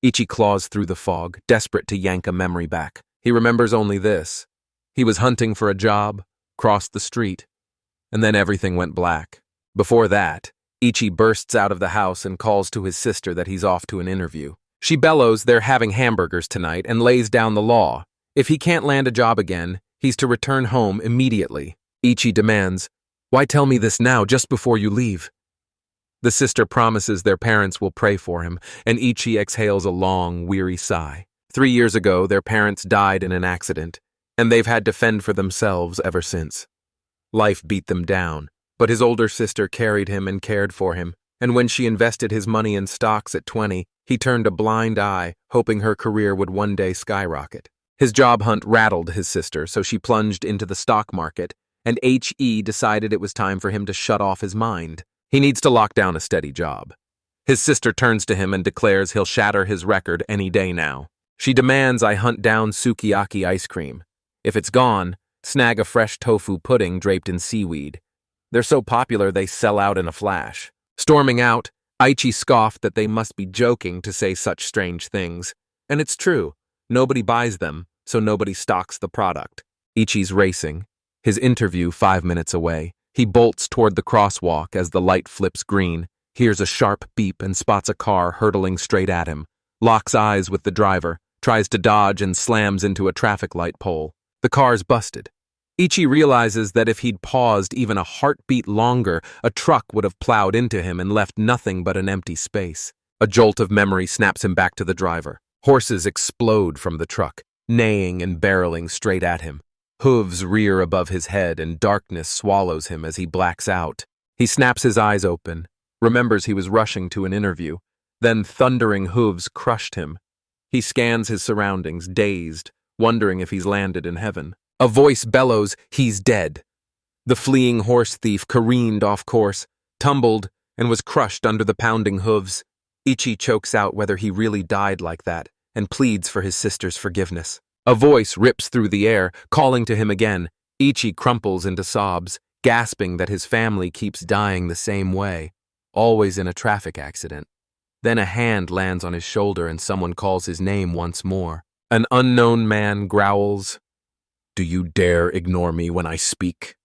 Ichi claws through the fog, desperate to yank a memory back. He remembers only this. He was hunting for a job, crossed the street, and then everything went black. Before that, Ichi bursts out of the house and calls to his sister that he's off to an interview. She bellows they're having hamburgers tonight and lays down the law. If he can't land a job again, he's to return home immediately. Ichi demands, "Why tell me this now, just before you leave?" The sister promises their parents will pray for him, and Ichi exhales a long, weary sigh. 3 years ago, their parents died in an accident, and they've had to fend for themselves ever since. Life beat them down, but his older sister carried him and cared for him, and when she invested his money in stocks at 20, he turned a blind eye, hoping her career would one day skyrocket. His job hunt rattled his sister, so she plunged into the stock market, and HE decided it was time for him to shut off his mind. He needs to lock down a steady job. His sister turns to him and declares he'll shatter his record any day now. She demands I hunt down sukiyaki ice cream. If it's gone, snag a fresh tofu pudding draped in seaweed. They're so popular they sell out in a flash. Storming out, Ichi scoffed that they must be joking to say such strange things. And it's true. Nobody buys them, so nobody stocks the product. Ichi's racing. His interview 5 minutes away. He bolts toward the crosswalk as the light flips green, hears a sharp beep and spots a car hurtling straight at him, locks eyes with the driver, tries to dodge and slams into a traffic light pole. The car's busted. Ichi realizes that if he'd paused even a heartbeat longer, a truck would have plowed into him and left nothing but an empty space. A jolt of memory snaps him back to the driver. Horses explode from the truck, neighing and barreling straight at him. Hooves rear above his head and darkness swallows him as he blacks out. He snaps his eyes open, remembers he was rushing to an interview. Then thundering hooves crushed him. He scans his surroundings, dazed, wondering if he's landed in heaven. A voice bellows, "He's dead." The fleeing horse thief careened off course, tumbled, and was crushed under the pounding hooves. Ichi chokes out whether he really died like that and pleads for his sister's forgiveness. A voice rips through the air, calling to him again. Ichi crumples into sobs, gasping that his family keeps dying the same way, always in a traffic accident. Then a hand lands on his shoulder and someone calls his name once more. An unknown man growls, "Do you dare ignore me when I speak?"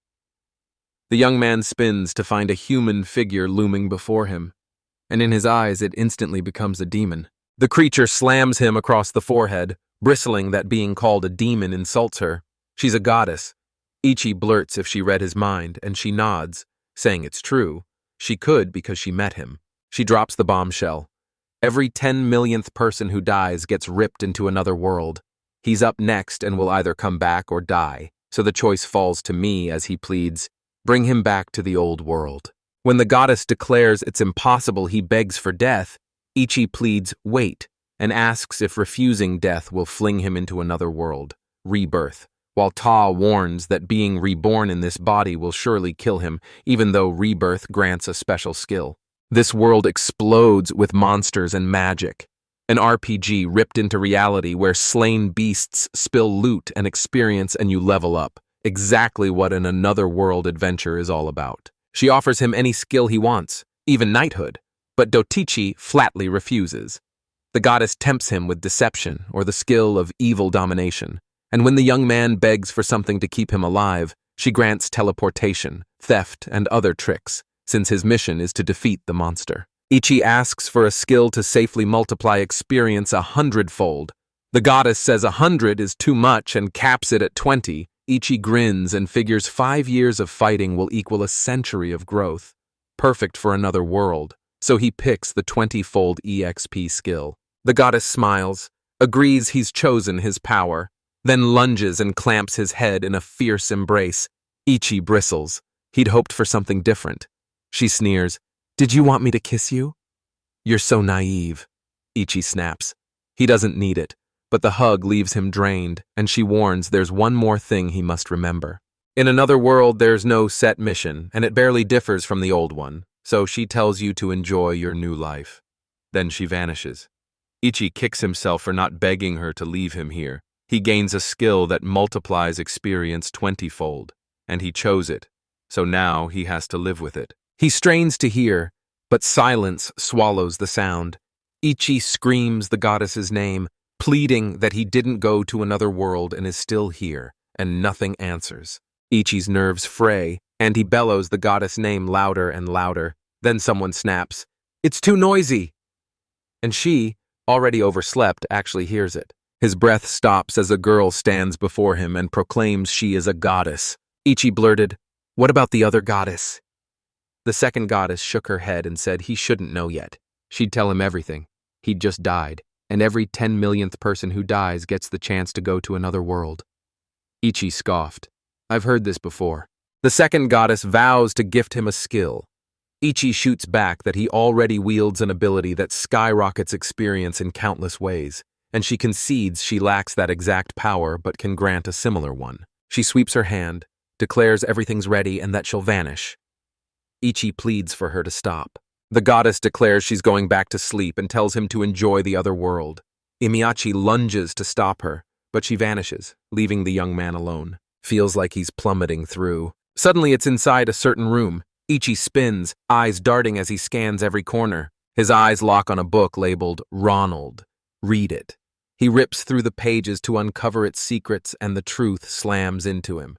The young man spins to find a human figure looming before him, and in his eyes it instantly becomes a demon. The creature slams him across the forehead, bristling that being called a demon insults her. She's a goddess. Ichi blurts if she read his mind, and she nods, saying it's true. She could because she met him. She drops the bombshell. Every 10 millionth person who dies gets ripped into another world. He's up next and will either come back or die, so the choice falls to me as he pleads, "Bring him back to the old world." When the goddess declares it's impossible, he begs for death. Ichi pleads, "Wait," and asks if refusing death will fling him into another world, rebirth, while Ta warns that being reborn in this body will surely kill him, even though rebirth grants a special skill. This world explodes with monsters and magic. An RPG ripped into reality where slain beasts spill loot and experience and you level up. Exactly what an another world adventure is all about. She offers him any skill he wants, even knighthood, but Dotichi flatly refuses. The goddess tempts him with deception or the skill of evil domination, and when the young man begs for something to keep him alive, she grants teleportation, theft, and other tricks, since his mission is to defeat the monster. Ichi asks for a skill to safely multiply experience 100-fold. The goddess says 100 is too much and caps it at 20. Ichi grins and figures 5 years of fighting will equal a century of growth. Perfect for another world, so he picks the 20-fold EXP skill. The goddess smiles, agrees he's chosen his power, then lunges and clamps his head in a fierce embrace. Ichi bristles. He'd hoped for something different. She sneers, "Did you want me to kiss you?" "You're so naive," Ichi snaps. He doesn't need it, but the hug leaves him drained, and she warns there's one more thing he must remember. In another world, there's no set mission, and it barely differs from the old one, so she tells you to enjoy your new life. Then she vanishes. Ichi kicks himself for not begging her to leave him here. He gains a skill that multiplies experience 20-fold, and he chose it, so now he has to live with it. He strains to hear, but silence swallows the sound. Ichi screams the goddess's name, pleading that he didn't go to another world and is still here, and nothing answers. Ichi's nerves fray, and he bellows the goddess name louder and louder. Then someone snaps, "It's too noisy!" And she, already overslept, actually hears it. His breath stops as a girl stands before him and proclaims she is a goddess. Ichi blurted, "What about the other goddess?" The second goddess shook her head and said he shouldn't know yet. She'd tell him everything. He'd just died, and every 10 millionth person who dies gets the chance to go to another world. Ichi scoffed. "I've heard this before." The second goddess vows to gift him a skill. Ichi shoots back that he already wields an ability that skyrockets experience in countless ways, and she concedes she lacks that exact power but can grant a similar one. She sweeps her hand, declares everything's ready and that she'll vanish. Ichi pleads for her to stop. The goddess declares she's going back to sleep and tells him to enjoy the other world. Imiachi lunges to stop her, but she vanishes, leaving the young man alone. Feels like he's plummeting through. Suddenly it's inside a certain room. Ichi spins, eyes darting as he scans every corner. His eyes lock on a book labeled Ronald. Read it. He rips through the pages to uncover its secrets, and the truth slams into him.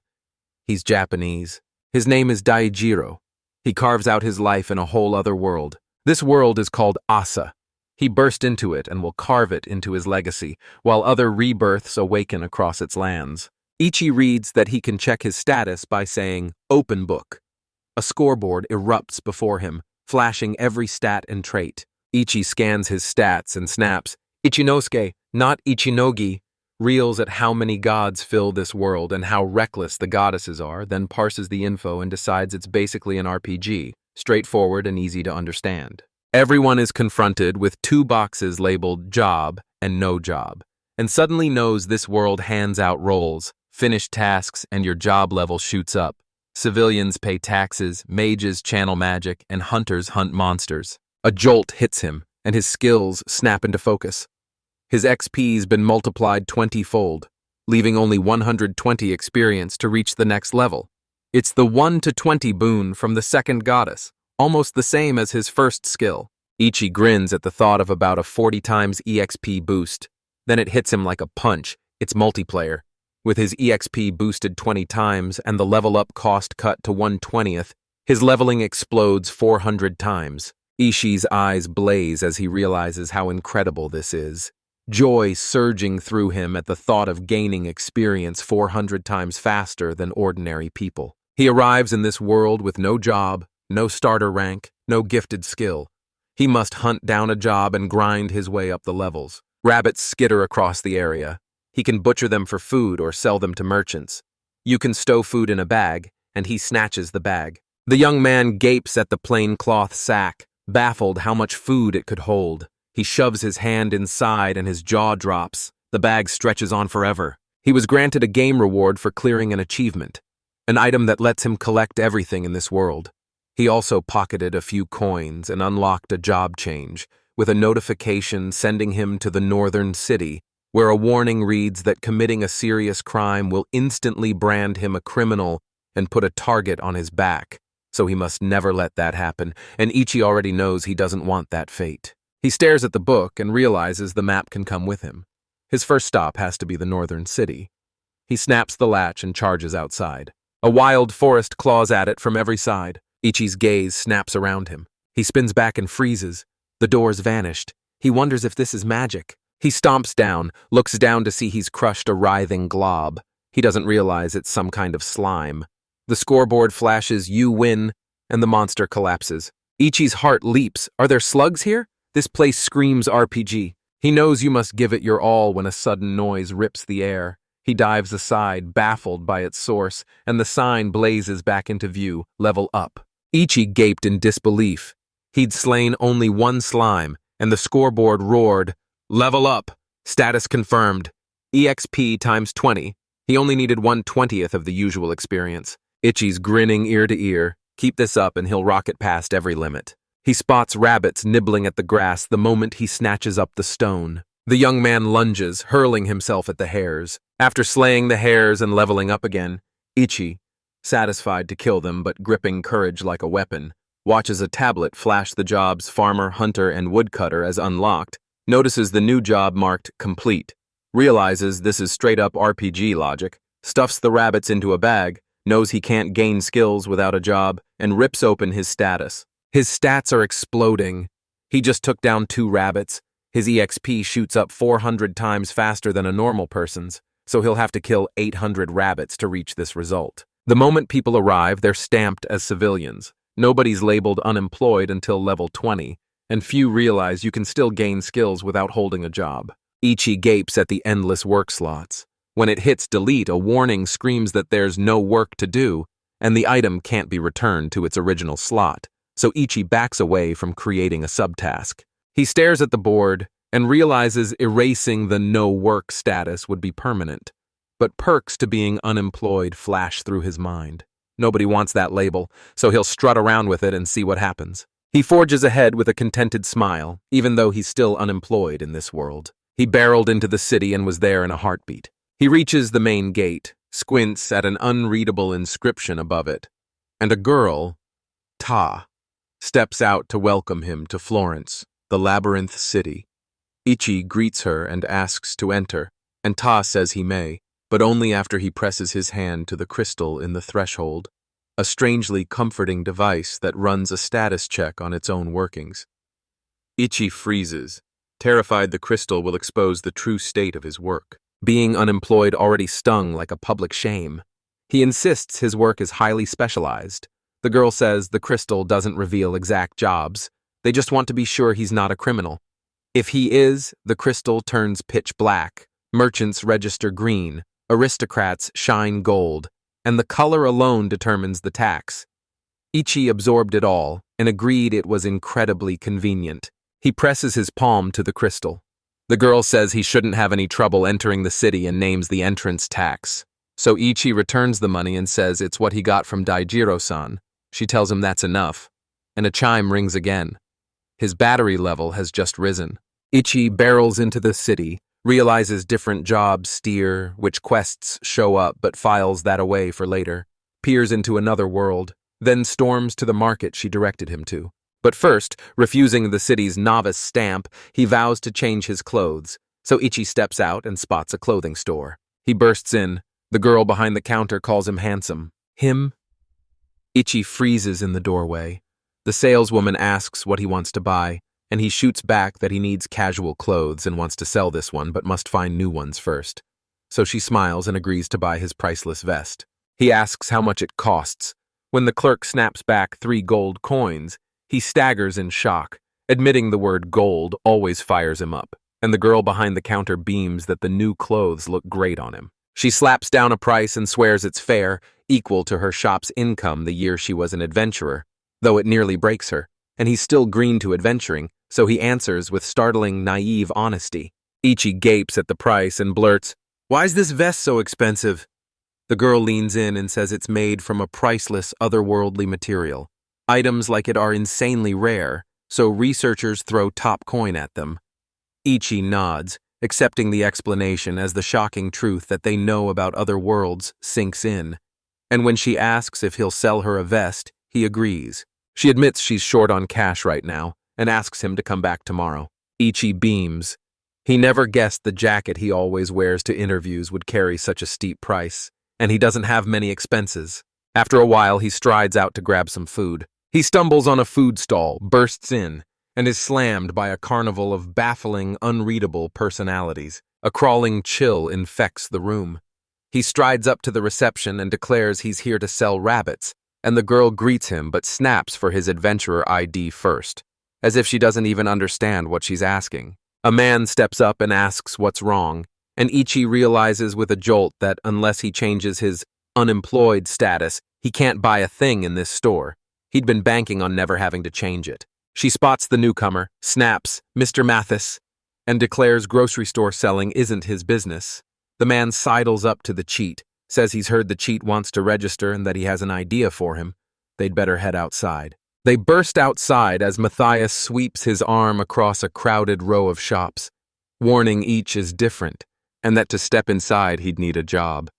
He's Japanese. His name is Daijiro. He carves out his life in a whole other world. This world is called Asa. He burst into it and will carve it into his legacy, while other rebirths awaken across its lands. Ichi reads that he can check his status by saying, "Open book." A scoreboard erupts before him, flashing every stat and trait. Ichi scans his stats and snaps, "Ichinosuke, not Ichinogi," reels at how many gods fill this world and how reckless the goddesses are, then parses the info and decides it's basically an RPG, straightforward and easy to understand. Everyone is confronted with two boxes labeled job and no job, and suddenly knows this world hands out roles, finish tasks, and your job level shoots up. Civilians pay taxes, mages channel magic, and hunters hunt monsters. A jolt hits him, and his skills snap into focus. His XP's been multiplied 20-fold, leaving only 120 experience to reach the next level. It's the 1 to 20 boon from the second goddess, almost the same as his first skill. Ichi grins at the thought of about a 40 times EXP boost. Then it hits him like a punch. It's multiplayer. With his EXP boosted 20 times and the level up cost cut to 1/20th, his leveling explodes 400 times. Ichi's eyes blaze as he realizes how incredible this is. Joy surging through him at the thought of gaining experience 400 times faster than ordinary people. He arrives in this world with no job, no starter rank, no gifted skill. He must hunt down a job and grind his way up the levels. Rabbits skitter across the area. He can butcher them for food or sell them to merchants. You can stow food in a bag, and he snatches the bag. The young man gapes at the plain cloth sack, baffled how much food it could hold. He shoves his hand inside and his jaw drops. The bag stretches on forever. He was granted a game reward for clearing an achievement, an item that lets him collect everything in this world. He also pocketed a few coins and unlocked a job change, with a notification sending him to the northern city, where a warning reads that committing a serious crime will instantly brand him a criminal and put a target on his back. So he must never let that happen, and Ichi already knows he doesn't want that fate. He stares at the book and realizes the map can come with him. His first stop has to be the northern city. He snaps the latch and charges outside. A wild forest claws at it from every side. Ichi's gaze snaps around him. He spins back and freezes. The door's vanished. He wonders if this is magic. He stomps down, looks down to see he's crushed a writhing glob. He doesn't realize it's some kind of slime. The scoreboard flashes, "You win," and the monster collapses. Ichi's heart leaps. Are there slugs here? This place screams RPG. He knows you must give it your all when a sudden noise rips the air. He dives aside, baffled by its source, and the sign blazes back into view, "Level up." Ichi gaped in disbelief. He'd slain only one slime, and the scoreboard roared, "Level up! Status confirmed. EXP times 20. He only needed 1/20th of the usual experience. Ichi's grinning ear to ear. Keep this up and he'll rocket past every limit. He spots rabbits nibbling at the grass the moment he snatches up the stone. The young man lunges, hurling himself at the hares. After slaying the hares and leveling up again, Ichi, satisfied to kill them but gripping courage like a weapon, watches a tablet flash the jobs farmer, hunter, and woodcutter as unlocked, notices the new job marked complete, realizes this is straight-up RPG logic, stuffs the rabbits into a bag, knows he can't gain skills without a job, and rips open his status. His stats are exploding. He just took down 2 rabbits. His EXP shoots up 400 times faster than a normal person's, so he'll have to kill 800 rabbits to reach this result. The moment people arrive, they're stamped as civilians. Nobody's labeled unemployed until level 20, and few realize you can still gain skills without holding a job. Ichi gapes at the endless work slots. When it hits delete, a warning screams that there's no work to do, and the item can't be returned to its original slot, so Ichi backs away from creating a subtask. He stares at the board and realizes erasing the no work status would be permanent. But perks to being unemployed flash through his mind. Nobody wants that label, so he'll strut around with it and see what happens. He forges ahead with a contented smile, even though he's still unemployed in this world. He barreled into the city and was there in a heartbeat. He reaches the main gate, squints at an unreadable inscription above it, and a girl, Ta, steps out to welcome him to Florence, the labyrinth city. Ichi greets her and asks to enter, and Ta says he may, but only after he presses his hand to the crystal in the threshold, a strangely comforting device that runs a status check on its own workings. Ichi freezes, terrified the crystal will expose the true state of his work. Being unemployed already stung like a public shame. He insists his work is highly specialized. The girl says the crystal doesn't reveal exact jobs. They just want to be sure he's not a criminal. If he is, the crystal turns pitch black, merchants register green, aristocrats shine gold, and the color alone determines the tax. Ichi absorbed it all and agreed it was incredibly convenient. He presses his palm to the crystal. The girl says he shouldn't have any trouble entering the city and names the entrance tax. So Ichi returns the money and says it's what he got from Daijiro-san. She tells him that's enough, and a chime rings again. His battery level has just risen. Ichi barrels into the city, realizes different jobs steer, which quests show up but files that away for later, peers into another world, then storms to the market she directed him to. But first, refusing the city's novice stamp, he vows to change his clothes, so Ichi steps out and spots a clothing store. He bursts in. The girl behind the counter calls him handsome. Him? Ichi freezes in the doorway. The saleswoman asks what he wants to buy, and he shoots back that he needs casual clothes and wants to sell this one but must find new ones first. So she smiles and agrees to buy his priceless vest. He asks how much it costs. When the clerk snaps back 3 gold coins, he staggers in shock. Admitting the word gold always fires him up, and the girl behind the counter beams that the new clothes look great on him. She slaps down a price and swears it's fair, equal to her shop's income the year she was an adventurer, though it nearly breaks her, and he's still green to adventuring, so he answers with startling, naive honesty. Ichi gapes at the price and blurts, "Why's this vest so expensive?" The girl leans in and says it's made from a priceless, otherworldly material. Items like it are insanely rare, so researchers throw top coin at them. Ichi nods, accepting the explanation as the shocking truth that they know about other worlds sinks in. And when she asks if he'll sell her a vest, he agrees. She admits she's short on cash right now and asks him to come back tomorrow. Ichi beams. He never guessed the jacket he always wears to interviews would carry such a steep price, and he doesn't have many expenses. After a while, he strides out to grab some food. He stumbles on a food stall, bursts in, and is slammed by a carnival of baffling, unreadable personalities. A crawling chill infects the room. He strides up to the reception and declares he's here to sell rabbits, and the girl greets him but snaps for his adventurer ID first, as if she doesn't even understand what she's asking. A man steps up and asks what's wrong, and Ichi realizes with a jolt that unless he changes his unemployed status, he can't buy a thing in this store. He'd been banking on never having to change it. She spots the newcomer, snaps, "Mr. Mathis," and declares grocery store selling isn't his business. The man sidles up to the cheat, says he's heard the cheat wants to register and that he has an idea for him. They'd better head outside. They burst outside as Matthias sweeps his arm across a crowded row of shops, warning each is different, and that to step inside he'd need a job.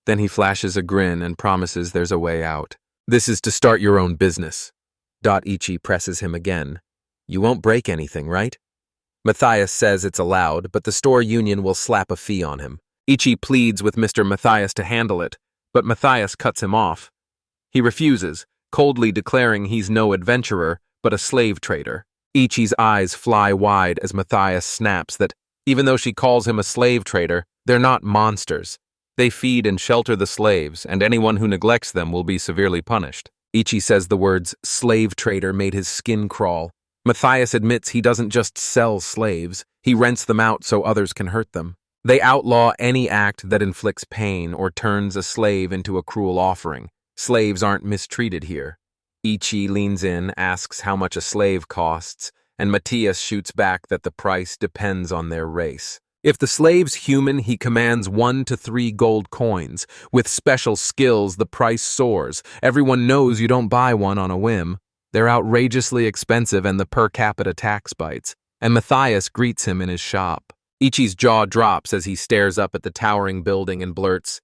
Then he flashes a grin and promises there's a way out. This is to start your own business. Ichi presses him again. You won't break anything, right? Matthias says it's allowed, but the store union will slap a fee on him. Ichi pleads with Mr. Matthias to handle it, but Matthias cuts him off. He refuses, coldly declaring he's no adventurer, but a slave trader. Ichi's eyes fly wide as Matthias snaps that, even though she calls him a slave trader, they're not monsters. They feed and shelter the slaves, and anyone who neglects them will be severely punished. Ichi says the words slave trader made his skin crawl. Matthias admits he doesn't just sell slaves, he rents them out so others can hurt them. They outlaw any act that inflicts pain or turns a slave into a cruel offering. Slaves aren't mistreated here. Ichi leans in, asks how much a slave costs, and Matthias shoots back that the price depends on their race. If the slave's human, he commands 1 to 3 gold coins. With special skills, the price soars. Everyone knows you don't buy one on a whim. They're outrageously expensive and the per capita tax bites. And Matthias greets him in his shop. Ichi's jaw drops as he stares up at the towering building and blurts,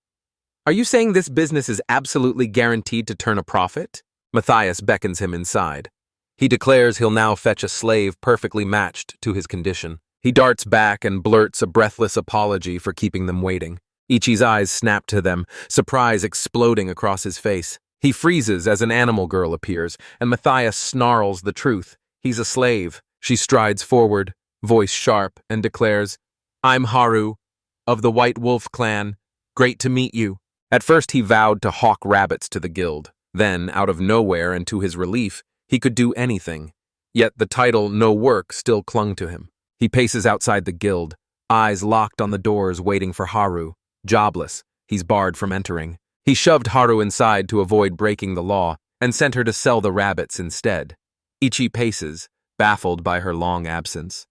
"Are you saying this business is absolutely guaranteed to turn a profit?" Matthias beckons him inside. He declares he'll now fetch a slave perfectly matched to his condition. He darts back and blurts a breathless apology for keeping them waiting. Ichi's eyes snap to them, surprise exploding across his face. He freezes as an animal girl appears, and Matthias snarls the truth. He's a slave. She strides forward, voice sharp, and declares, "I'm Haru, of the White Wolf clan. Great to meet you." At first he vowed to hawk rabbits to the guild. Then, out of nowhere and to his relief, he could do anything. Yet the title No Work still clung to him. He paces outside the guild, eyes locked on the doors waiting for Haru. Jobless, he's barred from entering. He shoved Haru inside to avoid breaking the law and sent her to sell the rabbits instead. Ichi paces, baffled by her long absence.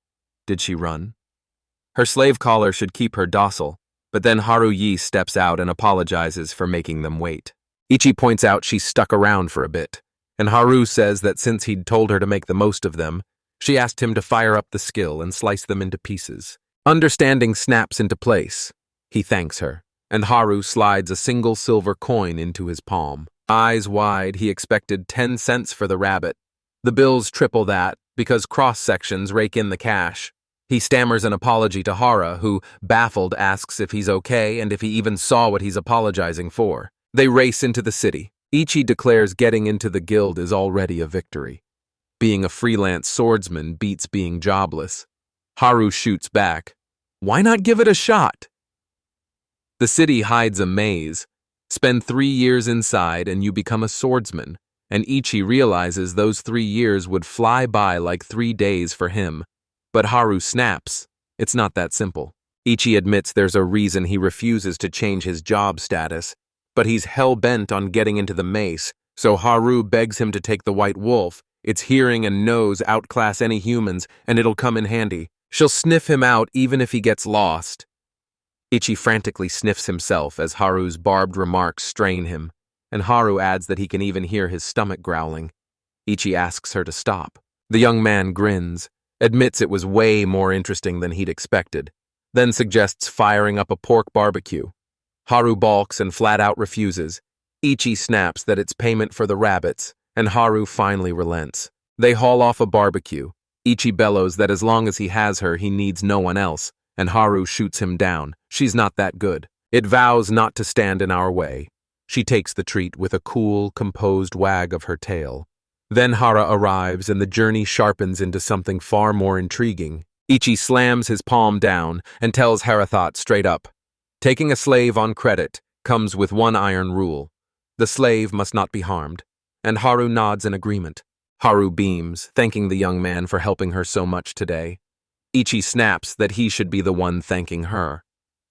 Did she run? Her slave collar should keep her docile, but then Haruyi steps out and apologizes for making them wait. Ichi points out she stuck around for a bit, and Haru says that since he'd told her to make the most of them, she asked him to fire up the skill and slice them into pieces. Understanding snaps into place. He thanks her, and Haru slides a single silver coin into his palm. Eyes wide, he expected 10 cents for the rabbit. The bills triple that, because cross-sections rake in the cash. He stammers an apology to Hara, who, baffled, asks if he's okay and if he even saw what he's apologizing for. They race into the city. Ichi declares getting into the guild is already a victory. Being a freelance swordsman beats being jobless. Haru shoots back. Why not give it a shot? The city hides a maze. Spend 3 years inside and you become a swordsman, and Ichi realizes those 3 years would fly by like 3 days for him. But Haru snaps. It's not that simple. Ichi admits there's a reason he refuses to change his job status, but he's hell-bent on getting into the mace, so Haru begs him to take the White Wolf. Its hearing and nose outclass any humans, and it'll come in handy. She'll sniff him out even if he gets lost. Ichi frantically sniffs himself as Haru's barbed remarks strain him, and Haru adds that he can even hear his stomach growling. Ichi asks her to stop. The young man grins, admits it was way more interesting than he'd expected, then suggests firing up a pork barbecue. Haru balks and flat-out refuses. Ichi snaps that it's payment for the rabbits, and Haru finally relents. They haul off a barbecue. Ichi bellows that as long as he has her, he needs no one else, and Haru shoots him down. She's not that good. It vows not to stand in our way. She takes the treat with a cool, composed wag of her tail. Then Hara arrives, and the journey sharpens into something far more intriguing. Ichi slams his palm down and tells Harathat straight up, taking a slave on credit comes with one iron rule. The slave must not be harmed. And Haru nods in agreement. Haru beams, thanking the young man for helping her so much today. Ichi snaps that he should be the one thanking her.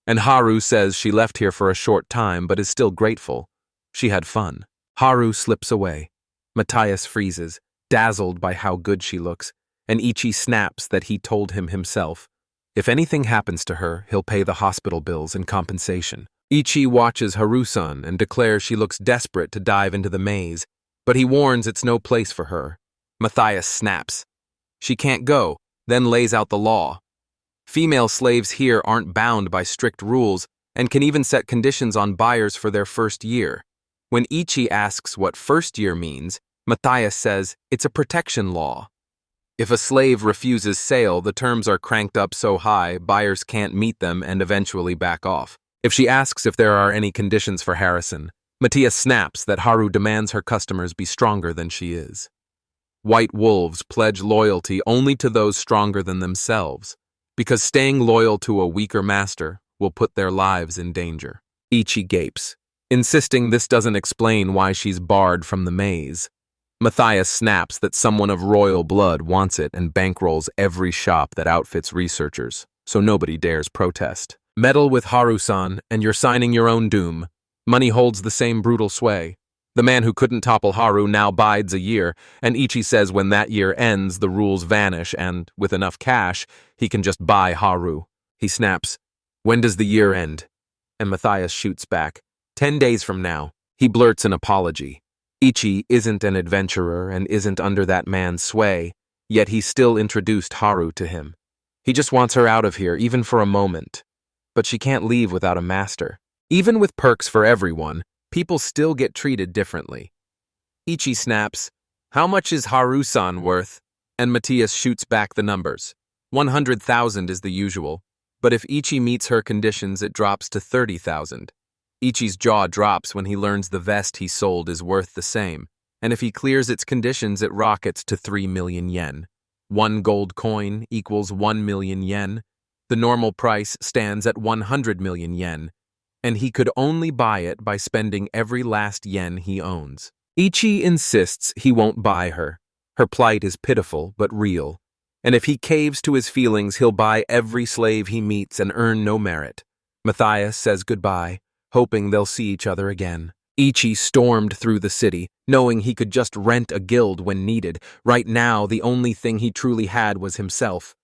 And Haru says she left here for a short time but is still grateful. She had fun. Haru slips away. Matthias freezes, dazzled by how good she looks, and Ichi snaps that he told him himself. If anything happens to her, he'll pay the hospital bills in compensation. Ichi watches Haru-san and declares she looks desperate to dive into the maze, but he warns it's no place for her. Matthias snaps. She can't go, then lays out the law. Female slaves here aren't bound by strict rules and can even set conditions on buyers for their first year. When Ichi asks what first year means, Matthias says it's a protection law. If a slave refuses sale, the terms are cranked up so high, buyers can't meet them and eventually back off. If she asks if there are any conditions for Harrison, Matthias snaps that Haru demands her customers be stronger than she is. White wolves pledge loyalty only to those stronger than themselves, because staying loyal to a weaker master will put their lives in danger. Ichi gapes, insisting this doesn't explain why she's barred from the maze. Matthias snaps that someone of royal blood wants it and bankrolls every shop that outfits researchers, so nobody dares protest. Meddle with Haru-san and you're signing your own doom. Money holds the same brutal sway. The man who couldn't topple Haru now bides a year, and Ichi says when that year ends, the rules vanish and, with enough cash, he can just buy Haru. He snaps, "When does the year end?" And Matthias shoots back, 10 days from now. He blurts an apology. Ichi isn't an adventurer and isn't under that man's sway, yet he still introduced Haru to him. He just wants her out of here, even for a moment. But she can't leave without a master. Even with perks for everyone, people still get treated differently. Ichi snaps, "How much is Haru-san worth?" And Matthias shoots back the numbers. 100,000 is the usual, but if Ichi meets her conditions, it drops to 30,000. Ichi's jaw drops when he learns the vest he sold is worth the same, and if he clears its conditions, it rockets to 3 million yen. 1 gold coin equals 1 million yen. The normal price stands at 100 million yen, and he could only buy it by spending every last yen he owns. Ichi insists he won't buy her. Her plight is pitiful but real, and if he caves to his feelings, he'll buy every slave he meets and earn no merit. Matthias says goodbye, hoping they'll see each other again. Ichi stormed through the city, knowing he could just rent a guild when needed. Right now, the only thing he truly had was himself,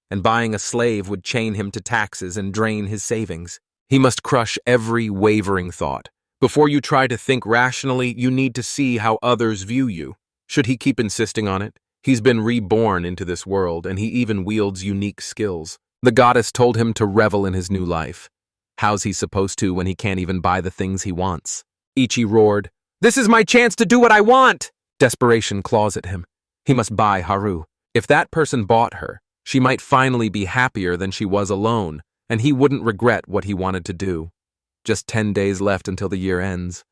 and buying a slave would chain him to taxes and drain his savings. He must crush every wavering thought. Before you try to think rationally, you need to see how others view you. Should he keep insisting on it? He's been reborn into this world, and he even wields unique skills. The goddess told him to revel in his new life. How's he supposed to when he can't even buy the things he wants? Ichi roared, "This is my chance to do what I want!" Desperation claws at him. He must buy Haru. If that person bought her, she might finally be happier than she was alone, and he wouldn't regret what he wanted to do. Just 10 days left until the year ends.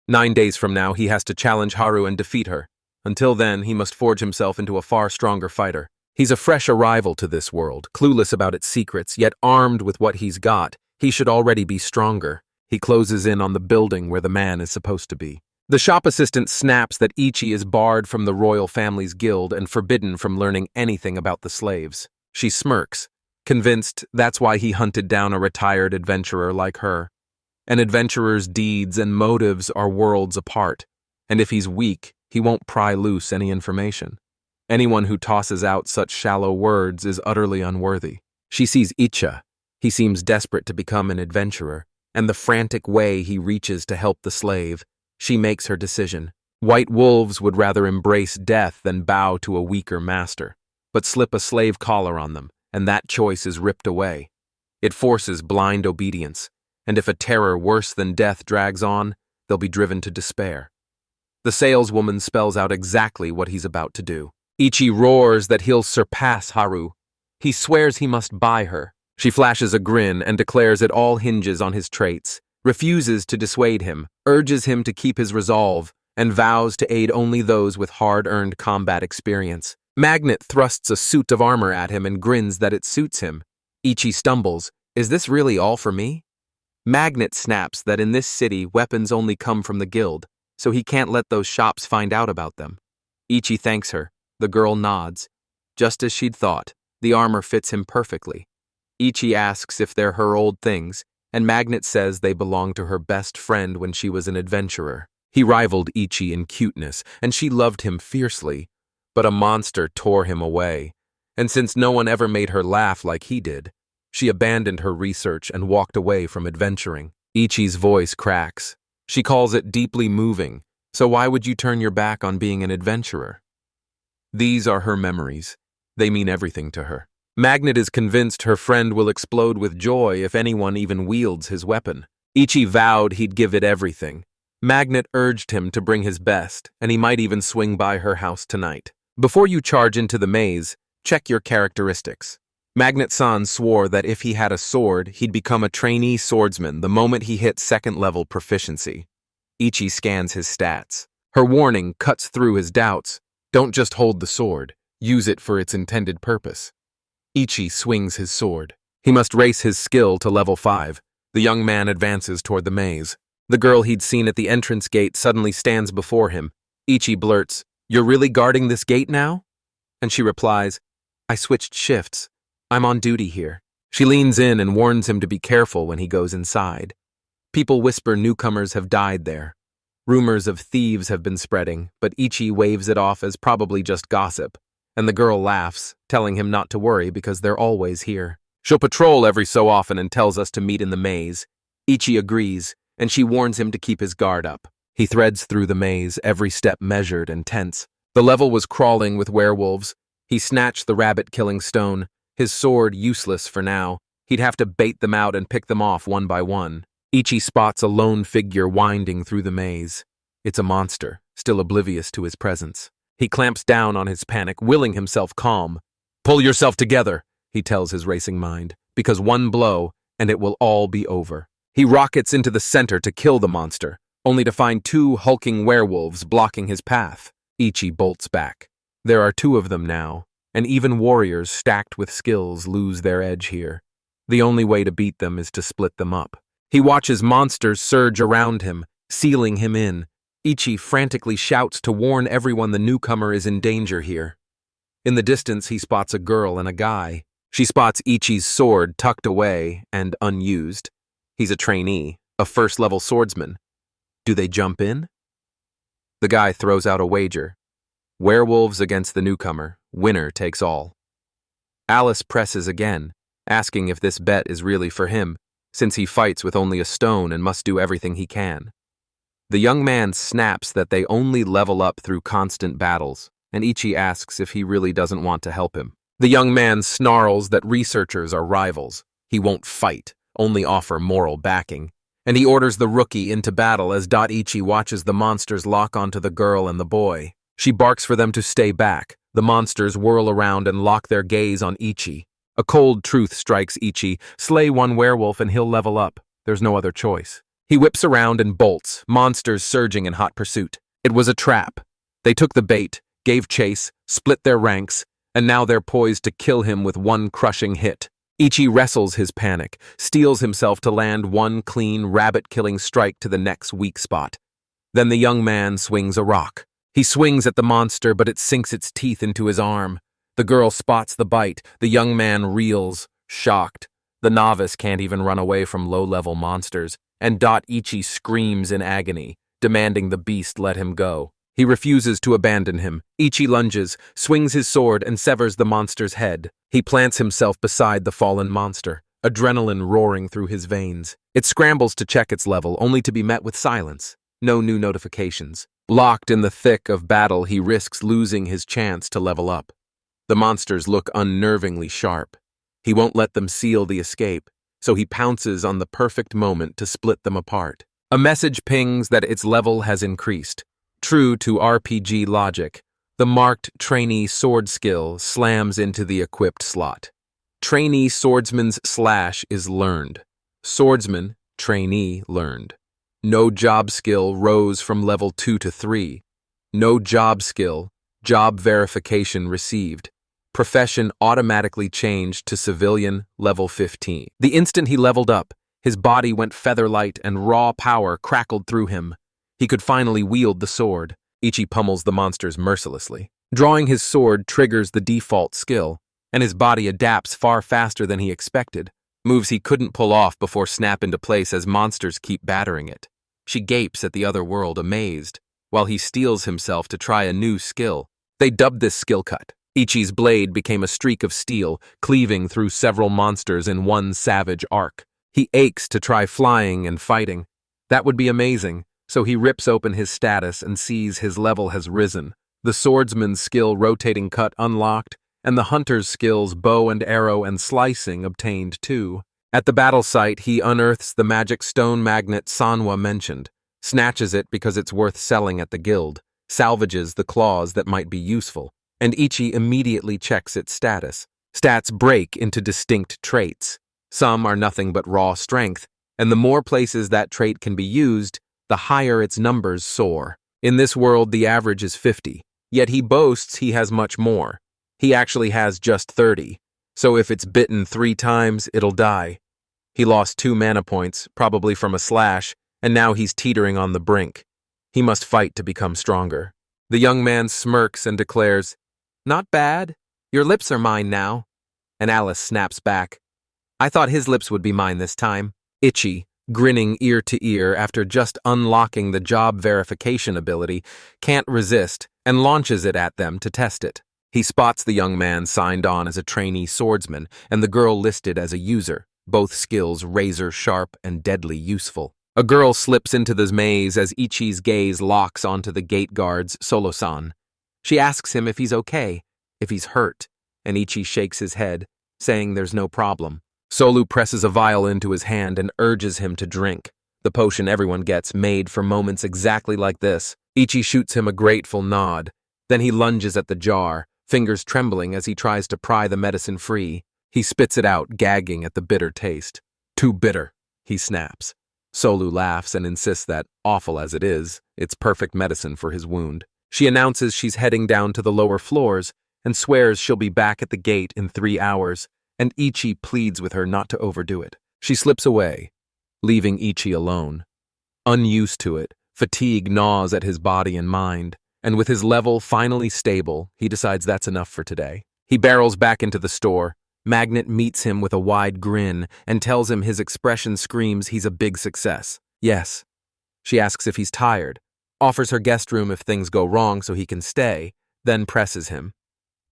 9 days from now, he has to challenge Haru and defeat her. Until then, he must forge himself into a far stronger fighter. He's a fresh arrival to this world, clueless about its secrets, yet armed with what he's got. He should already be stronger. He closes in on the building where the man is supposed to be. The shop assistant snaps that Ichi is barred from the royal family's guild and forbidden from learning anything about the slaves. She smirks, convinced that's why he hunted down a retired adventurer like her. An adventurer's deeds and motives are worlds apart, and if he's weak, he won't pry loose any information. Anyone who tosses out such shallow words is utterly unworthy. She sees Icha. He seems desperate to become an adventurer, and the frantic way he reaches to help the slave. She makes her decision. White wolves would rather embrace death than bow to a weaker master, but slip a slave collar on them, and that choice is ripped away. It forces blind obedience, and if a terror worse than death drags on, they'll be driven to despair. The saleswoman spells out exactly what he's about to do. Ichi roars that he'll surpass Haru. He swears he must buy her. She flashes a grin and declares it all hinges on his traits, refuses to dissuade him, urges him to keep his resolve, and vows to aid only those with hard-earned combat experience. Magnet thrusts a suit of armor at him and grins that it suits him. Ichi stumbles. Is this really all for me? Magnet snaps that in this city, weapons only come from the guild, so he can't let those shops find out about them. Ichi thanks her. The girl nods. Just as she'd thought, the armor fits him perfectly. Ichi asks if they're her old things, and Magnet says they belonged to her best friend when she was an adventurer. He rivaled Ichi in cuteness, and she loved him fiercely, but a monster tore him away, and since no one ever made her laugh like he did, she abandoned her research and walked away from adventuring. Ichi's voice cracks. She calls it deeply moving, so why would you turn your back on being an adventurer? These are her memories. They mean everything to her. Magnet is convinced her friend will explode with joy if anyone even wields his weapon. Ichi vowed he'd give it everything, Magnet urged him to bring his best, and he might even swing by her house tonight. Before you charge into the maze, check your characteristics. Magnet-san swore that if he had a sword, he'd become a trainee swordsman the moment he hit second-level proficiency. Ichi scans his stats. Her warning cuts through his doubts. Don't just hold the sword. Use it for its intended purpose. Ichi swings his sword. He must race his skill to level 5. The young man advances toward the maze. The girl he'd seen at the entrance gate suddenly stands before him. Ichi blurts, "You're really guarding this gate now?" And she replies, "I switched shifts. I'm on duty here." She leans in and warns him to be careful when he goes inside. People whisper newcomers have died there. Rumors of thieves have been spreading, but Ichi waves it off as probably just gossip, and the girl laughs, telling him not to worry because they're always here. She'll patrol every so often and tells us to meet in the maze. Ichi agrees, and she warns him to keep his guard up. He threads through the maze, every step measured and tense. The level was crawling with werewolves. He snatched the rabbit-killing stone, his sword useless for now. He'd have to bait them out and pick them off one by one. Ichi spots a lone figure winding through the maze. It's a monster, still oblivious to his presence. He clamps down on his panic, willing himself calm. "Pull yourself together," he tells his racing mind, because one blow, and it will all be over. He rockets into the center to kill the monster, only to find 2 hulking werewolves blocking his path. Ichi bolts back. There are 2 of them now, and even warriors stacked with skills lose their edge here. The only way to beat them is to split them up. He watches monsters surge around him, sealing him in. Ichi frantically shouts to warn everyone the newcomer is in danger here. In the distance, he spots a girl and a guy. She spots Ichi's sword tucked away and unused. He's a trainee, a first-level swordsman. Do they jump in? The guy throws out a wager. Werewolves against the newcomer. Winner takes all. Alice presses again, asking if this bet is really for him, since he fights with only a stone and must do everything he can. The young man snaps that they only level up through constant battles, and Ichi asks if he really doesn't want to help him. The young man snarls that researchers are rivals. He won't fight, only offer moral backing, and he orders the rookie into battle as Ichi watches the monsters lock onto the girl and the boy. She barks for them to stay back. The monsters whirl around and lock their gaze on Ichi. A cold truth strikes Ichi. Slay one werewolf and he'll level up. There's no other choice. He whips around and bolts, monsters surging in hot pursuit. It was a trap. They took the bait, gave chase, split their ranks, and now they're poised to kill him with one crushing hit. Ichi wrestles his panic, steels himself to land one clean, rabbit-killing strike to the neck's weak spot. Then the young man swings a rock. He swings at the monster, but it sinks its teeth into his arm. The girl spots the bite. The young man reels, shocked. The novice can't even run away from low-level monsters, and Ichi screams in agony, demanding the beast let him go. He refuses to abandon him. Ichi lunges, swings his sword, and severs the monster's head. He plants himself beside the fallen monster, adrenaline roaring through his veins. It scrambles to check its level, only to be met with silence. No new notifications. Locked in the thick of battle, he risks losing his chance to level up. The monsters look unnervingly sharp. He won't let them seal the escape, so he pounces on the perfect moment to split them apart. A message pings that its level has increased. True to RPG logic, the marked trainee sword skill slams into the equipped slot. Trainee swordsman's slash is learned. Swordsman, trainee, learned. No job skill rose from level 2 to 3. No job skill, job verification received. Profession automatically changed to civilian, level 15. The instant he leveled up, his body went feather-light and raw power crackled through him. He could finally wield the sword. Ichi pummels the monsters mercilessly. Drawing his sword triggers the default skill, and his body adapts far faster than he expected. Moves he couldn't pull off before snap into place as monsters keep battering it. She gapes at the other world, amazed, while he steels himself to try a new skill. They dubbed this skill cut. Ichi's blade became a streak of steel, cleaving through several monsters in one savage arc. He aches to try flying and fighting. That would be amazing, so he rips open his status and sees his level has risen. The swordsman's skill rotating cut unlocked, and the hunter's skills bow and arrow and slicing obtained too. At the battle site, he unearths the magic stone magnet Manhwa mentioned. snatches it because it's worth selling at the guild, salvages the claws that might be useful, and Ichi immediately checks its status. Stats break into distinct traits. Some are nothing but raw strength, and the more places that trait can be used, the higher its numbers soar. In this world, the average is 50, yet he boasts he has much more. He actually has just 30, so if it's bitten 3 times, it'll die. He lost 2 mana points, probably from a slash, and now he's teetering on the brink. He must fight to become stronger. The young man smirks and declares, "Not bad. Your lips are mine now." And Alice snaps back, "I thought his lips would be mine this time." Ichi, grinning ear to ear after just unlocking the job verification ability, can't resist and launches it at them to test it. He spots the young man signed on as a trainee swordsman and the girl listed as a user, both skills razor-sharp and deadly useful. A girl slips into the maze as Ichi's gaze locks onto the gate guard's Solo-san. She asks him if he's okay, if he's hurt, and Ichi shakes his head, saying there's no problem. Solu presses a vial into his hand and urges him to drink, the potion everyone gets made for moments exactly like this. Ichi shoots him a grateful nod. Then he lunges at the jar, fingers trembling as he tries to pry the medicine free. He spits it out, gagging at the bitter taste. "Too bitter," he snaps. Solu laughs and insists that, awful as it is, it's perfect medicine for his wound. She announces she's heading down to the lower floors and swears she'll be back at the gate in 3 hours, and Ichi pleads with her not to overdo it. She slips away, leaving Ichi alone. Unused to it, fatigue gnaws at his body and mind, and with his level finally stable, he decides that's enough for today. He barrels back into the store. Magnet meets him with a wide grin and tells him his expression screams he's a big success. Yes. She asks if he's tired, offers her guest room if things go wrong so he can stay, then presses him.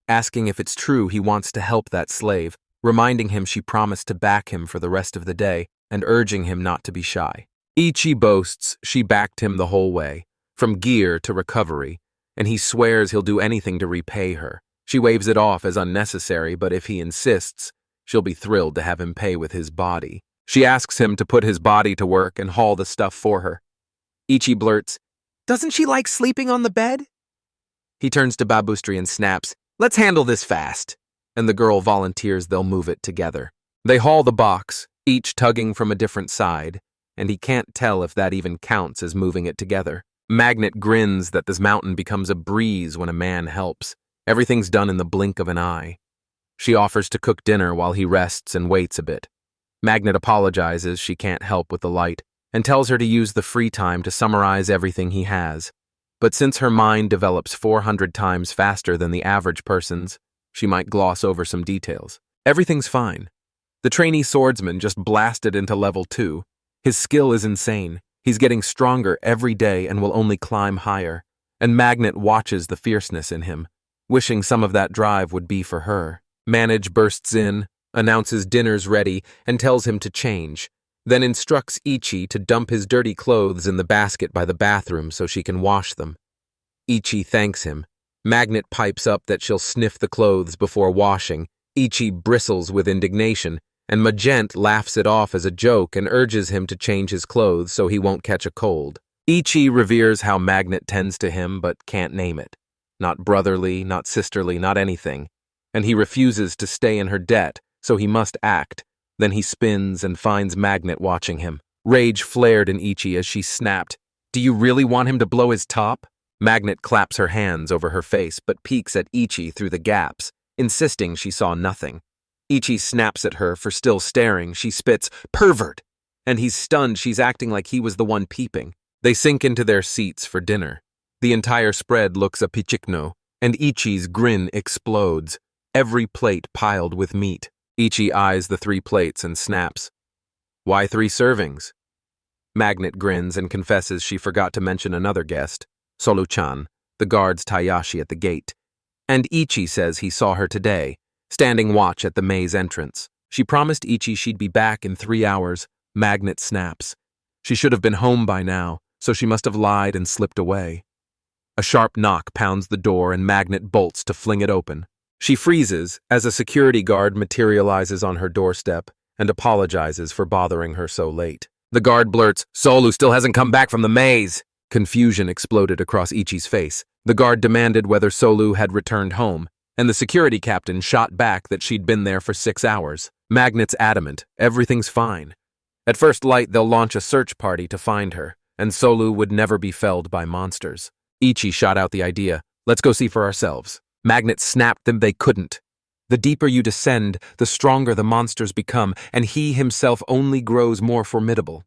Asking if it's true he wants to help that slave, reminding him she promised to back him for the rest of the day, and urging him not to be shy. Ichi boasts she backed him the whole way, from gear to recovery, and he swears he'll do anything to repay her. She waves it off as unnecessary, but if he insists, she'll be thrilled to have him pay with his body. She asks him to put his body to work and haul the stuff for her. Ichi blurts, "Doesn't she like sleeping on the bed?" He turns to Babustri and snaps, "Let's handle this fast." And the girl volunteers they'll move it together. They haul the box, each tugging from a different side, and he can't tell if that even counts as moving it together. Magnet grins that this mountain becomes a breeze when a man helps. Everything's done in the blink of an eye. She offers to cook dinner while he rests and waits a bit. Magnet apologizes she can't help with the light and tells her to use the free time to summarize everything he has. But since her mind develops 400 times faster than the average person's, she might gloss over some details. Everything's fine. The trainee swordsman just blasted into level 2. His skill is insane. He's getting stronger every day and will only climb higher. And Magnet watches the fierceness in him, wishing some of that drive would be for her. Manage bursts in, announces dinner's ready, and tells him to change, then instructs Ichi to dump his dirty clothes in the basket by the bathroom so she can wash them. Ichi thanks him. Magnet pipes up that she'll sniff the clothes before washing. Ichi bristles with indignation, and Magent laughs it off as a joke and urges him to change his clothes so he won't catch a cold. Ichi reveres how Magnet tends to him but can't name it. Not brotherly, not sisterly, not anything. And he refuses to stay in her debt, so he must act. Then he spins and finds Magnet watching him. Rage flared in Ichi as she snapped, "Do you really want him to blow his top?" Magnet claps her hands over her face but peeks at Ichi through the gaps, insisting she saw nothing. Ichi snaps at her for still staring. She spits, "Pervert!" And he's stunned she's acting like he was the one peeping. They sink into their seats for dinner. The entire spread looks apicikno, and Ichi's grin explodes, every plate piled with meat. Ichi eyes the 3 plates and snaps, "Why 3 servings?" Magnet grins and confesses she forgot to mention another guest, Solu-chan, the guard's Tayashi at the gate. And Ichi says he saw her today, standing watch at the maze entrance. She promised Ichi she'd be back in 3 hours. Magnet snaps. She should have been home by now, so she must have lied and slipped away. A sharp knock pounds the door and Magnet bolts to fling it open. She freezes as a security guard materializes on her doorstep and apologizes for bothering her so late. The guard blurts, "Solu still hasn't come back from the maze." Confusion exploded across Ichi's face. The guard demanded whether Solu had returned home, and the security captain shot back that she'd been there for 6 hours. Magnet's adamant, everything's fine. At first light, they'll launch a search party to find her, and Solu would never be felled by monsters. Ichi shot out the idea, "Let's go see for ourselves." Magnet snapped them they couldn't. The deeper you descend, the stronger the monsters become, and he himself only grows more formidable.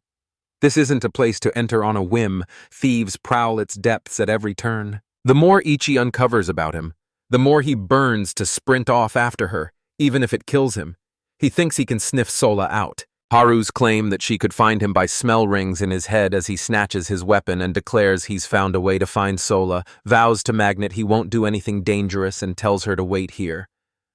This isn't a place to enter on a whim. Thieves prowl its depths at every turn. The more Ichi uncovers about him, the more he burns to sprint off after her, even if it kills him. He thinks he can sniff Sola out. Haru's claim that she could find him by smell rings in his head as he snatches his weapon and declares he's found a way to find Sola, vows to Magnet he won't do anything dangerous and tells her to wait here.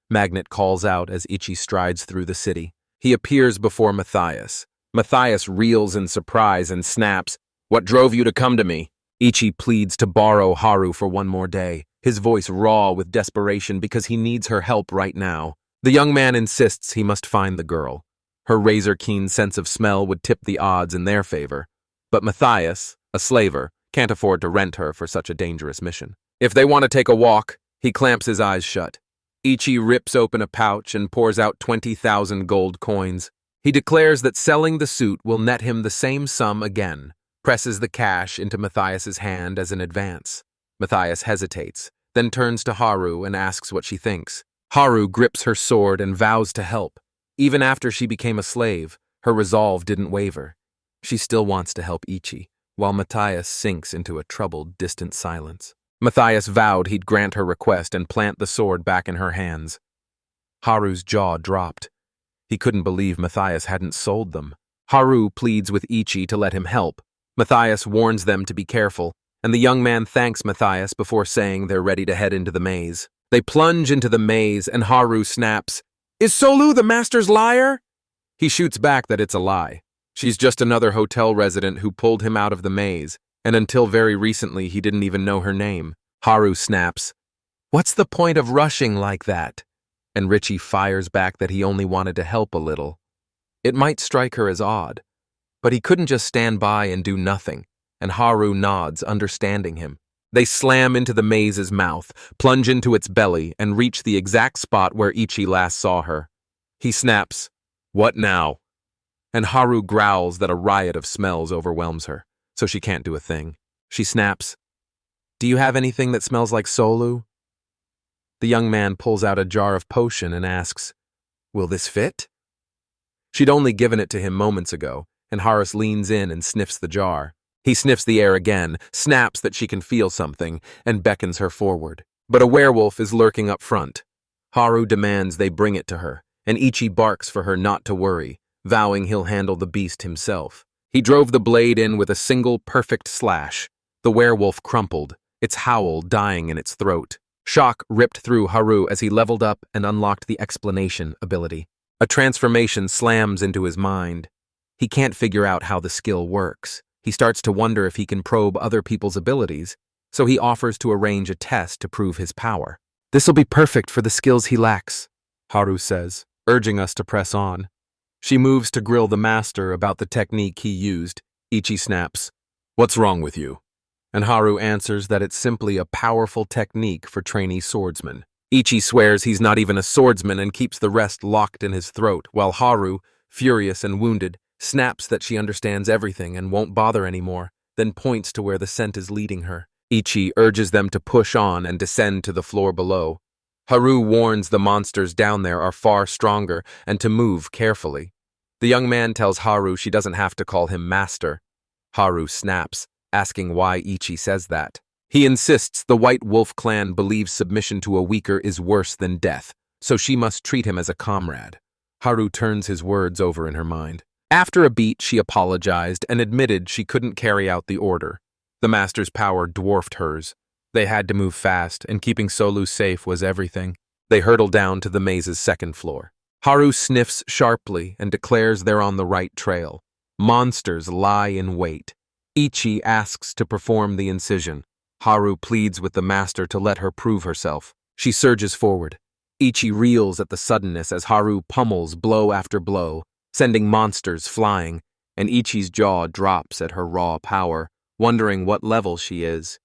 Magnet calls out as Ichi strides through the city. He appears before Matthias. Matthias reels in surprise and snaps, "What drove you to come to me?" Ichi pleads to borrow Haru for one more day, his voice raw with desperation because he needs her help right now. The young man insists he must find the girl. Her razor-keen sense of smell would tip the odds in their favor. But Matthias, a slaver, can't afford to rent her for such a dangerous mission. If they want to take a walk, he clamps his eyes shut. Ichi rips open a pouch and pours out 20,000 gold coins. He declares that selling the suit will net him the same sum again, presses the cash into Matthias's hand as an advance. Matthias hesitates, then turns to Haru and asks what she thinks. Haru grips her sword and vows to help. Even after she became a slave, her resolve didn't waver. She still wants to help Ichi, while Matthias sinks into a troubled, distant silence. Matthias vowed he'd grant her request and plant the sword back in her hands. Haru's jaw dropped. He couldn't believe Matthias hadn't sold them. Haru pleads with Ichi to let him help. Matthias warns them to be careful, and the young man thanks Matthias before saying they're ready to head into the maze. They plunge into the maze, and Haru snaps, "Is Solu the master's liar?" He shoots back that it's a lie. She's just another hotel resident who pulled him out of the maze, and until very recently he didn't even know her name. Haru snaps, "What's the point of rushing like that?" And Richie fires back that he only wanted to help a little. It might strike her as odd, but he couldn't just stand by and do nothing, and Haru nods, understanding him. They slam into the maze's mouth, plunge into its belly, and reach the exact spot where Ichi last saw her. He snaps, "What now?" And Haru growls that a riot of smells overwhelms her, so she can't do a thing. She snaps, "Do you have anything that smells like Solu?" The young man pulls out a jar of potion and asks, "Will this fit?" She'd only given it to him moments ago, and Haru leans in and sniffs the jar. He sniffs the air again, snaps that she can feel something, and beckons her forward. But a werewolf is lurking up front. Haru demands they bring it to her, and Ichi barks for her not to worry, vowing he'll handle the beast himself. He drove the blade in with a single perfect slash. The werewolf crumpled, its howl dying in its throat. Shock ripped through Haru as he leveled up and unlocked the explanation ability. A transformation slams into his mind. He can't figure out how the skill works. He starts to wonder if he can probe other people's abilities, so he offers to arrange a test to prove his power. "This'll be perfect for the skills he lacks," Haru says, urging us to press on. She moves to grill the master about the technique he used. Ichi snaps, "What's wrong with you?" And Haru answers that it's simply a powerful technique for trainee swordsmen. Ichi swears he's not even a swordsman and keeps the rest locked in his throat, while Haru, furious and wounded, snaps that she understands everything and won't bother anymore, then points to where the scent is leading her. Ichi urges them to push on and descend to the floor below. Haru warns the monsters down there are far stronger and to move carefully. The young man tells Haru she doesn't have to call him master. Haru snaps, asking why Ichi says that. He insists the White Wolf clan believes submission to a weaker is worse than death, so she must treat him as a comrade. Haru turns his words over in her mind. After a beat, she apologized and admitted she couldn't carry out the order. The master's power dwarfed hers. They had to move fast, and keeping Solu safe was everything. They hurtle down to the maze's second floor. Haru sniffs sharply and declares they're on the right trail. Monsters lie in wait. Ichi asks to perform the incision. Haru pleads with the master to let her prove herself. She surges forward. Ichi reels at the suddenness as Haru pummels blow after blow, sending monsters flying, and Ichi's jaw drops at her raw power, wondering what level she is.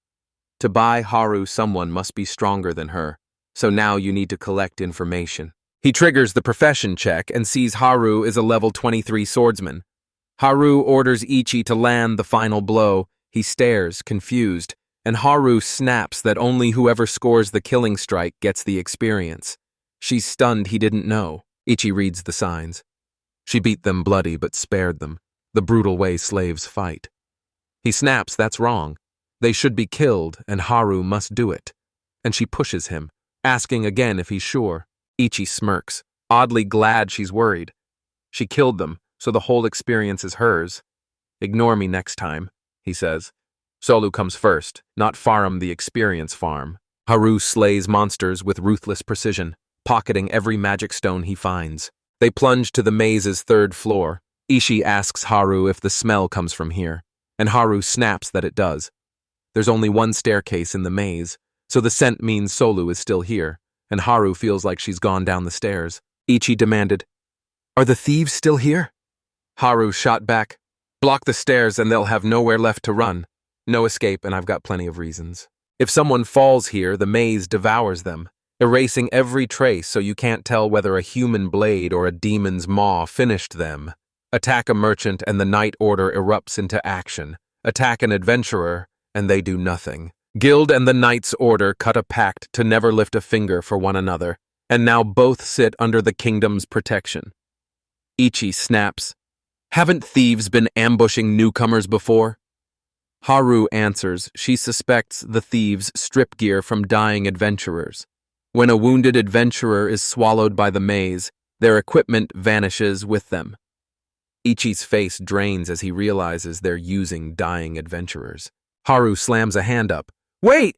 To buy Haru, someone must be stronger than her, so now you need to collect information. He triggers the profession check and sees Haru is a level 23 swordsman. Haru orders Ichi to land the final blow. He stares, confused, and Haru snaps that only whoever scores the killing strike gets the experience. She's stunned he didn't know. Ichi reads the signs. She beat them bloody but spared them, the brutal way slaves fight. He snaps that's wrong. They should be killed, and Haru must do it. And she pushes him, asking again if he's sure. Ichi smirks, oddly glad she's worried. She killed them, so the whole experience is hers. Ignore me next time, he says. Solu comes first, not farm the experience farm. Haru slays monsters with ruthless precision, pocketing every magic stone he finds. They plunge to the maze's third floor. Ichi asks Haru if the smell comes from here, and Haru snaps that it does. There's only one staircase in the maze, so the scent means Solu is still here, and Haru feels like she's gone down the stairs. Ichi demanded, "Are the thieves still here?" Haru shot back, "Block the stairs and they'll have nowhere left to run. No escape, and I've got plenty of reasons. If someone falls here, the maze devours them, erasing every trace so you can't tell whether a human blade or a demon's maw finished them. Attack a merchant and the night order erupts into action. Attack an adventurer, and they do nothing. Guild and the Knight's Order cut a pact to never lift a finger for one another, and now both sit under the kingdom's protection." Ichi snaps, "Haven't thieves been ambushing newcomers before?" Haru answers she suspects the thieves strip gear from dying adventurers. When a wounded adventurer is swallowed by the maze, their equipment vanishes with them. Ichi's face drains as he realizes they're using dying adventurers. Haru slams a hand up. "Wait!"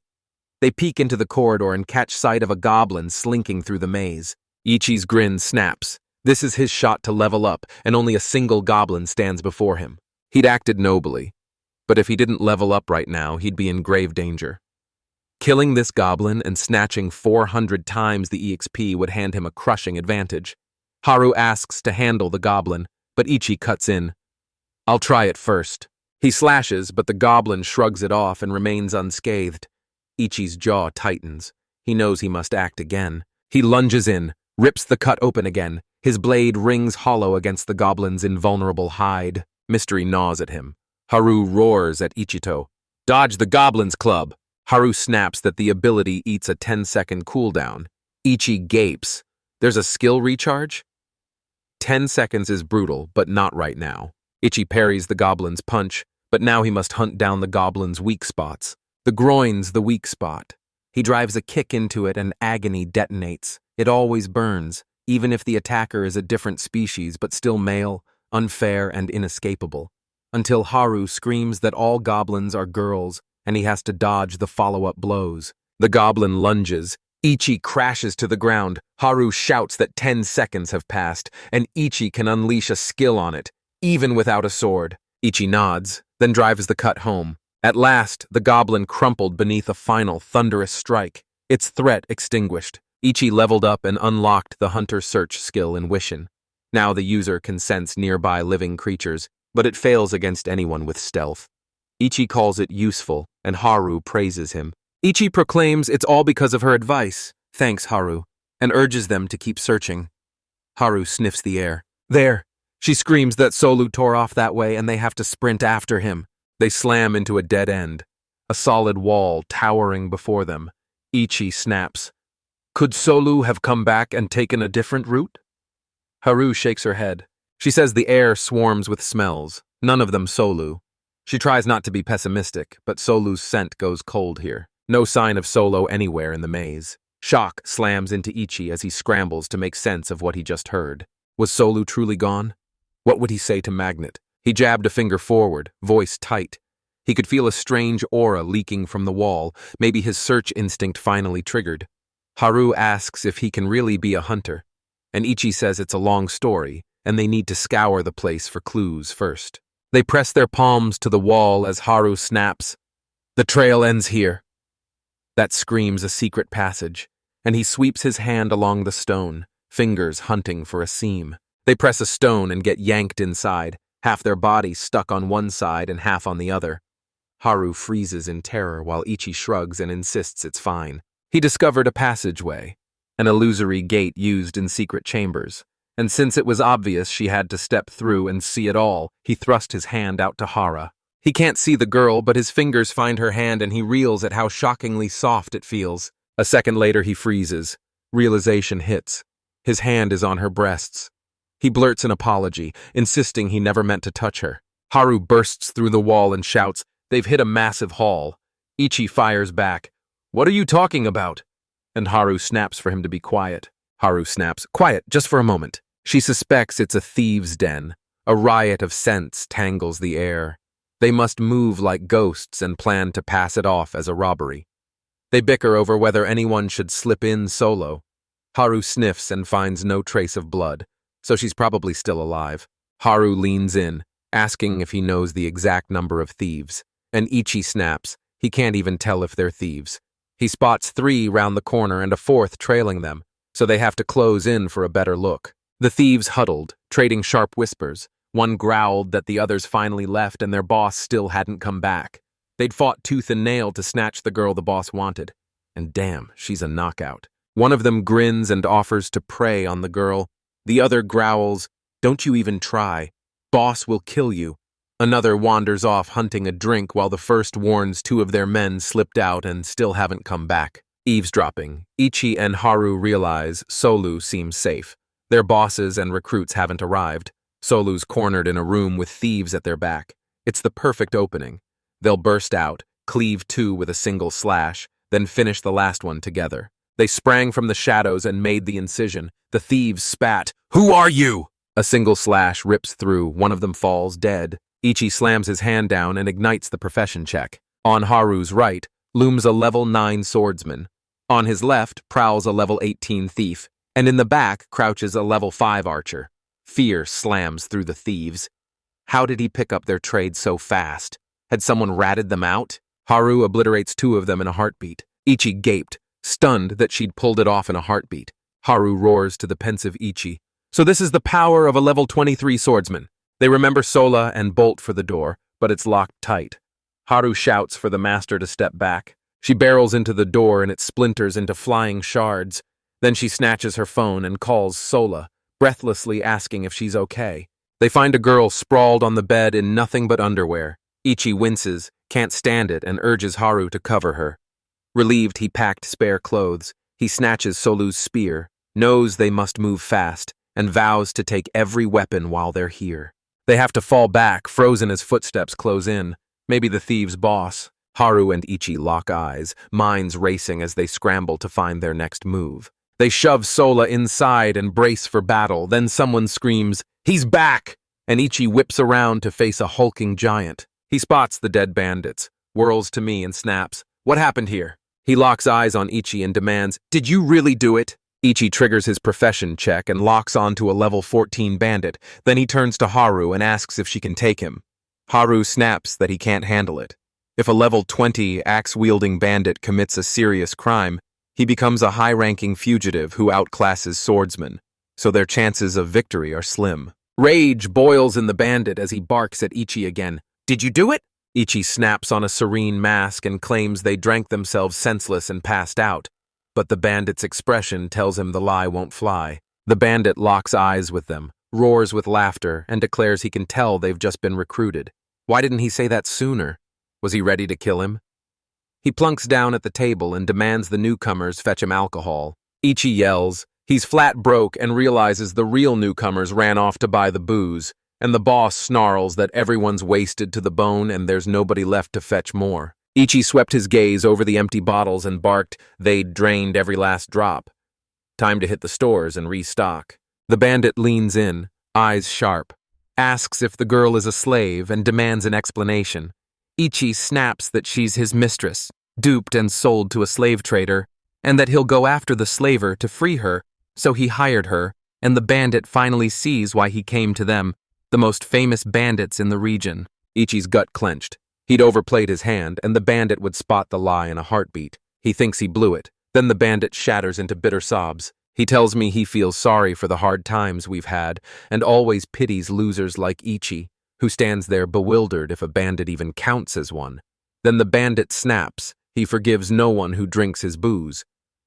They peek into the corridor and catch sight of a goblin slinking through the maze. Ichi's grin snaps. This is his shot to level up, and only a single goblin stands before him. He'd acted nobly, but if he didn't level up right now, he'd be in grave danger. Killing this goblin and snatching 400 times the EXP would hand him a crushing advantage. Haru asks to handle the goblin, but Ichi cuts in. "I'll try it first." He slashes, but the goblin shrugs it off and remains unscathed. Ichi's jaw tightens. He knows he must act again. He lunges in, rips the cut open again. His blade rings hollow against the goblin's invulnerable hide. Mystery gnaws at him. Haru roars at Ichito. "Dodge the goblin's club!" Haru snaps that the ability eats a 10-second cooldown. Ichi gapes. There's a skill recharge? 10 seconds is brutal, but not right now. Ichi parries the goblin's punch, but now he must hunt down the goblin's weak spots. The groin's the weak spot. He drives a kick into it and agony detonates. It always burns, even if the attacker is a different species but still male, unfair, and inescapable. Until Haru screams that all goblins are girls and he has to dodge the follow-up blows. The goblin lunges. Ichi crashes to the ground. Haru shouts that 10 seconds have passed, and Ichi can unleash a skill on it, even without a sword. Ichi nods, then drives the cut home. At last, the goblin crumpled beneath a final thunderous strike, its threat extinguished. Ichi leveled up and unlocked the hunter search skill in Wishin. Now the user can sense nearby living creatures, but it fails against anyone with stealth. Ichi calls it useful, and Haru praises him. Ichi proclaims it's all because of her advice, thanks Haru, and urges them to keep searching. Haru sniffs the air. There! She screams that Solu tore off that way and they have to sprint after him. They slam into a dead end, a solid wall towering before them. Ichi snaps. Could Solu have come back and taken a different route? Haru shakes her head. She says the air swarms with smells, none of them Solu. She tries not to be pessimistic, but Solu's scent goes cold here. No sign of Solo anywhere in the maze. Shock slams into Ichi as he scrambles to make sense of what he just heard. Was Solu truly gone? What would he say to Magnet? He jabbed a finger forward, voice tight. He could feel a strange aura leaking from the wall, maybe his search instinct finally triggered. Haru asks if he can really be a hunter, and Ichi says it's a long story, and they need to scour the place for clues first. They press their palms to the wall as Haru snaps. The trail ends here. That screams a secret passage, and he sweeps his hand along the stone, fingers hunting for a seam. They press a stone and get yanked inside. half their body stuck on one side and half on the other. Haru freezes in terror while Ichi shrugs and insists it's fine. He discovered a passageway, an illusory gate used in secret chambers, and since it was obvious she had to step through and see it all, he thrust his hand out to Hara. He can't see the girl, but his fingers find her hand and he reels at how shockingly soft it feels. A second later he freezes. Realization hits. His hand is on her breasts. He blurts an apology, insisting he never meant to touch her. Haru bursts through the wall and shouts, "They've hit a massive hall." Ichi fires back, "What are you talking about?" And Haru snaps for him to be quiet. Haru snaps, "Quiet, just for a moment." She suspects it's a thieves' den. A riot of scents tangles the air. They must move like ghosts and plan to pass it off as a robbery. They bicker over whether anyone should slip in solo. Haru sniffs and finds no trace of blood, so she's probably still alive. Haru leans in, asking if he knows the exact number of thieves, and Ichi snaps. He can't even tell if they're thieves. He spots 3 round the corner and a 4th trailing them, so they have to close in for a better look. The thieves huddled, trading sharp whispers. One growled that the others finally left and their boss still hadn't come back. They'd fought tooth and nail to snatch the girl the boss wanted. And damn, she's a knockout. One of them grins and offers to prey on the girl. The other growls, "Don't you even try. Boss will kill you." Another wanders off hunting a drink while the first warns 2 of their men slipped out and still haven't come back. Eavesdropping, Ichi and Haru realize Solu seems safe. Their bosses and recruits haven't arrived. Solu's cornered in a room with thieves at their back. It's the perfect opening. They'll burst out, cleave 2 with a single slash, then finish the last one together. They sprang from the shadows and made the incision. The thieves spat, "Who are you?" A single slash rips through, one of them falls dead. Ichi slams his hand down and ignites the profession check. On Haru's right looms a level 9 swordsman. On his left prowls a level 18 thief, and in the back crouches a level 5 archer. Fear slams through the thieves. How did he pick up their trade so fast? Had someone ratted them out? Haru obliterates 2 of them in a heartbeat. Ichi gaped, stunned that she'd pulled it off in a heartbeat. Haru roars to the pensive Ichi, "So this is the power of a level 23 swordsman." They remember Sola and bolt for the door, but it's locked tight. Haru shouts for the master to step back. She barrels into the door and it splinters into flying shards. Then she snatches her phone and calls Sola, breathlessly asking if she's okay. They find a girl sprawled on the bed in nothing but underwear. Ichi winces, can't stand it, and urges Haru to cover her. Relieved he packed spare clothes, he snatches Solu's spear, knows they must move fast, and vows to take every weapon while they're here. They have to fall back, frozen as footsteps close in. Maybe the thieves' boss. Haru and Ichi lock eyes, minds racing as they scramble to find their next move. They shove Sola inside and brace for battle, then someone screams, "He's back!" And Ichi whips around to face a hulking giant. He spots the dead bandits, whirls to me and snaps, "What happened here?" He locks eyes on Ichi and demands, "Did you really do it?" Ichi triggers his profession check and locks onto a level 14 bandit. Then he turns to Haru and asks if she can take him. Haru snaps that he can't handle it. If a level 20 axe-wielding bandit commits a serious crime, he becomes a high-ranking fugitive who outclasses swordsmen, so their chances of victory are slim. Rage boils in the bandit as he barks at Ichi again. "Did you do it?" Ichi snaps on a serene mask and claims they drank themselves senseless and passed out. But the bandit's expression tells him the lie won't fly. The bandit locks eyes with them, roars with laughter, and declares he can tell they've just been recruited. Why didn't he say that sooner? Was he ready to kill him? He plunks down at the table and demands the newcomers fetch him alcohol. Ichi yells. He's flat broke and realizes the real newcomers ran off to buy the booze, and the boss snarls that everyone's wasted to the bone and there's nobody left to fetch more. Ichi swept his gaze over the empty bottles and barked they'd drained every last drop. Time to hit the stores and restock. The bandit leans in, eyes sharp, asks if the girl is a slave and demands an explanation. Ichi snaps that she's his mistress, duped and sold to a slave trader, and that he'll go after the slaver to free her, so he hired her, and the bandit finally sees why he came to them, the most famous bandits in the region. Ichi's gut clenched. He'd overplayed his hand, and the bandit would spot the lie in a heartbeat. He thinks he blew it. Then the bandit shatters into bitter sobs. He tells me he feels sorry for the hard times we've had, and always pities losers like Ichi. who stands there bewildered if a bandit even counts as one. Then the bandit snaps. He forgives no one who drinks his booze.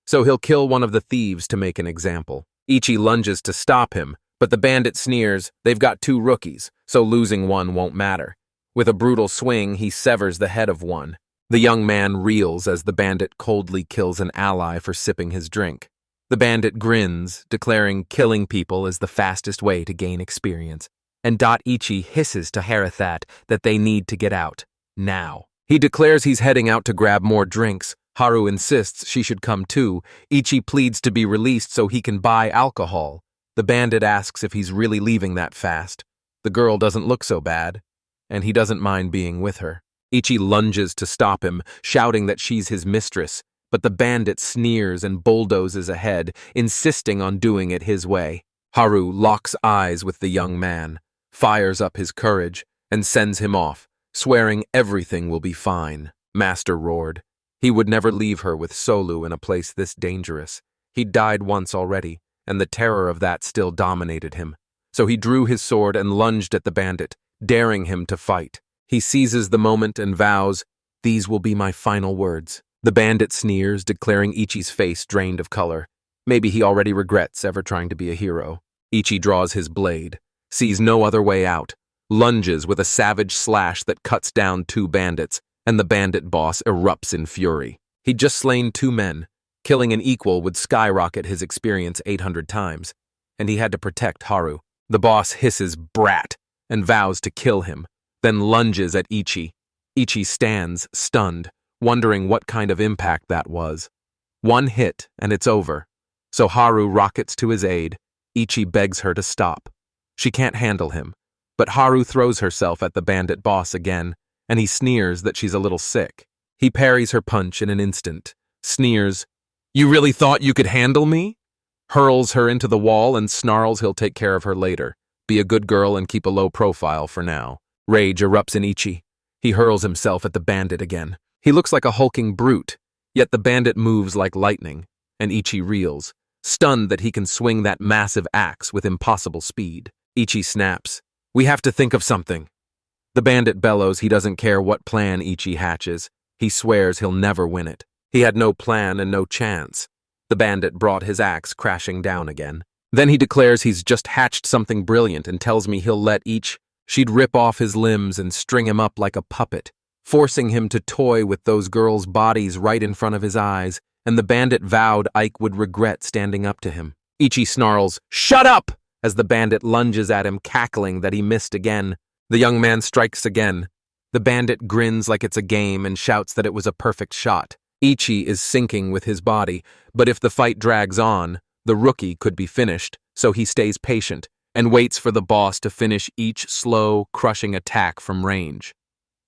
So he'll kill one of the thieves to make an example. Ichi lunges to stop him, but the bandit sneers, they've got 2 rookies, so losing one won't matter. With a brutal swing, he severs the head of one. The young man reels as the bandit coldly kills an ally for sipping his drink. The bandit grins, declaring killing people is the fastest way to gain experience. And Ichi hisses to Harathat that they need to get out. Now. He declares he's heading out to grab more drinks. Haru insists she should come too. Ichi pleads to be released so he can buy alcohol. The bandit asks if he's really leaving that fast. The girl doesn't look so bad, and he doesn't mind being with her. Ichi lunges to stop him, shouting that she's his mistress, but the bandit sneers and bulldozes ahead, insisting on doing it his way. Haru locks eyes with the young man, fires up his courage, and sends him off, swearing everything will be fine. Master roared. He would never leave her with Solu in a place this dangerous. He'd died once already, and the terror of that still dominated him. So he drew his sword and lunged at the bandit, daring him to fight. He seizes the moment and vows, "These will be my final words." The bandit sneers, declaring Ichi's face drained of color. Maybe he already regrets ever trying to be a hero. Ichi draws his blade, sees no other way out, lunges with a savage slash that cuts down 2 bandits, and the bandit boss erupts in fury. He'd just slain 2 men. Killing an equal would skyrocket his experience 800 times, and he had to protect Haru. The boss hisses "brat" and vows to kill him, then lunges at Ichi. Ichi stands, stunned, wondering what kind of impact that was. 1 hit, and it's over. So Haru rockets to his aid. Ichi begs her to stop. She can't handle him, but Haru throws herself at the bandit boss again, and he sneers that she's a little sick. He parries her punch in an instant, sneers, "You really thought you could handle me?" Hurls her into the wall and snarls he'll take care of her later. Be a good girl and keep a low profile for now. Rage erupts in Ichi. He hurls himself at the bandit again. He looks like a hulking brute, yet the bandit moves like lightning, and Ichi reels, stunned that he can swing that massive axe with impossible speed. Ichi snaps, "We have to think of something." The bandit bellows he doesn't care what plan Ichi hatches. He swears he'll never win it. He had no plan and no chance. The bandit brought his axe crashing down again. Then he declares he's just hatched something brilliant and tells me he'll let she'd rip off his limbs and string him up like a puppet, forcing him to toy with those girls' bodies right in front of his eyes, and the bandit vowed Ike would regret standing up to him. Ichi snarls, "Shut up!" as the bandit lunges at him, cackling that he missed again. The young man strikes again. The bandit grins like it's a game and shouts that it was a perfect shot. Ichi is sinking with his body, but if the fight drags on, the rookie could be finished, so he stays patient and waits for the boss to finish each slow, crushing attack from range.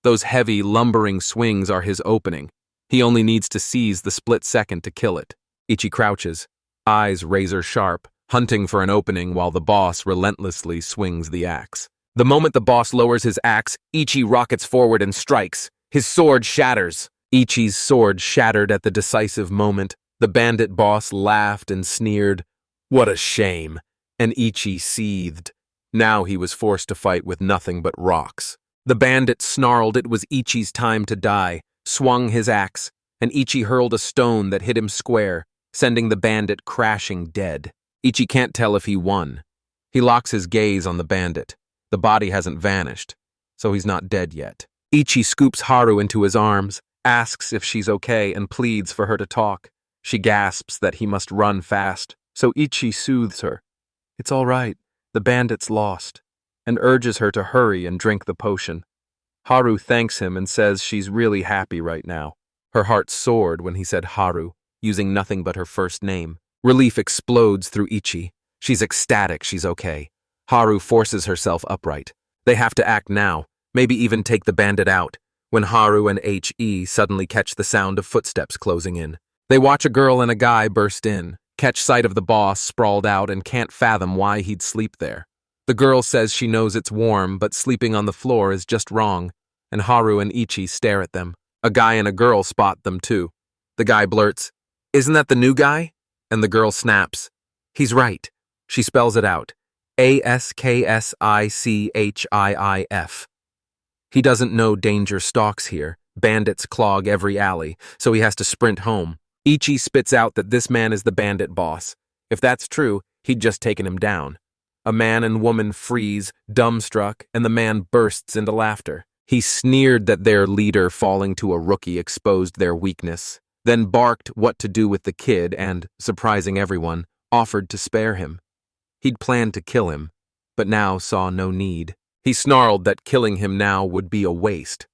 Those heavy, lumbering swings are his opening. He only needs to seize the split second to kill it. Ichi crouches, eyes razor sharp, hunting for an opening while the boss relentlessly swings the axe. The moment the boss lowers his axe, Ichi rockets forward and strikes. His sword shatters. Ichi's sword shattered at the decisive moment. The bandit boss laughed and sneered, "What a shame," and Ichi seethed. Now he was forced to fight with nothing but rocks. The bandit snarled it was Ichi's time to die, swung his axe, and Ichi hurled a stone that hit him square, sending the bandit crashing dead. Ichi can't tell if he won. He locks his gaze on the bandit. The body hasn't vanished, so he's not dead yet. Ichi scoops Haru into his arms, asks if she's okay, and pleads for her to talk. She gasps that he must run fast, so Ichi soothes her. It's all right, the bandit's lost, and urges her to hurry and drink the potion. Haru thanks him and says she's really happy right now. Her heart soared when he said Haru, using nothing but her first name. Relief explodes through Ichi. She's ecstatic she's okay. Haru forces herself upright. They have to act now, maybe even take the bandit out, when Haru and He suddenly catch the sound of footsteps closing in. They watch a girl and a guy burst in, catch sight of the boss sprawled out and can't fathom why he'd sleep there. The girl says she knows it's warm, but sleeping on the floor is just wrong, and Haru and Ichi stare at them. A guy and a girl spot them too. The guy blurts, "Isn't that the new guy?" And the girl snaps, "He's right." She spells it out. Askskichif. He doesn't know danger stalks here. Bandits clog every alley, so he has to sprint home. Ichi spits out that this man is the bandit boss. If that's true, he'd just taken him down. A man and woman freeze, dumbstruck, and the man bursts into laughter. He sneered that their leader falling to a rookie exposed their weakness, then barked what to do with the kid and, surprising everyone, offered to spare him. He'd planned to kill him, but now saw no need. He snarled that killing him now would be a waste.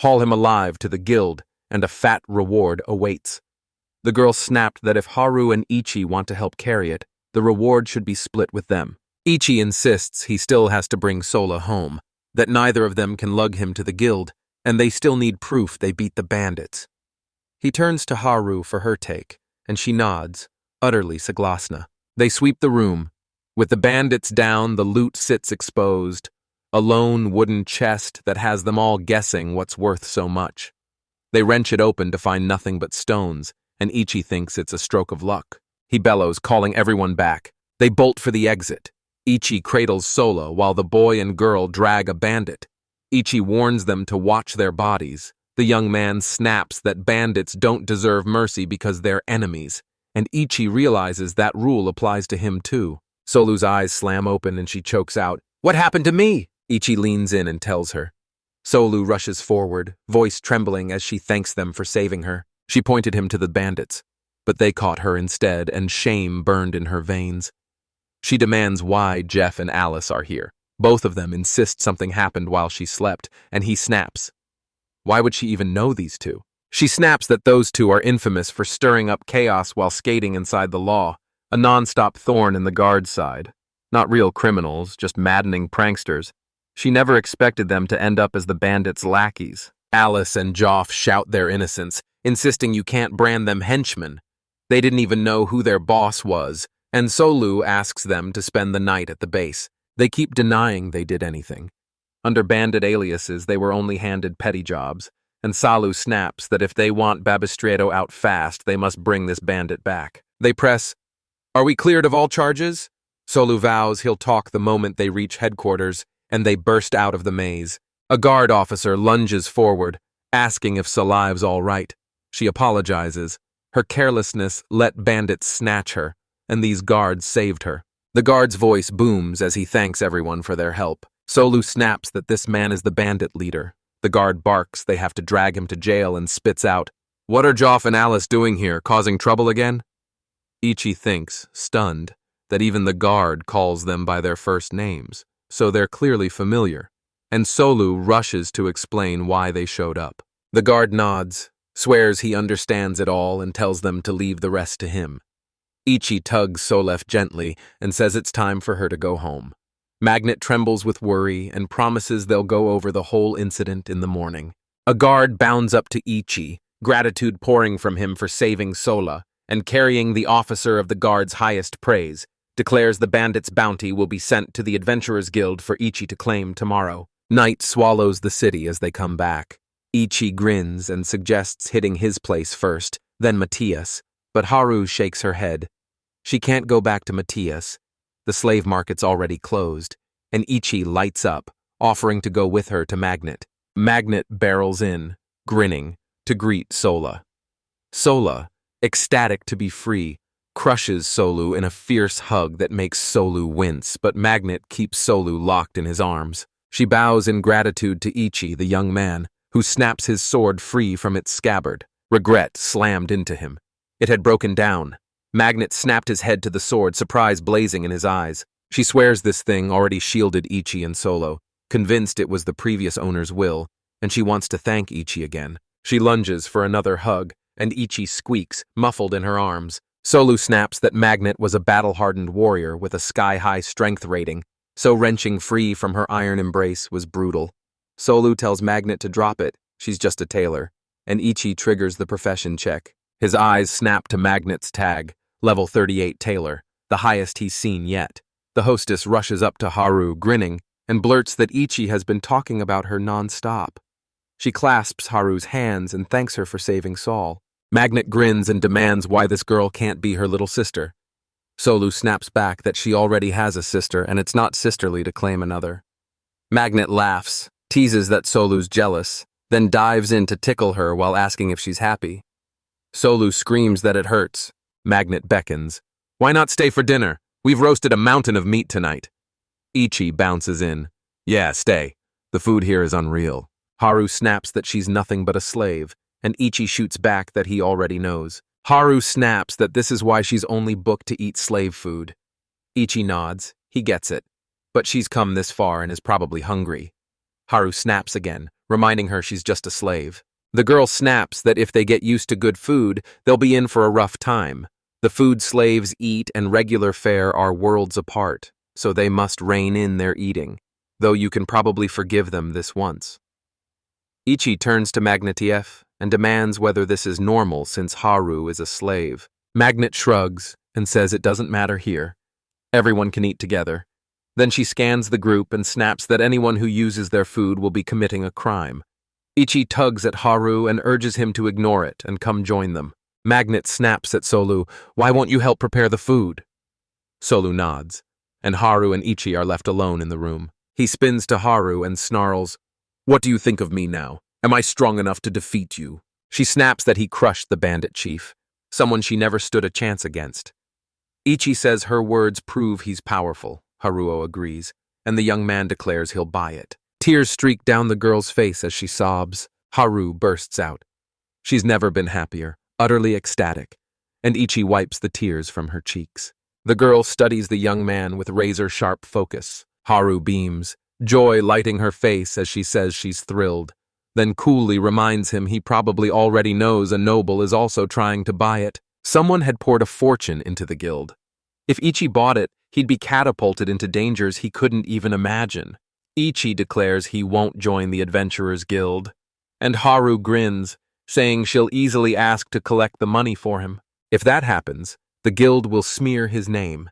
Haul him alive to the guild, and a fat reward awaits. The girl snapped that if Haru and Ichi want to help carry it, the reward should be split with them. Ichi insists he still has to bring Sola home, that neither of them can lug him to the guild, and they still need proof they beat the bandits. He turns to Haru for her take, and she nods, utterly saglasna. They sweep the room. With the bandits down, the loot sits exposed, a lone wooden chest that has them all guessing what's worth so much. They wrench it open to find nothing but stones, and Ichi thinks it's a stroke of luck. He bellows, calling everyone back. They bolt for the exit. Ichi cradles Sola while the boy and girl drag a bandit. Ichi warns them to watch their bodies. The young man snaps that bandits don't deserve mercy because they're enemies, and Ichi realizes that rule applies to him too. Solu's eyes slam open and she chokes out, "What happened to me?" Ichi leans in and tells her. Solu rushes forward, voice trembling as she thanks them for saving her. She pointed him to the bandits, but they caught her instead, and shame burned in her veins. She demands why Jeff and Alice are here. Both of them insist something happened while she slept, and he snaps. Why would she even know these two? She snaps that those two are infamous for stirring up chaos while skating inside the law, a non-stop thorn in the guard's side. Not real criminals, just maddening pranksters. She never expected them to end up as the bandits' lackeys. Alice and Joff shout their innocence, insisting you can't brand them henchmen. They didn't even know who their boss was, and Solu asks them to spend the night at the base. They keep denying they did anything. Under bandit aliases, they were only handed petty jobs, and Salu snaps that if they want Babistredo out fast, they must bring this bandit back. They press, "Are we cleared of all charges?" Solu vows he'll talk the moment they reach headquarters, and they burst out of the maze. A guard officer lunges forward, asking if Salive's all right. She apologizes. Her carelessness let bandits snatch her, and these guards saved her. The guard's voice booms as he thanks everyone for their help. Solu snaps that this man is the bandit leader. The guard barks they have to drag him to jail and spits out, "What are Joff and Alice doing here, causing trouble again?" Ichi thinks, stunned, that even the guard calls them by their first names, so they're clearly familiar, and Solu rushes to explain why they showed up. The guard nods, swears he understands it all, and tells them to leave the rest to him. Ichi tugs Solef gently and says it's time for her to go home. Magnet trembles with worry and promises they'll go over the whole incident in the morning. A guard bounds up to Ichi, gratitude pouring from him for saving Sola, and carrying the officer of the guard's highest praise, declares the bandit's bounty will be sent to the Adventurers Guild for Ichi to claim tomorrow. Night swallows the city as they come back. Ichi grins and suggests hitting his place first, then Matthias, but Haru shakes her head. She can't go back to Matthias. The slave market's already closed, and Ichi lights up, offering to go with her to Magnet. Magnet barrels in, grinning, to greet Sola. Sola, ecstatic to be free, crushes Solu in a fierce hug that makes Solu wince, but Magnet keeps Solu locked in his arms. She bows in gratitude to Ichi, the young man, who snaps his sword free from its scabbard. Regret slammed into him. It had broken down. Magnet snapped his head to the sword, surprise blazing in his eyes. She swears this thing already shielded Ichi and Solo, convinced it was the previous owner's will, and she wants to thank Ichi again. She lunges for another hug, and Ichi squeaks, muffled in her arms. Solu snaps that Magnet was a battle-hardened warrior with a sky-high strength rating, so wrenching free from her iron embrace was brutal. Solu tells Magnet to drop it, she's just a tailor, and Ichi triggers the profession check. His eyes snap to Magnet's tag, level 38 tailor, the highest he's seen yet. The hostess rushes up to Haru, grinning, and blurts that Ichi has been talking about her non-stop. She clasps Haru's hands and thanks her for saving Saul. Magnet grins and demands why this girl can't be her little sister. Solu snaps back that she already has a sister and it's not sisterly to claim another. Magnet laughs, teases that Solu's jealous, then dives in to tickle her while asking if she's happy. Solu screams that it hurts. Magnet beckons. Why not stay for dinner? We've roasted a mountain of meat tonight. Ichi bounces in. Yeah, stay. The food here is unreal. Haru snaps that she's nothing but a slave, and Ichi shoots back that he already knows. Haru snaps that this is why she's only booked to eat slave food. Ichi nods. He gets it. But she's come this far and is probably hungry. Haru snaps again, reminding her she's just a slave. The girl snaps that if they get used to good food, they'll be in for a rough time. The food slaves eat and regular fare are worlds apart, so they must rein in their eating, though you can probably forgive them this once. Ichi turns to Magnetieff and demands whether this is normal since Haru is a slave. Magnet shrugs and says it doesn't matter here. Everyone can eat together. Then she scans the group and snaps that anyone who uses their food will be committing a crime. Ichi tugs at Haru and urges him to ignore it and come join them. Magnet snaps at Solu, why won't you help prepare the food? Solu nods, and Haru and Ichi are left alone in the room. He spins to Haru and snarls, what do you think of me now? Am I strong enough to defeat you? She snaps that he crushed the bandit chief, someone she never stood a chance against. Ichi says her words prove he's powerful. Haruo agrees, and the young man declares he'll buy it. Tears streak down the girl's face as she sobs. Haru bursts out. She's never been happier, utterly ecstatic, and Ichi wipes the tears from her cheeks. The girl studies the young man with razor-sharp focus. Haru beams, joy lighting her face as she says she's thrilled, then coolly reminds him he probably already knows a noble is also trying to buy it. Someone had poured a fortune into the guild. If Ichi bought it, he'd be catapulted into dangers he couldn't even imagine. Ichi declares he won't join the Adventurers Guild, and Haru grins, saying she'll easily ask to collect the money for him. If that happens, the guild will smear his name.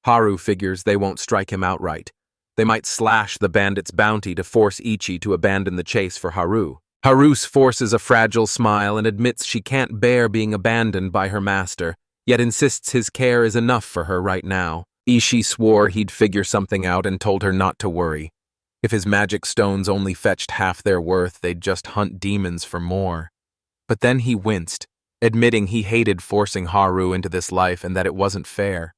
Haru figures they won't strike him outright. They might slash the bandit's bounty to force Ichi to abandon the chase for Haru. Haru forces a fragile smile and admits she can't bear being abandoned by her master, yet insists his care is enough for her right now. Ichi swore he'd figure something out and told her not to worry. If his magic stones only fetched half their worth, they'd just hunt demons for more. But then he winced, admitting he hated forcing Haru into this life and that it wasn't fair.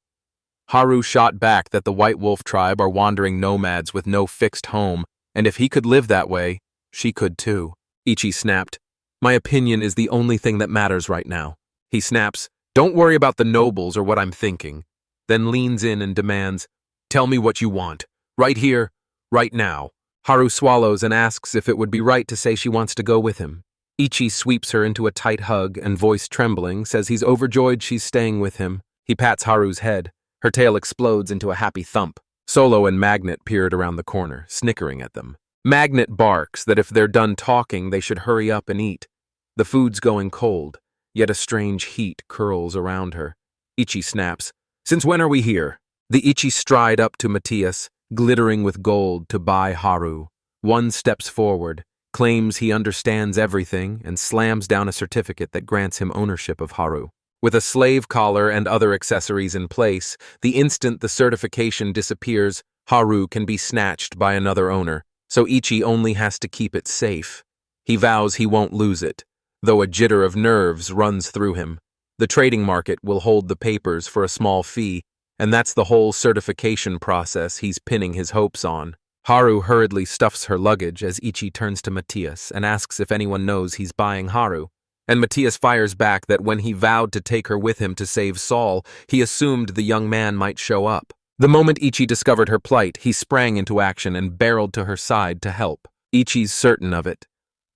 Haru shot back that the White Wolf tribe are wandering nomads with no fixed home, and if he could live that way, she could too. Ichi snapped, my opinion is the only thing that matters right now. He snaps, don't worry about the nobles or what I'm thinking, then leans in and demands, tell me what you want, right here, right now. Haru swallows and asks if it would be right to say she wants to go with him. Ichi sweeps her into a tight hug and, voice trembling, says he's overjoyed she's staying with him. He pats Haru's head. Her tail explodes into a happy thump. Solo and Magnet peered around the corner, snickering at them. Magnet barks that if they're done talking, they should hurry up and eat. The food's going cold, yet a strange heat curls around her. Ichi snaps, since when are we here? The Ichi stride up to Matthias, glittering with gold, to buy Haru. One steps forward, claims he understands everything, and slams down a certificate that grants him ownership of Haru. With a slave collar and other accessories in place, the instant the certification disappears, Haru can be snatched by another owner, so Ichi only has to keep it safe. He vows he won't lose it, though a jitter of nerves runs through him. The trading market will hold the papers for a small fee, and that's the whole certification process he's pinning his hopes on. Haru hurriedly stuffs her luggage as Ichi turns to Matthias and asks if anyone knows he's buying Haru. And Matthias fires back that when he vowed to take her with him to save Saul, he assumed the young man might show up. The moment Ichi discovered her plight, he sprang into action and barreled to her side to help. Ichi's certain of it.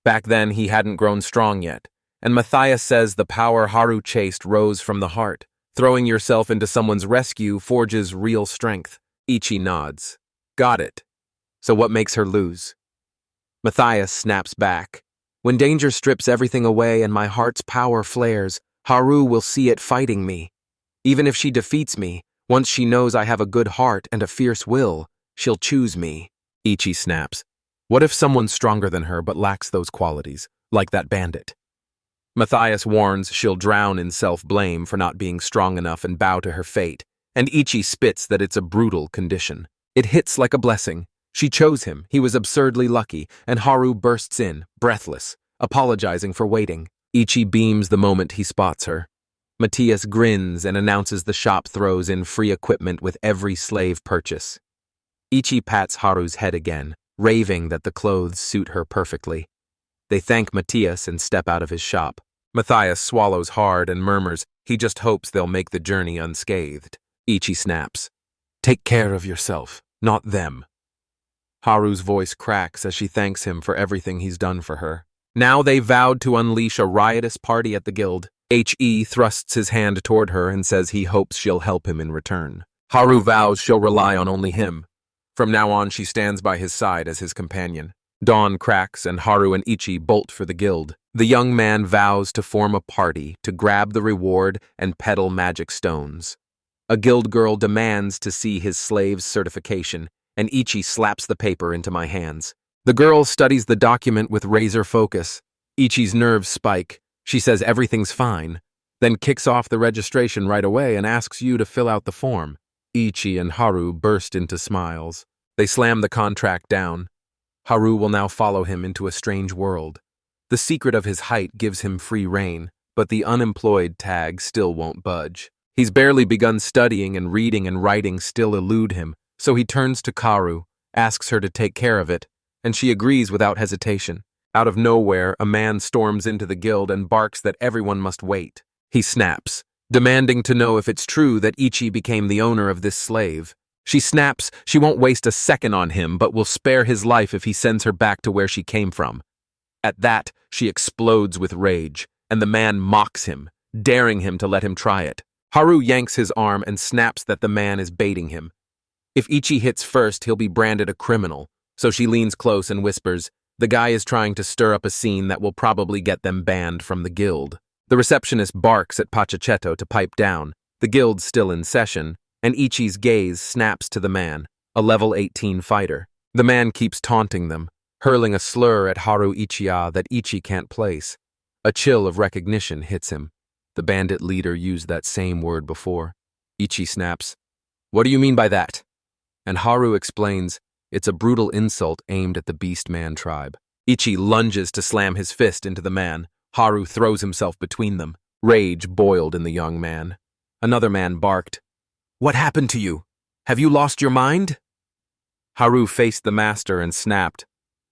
Back then, he hadn't grown strong yet, and Matthias says the power Haru chased rose from the heart. Throwing yourself into someone's rescue forges real strength. Ichi nods. Got it. So what makes her lose? Matthias snaps back. When danger strips everything away and my heart's power flares, Haru will see it fighting me. Even if she defeats me, once she knows I have a good heart and a fierce will, she'll choose me. Ichi snaps. What if someone's stronger than her but lacks those qualities, like that bandit? Matthias warns she'll drown in self-blame for not being strong enough and bow to her fate, and Ichi spits that it's a brutal condition. It hits like a blessing. She chose him, he was absurdly lucky, and Haru bursts in, breathless, apologizing for waiting. Ichi beams the moment he spots her. Matthias grins and announces the shop throws in free equipment with every slave purchase. Ichi pats Haru's head again, raving that the clothes suit her perfectly. They thank Matthias and step out of his shop. Matthias swallows hard and murmurs he just hopes they'll make the journey unscathed. Ichi snaps. Take care of yourself, not them. Haru's voice cracks as she thanks him for everything he's done for her. Now they vowed to unleash a riotous party at the guild. He thrusts his hand toward her and says he hopes she'll help him in return. Haru vows she'll rely on only him. From now on, she stands by his side as his companion. Dawn cracks and Haru and Ichi bolt for the guild. The young man vows to form a party, to grab the reward and peddle magic stones. A guild girl demands to see his slave's certification, and Ichi slaps the paper into my hands. The girl studies the document with razor focus. Ichi's nerves spike. She says everything's fine, then kicks off the registration right away and asks you to fill out the form. Ichi and Haru burst into smiles. They slam the contract down. Haru will now follow him into a strange world. The secret of his height gives him free rein, but the unemployed tag still won't budge. He's barely begun studying, and reading and writing still elude him, so he turns to Karu, asks her to take care of it, and she agrees without hesitation. Out of nowhere, a man storms into the guild and barks that everyone must wait. He snaps, demanding to know if it's true that Ichi became the owner of this slave. She snaps she won't waste a second on him, but will spare his life if he sends her back to where she came from. At that, she explodes with rage, and the man mocks him, daring him to let him try it. Haru yanks his arm and snaps that the man is baiting him. If Ichi hits first, he'll be branded a criminal, so she leans close and whispers, the guy is trying to stir up a scene that will probably get them banned from the guild. The receptionist barks at Pachachetto to pipe down. The guild's still in session, and Ichi's gaze snaps to the man, a level 18 fighter. The man keeps taunting them, hurling a slur at Haru Ichiya that Ichi can't place. A chill of recognition hits him. The bandit leader used that same word before. Ichi snaps, "What do you mean by that?" And Haru explains, it's a brutal insult aimed at the Beastman tribe. Ichi lunges to slam his fist into the man. Haru throws himself between them. Rage boiled in the young man. Another man barked, "What happened to you? Have you lost your mind?" Haru faced the master and snapped,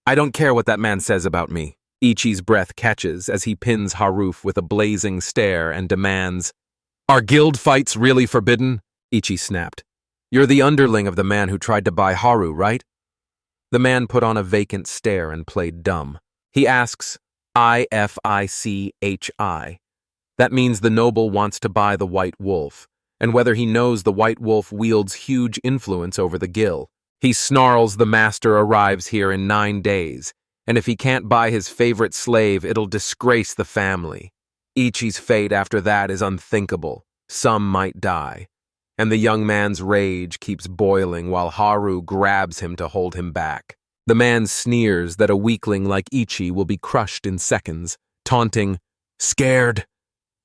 "I don't care what that man says about me." Ichi's breath catches as he pins Haru with a blazing stare and demands, "Are guild fights really forbidden?" Ichi snapped, "You're the underling of the man who tried to buy Haru, right?" The man put on a vacant stare and played dumb. He asks, "IFICHI. That means the noble wants to buy the White Wolf, and whether he knows the White Wolf wields huge influence over the guild. He snarls the master arrives here in 9 days, and if he can't buy his favorite slave, it'll disgrace the family. Ichi's fate after that is unthinkable. Some might die." And the young man's rage keeps boiling while Haru grabs him to hold him back. The man sneers that a weakling like Ichi will be crushed in seconds, taunting, "Scared?"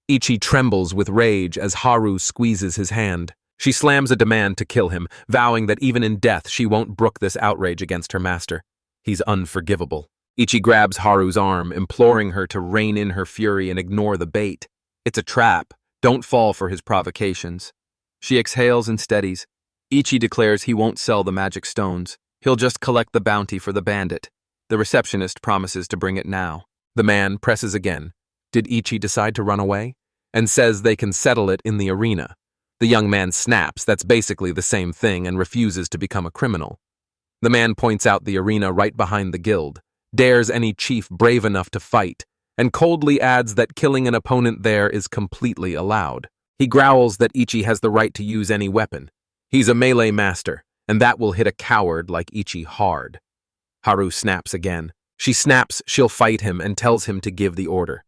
Ichi trembles with rage as Haru squeezes his hand. She slams a demand to kill him, vowing that even in death she won't brook this outrage against her master. He's unforgivable. Ichi grabs Haru's arm, imploring her to rein in her fury and ignore the bait. It's a trap. Don't fall for his provocations. She exhales and steadies. Ichi declares he won't sell the magic stones. He'll just collect the bounty for the bandit. The receptionist promises to bring it now. The man presses again. Did Ichi decide to run away? And says they can settle it in the arena. The young man snaps that's basically the same thing and refuses to become a criminal. The man points out the arena right behind the guild, dares any chief brave enough to fight, and coldly adds that killing an opponent there is completely allowed. He growls that Ichi has the right to use any weapon. He's a melee master, and that will hit a coward like Ichi hard. Haru snaps again. She snaps she'll fight him and tells him to give the order.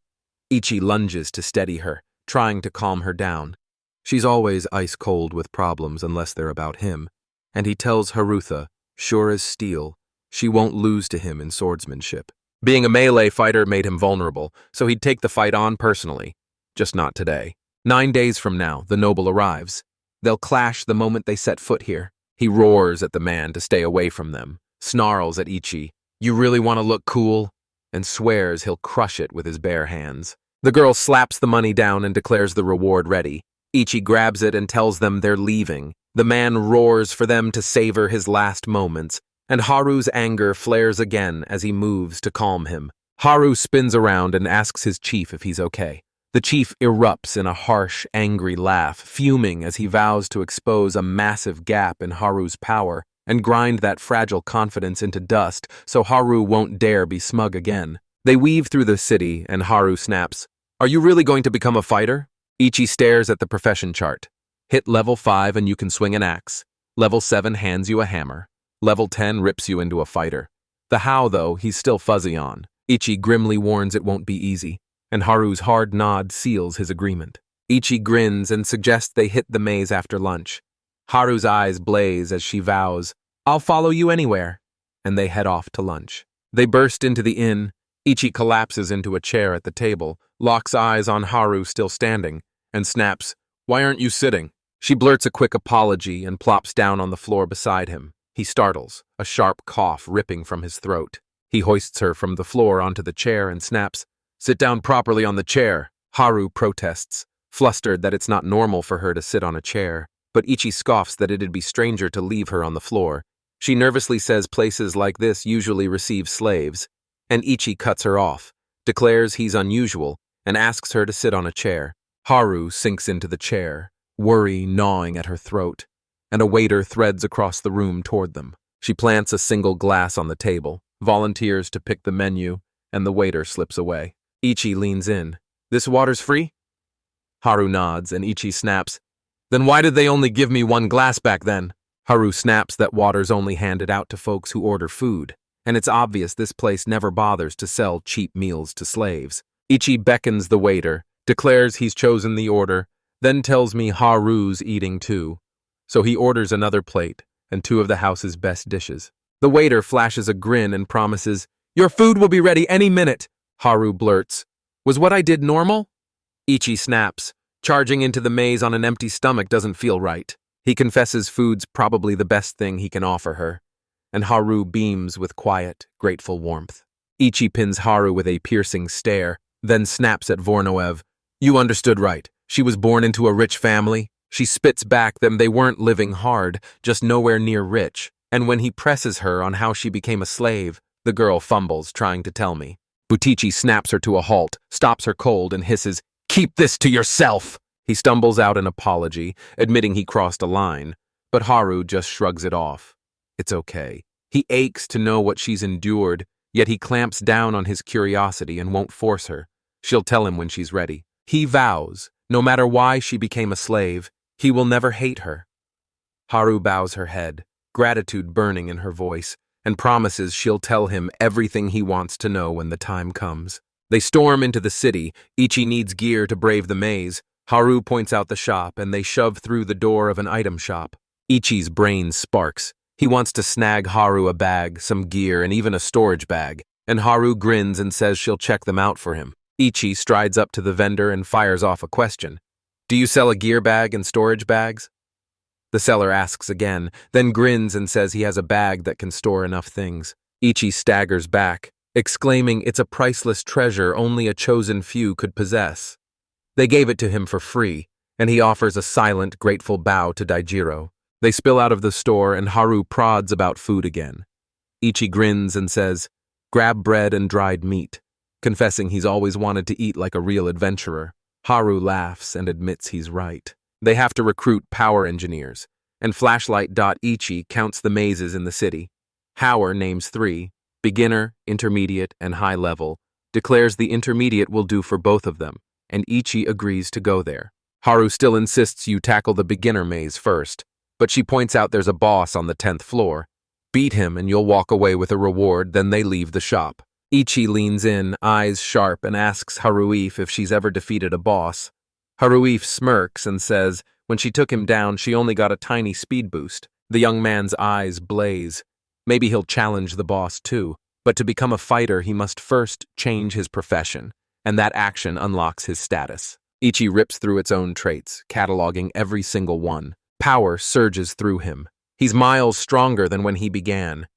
Ichi lunges to steady her, trying to calm her down. She's always ice-cold with problems unless they're about him, and he tells Harutha, sure as steel, she won't lose to him in swordsmanship. Being a melee fighter made him vulnerable, so he'd take the fight on personally. Just not today. 9 days from now, the noble arrives. They'll clash the moment they set foot here. He roars at the man to stay away from them, snarls at Ichi, "You really want to look cool?" and swears he'll crush it with his bare hands. The girl slaps the money down and declares the reward ready. Ichi grabs it and tells them they're leaving. The man roars for them to savor his last moments, and Haru's anger flares again as he moves to calm him. Haru spins around and asks his chief if he's okay. The chief erupts in a harsh, angry laugh, fuming as he vows to expose a massive gap in Haru's power and grind that fragile confidence into dust so Haru won't dare be smug again. They weave through the city, and Haru snaps, "Are you really going to become a fighter?" Ichi stares at the profession chart. Hit level 5 and you can swing an axe. Level 7 hands you a hammer. Level 10 rips you into a fighter. The how, though, he's still fuzzy on. Ichi grimly warns it won't be easy, and Haru's hard nod seals his agreement. Ichi grins and suggests they hit the maze after lunch. Haru's eyes blaze as she vows, "I'll follow you anywhere," and they head off to lunch. They burst into the inn. Ichi collapses into a chair at the table, locks eyes on Haru still standing, and snaps, "Why aren't you sitting?" She blurts a quick apology and plops down on the floor beside him. He startles, a sharp cough ripping from his throat. He hoists her from the floor onto the chair and snaps, "Sit down properly on the chair." Haru protests, flustered that it's not normal for her to sit on a chair, but Ichi scoffs that it'd be stranger to leave her on the floor. She nervously says places like this usually receive slaves, and Ichi cuts her off, declares he's unusual, and asks her to sit on a chair. Haru sinks into the chair, worry gnawing at her throat, and a waiter threads across the room toward them. She plants a single glass on the table, volunteers to pick the menu, and the waiter slips away. Ichi leans in. "This water's free?" Haru nods, and Ichi snaps, "Then why did they only give me one glass back then?" Haru snaps that water's only handed out to folks who order food, and it's obvious this place never bothers to sell cheap meals to slaves. Ichi beckons the waiter, declares he's chosen the order, then tells me Haru's eating too. So he orders another plate and 2 of the house's best dishes. The waiter flashes a grin and promises, "Your food will be ready any minute." Haru blurts, "Was what I did normal?" Ichi snaps. Charging into the maze on an empty stomach doesn't feel right. He confesses food's probably the best thing he can offer her, and Haru beams with quiet, grateful warmth. Ichi pins Haru with a piercing stare, then snaps at Vornoev, "You understood right. She was born into a rich family." She spits back that they weren't living hard, just nowhere near rich, and when he presses her on how she became a slave, the girl fumbles, trying to tell me. Butichi snaps her to a halt, stops her cold, and hisses, "Keep this to yourself!" He stumbles out an apology, admitting he crossed a line, but Haru just shrugs it off. It's okay. He aches to know what she's endured, yet he clamps down on his curiosity and won't force her. She'll tell him when she's ready. He vows, no matter why she became a slave, he will never hate her. Haru bows her head, gratitude burning in her voice, and promises she'll tell him everything he wants to know when the time comes. They storm into the city. Ichi needs gear to brave the maze. Haru points out the shop, and they shove through the door of an item shop. Ichi's brain sparks. He wants to snag Haru a bag, some gear, and even a storage bag, and Haru grins and says she'll check them out for him. Ichi strides up to the vendor and fires off a question. "Do you sell a gear bag and storage bags?" The seller asks again, then grins and says he has a bag that can store enough things. Ichi staggers back, exclaiming it's a priceless treasure only a chosen few could possess. They gave it to him for free, and he offers a silent, grateful bow to Daijiro. They spill out of the store, and Haru prods about food again. Ichi grins and says, "Grab bread and dried meat," confessing he's always wanted to eat like a real adventurer. Haru laughs and admits he's right. They have to recruit power engineers, and Flashlight.Ichi counts the mazes in the city. Hauer names 3, beginner, intermediate, and high level, declares the intermediate will do for both of them, and Ichi agrees to go there. Haru still insists you tackle the beginner maze first, but she points out there's a boss on the 10th floor. Beat him and you'll walk away with a reward, then they leave the shop. Ichi leans in, eyes sharp, and asks Haruif if she's ever defeated a boss. Haruif smirks and says when she took him down, she only got a tiny speed boost. The young man's eyes blaze. Maybe he'll challenge the boss too, but to become a fighter, he must first change his profession, and that action unlocks his status. Ichi rips through its own traits, cataloging every single one. Power surges through him. He's miles stronger than when he began.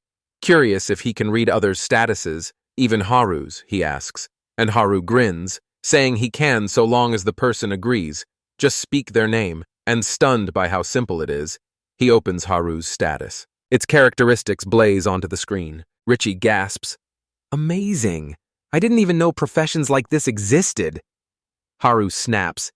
Curious if he can read others' statuses, even Haru's, he asks. And Haru grins, saying he can so long as the person agrees. Just speak their name, and stunned by how simple it is, he opens Haru's status. Its characteristics blaze onto the screen. Richie gasps, "Amazing! I didn't even know professions like this existed." Haru snaps.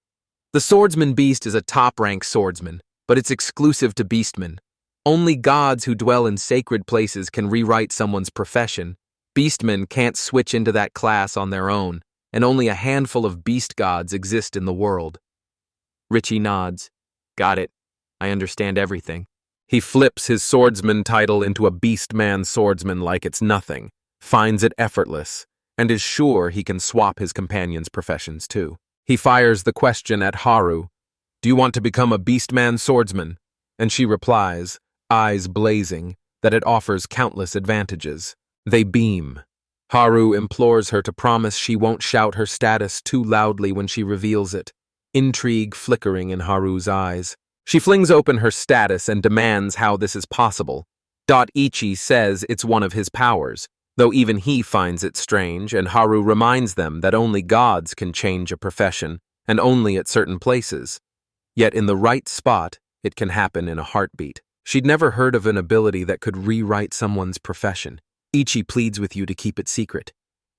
The swordsman beast is a top-rank swordsman, but it's exclusive to beastmen. Only gods who dwell in sacred places can rewrite someone's profession. Beastmen can't switch into that class on their own, and only a handful of beast gods exist in the world. Richie nods. Got it. I understand everything. He flips his swordsman title into a beastman swordsman like it's nothing, finds it effortless, and is sure he can swap his companions' professions too. He fires the question at Haru, "Do you want to become a beastman swordsman?" And she replies, eyes blazing, that it offers countless advantages. They beam. Haru implores her to promise she won't shout her status too loudly when she reveals it, intrigue flickering in Haru's eyes. She flings open her status and demands how this is possible. Ichi says it's one of his powers, though even he finds it strange, and Haru reminds them that only gods can change a profession, and only at certain places. Yet in the right spot, it can happen in a heartbeat. She'd never heard of an ability that could rewrite someone's profession. Ichi pleads with you to keep it secret.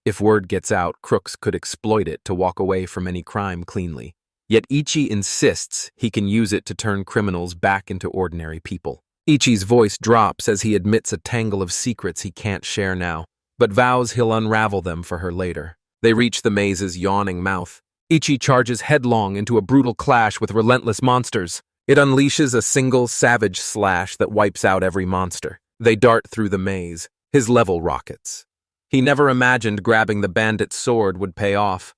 If word gets out, crooks could exploit it to walk away from any crime cleanly. Yet Ichi insists he can use it to turn criminals back into ordinary people. Ichi's voice drops as he admits a tangle of secrets he can't share now, but vows he'll unravel them for her later. They reach the maze's yawning mouth. Ichi charges headlong into a brutal clash with relentless monsters. It unleashes a single savage slash that wipes out every monster. They dart through the maze, his level rockets. He never imagined grabbing the bandit's sword would pay off.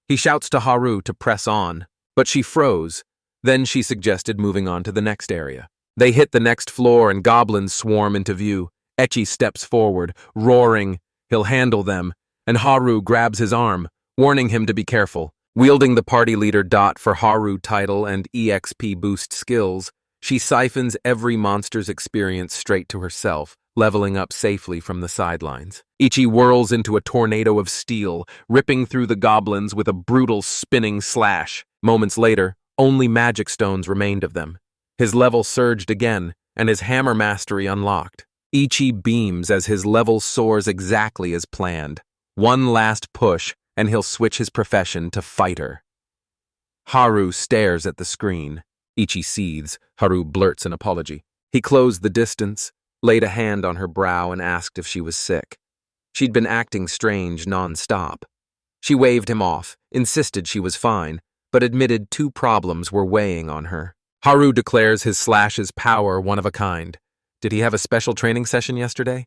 He shouts to Haru to press on, but she froze. Then she suggested moving on to the next area. They hit the next floor and goblins swarm into view. Ecchi steps forward, roaring, he'll handle them, and Haru grabs his arm, warning him to be careful. Wielding the party leader dot for Haru title and EXP boost skills, she siphons every monster's experience straight to herself, leveling up safely from the sidelines. Ichi whirls into a tornado of steel, ripping through the goblins with a brutal spinning slash. Moments later, only magic stones remained of them. His level surged again, and his hammer mastery unlocked. Ichi beams as his level soars exactly as planned. One last push, and he'll switch his profession to fighter. Haru stares at the screen. Ichi seethes. Haru blurts an apology. He closed the distance, laid a hand on her brow, and asked if she was sick. She'd been acting strange non-stop. She waved him off, insisted she was fine, but admitted 2 problems were weighing on her. Haru declares his slash's power one of a kind. Did he have a special training session yesterday?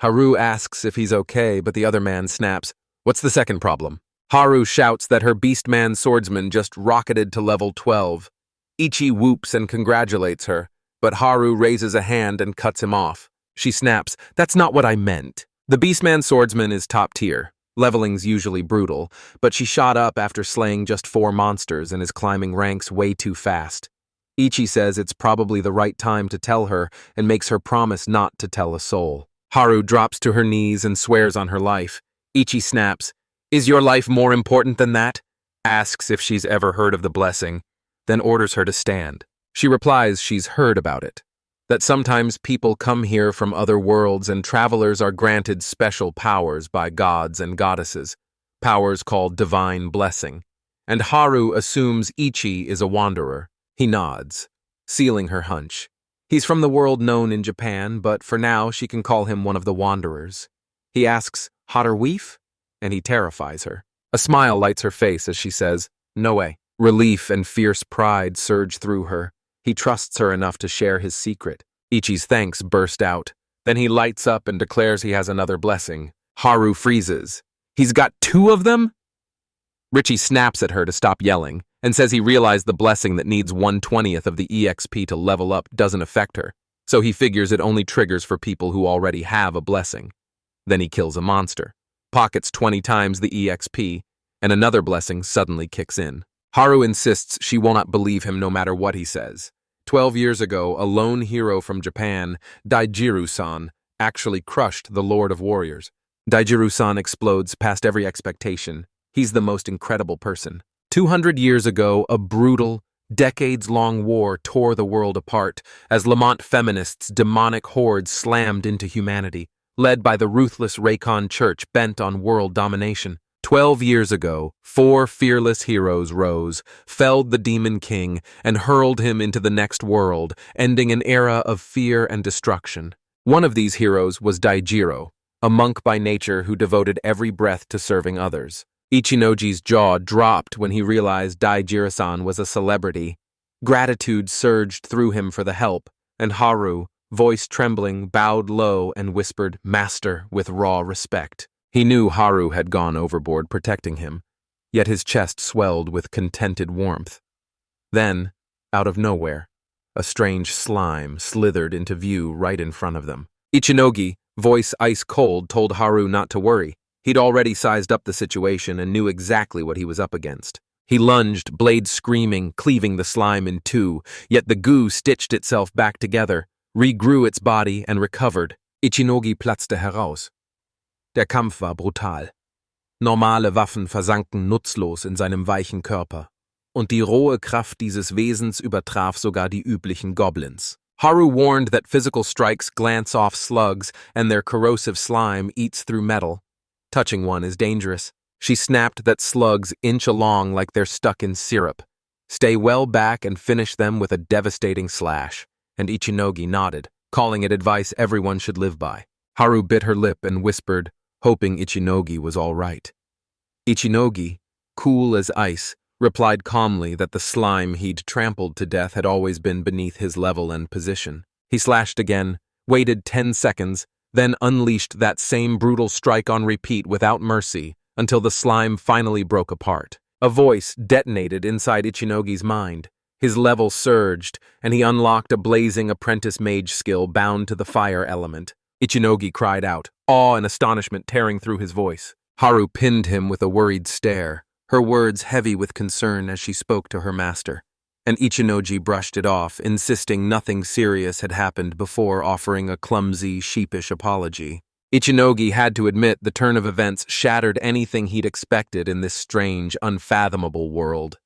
Haru asks if he's okay, but the other man snaps, "What's the second problem?" Haru shouts that her beastman swordsman just rocketed to level 12. Ichi whoops and congratulates her, but Haru raises a hand and cuts him off. She snaps, "That's not what I meant." The beastman swordsman is top tier. Leveling's usually brutal, but she shot up after slaying just 4 monsters and is climbing ranks way too fast. Ichi says it's probably the right time to tell her and makes her promise not to tell a soul. Haru drops to her knees and swears on her life. Ichi snaps, "Is your life more important than that?" Asks if she's ever heard of the blessing, then orders her to stand. She replies she's heard about it, that sometimes people come here from other worlds and travelers are granted special powers by gods and goddesses, powers called divine blessing. And Haru assumes Ichi is a wanderer. He nods, sealing her hunch. He's from the world known in Japan, but for now she can call him one of the wanderers. He asks, "Hotter weef?" And he terrifies her. A smile lights her face as she says, "No way." Relief and fierce pride surge through her. He trusts her enough to share his secret. Ichi's thanks burst out. Then he lights up and declares he has another blessing. Haru freezes. "He's got 2 of them?" Richie snaps at her to stop yelling, and says he realized the blessing that needs 1/20th of the EXP to level up doesn't affect her, so he figures it only triggers for people who already have a blessing. Then he kills a monster, pockets 20 times the EXP, and another blessing suddenly kicks in. Haru insists she will not believe him no matter what he says. 12 years ago, a lone hero from Japan, Daijiru-san, actually crushed the Lord of Warriors. Daijiru-san explodes past every expectation. He's the most incredible person. 200 years ago, a brutal, decades-long war tore the world apart as Lamont feminists' demonic hordes slammed into humanity, led by the ruthless Reikon Church bent on world domination. 12 years ago, 4 fearless heroes rose, felled the Demon King, and hurled him into the next world, ending an era of fear and destruction. One of these heroes was Daijiro, a monk by nature who devoted every breath to serving others. Ichinoji's jaw dropped when he realized Daijiro-san was a celebrity. Gratitude surged through him for the help, and Haru, voice trembling, bowed low and whispered, "Master," with raw respect. He knew Haru had gone overboard protecting him, yet his chest swelled with contented warmth. Then, out of nowhere, a strange slime slithered into view right in front of them. Ichinogi, voice ice cold, told Haru not to worry. He'd already sized up the situation and knew exactly what he was up against. He lunged, blade screaming, cleaving the slime in two, yet the goo stitched itself back together, regrew its body, and recovered. Ichinogi platzte heraus. Der Kampf war brutal. Normale Waffen versanken nutzlos in seinem weichen Körper, und die rohe Kraft dieses Wesens übertraf sogar die üblichen Goblins. Haru warned that physical strikes glance off slugs and their corrosive slime eats through metal. Touching one is dangerous. She snapped that slugs inch along like they're stuck in syrup. Stay well back and finish them with a devastating slash. And Ichinogi nodded, calling it advice everyone should live by. Haru bit her lip and whispered, hoping Ichinogi was all right. Ichinogi, cool as ice, replied calmly that the slime he'd trampled to death had always been beneath his level and position. He slashed again, waited 10 seconds, then unleashed that same brutal strike on repeat without mercy until the slime finally broke apart. A voice detonated inside Ichinogi's mind. His level surged, and he unlocked a blazing apprentice mage skill bound to the fire element. Ichinogi cried out, awe and astonishment tearing through his voice. Haru pinned him with a worried stare, her words heavy with concern as she spoke to her master. And Ichinogi brushed it off, insisting nothing serious had happened before offering a clumsy, sheepish apology. Ichinogi had to admit the turn of events shattered anything he'd expected in this strange, unfathomable world.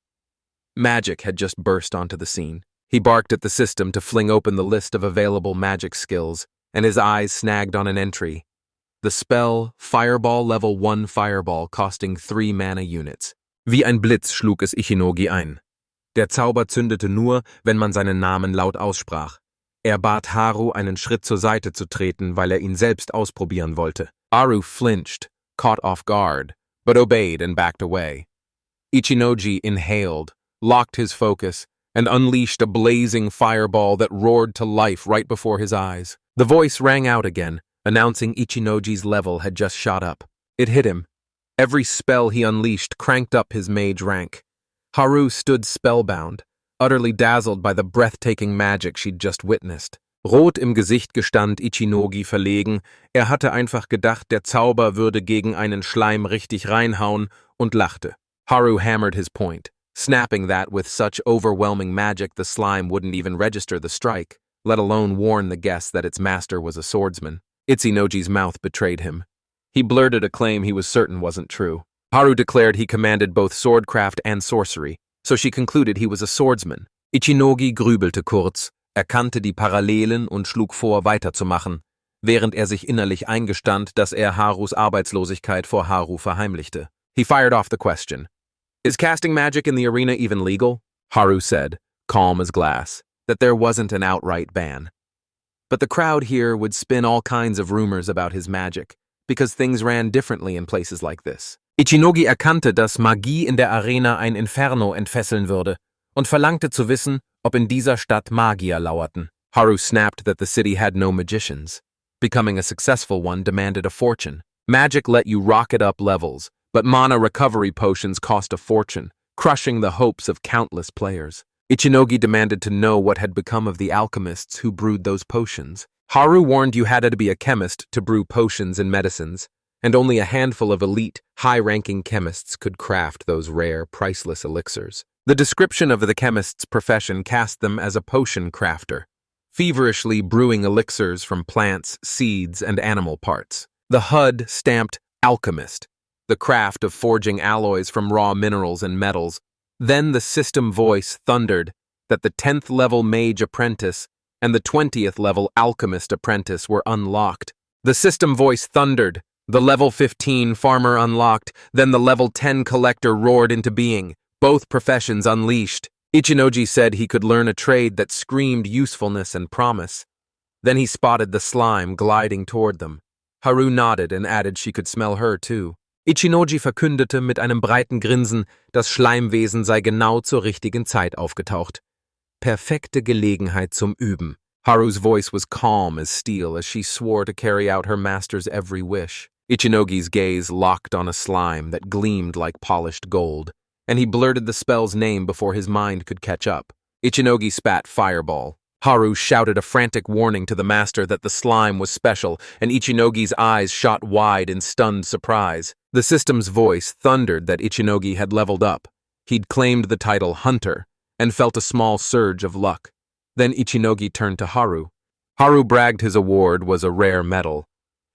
Magic had just burst onto the scene. He barked at the system to fling open the list of available magic skills, and his eyes snagged on an entry. The spell, Fireball Level 1 Fireball, costing 3 Mana Units. Wie ein Blitz schlug es Ichinogi ein. Der Zauber zündete nur, wenn man seinen Namen laut aussprach. Er bat Haru, einen Schritt zur Seite zu treten, weil ihn selbst ausprobieren wollte. Haru flinched, caught off guard, but obeyed and backed away. Ichinogi inhaled, locked his focus, and unleashed a blazing fireball that roared to life right before his eyes. The voice rang out again, announcing Ichinogi's level had just shot up. It hit him. Every spell he unleashed cranked up his mage rank. Haru stood spellbound, utterly dazzled by the breathtaking magic she'd just witnessed. Rot im Gesicht gestand Ichinogi verlegen, hatte einfach gedacht, der Zauber würde gegen einen Schleim richtig reinhauen, und lachte. Haru hammered his point, snapping that with such overwhelming magic the slime wouldn't even register the strike, let alone warn the guest that its master was a swordsman. Ichinogi's mouth betrayed him. He blurted a claim he was certain wasn't true. Haru declared he commanded both swordcraft and sorcery, so she concluded he was a swordsman. Ichinogi grübelte kurz, erkannte die Parallelen und schlug vor, weiterzumachen, während sich innerlich eingestand, dass Harus Arbeitslosigkeit vor Haru verheimlichte. He fired off the question. Is casting magic in the arena even legal? Haru said, calm as glass, that there wasn't an outright ban. But the crowd here would spin all kinds of rumors about his magic, because things ran differently in places like this. Ichinogi erkannte, dass Magie in der Arena ein Inferno entfesseln würde und verlangte zu wissen, ob in dieser Stadt Magier lauerten. Haru snapped that the city had no magicians. Becoming a successful one demanded a fortune. Magic let you rocket up levels, but mana recovery potions cost a fortune, crushing the hopes of countless players. Ichinogi demanded to know what had become of the alchemists who brewed those potions. Haru warned you had to be a chemist to brew potions and medicines, and only a handful of elite, high-ranking chemists could craft those rare, priceless elixirs. The description of the chemist's profession cast them as a potion crafter, feverishly brewing elixirs from plants, seeds, and animal parts. The HUD stamped alchemist, the craft of forging alloys from raw minerals and metals. Then the system voice thundered that the 10th level mage apprentice and the 20th level alchemist apprentice were unlocked. The system voice thundered, the level 15 farmer unlocked, then the level 10 collector roared into being, both professions unleashed. Ichinoji said he could learn a trade that screamed usefulness and promise. Then he spotted the slime gliding toward them. Haru nodded and added she could smell her too. Ichinoji verkündete mit einem breiten Grinsen, das Schleimwesen sei genau zur richtigen Zeit aufgetaucht. Perfekte Gelegenheit zum Üben. Haru's voice was calm as steel as she swore to carry out her master's every wish. Ichinogi's gaze locked on a slime that gleamed like polished gold, and he blurted the spell's name before his mind could catch up. Ichinogi spat fireball. Haru shouted a frantic warning to the master that the slime was special, and Ichinogi's eyes shot wide in stunned surprise. The system's voice thundered that Ichinogi had leveled up. He'd claimed the title Hunter, and felt a small surge of luck. Then Ichinogi turned to Haru. Haru bragged his award was a rare metal,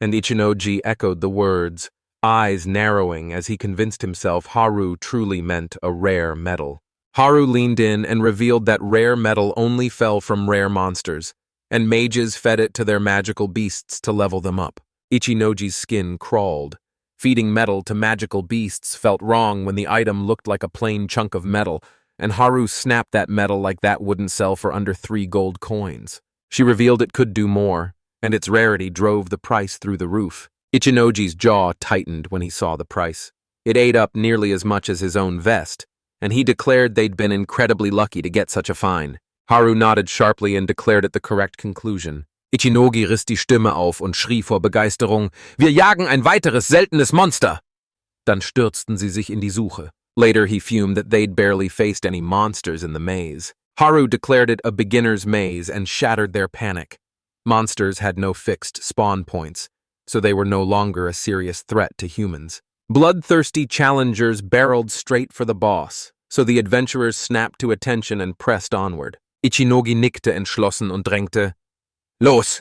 and Ichinogi echoed the words, eyes narrowing as he convinced himself Haru truly meant a rare metal. Haru leaned in and revealed that rare metal only fell from rare monsters, and mages fed it to their magical beasts to level them up. Ichinogi's skin crawled. Feeding metal to magical beasts felt wrong when the item looked like a plain chunk of metal, and Haru snapped that metal like that wouldn't sell for under 3 gold coins. She revealed it could do more, and its rarity drove the price through the roof. Ichinoji's jaw tightened when he saw the price. It ate up nearly as much as his own vest, and he declared they'd been incredibly lucky to get such a find. Haru nodded sharply and declared it the correct conclusion. Ichinogi riss die Stimme auf und schrie vor Begeisterung, Wir jagen ein weiteres seltenes Monster! Dann stürzten sie sich in die Suche. Later he fumed that they'd barely faced any monsters in the maze. Haru declared it a beginner's maze and shattered their panic. Monsters had no fixed spawn points, so they were no longer a serious threat to humans. Bloodthirsty challengers barreled straight for the boss, so the adventurers snapped to attention and pressed onward. Ichinogi nickte entschlossen und drängte, Los!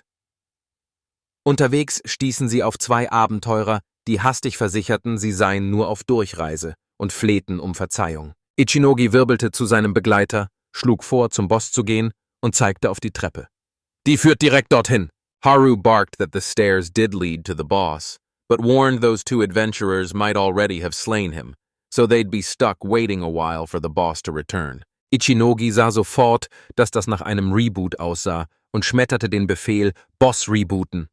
Unterwegs stießen sie auf 2 Abenteurer, die hastig versicherten, sie seien nur auf Durchreise und flehten um Verzeihung. Ichinogi wirbelte zu seinem Begleiter, schlug vor, zum Boss zu gehen und zeigte auf die Treppe. Die führt direkt dorthin. Haru barked that the stairs did lead to the boss, but warned those 2 adventurers might already have slain him, so they'd be stuck waiting a while for the boss to return. Ichinogi sah sofort, dass das nach einem Reboot aussah und schmetterte den Befehl, Boss rebooten.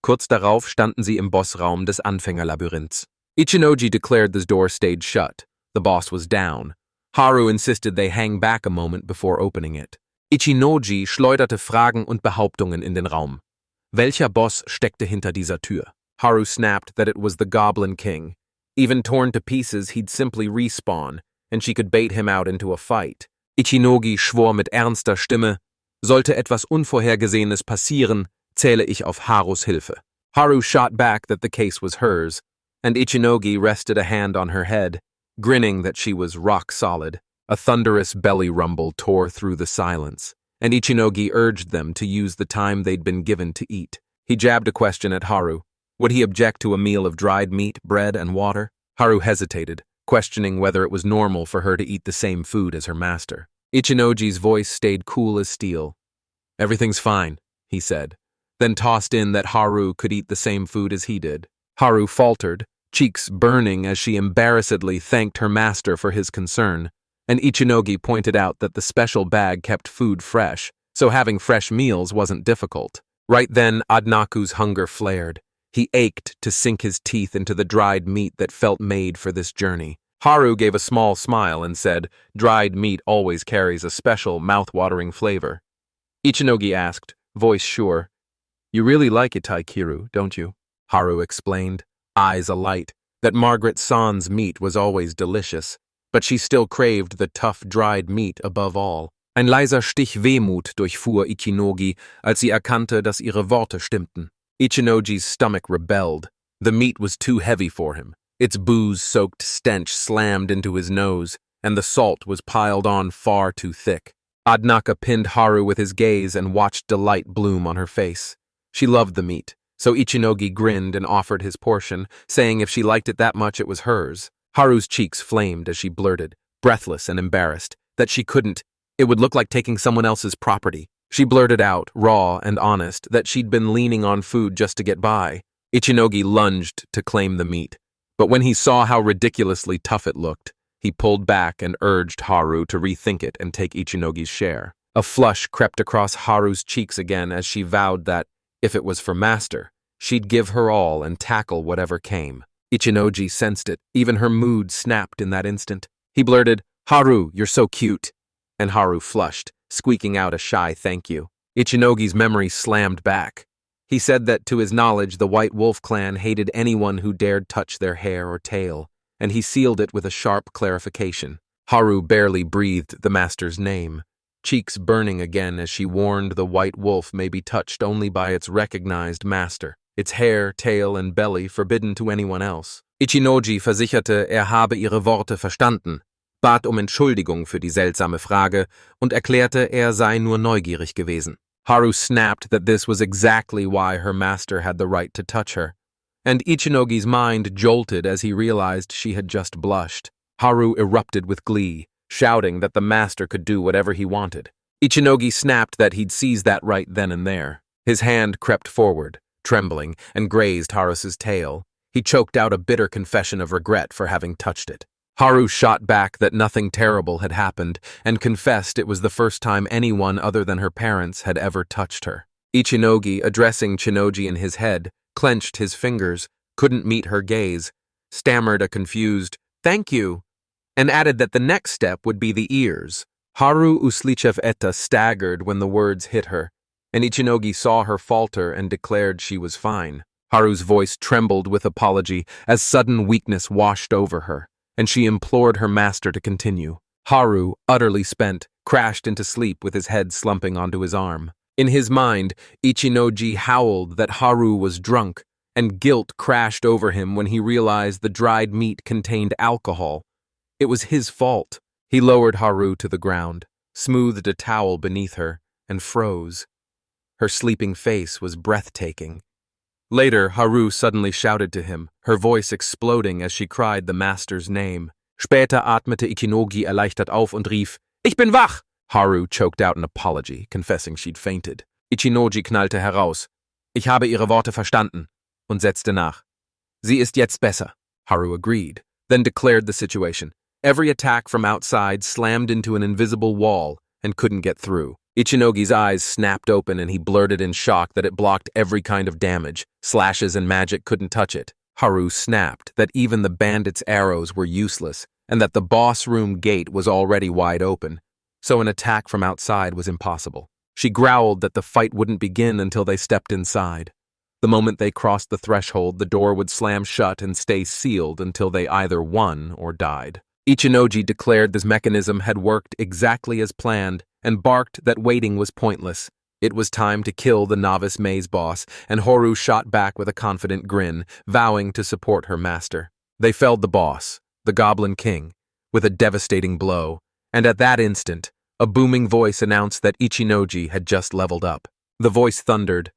Kurz darauf standen sie im Bossraum des Anfängerlabyrinths. Ichinogi declared the door stayed shut. The boss was down. Haru insisted they hang back a moment before opening it. Ichinogi schleuderte Fragen und Behauptungen in den Raum. Welcher Boss steckte hinter dieser Tür? Haru snapped that it was the Goblin King. Even torn to pieces, he'd simply respawn, and she could bait him out into a fight. Ichinogi schwor mit ernster Stimme, sollte etwas Unvorhergesehenes passieren, zähle ich auf Harus Hilfe. Haru shot back that the case was hers, and Ichinogi rested a hand on her head, grinning that she was rock solid. A thunderous belly rumble tore through the silence, and Ichinogi urged them to use the time they'd been given to eat. He jabbed a question at Haru. Would he object to a meal of dried meat, bread, and water? Haru hesitated, questioning whether it was normal for her to eat the same food as her master. Ichinoji's voice stayed cool as steel. Everything's fine, he said, then tossed in that Haru could eat the same food as he did. Haru faltered, cheeks burning as she embarrassedly thanked her master for his concern, and Ichinogi pointed out that the special bag kept food fresh, so having fresh meals wasn't difficult. Right then, Adnaku's hunger flared. He ached to sink his teeth into the dried meat that felt made for this journey. Haru gave a small smile and said, dried meat always carries a special, mouth-watering flavor. Ichinogi asked, voice sure, You really like Itaikiru, don't you? Haru explained, eyes alight, that Margaret San's meat was always delicious, but she still craved the tough, dried meat above all. Ein leiser Stich Wehmut durchfuhr Ichinogi, als sie erkannte, dass ihre Worte stimmten. Ichinogi's stomach rebelled. The meat was too heavy for him. Its booze-soaked stench slammed into his nose. and the salt was piled on far too thick. Adnaka pinned Haru with his gaze and watched delight bloom on her face. She loved the meat, so Ichinogi grinned and offered his portion, saying if she liked it that much it was hers. Haru's cheeks flamed as she blurted, breathless and embarrassed, that she couldn't. It would look like taking someone else's property. She blurted out, raw and honest, that she'd been leaning on food just to get by. Ichinogi lunged to claim the meat, but when he saw how ridiculously tough it looked, he pulled back and urged Haru to rethink it and take Ichinogi's share. A flush crept across Haru's cheeks again as she vowed that, if it was for Master, she'd give her all and tackle whatever came. Ichinogi sensed it. Even her mood snapped in that instant. He blurted, "Haru, you're so cute." And Haru flushed, squeaking out a shy thank you. Ichinogi's memory slammed back. He said that, to his knowledge, the White Wolf clan hated anyone who dared touch their hair or tail, and he sealed it with a sharp clarification. Haru barely breathed the master's name, cheeks burning again as she warned the White Wolf may be touched only by its recognized master, its hair, tail, and belly forbidden to anyone else. Ichinogi versicherte, habe ihre Worte verstanden, bat Entschuldigung für die seltsame Frage und erklärte, sei nur neugierig gewesen. Haru snapped that this was exactly why her master had the right to touch her, and Ichinogi's mind jolted as he realized she had just blushed. Haru erupted with glee, shouting that the master could do whatever he wanted. Ichinogi snapped that he'd seize that right then and there. His hand crept forward, trembling, and grazed Haru's tail. He choked out a bitter confession of regret for having touched it. Haru shot back that nothing terrible had happened and confessed it was the first time anyone other than her parents had ever touched her. Ichinogi, addressing Chinoji in his head, clenched his fingers, couldn't meet her gaze, stammered a confused, "Thank you," and added that the next step would be the ears. Haru Uslichev Etta staggered when the words hit her, and Ichinogi saw her falter and declared she was fine. Haru's voice trembled with apology as sudden weakness washed over her, and she implored her master to continue. Haru, utterly spent, crashed into sleep with his head slumping onto his arm. In his mind, Ichinogi howled that Haru was drunk, and guilt crashed over him when he realized the dried meat contained alcohol. It was his fault. He lowered Haru to the ground, smoothed a towel beneath her, and froze. Her sleeping face was breathtaking. Later, Haru suddenly shouted to him, her voice exploding as she cried the master's name. Später atmete Ichinogi erleichtert auf und rief, "Ich bin wach!" Haru choked out an apology, confessing she'd fainted. Ichinogi knallte heraus, "Ich habe ihre Worte verstanden," und setzte nach. "Sie ist jetzt besser." Haru agreed, then declared the situation. Every attack from outside slammed into an invisible wall and couldn't get through. Ichinogi's eyes snapped open and he blurted in shock that it blocked every kind of damage. Slashes and magic couldn't touch it. Haru snapped that even the bandits' arrows were useless and that the boss room gate was already wide open, so an attack from outside was impossible. She growled that the fight wouldn't begin until they stepped inside. The moment they crossed the threshold, the door would slam shut and stay sealed until they either won or died. Ichinogi declared this mechanism had worked exactly as planned and barked that waiting was pointless. It was time to kill the novice maze boss, and Haru shot back with a confident grin, vowing to support her master. They felled the boss, the Goblin King, with a devastating blow, and at that instant, a booming voice announced that Ichinogi had just leveled up. The voice thundered.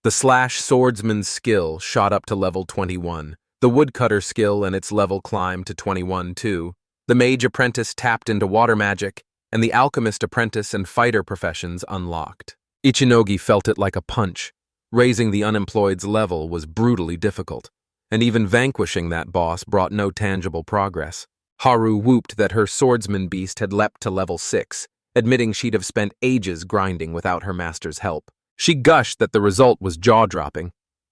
The slash swordsman's skill shot up to level 21. The woodcutter skill and its level climbed to 21 too. The mage apprentice tapped into water magic, and the alchemist apprentice and fighter professions unlocked. Ichinogi felt it like a punch. Raising the unemployed's level was brutally difficult, and even vanquishing that boss brought no tangible progress. Haru whooped that her swordsman beast had leapt to level 6, admitting she'd have spent ages grinding without her master's help. She gushed that the result was jaw-dropping.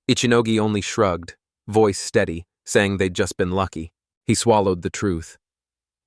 Ichinogi only shrugged, voice steady, saying they'd just been lucky. He swallowed the truth.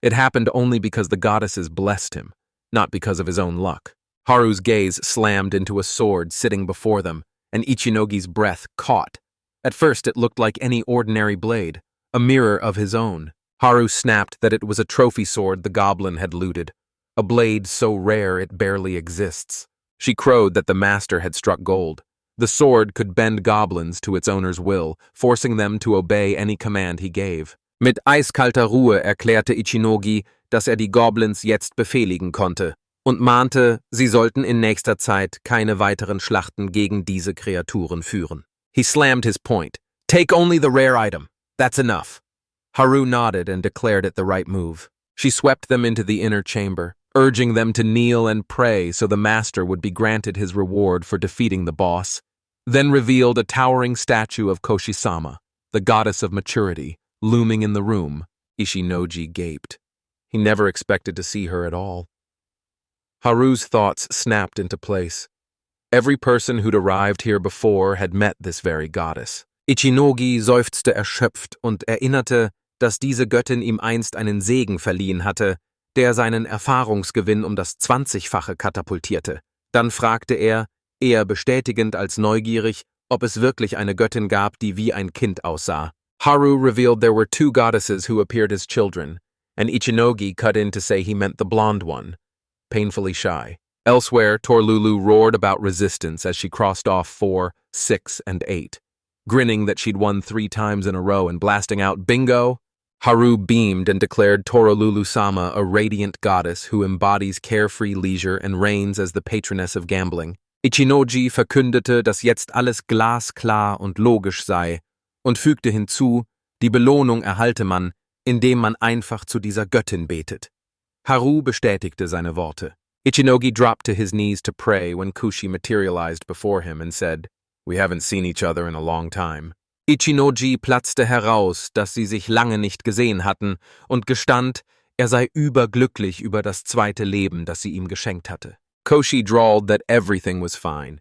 It happened only because the goddesses blessed him, not because of his own luck. Haru's gaze slammed into a sword sitting before them, and Ichinogi's breath caught. At first it looked like any ordinary blade, a mirror of his own. Haru snapped that it was a trophy sword the goblin had looted, a blade so rare it barely exists. She crowed that the master had struck gold. The sword could bend goblins to its owner's will, forcing them to obey any command he gave. Mit eiskalter Ruhe erklärte Ichinogi, dass die Goblins jetzt befehligen konnte und mahnte, sie sollten in nächster Zeit keine weiteren Schlachten gegen diese Kreaturen führen. He slammed his point. Take only the rare item. That's enough. Haru nodded and declared it the right move. She swept them into the inner chamber, urging them to kneel and pray so the master would be granted his reward for defeating the boss, then revealed a towering statue of Koshi-sama, the goddess of maturity, looming in the room. Ichinoji gaped. He never expected to see her at all. Haru's thoughts snapped into place. Every person who'd arrived here before had met this very goddess. Ichinogi seufzte erschöpft und erinnerte, dass diese Göttin ihm einst einen Segen verliehen hatte, der seinen Erfahrungsgewinn um das 20-fache katapultierte. Dann fragte er, eher bestätigend als neugierig, ob es wirklich eine Göttin gab, die wie ein Kind aussah. Haru revealed there were 2 goddesses who appeared as children, and Ichinogi cut in to say he meant the blonde one, painfully shy. Elsewhere, Torlulu roared about resistance as she crossed off 4, 6, and 8, grinning that she'd won 3 times in a row and blasting out bingo. Haru beamed and declared Torolulu-sama a radiant goddess who embodies carefree leisure and reigns as the patroness of gambling. Ichinoji verkündete, dass jetzt alles glasklar und logisch sei und fügte hinzu, die Belohnung erhalte man, indem man einfach zu dieser Göttin betet. Haru bestätigte seine Worte. Ichinogi dropped to his knees to pray when Kushi materialized before him and said, "We haven't seen each other in a long time." Ichinoji platzte heraus, dass sie sich lange nicht gesehen hatten, und gestand, er sei überglücklich über das zweite Leben, das sie ihm geschenkt hatte. Koshi drawled that everything was fine.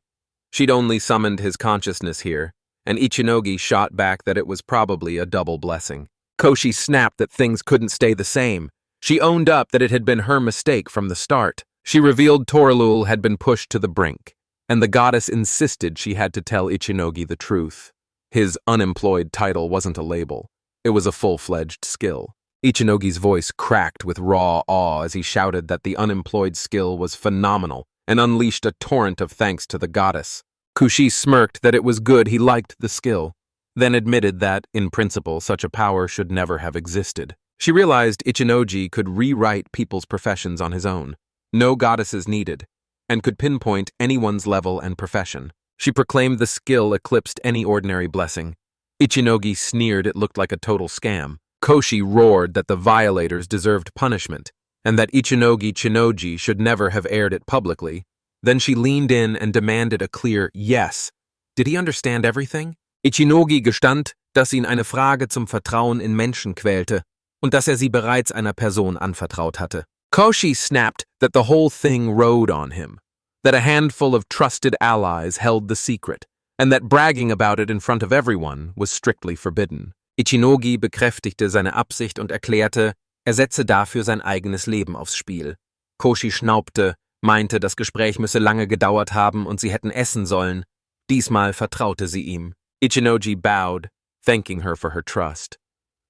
She'd only summoned his consciousness here, and Ichinogi shot back that it was probably a double blessing. Koshi snapped that things couldn't stay the same. She owned up that it had been her mistake from the start. She revealed Torlul had been pushed to the brink, and the goddess insisted she had to tell Ichinogi the truth. His unemployed title wasn't a label. It was a full-fledged skill. Ichinogi's voice cracked with raw awe as he shouted that the unemployed skill was phenomenal and unleashed a torrent of thanks to the goddess. Kushi smirked that it was good he liked the skill, then admitted that, in principle, such a power should never have existed. She realized Ichinoji could rewrite people's professions on his own. No goddesses needed, and could pinpoint anyone's level and profession. She proclaimed the skill eclipsed any ordinary blessing. Ichinogi sneered it looked like a total scam. Koshi roared that the violators deserved punishment, and that Ichinogi Chinoji should never have aired it publicly. Then she leaned in and demanded a clear yes. Did he understand everything? Ichinogi gestand, dass ihn eine Frage zum Vertrauen in Menschen quälte und dass sie bereits einer Person anvertraut hatte. Koshi snapped that the whole thing rode on him, that a handful of trusted allies held the secret, and that bragging about it in front of everyone was strictly forbidden. Ichinogi bekräftigte seine Absicht und erklärte, er setze dafür sein eigenes Leben aufs Spiel. Koshi schnaubte, meinte, das Gespräch müsse lange gedauert haben und sie hätten essen sollen. Diesmal vertraute sie ihm. Ichinogi bowed, thanking her for her trust.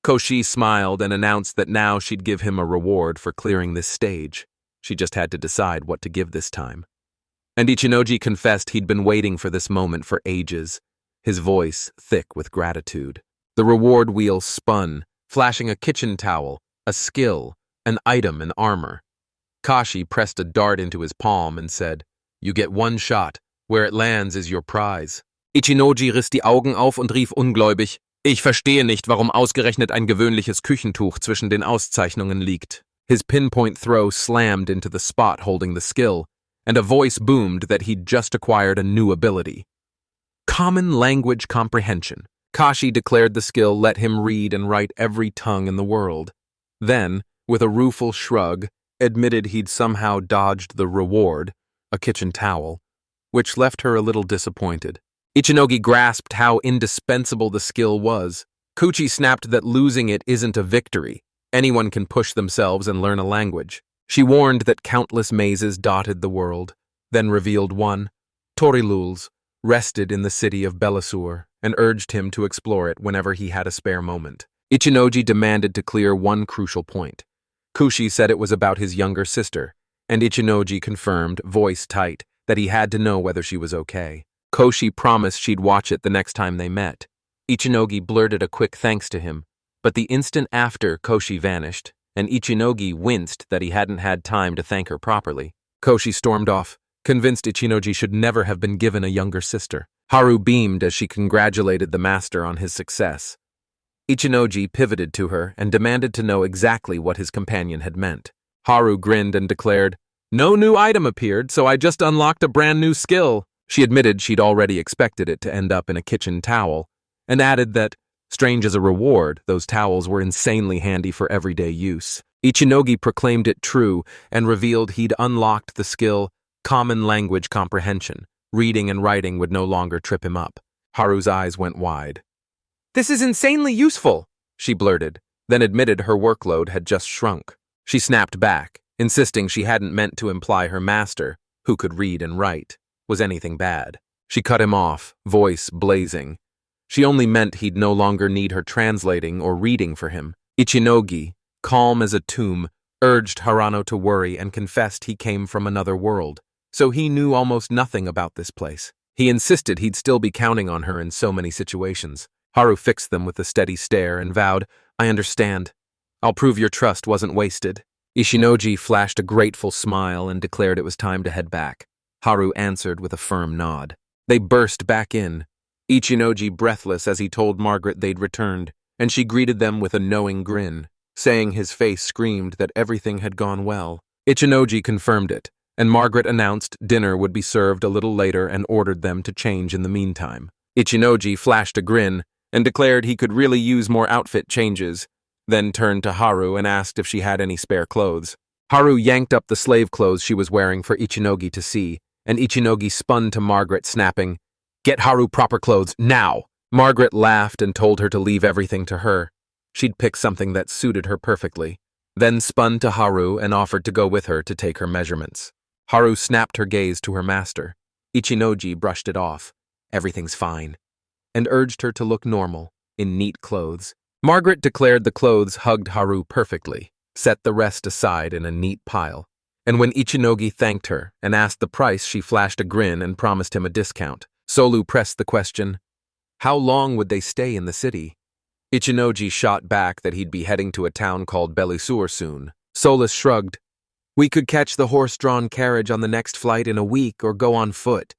Koshi smiled and announced that now she'd give him a reward for clearing this stage. She just had to decide what to give this time. And Ichinoji confessed he'd been waiting for this moment for ages, his voice thick with gratitude. The reward wheel spun, flashing a kitchen towel, a skill, an item and armor. Kashi pressed a dart into his palm and said, "You get one shot. Where it lands is your prize." Ichinoji riss die Augen auf und rief ungläubig, "Ich verstehe nicht, warum ausgerechnet ein gewöhnliches Küchentuch zwischen den Auszeichnungen liegt." His pinpoint throw slammed into the spot holding the skill, and a voice boomed that he'd just acquired a new ability. Common language comprehension. Kashi declared the skill let him read and write every tongue in the world. Then, with a rueful shrug, admitted he'd somehow dodged the reward, a kitchen towel, which left her a little disappointed. Ichinogi grasped how indispensable the skill was. Kuchi snapped that losing it isn't a victory. Anyone can push themselves and learn a language. She warned that countless mazes dotted the world, then revealed one, Torilul's, rested in the city of Belisur, and urged him to explore it whenever he had a spare moment. Ichinoji demanded to clear one crucial point. Kushi said it was about his younger sister, and Ichinoji confirmed, voice tight, that he had to know whether she was okay. Koshi promised she'd watch it the next time they met. Ichinogi blurted a quick thanks to him, but the instant after Koshi vanished, and Ichinogi winced that he hadn't had time to thank her properly. Koshi stormed off, convinced Ichinogi should never have been given a younger sister. Haru beamed as she congratulated the master on his success. Ichinogi pivoted to her and demanded to know exactly what his companion had meant. Haru grinned and declared, "No new item appeared, so I just unlocked a brand new skill." She admitted she'd already expected it to end up in a kitchen towel, and added that, strange as a reward, those towels were insanely handy for everyday use. Ichinogi proclaimed it true and revealed he'd unlocked the skill Common Language Comprehension. Reading and writing would no longer trip him up. Haru's eyes went wide. "This is insanely useful," she blurted, then admitted her workload had just shrunk. She snapped back, insisting she hadn't meant to imply her master, who could read and write, was anything bad. She cut him off, voice blazing. She only meant he'd no longer need her translating or reading for him. Ichinogi, calm as a tomb, urged Harano to worry and confessed he came from another world, so he knew almost nothing about this place. He insisted he'd still be counting on her in so many situations. Haru fixed them with a steady stare and vowed, "I understand. I'll prove your trust wasn't wasted." Ichinogi flashed a grateful smile and declared it was time to head back. Haru answered with a firm nod. They burst back in, Ichinogi breathless as he told Margaret they'd returned, and she greeted them with a knowing grin, saying his face screamed that everything had gone well. Ichinogi confirmed it, and Margaret announced dinner would be served a little later and ordered them to change in the meantime. Ichinogi flashed a grin and declared he could really use more outfit changes, then turned to Haru and asked if she had any spare clothes. Haru yanked up the slave clothes she was wearing for Ichinogi to see, and Ichinogi spun to Margaret, snapping, "Get Haru proper clothes, now!" Margaret laughed and told her to leave everything to her. She'd pick something that suited her perfectly, then spun to Haru and offered to go with her to take her measurements. Haru snapped her gaze to her master. Ichinogi brushed it off, "Everything's fine," and urged her to look normal, in neat clothes. Margaret declared the clothes hugged Haru perfectly, set the rest aside in a neat pile, and when Ichinogi thanked her and asked the price, she flashed a grin and promised him a discount. Solu pressed the question, how long would they stay in the city? Ichinogi shot back that he'd be heading to a town called Belisur soon. Solus shrugged, "We could catch the horse-drawn carriage on the next flight in a week or go on foot.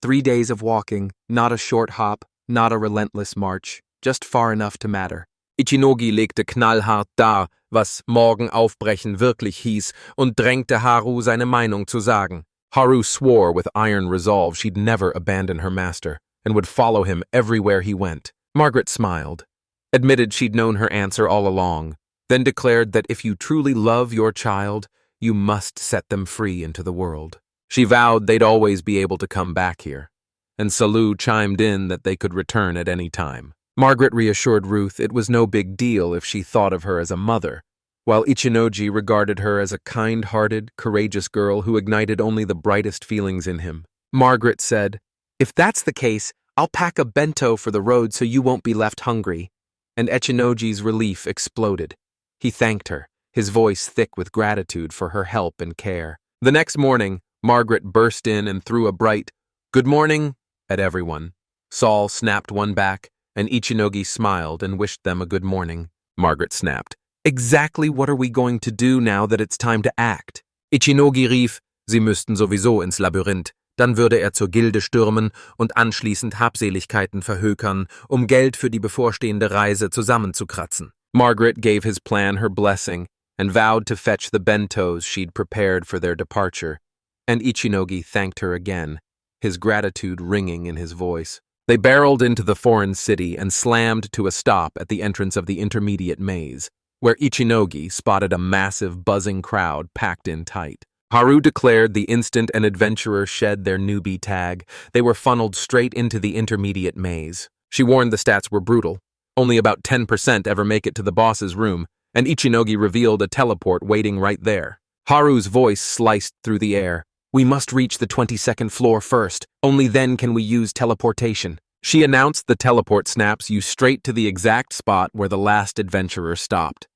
3 days of walking, not a short hop, not a relentless march, just far enough to matter." Ichinogi legte knallhart dar, was morgen aufbrechen wirklich hieß, und drängte Haru seine Meinung zu sagen. Haru swore with iron resolve she'd never abandon her master, and would follow him everywhere he went. Margaret smiled, admitted she'd known her answer all along, then declared that if you truly love your child, you must set them free into the world. She vowed they'd always be able to come back here, and Salu chimed in that they could return at any time. Margaret reassured Ruth it was no big deal if she thought of her as a mother, while Ichinogi regarded her as a kind-hearted, courageous girl who ignited only the brightest feelings in him. Margaret said, "If that's the case, I'll pack a bento for the road so you won't be left hungry." And Ichinogi's relief exploded. He thanked her, his voice thick with gratitude for her help and care. The next morning, Margaret burst in and threw a bright, "Good morning," at everyone. Saul snapped one back, and Ichinogi smiled and wished them a good morning. Margaret snapped, "Exactly what are we going to do now that it's time to act?" Ichinogi rief, sie müssten sowieso ins Labyrinth. Dann würde zur Gilde stürmen und anschließend Habseligkeiten verhökern, Geld für die bevorstehende Reise zusammenzukratzen. Margaret gave his plan her blessing and vowed to fetch the bentos she'd prepared for their departure, and Ichinogi thanked her again, his gratitude ringing in his voice. They barreled into the foreign city and slammed to a stop at the entrance of the intermediate maze, where Ichinogi spotted a massive, buzzing crowd packed in tight. Haru declared the instant an adventurer shed their newbie tag, they were funneled straight into the intermediate maze. She warned the stats were brutal. Only about 10% ever make it to the boss's room, and Ichinogi revealed a teleport waiting right there. Haru's voice sliced through the air. "We must reach the 22nd floor first. Only then can we use teleportation." She announced the teleport snaps you straight to the exact spot where the last adventurer stopped.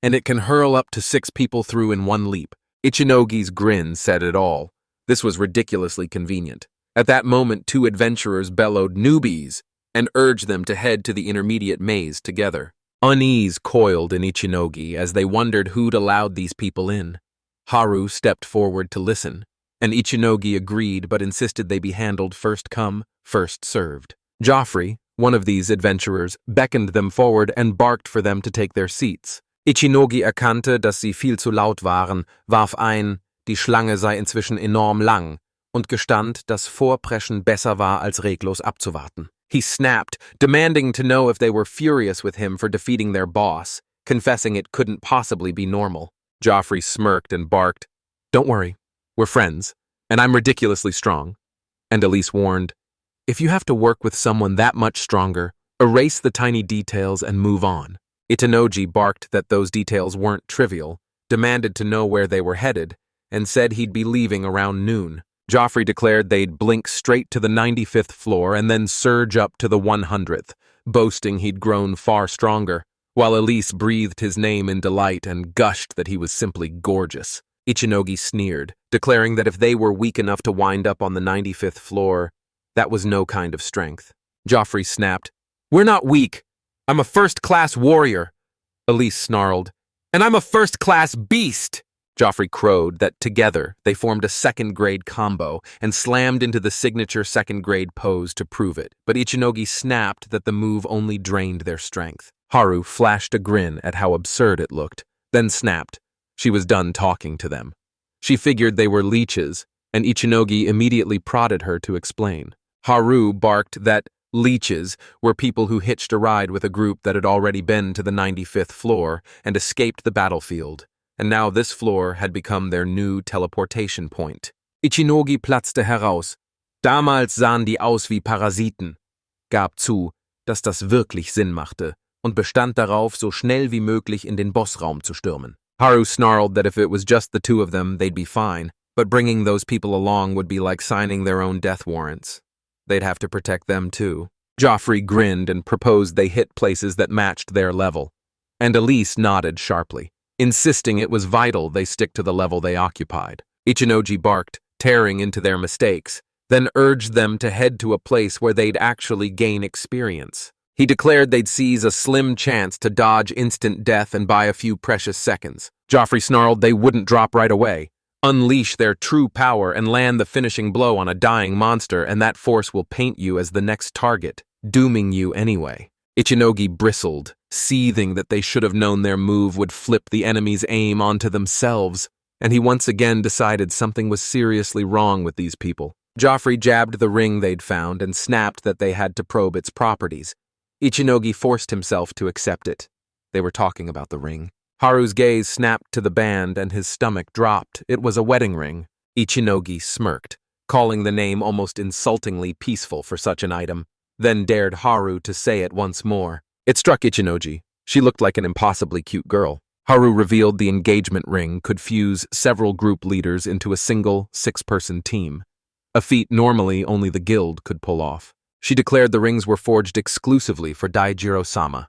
And it can hurl up to 6 people through in one leap. Ichinogi's grin said it all. This was ridiculously convenient. At that moment, 2 adventurers bellowed "newbies" and urged them to head to the intermediate maze together. Unease coiled in Ichinogi as they wondered who'd allowed these people in. Haru stepped forward to listen, and Ichinogi agreed but insisted they be handled first come, first served. Joffrey, one of these adventurers, beckoned them forward and barked for them to take their seats. Ichinogi erkannte, dass sie viel zu laut waren, warf ein, die Schlange sei inzwischen enorm lang, und gestand, dass Vorpreschen besser war als reglos abzuwarten. He snapped, demanding to know if they were furious with him for defeating their boss, confessing it couldn't possibly be normal. Joffrey smirked and barked, "Don't worry, we're friends, and I'm ridiculously strong." And Elise warned, "If you have to work with someone that much stronger, erase the tiny details and move on." Itanoji barked that those details weren't trivial, demanded to know where they were headed, and said he'd be leaving around noon. Joffrey declared they'd blink straight to the 95th floor and then surge up to the 100th, boasting he'd grown far stronger, while Elise breathed his name in delight and gushed that he was simply gorgeous. Ichinogi sneered, declaring that if they were weak enough to wind up on the 95th floor, that was no kind of strength. Joffrey snapped, "We're not weak. I'm a first-class warrior." Elise snarled, "And I'm a first-class beast." Joffrey crowed that together they formed a second-grade combo and slammed into the signature second-grade pose to prove it, but Ichinogi snapped that the move only drained their strength. Haru flashed a grin at how absurd it looked, then snapped. She was done talking to them. She figured they were leeches, and Ichinogi immediately prodded her to explain. Haru barked that leeches were people who hitched a ride with a group that had already been to the 95th floor and escaped the battlefield, and now this floor had become their new teleportation point. Ichinogi platzte heraus. Damals sahen die aus wie Parasiten, gab zu, dass das wirklich Sinn machte, und bestand darauf, so schnell wie möglich in den Bossraum zu stürmen. Haru snarled that if it was just the two of them, they'd be fine, but bringing those people along would be like signing their own death warrants. They'd have to protect them too. Joffrey grinned and proposed they hit places that matched their level, and Elise nodded sharply, insisting it was vital they stick to the level they occupied. Ichinogi barked, tearing into their mistakes, then urged them to head to a place where they'd actually gain experience. He declared they'd seize a slim chance to dodge instant death and buy a few precious seconds. Joffrey snarled they wouldn't drop right away. Unleash their true power and land the finishing blow on a dying monster, and that force will paint you as the next target, dooming you anyway. Ichinogi bristled, seething that they should have known their move would flip the enemy's aim onto themselves, and he once again decided something was seriously wrong with these people. Joffrey jabbed the ring they'd found and snapped that they had to probe its properties. Ichinogi forced himself to accept it. They were talking about the ring. Haru's gaze snapped to the band and his stomach dropped. It was a wedding ring. Ichinogi smirked, calling the name almost insultingly peaceful for such an item, then dared Haru to say it once more. It struck Ichinogi. She looked like an impossibly cute girl. Haru revealed the engagement ring could fuse several group leaders into a single, 6-person team, a feat normally only the guild could pull off. She declared the rings were forged exclusively for Daijiro-sama,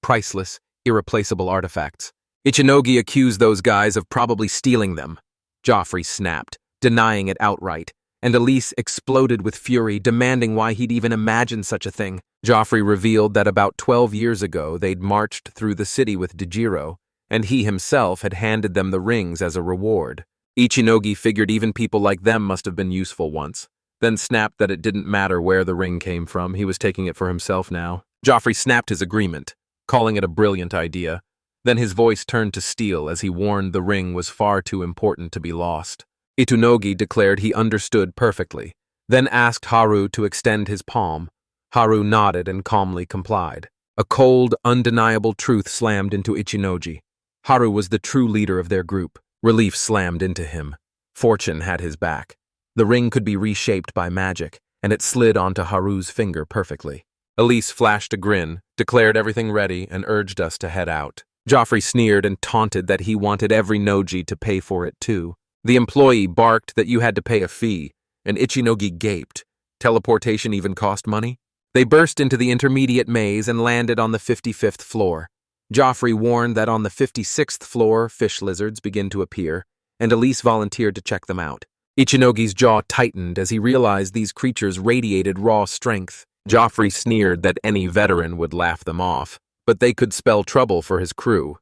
priceless, irreplaceable artifacts. Ichinogi accused those guys of probably stealing them. Joffrey snapped, denying it outright, and Elise exploded with fury, demanding why he'd even imagined such a thing. Joffrey revealed that about 12 years ago they'd marched through the city with Daijiro, and he himself had handed them the rings as a reward. Ichinogi figured even people like them must have been useful once, then snapped that it didn't matter where the ring came from, he was taking it for himself now. Joffrey snapped his agreement, calling it a brilliant idea. Then his voice turned to steel as he warned the ring was far too important to be lost. Ichinogi declared he understood perfectly, then asked Haru to extend his palm. Haru nodded and calmly complied. A cold, undeniable truth slammed into Ichinogi. Haru was the true leader of their group. Relief slammed into him. Fortune had his back. The ring could be reshaped by magic, and it slid onto Haru's finger perfectly. Elise flashed a grin, declared everything ready, and urged us to head out. Joffrey sneered and taunted that he wanted every Noji to pay for it too. The employee barked that you had to pay a fee, and Ichinogi gaped. Teleportation even cost money? They burst into the intermediate maze and landed on the 55th floor. Joffrey warned that on the 56th floor, fish lizards begin to appear, and Elise volunteered to check them out. Ichinogi's jaw tightened as he realized these creatures radiated raw strength. Joffrey sneered that any veteran would laugh them off, but they could spell trouble for his crew.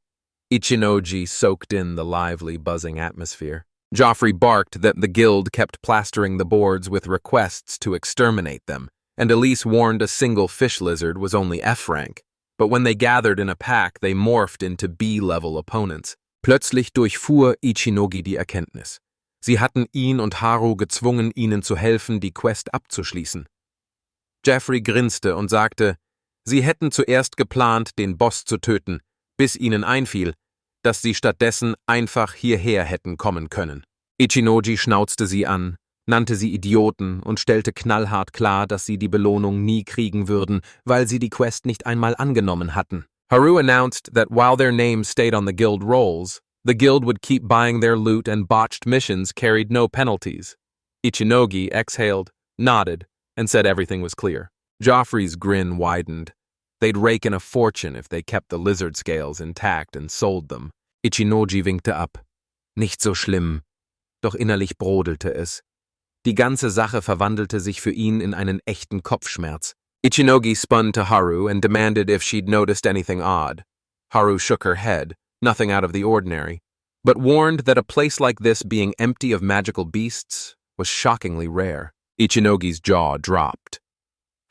Ichinoji soaked in the lively, buzzing atmosphere. Joffrey barked that the guild kept plastering the boards with requests to exterminate them, and Elise warned a single fish lizard was only F rank. But when they gathered in a pack, they morphed into B-level opponents. Plötzlich durchfuhr Ichinogi die Erkenntnis. Sie hatten ihn und Haru gezwungen, ihnen zu helfen, die Quest abzuschließen. Joffrey grinste und sagte, sie hätten zuerst geplant, den Boss zu töten, bis ihnen einfiel, dass sie stattdessen einfach hierher hätten kommen können. Ichinoji schnauzte sie an, nannte sie Idioten und stellte knallhart klar, dass sie die Belohnung nie kriegen würden, weil sie die Quest nicht einmal angenommen hatten. Haru announced that while their names stayed on the guild rolls, the guild would keep buying their loot and botched missions carried no penalties. Ichinogi exhaled, nodded, and said everything was clear. Joffrey's grin widened. They'd rake in a fortune if they kept the lizard scales intact and sold them. Ichinoji winkte ab. Nicht so schlimm. Doch innerlich brodelte es. Die ganze Sache verwandelte sich für ihn in einen echten Kopfschmerz. Ichinogi spun to Haru and demanded if she'd noticed anything odd. Haru shook her head, nothing out of the ordinary, but warned that a place like this being empty of magical beasts was shockingly rare. Ichinogi's jaw dropped.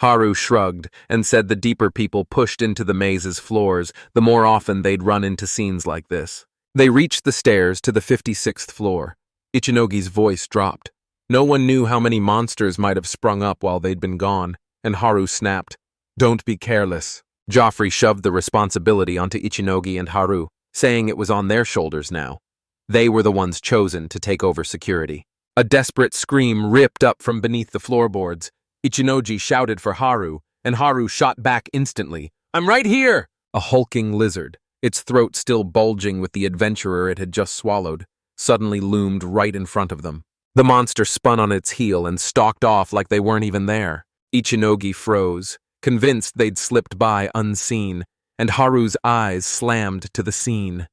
Haru shrugged and said the deeper people pushed into the maze's floors, the more often they'd run into scenes like this. They reached the stairs to the 56th floor. Ichinogi's voice dropped. No one knew how many monsters might have sprung up while they'd been gone, and Haru snapped, "Don't be careless." Joffrey shoved the responsibility onto Ichinogi and Haru, saying it was on their shoulders now. They were the ones chosen to take over security. A desperate scream ripped up from beneath the floorboards. Ichinogi shouted for Haru, and Haru shot back instantly. "I'm right here!" A hulking lizard, its throat still bulging with the adventurer it had just swallowed, suddenly loomed right in front of them. The monster spun on its heel and stalked off like they weren't even there. Ichinogi froze, convinced they'd slipped by unseen, and Haru's eyes slammed to the scene.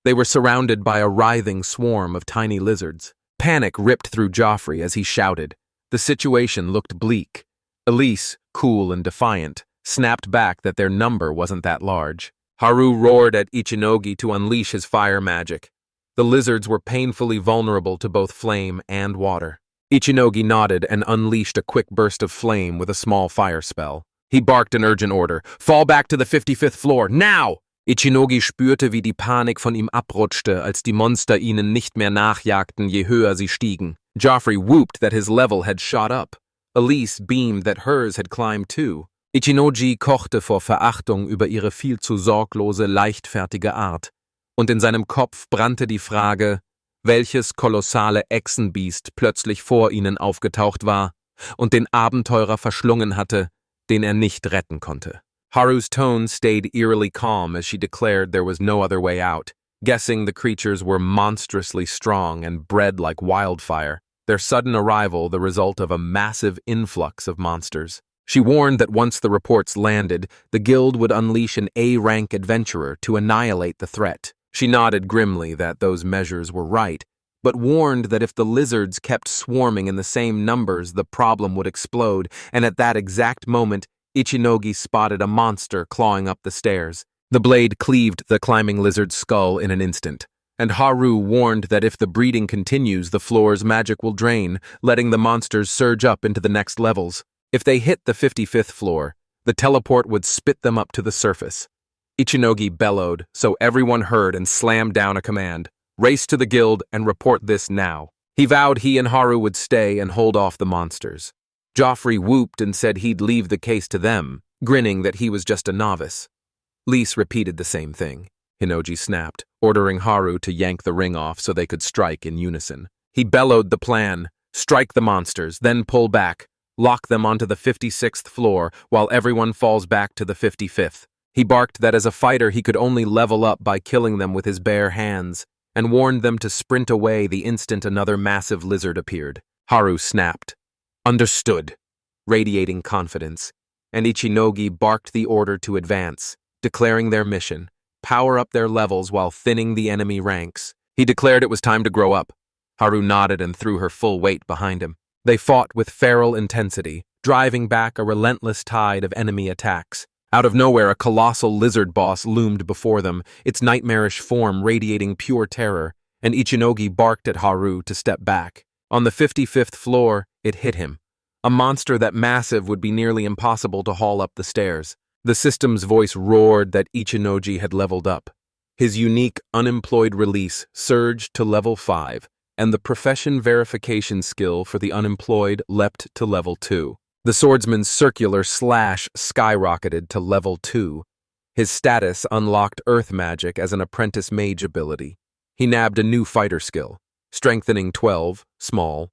They were surrounded by a writhing swarm of tiny lizards. Panic ripped through Joffrey as he shouted. The situation looked bleak. Elise, cool and defiant, snapped back that their number wasn't that large. Haru roared at Ichinogi to unleash his fire magic. The lizards were painfully vulnerable to both flame and water. Ichinogi nodded and unleashed a quick burst of flame with a small fire spell. He barked an urgent order. "Fall back to the 55th floor, now!" Ichinogi spürte, wie die Panik von ihm abrutschte, als die Monster ihnen nicht mehr nachjagten, je höher sie stiegen. Joffrey whooped that his level had shot up. Elise beamed that hers had climbed too. Ichinogi kochte vor Verachtung über ihre viel zu sorglose, leichtfertige Art. Und in seinem Kopf brannte die Frage, welches kolossale Echsenbiest plötzlich vor ihnen aufgetaucht war und den Abenteurer verschlungen hatte, den nicht retten konnte. Haru's tone stayed eerily calm as she declared there was no other way out, guessing the creatures were monstrously strong and bred like wildfire, their sudden arrival the result of a massive influx of monsters. She warned that once the reports landed, the guild would unleash an A-rank adventurer to annihilate the threat. She nodded grimly that those measures were right, but warned that if the lizards kept swarming in the same numbers, the problem would explode, and at that exact moment, Ichinogi spotted a monster clawing up the stairs. The blade cleaved the climbing lizard's skull in an instant, and Haru warned that if the breeding continues, the floor's magic will drain, letting the monsters surge up into the next levels. If they hit the 55th floor, the teleport would spit them up to the surface. Ichinogi bellowed, so everyone heard and slammed down a command. "Race to the guild and report this now." He vowed he and Haru would stay and hold off the monsters. Joffrey whooped and said he'd leave the case to them, grinning that he was just a novice. Lise repeated the same thing. Hinoji snapped, ordering Haru to yank the ring off so they could strike in unison. He bellowed the plan: strike the monsters, then pull back, lock them onto the 56th floor while everyone falls back to the 55th. He barked that as a fighter he could only level up by killing them with his bare hands, and warned them to sprint away the instant another massive lizard appeared. Haru snapped. "Understood," radiating confidence, and Ichinogi barked the order to advance, declaring their mission: power up their levels while thinning the enemy ranks. He declared it was time to grow up. Haru nodded and threw her full weight behind him. They fought with feral intensity, driving back a relentless tide of enemy attacks. Out of nowhere, a colossal lizard boss loomed before them, its nightmarish form radiating pure terror, and Ichinogi barked at Haru to step back. On the 55th floor, it hit him. A monster that massive would be nearly impossible to haul up the stairs. The system's voice roared that Ichinogi had leveled up. His unique unemployed release surged to level 5, and the profession verification skill for the unemployed leapt to level 2. The swordsman's circular slash skyrocketed to level 2. His status unlocked earth magic as an apprentice mage ability. He nabbed a new fighter skill, strengthening 12, small,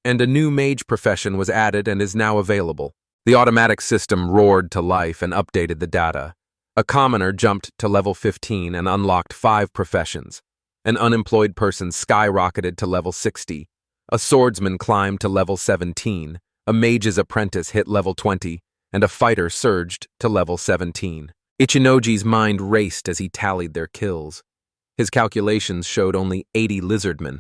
and a new mage profession was added and is now available. The automatic system roared to life and updated the data. A commoner jumped to level 15 and unlocked 5 professions. An unemployed person skyrocketed to level 60. A swordsman climbed to level 17. A mage's apprentice hit level 20, and a fighter surged to level 17. Ichinogi's mind raced as he tallied their kills. His calculations showed only 80 lizardmen,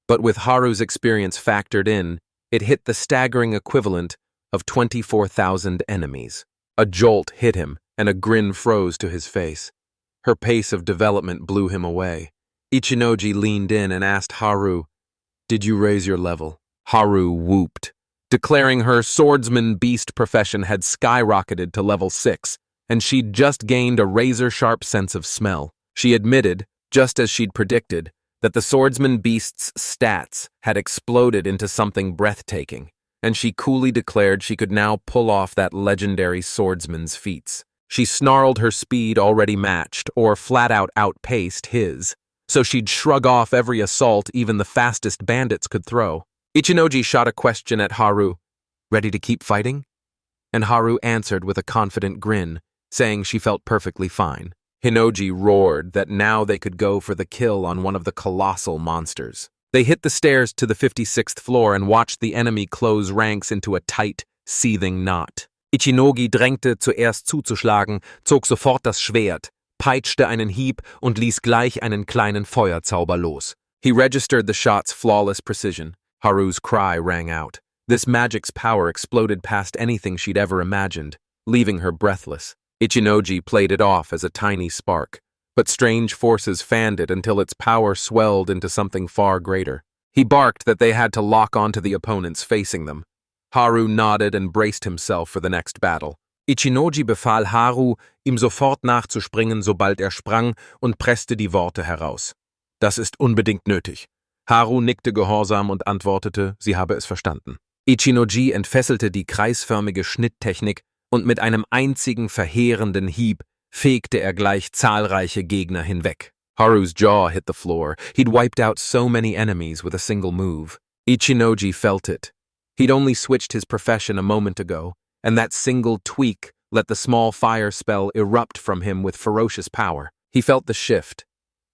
but with Haru's experience factored in, it hit the staggering equivalent of 24,000 enemies. A jolt hit him, and a grin froze to his face. Her pace of development blew him away. Ichinogi leaned in and asked Haru, "Did you raise your level?" Haru whooped, declaring her swordsman beast profession had skyrocketed to level 6, and she'd just gained a razor-sharp sense of smell. She admitted, just as she'd predicted, that the swordsman beast's stats had exploded into something breathtaking, and she coolly declared she could now pull off that legendary swordsman's feats. She snarled her speed already matched, or flat-out outpaced his, so she'd shrug off every assault even the fastest bandits could throw. Ichinogi shot a question at Haru, "Ready to keep fighting?" And Haru answered with a confident grin, saying she felt perfectly fine. Hinoji roared that now they could go for the kill on one of the colossal monsters. They hit the stairs to the 56th floor and watched the enemy close ranks into a tight, seething knot. Ichinogi drängte zuerst zuzuschlagen, zog sofort das Schwert, peitschte einen Hieb und ließ gleich einen kleinen Feuerzauber los. He registered the shot's flawless precision. Haru's cry rang out. This magic's power exploded past anything she'd ever imagined, leaving her breathless. Ichinogi played it off as a tiny spark, but strange forces fanned it until its power swelled into something far greater. He barked that they had to lock onto the opponents facing them. Haru nodded and braced himself for the next battle. Ichinogi befahl Haru, ihm sofort nachzuspringen, sobald sprang, und presste die Worte heraus. Das ist unbedingt nötig. Haru nickte gehorsam und antwortete, sie habe es verstanden. Ichinogi entfesselte die kreisförmige Schnitttechnik und mit einem einzigen verheerenden Hieb fegte er gleich zahlreiche Gegner hinweg. Haru's jaw hit the floor. He'd wiped out so many enemies with a single move. Ichinogi felt it. He'd only switched his profession a moment ago, and that single tweak let the small fire spell erupt from him with ferocious power. He felt the shift.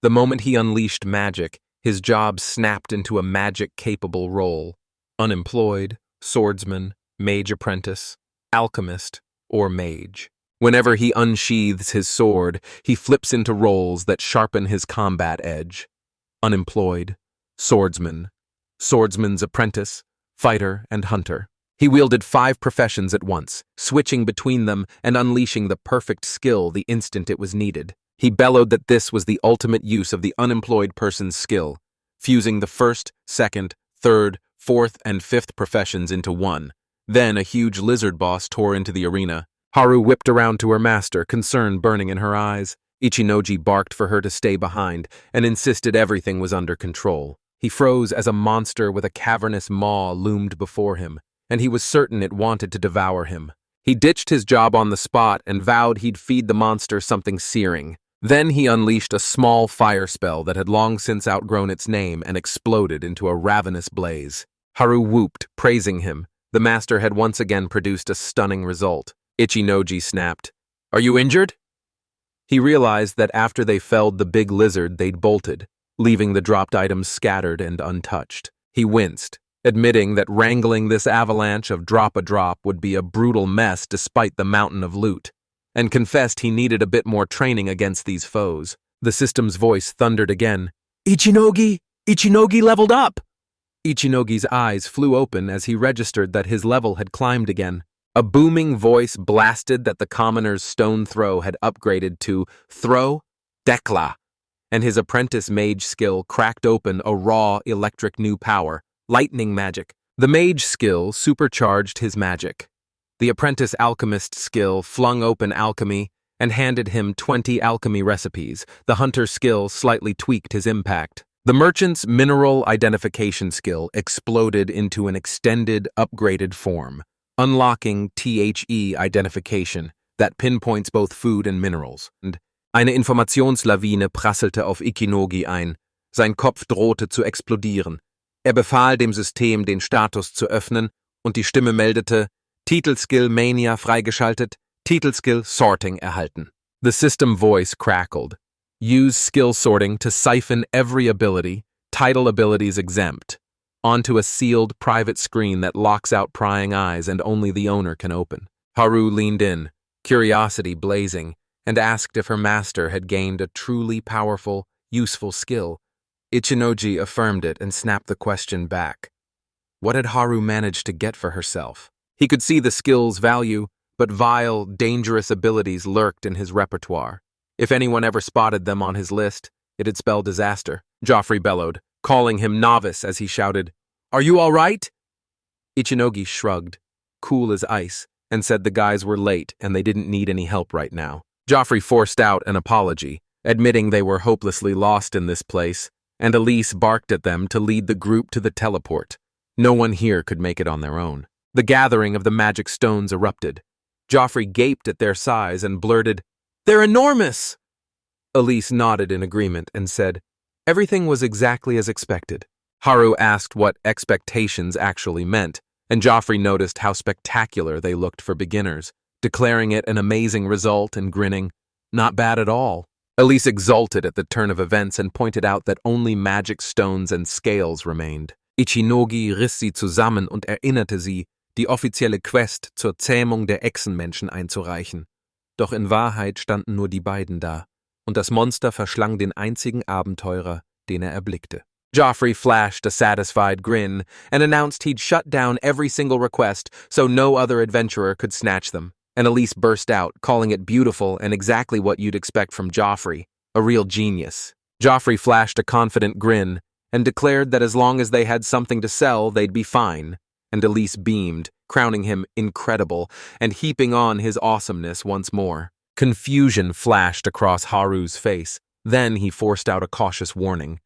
The moment he unleashed magic, his job snapped into a magic-capable role. Unemployed, swordsman, mage apprentice, alchemist, or mage. Whenever he unsheathes his sword, he flips into roles that sharpen his combat edge. Unemployed, swordsman, swordsman's apprentice, fighter, and hunter. He wielded 5 professions at once, switching between them and unleashing the perfect skill the instant it was needed. He bellowed that this was the ultimate use of the unemployed person's skill, fusing the 1st, 2nd, 3rd, 4th, and 5th professions into one. Then a huge lizard boss tore into the arena. Haru whipped around to her master, concern burning in her eyes. Ichinogi barked for her to stay behind and insisted everything was under control. He froze as a monster with a cavernous maw loomed before him, and he was certain it wanted to devour him. He ditched his job on the spot and vowed he'd feed the monster something searing. Then he unleashed a small fire spell that had long since outgrown its name and exploded into a ravenous blaze. Haru whooped, praising him. The master had once again produced a stunning result. Ichinogi snapped, "Are you injured?" He realized that after they felled the big lizard, they'd bolted, leaving the dropped items scattered and untouched. He winced, admitting that wrangling this avalanche of drop-a-drop would be a brutal mess despite the mountain of loot, and confessed he needed a bit more training against these foes. The system's voice thundered again, "Ichinogi! Ichinogi leveled up!" Ichinogi's eyes flew open as he registered that his level had climbed again. A booming voice blasted that the commoner's stone throw had upgraded to throw dekla, and his apprentice mage skill cracked open a raw electric new power, lightning magic. The mage skill supercharged his magic. The apprentice alchemist skill flung open alchemy and handed him 20 alchemy recipes. The hunter skill slightly tweaked his impact. The merchant's mineral identification skill exploded into an extended, upgraded form, unlocking THE identification that pinpoints both food and minerals. And eine Informationslawine prasselte auf Ichinogi ein. Sein Kopf drohte zu explodieren. Befahl dem System, den Status zu öffnen, und die Stimme meldete, Titelskill Mania freigeschaltet, Titelskill Sorting erhalten. The system voice crackled. Use skill sorting to siphon every ability, title abilities exempt, onto a sealed private screen that locks out prying eyes and only the owner can open. Haru leaned in, curiosity blazing, and asked if her master had gained a truly powerful, useful skill. Ichinoji affirmed it and snapped the question back. What had Haru managed to get for herself? He could see the skill's value, but vile, dangerous abilities lurked in his repertoire. If anyone ever spotted them on his list, it'd spell disaster. Joffrey bellowed, calling him novice as he shouted, "Are you all right?" Ichinogi shrugged, cool as ice, and said the guys were late and they didn't need any help right now. Joffrey forced out an apology, admitting they were hopelessly lost in this place, and Elise barked at them to lead the group to the teleport. No one here could make it on their own. The gathering of the magic stones erupted. Joffrey gaped at their size and blurted, "They're enormous!" Elise nodded in agreement and said, everything was exactly as expected. Haru asked what expectations actually meant, and Joffrey noticed how spectacular they looked for beginners, declaring it an amazing result and grinning, "Not bad at all." Elise exulted at the turn of events and pointed out that only magic stones and scales remained. Ichinogi riss sie zusammen und erinnerte sie, die offizielle Quest zur Zähmung der Echsenmenschen einzureichen. Doch in Wahrheit standen nur die beiden da, und das Monster verschlang den einzigen Abenteurer, den erblickte. Joffrey flashed a satisfied grin and announced he'd shut down every single request so no other adventurer could snatch them. And Elise burst out, calling it beautiful and exactly what you'd expect from Joffrey, a real genius. Joffrey flashed a confident grin and declared that as long as they had something to sell, they'd be fine. And Elise beamed, crowning him incredible and heaping on his awesomeness once more. Confusion flashed across Haru's face. Then he forced out a cautious warning.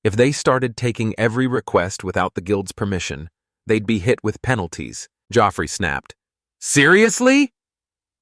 If they started taking every request without the guild's permission, they'd be hit with penalties. Joffrey snapped. Seriously?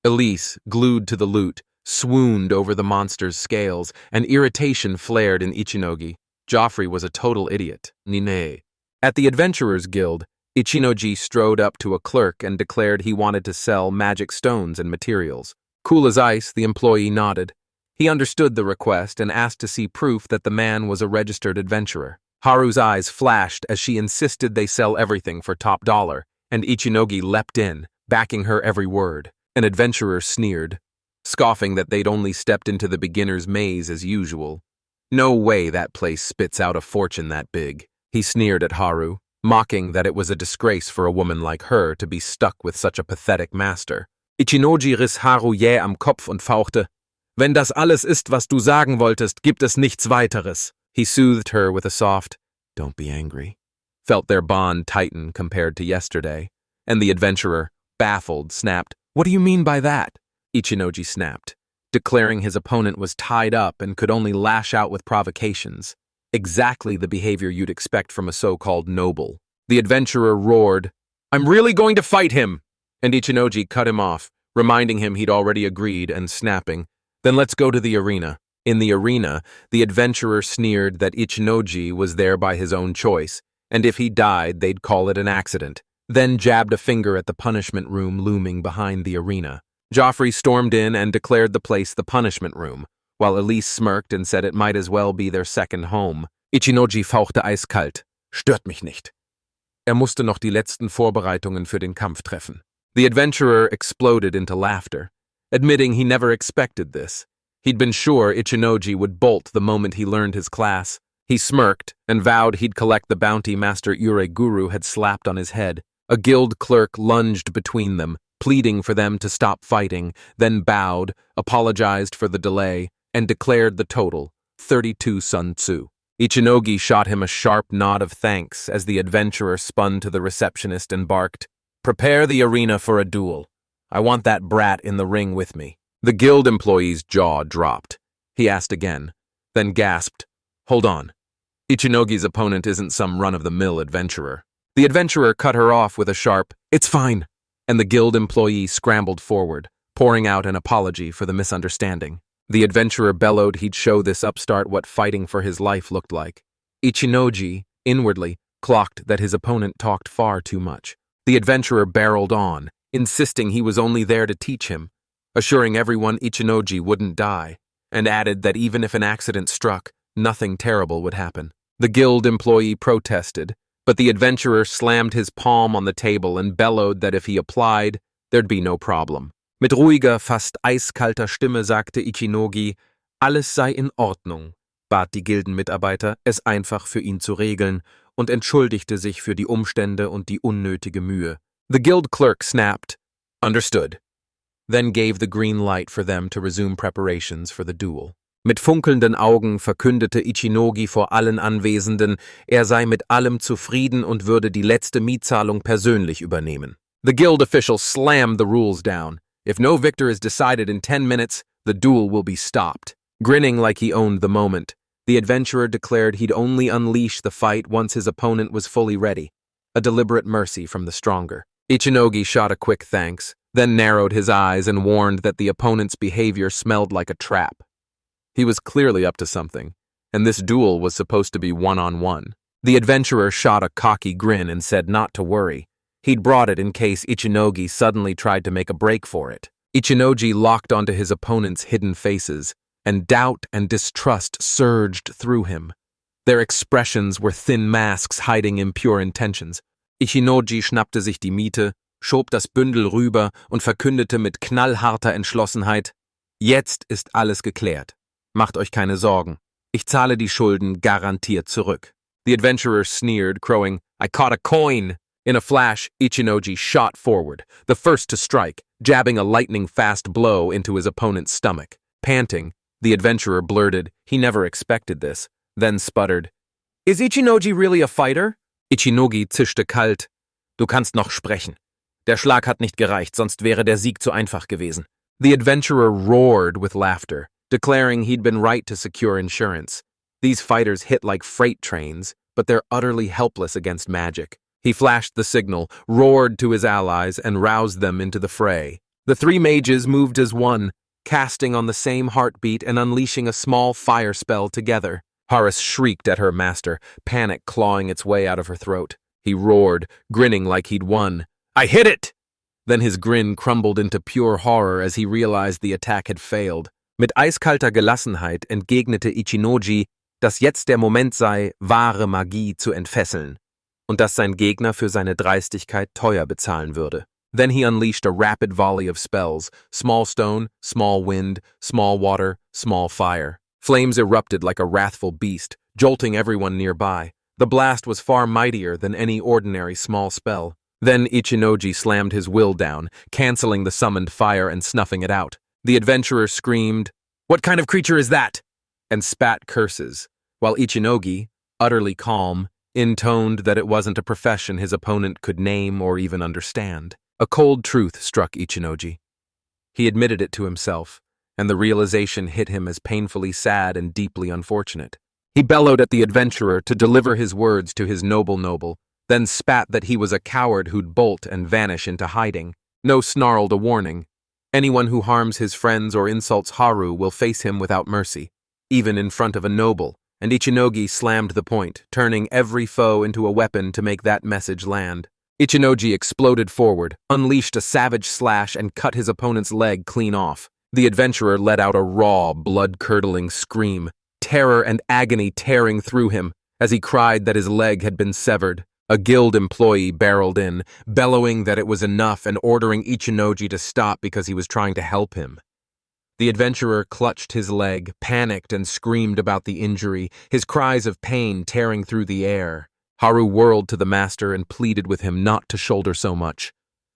Elise, glued to the loot, swooned over the monster's scales, and irritation flared in Ichinogi. Joffrey was a total idiot. Nine. At the Adventurers Guild, Ichinogi strode up to a clerk and declared he wanted to sell magic stones and materials. Cool as ice, the employee nodded. He understood the request and asked to see proof that the man was a registered adventurer. Haru's eyes flashed as she insisted they sell everything for top dollar, and Ichinogi leapt in, backing her every word. An adventurer sneered, scoffing that they'd only stepped into the beginner's maze as usual. No way that place spits out a fortune that big. He sneered at Haru, mocking that it was a disgrace for a woman like her to be stuck with such a pathetic master. Ichinogi riss Haru jäh am Kopf und fauchte, "Wenn das alles ist, was du sagen wolltest, gibt es nichts weiteres." He soothed her with a soft, "Don't be angry," felt their bond tighten compared to yesterday, and the adventurer, baffled, snapped, "What do you mean by that?" Ichinogi snapped, declaring his opponent was tied up and could only lash out with provocations. Exactly the behavior you'd expect from a so-called noble. The adventurer roared, "I'm really going to fight him!" And Ichinogi cut him off, reminding him he'd already agreed and snapping, "Then let's go to the arena." In the arena, the adventurer sneered that Ichinogi was there by his own choice, and if he died, they'd call it an accident, then jabbed a finger at the punishment room looming behind the arena. Joffrey stormed in and declared the place the punishment room, while Elise smirked and said it might as well be their second home. Ichinogi fauchte eiskalt. "Stört mich nicht." Musste noch die letzten Vorbereitungen für den Kampf treffen. The adventurer exploded into laughter, admitting he never expected this. He'd been sure Ichinogi would bolt the moment he learned his class. He smirked and vowed he'd collect the bounty Master Ureguru had slapped on his head. A guild clerk lunged between them, pleading for them to stop fighting, then bowed, apologized for the delay, and declared the total, 32 sun tzu. Ichinogi shot him a sharp nod of thanks as the adventurer spun to the receptionist and barked, "Prepare the arena for a duel. I want that brat in the ring with me." The guild employee's jaw dropped. He asked again, then gasped, "Hold on. Ichinogi's opponent isn't some run-of-the-mill adventurer." The adventurer cut her off with a sharp, "It's fine," and the guild employee scrambled forward, pouring out an apology for the misunderstanding. The adventurer bellowed he'd show this upstart what fighting for his life looked like. Ichinogi, inwardly, clocked that his opponent talked far too much. The adventurer barreled on, insisting he was only there to teach him, assuring everyone Ichinogi wouldn't die, and added that even if an accident struck, nothing terrible would happen. The guild employee protested, but the adventurer slammed his palm on the table and bellowed that if he applied, there'd be no problem. Mit ruhiger, fast eiskalter Stimme sagte Ichinogi, alles sei in Ordnung, bat die Gildenmitarbeiter, es einfach für ihn zu regeln und entschuldigte sich für die Umstände und die unnötige Mühe. The guild clerk snapped, "Understood," then gave the green light for them to resume preparations for the duel. Mit funkelnden Augen verkündete Ichinogi vor allen Anwesenden, er sei mit allem zufrieden und würde die letzte Mietzahlung persönlich übernehmen. The guild official slammed the rules down. If no victor is decided in 10 minutes, the duel will be stopped. Grinning like he owned the moment, the adventurer declared he'd only unleash the fight once his opponent was fully ready, a deliberate mercy from the stronger. Ichinogi shot a quick thanks, then narrowed his eyes and warned that the opponent's behavior smelled like a trap. He was clearly up to something, and this duel was supposed to be one-on-one. The adventurer shot a cocky grin and said not to worry. He'd brought it in case Ichinogi suddenly tried to make a break for it. Ichinogi locked onto his opponent's hidden faces, and doubt and distrust surged through him. Their expressions were thin masks hiding impure intentions. Ichinogi schnappte sich die Miete, schob das Bündel rüber und verkündete mit knallharter Entschlossenheit, "Jetzt ist alles geklärt. Macht euch keine Sorgen. Ich zahle die Schulden garantiert zurück." The adventurer sneered, crowing, "I caught a coin!" In a flash, Ichinogi shot forward, the first to strike, jabbing a lightning-fast blow into his opponent's stomach. Panting, the adventurer blurted he never expected this, then sputtered, "Is Ichinogi really a fighter?" Ichinogi zischte kalt, "Du kannst noch sprechen. Der Schlag hat nicht gereicht, sonst wäre der Sieg zu einfach gewesen." The adventurer roared with laughter, declaring he'd been right to secure insurance. These fighters hit like freight trains, but they're utterly helpless against magic. He flashed the signal, roared to his allies, and roused them into the fray. The three mages moved as one, casting on the same heartbeat and unleashing a small fire spell together. Horus shrieked at her master, panic clawing its way out of her throat. He roared, grinning like he'd won. "I hit it!" Then his grin crumbled into pure horror as he realized the attack had failed. Mit eiskalter Gelassenheit entgegnete Ichinogi, dass jetzt der Moment sei, wahre Magie zu entfesseln, und dass sein Gegner für seine Dreistigkeit teuer bezahlen würde. Then he unleashed a rapid volley of spells, small stone, small wind, small water, small fire. Flames erupted like a wrathful beast, jolting everyone nearby. The blast was far mightier than any ordinary small spell. Then Ichinogi slammed his will down, canceling the summoned fire and snuffing it out. The adventurer screamed, "What kind of creature is that?" and spat curses, while Ichinogi, utterly calm, intoned that it wasn't a profession his opponent could name or even understand. A cold truth struck Ichinogi. He admitted it to himself, and the realization hit him as painfully sad and deeply unfortunate. He bellowed at the adventurer to deliver his words to his noble, then spat that he was a coward who'd bolt and vanish into hiding. No snarled a warning. Anyone who harms his friends or insults Haru will face him without mercy, even in front of a noble, and Ichinogi slammed the point, turning every foe into a weapon to make that message land. Ichinogi exploded forward, unleashed a savage slash, and cut his opponent's leg clean off. The adventurer let out a raw, blood-curdling scream, terror and agony tearing through him as he cried that his leg had been severed. A guild employee barreled in, bellowing that it was enough and ordering Ichinogi to stop because he was trying to help him. The adventurer clutched his leg, panicked, and screamed about the injury, his cries of pain tearing through the air. Haru whirled to the master and pleaded with him not to shoulder so much.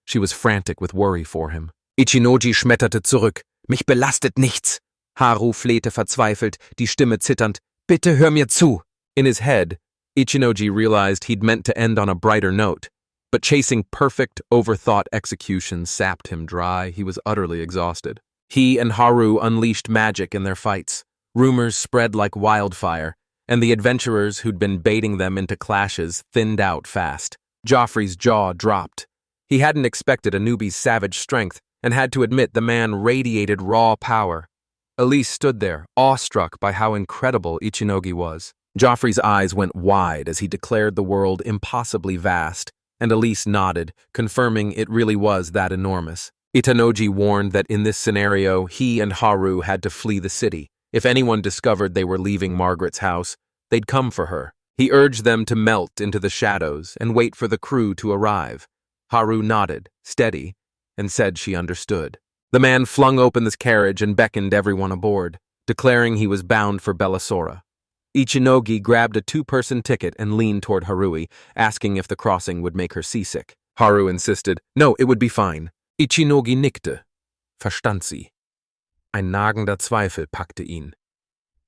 She was frantic with worry for him. Ichinoji schmetterte zurück. Mich belastet nichts. Haru flehte verzweifelt, die Stimme zitternd. Bitte hör mir zu. In his head, Ichinoji realized he'd meant to end on a brighter note, but chasing perfect, overthought execution sapped him dry. He was utterly exhausted. He and Haru unleashed magic in their fights. Rumors spread like wildfire, and the adventurers who'd been baiting them into clashes thinned out fast. Joffrey's jaw dropped. He hadn't expected a newbie's savage strength, and had to admit the man radiated raw power. Elise stood there, awestruck by how incredible Ichinogi was. Joffrey's eyes went wide as he declared the world impossibly vast, and Elise nodded, confirming it really was that enormous. Itanoji warned that in this scenario, he and Haru had to flee the city. If anyone discovered they were leaving Margaret's house, they'd come for her. He urged them to melt into the shadows and wait for the crew to arrive. Haru nodded, steady, and said she understood. The man flung open the carriage and beckoned everyone aboard, declaring he was bound for Bellasora. Ichinogi grabbed a two-person ticket and leaned toward Harui, asking if the crossing would make her seasick. Haru insisted, no, it would be fine. Ichinogi nickte. Verstand sie. Ein nagender Zweifel packte ihn.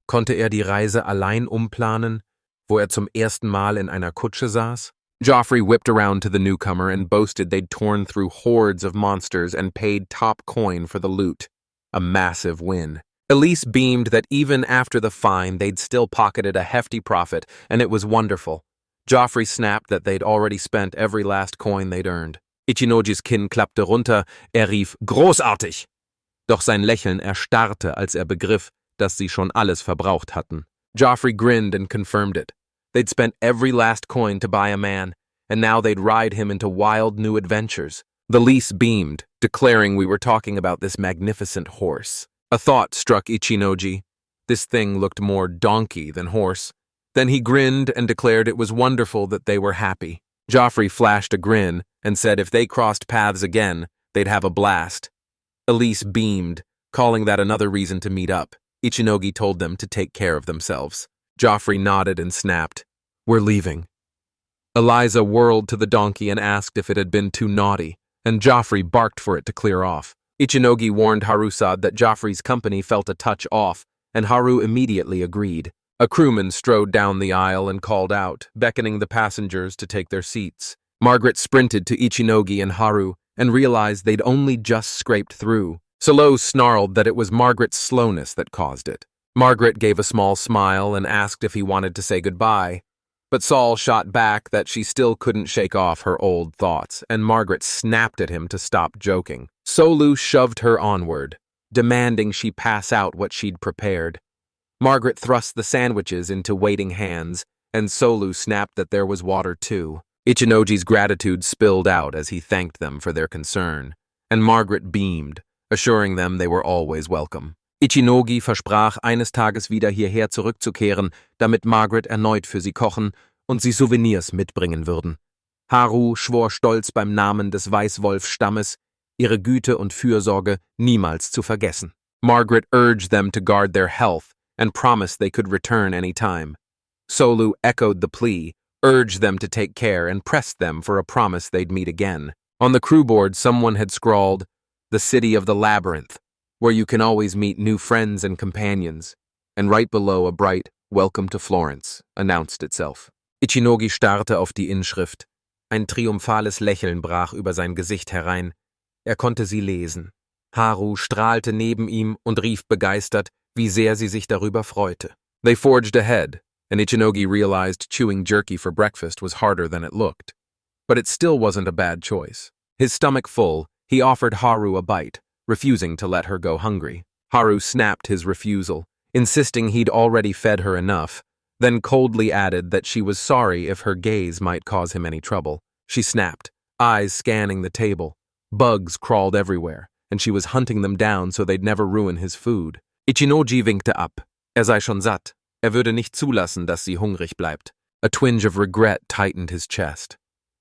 Konnte die Reise allein umplanen, wo zum ersten Mal in einer Kutsche saß? Joffrey whipped around to the newcomer and boasted they'd torn through hordes of monsters and paid top coin for the loot. A massive win. Elise beamed that even after the fine, they'd still pocketed a hefty profit, and it was wonderful. Joffrey snapped that they'd already spent every last coin they'd earned. Ichinojis Kinn klappte runter, rief, großartig! Doch sein Lächeln erstarrte, als begriff, dass sie schon alles verbraucht hatten. Joffrey grinned and confirmed it. They'd spent every last coin to buy a man, and now they'd ride him into wild new adventures. The lease beamed, declaring we were talking about this magnificent horse. A thought struck Ichinoji. This thing looked more donkey than horse. Then he grinned and declared it was wonderful that they were happy. Joffrey flashed a grin and said if they crossed paths again, they'd have a blast. Elise beamed, calling that another reason to meet up. Ichinogi told them to take care of themselves. Joffrey nodded and snapped. We're leaving. Eliza whirled to the donkey and asked if it had been too naughty, and Joffrey barked for it to clear off. Ichinogi warned Harusad that Joffrey's company felt a touch off, and Haru immediately agreed. A crewman strode down the aisle and called out, beckoning the passengers to take their seats. Margaret sprinted to Ichinogi and Haru and realized they'd only just scraped through. Solo snarled that it was Margaret's slowness that caused it. Margaret gave a small smile and asked if he wanted to say goodbye, but Saul shot back that she still couldn't shake off her old thoughts, and Margaret snapped at him to stop joking. Solu shoved her onward, demanding she pass out what she'd prepared. Margaret thrust the sandwiches into waiting hands, and Solu snapped that there was water too. Ichinoji's gratitude spilled out as he thanked them for their concern, and Margaret beamed, assuring them they were always welcome. Ichinogi versprach, eines Tages wieder hierher zurückzukehren, damit Margaret erneut für sie kochen und sie Souvenirs mitbringen würden. Haru schwor stolz beim Namen des Weißwolf-Stammes, ihre Güte und Fürsorge niemals zu vergessen. Margaret urged them to guard their health and promised they could return any time. Solu echoed the plea, urged them to take care, and pressed them for a promise they'd meet again. On the crew board, someone had scrawled, "The City of the Labyrinth, where you can always meet new friends and companions," and right below a bright "Welcome to Florence" announced itself. Ichinogi starrte auf die Inschrift. Ein triumphales Lächeln brach über sein Gesicht herein. Er konnte sie lesen. Haru strahlte neben ihm und rief begeistert, wie sehr sie sich darüber freute. They forged ahead, and Ichinogi realized chewing jerky for breakfast was harder than it looked. But it still wasn't a bad choice. His stomach full, he offered Haru a bite, refusing to let her go hungry. Haru snapped his refusal, insisting he'd already fed her enough, then coldly added that she was sorry if her gaze might cause him any trouble. She snapped, eyes scanning the table. Bugs crawled everywhere, and she was hunting them down so they'd never ruin his food. Ichinoji winkte ab. Sei schon satt. Würde nicht zulassen, dass sie hungrig bleibt. A twinge of regret tightened his chest.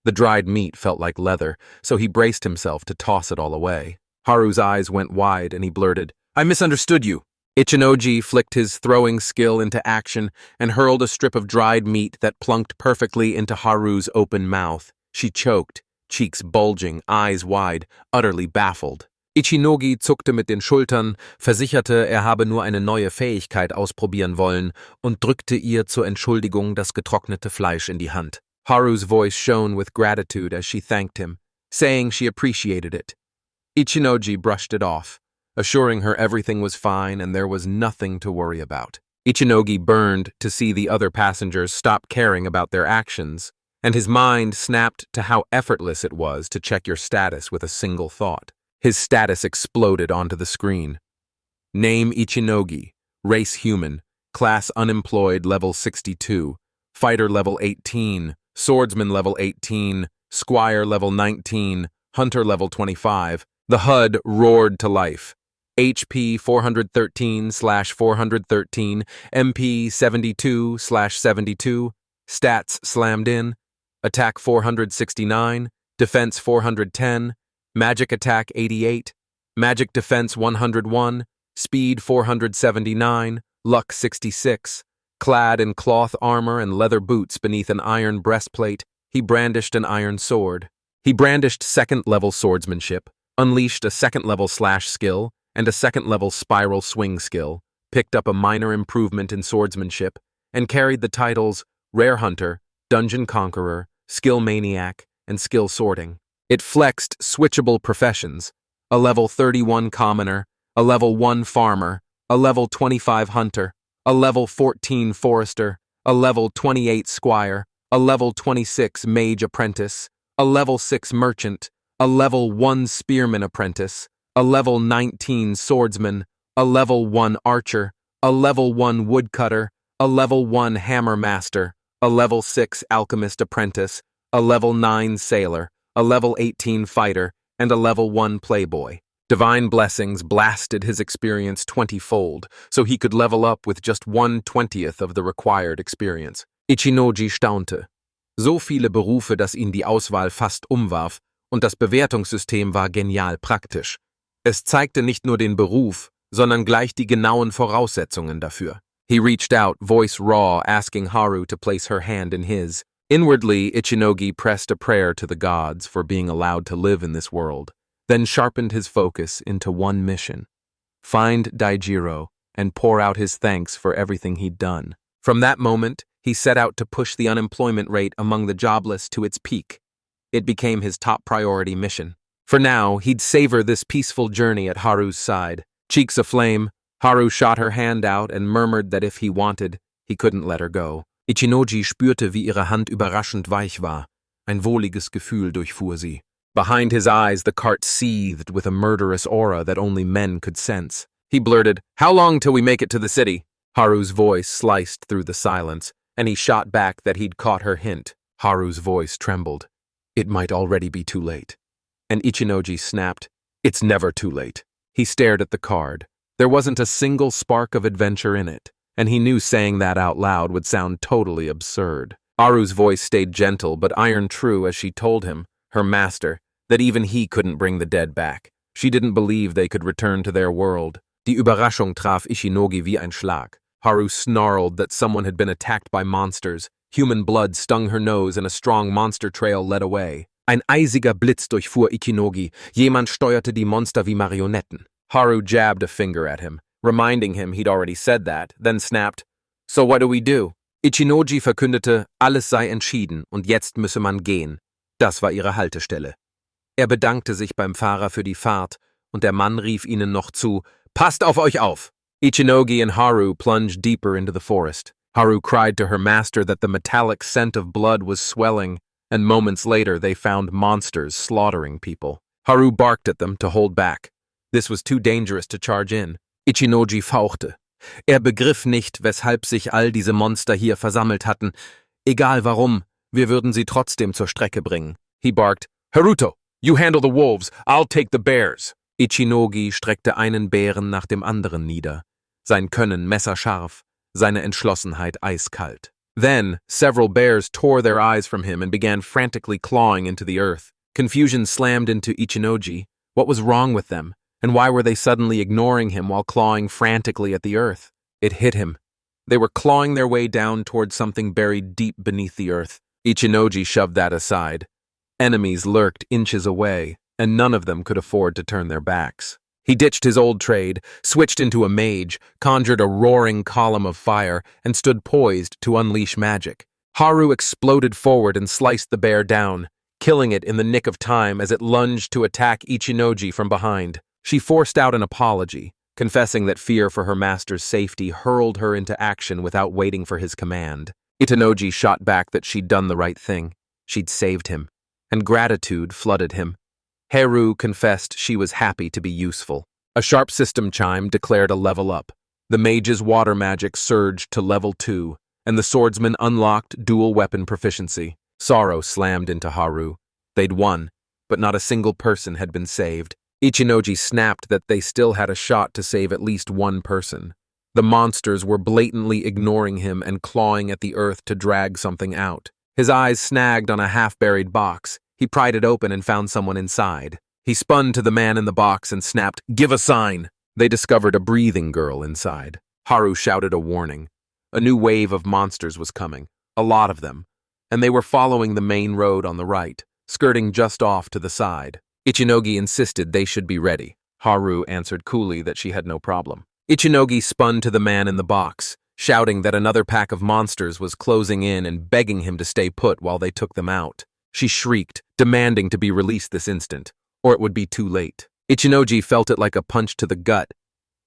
The dried meat felt like leather, so he braced himself to toss it all away. Haru's eyes went wide, and he blurted, I misunderstood you. Ichinoji flicked his throwing skill into action and hurled a strip of dried meat that plunked perfectly into Haru's open mouth. She choked, cheeks bulging, eyes wide, utterly baffled. Ichinogi zuckte mit den Schultern, versicherte, er habe nur eine neue Fähigkeit ausprobieren wollen und drückte ihr zur Entschuldigung das getrocknete Fleisch in die Hand. Haru's voice shone with gratitude as she thanked him, saying she appreciated it. Ichinogi brushed it off, assuring her everything was fine and there was nothing to worry about. Ichinogi burned to see the other passengers stop caring about their actions, and his mind snapped to how effortless it was to check your status with a single thought. His status exploded onto the screen. Name Ichinogi, race human, class unemployed level 62, fighter level 18, swordsman level 18, squire level 19, hunter level 25. The HUD roared to life. HP 413/413, MP 72/72, stats slammed in, attack 469, defense 410, magic attack 88, magic defense 101, speed 479, luck 66. Clad in cloth armor and leather boots beneath an iron breastplate, he brandished an iron sword. He brandished second-level swordsmanship, unleashed a second-level slash skill and a second-level spiral swing skill, picked up a minor improvement in swordsmanship, and carried the titles Rare Hunter, Dungeon Conqueror, Skill Maniac, and Skill Sorting. It flexed switchable professions, a level 31 commoner, a level 1 farmer, a level 25 hunter, a level 14 forester, a level 28 squire, a level 26 mage apprentice, a level 6 merchant, a level 1 spearman apprentice, a level 19 swordsman, a level 1 archer, a level 1 woodcutter, a level 1 hammer master, a level 6 alchemist apprentice, a level 9 sailor, a level 18 fighter, and a level 1 playboy. Divine blessings blasted his experience 20-fold, so he could level up with just 1/20th of the required experience. Ichinogi staunte. So viele Berufe, dass ihn die Auswahl fast umwarf, und das Bewertungssystem war genial praktisch. Es zeigte nicht nur den Beruf, sondern gleich die genauen Voraussetzungen dafür. He reached out, voice raw, asking Haru to place her hand in his. Inwardly, Ichinogi pressed a prayer to the gods for being allowed to live in this world, then sharpened his focus into one mission: find Daijiro and pour out his thanks for everything he'd done. From that moment, he set out to push the unemployment rate among the jobless to its peak. It became his top priority mission. For now, he'd savor this peaceful journey at Haru's side. Cheeks aflame, Haru shot her hand out and murmured that if he wanted, he couldn't let her go. Ichinogi spürte, wie ihre Hand überraschend weich war. Ein wohliges Gefühl durchfuhr sie. Behind his eyes, the cart seethed with a murderous aura that only men could sense. He blurted, "How long till we make it to the city?" Haru's voice sliced through the silence, and he shot back that he'd caught her hint. Haru's voice trembled. It might already be too late. And Ichinogi snapped, "It's never too late." He stared at the card. There wasn't a single spark of adventure in it, and he knew saying that out loud would sound totally absurd. Haru's voice stayed gentle but iron true as she told him, her master, that even he couldn't bring the dead back. She didn't believe they could return to their world. Die Überraschung traf Ichinogi wie ein Schlag. Haru snarled that someone had been attacked by monsters. Human blood stung her nose and a strong monster trail led away. Ein eisiger Blitz durchfuhr Ichinogi. Jemand steuerte die Monster wie Marionetten. Haru jabbed a finger at him, reminding him he'd already said that, then snapped, "So what do we do?" Ichinogi verkündete, alles sei entschieden und jetzt müsse man gehen. Das war ihre Haltestelle. Er bedankte sich beim Fahrer für die Fahrt und der Mann rief ihnen noch zu, "Passt auf euch auf!" Ichinogi and Haru plunged deeper into the forest. Haru cried to her master that the metallic scent of blood was swelling, and moments later they found monsters slaughtering people. Haru barked at them to hold back. This was too dangerous to charge in. Ichinogi fauchte. Er begriff nicht, weshalb sich all diese Monster hier versammelt hatten. Egal warum, wir würden sie trotzdem zur Strecke bringen. He barked, "Haruto, you handle the wolves, I'll take the bears." Ichinogi streckte einen Bären nach dem anderen nieder. Sein Können messerscharf, seine Entschlossenheit eiskalt. Then, several bears tore their eyes from him and began frantically clawing into the earth. Confusion slammed into Ichinogi. What was wrong with them? And why were they suddenly ignoring him while clawing frantically at the earth? It hit him. They were clawing their way down towards something buried deep beneath the earth. Ichinogi shoved that aside. Enemies lurked inches away, and none of them could afford to turn their backs. He ditched his old trade, switched into a mage, conjured a roaring column of fire, and stood poised to unleash magic. Haru exploded forward and sliced the bear down, killing it in the nick of time as it lunged to attack Ichinoji from behind. She forced out an apology, confessing that fear for her master's safety hurled her into action without waiting for his command. Ichinoji shot back that she'd done the right thing. She'd saved him, and gratitude flooded him. Haru confessed she was happy to be useful. A sharp system chime declared a level up. The mage's water magic surged to level 2, and the swordsman unlocked dual weapon proficiency. Sorrow slammed into Haru. They'd won, but not a single person had been saved. Ichinoji snapped that they still had a shot to save at least one person. The monsters were blatantly ignoring him and clawing at the earth to drag something out. His eyes snagged on a half-buried box. He pried it open and found someone inside. He spun to the man in the box and snapped, "Give a sign!" They discovered a breathing girl inside. Haru shouted a warning. A new wave of monsters was coming, a lot of them, and they were following the main road on the right, skirting just off to the side. Ichinogi insisted they should be ready. Haru answered coolly that she had no problem. Ichinogi spun to the man in the box, shouting that another pack of monsters was closing in and begging him to stay put while they took them out. She shrieked, demanding to be released this instant, or it would be too late. Ichinoji felt it like a punch to the gut.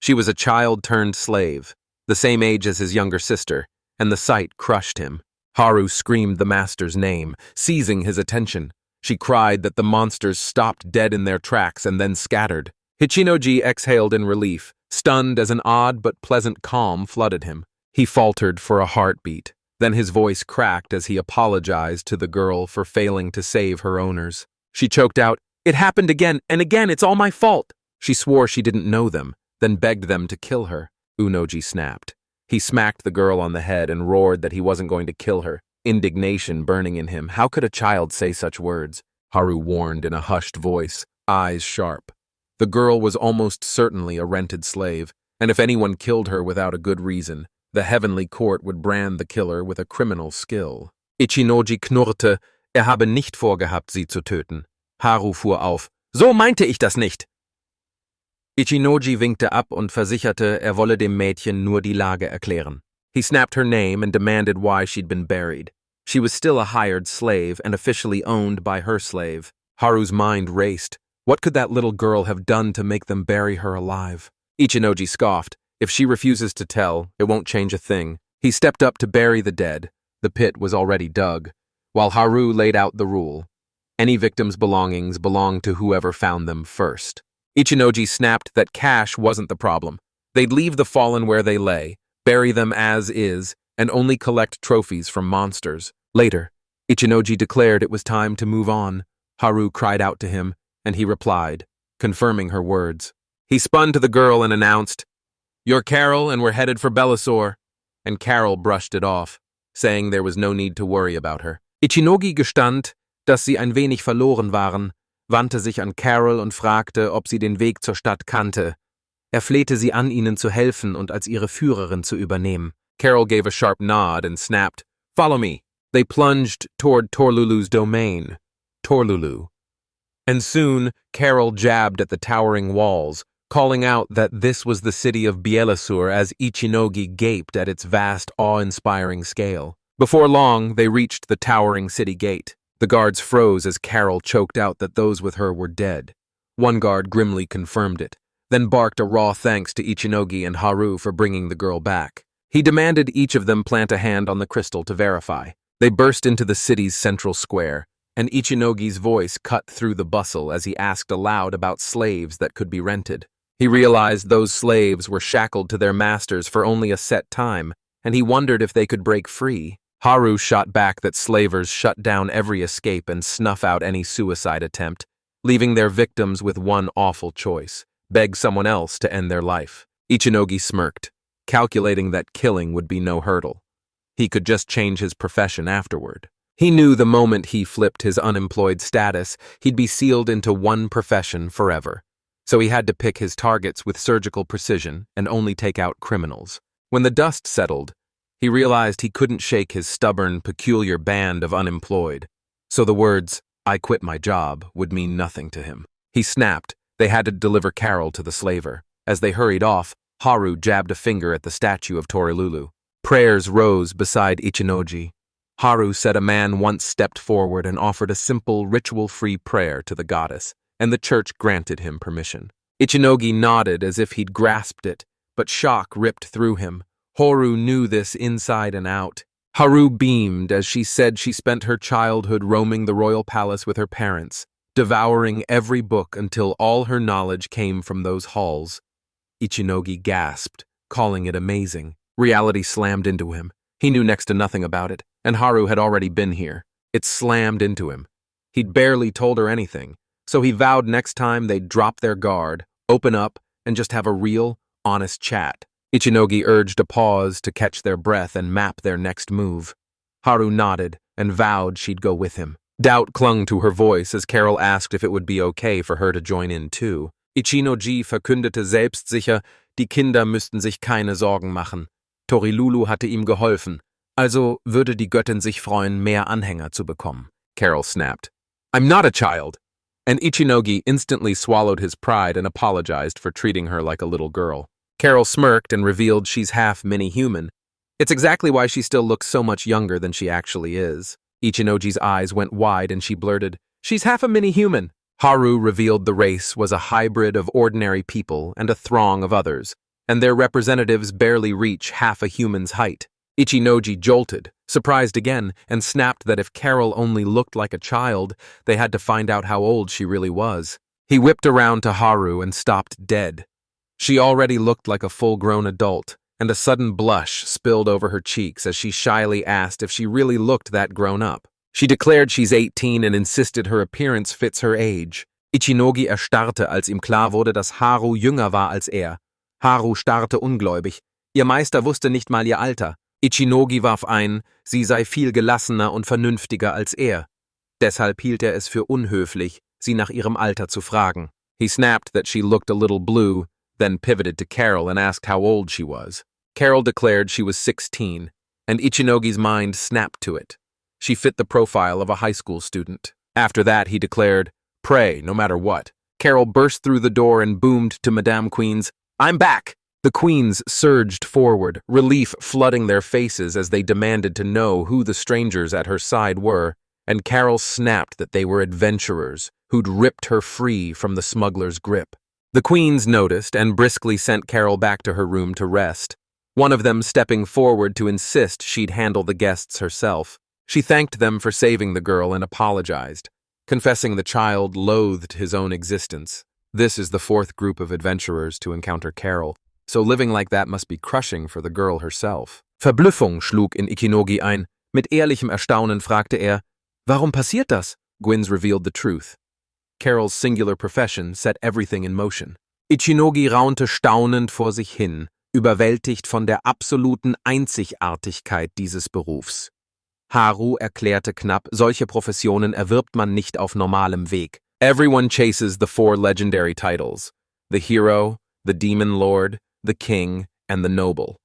She was a child turned slave, the same age as his younger sister, and the sight crushed him. Haru screamed the master's name, seizing his attention. She cried that the monsters stopped dead in their tracks and then scattered. Ichinoji exhaled in relief, stunned as an odd but pleasant calm flooded him. He faltered for a heartbeat. Then his voice cracked as he apologized to the girl for failing to save her owners. She choked out, "It happened again, and again, it's all my fault." She swore she didn't know them, then begged them to kill her. Unoji snapped. He smacked the girl on the head and roared that he wasn't going to kill her, indignation burning in him. How could a child say such words? Haru warned in a hushed voice, eyes sharp. The girl was almost certainly a rented slave, and if anyone killed her without a good reason, the heavenly court would brand the killer with a criminal skill. Ichinoji knurrte, habe nicht vorgehabt, sie zu töten. Haru fuhr auf, so meinte ich das nicht. Ichinoji winkte ab und versicherte, wolle dem Mädchen nur die Lage erklären. He snapped her name and demanded why she'd been buried. She was still a hired slave and officially owned by her slave. Haru's mind raced. What could that little girl have done to make them bury her alive? Ichinoji scoffed. If she refuses to tell, it won't change a thing. He stepped up to bury the dead. The pit was already dug, while Haru laid out the rule. Any victim's belongings belonged to whoever found them first. Ichinoji snapped that cash wasn't the problem. They'd leave the fallen where they lay, bury them as is, and only collect trophies from monsters. Later, Ichinoji declared it was time to move on. Haru cried out to him, and he replied, confirming her words. He spun to the girl and announced, "You're Carol, and we're headed for Belisor." And Carol brushed it off, saying there was no need to worry about her. Ichinogi gestand, dass sie ein wenig verloren waren, wandte sich an Carol und fragte, ob sie den Weg zur Stadt kannte. Flehte sie an, ihnen zu helfen und als ihre Führerin zu übernehmen. Carol gave a sharp nod and snapped, "Follow me." They plunged toward Torlulu's domain, Torlulu. And soon, Carol jabbed at the towering walls, calling out that this was the city of Belisor as Ichinogi gaped at its vast, awe-inspiring scale. Before long, they reached the towering city gate. The guards froze as Carol choked out that those with her were dead. One guard grimly confirmed it, then barked a raw thanks to Ichinogi and Haru for bringing the girl back. He demanded each of them plant a hand on the crystal to verify. They burst into the city's central square, and Ichinogi's voice cut through the bustle as he asked aloud about slaves that could be rented. He realized those slaves were shackled to their masters for only a set time, and he wondered if they could break free. Haru shot back that slavers shut down every escape and snuff out any suicide attempt, leaving their victims with one awful choice: beg someone else to end their life. Ichinogi smirked, calculating that killing would be no hurdle. He could just change his profession afterward. He knew the moment he flipped his unemployed status, he'd be sealed into one profession forever. So he had to pick his targets with surgical precision and only take out criminals. When the dust settled, he realized he couldn't shake his stubborn, peculiar band of unemployed. So the words, "I quit my job" would mean nothing to him. He snapped. They had to deliver Carol to the slaver. As they hurried off, Haru jabbed a finger at the statue of Torilulu. Prayers rose beside Ichinoji. Haru said a man once stepped forward and offered a simple, ritual-free prayer to the goddess, and the church granted him permission. Ichinogi nodded as if he'd grasped it, but shock ripped through him. Haru knew this inside and out. Haru beamed as she said she spent her childhood roaming the royal palace with her parents, devouring every book until all her knowledge came from those halls. Ichinogi gasped, calling it amazing. Reality slammed into him. He knew next to nothing about it, and Haru had already been here. It slammed into him. He'd barely told her anything, so he vowed next time they'd drop their guard, open up, and just have a real, honest chat. Ichinogi urged a pause to catch their breath and map their next move. Haru nodded and vowed she'd go with him. Doubt clung to her voice as Carol asked if it would be okay for her to join in too. Ichinogi verkündete selbstsicher, die Kinder müssten sich keine Sorgen machen. Torilulu hatte ihm geholfen, also würde die Göttin sich freuen, mehr Anhänger zu bekommen. Carol snapped. "I'm not a child!" And Ichinogi instantly swallowed his pride and apologized for treating her like a little girl. Carol smirked and revealed she's half mini-human. It's exactly why she still looks so much younger than she actually is. Ichinogi's eyes went wide and she blurted, "She's half a mini-human." Haru revealed the race was a hybrid of ordinary people and a throng of others, and their representatives barely reach half a human's height. Ichinogi jolted, surprised again, and snapped that if Carol only looked like a child, they had to find out how old she really was. He whipped around to Haru and stopped dead. She already looked like a full-grown adult, and a sudden blush spilled over her cheeks as she shyly asked if she really looked that grown up. She declared she's 18 and insisted her appearance fits her age. Ichinogi erstarrte, als ihm klar wurde, dass Haru jünger war als er. Haru starrte ungläubig. Ihr Meister wusste nicht mal ihr Alter. Ichinogi warf ein, sie sei viel gelassener und vernünftiger als er. Deshalb hielt er es für unhöflich, sie nach ihrem Alter zu fragen. He snapped that she looked a little blue, then pivoted to Carol and asked how old she was. Carol declared she was 16, and Ichinogi's mind snapped to it. She fit the profile of a high school student. After that, he declared, "Pray, no matter what." Carol burst through the door and boomed to Madame Queen's, "I'm back!" The queens surged forward, relief flooding their faces as they demanded to know who the strangers at her side were, and Carol snapped that they were adventurers who'd ripped her free from the smuggler's grip. The queens noticed and briskly sent Carol back to her room to rest, one of them stepping forward to insist she'd handle the guests herself. She thanked them for saving the girl and apologized, confessing the child loathed his own existence. This is the fourth group of adventurers to encounter Carol, so living like that must be crushing for the girl herself. Verblüffung schlug in Ichinogi ein. Mit ehrlichem Erstaunen fragte er, "Warum passiert das?" Gwyn's revealed the truth. Carol's singular profession set everything in motion. Ichinogi raunte staunend vor sich hin, überwältigt von der absoluten Einzigartigkeit dieses Berufs. Haru erklärte knapp, solche Professionen erwirbt man nicht auf normalem Weg. Everyone chases the four legendary titles, the hero, the demon lord, the king, and the noble.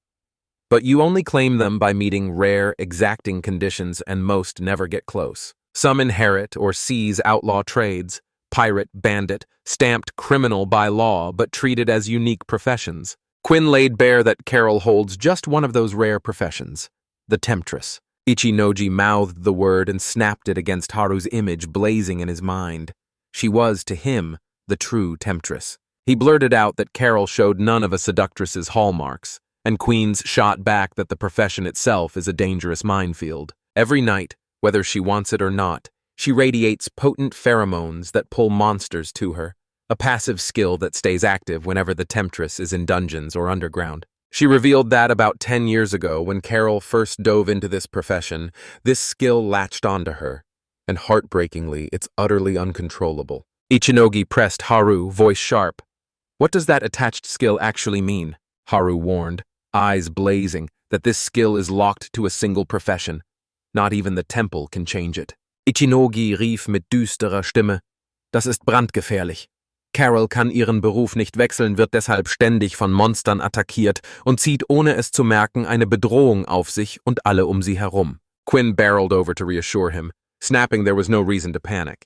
But you only claim them by meeting rare, exacting conditions, and most never get close. Some inherit or seize outlaw trades, pirate, bandit, stamped criminal by law, but treated as unique professions. Quinn laid bare that Carol holds just one of those rare professions, the temptress. Ichinogi mouthed the word and snapped it against Haru's image blazing in his mind. She was, to him, the true temptress. He blurted out that Carol showed none of a seductress's hallmarks, and Queens shot back that the profession itself is a dangerous minefield. Every night, whether she wants it or not, she radiates potent pheromones that pull monsters to her, a passive skill that stays active whenever the temptress is in dungeons or underground. She revealed that about 10 years ago, when Carol first dove into this profession, this skill latched onto her, and heartbreakingly, it's utterly uncontrollable. Ichinogi pressed Haru, voice sharp. "What does that attached skill actually mean?" Haru warned, eyes blazing, that this skill is locked to a single profession. Not even the temple can change it. Ichinogi rief mit düsterer Stimme, "Das ist brandgefährlich. Carol kann ihren Beruf nicht wechseln, wird deshalb ständig von Monstern attackiert und zieht, ohne es zu merken, eine Bedrohung auf sich und alle um sie herum." Quinn barreled over to reassure him, snapping there was no reason to panic.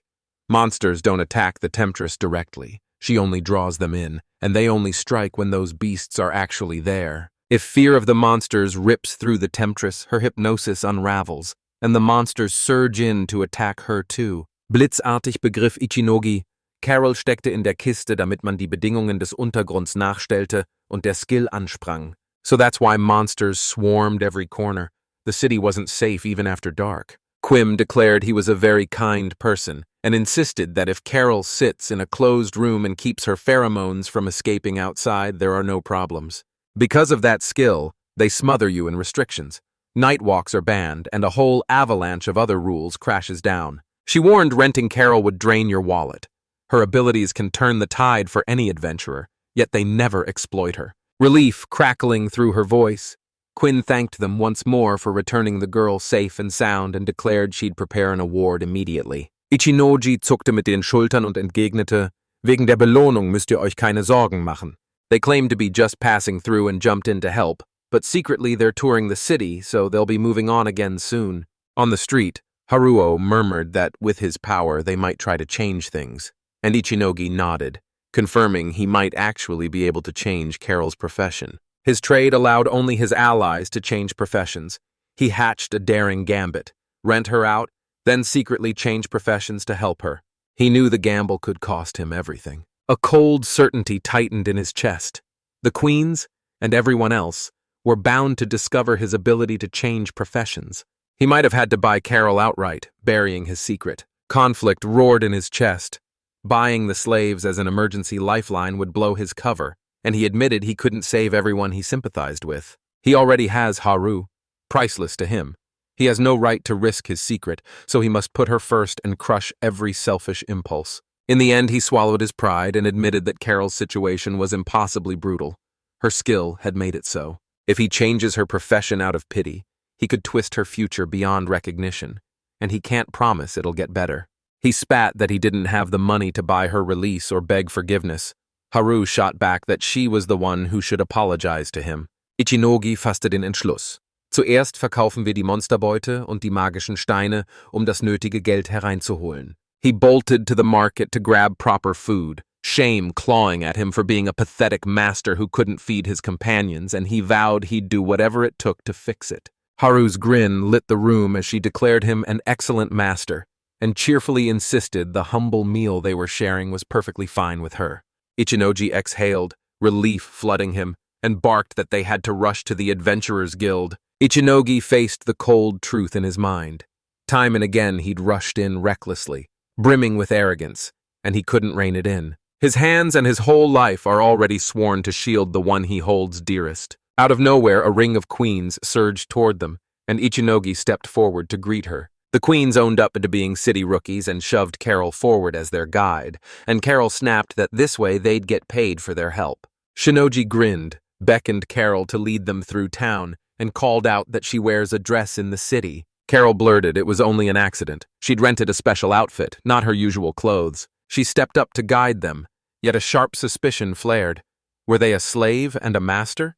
Monsters don't attack the temptress directly. She only draws them in, and they only strike when those beasts are actually there. If fear of the monsters rips through the temptress, her hypnosis unravels, and the monsters surge in to attack her too. Blitzartig begriff Ichinogi, Carol steckte in der Kiste, damit man die Bedingungen des Untergrunds nachstellte und der Skill ansprang. So that's why monsters swarmed every corner. The city wasn't safe even after dark. Quim declared he was a very kind person and insisted that if Carol sits in a closed room and keeps her pheromones from escaping outside, there are no problems. Because of that skill, they smother you in restrictions. Night walks are banned, and a whole avalanche of other rules crashes down. She warned renting Carol would drain your wallet. Her abilities can turn the tide for any adventurer, yet they never exploit her. Relief crackling through her voice, Quinn thanked them once more for returning the girl safe and sound and declared she'd prepare an award immediately. Ichinogi zuckte mit den Schultern und entgegnete, wegen der Belohnung müsst ihr euch keine Sorgen machen. They claimed to be just passing through and jumped in to help, but secretly they're touring the city, so they'll be moving on again soon. On the street, Haruo murmured that with his power they might try to change things, and Ichinogi nodded, confirming he might actually be able to change Carol's profession. His trade allowed only his allies to change professions. He hatched a daring gambit, rent her out, then secretly change professions to help her. He knew the gamble could cost him everything. A cold certainty tightened in his chest. The queens, and everyone else, were bound to discover his ability to change professions. He might have had to buy Carol outright, burying his secret. Conflict roared in his chest. Buying the slaves as an emergency lifeline would blow his cover, and he admitted he couldn't save everyone he sympathized with. He already has Haru, priceless to him. He has no right to risk his secret, so he must put her first and crush every selfish impulse. In the end, he swallowed his pride and admitted that Carol's situation was impossibly brutal. Her skill had made it so. If he changes her profession out of pity, he could twist her future beyond recognition, and he can't promise it'll get better. He spat that he didn't have the money to buy her release or beg forgiveness. Haru shot back that she was the one who should apologize to him. Ichinogi fasste den Entschluss. Zuerst verkaufen wir die Monsterbeute und die magischen Steine, das nötige Geld hereinzuholen. He bolted to the market to grab proper food, shame clawing at him for being a pathetic master who couldn't feed his companions, and he vowed he'd do whatever it took to fix it. Haru's grin lit the room as she declared him an excellent master, and cheerfully insisted the humble meal they were sharing was perfectly fine with her. Ichinogi exhaled, relief flooding him, and barked that they had to rush to the Adventurers Guild. Ichinogi faced the cold truth in his mind. Time and again he'd rushed in recklessly, brimming with arrogance, and he couldn't rein it in. His hands and his whole life are already sworn to shield the one he holds dearest. Out of nowhere, a ring of queens surged toward them, and Ichinogi stepped forward to greet her. The queens owned up to being city rookies and shoved Carol forward as their guide, and Carol snapped that this way they'd get paid for their help. Shinoji grinned, beckoned Carol to lead them through town, and called out that she wears a dress in the city. Carol blurted it was only an accident. She'd rented a special outfit, not her usual clothes. She stepped up to guide them, yet a sharp suspicion flared. Were they a slave and a master?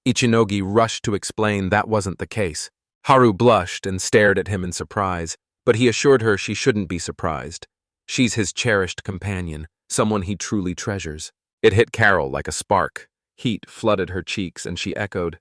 Ichinogi rushed to explain that wasn't the case. Haru blushed and stared at him in surprise, but he assured her she shouldn't be surprised. She's his cherished companion, someone he truly treasures. It hit Carol like a spark. Heat flooded her cheeks, and she echoed,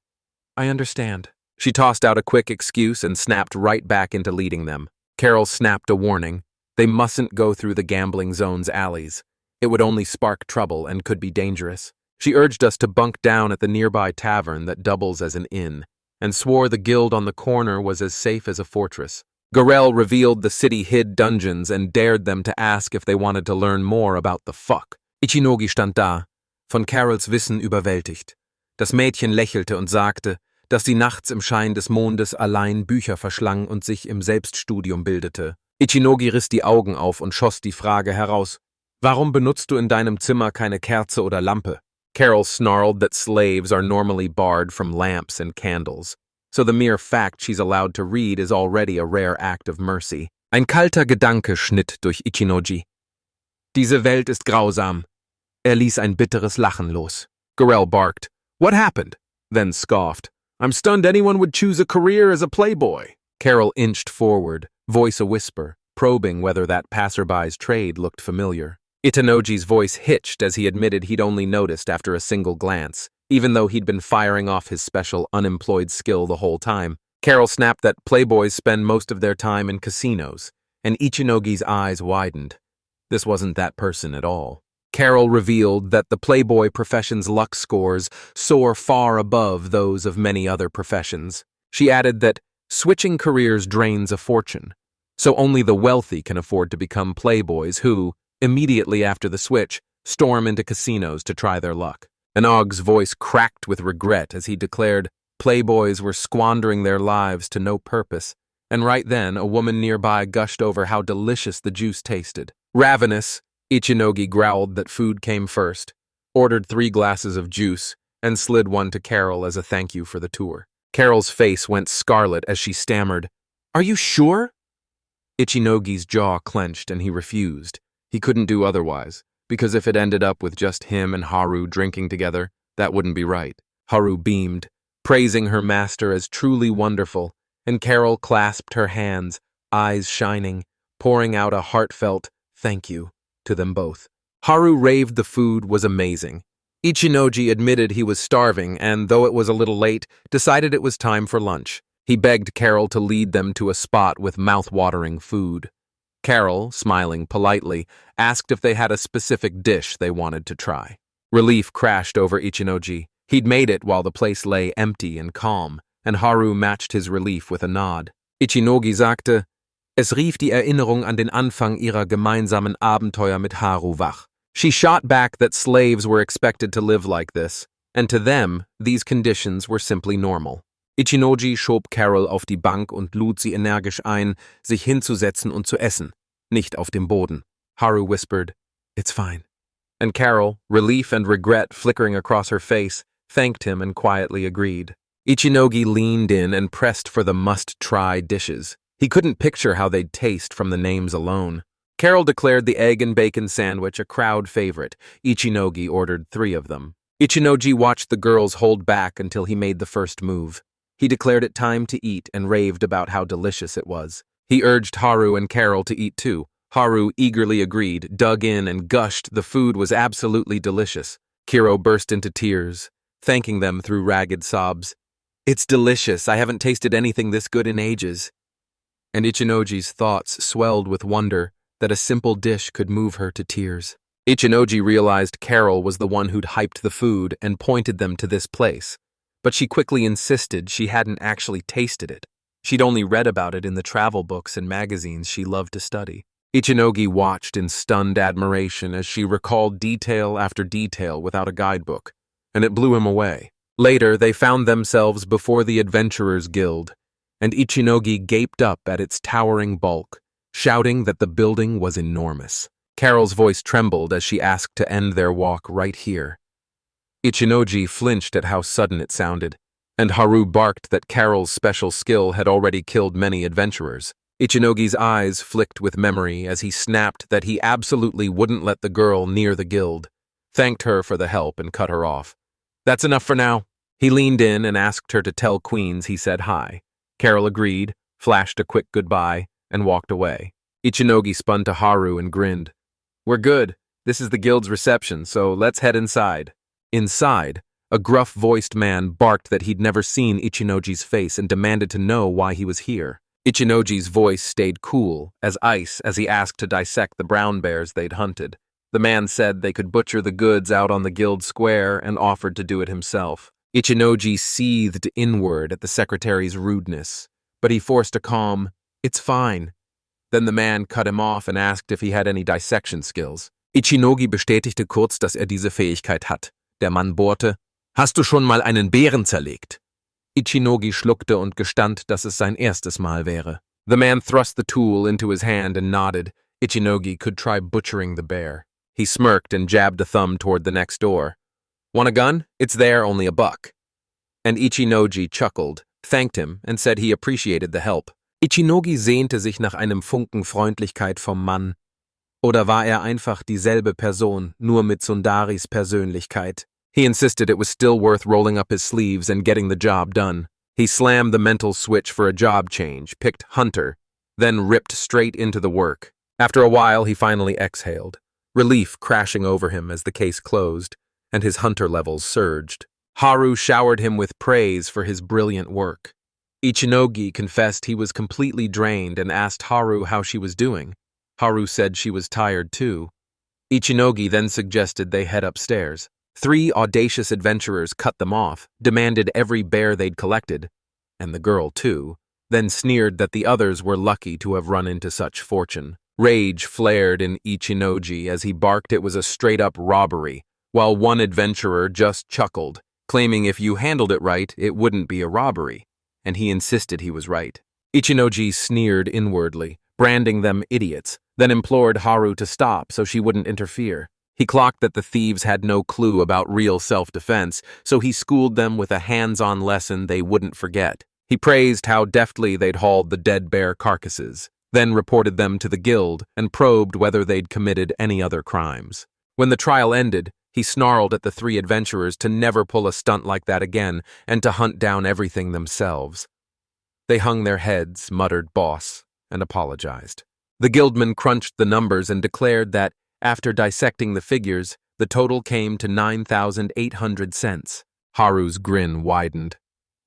I understand. She tossed out a quick excuse and snapped right back into leading them. Carol snapped a warning. They mustn't go through the gambling zone's alleys. It would only spark trouble and could be dangerous. She urged us to bunk down at the nearby tavern that doubles as an inn, and swore the guild on the corner was as safe as a fortress. Garel revealed the city-hid dungeons and dared them to ask if they wanted to learn more about the fuck. Ichinogi stand da, von Carols Wissen überwältigt. Das Mädchen lächelte und sagte, dass sie nachts im Schein des Mondes allein Bücher verschlang und sich im Selbststudium bildete. Ichinogi riss die Augen auf und schoss die Frage heraus, warum benutzt du in deinem Zimmer keine Kerze oder Lampe? Carol snarled that slaves are normally barred from lamps and candles, so the mere fact she's allowed to read is already a rare act of mercy. Ein kalter Gedanke schnitt durch Ichinogi. Diese Welt ist grausam. Ließ ein bitteres Lachen los. Garel barked, What happened? Then scoffed, I'm stunned anyone would choose a career as a playboy. Carol inched forward, voice a whisper. probing whether that passerby's trade looked familiar. Itanoji's voice hitched as he admitted he'd only noticed after a single glance, even though he'd been firing off his special unemployed skill the whole time. Carol snapped that playboys spend most of their time in casinos, and Ichinogi's eyes widened. This wasn't that person at all. Carol revealed that the playboy profession's luck scores soar far above those of many other professions. She added that switching careers drains a fortune, so only the wealthy can afford to become playboys who, immediately after the switch, storm into casinos to try their luck. Anog's voice cracked with regret as he declared playboys were squandering their lives to no purpose, and right then a woman nearby gushed over how delicious the juice tasted. Ravenous, Ichinogi growled that food came first, ordered 3 glasses of juice, and slid one to Carol as a thank you for the tour. Carol's face went scarlet as she stammered, "Are you sure?" Ichinogi's jaw clenched and he refused. He couldn't do otherwise, because if it ended up with just him and Haru drinking together, that wouldn't be right. Haru beamed, praising her master as truly wonderful, and Carol clasped her hands, eyes shining, pouring out a heartfelt thank you to them both. Haru raved the food was amazing. Ichinoji admitted he was starving and, though it was a little late, decided it was time for lunch. He begged Carol to lead them to a spot with mouth-watering food. Carol, smiling politely, asked if they had a specific dish they wanted to try. Relief crashed over Ichinoji. He'd made it while the place lay empty and calm, and Haru matched his relief with a nod. Ichinogi sagte, es rief die Erinnerung an den Anfang ihrer gemeinsamen Abenteuer mit Haru wach. She shot back that slaves were expected to live like this, and to them, these conditions were simply normal. Ichinoji schob Carol auf die Bank und lud sie energisch ein, sich hinzusetzen und zu essen, nicht auf dem Boden. Haru whispered, "It's fine." And Carol, relief and regret flickering across her face, thanked him and quietly agreed. Ichinogi leaned in and pressed for the must-try dishes. He couldn't picture how they'd taste from the names alone. Carol declared the egg and bacon sandwich a crowd favorite. Ichinogi ordered 3 of them. Ichinoji watched the girls hold back until he made the first move. He declared it time to eat and raved about how delicious it was. He urged Haru and Carol to eat too. Haru eagerly agreed, dug in, and gushed the food was absolutely delicious. Kiro burst into tears, thanking them through ragged sobs. "It's delicious. I haven't tasted anything this good in ages." And Ichinoji's thoughts swelled with wonder that a simple dish could move her to tears. Ichinoji realized Carol was the one who'd hyped the food and pointed them to this place, but she quickly insisted she hadn't actually tasted it. She'd only read about it in the travel books and magazines she loved to study. Ichinogi watched in stunned admiration as she recalled detail after detail without a guidebook, and it blew him away. Later, they found themselves before the Adventurers Guild, and Ichinogi gaped up at its towering bulk, shouting that the building was enormous. Carol's voice trembled as she asked to end their walk right here. Ichinoji flinched at how sudden it sounded, and Haru barked that Carol's special skill had already killed many adventurers. Ichinogi's eyes flicked with memory as he snapped that he absolutely wouldn't let the girl near the guild, thanked her for the help and cut her off. "That's enough for now." He leaned in and asked her to tell Queens he said hi. Carol agreed, flashed a quick goodbye, and walked away. Ichinogi spun to Haru and grinned. "We're good. This is the guild's reception, so let's head inside." Inside, a gruff-voiced man barked that he'd never seen Ichinoji's face and demanded to know why he was here. Ichinoji's voice stayed cool as ice as he asked to dissect the brown bears they'd hunted. The man said they could butcher the goods out on the guild square and offered to do it himself. Ichinoji seethed inward at the secretary's rudeness, but he forced a calm, "It's fine." Then the man cut him off and asked if he had any dissection skills. Ichinogi bestätigte kurz, dass diese Fähigkeit hat. Der Mann bohrte, "Hast du schon mal einen Bären zerlegt?" Ichinogi schluckte und gestand, dass es sein erstes Mal wäre. The man thrust the tool into his hand and nodded. Ichinogi could try butchering the bear. He smirked and jabbed a thumb toward the next door. "Want a gun? It's there, only $1." And Ichinogi chuckled, thanked him, and said he appreciated the help. Ichinogi sehnte sich nach einem Funken Freundlichkeit vom Mann. Oder war einfach dieselbe Person, nur mit Sundaris Persönlichkeit? He insisted it was still worth rolling up his sleeves and getting the job done. He slammed the mental switch for a job change, picked Hunter, then ripped straight into the work. After a while, he finally exhaled, relief crashing over him as the case closed, and his hunter levels surged. Haru showered him with praise for his brilliant work. Ichinogi confessed he was completely drained and asked Haru how she was doing. Haru said she was tired too. Ichinogi then suggested they head upstairs. 3 audacious adventurers cut them off, demanded every bear they'd collected, and the girl too, then sneered that the others were lucky to have run into such fortune. Rage flared in Ichinogi as he barked it was a straight-up robbery, while one adventurer just chuckled, claiming if you handled it right, it wouldn't be a robbery, and he insisted he was right. Ichinogi sneered inwardly, branding them idiots, then implored Haru to stop so she wouldn't interfere. He clocked that the thieves had no clue about real self-defense, so he schooled them with a hands-on lesson they wouldn't forget. He praised how deftly they'd hauled the dead bear carcasses, then reported them to the guild and probed whether they'd committed any other crimes. When the trial ended, he snarled at the 3 adventurers to never pull a stunt like that again and to hunt down everything themselves. They hung their heads, muttered "boss," and apologized. The guildman crunched the numbers and declared that, after dissecting the figures, the total came to 9,800 cents. Haru's grin widened.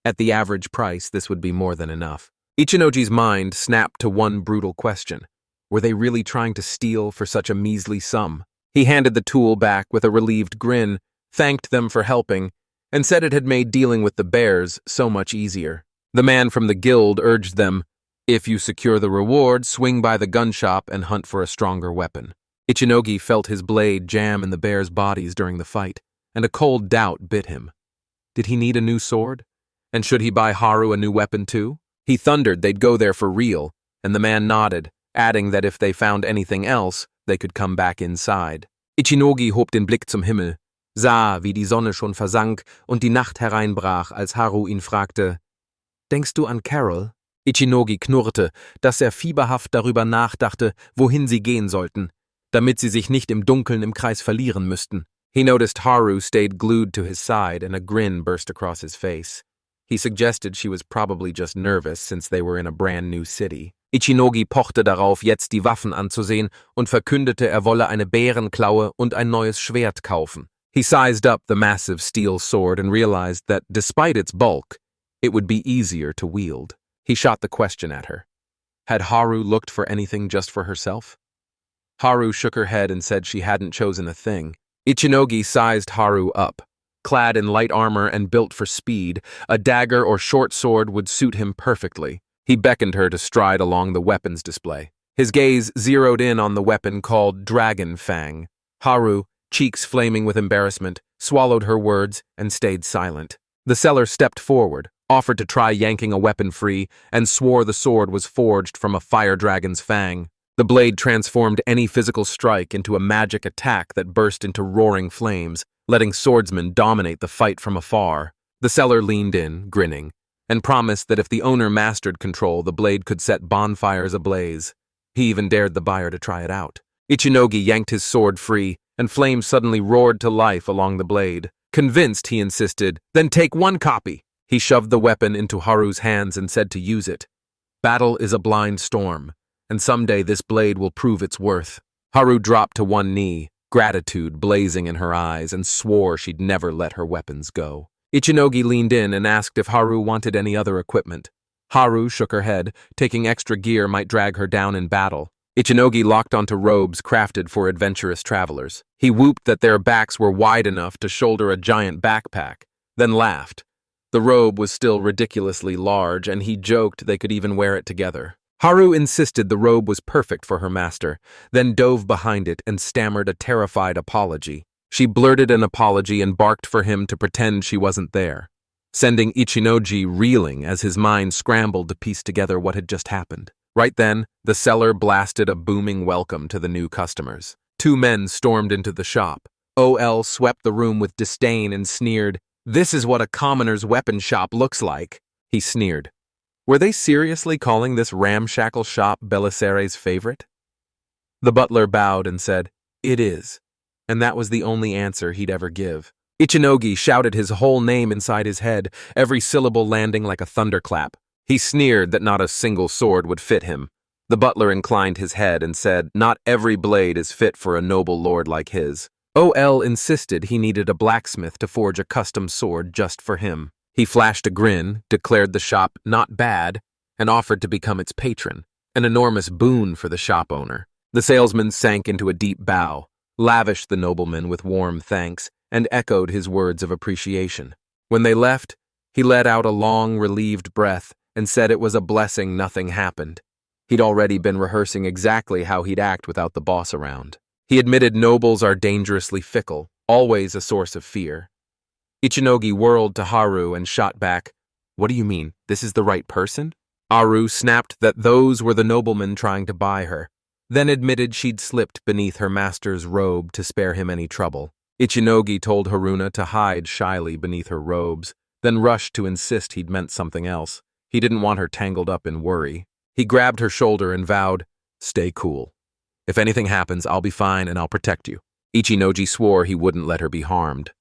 At the average price, this would be more than enough. Ichinogi's mind snapped to one brutal question. Were they really trying to steal for such a measly sum? He handed the tool back with a relieved grin, thanked them for helping, and said it had made dealing with the bears so much easier. The man from the guild urged them, "If you secure the reward, swing by the gun shop and hunt for a stronger weapon." Ichinogi felt his blade jam in the bears' bodies during the fight, and a cold doubt bit him. Did he need a new sword? And should he buy Haru a new weapon too? He thundered they'd go there for real, and the man nodded, adding that if they found anything else, they could come back inside. Ichinogi hob den Blick zum Himmel, sah, wie die Sonne schon versank und die Nacht hereinbrach, als Haru ihn fragte, "Denkst du an Carol?" Ichinogi knurrte, dass fieberhaft darüber nachdachte, wohin sie gehen sollten, damit sie sich nicht im Dunkeln im Kreis verlieren müssten. He noticed Haru stayed glued to his side and a grin burst across his face. He suggested she was probably just nervous since they were in a brand new city. Ichinogi pochte darauf, jetzt die Waffen anzusehen und verkündete, wolle eine Bärenklaue und ein neues Schwert kaufen. He sized up the massive steel sword and realized that, despite its bulk, it would be easier to wield. He shot the question at her. Had Haru looked for anything just for herself? Haru shook her head and said she hadn't chosen a thing. Ichinogi sized Haru up. Clad in light armor and built for speed, a dagger or short sword would suit him perfectly. He beckoned her to stride along the weapons display. His gaze zeroed in on the weapon called Dragon Fang. Haru, cheeks flaming with embarrassment, swallowed her words and stayed silent. The seller stepped forward, offered to try yanking a weapon free, and swore the sword was forged from a fire dragon's fang. The blade transformed any physical strike into a magic attack that burst into roaring flames, letting swordsmen dominate the fight from afar. The seller leaned in, grinning, and promised that if the owner mastered control, the blade could set bonfires ablaze. He even dared the buyer to try it out. Ichinogi yanked his sword free, and flames suddenly roared to life along the blade. Convinced, he insisted, "Then take 1 copy." He shoved the weapon into Haru's hands and said to use it. Battle is a blind storm, and someday this blade will prove its worth. Haru dropped to one knee, gratitude blazing in her eyes, and swore she'd never let her weapons go. Ichinogi leaned in and asked if Haru wanted any other equipment. Haru shook her head, taking extra gear might drag her down in battle. Ichinogi locked onto robes crafted for adventurous travelers. He whooped that their backs were wide enough to shoulder a giant backpack, then laughed. The robe was still ridiculously large, and he joked they could even wear it together. Haru insisted the robe was perfect for her master, then dove behind it and stammered a terrified apology. She blurted an apology and barked for him to pretend she wasn't there, sending Ichinogi reeling as his mind scrambled to piece together what had just happened. Right then, the seller blasted a booming welcome to the new customers. 2 men stormed into the shop. OL swept the room with disdain and sneered, "This is what a commoner's weapon shop looks like," he sneered. Were they seriously calling this ramshackle shop Belissary's favorite? The butler bowed and said, "It is," and that was the only answer he'd ever give. Ichinogi shouted his whole name inside his head, every syllable landing like a thunderclap. He sneered that not a single sword would fit him. The butler inclined his head and said, "Not every blade is fit for a noble lord like his." O.L. insisted he needed a blacksmith to forge a custom sword just for him. He flashed a grin, declared the shop not bad, and offered to become its patron, an enormous boon for the shop owner. The salesman sank into a deep bow, lavished the nobleman with warm thanks, and echoed his words of appreciation. When they left, he let out a long, relieved breath and said it was a blessing nothing happened. He'd already been rehearsing exactly how he'd act without the boss around. He admitted nobles are dangerously fickle, always a source of fear. Ichinogi whirled to Haru and shot back, "What do you mean, this is the right person?" Haru snapped that those were the noblemen trying to buy her, then admitted she'd slipped beneath her master's robe to spare him any trouble. Ichinogi told Haruna to hide shyly beneath her robes, then rushed to insist he'd meant something else. He didn't want her tangled up in worry. He grabbed her shoulder and vowed, "Stay cool. If anything happens, I'll be fine and I'll protect you." Ichinogi swore he wouldn't let her be harmed.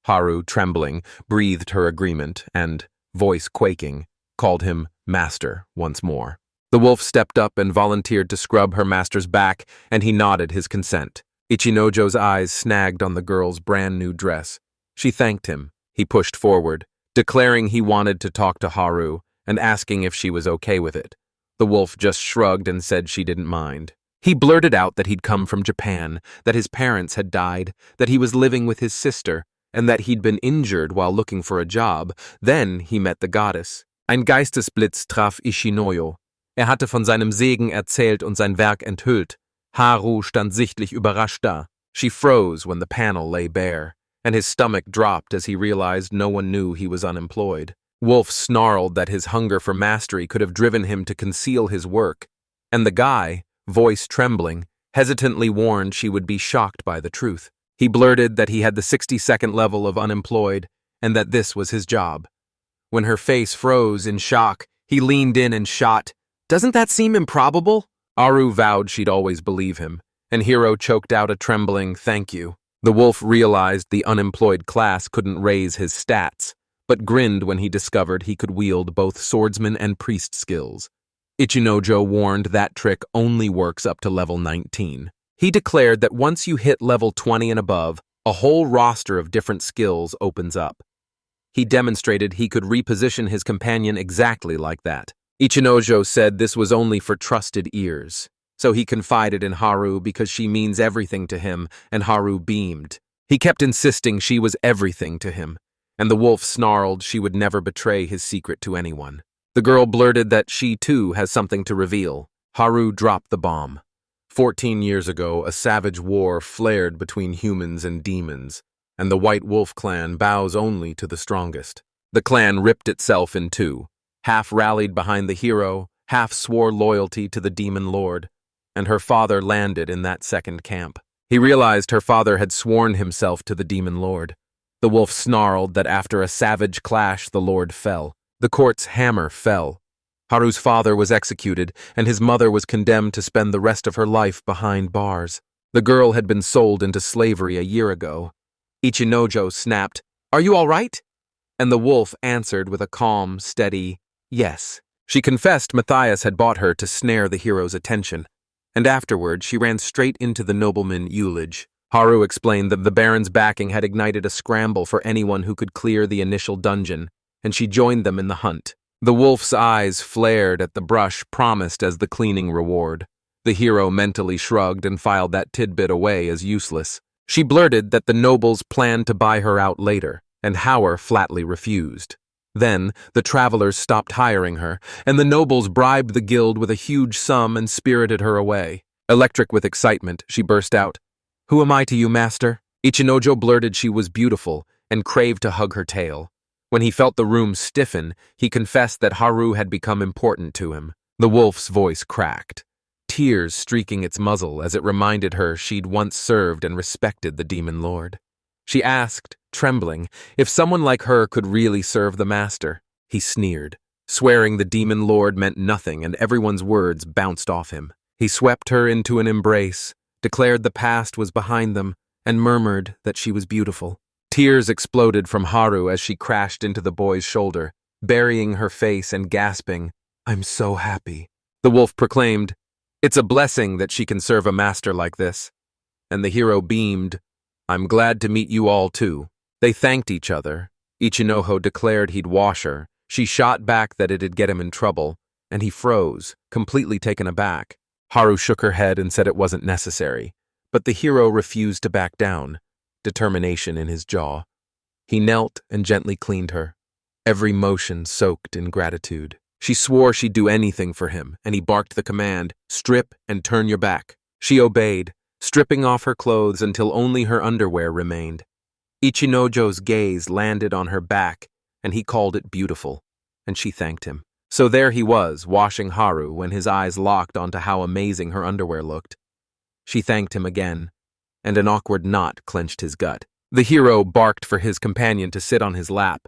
Haru, trembling, breathed her agreement and, voice quaking, called him master once more. The wolf stepped up and volunteered to scrub her master's back, and he nodded his consent. Ichinojo's eyes snagged on the girl's brand-new dress. She thanked him. He pushed forward, declaring he wanted to talk to Haru and asking if she was okay with it. The wolf just shrugged and said she didn't mind. He blurted out that he'd come from Japan, that his parents had died, that he was living with his sister, and that he'd been injured while looking for a job. Then he met the goddess. Ein Geistesblitz traf Ichinojo. Hatte von seinem Segen erzählt und sein Werk enthüllt. Haru stand sichtlich überrascht da. She froze when the panel lay bare, and his stomach dropped as he realized no one knew he was unemployed. Wolf snarled that his hunger for mastery could have driven him to conceal his work, and the guy, voice trembling, hesitantly warned she would be shocked by the truth. He blurted that he had the 62nd level of unemployed, and that this was his job. When her face froze in shock, he leaned in and shot, "Doesn't that seem improbable?" Haru vowed she'd always believe him, and Hiro choked out a trembling "thank you." The wolf realized the unemployed class couldn't raise his stats, but grinned when he discovered he could wield both swordsman and priest skills. Ichinojo warned that trick only works up to level 19. He declared that once you hit level 20 and above, a whole roster of different skills opens up. He demonstrated he could reposition his companion exactly like that. Ichinojo said this was only for trusted ears, so he confided in Haru because she means everything to him, and Haru beamed. He kept insisting she was everything to him, and the wolf snarled she would never betray his secret to anyone. The girl blurted that she too has something to reveal. Haru dropped the bomb. 14 years ago, a savage war flared between humans and demons, and the White Wolf clan bows only to the strongest. The clan ripped itself in two. Half rallied behind the hero, half swore loyalty to the demon lord, and her father landed in that second camp. He realized her father had sworn himself to the demon lord. The wolf snarled that after a savage clash the lord fell. The court's hammer fell. Haru's father was executed, and his mother was condemned to spend the rest of her life behind bars. The girl had been sold into slavery a year ago. Ichinojo snapped, "Are you all right?" And the wolf answered with a calm, steady, "Yes." She confessed Matthias had bought her to snare the hero's attention, and afterward she ran straight into the nobleman Ulage. Haru explained that the Baron's backing had ignited a scramble for anyone who could clear the initial dungeon, and she joined them in the hunt. The wolf's eyes flared at the brush promised as the cleaning reward. The hero mentally shrugged and filed that tidbit away as useless. She blurted that the nobles planned to buy her out later, and Hauer flatly refused. Then, the travelers stopped hiring her, and the nobles bribed the guild with a huge sum and spirited her away. Electric with excitement, she burst out, "Who am I to you, master?" Ichinojo blurted she was beautiful and craved to hug her tail. When he felt the room stiffen, he confessed that Haru had become important to him. The wolf's voice cracked, tears streaking its muzzle as it reminded her she'd once served and respected the demon lord. She asked, trembling, if someone like her could really serve the master. He sneered, swearing the demon lord meant nothing and everyone's words bounced off him. He swept her into an embrace, declared the past was behind them, and murmured that she was beautiful. Tears exploded from Haru as she crashed into the boy's shoulder, burying her face and gasping, "I'm so happy." The wolf proclaimed, It's a blessing that she can serve a master like this. And the hero beamed, I'm glad to meet you all too. They thanked each other. Ichinoho declared he'd wash her. She shot back that it'd get him in trouble, and he froze, completely taken aback. Haru shook her head and said it wasn't necessary, but the hero refused to back down, determination in his jaw. He knelt and gently cleaned her, every motion soaked in gratitude. She swore she'd do anything for him, and he barked the command, strip and turn your back. She obeyed, stripping off her clothes until only her underwear remained. Ichinojo's gaze landed on her back, and he called it beautiful, and she thanked him. So there he was, washing Haru, when his eyes locked onto how amazing her underwear looked. She thanked him again, and an awkward knot clenched his gut. The hero barked for his companion to sit on his lap.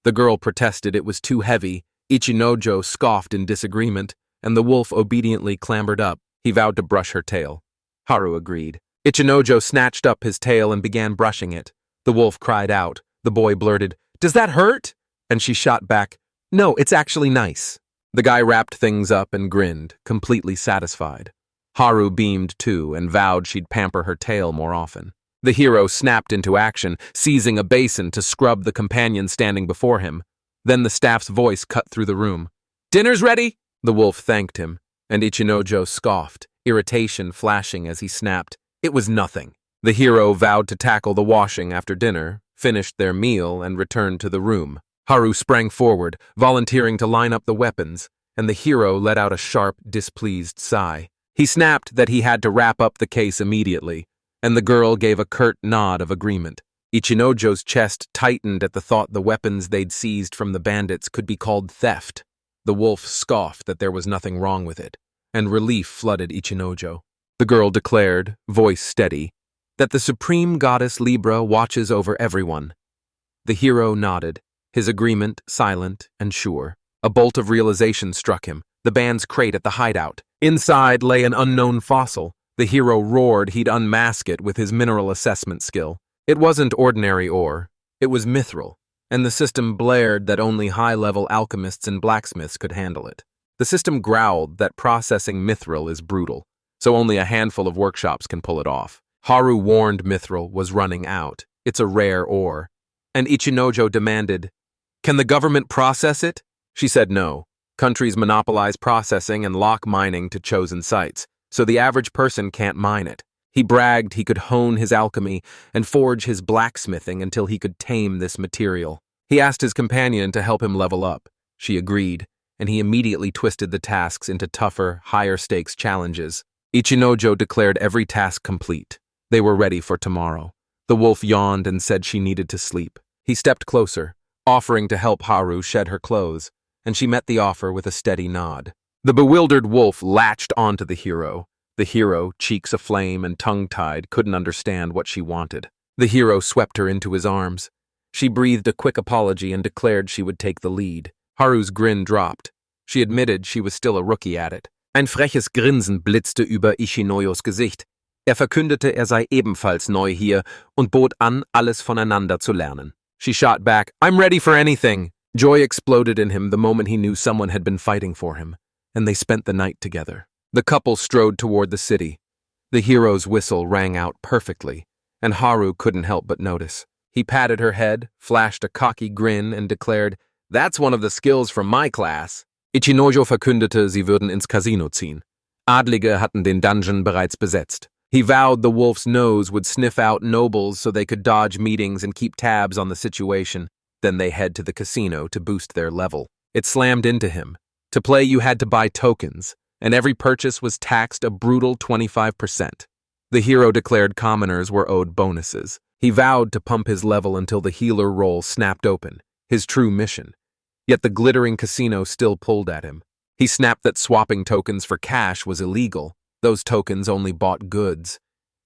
The girl protested it was too heavy. Ichinojo scoffed in disagreement, and the wolf obediently clambered up. He vowed to brush her tail. Haru agreed. Ichinojo snatched up his tail and began brushing it. The wolf cried out. The boy blurted, "Does that hurt?" And she shot back, "No, it's actually nice." The guy wrapped things up and grinned, completely satisfied. Haru beamed too and vowed she'd pamper her tail more often. The hero snapped into action, seizing a basin to scrub the companion standing before him. Then the staff's voice cut through the room. "Dinner's ready!" The wolf thanked him, and Ichinojo scoffed, irritation flashing as he snapped. It was nothing. The hero vowed to tackle the washing after dinner, finished their meal, and returned to the room. Haru sprang forward, volunteering to line up the weapons, and the hero let out a sharp, displeased sigh. He snapped that he had to wrap up the case immediately, and the girl gave a curt nod of agreement. Ichinojo's chest tightened at the thought the weapons they'd seized from the bandits could be called theft. The wolf scoffed that there was nothing wrong with it, and relief flooded Ichinojo. The girl declared, voice steady, that the supreme goddess Libra watches over everyone. The hero nodded, his agreement silent and sure. A bolt of realization struck him, the band's crate at the hideout. Inside lay an unknown fossil. The hero roared he'd unmask it with his mineral assessment skill. It wasn't ordinary ore, it was mithril, and the system blared that only high-level alchemists and blacksmiths could handle it. The system growled that processing mithril is brutal, so only a handful of workshops can pull it off. Haru warned mithril was running out. It's a rare ore. And Ichinojo demanded, "Can the government process it?" She said no. Countries monopolize processing and lock mining to chosen sites, so the average person can't mine it. He bragged he could hone his alchemy and forge his blacksmithing until he could tame this material. He asked his companion to help him level up. She agreed, and he immediately twisted the tasks into tougher, higher-stakes challenges. Ichinojo declared every task complete. They were ready for tomorrow. The wolf yawned and said she needed to sleep. He stepped closer, offering to help Haru shed her clothes, and she met the offer with a steady nod. The bewildered wolf latched onto the hero. The hero, cheeks aflame and tongue-tied, couldn't understand what she wanted. The hero swept her into his arms. She breathed a quick apology and declared she would take the lead. Haru's grin dropped. She admitted she was still a rookie at it. Ein freches Grinsen blitzte über Ichinojos Gesicht. Verkündete, sei ebenfalls neu hier und bot an, alles voneinander zu lernen. She shot back, "I'm ready for anything." Joy exploded in him the moment he knew someone had been fighting for him, and they spent the night together. The couple strode toward the city. The hero's whistle rang out perfectly, and Haru couldn't help but notice. He patted her head, flashed a cocky grin, and declared, "That's one of the skills from my class." Ichinojo verkündete, sie würden ins Casino ziehen. Adlige hatten den Dungeon bereits besetzt. He vowed the wolf's nose would sniff out nobles so they could dodge meetings and keep tabs on the situation. Then they head to the casino to boost their level. It slammed into him. To play, you had to buy tokens, and every purchase was taxed a brutal 25%. The hero declared commoners were owed bonuses. He vowed to pump his level until the healer role snapped open, his true mission. Yet the glittering casino still pulled at him. He snapped that swapping tokens for cash was illegal. Those tokens only bought goods.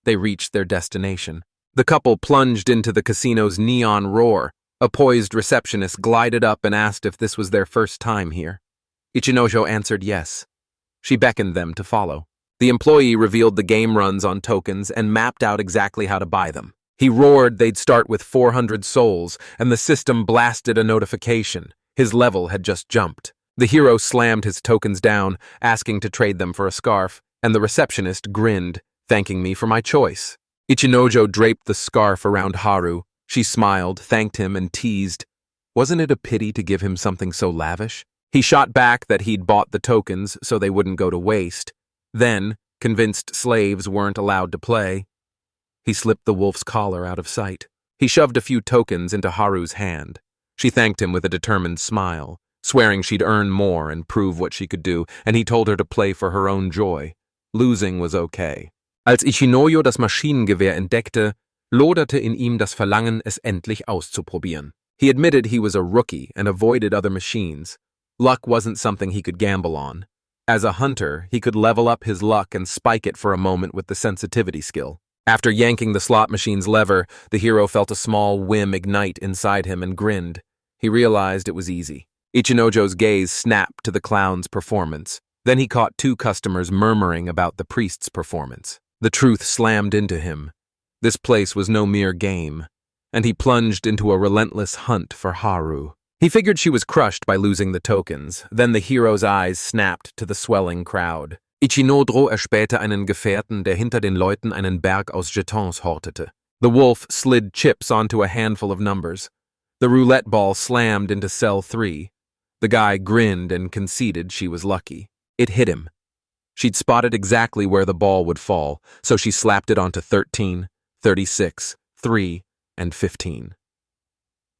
They reached their destination. The couple plunged into the casino's neon roar. A poised receptionist glided up and asked if this was their first time here. Ichinojo answered yes. She beckoned them to follow. The employee revealed the game runs on tokens and mapped out exactly how to buy them. He roared they'd start with 400 souls, and the system blasted a notification. His level had just jumped. The hero slammed his tokens down, asking to trade them for a scarf. and the receptionist grinned, thanking me for my choice. Ichinojo draped the scarf around Haru. She smiled, thanked him, and teased. Wasn't it a pity to give him something so lavish? He shot back that he'd bought the tokens so they wouldn't go to waste. Then, convinced slaves weren't allowed to play, he slipped the wolf's collar out of sight. He shoved a few tokens into Haru's hand. She thanked him with a determined smile, swearing she'd earn more and prove what she could do, and he told her to play for her own joy. Losing was okay. Als Ichinojo das Maschinengewehr entdeckte, loderte in ihm das Verlangen, es endlich auszuprobieren. He admitted he was a rookie and avoided other machines. Luck wasn't something he could gamble on. As a hunter, he could level up his luck and spike it for a moment with the sensitivity skill. After yanking the slot machine's lever, the hero felt a small whim ignite inside him and grinned. He realized it was easy. Ichinojo's gaze snapped to the clown's performance. Then he caught two customers murmuring about the priest's performance. The truth slammed into him. This place was no mere game, and he plunged into a relentless hunt for Haru. He figured she was crushed by losing the tokens. Then the hero's eyes snapped to the swelling crowd. Ichinojo erspähte einen Gefährten, der hinter den Leuten einen Berg aus Jetons hortete. The wolf slid chips onto a handful of numbers. The roulette ball slammed into cell 3. The guy grinned and conceded she was lucky. It hit him. She'd spotted exactly where the ball would fall, so she slapped it onto 13, 36, 3, and 15.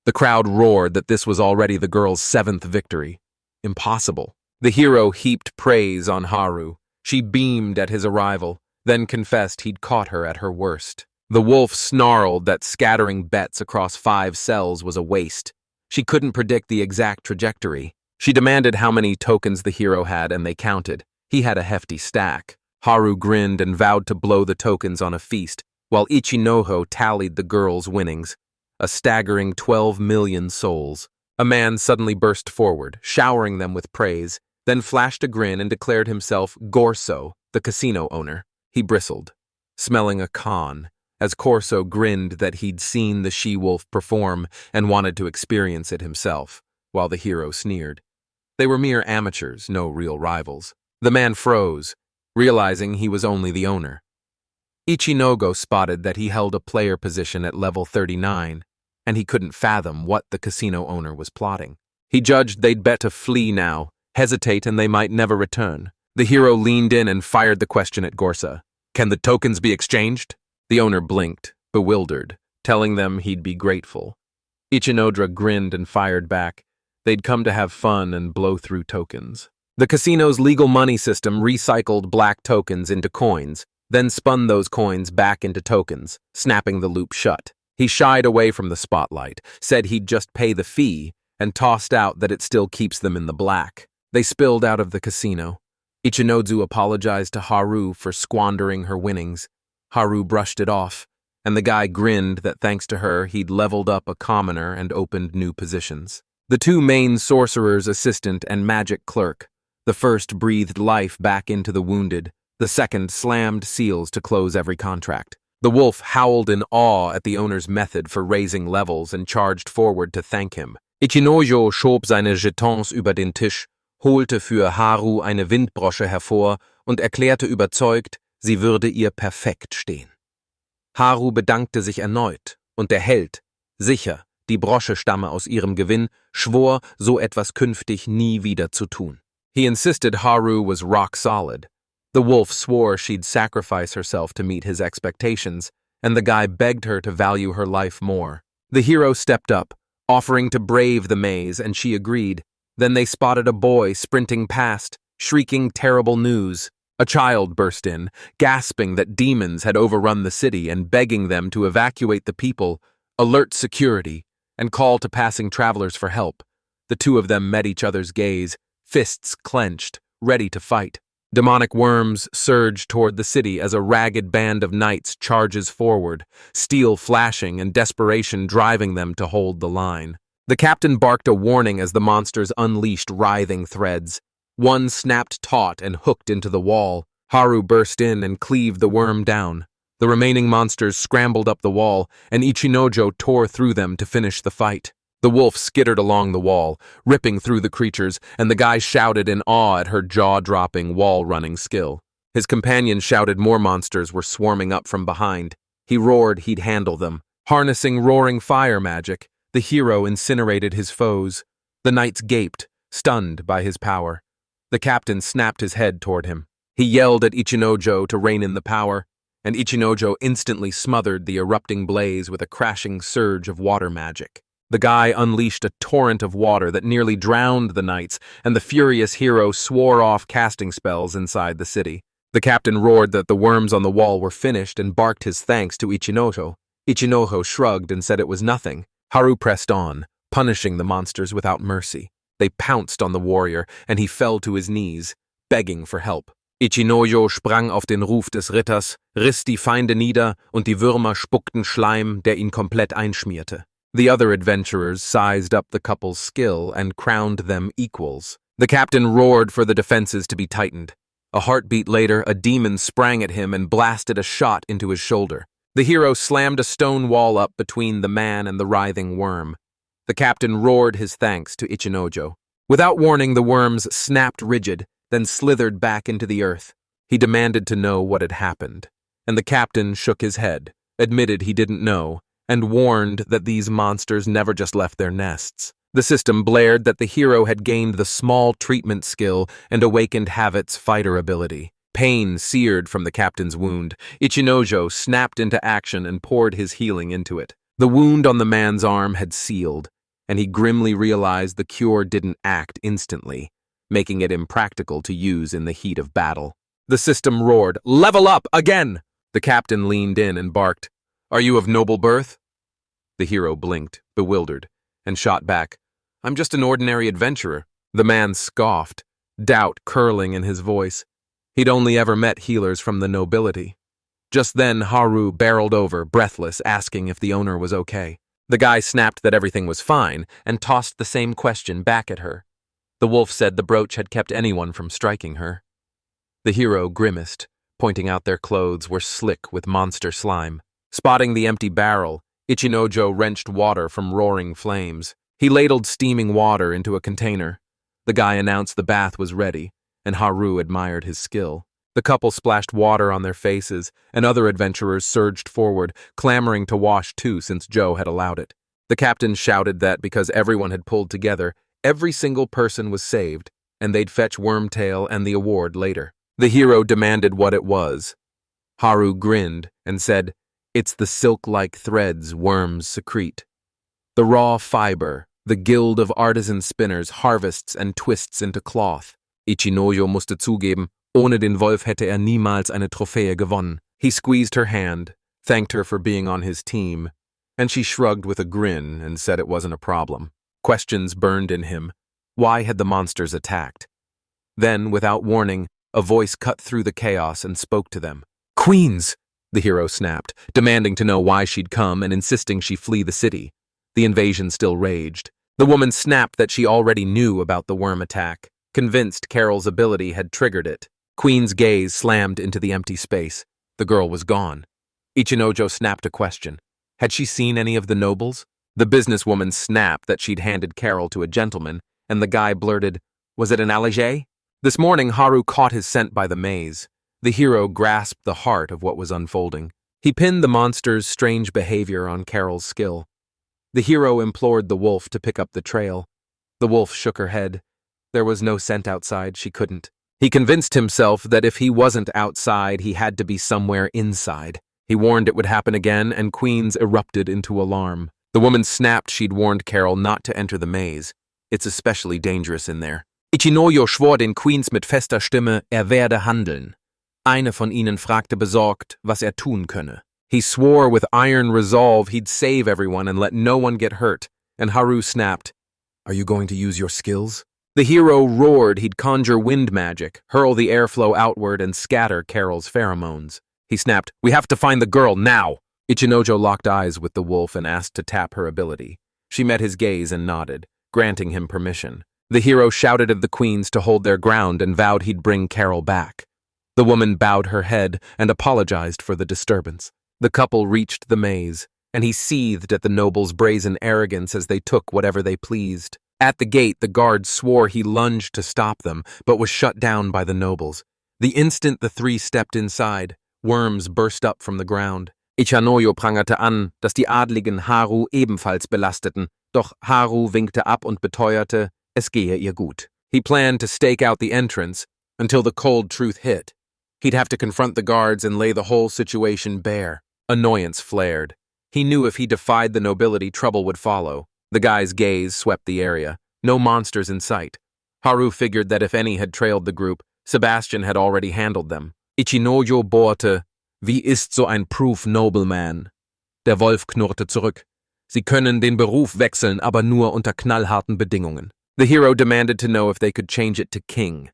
The crowd roared that this was already the girl's 7th victory. Impossible. The hero heaped praise on Haru. She beamed at his arrival, then confessed he'd caught her at her worst. The wolf snarled that scattering bets across 5 cells was a waste. She couldn't predict the exact trajectory. She demanded how many tokens the hero had, and they counted. He had a hefty stack. Haru grinned and vowed to blow the tokens on a feast, while Ichinojo tallied the girl's winnings. A staggering 12 million souls. A man suddenly burst forward, showering them with praise, then flashed a grin and declared himself Gorso, the casino owner. He bristled, smelling a con, as Corso grinned that he'd seen the she-wolf perform and wanted to experience it himself, while the hero sneered. They were mere amateurs, no real rivals. The man froze, realizing he was only the owner. Ichinojo spotted that he held a player position at level 39, and he couldn't fathom what the casino owner was plotting. He judged they'd better flee now, hesitate, and they might never return. The hero leaned in and fired the question at Gorsa. "Can the tokens be exchanged?" The owner blinked, bewildered, telling them he'd be grateful. Ichinojo grinned and fired back. They'd come to have fun and blow through tokens. The casino's legal money system recycled black tokens into coins, then spun those coins back into tokens, snapping the loop shut. He shied away from the spotlight, said he'd just pay the fee, and tossed out that it still keeps them in the black. They spilled out of the casino. Ichinojo apologized to Haru for squandering her winnings. Haru brushed it off, and the guy grinned that thanks to her he'd leveled up a commoner and opened new positions. The two main sorcerer's assistant and magic clerk. The first breathed life back into the wounded. The second slammed seals to close every contract. The wolf howled in awe at the owner's method for raising levels and charged forward to thank him. Ichinojo schob seine Jetons über den Tisch, holte für Haru eine Windbrosche hervor und erklärte überzeugt, sie würde ihr perfekt stehen. Haru bedankte sich erneut, und der Held, sicher, die Brosche stamme aus ihrem Gewinn, schwor, so etwas künftig nie wieder zu tun. He insisted Haru was rock solid. The wolf swore she'd sacrifice herself to meet his expectations, and the guy begged her to value her life more. The hero stepped up, offering to brave the maze, and she agreed. Then they spotted a boy sprinting past, shrieking terrible news. A child burst in, gasping that demons had overrun the city and begging them to evacuate the people, alert security, and call to passing travelers for help. The two of them met each other's gaze, fists clenched, ready to fight. Demonic worms surge toward the city as a ragged band of knights charges forward, steel flashing and desperation driving them to hold the line. The captain barked a warning as the monsters unleashed writhing threads. One snapped taut and hooked into the wall. Haru burst in and cleaved the worm down. The remaining monsters scrambled up the wall, and Ichinojo tore through them to finish the fight. The wolf skittered along the wall, ripping through the creatures, and the guy shouted in awe at her jaw-dropping, wall-running skill. His companion shouted more monsters were swarming up from behind. He roared he'd handle them. Harnessing roaring fire magic, the hero incinerated his foes. The knights gaped, stunned by his power. The captain snapped his head toward him. He yelled at Ichinojo to rein in the power, and Ichinojo instantly smothered the erupting blaze with a crashing surge of water magic. The guy unleashed a torrent of water that nearly drowned the knights, and the furious hero swore off casting spells inside the city. The captain roared that the worms on the wall were finished and barked his thanks to Ichinojo. Ichinojo shrugged and said it was nothing. Haru pressed on, punishing the monsters without mercy. They pounced on the warrior, and he fell to his knees, begging for help. Ichinojo sprang auf den Ruf des Ritters, riss die Feinde nieder und die Würmer spuckten Schleim, der ihn komplett einschmierte. The other adventurers sized up the couple's skill and crowned them equals. The captain roared for the defenses to be tightened. A heartbeat later, a demon sprang at him and blasted a shot into his shoulder. The hero slammed a stone wall up between the man and the writhing worm. The captain roared his thanks to Ichinojo. Without warning, the worms snapped rigid, then slithered back into the earth. He demanded to know what had happened, and the captain shook his head, admitted he didn't know, and warned that these monsters never just left their nests. The system blared that the hero had gained the small treatment skill and awakened Havit's fighter ability. Pain seared from the captain's wound. Ichinojo snapped into action and poured his healing into it. The wound on the man's arm had sealed, and he grimly realized the cure didn't act instantly, making it impractical to use in the heat of battle. The system roared, "Level up, again!" The captain leaned in and barked, "Are you of noble birth?" The hero blinked, bewildered, and shot back, "I'm just an ordinary adventurer." The man scoffed, doubt curling in his voice. He'd only ever met healers from the nobility. Just then, Haru barreled over, breathless, asking if the owner was okay. The guy snapped that everything was fine and tossed the same question back at her. The wolf said the brooch had kept anyone from striking her. The hero grimaced, pointing out their clothes were slick with monster slime. Spotting the empty barrel, Ichinojo wrenched water from roaring flames. He ladled steaming water into a container. The guy announced the bath was ready, and Haru admired his skill. The couple splashed water on their faces, and other adventurers surged forward, clamoring to wash too since Joe had allowed it. The captain shouted that because everyone had pulled together, every single person was saved, and they'd fetch Wormtail and the award later. The hero demanded what it was. Haru grinned and said, "It's the silk-like threads worms secrete. The raw fiber, the guild of artisan spinners harvests and twists into cloth." Ichinojo musste zugeben, ohne den Wolf hätte niemals eine Trophäe gewonnen. He squeezed her hand, thanked her for being on his team, and she shrugged with a grin and said it wasn't a problem. Questions burned in him. Why had the monsters attacked? Then, without warning, a voice cut through the chaos and spoke to them. "Queens!" the hero snapped, demanding to know why she'd come and insisting she flee the city. The invasion still raged. The woman snapped that she already knew about the worm attack, convinced Carol's ability had triggered it. Queen's gaze slammed into the empty space. The girl was gone. Ichinojo snapped a question. Had she seen any of the nobles? The businesswoman snapped that she'd handed Carol to a gentleman, and the guy blurted, "Was it an allégé?" This morning, Haru caught his scent by the maze. The hero grasped the heart of what was unfolding. He pinned the monster's strange behavior on Carol's skill. The hero implored the wolf to pick up the trail. The wolf shook her head. There was no scent outside, she couldn't. He convinced himself that if he wasn't outside, he had to be somewhere inside. He warned it would happen again, and Queens erupted into alarm. The woman snapped she'd warned Carol not to enter the maze. It's especially dangerous in there. Ichinojo schwor den Queens mit fester Stimme, werde handeln. Eine von ihnen fragte besorgt, was tun könne. He swore with iron resolve he'd save everyone and let no one get hurt, and Haru snapped, "Are you going to use your skills?" The hero roared he'd conjure wind magic, hurl the airflow outward, and scatter Carol's pheromones. He snapped, "We have to find the girl, now!" Ichinojo locked eyes with the wolf and asked to tap her ability. She met his gaze and nodded, granting him permission. The hero shouted at the queens to hold their ground and vowed he'd bring Carol back. The woman bowed her head and apologized for the disturbance. The couple reached the maze, and he seethed at the noble's brazen arrogance as they took whatever they pleased. At the gate, the guard swore he lunged to stop them, but was shut down by the nobles. The instant the three stepped inside, worms burst up from the ground. Ichinojo prangerte an, dass die Adligen Haru ebenfalls belasteten, doch Haru winkte ab und beteuerte, es gehe ihr gut. He planned to stake out the entrance until the cold truth hit. He'd have to confront the guards and lay the whole situation bare. Annoyance flared. He knew if he defied the nobility, trouble would follow. The guy's gaze swept the area. No monsters in sight. Haru figured that if any had trailed the group, Sebastian had already handled them. Ichinojo bohrte, wie ist so ein Proof Nobleman? Der Wolf knurrte zurück. Sie können den Beruf wechseln, aber nur unter knallharten Bedingungen. The hero demanded to know if they could change it to king.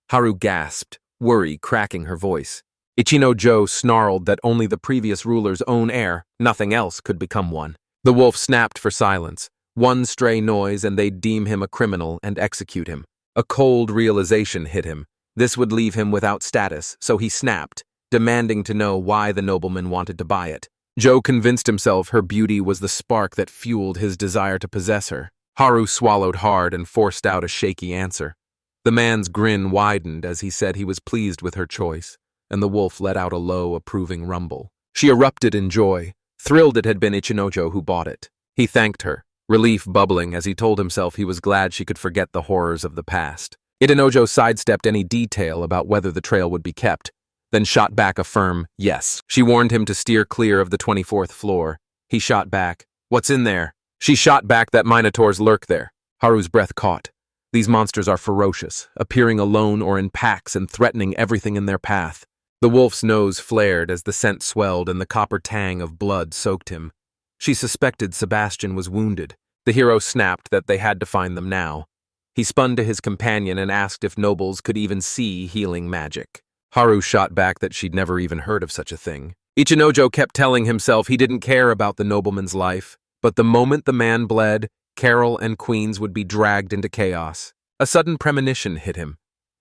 Haru gasped, worry cracking her voice. Ichinojo snarled that only the previous ruler's own heir, nothing else, could become one. The wolf snapped for silence. One stray noise and they'd deem him a criminal and execute him. A cold realization hit him. This would leave him without status, so he snapped, demanding to know why the nobleman wanted to buy it. Joe convinced himself her beauty was the spark that fueled his desire to possess her. Haru swallowed hard and forced out a shaky answer. The man's grin widened as he said he was pleased with her choice, and the wolf let out a low, approving rumble. She erupted in joy, thrilled it had been Ichinojo who bought it. He thanked her, relief bubbling as he told himself he was glad she could forget the horrors of the past. Ichinojo sidestepped any detail about whether the trail would be kept, then shot back a firm yes. She warned him to steer clear of the 24th floor. He shot back, "What's in there?" She shot back that minotaurs lurk there. Haru's breath caught. These monsters are ferocious, appearing alone or in packs and threatening everything in their path. The wolf's nose flared as the scent swelled and the copper tang of blood soaked him. She suspected Sebastian was wounded. The hero snapped that they had to find them now. He spun to his companion and asked if nobles could even see healing magic. Haru shot back that she'd never even heard of such a thing. Ichinojo kept telling himself he didn't care about the nobleman's life, but the moment the man bled, Carol and Queens would be dragged into chaos. A sudden premonition hit him.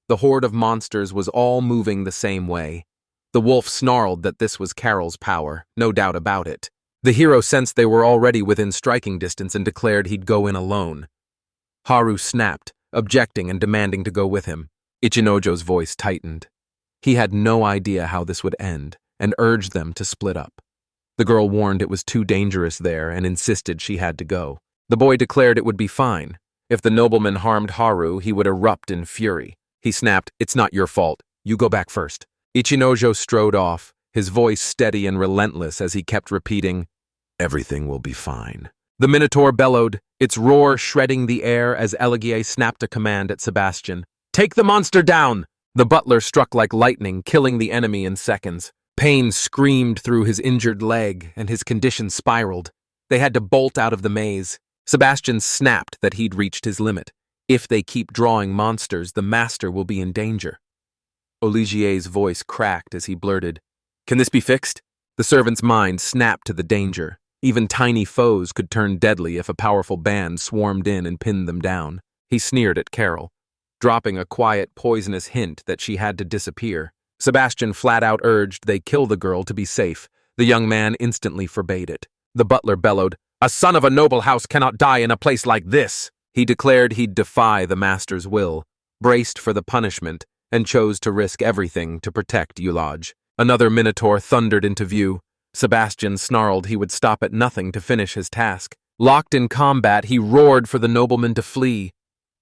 The horde of monsters was all moving the same way. The wolf snarled that this was Carol's power, no doubt about it. The hero sensed they were already within striking distance and declared he'd go in alone. Haru snapped, objecting and demanding to go with him. Ichinojo's voice tightened. He had no idea how this would end, and urged them to split up. The girl warned it was too dangerous there and insisted she had to go. The boy declared it would be fine. If the nobleman harmed Haru, he would erupt in fury. He snapped, "It's not your fault. You go back first." Ichinojo strode off, his voice steady and relentless as he kept repeating, "Everything will be fine." The Minotaur bellowed, its roar shredding the air as Elegier snapped a command at Sebastian. "Take the monster down!" The butler struck like lightning, killing the enemy in seconds. Pain screamed through his injured leg, and his condition spiraled. They had to bolt out of the maze. Sebastian snapped that he'd reached his limit. If they keep drawing monsters, the master will be in danger. Oligier's voice cracked as he blurted, "Can this be fixed?" The servant's mind snapped to the danger. Even tiny foes could turn deadly if a powerful band swarmed in and pinned them down. He sneered at Carol, dropping a quiet, poisonous hint that she had to disappear. Sebastian flat out urged they kill the girl to be safe. The young man instantly forbade it. The butler bellowed, "A son of a noble house cannot die in a place like this!" He declared he'd defy the master's will, braced for the punishment, and chose to risk everything to protect Eulage. Another minotaur thundered into view. Sebastian snarled he would stop at nothing to finish his task. Locked in combat, he roared for the nobleman to flee.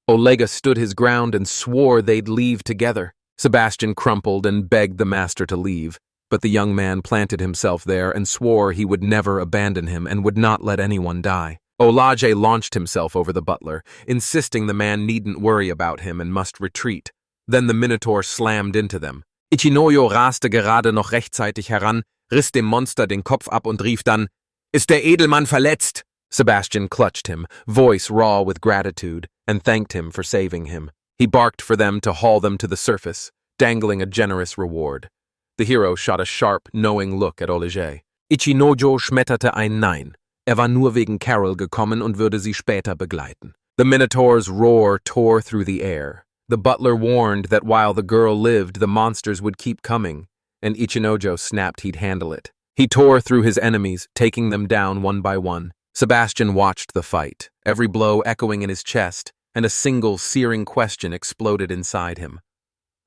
Olega stood his ground and swore they'd leave together. Sebastian crumpled and begged the master to leave, but the young man planted himself there and swore he would never abandon him and would not let anyone die. Olage launched himself over the butler, insisting the man needn't worry about him and must retreat. Then the Minotaur slammed into them. Ichinojo raste gerade noch rechtzeitig heran, riss dem Monster den Kopf ab und rief dann, "Ist der Edelmann verletzt?" Sebastian clutched him, voice raw with gratitude, and thanked him for saving him. He barked for them to haul them to the surface, dangling a generous reward. The hero shot a sharp, knowing look at Olige. Ichinojo schmetterte ein Nein. War nur wegen Carol gekommen und würde sie später begleiten. The Minotaur's roar tore through the air. The butler warned that while the girl lived, the monsters would keep coming, and Ichinojo snapped he'd handle it. He tore through his enemies, taking them down one by one. Sebastian watched the fight, every blow echoing in his chest, and a single searing question exploded inside him.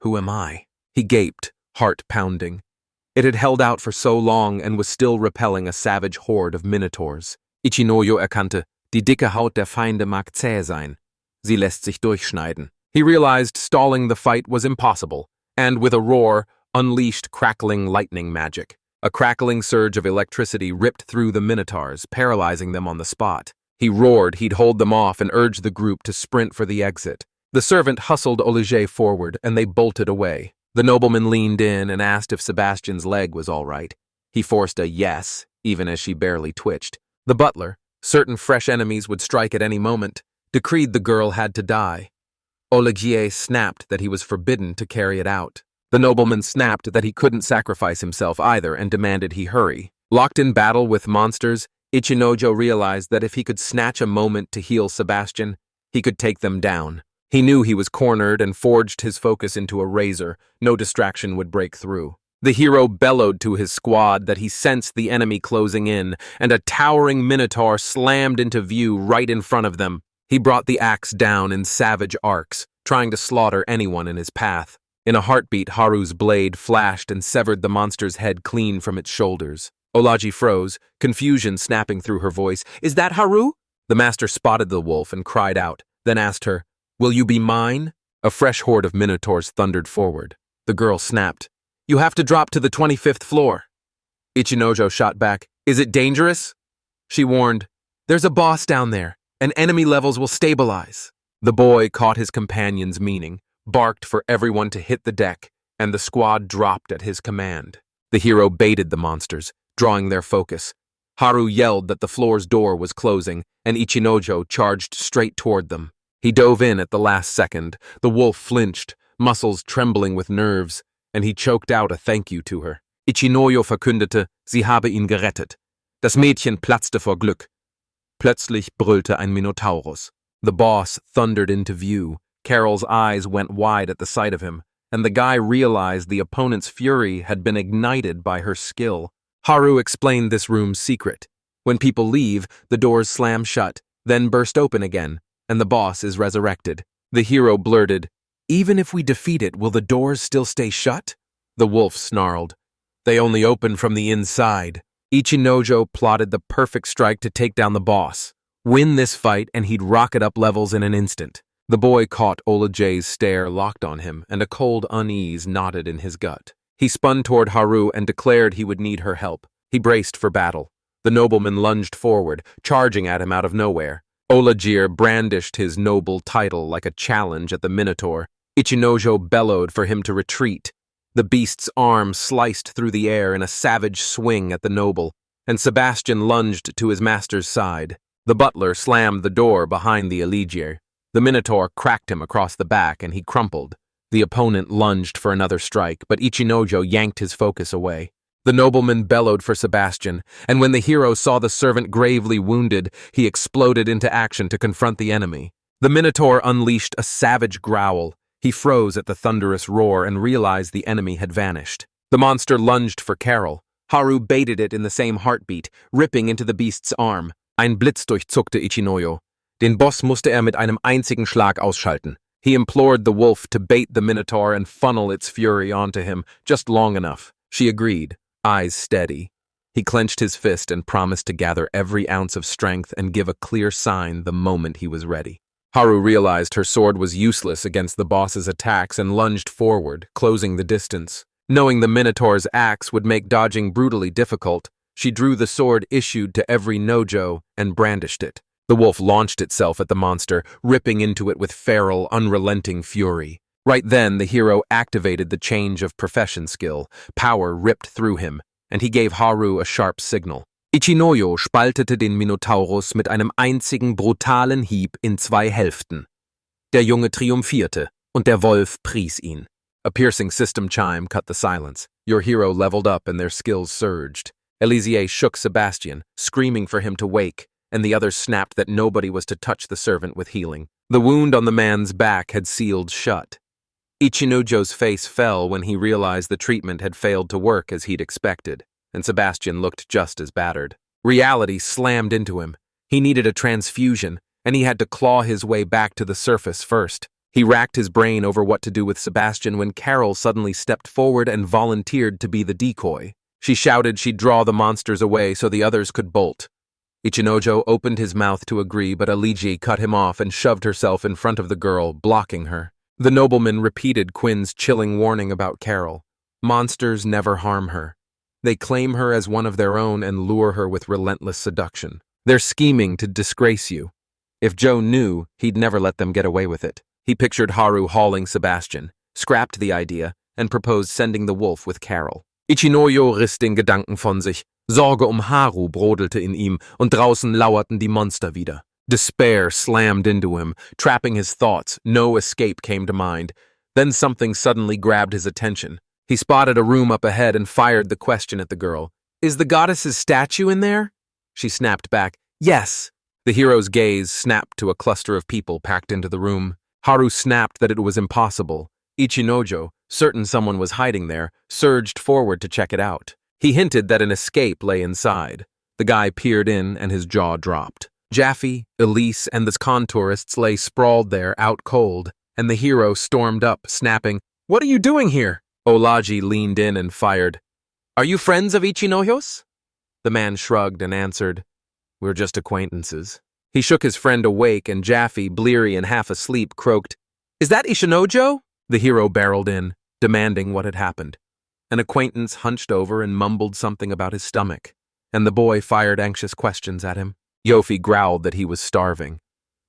Who am I? He gaped, heart pounding. It had held out for so long and was still repelling a savage horde of minotaurs. Ichinoyo erkannte, die dicke Haut der Feinde mag zäh sein. Sie lässt sich durchschneiden. He realized stalling the fight was impossible, and with a roar, unleashed crackling lightning magic. A crackling surge of electricity ripped through the minotaurs, paralyzing them on the spot. He roared he'd hold them off and urged the group to sprint for the exit. The servant hustled Olivier forward, and they bolted away. The nobleman leaned in and asked if Sebastian's leg was all right. He forced a yes, even as she barely twitched. The butler, certain fresh enemies would strike at any moment, decreed the girl had to die. Olivier snapped that he was forbidden to carry it out. The nobleman snapped that he couldn't sacrifice himself either and demanded he hurry. Locked in battle with monsters, Ichinojo realized that if he could snatch a moment to heal Sebastian, he could take them down. He knew he was cornered and forged his focus into a razor. No distraction would break through. The hero bellowed to his squad that he sensed the enemy closing in, and a towering minotaur slammed into view right in front of them. He brought the axe down in savage arcs, trying to slaughter anyone in his path. In a heartbeat, Haru's blade flashed and severed the monster's head clean from its shoulders. Olaji froze, confusion snapping through her voice. "Is that Haru?" The master spotted the wolf and cried out, then asked her, "Will you be mine?" A fresh horde of minotaurs thundered forward. The girl snapped, "You have to drop to the 25th floor." Ichinojo shot back, "Is it dangerous?" She warned, "There's a boss down there, and enemy levels will stabilize." The boy caught his companion's meaning, barked for everyone to hit the deck, and the squad dropped at his command. The hero baited the monsters, drawing their focus. Haru yelled that the floor's door was closing, and Ichinojo charged straight toward them. He dove in at the last second. The wolf flinched, muscles trembling with nerves, and he choked out a thank you to her. Ichinojo verkündete, sie habe ihn gerettet. Das Mädchen platzte vor Glück. Plötzlich brüllte ein Minotaurus. The boss thundered into view. Carol's eyes went wide at the sight of him, and the guy realized the opponent's fury had been ignited by her skill. Haru explained this room's secret. When people leave, the doors slam shut, then burst open again, and the boss is resurrected. The hero blurted, "Even if we defeat it, will the doors still stay shut?" The wolf snarled, "They only open from the inside." Ichinojo plotted the perfect strike to take down the boss. Win this fight and he'd rocket up levels in an instant. The boy caught Ola J's stare locked on him, and a cold unease knotted in his gut. He spun toward Haru and declared he would need her help. He braced for battle. The nobleman lunged forward, charging at him out of nowhere. Olajir brandished his noble title like a challenge at the Minotaur. Ichinojo bellowed for him to retreat. The beast's arm sliced through the air in a savage swing at the noble, and Sebastian lunged to his master's side. The butler slammed the door behind the Eligir. The Minotaur cracked him across the back, and he crumpled. The opponent lunged for another strike, but Ichinojo yanked his focus away. The nobleman bellowed for Sebastian, and when the hero saw the servant gravely wounded, he exploded into action to confront the enemy. The Minotaur unleashed a savage growl. He froze at the thunderous roar and realized the enemy had vanished. The monster lunged for Carol. Haru baited it in the same heartbeat, ripping into the beast's arm. Ein Blitz durchzuckte Ichinojo. Den Boss musste mit einem einzigen Schlag ausschalten. He implored the wolf to bait the Minotaur and funnel its fury onto him, just long enough. She agreed, eyes steady. He clenched his fist and promised to gather every ounce of strength and give a clear sign the moment he was ready. Haru realized her sword was useless against the boss's attacks and lunged forward, closing the distance. Knowing the Minotaur's axe would make dodging brutally difficult, she drew the sword issued to every nojo and brandished it. The wolf launched itself at the monster, ripping into it with feral, unrelenting fury. Right then, the hero activated the change of profession skill. Power ripped through him, and he gave Haru a sharp signal. Ichinojo spaltete den Minotaurus mit einem einzigen brutalen Hieb in 2 Hälften. Der Junge triumphierte, und der Wolf pries ihn. A piercing system chime cut the silence. Your hero leveled up and their skills surged. Elisier shook Sebastian, screaming for him to wake, and the others snapped that nobody was to touch the servant with healing. The wound on the man's back had sealed shut. Ichinojo's face fell when he realized the treatment had failed to work as he'd expected, and Sebastian looked just as battered. Reality slammed into him. He needed a transfusion, and he had to claw his way back to the surface first. He racked his brain over what to do with Sebastian when Carol suddenly stepped forward and volunteered to be the decoy. She shouted she'd draw the monsters away so the others could bolt. Ichinojo opened his mouth to agree, but Aligi cut him off and shoved herself in front of the girl, blocking her. The nobleman repeated Quinn's chilling warning about Carol. Monsters never harm her. They claim her as one of their own and lure her with relentless seduction. They're scheming to disgrace you. If Joe knew, he'd never let them get away with it. He pictured Haru hauling Sebastian, scrapped the idea, and proposed sending the wolf with Carol. Ichinojo riss den Gedanken von sich. Sorge Haru brodelte in ihm, und draußen lauerten die Monster wieder. Despair slammed into him, trapping his thoughts. No escape came to mind. Then something suddenly grabbed his attention. He spotted a room up ahead and fired the question at the girl. "Is the goddess's statue in there?" She snapped back, "Yes." The hero's gaze snapped to a cluster of people packed into the room. Haru snapped that it was impossible. Ichinojo, certain someone was hiding there, surged forward to check it out. He hinted that an escape lay inside. The guy peered in and his jaw dropped. Jaffe, Elise, and the contourists lay sprawled there, out cold, and the hero stormed up, snapping, "What are you doing here?" Olaji leaned in and fired, "Are you friends of Ichinojo's?" The man shrugged and answered, "We're just acquaintances." He shook his friend awake, and Jaffe, bleary and half asleep, croaked, "Is that Ichinojo?" The hero barreled in, demanding what had happened. An acquaintance hunched over and mumbled something about his stomach, and the boy fired anxious questions at him. Yofi growled that he was starving.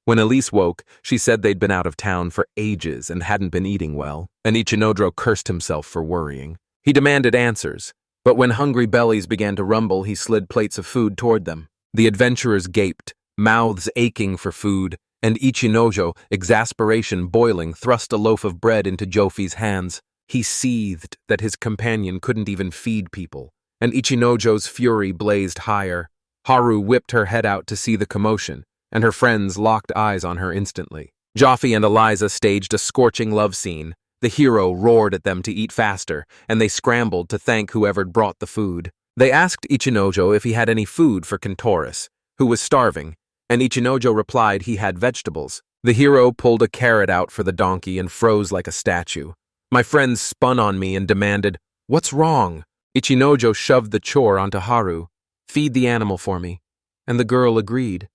When Elise woke, she said they'd been out of town for ages and hadn't been eating well, and Ichinojo cursed himself for worrying. He demanded answers, but when hungry bellies began to rumble, he slid plates of food toward them. The adventurers gaped, mouths aching for food, and Ichinojo, exasperation boiling, thrust a loaf of bread into Jofi's hands. He seethed that his companion couldn't even feed people, and Ichinojo's fury blazed higher. Haru whipped her head out to see the commotion, and her friends locked eyes on her instantly. Jaffe and Eliza staged a scorching love scene. The hero roared at them to eat faster, and they scrambled to thank whoever'd brought the food. They asked Ichinojo if he had any food for Kentoris, who was starving, and Ichinojo replied he had vegetables. The hero pulled a carrot out for the donkey and froze like a statue. My friends spun on me and demanded, "What's wrong?" Ichinojo shoved the chore onto Haru. "Feed the animal for me." And the girl agreed.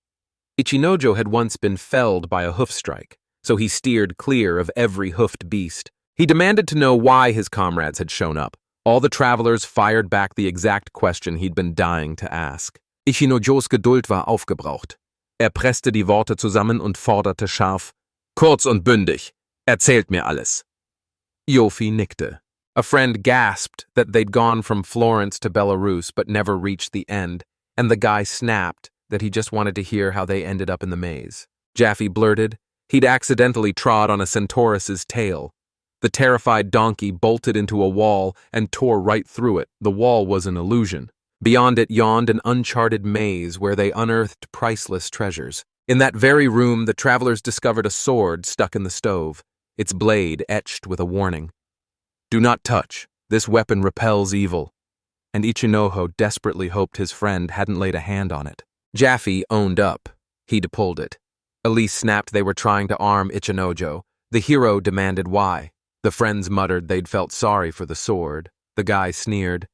Ichinojo had once been felled by a hoof strike, so he steered clear of every hoofed beast. He demanded to know why his comrades had shown up. All the travelers fired back the exact question he'd been dying to ask. Ichinojos Geduld war aufgebraucht. Presste die Worte zusammen und forderte scharf, "Kurz und bündig, erzählt mir alles." Yofi nickte. A friend gasped that they'd gone from Florence to Belarus but never reached the end, and the guy snapped that he just wanted to hear how they ended up in the maze. Jaffe blurted he'd accidentally trod on a centaurus's tail. The terrified donkey bolted into a wall and tore right through it. The wall was an illusion. Beyond it yawned an uncharted maze where they unearthed priceless treasures. In that very room, the travelers discovered a sword stuck in the stove, its blade etched with a warning. "Do not touch. This weapon repels evil." And Ichinojo desperately hoped his friend hadn't laid a hand on it. Jaffe owned up. He'd pulled it. Elise snapped they were trying to arm Ichinojo. The hero demanded why. The friends muttered they'd felt sorry for the sword. The guy sneered.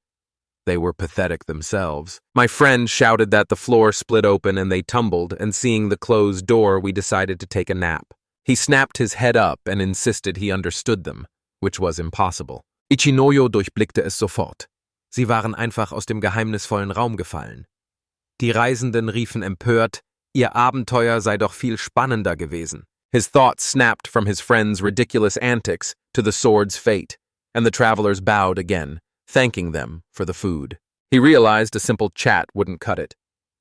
They were pathetic themselves. My friend shouted that the floor split open and they tumbled, and seeing the closed door, we decided to take a nap. He snapped his head up and insisted he understood them, which was impossible. Ichinojo durchblickte es sofort. Sie waren einfach aus dem geheimnisvollen Raum gefallen. Die Reisenden riefen empört, ihr Abenteuer sei doch viel spannender gewesen. His thoughts snapped from his friend's ridiculous antics to the sword's fate, and the travelers bowed again, thanking them for the food. He realized a simple chat wouldn't cut it.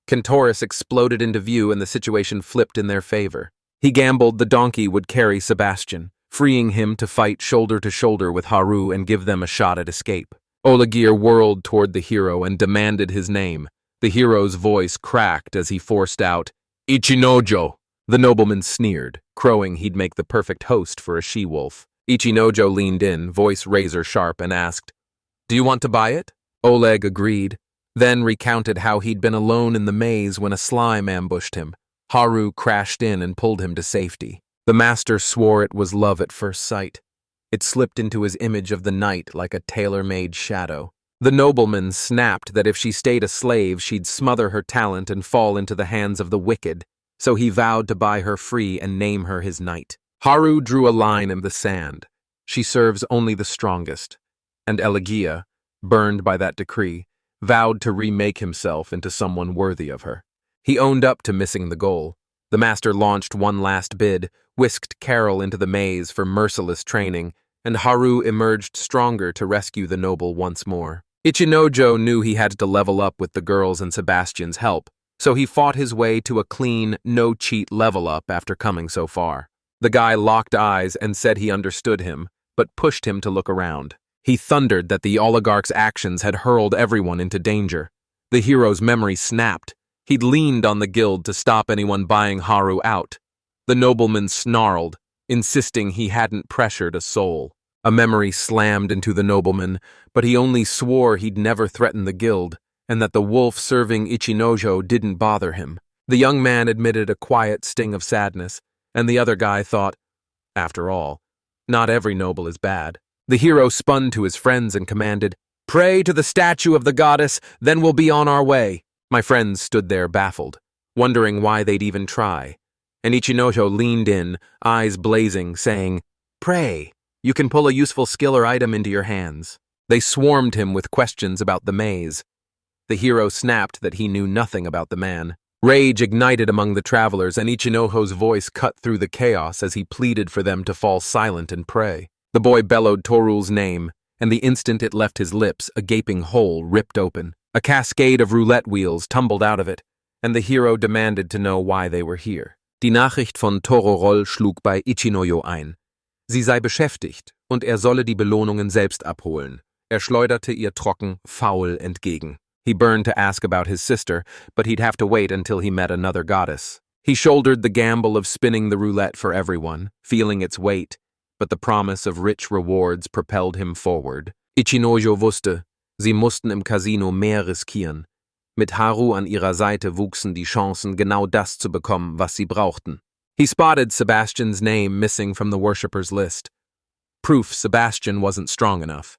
Kentoris exploded into view and the situation flipped in their favor. He gambled the donkey would carry Sebastian, freeing him to fight shoulder to shoulder with Haru and give them a shot at escape. Oligir whirled toward the hero and demanded his name. The hero's voice cracked as he forced out, "Ichinojo!" The nobleman sneered, crowing he'd make the perfect host for a she-wolf. Ichinojo leaned in, voice razor-sharp, and asked, "Do you want to buy it?" Oleg agreed, then recounted how he'd been alone in the maze when a slime ambushed him. Haru crashed in and pulled him to safety. The master swore it was love at first sight. It slipped into his image of the night like a tailor-made shadow. The nobleman snapped that if she stayed a slave, she'd smother her talent and fall into the hands of the wicked, so he vowed to buy her free and name her his knight. Haru drew a line in the sand. She serves only the strongest. And Elegia, burned by that decree, vowed to remake himself into someone worthy of her. He owned up to missing the goal. The master launched one last bid, whisked Carol into the maze for merciless training, and Haru emerged stronger to rescue the noble once more. Ichinojo knew he had to level up with the girls and Sebastian's help, so he fought his way to a clean, no-cheat level up after coming so far. The guy locked eyes and said he understood him, but pushed him to look around. He thundered that the oligarch's actions had hurled everyone into danger. The hero's memory snapped. He'd leaned on the guild to stop anyone buying Haru out. The nobleman snarled, insisting he hadn't pressured a soul. A memory slammed into the nobleman, but he only swore he'd never threatened the guild, and that the wolf serving Ichinojo didn't bother him. The young man admitted a quiet sting of sadness, and the other guy thought, after all, not every noble is bad. The hero spun to his friends and commanded, "Pray to the statue of the goddess, then we'll be on our way." My friends stood there baffled, wondering why they'd even try. And Ichinojo leaned in, eyes blazing, saying, "Pray, you can pull a useful skill or item into your hands." They swarmed him with questions about the maze. The hero snapped that he knew nothing about the man. Rage ignited among the travelers, and Ichinojo's voice cut through the chaos as he pleaded for them to fall silent and pray. The boy bellowed Torul's name, and the instant it left his lips, a gaping hole ripped open. A cascade of roulette wheels tumbled out of it, and the hero demanded to know why they were here. Die Nachricht von Tororol schlug bei Ichinojo ein. Sie sei beschäftigt, und solle die Belohnungen selbst abholen. Schleuderte ihr trocken, faul entgegen. He burned to ask about his sister, but he'd have to wait until he met another goddess. He shouldered the gamble of spinning the roulette for everyone, feeling its weight, but the promise of rich rewards propelled him forward. Ichinojo wusste, sie mussten im Casino mehr riskieren. Mit Haru an ihrer Seite wuchsen die Chancen, genau das zu bekommen, was sie brauchten. He spotted Sebastian's name missing from the worshippers' list. Proof Sebastian wasn't strong enough.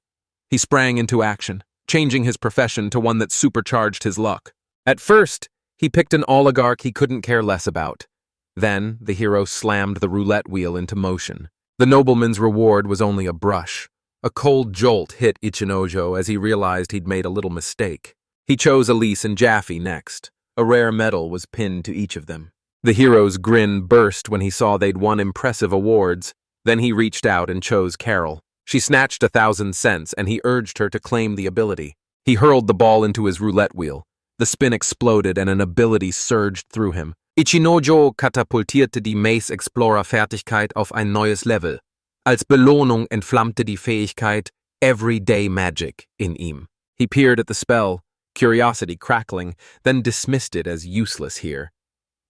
He sprang into action, changing his profession to one that supercharged his luck. At first, he picked an oligarch he couldn't care less about. Then, the hero slammed the roulette wheel into motion. The nobleman's reward was only a brush. A cold jolt hit Ichinojo as he realized he'd made a little mistake. He chose Elise and Jaffe next. A rare medal was pinned to each of them. The hero's grin burst when he saw they'd won impressive awards. Then he reached out and chose Carol. She snatched 1,000 cents, and he urged her to claim the ability. He hurled the ball into his roulette wheel. The spin exploded, and an ability surged through him. Ichinojo katapultierte die Maze-Explorer-Fertigkeit auf ein neues Level. Als Belohnung entflammte die Fähigkeit Everyday Magic in ihm. He peered at the spell, curiosity crackling, then dismissed it as useless here.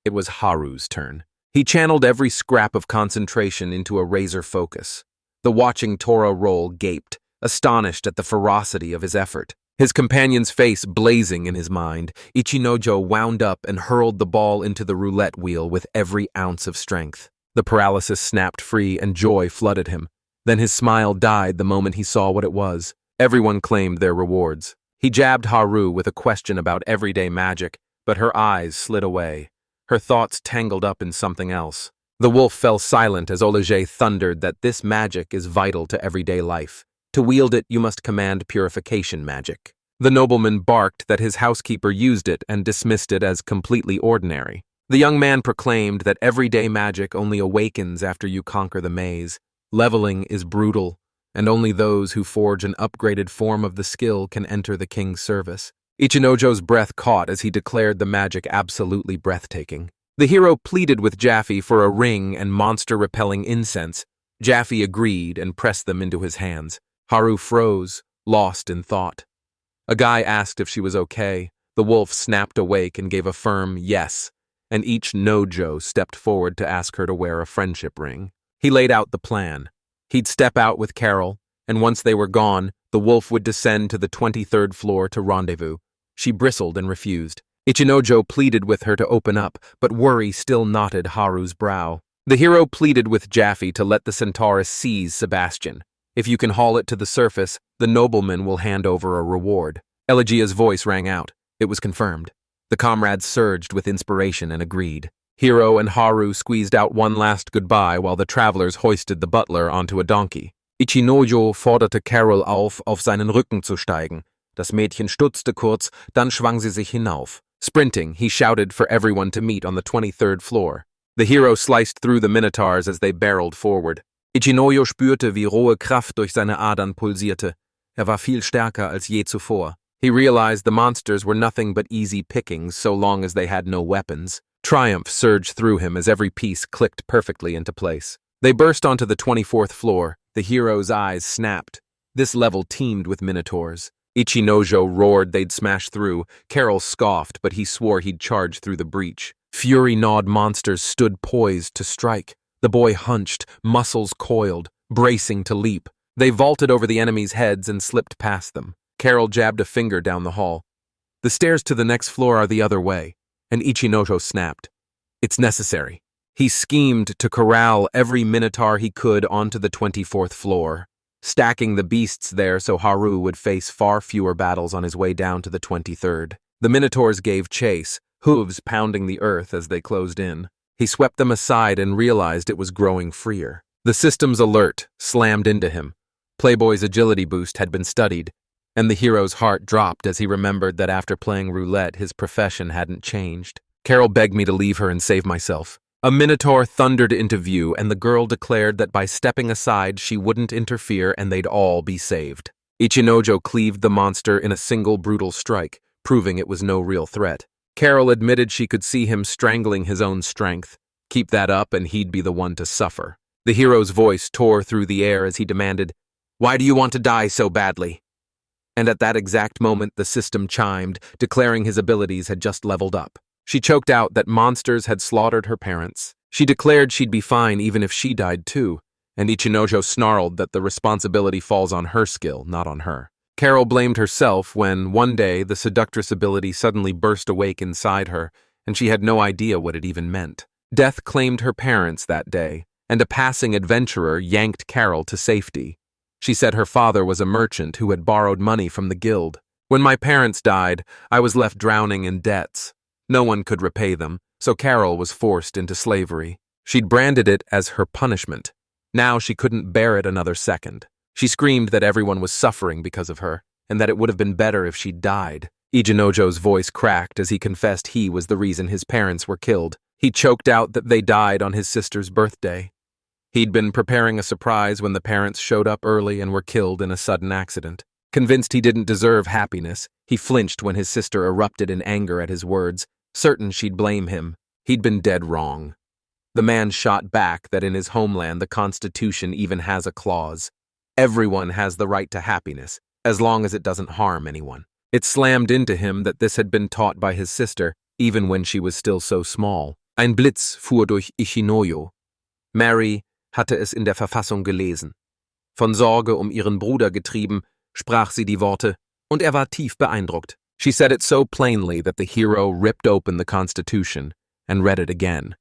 It was Haru's turn. He channeled every scrap of concentration into a razor focus. The watching Tora roll gaped, astonished at the ferocity of his effort. His companion's face blazing in his mind, Ichinojo wound up and hurled the ball into the roulette wheel with every ounce of strength. The paralysis snapped free and joy flooded him. Then his smile died the moment he saw what it was. Everyone claimed their rewards. He jabbed Haru with a question about everyday magic, but her eyes slid away. Her thoughts tangled up in something else. The wolf fell silent as Olege thundered that this magic is vital to everyday life. To wield it, you must command purification magic. The nobleman barked that his housekeeper used it and dismissed it as completely ordinary. The young man proclaimed that everyday magic only awakens after you conquer the maze. Leveling is brutal, and only those who forge an upgraded form of the skill can enter the king's service. Ichinojo's breath caught as he declared the magic absolutely breathtaking. The hero pleaded with Jaffe for a ring and monster-repelling incense. Jaffe agreed and pressed them into his hands. Haru froze, lost in thought. A guy asked if she was okay. The wolf snapped awake and gave a firm yes, and each nojo stepped forward to ask her to wear a friendship ring. He laid out the plan. He'd step out with Carol, and once they were gone, the wolf would descend to the 23rd floor to rendezvous. She bristled and refused. Ichinojo pleaded with her to open up, but worry still knotted Haru's brow. The hero pleaded with Jaffe to let the Centaurus seize Sebastian. If you can haul it to the surface, the nobleman will hand over a reward. Elegia's voice rang out. It was confirmed. The comrades surged with inspiration and agreed. Hiro and Haru squeezed out one last goodbye while the travelers hoisted the butler onto a donkey. Ichinojo forderte Carol auf seinen Rücken zu steigen. Das Mädchen stutzte kurz, dann schwang sie sich hinauf. Sprinting, he shouted for everyone to meet on the 23rd floor. The hero sliced through the minotaurs as they barreled forward. Ichinojo spürte, wie rohe Kraft durch seine Adern pulsierte. War viel stärker als je zuvor. He realized the monsters were nothing but easy pickings so long as they had no weapons. Triumph surged through him as every piece clicked perfectly into place. They burst onto the 24th floor. The hero's eyes snapped. This level teemed with minotaurs. Ichinojo roared they'd smash through. Carol scoffed, but he swore he'd charge through the breach. Fury-gnawed monsters stood poised to strike. The boy hunched, muscles coiled, bracing to leap. They vaulted over the enemies' heads and slipped past them. Carol jabbed a finger down the hall. The stairs to the next floor are the other way, and Ichinojo snapped. It's necessary. He schemed to corral every minotaur he could onto the 24th floor, stacking the beasts there so Haru would face far fewer battles on his way down to the 23rd. The minotaurs gave chase, hooves pounding the earth as they closed in. He swept them aside and realized it was growing freer. The system's alert slammed into him. Playboy's agility boost had been studied, and the hero's heart dropped as he remembered that after playing roulette, his profession hadn't changed. Carol begged me to leave her and save myself. A minotaur thundered into view, and the girl declared that by stepping aside, she wouldn't interfere and they'd all be saved. Ichinojo cleaved the monster in a single brutal strike, proving it was no real threat. Carol admitted she could see him strangling his own strength. Keep that up and he'd be the one to suffer. The hero's voice tore through the air as he demanded, "Why do you want to die so badly?" And at that exact moment the system chimed, declaring his abilities had just leveled up. She choked out that monsters had slaughtered her parents. She declared she'd be fine even if she died too, and Ichinojo snarled that the responsibility falls on her skill, not on her. Carol blamed herself when, one day, the seductress ability suddenly burst awake inside her, and she had no idea what it even meant. Death claimed her parents that day, and a passing adventurer yanked Carol to safety. She said her father was a merchant who had borrowed money from the guild. When my parents died, I was left drowning in debts. No one could repay them, so Carol was forced into slavery. She'd branded it as her punishment. Now she couldn't bear it another second. She screamed that everyone was suffering because of her, and that it would have been better if she'd died. Ichinojo's voice cracked as he confessed he was the reason his parents were killed. He choked out that they died on his sister's birthday. He'd been preparing a surprise when the parents showed up early and were killed in a sudden accident. Convinced he didn't deserve happiness, he flinched when his sister erupted in anger at his words, certain she'd blame him. He'd been dead wrong. The man shot back that in his homeland the Constitution even has a clause. Everyone has the right to happiness, as long as it doesn't harm anyone. It slammed into him that this had been taught by his sister, even when she was still so small. Ein Blitz fuhr durch Ichinojo. Mary hatte es in der Verfassung gelesen. Von Sorge ihren Bruder getrieben, sprach sie die Worte, und war tief beeindruckt. She said it so plainly that the hero ripped open the Constitution and read it again.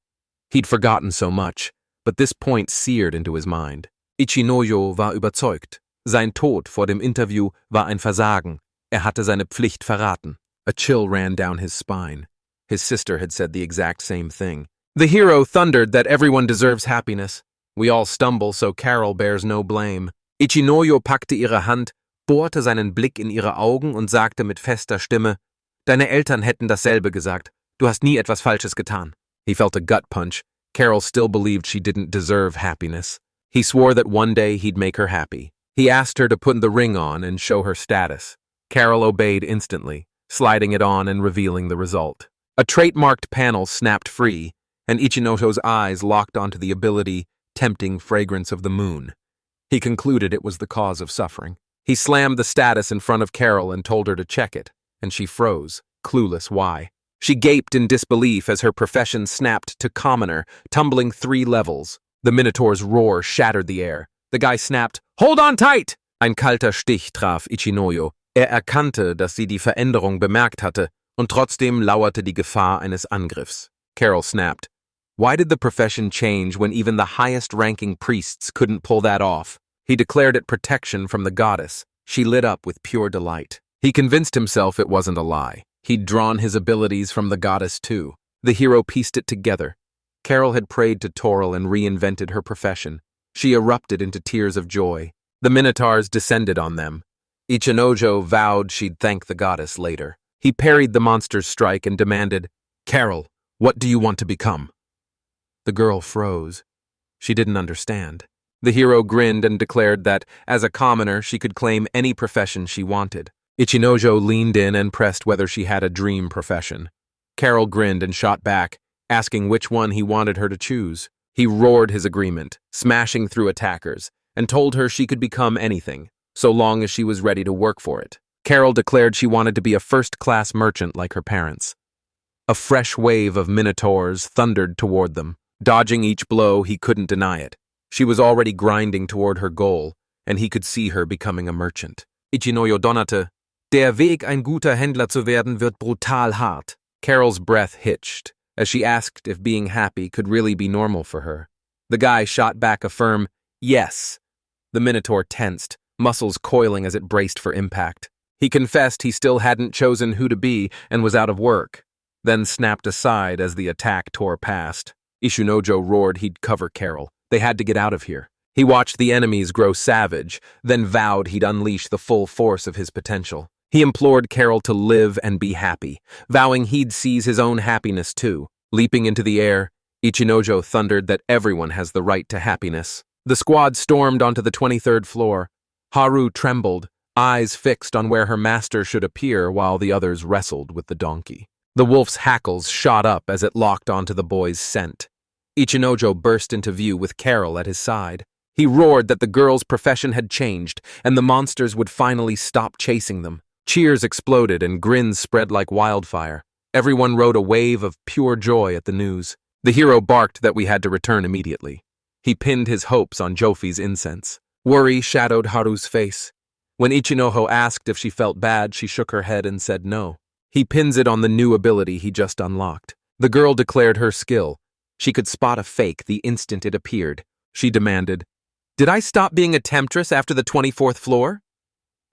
He'd forgotten so much, but this point seared into his mind. Ichinojo war überzeugt. Sein Tod vor dem Interview war ein Versagen. Hatte seine Pflicht verraten. A chill ran down his spine. His sister had said the exact same thing. The hero thundered that everyone deserves happiness. We all stumble, so Carol bears no blame. Ichinojo packte ihre Hand, bohrte seinen Blick in ihre Augen und sagte mit fester Stimme, Deine Eltern hätten dasselbe gesagt. Du hast nie etwas Falsches getan. He felt a gut punch. Carol still believed she didn't deserve happiness. He swore that one day he'd make her happy. He asked her to put the ring on and show her status. Carol obeyed instantly, sliding it on and revealing the result. A trait-marked panel snapped free, and Ichinojo's eyes locked onto the ability, Tempting Fragrance of the Moon. He concluded it was the cause of suffering. He slammed the status in front of Carol and told her to check it, and she froze, clueless why. She gaped in disbelief as her profession snapped to commoner, tumbling 3 levels. The Minotaur's roar shattered the air. The guy snapped, Hold on tight! Ein kalter Stich traf Ichinojo. Erkannte, dass sie die Veränderung bemerkt hatte, und trotzdem lauerte die Gefahr eines Angriffs. Carol snapped, Why did the profession change when even the highest-ranking priests couldn't pull that off? He declared it protection from the goddess. She lit up with pure delight. He convinced himself it wasn't a lie. He'd drawn his abilities from the goddess too. The hero pieced it together. Carol had prayed to Toril and reinvented her profession. She erupted into tears of joy. The minotaurs descended on them. Ichinojo vowed she'd thank the goddess later. He parried the monster's strike and demanded, "Carol, what do you want to become?" The girl froze. She didn't understand. The hero grinned and declared that, as a commoner, she could claim any profession she wanted. Ichinojo leaned in and pressed whether she had a dream profession. Carol grinned and shot back, asking which one he wanted her to choose. He roared his agreement, smashing through attackers, and told her she could become anything, so long as she was ready to work for it. Carol declared she wanted to be a first-class merchant like her parents. A fresh wave of minotaurs thundered toward them. Dodging each blow, he couldn't deny it. She was already grinding toward her goal, and he could see her becoming a merchant. Ichinojo donnerte, "Der Weg, ein guter Händler zu werden, wird brutal hart." Carol's breath hitched, as she asked if being happy could really be normal for her. The guy shot back a firm, "Yes." The minotaur tensed, muscles coiling as it braced for impact. He confessed he still hadn't chosen who to be and was out of work, then snapped aside as the attack tore past. Ichinojo roared he'd cover Carol. They had to get out of here. He watched the enemies grow savage, then vowed he'd unleash the full force of his potential. He implored Carol to live and be happy, vowing he'd seize his own happiness too. Leaping into the air, Ichinojo thundered that everyone has the right to happiness. The squad stormed onto the 23rd floor. Haru trembled, eyes fixed on where her master should appear while the others wrestled with the donkey. The wolf's hackles shot up as it locked onto the boy's scent. Ichinojo burst into view with Carol at his side. He roared that the girl's profession had changed and the monsters would finally stop chasing them. Cheers exploded and grins spread like wildfire. Everyone rode a wave of pure joy at the news. The hero barked that we had to return immediately. He pinned his hopes on Jofi's incense. Worry shadowed Haru's face. When Ichinojo asked if she felt bad, she shook her head and said no. He pins it on the new ability he just unlocked. The girl declared her skill. She could spot a fake the instant it appeared. She demanded, "Did I stop being a temptress after the 24th floor?"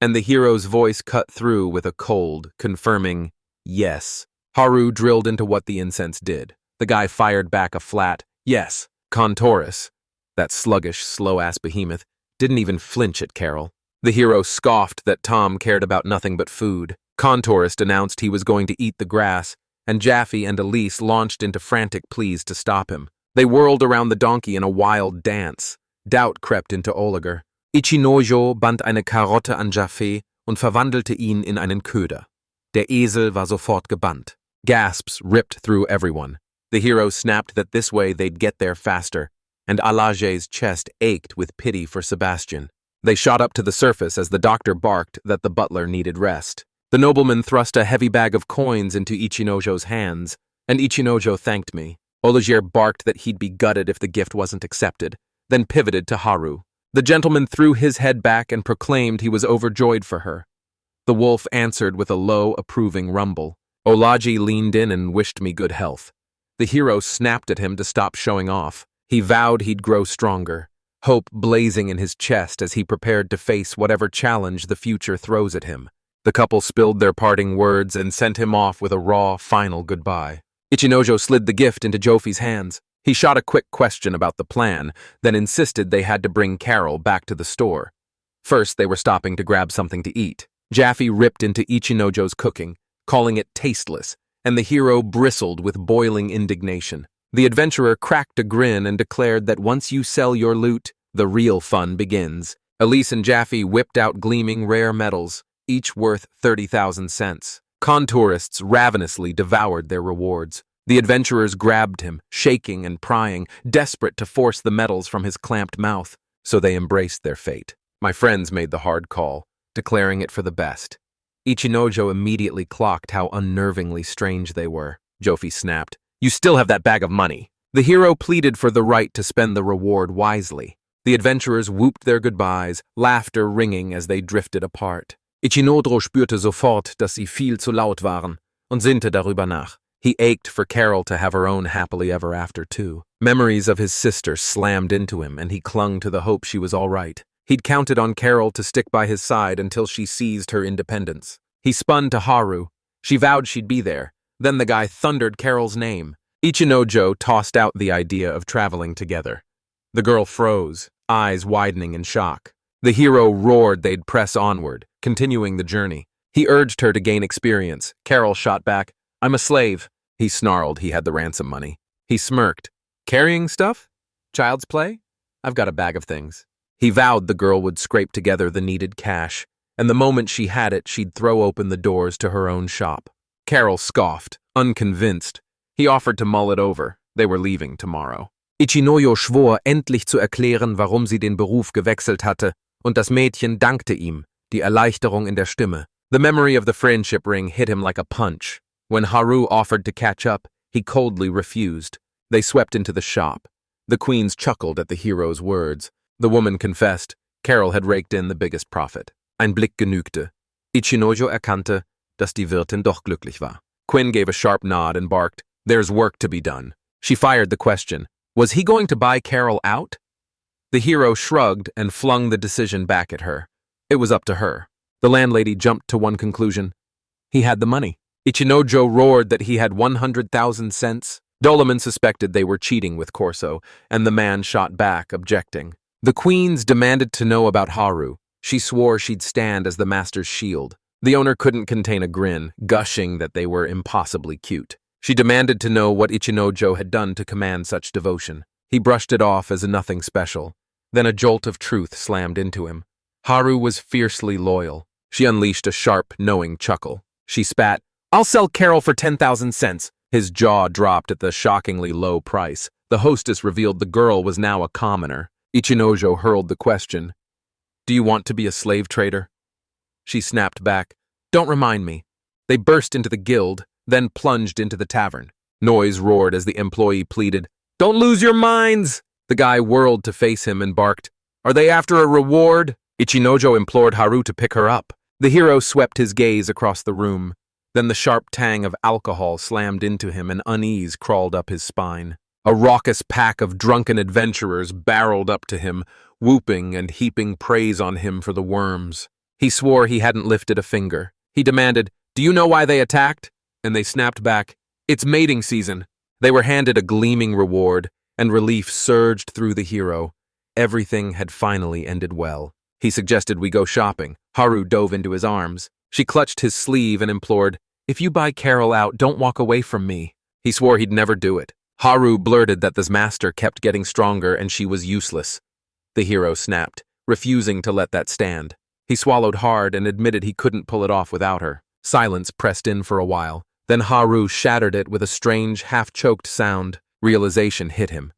And the hero's voice cut through with a cold, confirming, "Yes." Haru drilled into what the incense did. The guy fired back a flat, "Yes." Contourus, that sluggish, slow-ass behemoth, didn't even flinch at Carol. The hero scoffed that Tom cared about nothing but food. Contourist announced he was going to eat the grass, and Jaffe and Elise launched into frantic pleas to stop him. They whirled around the donkey in a wild dance. Doubt crept into Oliger. Ichinojo band eine Karotte an Jaffe und verwandelte ihn in einen Köder. Der Esel war sofort gebannt. Gasps ripped through everyone. The hero snapped that this way they'd get there faster, and Alage's chest ached with pity for Sebastian. They shot up to the surface as the doctor barked that the butler needed rest. The nobleman thrust a heavy bag of coins into Ichinojo's hands, and Ichinojo thanked me. Oliger barked that he'd be gutted if the gift wasn't accepted, then pivoted to Haru. The gentleman threw his head back and proclaimed he was overjoyed for her. The wolf answered with a low, approving rumble. Olaji leaned in and wished me good health. The hero snapped at him to stop showing off. He vowed he'd grow stronger, hope blazing in his chest as he prepared to face whatever challenge the future throws at him. The couple spilled their parting words and sent him off with a raw, final goodbye. Ichinojo slid the gift into Jofi's hands. He shot a quick question about the plan, then insisted they had to bring Carol back to the store. First, they were stopping to grab something to eat. Jaffe ripped into Ichinojo's cooking, calling it tasteless, and the hero bristled with boiling indignation. The adventurer cracked a grin and declared that once you sell your loot, the real fun begins. Elise and Jaffe whipped out gleaming rare metals, each worth 30,000 cents. Contourists ravenously devoured their rewards. The adventurers grabbed him, shaking and prying, desperate to force the metals from his clamped mouth, so they embraced their fate. My friends made the hard call, declaring it for the best. Ichinojo immediately clocked how unnervingly strange they were. Jofi snapped, "You still have that bag of money." The hero pleaded for the right to spend the reward wisely. The adventurers whooped their goodbyes, laughter ringing as they drifted apart. Ichinojo spürte sofort, dass sie viel zu laut waren und sinnte darüber nach. He ached for Carol to have her own happily ever after, too. Memories of his sister slammed into him, and he clung to the hope she was all right. He'd counted on Carol to stick by his side until she seized her independence. He spun to Haru. She vowed she'd be there. Then the guy thundered Carol's name. Ichinojo tossed out the idea of traveling together. The girl froze, eyes widening in shock. The hero roared they'd press onward, continuing the journey. He urged her to gain experience. Carol shot back, "I'm a slave." He snarled he had the ransom money. He smirked. "Carrying stuff? Child's play? I've got a bag of things." He vowed the girl would scrape together the needed cash, and the moment she had it, she'd throw open the doors to her own shop. Carol scoffed, unconvinced. He offered to mull it over. They were leaving tomorrow. Ichinojo schwor, endlich zu erklären, warum sie den Beruf gewechselt hatte, und das Mädchen dankte ihm, die Erleichterung in der Stimme. The memory of the friendship ring hit him like a punch. When Haru offered to catch up, he coldly refused. They swept into the shop. The queens chuckled at the hero's words. The woman confessed. Carol had raked in the biggest profit. Ein Blick genügte. Ichinojo erkannte, dass die Wirtin doch glücklich war. Quinn gave a sharp nod and barked, "There's work to be done." She fired the question. Was he going to buy Carol out? The hero shrugged and flung the decision back at her. It was up to her. The landlady jumped to one conclusion. He had the money. Ichinojo roared that he had 100,000 cents. Dolaman suspected they were cheating with Corso, and the man shot back, objecting. The queens demanded to know about Haru. She swore she'd stand as the master's shield. The owner couldn't contain a grin, gushing that they were impossibly cute. She demanded to know what Ichinojo had done to command such devotion. He brushed it off as nothing special. Then a jolt of truth slammed into him. Haru was fiercely loyal. She unleashed a sharp, knowing chuckle. She spat, "I'll sell Carol for 10,000 cents. His jaw dropped at the shockingly low price. The hostess revealed the girl was now a commoner. Ichinojo hurled the question, "Do you want to be a slave trader?" She snapped back, "Don't remind me." They burst into the guild, then plunged into the tavern. Noise roared as the employee pleaded, "Don't lose your minds!" The guy whirled to face him and barked, "Are they after a reward?" Ichinojo implored Haru to pick her up. The hero swept his gaze across the room. Then the sharp tang of alcohol slammed into him and unease crawled up his spine. A raucous pack of drunken adventurers barreled up to him, whooping and heaping praise on him for the worms. He swore he hadn't lifted a finger. He demanded, "Do you know why they attacked?" And they snapped back, "It's mating season." They were handed a gleaming reward, and relief surged through the hero. Everything had finally ended well. He suggested we go shopping. Haru dove into his arms. She clutched his sleeve and implored, "If you buy Carol out, don't walk away from me." He swore he'd never do it. Haru blurted that the master kept getting stronger and she was useless. The hero snapped, refusing to let that stand. He swallowed hard and admitted he couldn't pull it off without her. Silence pressed in for a while. Then Haru shattered it with a strange, half-choked sound. Realization hit him.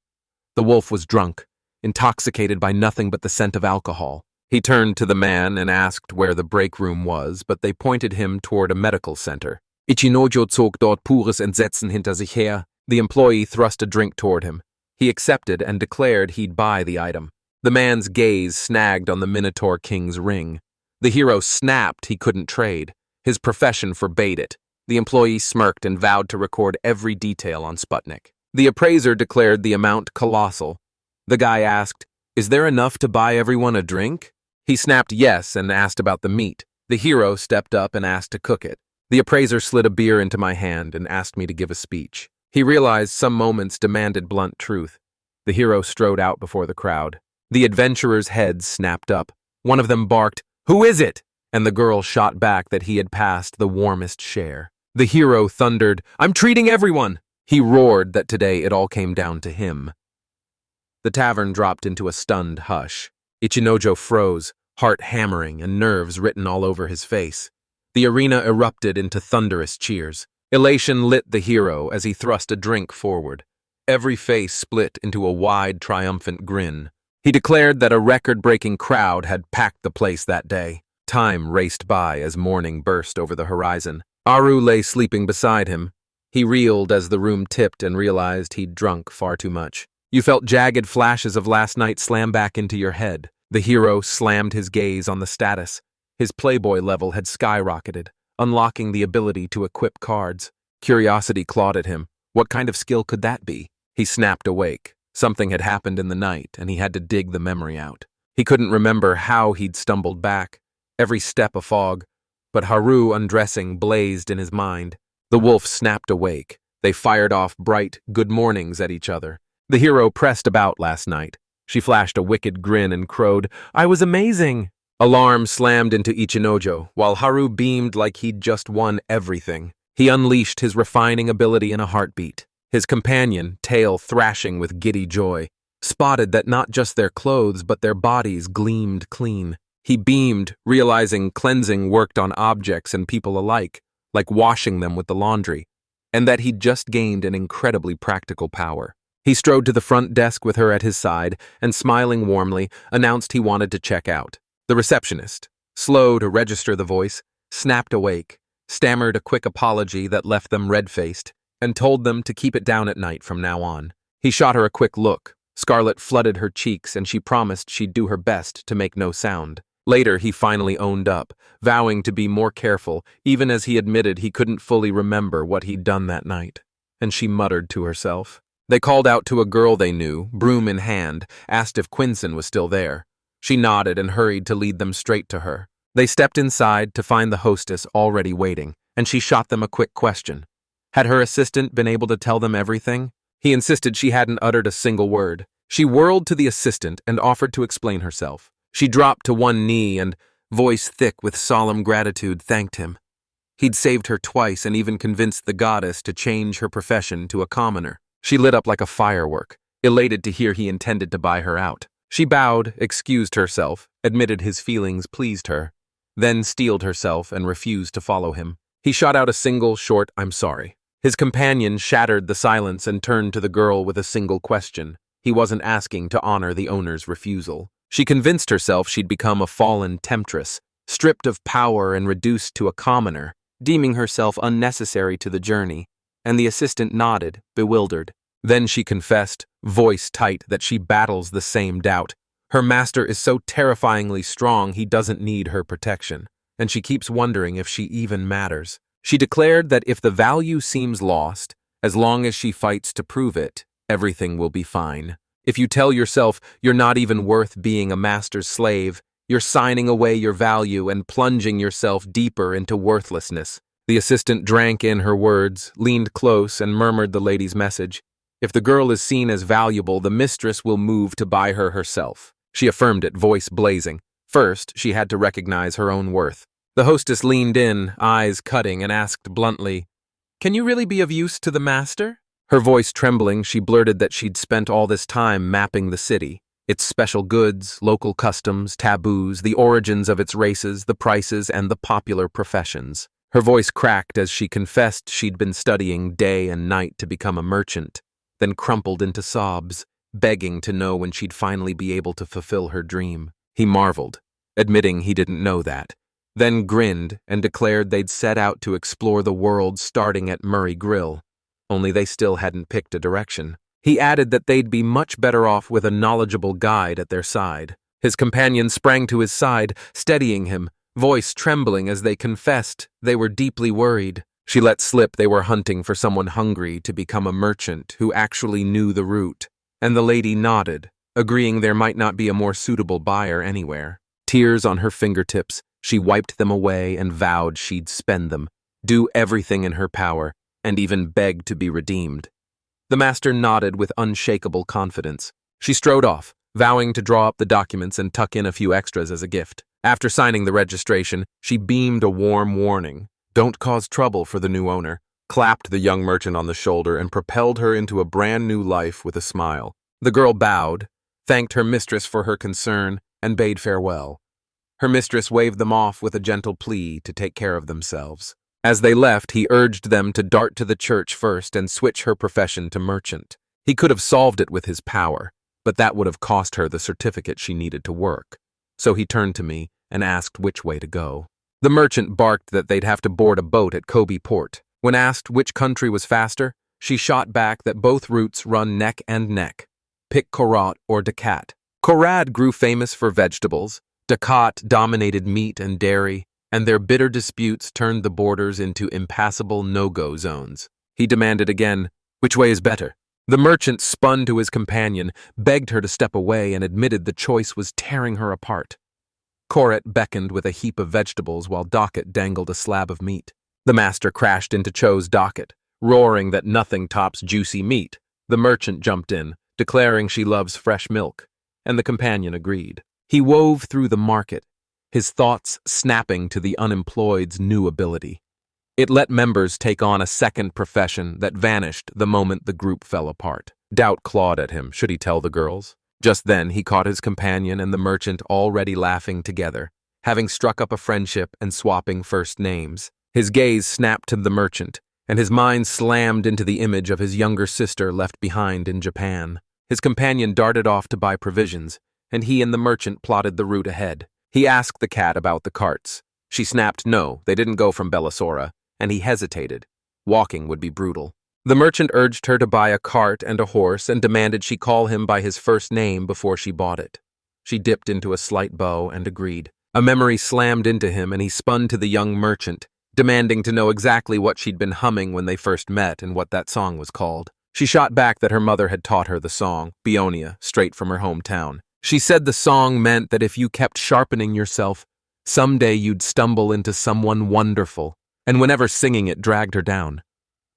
The wolf was drunk, intoxicated by nothing but the scent of alcohol. He turned to the man and asked where the break room was, but they pointed him toward a medical center. Ichinojo zog dort pures Entsetzen hinter sich her. The employee thrust a drink toward him. He accepted and declared he'd buy the item. The man's gaze snagged on the Minotaur King's ring. The hero snapped he couldn't trade. His profession forbade it. The employee smirked and vowed to record every detail on Sputnik. The appraiser declared the amount colossal. The guy asked, "Is there enough to buy everyone a drink?" He snapped yes and asked about the meat. The hero stepped up and asked to cook it. The appraiser slid a beer into my hand and asked me to give a speech. He realized some moments demanded blunt truth. The hero strode out before the crowd. The adventurers' heads snapped up. One of them barked, "Who is it?" And the girl shot back that he had passed the warmest share. The hero thundered, "I'm treating everyone!" He roared that today it all came down to him. The tavern dropped into a stunned hush. Ichinojo froze, heart hammering and nerves written all over his face. The arena erupted into thunderous cheers. Elation lit the hero as he thrust a drink forward. Every face split into a wide, triumphant grin. He declared that a record-breaking crowd had packed the place that day. Time raced by as morning burst over the horizon. Aru lay sleeping beside him. He reeled as the room tipped and realized he'd drunk far too much. You felt jagged flashes of last night slam back into your head. The hero slammed his gaze on the status. His Playboy level had skyrocketed, unlocking the ability to equip cards. Curiosity clawed at him. What kind of skill could that be? He snapped awake. Something had happened in the night, and he had to dig the memory out. He couldn't remember how he'd stumbled back. Every step a fog, but Haru undressing blazed in his mind. The wolf snapped awake. They fired off bright good mornings at each other. The hero pressed about last night. She flashed a wicked grin and crowed, "I was amazing!" Alarm slammed into Ichinojo, while Haru beamed like he'd just won everything. He unleashed his refining ability in a heartbeat. His companion, tail thrashing with giddy joy, spotted that not just their clothes but their bodies gleamed clean. He beamed, realizing cleansing worked on objects and people alike, like washing them with the laundry, and that he'd just gained an incredibly practical power. He strode to the front desk with her at his side and, smiling warmly, announced he wanted to check out. The receptionist, slow to register the voice, snapped awake, stammered a quick apology that left them red-faced, and told them to keep it down at night from now on. He shot her a quick look. Scarlet flooded her cheeks, and she promised she'd do her best to make no sound. Later, he finally owned up, vowing to be more careful, even as he admitted he couldn't fully remember what he'd done that night. And she muttered to herself. They called out to a girl they knew, broom in hand, asked if Quinson was still there. She nodded and hurried to lead them straight to her. They stepped inside to find the hostess already waiting, and she shot them a quick question. Had her assistant been able to tell them everything? He insisted she hadn't uttered a single word. She whirled to the assistant and offered to explain herself. She dropped to one knee and, voice thick with solemn gratitude, thanked him. He'd saved her twice and even convinced the goddess to change her profession to a commoner. She lit up like a firework, elated to hear he intended to buy her out. She bowed, excused herself, admitted his feelings pleased her, then steeled herself and refused to follow him. He shot out a single, short, "I'm sorry." His companion shattered the silence and turned to the girl with a single question. He wasn't asking to honor the owner's refusal. She convinced herself she'd become a fallen temptress, stripped of power and reduced to a commoner, deeming herself unnecessary to the journey, and the assistant nodded, bewildered. Then she confessed, voice tight, that she battles the same doubt. Her master is so terrifyingly strong he doesn't need her protection, and she keeps wondering if she even matters. She declared that if the value seems lost, as long as she fights to prove it, everything will be fine. If you tell yourself you're not even worth being a master's slave, you're signing away your value and plunging yourself deeper into worthlessness. The assistant drank in her words, leaned close, and murmured the lady's message. If the girl is seen as valuable, the mistress will move to buy her herself. She affirmed it, voice blazing. First, she had to recognize her own worth. The hostess leaned in, eyes cutting, and asked bluntly, "Can you really be of use to the master?" Her voice trembling, she blurted that she'd spent all this time mapping the city, its special goods, local customs, taboos, the origins of its races, the prices, and the popular professions. Her voice cracked as she confessed she'd been studying day and night to become a merchant, then crumpled into sobs, begging to know when she'd finally be able to fulfill her dream. He marveled, admitting he didn't know that, then grinned and declared they'd set out to explore the world starting at Murray Grill, only they still hadn't picked a direction. He added that they'd be much better off with a knowledgeable guide at their side. His companion sprang to his side, steadying him, voice trembling as they confessed they were deeply worried. She let slip they were hunting for someone hungry to become a merchant who actually knew the route, and the lady nodded, agreeing there might not be a more suitable buyer anywhere. Tears on her fingertips, she wiped them away and vowed she'd spend them, do everything in her power, and even beg to be redeemed. The master nodded with unshakable confidence. She strode off, vowing to draw up the documents and tuck in a few extras as a gift. After signing the registration, she beamed a warm warning. "Don't cause trouble for the new owner," clapped the young merchant on the shoulder and propelled her into a brand new life with a smile. The girl bowed, thanked her mistress for her concern, and bade farewell. Her mistress waved them off with a gentle plea to take care of themselves. As they left, he urged them to dart to the church first and switch her profession to merchant. He could have solved it with his power, but that would have cost her the certificate she needed to work. So he turned to me and asked which way to go. The merchant barked that they'd have to board a boat at Kobe Port. When asked which country was faster, she shot back that both routes run neck and neck. Pick Korat or Dakat. Korad grew famous for vegetables, Dakat dominated meat and dairy, and their bitter disputes turned the borders into impassable no-go zones. He demanded again, "Which way is better?" The merchant spun to his companion, begged her to step away, and admitted the choice was tearing her apart. Corette beckoned with a heap of vegetables while Docket dangled a slab of meat. The master crashed into Cho's docket, roaring that nothing tops juicy meat. The merchant jumped in, declaring she loves fresh milk, and the companion agreed. He wove through the market, his thoughts snapping to the unemployed's new ability. It let members take on a second profession that vanished the moment the group fell apart. Doubt clawed at him. Should he tell the girls? Just then, he caught his companion and the merchant already laughing together, having struck up a friendship and swapping first names. His gaze snapped to the merchant, and his mind slammed into the image of his younger sister left behind in Japan. His companion darted off to buy provisions, and he and the merchant plotted the route ahead. He asked the cat about the carts. She snapped no, they didn't go from Bellasora, and he hesitated. Walking would be brutal. The merchant urged her to buy a cart and a horse and demanded she call him by his first name before she bought it. She dipped into a slight bow and agreed. A memory slammed into him and he spun to the young merchant, demanding to know exactly what she'd been humming when they first met and what that song was called. She shot back that her mother had taught her the song, Beonia, straight from her hometown. She said the song meant that if you kept sharpening yourself, someday you'd stumble into someone wonderful, and whenever singing it dragged her down.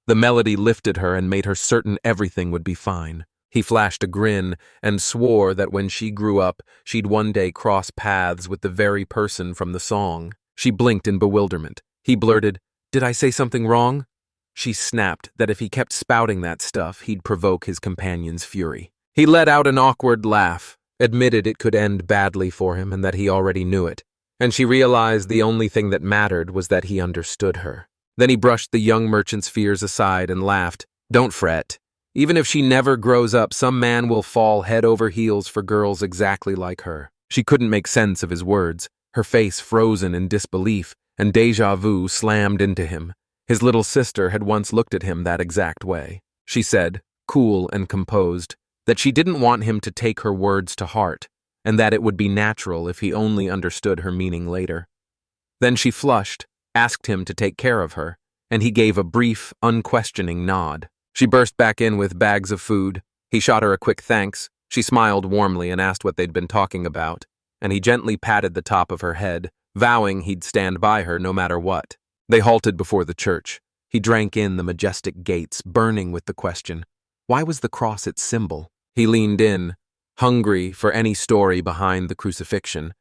The melody lifted her and made her certain everything would be fine. He flashed a grin and swore that when she grew up, she'd one day cross paths with the very person from the song. She blinked in bewilderment. He blurted, "Did I say something wrong?" She snapped that if he kept spouting that stuff, he'd provoke his companion's fury. He let out an awkward laugh, admitted it could end badly for him and that he already knew it, and she realized the only thing that mattered was that he understood her. Then he brushed the young merchant's fears aside and laughed. "Don't fret. Even if she never grows up, some man will fall head over heels for girls exactly like her." She couldn't make sense of his words, her face frozen in disbelief, and déjà vu slammed into him. His little sister had once looked at him that exact way. She said, cool and composed, that she didn't want him to take her words to heart, and that it would be natural if he only understood her meaning later. Then she flushed, asked him to take care of her, and he gave a brief, unquestioning nod. She burst back in with bags of food. He shot her a quick thanks. She smiled warmly and asked what they'd been talking about, and he gently patted the top of her head, vowing he'd stand by her no matter what. They halted before the church. He drank in the majestic gates, burning with the question, why was the cross its symbol? He leaned in, hungry for any story behind the crucifixion,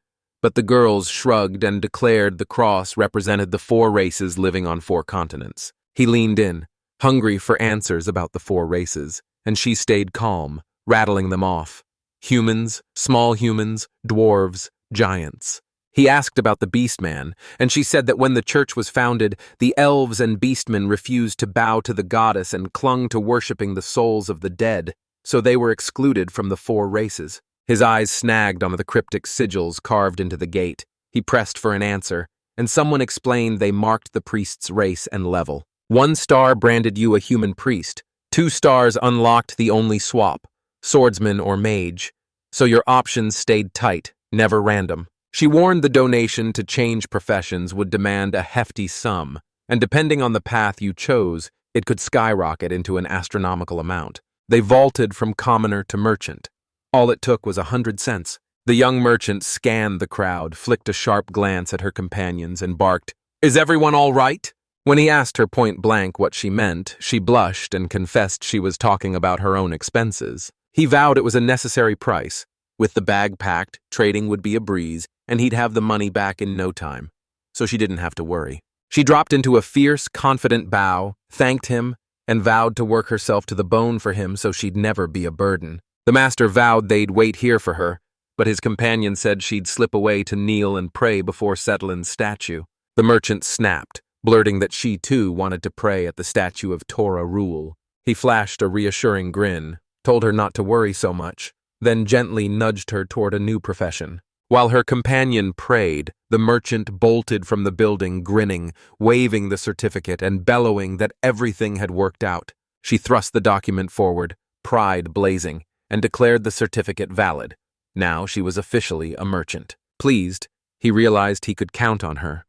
but the girls shrugged and declared the cross represented the 4 races living on 4 continents. He leaned in, hungry for answers about the 4 races, and she stayed calm, rattling them off. Humans, small humans, dwarves, giants. He asked about the Beastman, and she said that when the church was founded, the elves and beastmen refused to bow to the goddess and clung to worshipping the souls of the dead, so they were excluded from the 4 races. His eyes snagged on the cryptic sigils carved into the gate. He pressed for an answer, and someone explained they marked the priest's race and level. 1 star branded you a human priest. 2 stars unlocked the only swap, swordsman or mage, so your options stayed tight, never random. She warned the donation to change professions would demand a hefty sum, and depending on the path you chose, it could skyrocket into an astronomical amount. They vaulted from commoner to merchant. All it took was 100 cents. The young merchant scanned the crowd, flicked a sharp glance at her companions, and barked, "Is everyone all right?" When he asked her point blank what she meant, she blushed and confessed she was talking about her own expenses. He vowed it was a necessary price. With the bag packed, trading would be a breeze, and he'd have the money back in no time, so she didn't have to worry. She dropped into a fierce, confident bow, thanked him, and vowed to work herself to the bone for him so she'd never be a burden. The master vowed they'd wait here for her, but his companion said she'd slip away to kneel and pray before Setlin's statue. The merchant snapped, blurting that she too wanted to pray at the statue of Torah Rule. He flashed a reassuring grin, told her not to worry so much, then gently nudged her toward a new profession. While her companion prayed, the merchant bolted from the building, grinning, waving the certificate and bellowing that everything had worked out. She thrust the document forward, pride blazing, and declared the certificate valid. Now she was officially a merchant. Pleased, he realized he could count on her.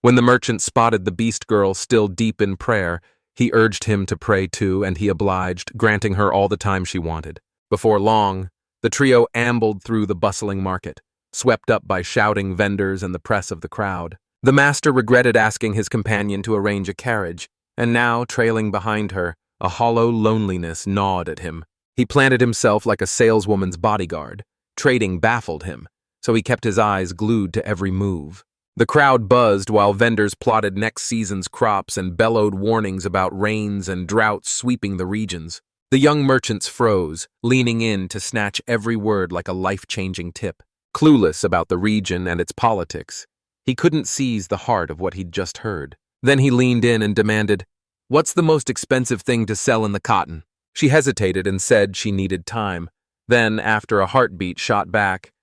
When the merchant spotted the beast girl still deep in prayer, he urged him to pray too, and he obliged, granting her all the time she wanted. Before long, the trio ambled through the bustling market, swept up by shouting vendors and the press of the crowd. The master regretted asking his companion to arrange a carriage, and now, trailing behind her, a hollow loneliness gnawed at him. He planted himself like a saleswoman's bodyguard. Trading baffled him, so he kept his eyes glued to every move. The crowd buzzed while vendors plotted next season's crops and bellowed warnings about rains and droughts sweeping the regions. The young merchants froze, leaning in to snatch every word like a life-changing tip. Clueless about the region and its politics, he couldn't seize the heart of what he'd just heard. Then he leaned in and demanded, "What's the most expensive thing to sell in the cotton?" She hesitated and said she needed time. Then, after a heartbeat, shot back,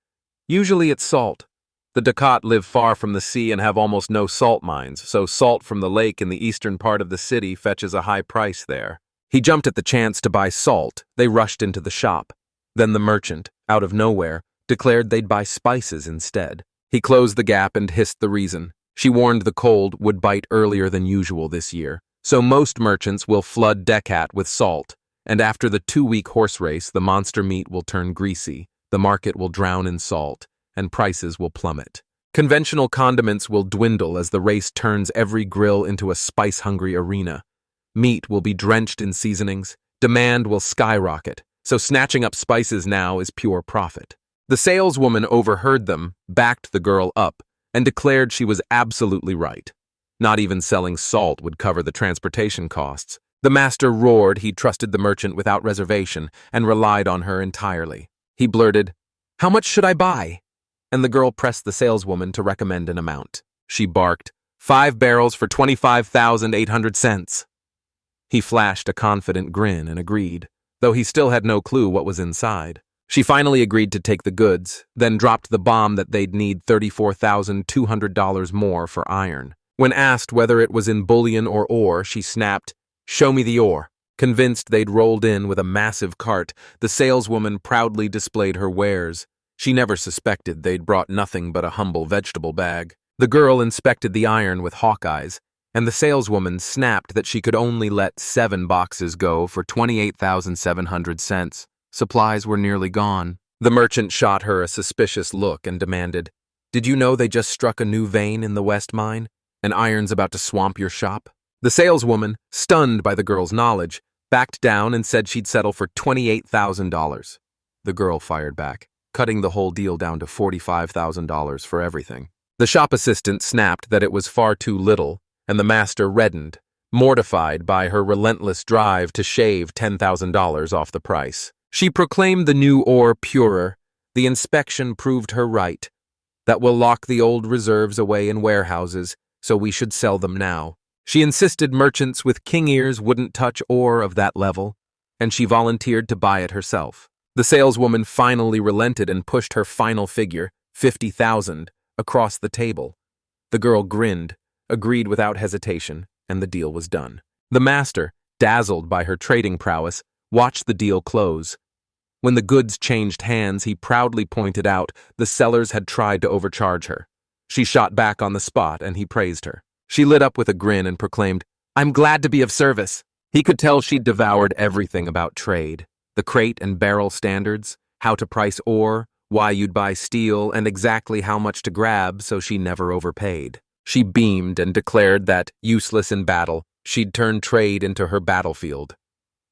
"Usually it's salt. The Dakot live far from the sea and have almost no salt mines, so salt from the lake in the eastern part of the city fetches a high price there." He jumped at the chance to buy salt. They rushed into the shop. Then the merchant, out of nowhere, declared they'd buy spices instead. He closed the gap and hissed the reason. She warned the cold would bite earlier than usual this year, so most merchants will flood Dakot with salt, and after the 2-week horse race, the monster meat will turn greasy, the market will drown in salt, and prices will plummet. Conventional condiments will dwindle as the race turns every grill into a spice-hungry arena. Meat will be drenched in seasonings, demand will skyrocket, so snatching up spices now is pure profit. The saleswoman overheard them, backed the girl up, and declared she was absolutely right. Not even selling salt would cover the transportation costs. The master roared he trusted the merchant without reservation and relied on her entirely. He blurted, "How much should I buy?" And the girl pressed the saleswoman to recommend an amount. She barked, 5 barrels for 25,800 cents. He flashed a confident grin and agreed, though he still had no clue what was inside. She finally agreed to take the goods, then dropped the bomb that they'd need $34,200 more for iron. When asked whether it was in bullion or ore, she snapped, "Show me the ore." Convinced they'd rolled in with a massive cart, the saleswoman proudly displayed her wares. She never suspected they'd brought nothing but a humble vegetable bag. The girl inspected the iron with hawk eyes, and the saleswoman snapped that she could only let 7 boxes go for 28,700 cents. Supplies were nearly gone. The merchant shot her a suspicious look and demanded, "Did you know they just struck a new vein in the West Mine? And iron's about to swamp your shop?" The saleswoman, stunned by the girl's knowledge, backed down and said she'd settle for $28,000. The girl fired back, cutting the whole deal down to $45,000 for everything. The shop assistant snapped that it was far too little, and the master reddened, mortified by her relentless drive to shave $10,000 off the price. She proclaimed the new ore purer. The inspection proved her right. That will lock the old reserves away in warehouses, so we should sell them now. She insisted merchants with king ears wouldn't touch ore of that level, and she volunteered to buy it herself. The saleswoman finally relented and pushed her final figure, 50,000, across the table. The girl grinned, agreed without hesitation, and the deal was done. The master, dazzled by her trading prowess, watched the deal close. When the goods changed hands, he proudly pointed out the sellers had tried to overcharge her. She shot back on the spot, and he praised her. She lit up with a grin and proclaimed, "I'm glad to be of service." He could tell she'd devoured everything about trade. The crate and barrel standards, how to price ore, why you'd buy steel, and exactly how much to grab so she never overpaid. She beamed and declared that, useless in battle, she'd turn trade into her battlefield.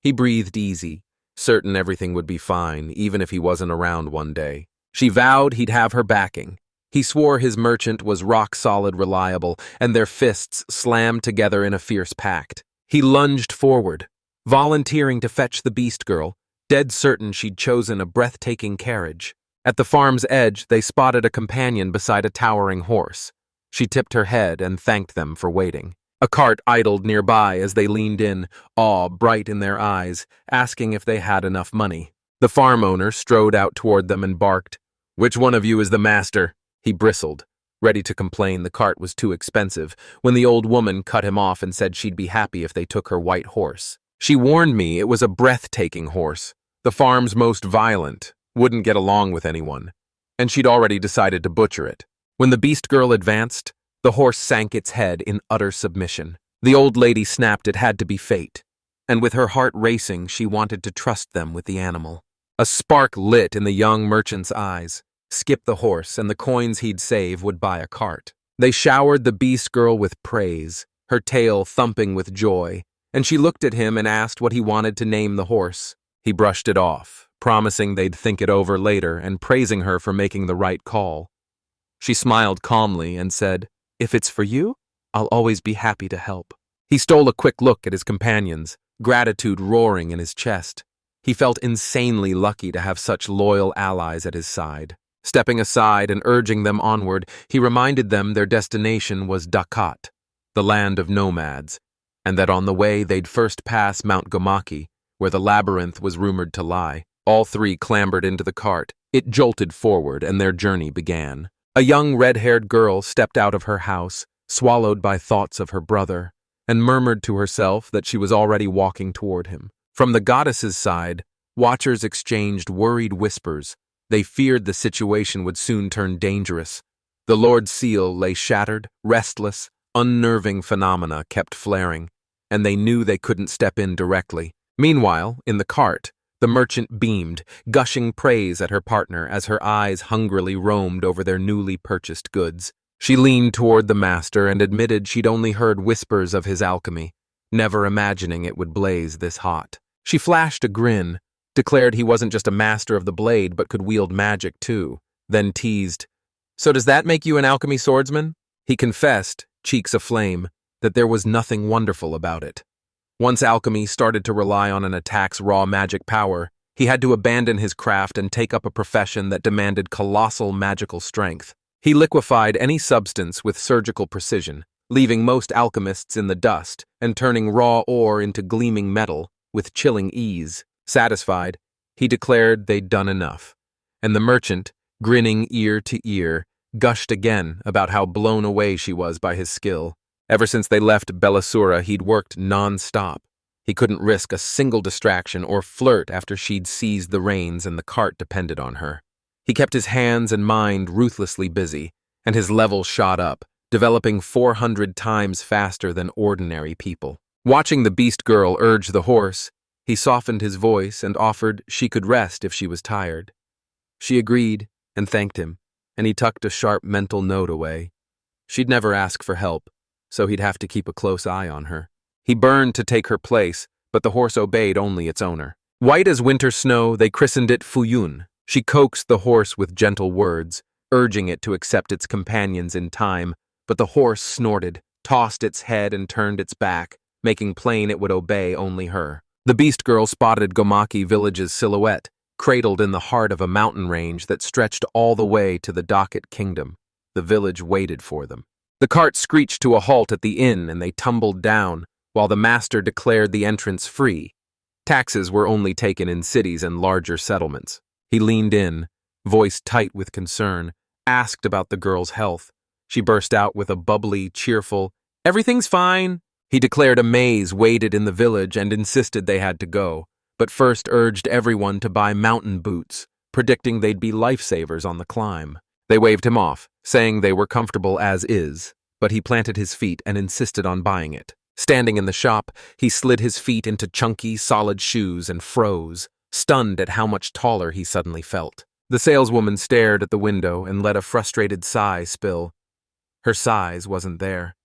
He breathed easy, certain everything would be fine, even if he wasn't around one day. She vowed he'd have her backing. He swore his merchant was rock-solid reliable, and their fists slammed together in a fierce pact. He lunged forward, volunteering to fetch the beast girl, dead certain she'd chosen a breathtaking carriage. At the farm's edge, they spotted a companion beside a towering horse. She tipped her head and thanked them for waiting. A cart idled nearby as they leaned in, awe bright in their eyes, asking if they had enough money. The farm owner strode out toward them and barked, "Which one of you is the master?" He bristled, ready to complain the cart was too expensive, when the old woman cut him off and said she'd be happy if they took her white horse. She warned me it was a breathtaking horse, the farm's most violent, wouldn't get along with anyone, and she'd already decided to butcher it. When the beast girl advanced, The horse sank its head in utter submission. The old lady snapped it had to be fate, and with her heart racing, she wanted to trust them with the animal. A spark lit in the young merchant's eyes. Skip the horse, and the coins he'd save would buy a cart. They showered the beast girl with praise, her tail thumping with joy, and she looked at him and asked what he wanted to name the horse. He brushed it off, promising they'd think it over later and praising her for making the right call. She smiled calmly and said, "If it's for you, I'll always be happy to help." He stole a quick look at his companions, gratitude roaring in his chest. He felt insanely lucky to have such loyal allies at his side. Stepping aside and urging them onward, he reminded them their destination was Dakat, the land of nomads, and that on the way they'd first pass Mount Gomaki, where the labyrinth was rumored to lie. All three clambered into the cart. It jolted forward, and their journey began. A young red-haired girl stepped out of her house, swallowed by thoughts of her brother, and murmured to herself that she was already walking toward him. From the goddess's side, watchers exchanged worried whispers. They feared the situation would soon turn dangerous. The Lord's seal lay shattered, restless, unnerving phenomena kept flaring, and they knew they couldn't step in directly. Meanwhile, in the cart, the merchant beamed, gushing praise at her partner as her eyes hungrily roamed over their newly purchased goods. She leaned toward the master and admitted she'd only heard whispers of his alchemy, never imagining it would blaze this hot. She flashed a grin, declared he wasn't just a master of the blade but could wield magic too, then teased, "So does that make you an alchemy swordsman?" He confessed, cheeks aflame, that there was nothing wonderful about it. Once alchemy started to rely on an attack's raw magic power, he had to abandon his craft and take up a profession that demanded colossal magical strength. He liquefied any substance with surgical precision, leaving most alchemists in the dust and turning raw ore into gleaming metal with chilling ease. Satisfied, he declared they'd done enough, and the merchant, grinning ear to ear, gushed again about how blown away she was by his skill. Ever since they left Bellasura, he'd worked non-stop. He couldn't risk a single distraction or flirt after she'd seized the reins and the cart depended on her. He kept his hands and mind ruthlessly busy, and his level shot up, developing 400 times faster than ordinary people. Watching the beast girl urge the horse, he softened his voice and offered she could rest if she was tired. She agreed and thanked him, and he tucked a sharp mental note away. She'd never ask for help, so he'd have to keep a close eye on her. He burned to take her place, but the horse obeyed only its owner. White as winter snow, they christened it Fuyun. She coaxed the horse with gentle words, urging it to accept its companions in time, but the horse snorted, tossed its head and turned its back, making plain it would obey only her. The beast girl spotted Gomaki village's silhouette, cradled in the heart of a mountain range that stretched all the way to the Dakat kingdom. The village waited for them. The cart screeched to a halt at the inn and they tumbled down, while the master declared the entrance free. Taxes were only taken in cities and larger settlements. He leaned in, voice tight with concern, asked about the girl's health. She burst out with a bubbly, cheerful, "Everything's fine." He declared a maze waited in the village and insisted they had to go, but first urged everyone to buy mountain boots, predicting they'd be lifesavers on the climb. They waved him off, saying they were comfortable as is, but he planted his feet and insisted on buying it. Standing in the shop, he slid his feet into chunky, solid shoes and froze, stunned at how much taller he suddenly felt. The saleswoman stared at the window and let a frustrated sigh spill. Her size wasn't there.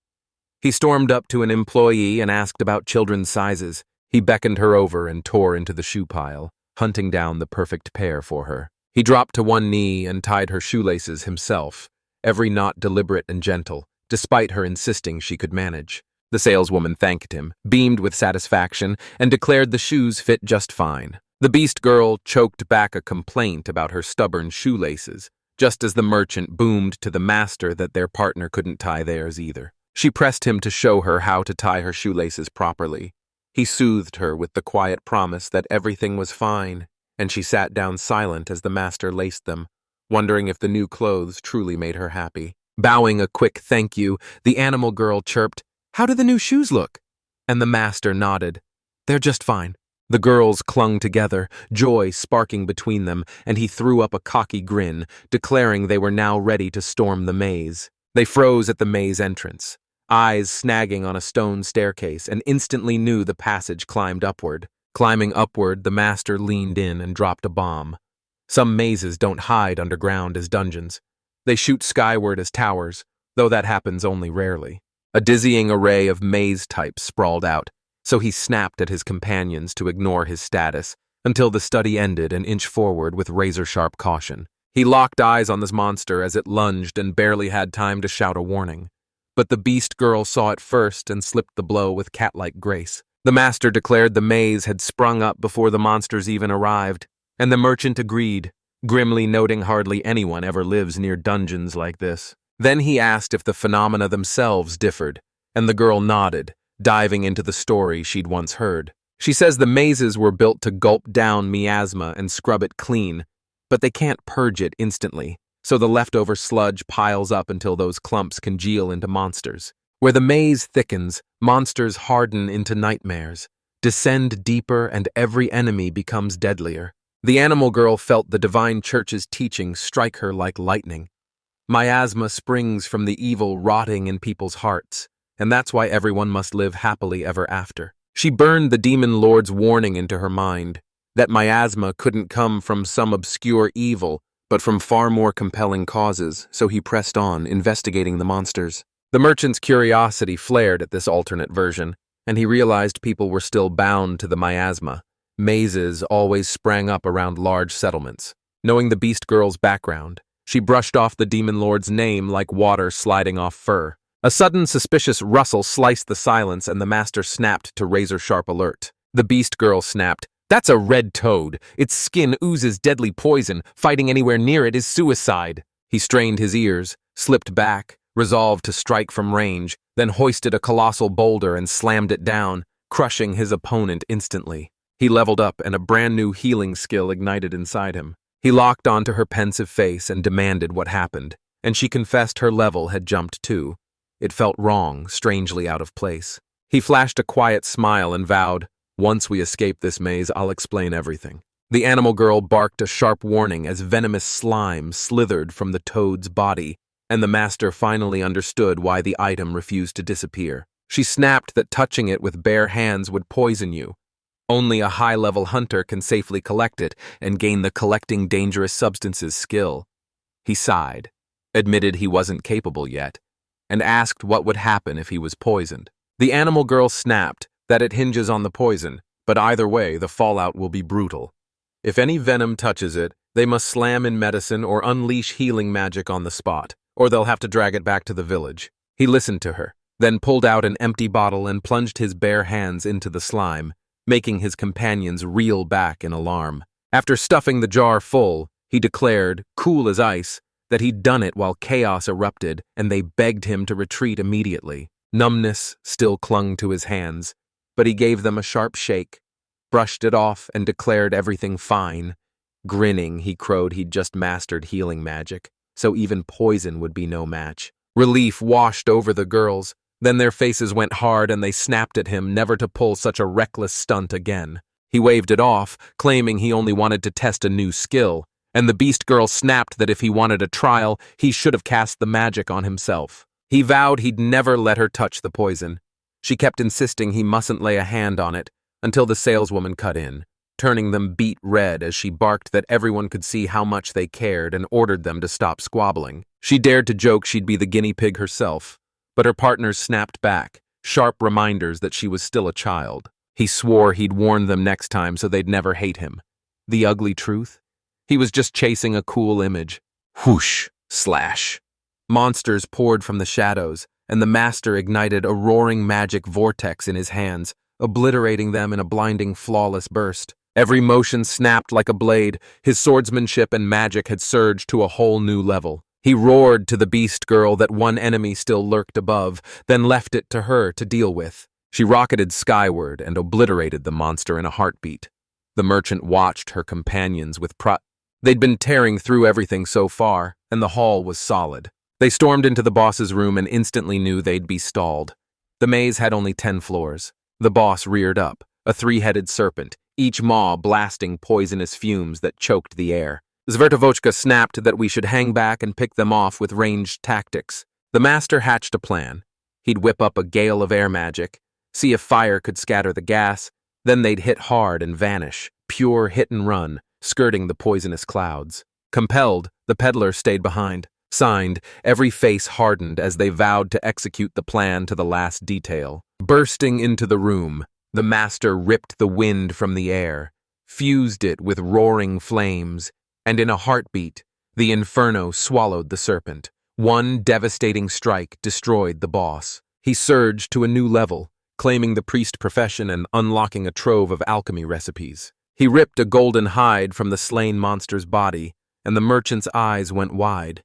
He stormed up to an employee and asked about children's sizes. He beckoned her over and tore into the shoe pile, hunting down the perfect pair for her. He dropped to one knee and tied her shoelaces himself, every knot deliberate and gentle, despite her insisting she could manage. The saleswoman thanked him, beamed with satisfaction, and declared the shoes fit just fine. The beast girl choked back a complaint about her stubborn shoelaces, just as the merchant boomed to the master that their partner couldn't tie theirs either. She pressed him to show her how to tie her shoelaces properly. He soothed her with the quiet promise that everything was fine, and she sat down silent as the master laced them, wondering if the new clothes truly made her happy. Bowing a quick thank you, the animal girl chirped, "How do the new shoes look?" And the master nodded. "They're just fine." The girls clung together, joy sparking between them, and he threw up a cocky grin, declaring they were now ready to storm the maze. They froze at the maze entrance, eyes snagging on a stone staircase, and instantly knew the passage climbed upward. Climbing upward, the master leaned in and dropped a bomb. Some mazes don't hide underground as dungeons. They shoot skyward as towers, though that happens only rarely. A dizzying array of maze types sprawled out, so he snapped at his companions to ignore his status, until the study ended and inched forward with razor-sharp caution. He locked eyes on this monster as it lunged and barely had time to shout a warning. But the beast girl saw it first and slipped the blow with cat-like grace. The master declared the maze had sprung up before the monsters even arrived, and the merchant agreed, grimly noting hardly anyone ever lives near dungeons like this. Then he asked if the phenomena themselves differed, and the girl nodded, diving into the story she'd once heard. She says the mazes were built to gulp down miasma and scrub it clean, but they can't purge it instantly, so the leftover sludge piles up until those clumps congeal into monsters. Where the maze thickens, monsters harden into nightmares, descend deeper, and every enemy becomes deadlier. The animal girl felt the divine church's teaching strike her like lightning. Miasma springs from the evil rotting in people's hearts, and that's why everyone must live happily ever after. She burned the demon lord's warning into her mind, that miasma couldn't come from some obscure evil, but from far more compelling causes, so he pressed on, investigating the monsters. The merchant's curiosity flared at this alternate version, and he realized people were still bound to the miasma. Mazes always sprang up around large settlements. Knowing the beast girl's background, she brushed off the demon lord's name like water sliding off fur. A sudden suspicious rustle sliced the silence, and the master snapped to razor-sharp alert. The beast girl snapped, "That's a red toad. Its skin oozes deadly poison. Fighting anywhere near it is suicide." He strained his ears, slipped back, resolved to strike from range, then hoisted a colossal boulder and slammed it down, crushing his opponent instantly. He leveled up, and a brand new healing skill ignited inside him. He locked onto her pensive face and demanded what happened, and she confessed her level had jumped too. It felt wrong, strangely out of place. He flashed a quiet smile and vowed, "Once we escape this maze, I'll explain everything." The animal girl barked a sharp warning as venomous slime slithered from the toad's body, and the master finally understood why the item refused to disappear. She snapped that touching it with bare hands would poison you. Only a high-level hunter can safely collect it and gain the collecting dangerous substances skill. He sighed, admitted he wasn't capable yet, and asked what would happen if he was poisoned. The animal girl snapped that it hinges on the poison, but either way, the fallout will be brutal. If any venom touches it, they must slam in medicine or unleash healing magic on the spot, or they'll have to drag it back to the village. He listened to her, then pulled out an empty bottle and plunged his bare hands into the slime, making his companions reel back in alarm. After stuffing the jar full, he declared, cool as ice, that he'd done it while chaos erupted, and they begged him to retreat immediately. Numbness still clung to his hands, but he gave them a sharp shake, brushed it off, and declared everything fine. Grinning, he crowed he'd just mastered healing magic, so even poison would be no match. Relief washed over the girls, then their faces went hard and they snapped at him never to pull such a reckless stunt again. He waved it off, claiming he only wanted to test a new skill, and the beast girl snapped that if he wanted a trial, he should have cast the magic on himself. He vowed he'd never let her touch the poison. She kept insisting he mustn't lay a hand on it, until the saleswoman cut in, turning them beet red as she barked that everyone could see how much they cared and ordered them to stop squabbling. She dared to joke she'd be the guinea pig herself, but her partners snapped back, sharp reminders that she was still a child. He swore he'd warn them next time so they'd never hate him. The ugly truth? He was just chasing a cool image. Whoosh! Slash! Monsters poured from the shadows, and the master ignited a roaring magic vortex in his hands, obliterating them in a blinding, flawless burst. Every motion snapped like a blade. His swordsmanship and magic had surged to a whole new level. He roared to the beast girl that one enemy still lurked above, then left it to her to deal with. She rocketed skyward and obliterated the monster in a heartbeat. The merchant watched her companions with They'd been tearing through everything so far, and the hall was solid. They stormed into the boss's room and instantly knew they'd be stalled. The maze had only 10 floors. The boss reared up, a 3-headed serpent, each maw blasting poisonous fumes that choked the air. Zvertovochka snapped that we should hang back and pick them off with ranged tactics. The master hatched a plan. He'd whip up a gale of air magic, see if fire could scatter the gas, then they'd hit hard and vanish, pure hit and run, skirting the poisonous clouds. Compelled, the peddler stayed behind. Signed, every face hardened as they vowed to execute the plan to the last detail. Bursting into the room, the master ripped the wind from the air, fused it with roaring flames, and in a heartbeat, the inferno swallowed the serpent. One devastating strike destroyed the boss. He surged to a new level, claiming the priest profession and unlocking a trove of alchemy recipes. He ripped a golden hide from the slain monster's body, and the merchant's eyes went wide.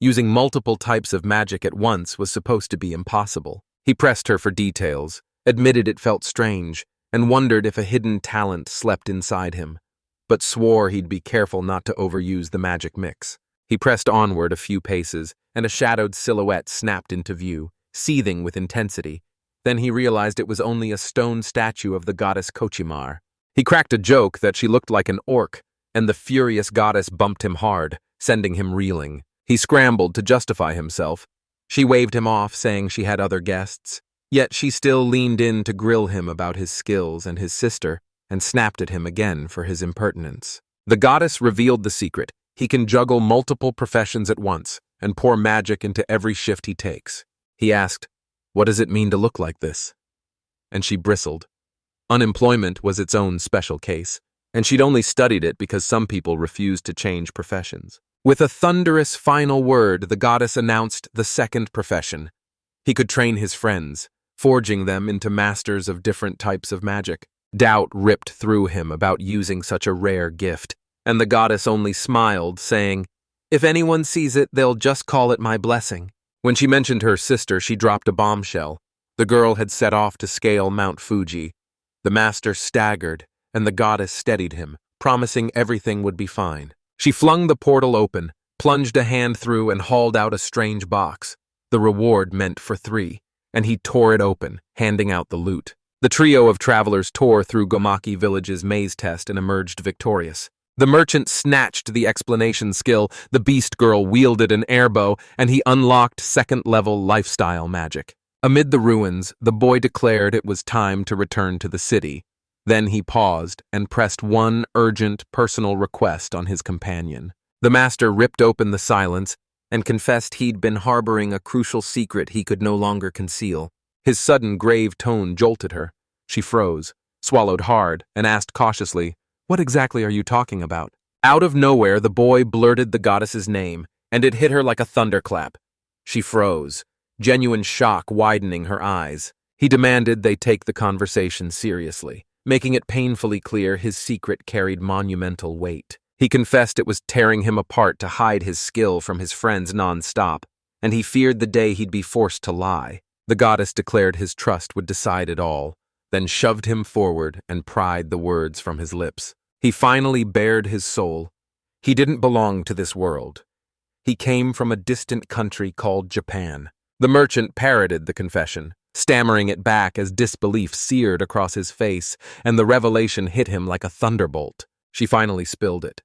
Using multiple types of magic at once was supposed to be impossible. He pressed her for details, admitted it felt strange, and wondered if a hidden talent slept inside him, but swore he'd be careful not to overuse the magic mix. He pressed onward a few paces, and a shadowed silhouette snapped into view, seething with intensity. Then he realized it was only a stone statue of the goddess Kochimar. He cracked a joke that she looked like an orc, and the furious goddess bumped him hard, sending him reeling. He scrambled to justify himself. She waved him off, saying she had other guests. Yet she still leaned in to grill him about his skills and his sister, and snapped at him again for his impertinence. The goddess revealed the secret. He can juggle multiple professions at once and pour magic into every shift he takes. He asked, "What does it mean to look like this?" And she bristled. Unemployment was its own special case, and she'd only studied it because some people refused to change professions. With a thunderous final word, the goddess announced the second profession. He could train his friends, forging them into masters of different types of magic. Doubt ripped through him about using such a rare gift, and the goddess only smiled, saying, "If anyone sees it, they'll just call it my blessing." When she mentioned her sister, she dropped a bombshell. The girl had set off to scale Mount Fuji. The master staggered, and the goddess steadied him, promising everything would be fine. She flung the portal open, plunged a hand through, and hauled out a strange box. The reward meant for 3, and he tore it open, handing out the loot. The trio of travelers tore through Gomaki Village's maze test and emerged victorious. The merchant snatched the explanation skill, the beast girl wielded an airbow, and he unlocked second-level lifestyle magic. Amid the ruins, the boy declared it was time to return to the city. Then he paused and pressed one urgent personal request on his companion. The master ripped open the silence and confessed he'd been harboring a crucial secret he could no longer conceal. His sudden grave tone jolted her. She froze, swallowed hard, and asked cautiously, "What exactly are you talking about?" Out of nowhere, the boy blurted the goddess's name, and it hit her like a thunderclap. She froze, genuine shock widening her eyes. He demanded they take the conversation seriously, making it painfully clear his secret carried monumental weight. He confessed it was tearing him apart to hide his skill from his friends non-stop, and he feared the day he'd be forced to lie. The goddess declared his trust would decide it all, then shoved him forward and pried the words from his lips. He finally bared his soul. He didn't belong to this world. He came from a distant country called Japan. The merchant parroted the confession, stammering it back as disbelief seared across his face, and the revelation hit him like a thunderbolt. She finally spilled it.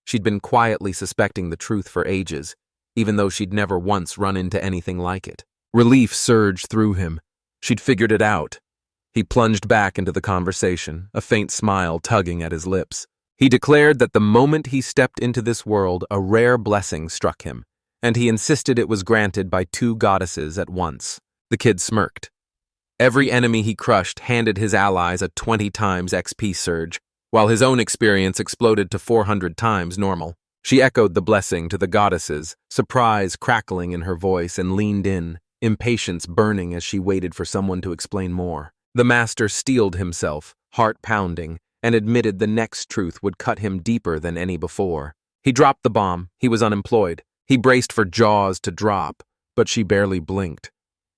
She'd been quietly suspecting the truth for ages, even though she'd never once run into anything like it. Relief surged through him. She'd figured it out. He plunged back into the conversation, a faint smile tugging at his lips. He declared that the moment he stepped into this world, a rare blessing struck him, and he insisted it was granted by 2 goddesses at once. The kid smirked. Every enemy he crushed handed his allies a 20 times XP surge, while his own experience exploded to 400 times normal. She echoed the blessing to the goddesses, surprise crackling in her voice, and leaned in, impatience burning as she waited for someone to explain more. The master steeled himself, heart pounding, and admitted the next truth would cut him deeper than any before. He dropped the bomb. He was unemployed. He braced for jaws to drop, but she barely blinked.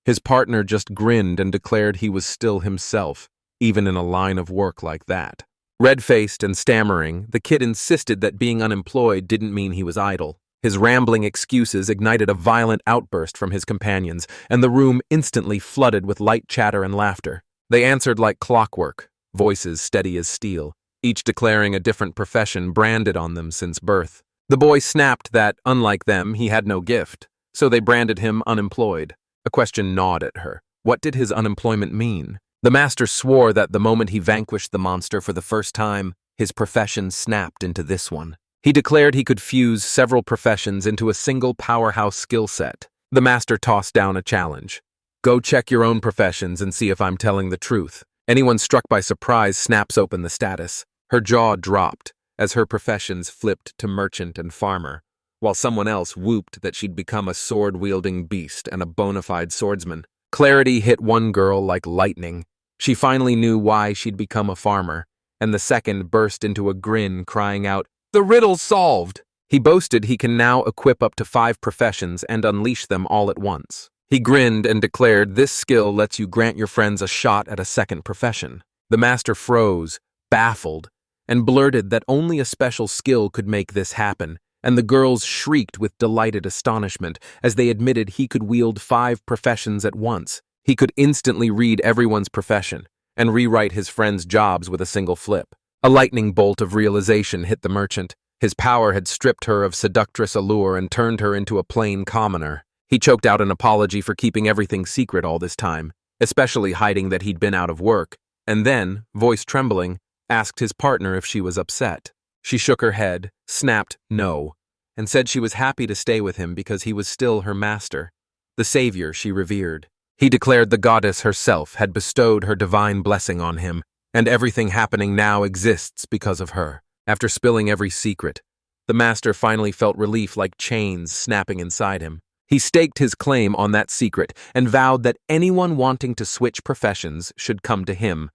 His partner just grinned and declared he was still himself, even in a line of work like that. Red-faced and stammering, the kid insisted that being unemployed didn't mean he was idle. His rambling excuses ignited a violent outburst from his companions, and the room instantly flooded with light chatter and laughter. They answered like clockwork, voices steady as steel, each declaring a different profession branded on them since birth. The boy snapped that, unlike them, he had no gift, so they branded him unemployed. A question gnawed at her. What did his unemployment mean? The master swore that the moment he vanquished the monster for the first time, his profession snapped into this one. He declared he could fuse several professions into a single powerhouse skill set. The master tossed down a challenge. Go check your own professions and see if I'm telling the truth. Anyone struck by surprise snaps open the status. Her jaw dropped as her professions flipped to merchant and farmer, while someone else whooped that she'd become a sword-wielding beast and a bona fide swordsman. Clarity hit one girl like lightning. She finally knew why she'd become a farmer, and the second burst into a grin, crying out, "The riddle's solved!" He boasted he can now equip up to 5 professions and unleash them all at once. He grinned and declared this skill lets you grant your friends a shot at a second profession. The master froze, baffled, and blurted that only a special skill could make this happen, and the girls shrieked with delighted astonishment as they admitted he could wield 5 professions at once. He could instantly read everyone's profession and rewrite his friends' jobs with a single flip. A lightning bolt of realization hit the merchant. His power had stripped her of seductress allure and turned her into a plain commoner. He choked out an apology for keeping everything secret all this time, especially hiding that he'd been out of work, and then, voice trembling, asked his partner if she was upset. She shook her head, snapped no, and said she was happy to stay with him because he was still her master, the savior she revered. He declared the goddess herself had bestowed her divine blessing on him, and everything happening now exists because of her. After spilling every secret, the master finally felt relief like chains snapping inside him. He staked his claim on that secret and vowed that anyone wanting to switch professions should come to him.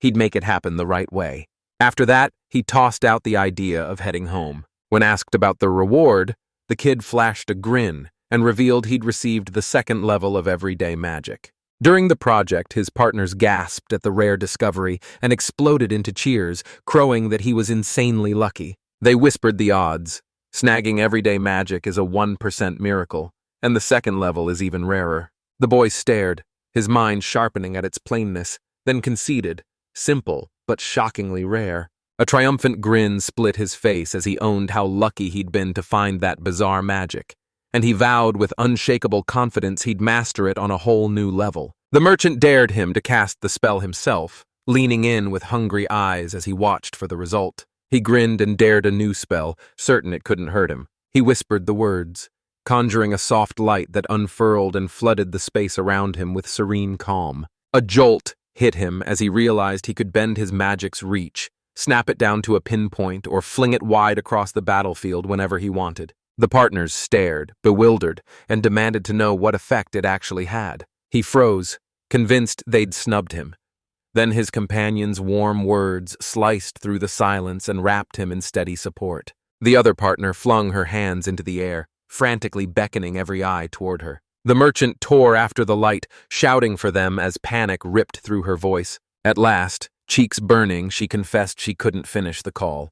He'd make it happen the right way. After that, he tossed out the idea of heading home. When asked about the reward, the kid flashed a grin and revealed he'd received the 2nd level of everyday magic. During the project, his partners gasped at the rare discovery and exploded into cheers, crowing that he was insanely lucky. They whispered the odds. Snagging everyday magic is a 1% miracle, and the 2nd level is even rarer. The boy stared, his mind sharpening at its plainness, then conceded, simple but shockingly rare. A triumphant grin split his face as he owned how lucky he'd been to find that bizarre magic, and he vowed with unshakable confidence he'd master it on a whole new level. The merchant dared him to cast the spell himself, leaning in with hungry eyes as he watched for the result. He grinned and dared a new spell, certain it couldn't hurt him. He whispered the words, conjuring a soft light that unfurled and flooded the space around him with serene calm. A jolt hit him as he realized he could bend his magic's reach, snap it down to a pinpoint, or fling it wide across the battlefield whenever he wanted. The partners stared, bewildered, and demanded to know what effect it actually had. He froze, convinced they'd snubbed him. Then his companion's warm words sliced through the silence and wrapped him in steady support. The other partner flung her hands into the air, frantically beckoning every eye toward her. The merchant tore after the light, shouting for them as panic ripped through her voice. At last, cheeks burning, she confessed she couldn't finish the call.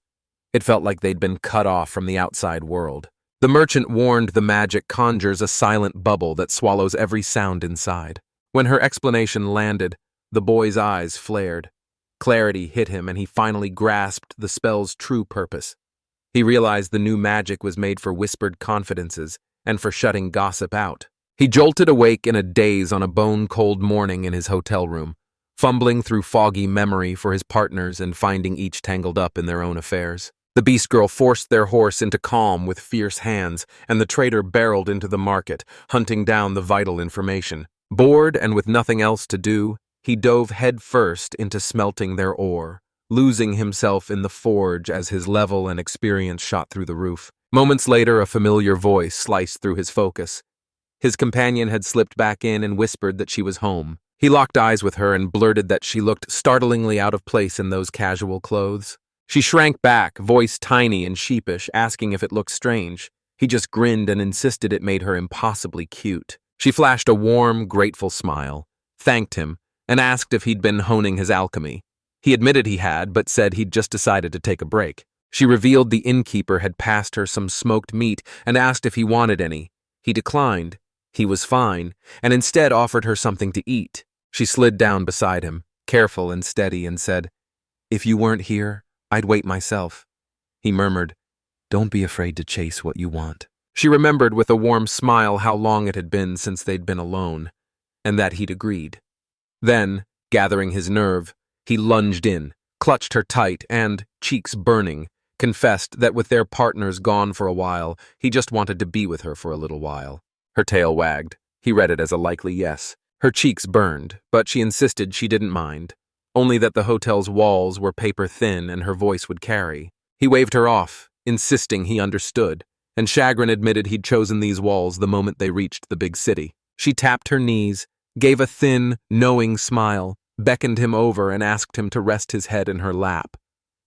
It felt like they'd been cut off from the outside world. The merchant warned the magic conjures a silent bubble that swallows every sound inside. When her explanation landed, the boy's eyes flared. Clarity hit him and he finally grasped the spell's true purpose. He realized the new magic was made for whispered confidences and for shutting gossip out. He jolted awake in a daze on a bone-cold morning in his hotel room, fumbling through foggy memory for his partners and finding each tangled up in their own affairs. The beast girl forced their horse into calm with fierce hands, and the trader barreled into the market, hunting down the vital information. Bored and with nothing else to do, he dove headfirst into smelting their ore, losing himself in the forge as his level and experience shot through the roof. Moments later, a familiar voice sliced through his focus. His companion had slipped back in and whispered that she was home. He locked eyes with her and blurted that she looked startlingly out of place in those casual clothes. She shrank back, voice tiny and sheepish, asking if it looked strange. He just grinned and insisted it made her impossibly cute. She flashed a warm, grateful smile, thanked him, and asked if he'd been honing his alchemy. He admitted he had, but said he'd just decided to take a break. She revealed the innkeeper had passed her some smoked meat and asked if he wanted any. He declined. He was fine, and instead offered her something to eat. She slid down beside him, careful and steady, and said, "If you weren't here, I'd wait myself." He murmured, "Don't be afraid to chase what you want." She remembered with a warm smile how long it had been since they'd been alone, and that he'd agreed. Then, gathering his nerve, he lunged in, clutched her tight, and, cheeks burning, confessed that with their partners gone for a while, he just wanted to be with her for a little while. Her tail wagged. He read it as a likely yes. Her cheeks burned, but she insisted she didn't mind, only that the hotel's walls were paper thin and her voice would carry. He waved her off, insisting he understood, and Chagrin admitted he'd chosen these walls the moment they reached the big city. She tapped her knees, gave a thin, knowing smile, beckoned him over and asked him to rest his head in her lap.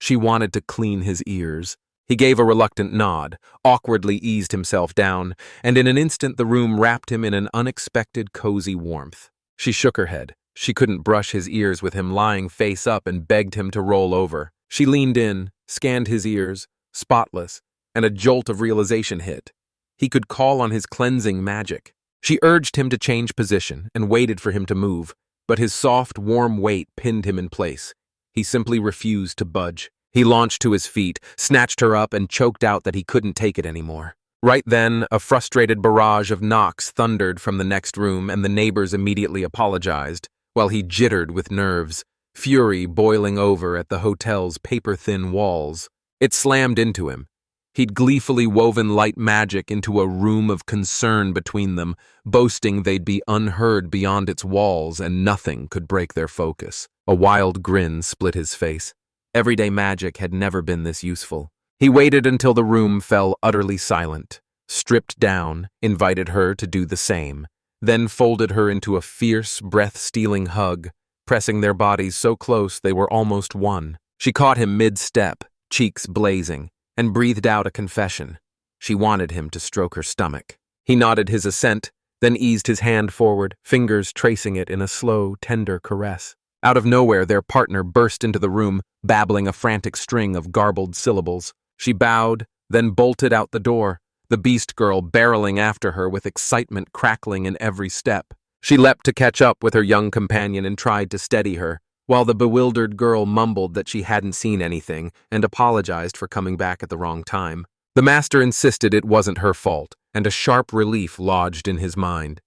She wanted to clean his ears. He gave a reluctant nod, awkwardly eased himself down, and in an instant the room wrapped him in an unexpected cozy warmth. She shook her head. She couldn't brush his ears with him lying face up and begged him to roll over. She leaned in, scanned his ears, spotless, and a jolt of realization hit. He could call on his cleansing magic. She urged him to change position and waited for him to move, but his soft, warm weight pinned him in place. He simply refused to budge. He launched to his feet, snatched her up, and choked out that he couldn't take it anymore. Right then, a frustrated barrage of knocks thundered from the next room, and the neighbors immediately apologized, while he jittered with nerves, fury boiling over at the hotel's paper-thin walls. It slammed into him. He'd gleefully woven light magic into a room of concern between them, boasting they'd be unheard beyond its walls and nothing could break their focus. A wild grin split his face. Everyday magic had never been this useful. He waited until the room fell utterly silent, stripped down, invited her to do the same, then folded her into a fierce, breath-stealing hug, pressing their bodies so close they were almost one. She caught him mid-step, cheeks blazing, and breathed out a confession. She wanted him to stroke her stomach. He nodded his assent, then eased his hand forward, fingers tracing it in a slow, tender caress. Out of nowhere, their partner burst into the room, babbling a frantic string of garbled syllables. She bowed, then bolted out the door, the beast girl barreling after her with excitement crackling in every step. She leapt to catch up with her young companion and tried to steady her, while the bewildered girl mumbled that she hadn't seen anything and apologized for coming back at the wrong time. The master insisted it wasn't her fault, and a sharp relief lodged in his mind.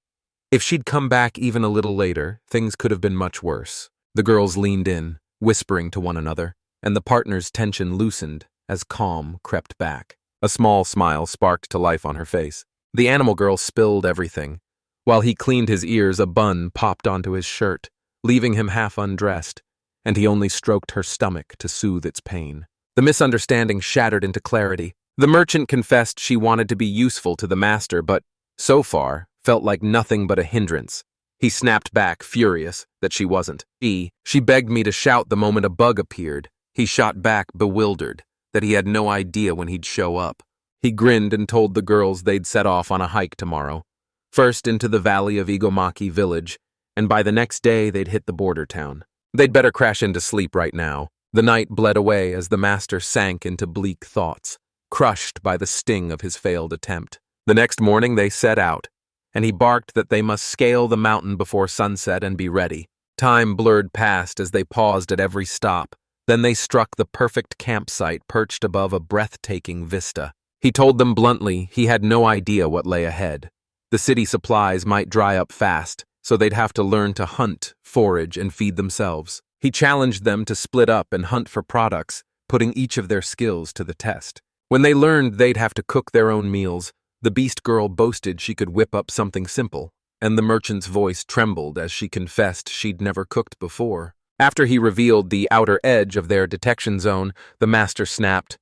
If she'd come back even a little later, things could have been much worse. The girls leaned in, whispering to one another, and the partners' tension loosened as calm crept back. A small smile sparked to life on her face. The animal girl spilled everything. While he cleaned his ears, a bun popped onto his shirt, leaving him half undressed, and he only stroked her stomach to soothe its pain. The misunderstanding shattered into clarity. The merchant confessed she wanted to be useful to the master, but, so far, felt like nothing but a hindrance. He snapped back, furious, that she wasn't. She begged me to shout the moment a bug appeared. He shot back, bewildered, that he had no idea when he'd show up. He grinned and told the girls they'd set off on a hike tomorrow. First into the valley of Igomaki village, and by the next day they'd hit the border town. They'd better crash into sleep right now. The night bled away as the master sank into bleak thoughts, crushed by the sting of his failed attempt. The next morning they set out, and he barked that they must scale the mountain before sunset and be ready. Time blurred past as they paused at every stop. Then they struck the perfect campsite perched above a breathtaking vista. He told them bluntly he had no idea what lay ahead. The city supplies might dry up fast, so they'd have to learn to hunt, forage, and feed themselves. He challenged them to split up and hunt for products, putting each of their skills to the test. When they learned they'd have to cook their own meals, the beast girl boasted she could whip up something simple, and the merchant's voice trembled as she confessed she'd never cooked before. After he revealed the outer edge of their detection zone, the master snapped,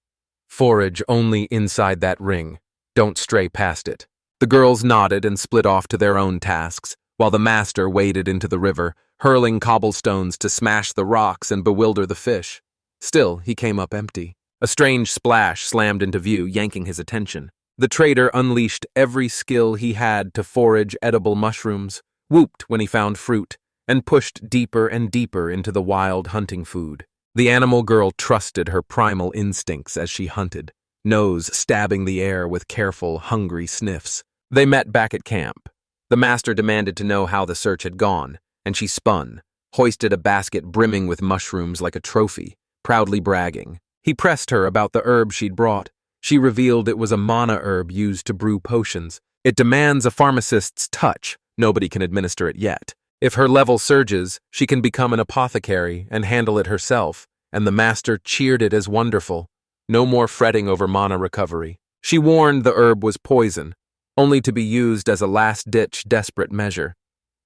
"Forage only inside that ring. Don't stray past it." The girls nodded and split off to their own tasks, while the master waded into the river, hurling cobblestones to smash the rocks and bewilder the fish. Still, he came up empty. A strange splash slammed into view, yanking his attention. The trader unleashed every skill he had to forage edible mushrooms, whooped when he found fruit, and pushed deeper and deeper into the wild hunting food. The animal girl trusted her primal instincts as she hunted, nose stabbing the air with careful, hungry sniffs. They met back at camp. The master demanded to know how the search had gone, and she spun, hoisted a basket brimming with mushrooms like a trophy, proudly bragging. He pressed her about the herbs she'd brought. She revealed it was a mana herb used to brew potions. It demands a pharmacist's touch. Nobody can administer it yet. If her level surges, she can become an apothecary and handle it herself, and the master cheered it as wonderful. No more fretting over mana recovery. She warned the herb was poison, only to be used as a last-ditch desperate measure,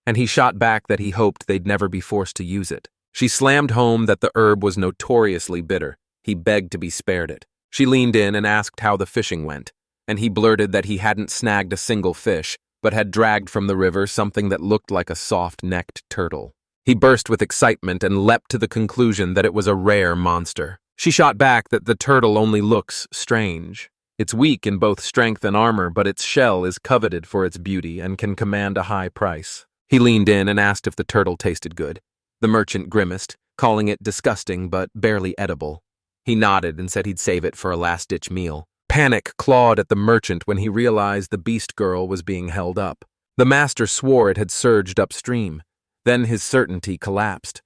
and he shot back that he hoped they'd never be forced to use it. She slammed home that the herb was notoriously bitter. He begged to be spared it. She leaned in and asked how the fishing went, and he blurted that he hadn't snagged a single fish, but had dragged from the river something that looked like a soft-necked turtle. He burst with excitement and leapt to the conclusion that it was a rare monster. She shot back that the turtle only looks strange. It's weak in both strength and armor, but its shell is coveted for its beauty and can command a high price. He leaned in and asked if the turtle tasted good. The merchant grimaced, calling it disgusting but barely edible. He nodded and said he'd save it for a last-ditch meal. Panic clawed at the merchant when he realized the beast girl was being held up. The master swore it had surged upstream. Then his certainty collapsed.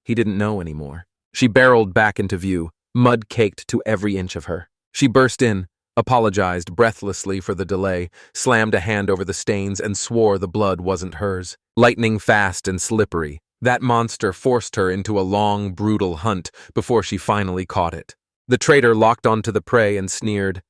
He didn't know anymore. She barreled back into view, mud caked to every inch of her. She burst in, apologized breathlessly for the delay, slammed a hand over the stains, and swore the blood wasn't hers. Lightning fast and slippery, that monster forced her into a long, brutal hunt before she finally caught it. The trader locked onto the prey and sneered,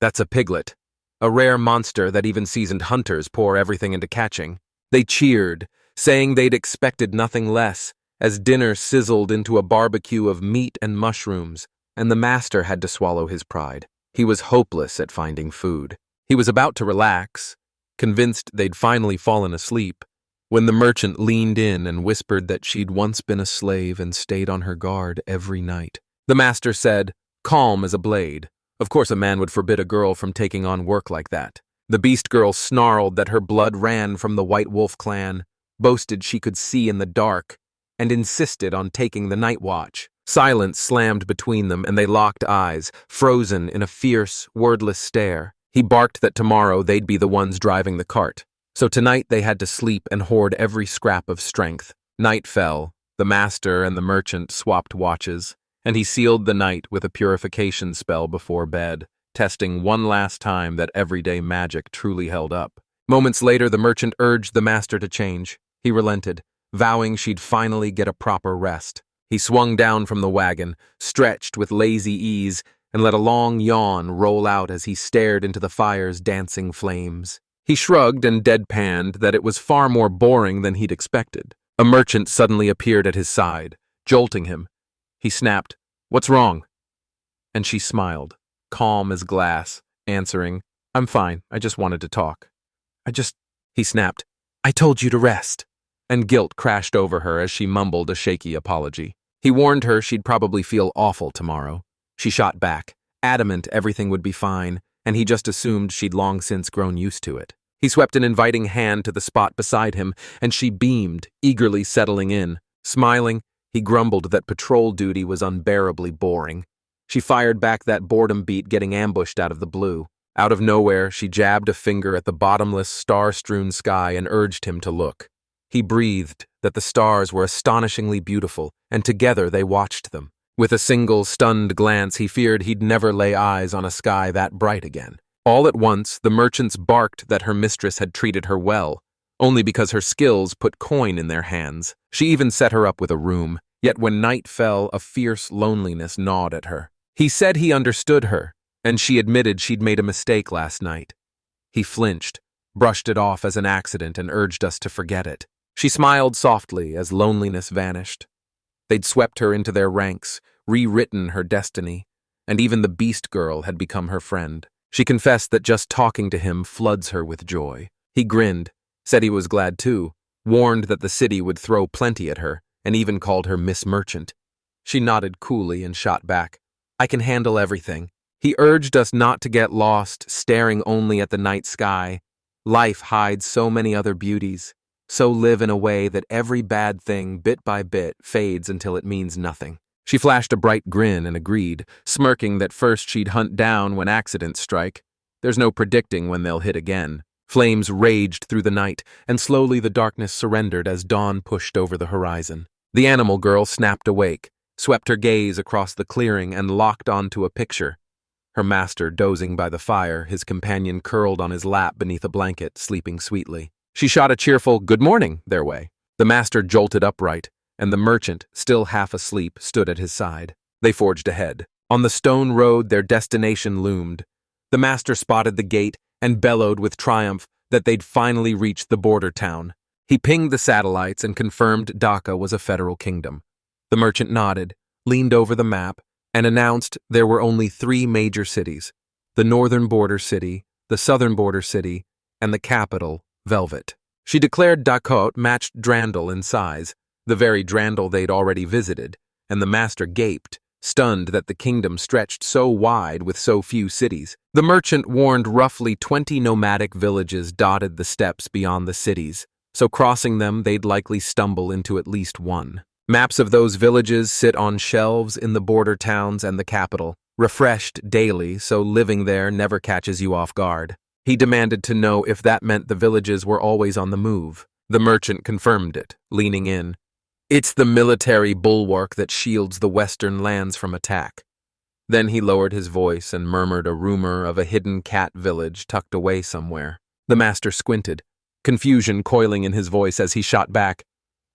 "That's a piglet, a rare monster that even seasoned hunters pour everything into catching." They cheered, saying they'd expected nothing less, as dinner sizzled into a barbecue of meat and mushrooms, and the master had to swallow his pride. He was hopeless at finding food. He was about to relax, convinced they'd finally fallen asleep, when the merchant leaned in and whispered that she'd once been a slave and stayed on her guard every night. The master said, calm as a blade, "Of course a man would forbid a girl from taking on work like that." The beast girl snarled that her blood ran from the White Wolf clan, boasted she could see in the dark, and insisted on taking the night watch. Silence slammed between them, and they locked eyes, frozen in a fierce, wordless stare. He barked that tomorrow they'd be the ones driving the cart. So tonight they had to sleep and hoard every scrap of strength. Night fell. The master and the merchant swapped watches, and he sealed the night with a purification spell before bed, testing one last time that everyday magic truly held up. Moments later, the merchant urged the master to change. He relented, vowing she'd finally get a proper rest. He swung down from the wagon, stretched with lazy ease, and let a long yawn roll out as he stared into the fire's dancing flames. He shrugged and deadpanned that it was far more boring than he'd expected. A merchant suddenly appeared at his side, jolting him. He snapped, "What's wrong?" And she smiled, calm as glass, answering, "I'm fine, I just wanted to talk." He snapped, "I told you to rest." And guilt crashed over her as she mumbled a shaky apology. He warned her she'd probably feel awful tomorrow. She shot back, adamant everything would be fine, and he just assumed she'd long since grown used to it. He swept an inviting hand to the spot beside him, and she beamed, eagerly settling in. Smiling, he grumbled that patrol duty was unbearably boring. She fired back that boredom beat, getting ambushed out of the blue. Out of nowhere, she jabbed a finger at the bottomless, star-strewn sky and urged him to look. He breathed that the stars were astonishingly beautiful, and together they watched them. With a single, stunned glance, he feared he'd never lay eyes on a sky that bright again. All at once, the merchants barked that her mistress had treated her well, only because her skills put coin in their hands. She even set her up with a room, yet when night fell, a fierce loneliness gnawed at her. He said he understood her, and she admitted she'd made a mistake last night. He flinched, brushed it off as an accident, and urged us to forget it. She smiled softly as loneliness vanished. They'd swept her into their ranks, rewritten her destiny, and even the beast girl had become her friend. She confessed that just talking to him floods her with joy. He grinned, said he was glad too, warned that the city would throw plenty at her, and even called her Miss Merchant. She nodded coolly and shot back, "I can handle everything." He urged us not to get lost, staring only at the night sky. Life hides so many other beauties. So live in a way that every bad thing, bit by bit, fades until it means nothing. She flashed a bright grin and agreed, smirking that first she'd hunt down when accidents strike. There's no predicting when they'll hit again. Flames raged through the night, and slowly the darkness surrendered as dawn pushed over the horizon. The animal girl snapped awake, swept her gaze across the clearing, and locked onto a picture. her master dozing by the fire, his companion curled on his lap beneath a blanket, sleeping sweetly. She shot a cheerful "good morning" their way. The master jolted upright, and the merchant, still half asleep, stood at his side. They forged ahead. On the stone road their destination loomed. The master spotted the gate and bellowed with triumph that they'd finally reached the border town. He pinged the satellites and confirmed Dhaka was a federal kingdom. The merchant nodded, leaned over the map, and announced there were only 3 major cities: the northern border city, the southern border city, and the capital, Velvet. She declared Dhaka matched Drandal in size, the very Drandal they'd already visited, and the master gaped, stunned that the kingdom stretched so wide with so few cities. The merchant warned roughly 20 nomadic villages dotted the steppes beyond the cities, so crossing them they'd likely stumble into at least one. Maps of those villages sit on shelves in the border towns and the capital, refreshed daily so living there never catches you off guard. He demanded to know if that meant the villages were always on the move. The merchant confirmed it, leaning in. It's the military bulwark that shields the western lands from attack. Then he lowered his voice and murmured a rumor of a hidden cat village tucked away somewhere. The master squinted, confusion coiling in his voice as he shot back.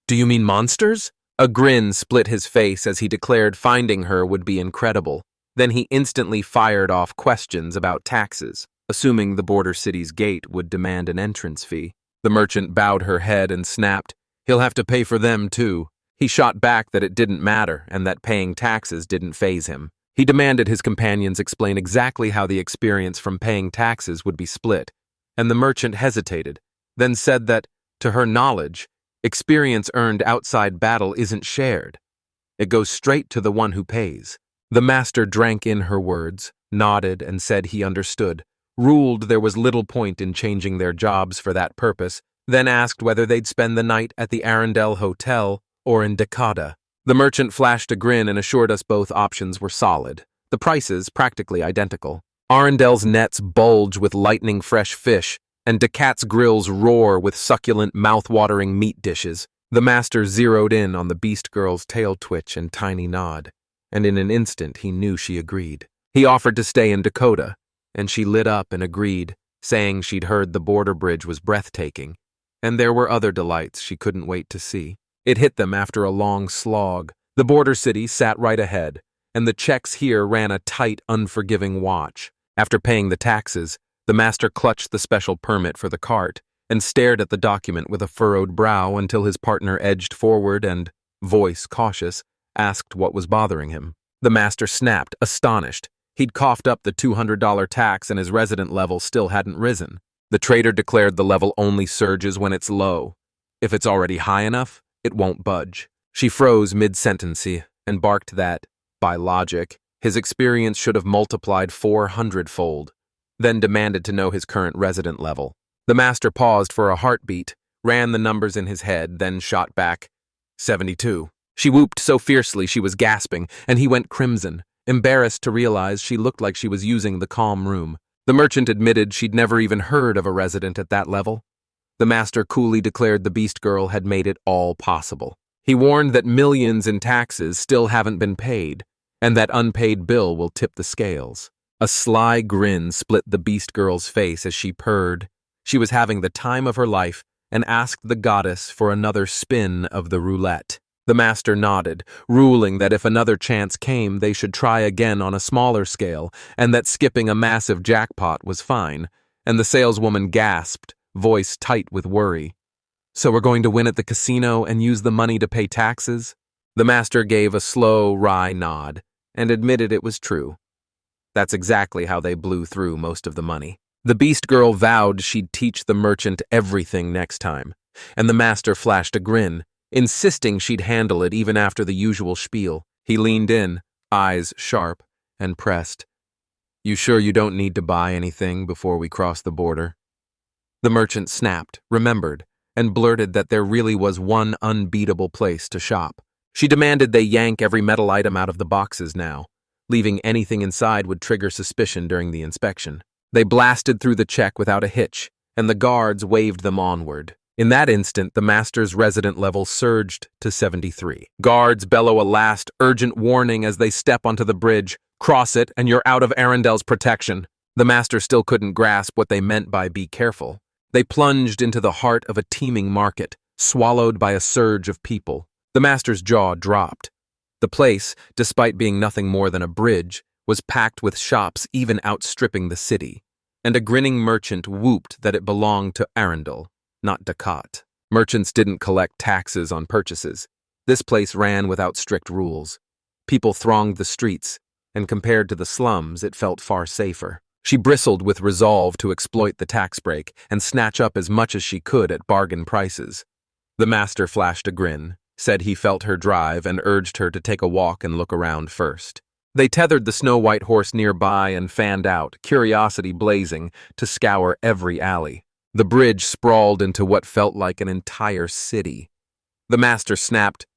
Do you mean monsters? A grin split his face as he declared finding her would be incredible. Then he instantly fired off questions about taxes, assuming the border city's gate would demand an entrance fee. The merchant bowed her head and snapped, He'll have to pay for them too. He shot back that it didn't matter and that paying taxes didn't faze him. He demanded his companions explain exactly how the experience from paying taxes would be split, and the merchant hesitated, then said that, to her knowledge, experience earned outside battle isn't shared. It goes straight to the one who pays. The master drank in her words, nodded, and said he understood, ruled there was little point in changing their jobs for that purpose, then asked whether they'd spend the night at the Arundel Hotel or in Dakota. The merchant flashed a grin and assured us both options were solid, the prices practically identical. Arundel's nets bulge with lightning-fresh fish, and Dakot's grills roar with succulent, mouth-watering meat dishes. The master zeroed in on the beast girl's tail twitch and tiny nod, and in an instant he knew she agreed. He offered to stay in Dakota, and she lit up and agreed, saying she'd heard the border bridge was breathtaking, and there were other delights she couldn't wait to see. It hit them after a long slog. The border city sat right ahead, and the checks here ran a tight, unforgiving watch. After paying the taxes, the master clutched the special permit for the cart and stared at the document with a furrowed brow until his partner edged forward and, voice cautious, asked what was bothering him. The master snapped, astonished. He'd coughed up the $200 tax and his resident level still hadn't risen. The trader declared the level only surges when it's low. If it's already high enough, it won't budge. She froze mid-sentence and barked that, by logic, his experience should have multiplied 400-fold, then demanded to know his current resident level. The master paused for a heartbeat, ran the numbers in his head, then shot back, 72. She whooped so fiercely she was gasping, and he went crimson, embarrassed to realize she looked like she was using the calm room. The merchant admitted she'd never even heard of a resident at that level. The master coolly declared the beast girl had made it all possible. He warned that millions in taxes still haven't been paid, and that unpaid bill will tip the scales. A sly grin split the beast girl's face as she purred. She was having the time of her life and asked the goddess for another spin of the roulette. The master nodded, ruling that if another chance came, they should try again on a smaller scale, and that skipping a massive jackpot was fine, and the saleswoman gasped, voice tight with worry. So we're going to win at the casino and use the money to pay taxes? The master gave a slow, wry nod and admitted it was true. That's exactly how they blew through most of the money. The beast girl vowed she'd teach the merchant everything next time, and the master flashed a grin, insisting she'd handle it even after the usual spiel. He leaned in, eyes sharp, and pressed. You sure you don't need to buy anything before we cross the border? The merchant snapped, remembered, and blurted that there really was one unbeatable place to shop. She demanded they yank every metal item out of the boxes now. Leaving anything inside would trigger suspicion during the inspection. They blasted through the check without a hitch, and the guards waved them onward. In that instant, the master's resident level surged to 73. Guards bellow a last, urgent warning as they step onto the bridge. Cross it, and you're out of Arendel's protection. The master still couldn't grasp what they meant by be careful. They plunged into the heart of a teeming market, swallowed by a surge of people. The master's jaw dropped. The place, despite being nothing more than a bridge, was packed with shops even outstripping the city, and a grinning merchant whooped that it belonged to Arendelle, not Ducat. Merchants didn't collect taxes on purchases. This place ran without strict rules. People thronged the streets, and compared to the slums, it felt far safer. She bristled with resolve to exploit the tax break and snatch up as much as she could at bargain prices. The master flashed a grin, said he felt her drive, and urged her to take a walk and look around first. They tethered the snow-white horse nearby and fanned out, curiosity blazing, to scour every alley. The bridge sprawled into what felt like an entire city. The master snapped,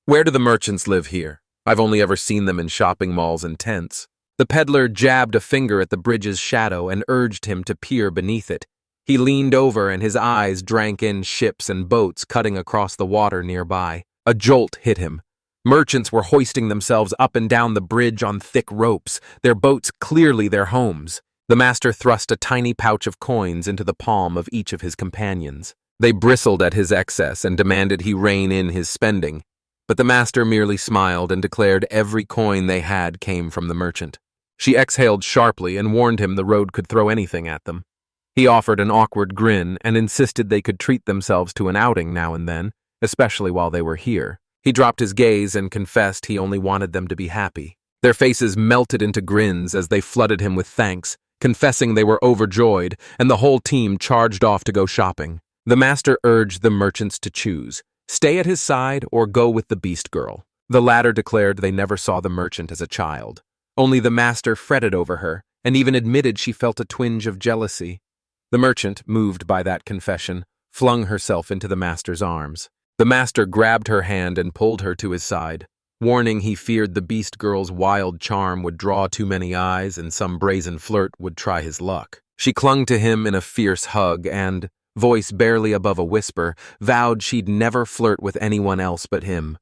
"Where do the merchants live here? I've only ever seen them in shopping malls and tents." The peddler jabbed a finger at the bridge's shadow and urged him to peer beneath it. He leaned over and his eyes drank in ships and boats cutting across the water nearby. A jolt hit him. Merchants were hoisting themselves up and down the bridge on thick ropes, their boats clearly their homes. The master thrust a tiny pouch of coins into the palm of each of his companions. They bristled at his excess and demanded he rein in his spending, but the master merely smiled and declared every coin they had came from the merchant. She exhaled sharply and warned him the road could throw anything at them. He offered an awkward grin and insisted they could treat themselves to an outing now and then, especially while they were here. He dropped his gaze and confessed he only wanted them to be happy. Their faces melted into grins as they flooded him with thanks, confessing they were overjoyed, and the whole team charged off to go shopping. The master urged the merchants to choose, stay at his side or go with the beast girl. The latter declared they never saw the merchant as a child. Only the master fretted over her, and even admitted she felt a twinge of jealousy. The merchant, moved by that confession, flung herself into the master's arms. The master grabbed her hand and pulled her to his side, warning he feared the beast girl's wild charm would draw too many eyes and some brazen flirt would try his luck. She clung to him in a fierce hug and, voice barely above a whisper, vowed she'd never flirt with anyone else but him.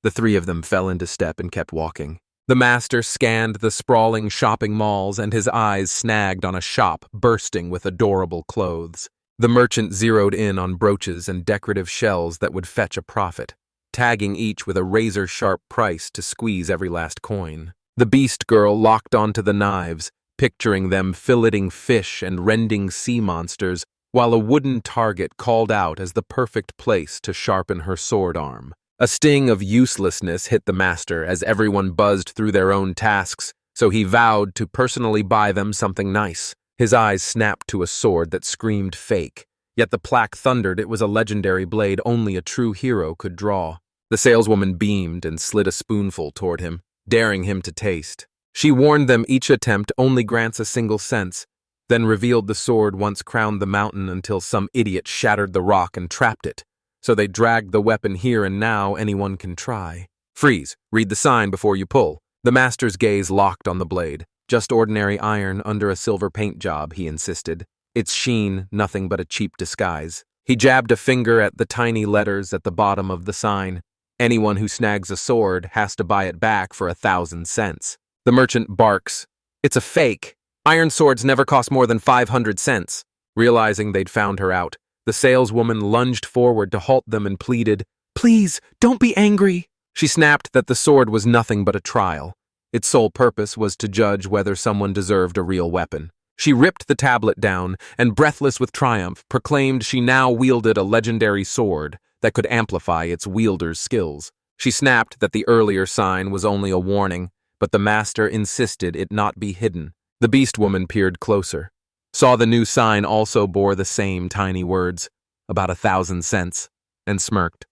The three of them fell into step and kept walking. The master scanned the sprawling shopping malls and his eyes snagged on a shop bursting with adorable clothes. The merchant zeroed in on brooches and decorative shells that would fetch a profit, tagging each with a razor-sharp price to squeeze every last coin. The beast girl locked onto the knives, picturing them filleting fish and rending sea monsters, while a wooden target called out as the perfect place to sharpen her sword arm. A sting of uselessness hit the master as everyone buzzed through their own tasks, so he vowed to personally buy them something nice. His eyes snapped to a sword that screamed fake, yet the plaque thundered it was a legendary blade only a true hero could draw. The saleswoman beamed and slid a spoonful toward him, daring him to taste. She warned them each attempt only grants a single sense, then revealed the sword once crowned the mountain until some idiot shattered the rock and trapped it. So they dragged the weapon here and now anyone can try. Freeze, read the sign before you pull. The master's gaze locked on the blade. Just ordinary iron under a silver paint job, he insisted. Its sheen, nothing but a cheap disguise. He jabbed a finger at the tiny letters at the bottom of the sign. Anyone who snags a sword has to buy it back for 1,000 cents. The merchant barks, "It's a fake. Iron swords never cost more than 500 cents. Realizing they'd found her out, the saleswoman lunged forward to halt them and pleaded, "Please, don't be angry." She snapped that the sword was nothing but a trial. Its sole purpose was to judge whether someone deserved a real weapon. She ripped the tablet down and, breathless with triumph, proclaimed she now wielded a legendary sword that could amplify its wielder's skills. She snapped that the earlier sign was only a warning, but the master insisted it not be hidden. The beast woman peered closer, saw the new sign also bore the same tiny words, about 1,000 cents, and smirked.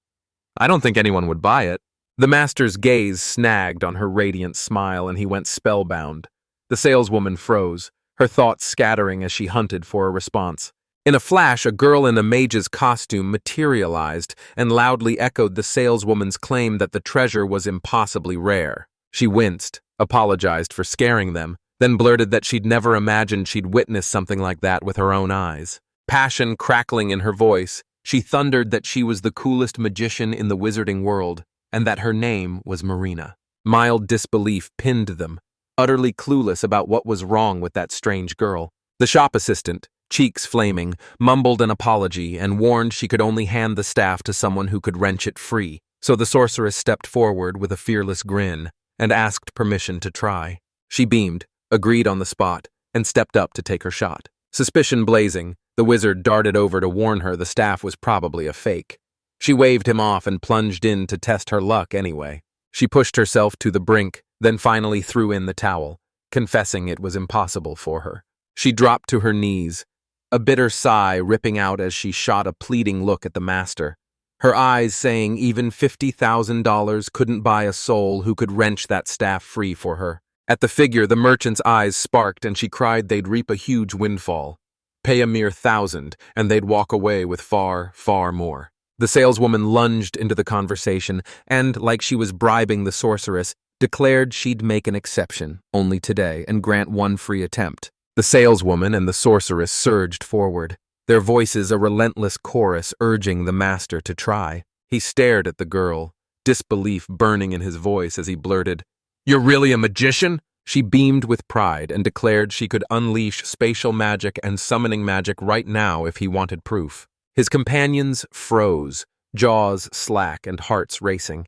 "I don't think anyone would buy it." The master's gaze snagged on her radiant smile and he went spellbound. The saleswoman froze, her thoughts scattering as she hunted for a response. In a flash, a girl in a mage's costume materialized and loudly echoed the saleswoman's claim that the treasure was impossibly rare. She winced, apologized for scaring them, then blurted that she'd never imagined she'd witnessed something like that with her own eyes. Passion crackling in her voice, She thundered that she was the coolest magician in the wizarding world, and that her name was Marina. Mild disbelief pinned them, utterly clueless about what was wrong with that strange girl. The shop assistant, cheeks flaming, mumbled an apology and warned she could only hand the staff to someone who could wrench it free, so the sorceress stepped forward with a fearless grin and asked permission to try. She beamed, agreed on the spot, and stepped up to take her shot. Suspicion blazing, the wizard darted over to warn her the staff was probably a fake. She waved him off and plunged in to test her luck anyway. She pushed herself to the brink, then finally threw in the towel, confessing it was impossible for her. She dropped to her knees, a bitter sigh ripping out as she shot a pleading look at the master, her eyes saying even $50,000 couldn't buy a soul who could wrench that staff free for her. At the figure, the merchant's eyes sparked and she cried they'd reap a huge windfall. Pay a mere 1,000 and they'd walk away with far, far more. The saleswoman lunged into the conversation and, like she was bribing the sorceress, declared she'd make an exception, only today, and grant one free attempt. The saleswoman and the sorceress surged forward, their voices a relentless chorus urging the master to try. He stared at the girl, disbelief burning in his voice as he blurted, "You're really a magician?" She beamed with pride and declared she could unleash spatial magic and summoning magic right now if he wanted proof. His companions froze, jaws slack and hearts racing.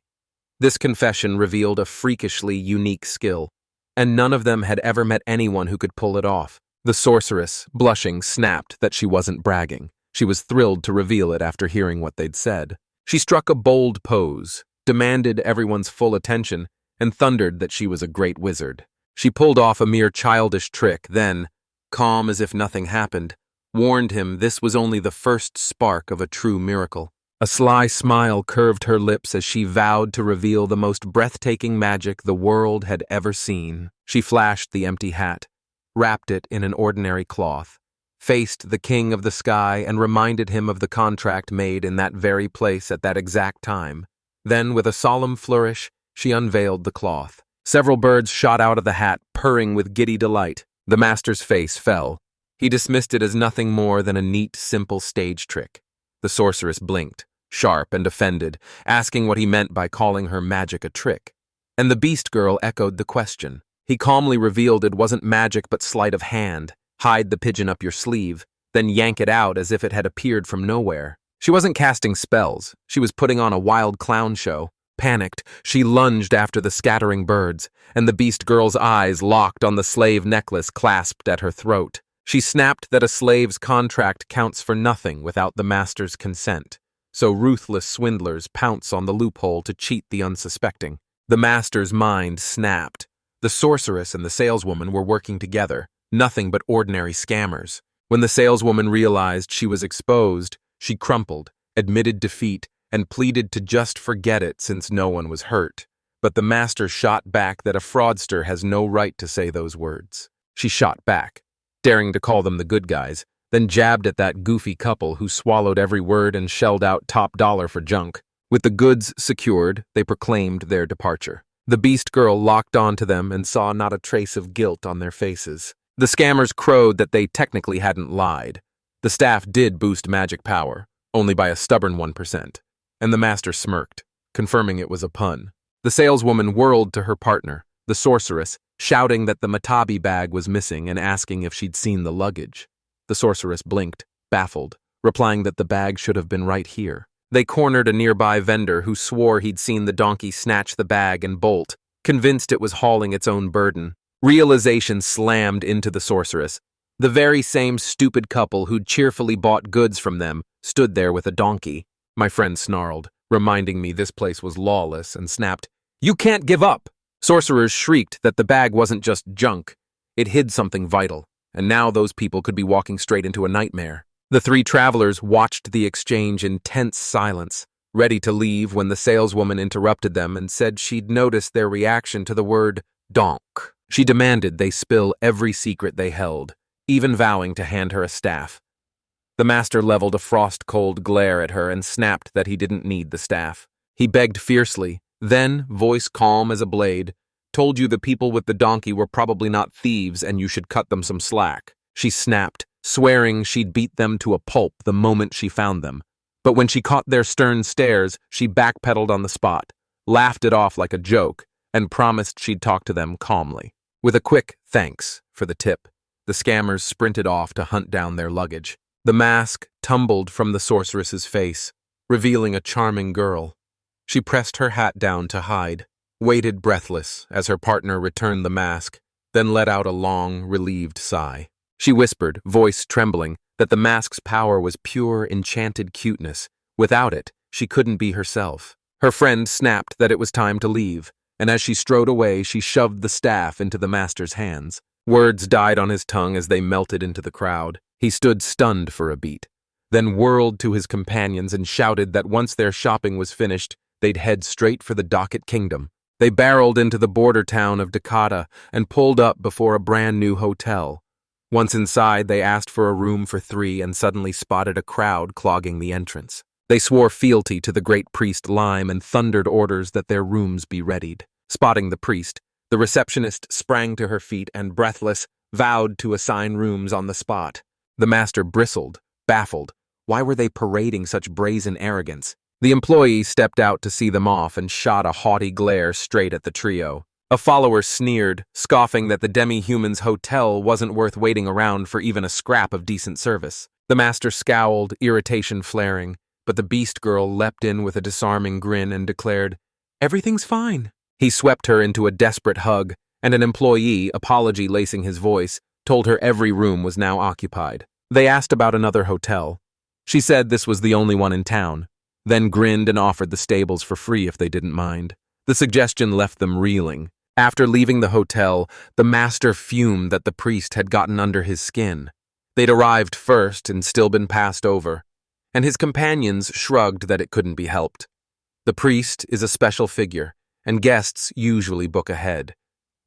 This confession revealed a freakishly unique skill, and none of them had ever met anyone who could pull it off. The sorceress, blushing, snapped that she wasn't bragging. She was thrilled to reveal it after hearing what they'd said. She struck a bold pose, demanded everyone's full attention, and thundered that she was a great wizard. She pulled off a mere childish trick, then, calm as if nothing happened, warned him this was only the first spark of a true miracle. A sly smile curved her lips as she vowed to reveal the most breathtaking magic the world had ever seen. She flashed the empty hat, wrapped it in an ordinary cloth, faced the king of the sky and reminded him of the contract made in that very place at that exact time. Then, with a solemn flourish, she unveiled the cloth. Several birds shot out of the hat, purring with giddy delight. The master's face fell. He dismissed it as nothing more than a neat, simple stage trick. The sorceress blinked, sharp and offended, asking what he meant by calling her magic a trick. And the beast girl echoed the question. He calmly revealed it wasn't magic but sleight of hand. Hide the pigeon up your sleeve, then yank it out as if it had appeared from nowhere. She wasn't casting spells. She was putting on a wild clown show. Panicked, she lunged after the scattering birds, and the beast girl's eyes locked on the slave necklace clasped at her throat. She snapped that a slave's contract counts for nothing without the master's consent, so ruthless swindlers pounce on the loophole to cheat the unsuspecting. The master's mind snapped. The sorceress and the saleswoman were working together, nothing but ordinary scammers. When the saleswoman realized she was exposed, she crumpled, admitted defeat, and pleaded to just forget it since no one was hurt. But the master shot back that a fraudster has no right to say those words. She shot back, daring to call them the good guys, then jabbed at that goofy couple who swallowed every word and shelled out top dollar for junk. With the goods secured, they proclaimed their departure. The beast girl locked onto them and saw not a trace of guilt on their faces. The scammers crowed that they technically hadn't lied. The staff did boost magic power, only by a stubborn 1%. And the master smirked, confirming it was a pun. The saleswoman whirled to her partner, the sorceress, shouting that the Matabi bag was missing and asking if she'd seen the luggage. The sorceress blinked, baffled, replying that the bag should have been right here. They cornered a nearby vendor who swore he'd seen the donkey snatch the bag and bolt, convinced it was hauling its own burden. Realization slammed into the sorceress. The very same stupid couple who'd cheerfully bought goods from them stood there with a donkey. My friend snarled, reminding me this place was lawless, and snapped, "You can't give up!" Sorcerers shrieked that the bag wasn't just junk. It hid something vital, and now those people could be walking straight into a nightmare. The three travelers watched the exchange in tense silence, ready to leave when the saleswoman interrupted them and said she'd noticed their reaction to the word donk. She demanded they spill every secret they held, even vowing to hand her a staff. The master leveled a frost-cold glare at her and snapped that he didn't need the staff. He begged fiercely, then, voice calm as a blade, told you the people with the donkey were probably not thieves and you should cut them some slack. She snapped, swearing she'd beat them to a pulp the moment she found them. But when she caught their stern stares, she backpedaled on the spot, laughed it off like a joke, and promised she'd talk to them calmly. With a quick thanks for the tip, the scammers sprinted off to hunt down their luggage. The mask tumbled from the sorceress's face, revealing a charming girl. She pressed her hat down to hide, waited breathless as her partner returned the mask, then let out a long, relieved sigh. She whispered, voice trembling, that the mask's power was pure, enchanted cuteness. Without it, she couldn't be herself. Her friend snapped that it was time to leave, and as she strode away, she shoved the staff into the master's hands. Words died on his tongue as they melted into the crowd. He stood stunned for a beat, then whirled to his companions and shouted that once their shopping was finished, they'd head straight for the Docket Kingdom. They barreled into the border town of Dakota and pulled up before a brand new hotel. Once inside, they asked for a room for 3 and suddenly spotted a crowd clogging the entrance. They swore fealty to the great priest Lime and thundered orders that their rooms be readied. Spotting the priest, the receptionist sprang to her feet and, breathless, vowed to assign rooms on the spot. The master bristled, baffled. Why were they parading such brazen arrogance? The employee stepped out to see them off and shot a haughty glare straight at the trio. A follower sneered, scoffing that the demi-human's hotel wasn't worth waiting around for even a scrap of decent service. The master scowled, irritation flaring, but the beast girl leapt in with a disarming grin and declared, "Everything's fine." He swept her into a desperate hug, and an employee, apology lacing his voice, told her every room was now occupied. They asked about another hotel. She said this was the only one in town, then grinned and offered the stables for free if they didn't mind. The suggestion left them reeling. After leaving the hotel, the master fumed that the priest had gotten under his skin. They'd arrived first and still been passed over, and his companions shrugged that it couldn't be helped. The priest is a special figure, and guests usually book ahead.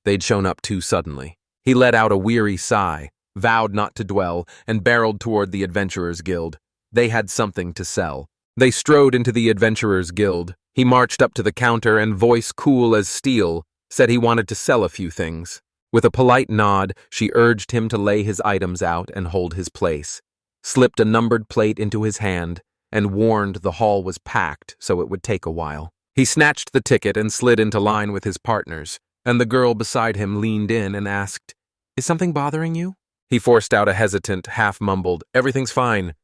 They'd shown up too suddenly. He let out a weary sigh, vowed not to dwell, and barreled toward the Adventurers Guild. They had something to sell. They strode into the Adventurers Guild. He marched up to the counter and, voice cool as steel, said he wanted to sell a few things. With a polite nod, she urged him to lay his items out and hold his place, slipped a numbered plate into his hand, and warned the hall was packed, so it would take a while. He snatched the ticket and slid into line with his partners, and the girl beside him leaned in and asked, "Is something bothering you?" He forced out a hesitant, half-mumbled, "Everything's fine,"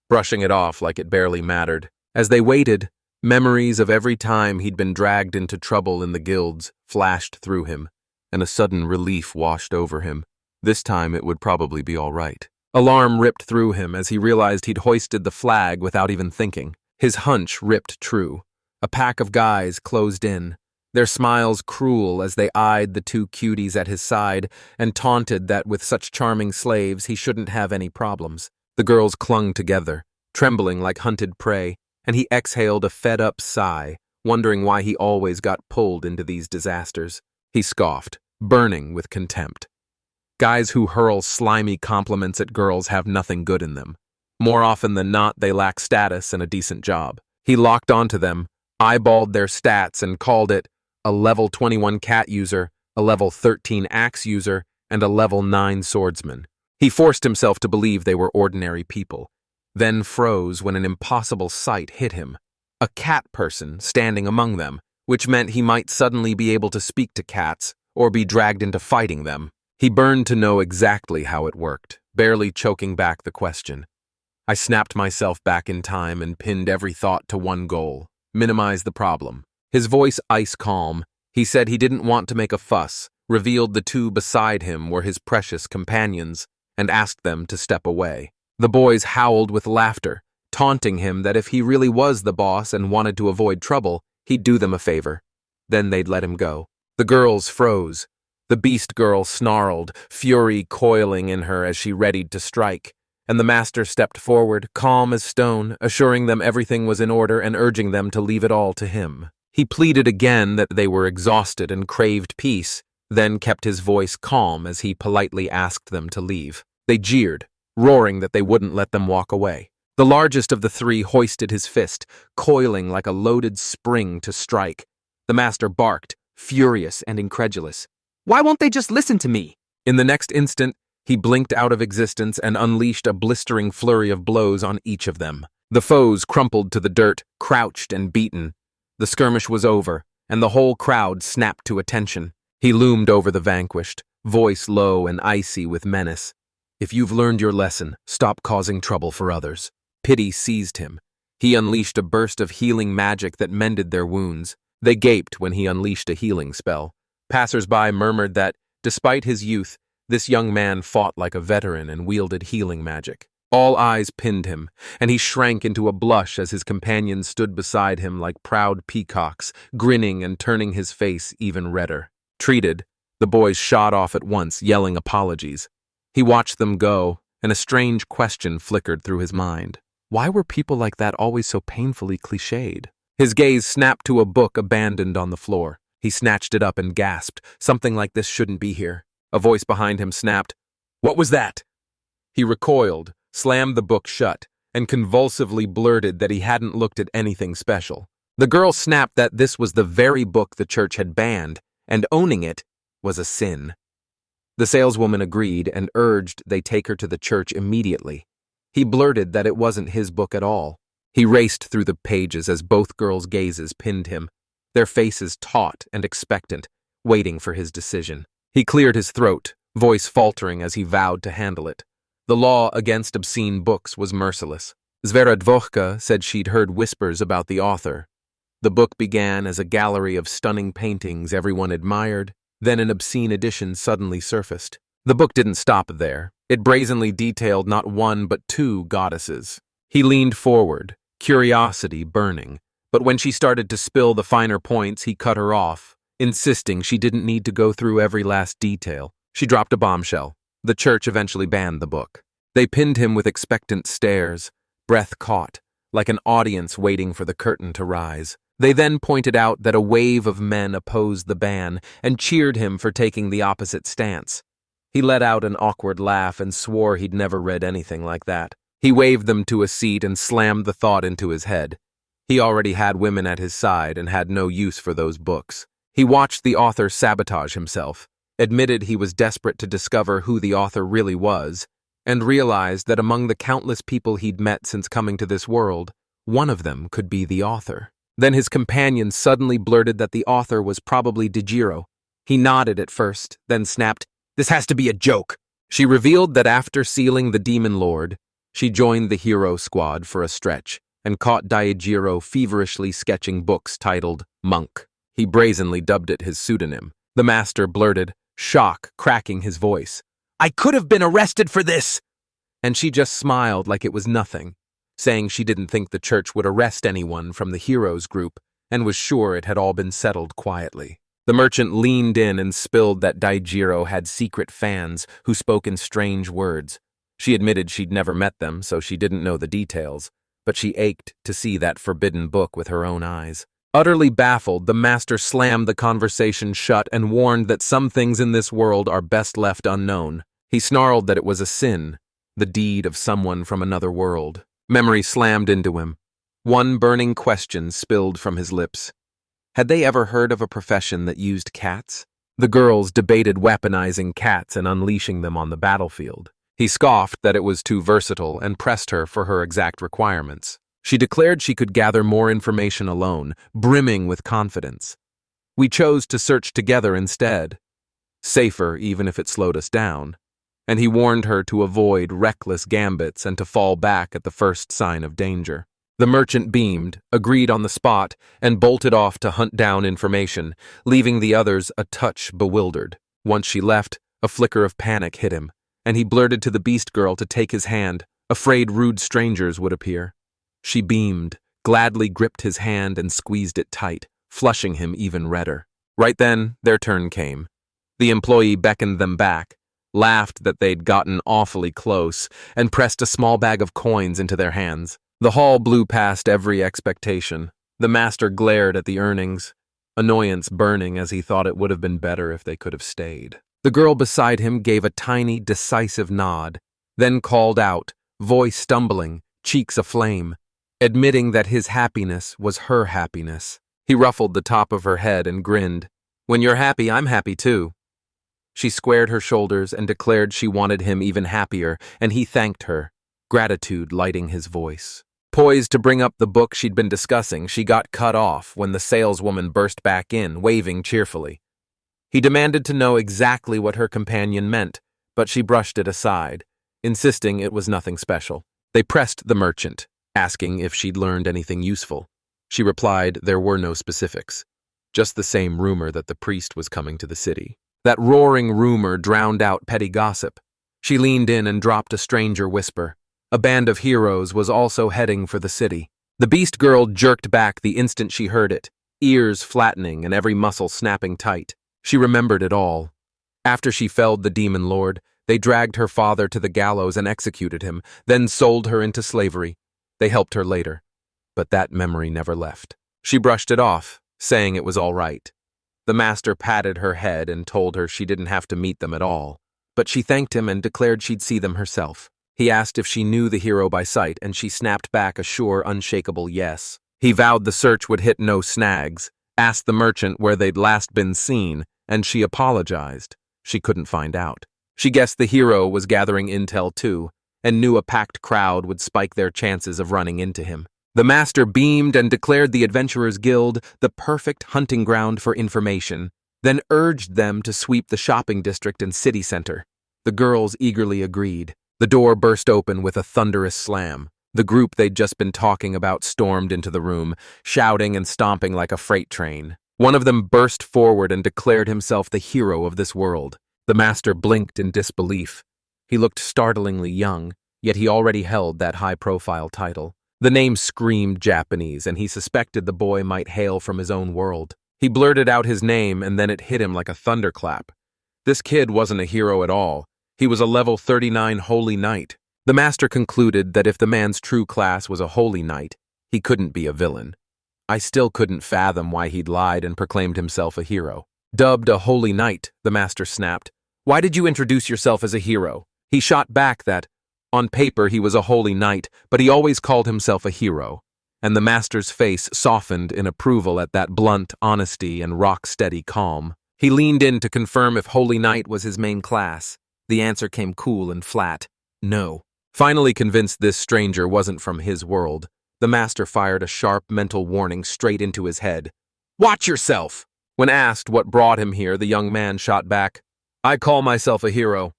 brushing it off like it barely mattered. As they waited, memories of every time he'd been dragged into trouble in the guilds flashed through him, and a sudden relief washed over him. This time it would probably be all right. Alarm ripped through him as he realized he'd hoisted the flag without even thinking. His hunch ripped true. A pack of guys closed in, their smiles cruel as they eyed the 2 cuties at his side and taunted that with such charming slaves he shouldn't have any problems. The girls clung together, trembling like hunted prey, and he exhaled a fed-up sigh, wondering why he always got pulled into these disasters. He scoffed, burning with contempt. Guys who hurl slimy compliments at girls have nothing good in them. More often than not, they lack status and a decent job. He locked onto them, eyeballed their stats, and called it a level 21 cat user, a level 13 axe user, and a level 9 swordsman. He forced himself to believe they were ordinary people, then froze when an impossible sight hit him. A cat person standing among them, which meant he might suddenly be able to speak to cats or be dragged into fighting them. He burned to know exactly how it worked, barely choking back the question. I snapped myself back in time and pinned every thought to one goal: minimize the problem. His voice ice calm, he said he didn't want to make a fuss, revealed the 2 beside him were his precious companions, and asked them to step away. The boys howled with laughter, taunting him that if he really was the boss and wanted to avoid trouble, he'd do them a favor. Then they'd let him go. The girls froze. The beast girl snarled, fury coiling in her as she readied to strike, and the master stepped forward, calm as stone, assuring them everything was in order and urging them to leave it all to him. He pleaded again that they were exhausted and craved peace, then kept his voice calm as he politely asked them to leave. They jeered, roaring that they wouldn't let them walk away. The largest of the 3 hoisted his fist, coiling like a loaded spring to strike. The master barked, furious and incredulous. "Why won't they just listen to me?" In the next instant, he blinked out of existence and unleashed a blistering flurry of blows on each of them. The foes crumpled to the dirt, crouched and beaten. The skirmish was over, and the whole crowd snapped to attention. He loomed over the vanquished, voice low and icy with menace. If you've learned your lesson, stop causing trouble for others. Pity seized him. He unleashed a burst of healing magic that mended their wounds. They gaped when he unleashed a healing spell. Passers-by murmured that, despite his youth, this young man fought like a veteran and wielded healing magic. All eyes pinned him, and he shrank into a blush as his companions stood beside him like proud peacocks, grinning and turning his face even redder. Treated, the boys shot off at once, yelling apologies. He watched them go, and a strange question flickered through his mind. Why were people like that always so painfully cliched? His gaze snapped to a book abandoned on the floor. He snatched it up and gasped, something like this shouldn't be here. A voice behind him snapped, "What was that?" He recoiled, slammed the book shut, and convulsively blurted that he hadn't looked at anything special. The girl snapped that this was the very book the church had banned, and owning it was a sin. The saleswoman agreed and urged they take her to the church immediately. He blurted that it wasn't his book at all. He raced through the pages as both girls' gazes pinned him, their faces taut and expectant, waiting for his decision. He cleared his throat, voice faltering as he vowed to handle it. The law against obscene books was merciless. Zveradvochka said she'd heard whispers about the author. The book began as a gallery of stunning paintings everyone admired, then an obscene edition suddenly surfaced. The book didn't stop there. It brazenly detailed not one but two goddesses. He leaned forward, curiosity burning, but when she started to spill the finer points, he cut her off, insisting she didn't need to go through every last detail. She dropped a bombshell. The church eventually banned the book. They pinned him with expectant stares, breath caught, like an audience waiting for the curtain to rise. They then pointed out that a wave of men opposed the ban and cheered him for taking the opposite stance. He let out an awkward laugh and swore he'd never read anything like that. He waved them to a seat and slammed the thought into his head. He already had women at his side and had no use for those books. He watched the author sabotage himself, admitted he was desperate to discover who the author really was, and realized that among the countless people he'd met since coming to this world, one of them could be the author. Then his companion suddenly blurted that the author was probably Dejiro. He nodded at first, then snapped, "This has to be a joke." She revealed that after sealing the Demon Lord, she joined the hero squad for a stretch and caught Daijiro feverishly sketching books titled Monk. He brazenly dubbed it his pseudonym. The master blurted, shock cracking his voice, "I could have been arrested for this!" And she just smiled like it was nothing, saying she didn't think the church would arrest anyone from the heroes group and was sure it had all been settled quietly. The merchant leaned in and spilled that Daijiro had secret fans who spoke in strange words. She admitted she'd never met them, so she didn't know the details, but she ached to see that forbidden book with her own eyes. Utterly baffled, the master slammed the conversation shut and warned that some things in this world are best left unknown. He snarled that it was a sin, the deed of someone from another world. Memory slammed into him. One burning question spilled from his lips. Had they ever heard of a profession that used cats? The girls debated weaponizing cats and unleashing them on the battlefield. He scoffed that it was too versatile and pressed her for her exact requirements. She declared she could gather more information alone, brimming with confidence. We chose to search together instead. Safer even if it slowed us down. And he warned her to avoid reckless gambits and to fall back at the first sign of danger. The merchant beamed, agreed on the spot, and bolted off to hunt down information, leaving the others a touch bewildered. Once she left, a flicker of panic hit him, and he blurted to the beast girl to take his hand, afraid rude strangers would appear. She beamed, gladly gripped his hand and squeezed it tight, flushing him even redder. Right then, their turn came. The employee beckoned them back, laughed that they'd gotten awfully close, and pressed a small bag of coins into their hands. The hall blew past every expectation. The master glared at the earnings, annoyance burning as he thought it would have been better if they could have stayed. The girl beside him gave a tiny, decisive nod, then called out, voice stumbling, cheeks aflame, admitting that his happiness was her happiness. He ruffled the top of her head and grinned. "When you're happy, I'm happy too." She squared her shoulders and declared she wanted him even happier, and he thanked her, gratitude lighting his voice. Poised to bring up the book she'd been discussing, she got cut off when the saleswoman burst back in, waving cheerfully. He demanded to know exactly what her companion meant, but she brushed it aside, insisting it was nothing special. They pressed the merchant, asking if she'd learned anything useful. She replied there were no specifics, just the same rumor that the priest was coming to the city. That roaring rumor drowned out petty gossip. She leaned in and dropped a stranger whisper. A band of heroes was also heading for the city. The beast girl jerked back the instant she heard it, ears flattening and every muscle snapping tight. She remembered it all. After she felled the demon lord, they dragged her father to the gallows and executed him, then sold her into slavery. They helped her later, but that memory never left. She brushed it off, saying it was all right. The master patted her head and told her she didn't have to meet them at all, but she thanked him and declared she'd see them herself. He asked if she knew the hero by sight, and she snapped back a sure, unshakable yes. He vowed the search would hit no snags, asked the merchant where they'd last been seen, and she apologized. She couldn't find out. She guessed the hero was gathering intel too, and knew a packed crowd would spike their chances of running into him. The master beamed and declared the Adventurers Guild the perfect hunting ground for information, then urged them to sweep the shopping district and city center. The girls eagerly agreed. The door burst open with a thunderous slam. The group they'd just been talking about stormed into the room, shouting and stomping like a freight train. One of them burst forward and declared himself the hero of this world. The master blinked in disbelief. He looked startlingly young, yet he already held that high-profile title. The name screamed Japanese, and he suspected the boy might hail from his own world. He blurted out his name, and then it hit him like a thunderclap. This kid wasn't a hero at all. He was a level 39 holy knight. The master concluded that if the man's true class was a holy knight, he couldn't be a villain. I still couldn't fathom why he'd lied and proclaimed himself a hero. Dubbed a holy knight, the master snapped. Why did you introduce yourself as a hero? He shot back that, on paper he was a holy knight, but he always called himself a hero. And the master's face softened in approval at that blunt honesty and rock-steady calm. He leaned in to confirm if holy knight was his main class. The answer came cool and flat. No. Finally convinced this stranger wasn't from his world, the master fired a sharp mental warning straight into his head. Watch yourself! When asked what brought him here, the young man shot back. I call myself a hero.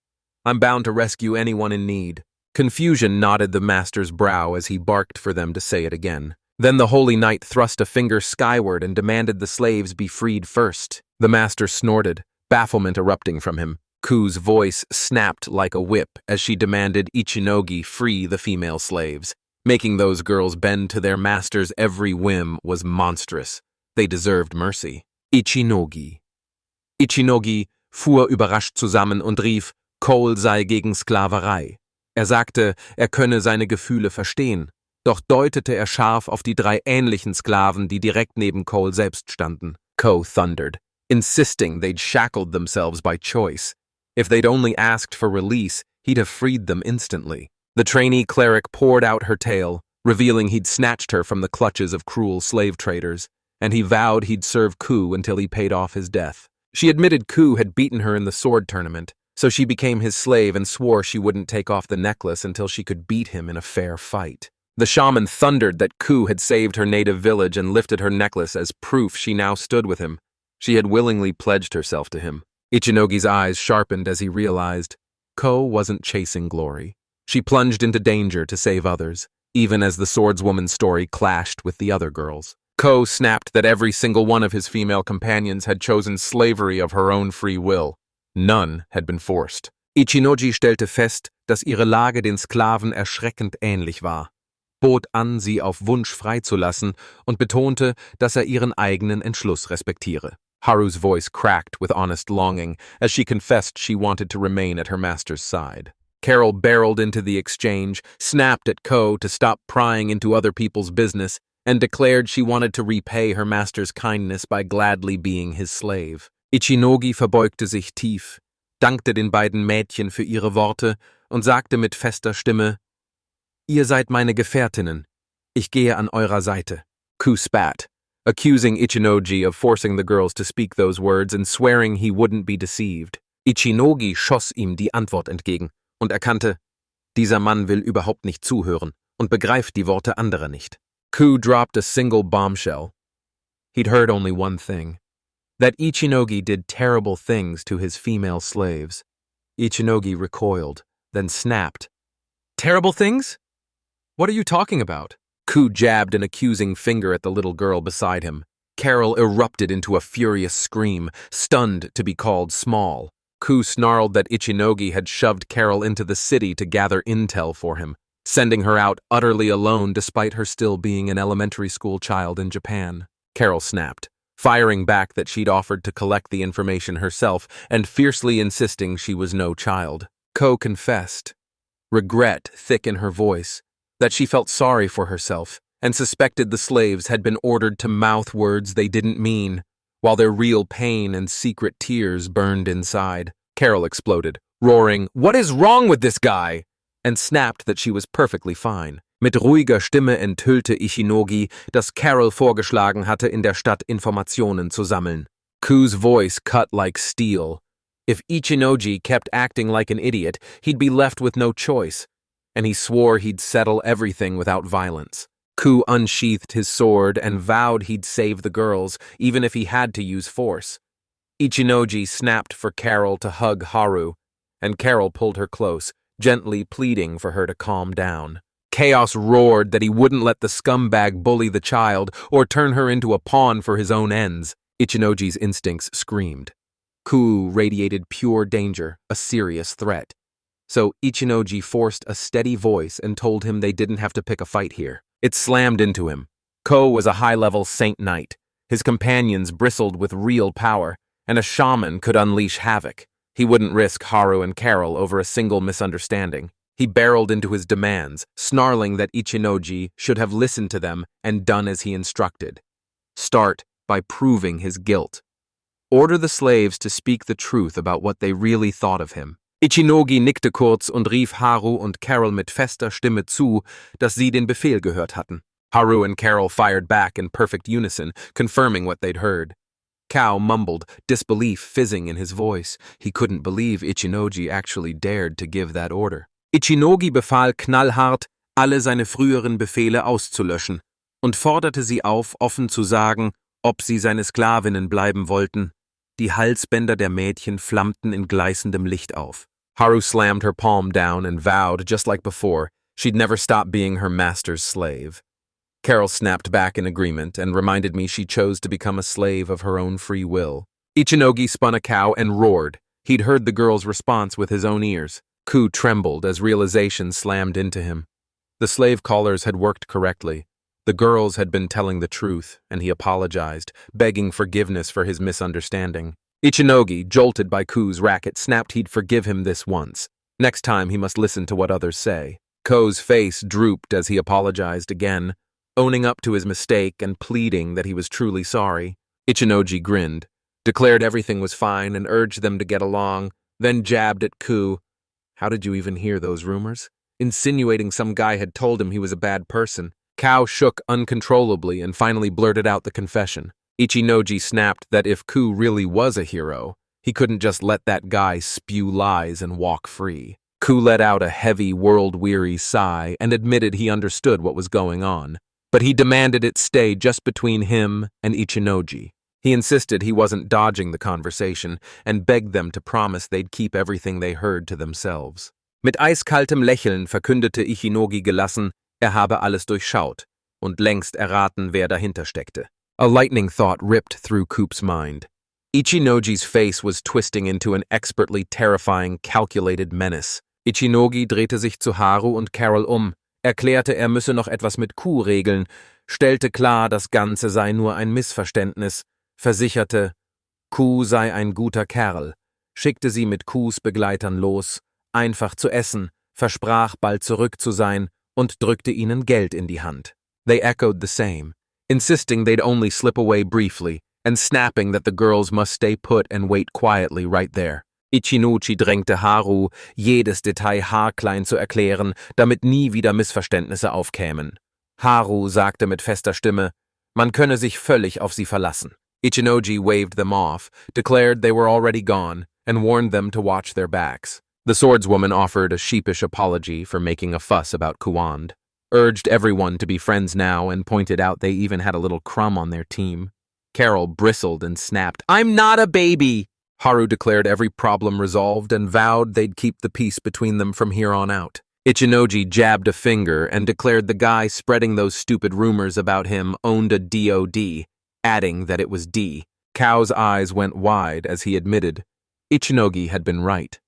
I'm bound to rescue anyone in need. Confusion knotted the master's brow as he barked for them to say it again. Then the holy knight thrust a finger skyward and demanded the slaves be freed first. The master snorted, bafflement erupting from him. Ku's voice snapped like a whip as she demanded Ichinogi free the female slaves. Making those girls bend to their master's every whim was monstrous. They deserved mercy. Ichinogi. Ichinogi fuhr überrascht zusammen und rief, Cole sei gegen Sklaverei. Sagte, könne seine Gefühle verstehen, doch deutete scharf auf die 3 ähnlichen Sklaven, die direkt neben Cole selbst standen. Cole thundered, insisting they'd shackled themselves by choice. If they'd only asked for release, he'd have freed them instantly. The trainee cleric poured out her tale, revealing he'd snatched her from the clutches of cruel slave traders, and he vowed he'd serve Ku until he paid off his death. She admitted Ku had beaten her in the sword tournament, so she became his slave and swore she wouldn't take off the necklace until she could beat him in a fair fight. The shaman thundered that Ku had saved her native village and lifted her necklace as proof she now stood with him. She had willingly pledged herself to him. Ichinogi's eyes sharpened as he realized Ko wasn't chasing glory. She plunged into danger to save others, even as the swordswoman's story clashed with the other girls. Ko snapped that every single one of his female companions had chosen slavery of her own free will. None had been forced. Ichinogi stellte fest, dass ihre Lage den Sklaven erschreckend ähnlich war, bot an, sie auf Wunsch freizulassen und betonte, dass ihren eigenen Entschluss respektiere. Haru's voice cracked with honest longing as she confessed she wanted to remain at her master's side. Carol barreled into the exchange, snapped at Ko to stop prying into other people's business, and declared she wanted to repay her master's kindness by gladly being his slave. Ichinogi verbeugte sich tief, dankte den beiden Mädchen für ihre Worte und sagte mit fester Stimme, Ihr seid meine Gefährtinnen. Ich gehe an eurer Seite. Ku spat, accusing Ichinogi of forcing the girls to speak those words and swearing he wouldn't be deceived. Ichinogi schoss ihm die Antwort entgegen und erkannte, dieser Mann will überhaupt nicht zuhören und begreift die Worte anderer nicht. Ku dropped a single bombshell. He'd heard only one thing, that Ichinogi did terrible things to his female slaves. Ichinogi recoiled, then snapped. Terrible things? What are you talking about? Ku jabbed an accusing finger at the little girl beside him. Carol erupted into a furious scream, stunned to be called small. Ku snarled that Ichinogi had shoved Carol into the city to gather intel for him, sending her out utterly alone despite her still being an elementary school child in Japan. Carol snapped, firing back that she'd offered to collect the information herself and fiercely insisting she was no child. Ko confessed, regret thick in her voice, that she felt sorry for herself and suspected the slaves had been ordered to mouth words they didn't mean, while their real pain and secret tears burned inside. Carol exploded, roaring, "What is wrong with this guy?" and snapped that she was perfectly fine. Mit ruhiger Stimme enthüllte Ichinogi, dass Carol vorgeschlagen hatte, in der Stadt Informationen zu sammeln. Ku's voice cut like steel. If Ichinogi kept acting like an idiot, he'd be left with no choice, and he swore he'd settle everything without violence. Ku unsheathed his sword and vowed he'd save the girls, even if he had to use force. Ichinogi snapped for Carol to hug Haru, and Carol pulled her close, gently pleading for her to calm down. Chaos roared that he wouldn't let the scumbag bully the child or turn her into a pawn for his own ends. Ichinogi's instincts screamed. Ku radiated pure danger, a serious threat. So Ichinogi forced a steady voice and told him they didn't have to pick a fight here. It slammed into him. Ko was a high-level saint knight. His companions bristled with real power, and a shaman could unleash havoc. He wouldn't risk Haru and Carol over a single misunderstanding. He barreled into his demands, snarling that Ichinogi should have listened to them and done as he instructed. Start by proving his guilt. Order the slaves to speak the truth about what they really thought of him. Ichinogi nickte kurz und rief Haru und Carol mit fester Stimme zu, dass sie den Befehl gehört hatten. Haru and Carol fired back in perfect unison, confirming what they'd heard. Kao mumbled, disbelief fizzing in his voice. He couldn't believe Ichinogi actually dared to give that order. Ichinogi befahl knallhart, alle seine früheren Befehle auszulöschen und forderte sie auf, offen zu sagen, ob sie seine Sklavinnen bleiben wollten. Die Halsbänder der Mädchen flammten in gleißendem Licht auf. Haru slammed her palm down and vowed, just like before, she'd never stop being her master's slave. Carol snapped back in agreement and reminded me she chose to become a slave of her own free will. Ichinogi spun a cow and roared. He'd heard the girl's response with his own ears. Ku trembled as realization slammed into him. The slave callers had worked correctly. The girls had been telling the truth, and he apologized, begging forgiveness for his misunderstanding. Ichinogi, jolted by Ku's racket, snapped he'd forgive him this once. Next time he must listen to what others say. Ko's face drooped as he apologized again, owning up to his mistake and pleading that he was truly sorry. Ichinogi grinned, declared everything was fine and urged them to get along, then jabbed at Ku. How did you even hear those rumors? Insinuating some guy had told him he was a bad person. Kao shook uncontrollably and finally blurted out the confession. Ichinogi snapped that if Ku really was a hero, he couldn't just let that guy spew lies and walk free. Ku let out a heavy, world-weary sigh and admitted he understood what was going on, but he demanded it stay just between him and Ichinogi. He insisted he wasn't dodging the conversation and begged them to promise they'd keep everything they heard to themselves. Mit eiskaltem Lächeln verkündete Ichinogi gelassen, habe alles durchschaut und längst erraten, wer dahinter steckte. A lightning thought ripped through Coop's mind. Ichinogi's face was twisting into an expertly terrifying, calculated menace. Ichinogi drehte sich zu Haru und Carol erklärte, er müsse noch etwas mit Ku regeln, stellte klar, das Ganze sei nur ein Missverständnis, versicherte, Ku sei ein guter Kerl, schickte sie mit Kus Begleitern los, einfach zu essen, versprach, bald zurück zu sein und drückte ihnen Geld in die Hand. They echoed the same, insisting they'd only slip away briefly and snapping that the girls must stay put and wait quietly right there. Ichinogi drängte Haru, jedes Detail haarklein zu erklären, damit nie wieder Missverständnisse aufkämen. Haru sagte mit fester Stimme, man könne sich völlig auf sie verlassen. Ichinogi waved them off, declared they were already gone, and warned them to watch their backs. The swordswoman offered a sheepish apology for making a fuss about Kuwand, urged everyone to be friends now, and pointed out they even had a little crumb on their team. Carol bristled and snapped, "I'm not a baby!" Haru declared every problem resolved and vowed they'd keep the peace between them from here on out. Ichinogi jabbed a finger and declared the guy spreading those stupid rumors about him owned a DOD, adding that it was D. Kao's eyes went wide as he admitted Ichinogi had been right.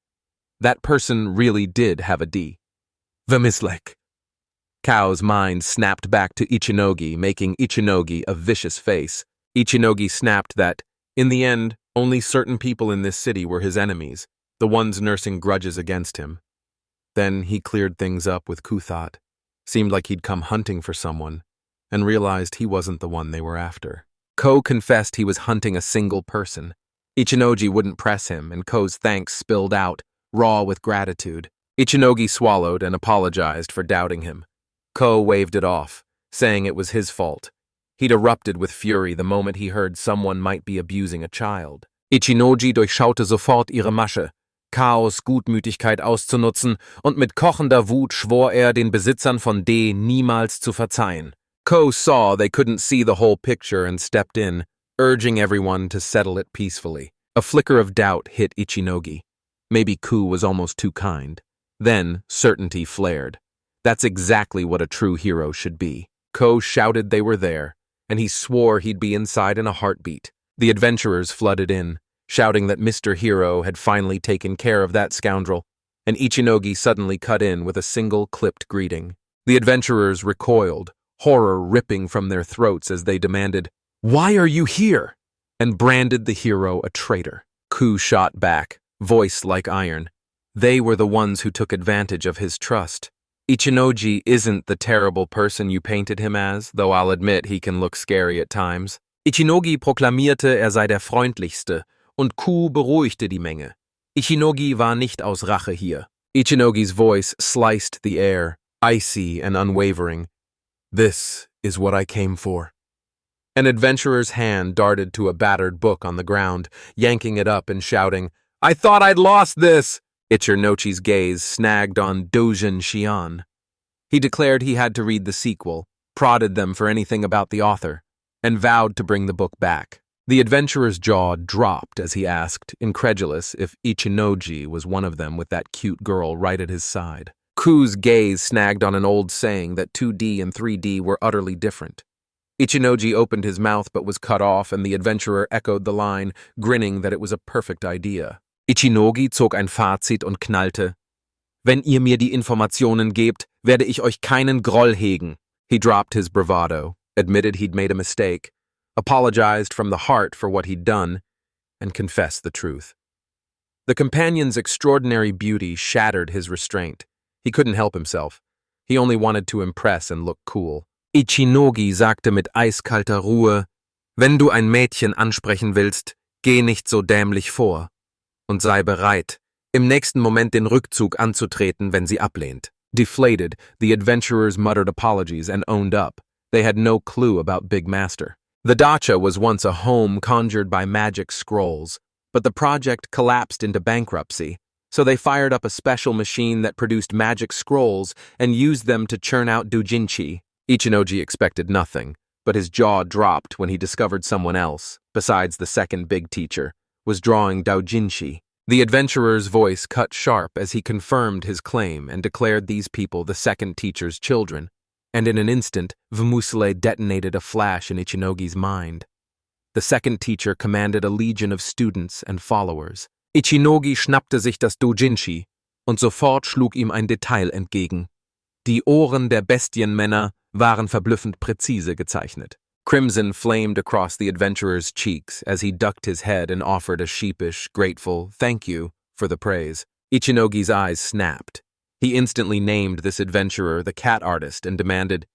That person really did have a D. Vermislek. Kao's mind snapped back to Ichinogi, making Ichinogi a vicious face. Ichinogi snapped that, in the end, only certain people in this city were his enemies, the ones nursing grudges against him. Then he cleared things up with Kuthot. Seemed like he'd come hunting for someone, and realized he wasn't the one they were after. Ko confessed he was hunting a single person. Ichinogi wouldn't press him, and Ko's thanks spilled out, raw with gratitude. Ichinogi swallowed and apologized for doubting him. Ko waved it off, saying it was his fault. He'd erupted with fury the moment he heard someone might be abusing a child. Ichinogi durchschaute sofort ihre Masche, Kaos Gutmütigkeit auszunutzen, und mit kochender Wut schwor den Besitzern von D niemals zu verzeihen. Ko saw they couldn't see the whole picture and stepped in, urging everyone to settle it peacefully. A flicker of doubt hit Ichinogi. Maybe Ku was almost too kind. Then certainty flared. That's exactly what a true hero should be. Ko shouted they were there, and he swore he'd be inside in a heartbeat. The adventurers flooded in, shouting that Mr. Hero had finally taken care of that scoundrel, and Ichinogi suddenly cut in with a single clipped greeting. The adventurers recoiled, horror ripping from their throats as they demanded, "Why are you here?" and branded the hero a traitor. Ku shot back, voice like iron. They were the ones who took advantage of his trust. Ichinogi isn't the terrible person you painted him as, though I'll admit he can look scary at times. Ichinogi proklamierte, sei der Freundlichste, und Ku beruhigte die Menge. Ichinogi war nicht aus Rache hier. Ichinogi's voice sliced the air, icy and unwavering. This is what I came for. An adventurer's hand darted to a battered book on the ground, yanking it up and shouting, "I thought I'd lost this!" Ichinogi's gaze snagged on Dojin Xian. He declared he had to read the sequel, prodded them for anything about the author, and vowed to bring the book back. The adventurer's jaw dropped as he asked, incredulous, if Ichinogi was one of them with that cute girl right at his side. Ku's gaze snagged on an old saying that 2D and 3D were utterly different. Ichinogi opened his mouth but was cut off, and the adventurer echoed the line, grinning that it was a perfect idea. Ichinogi zog ein Fazit und knallte, "Wenn ihr mir die Informationen gebt, werde ich euch keinen Groll hegen." He dropped his bravado, admitted he'd made a mistake, apologized from the heart for what he'd done, and confessed the truth. The companion's extraordinary beauty shattered his restraint. He couldn't help himself. He only wanted to impress and look cool. Ichinogi sagte mit eiskalter Ruhe, "Wenn du ein Mädchen ansprechen willst, geh nicht so dämlich vor. Und sei bereit, im nächsten Moment den Rückzug anzutreten, wenn sie ablehnt." Deflated, the adventurers muttered apologies and owned up. They had no clue about Big Master. The dacha was once a home conjured by magic scrolls, but the project collapsed into bankruptcy, so they fired up a special machine that produced magic scrolls and used them to churn out doujinshi. Ichinogi expected nothing, but his jaw dropped when he discovered someone else, besides the second big teacher, was drawing doujinshi. The adventurer's voice cut sharp as he confirmed his claim and declared these people the second teacher's children, and in an instant, Vmusle detonated a flash in Ichinogi's mind. The second teacher commanded a legion of students and followers. Ichinogi schnappte sich das doujinshi, und sofort schlug ihm ein Detail entgegen. Die Ohren der Bestienmänner waren verblüffend präzise gezeichnet. Crimson flamed across the adventurer's cheeks as he ducked his head and offered a sheepish, grateful "thank you" for the praise. Ichinogi's eyes snapped. He instantly named this adventurer the cat artist and demanded,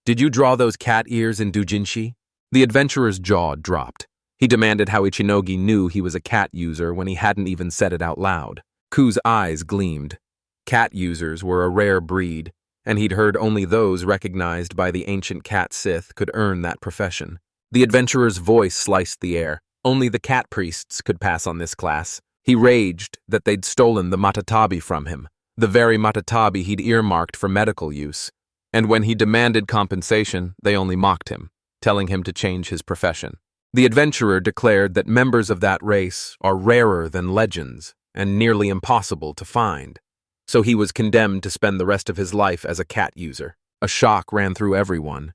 "Did you draw those cat ears in doujinshi?" The adventurer's jaw dropped. He demanded how Ichinogi knew he was a cat user when he hadn't even said it out loud. Ku's eyes gleamed. Cat users were a rare breed, and he'd heard only those recognized by the ancient cat Sith could earn that profession. The adventurer's voice sliced the air. Only the cat priests could pass on this class. He raged that they'd stolen the matatabi from him, the very matatabi he'd earmarked for medical use. And when he demanded compensation, they only mocked him, telling him to change his profession. The adventurer declared that members of that race are rarer than legends and nearly impossible to find. So he was condemned to spend the rest of his life as a cat user. A shock ran through everyone,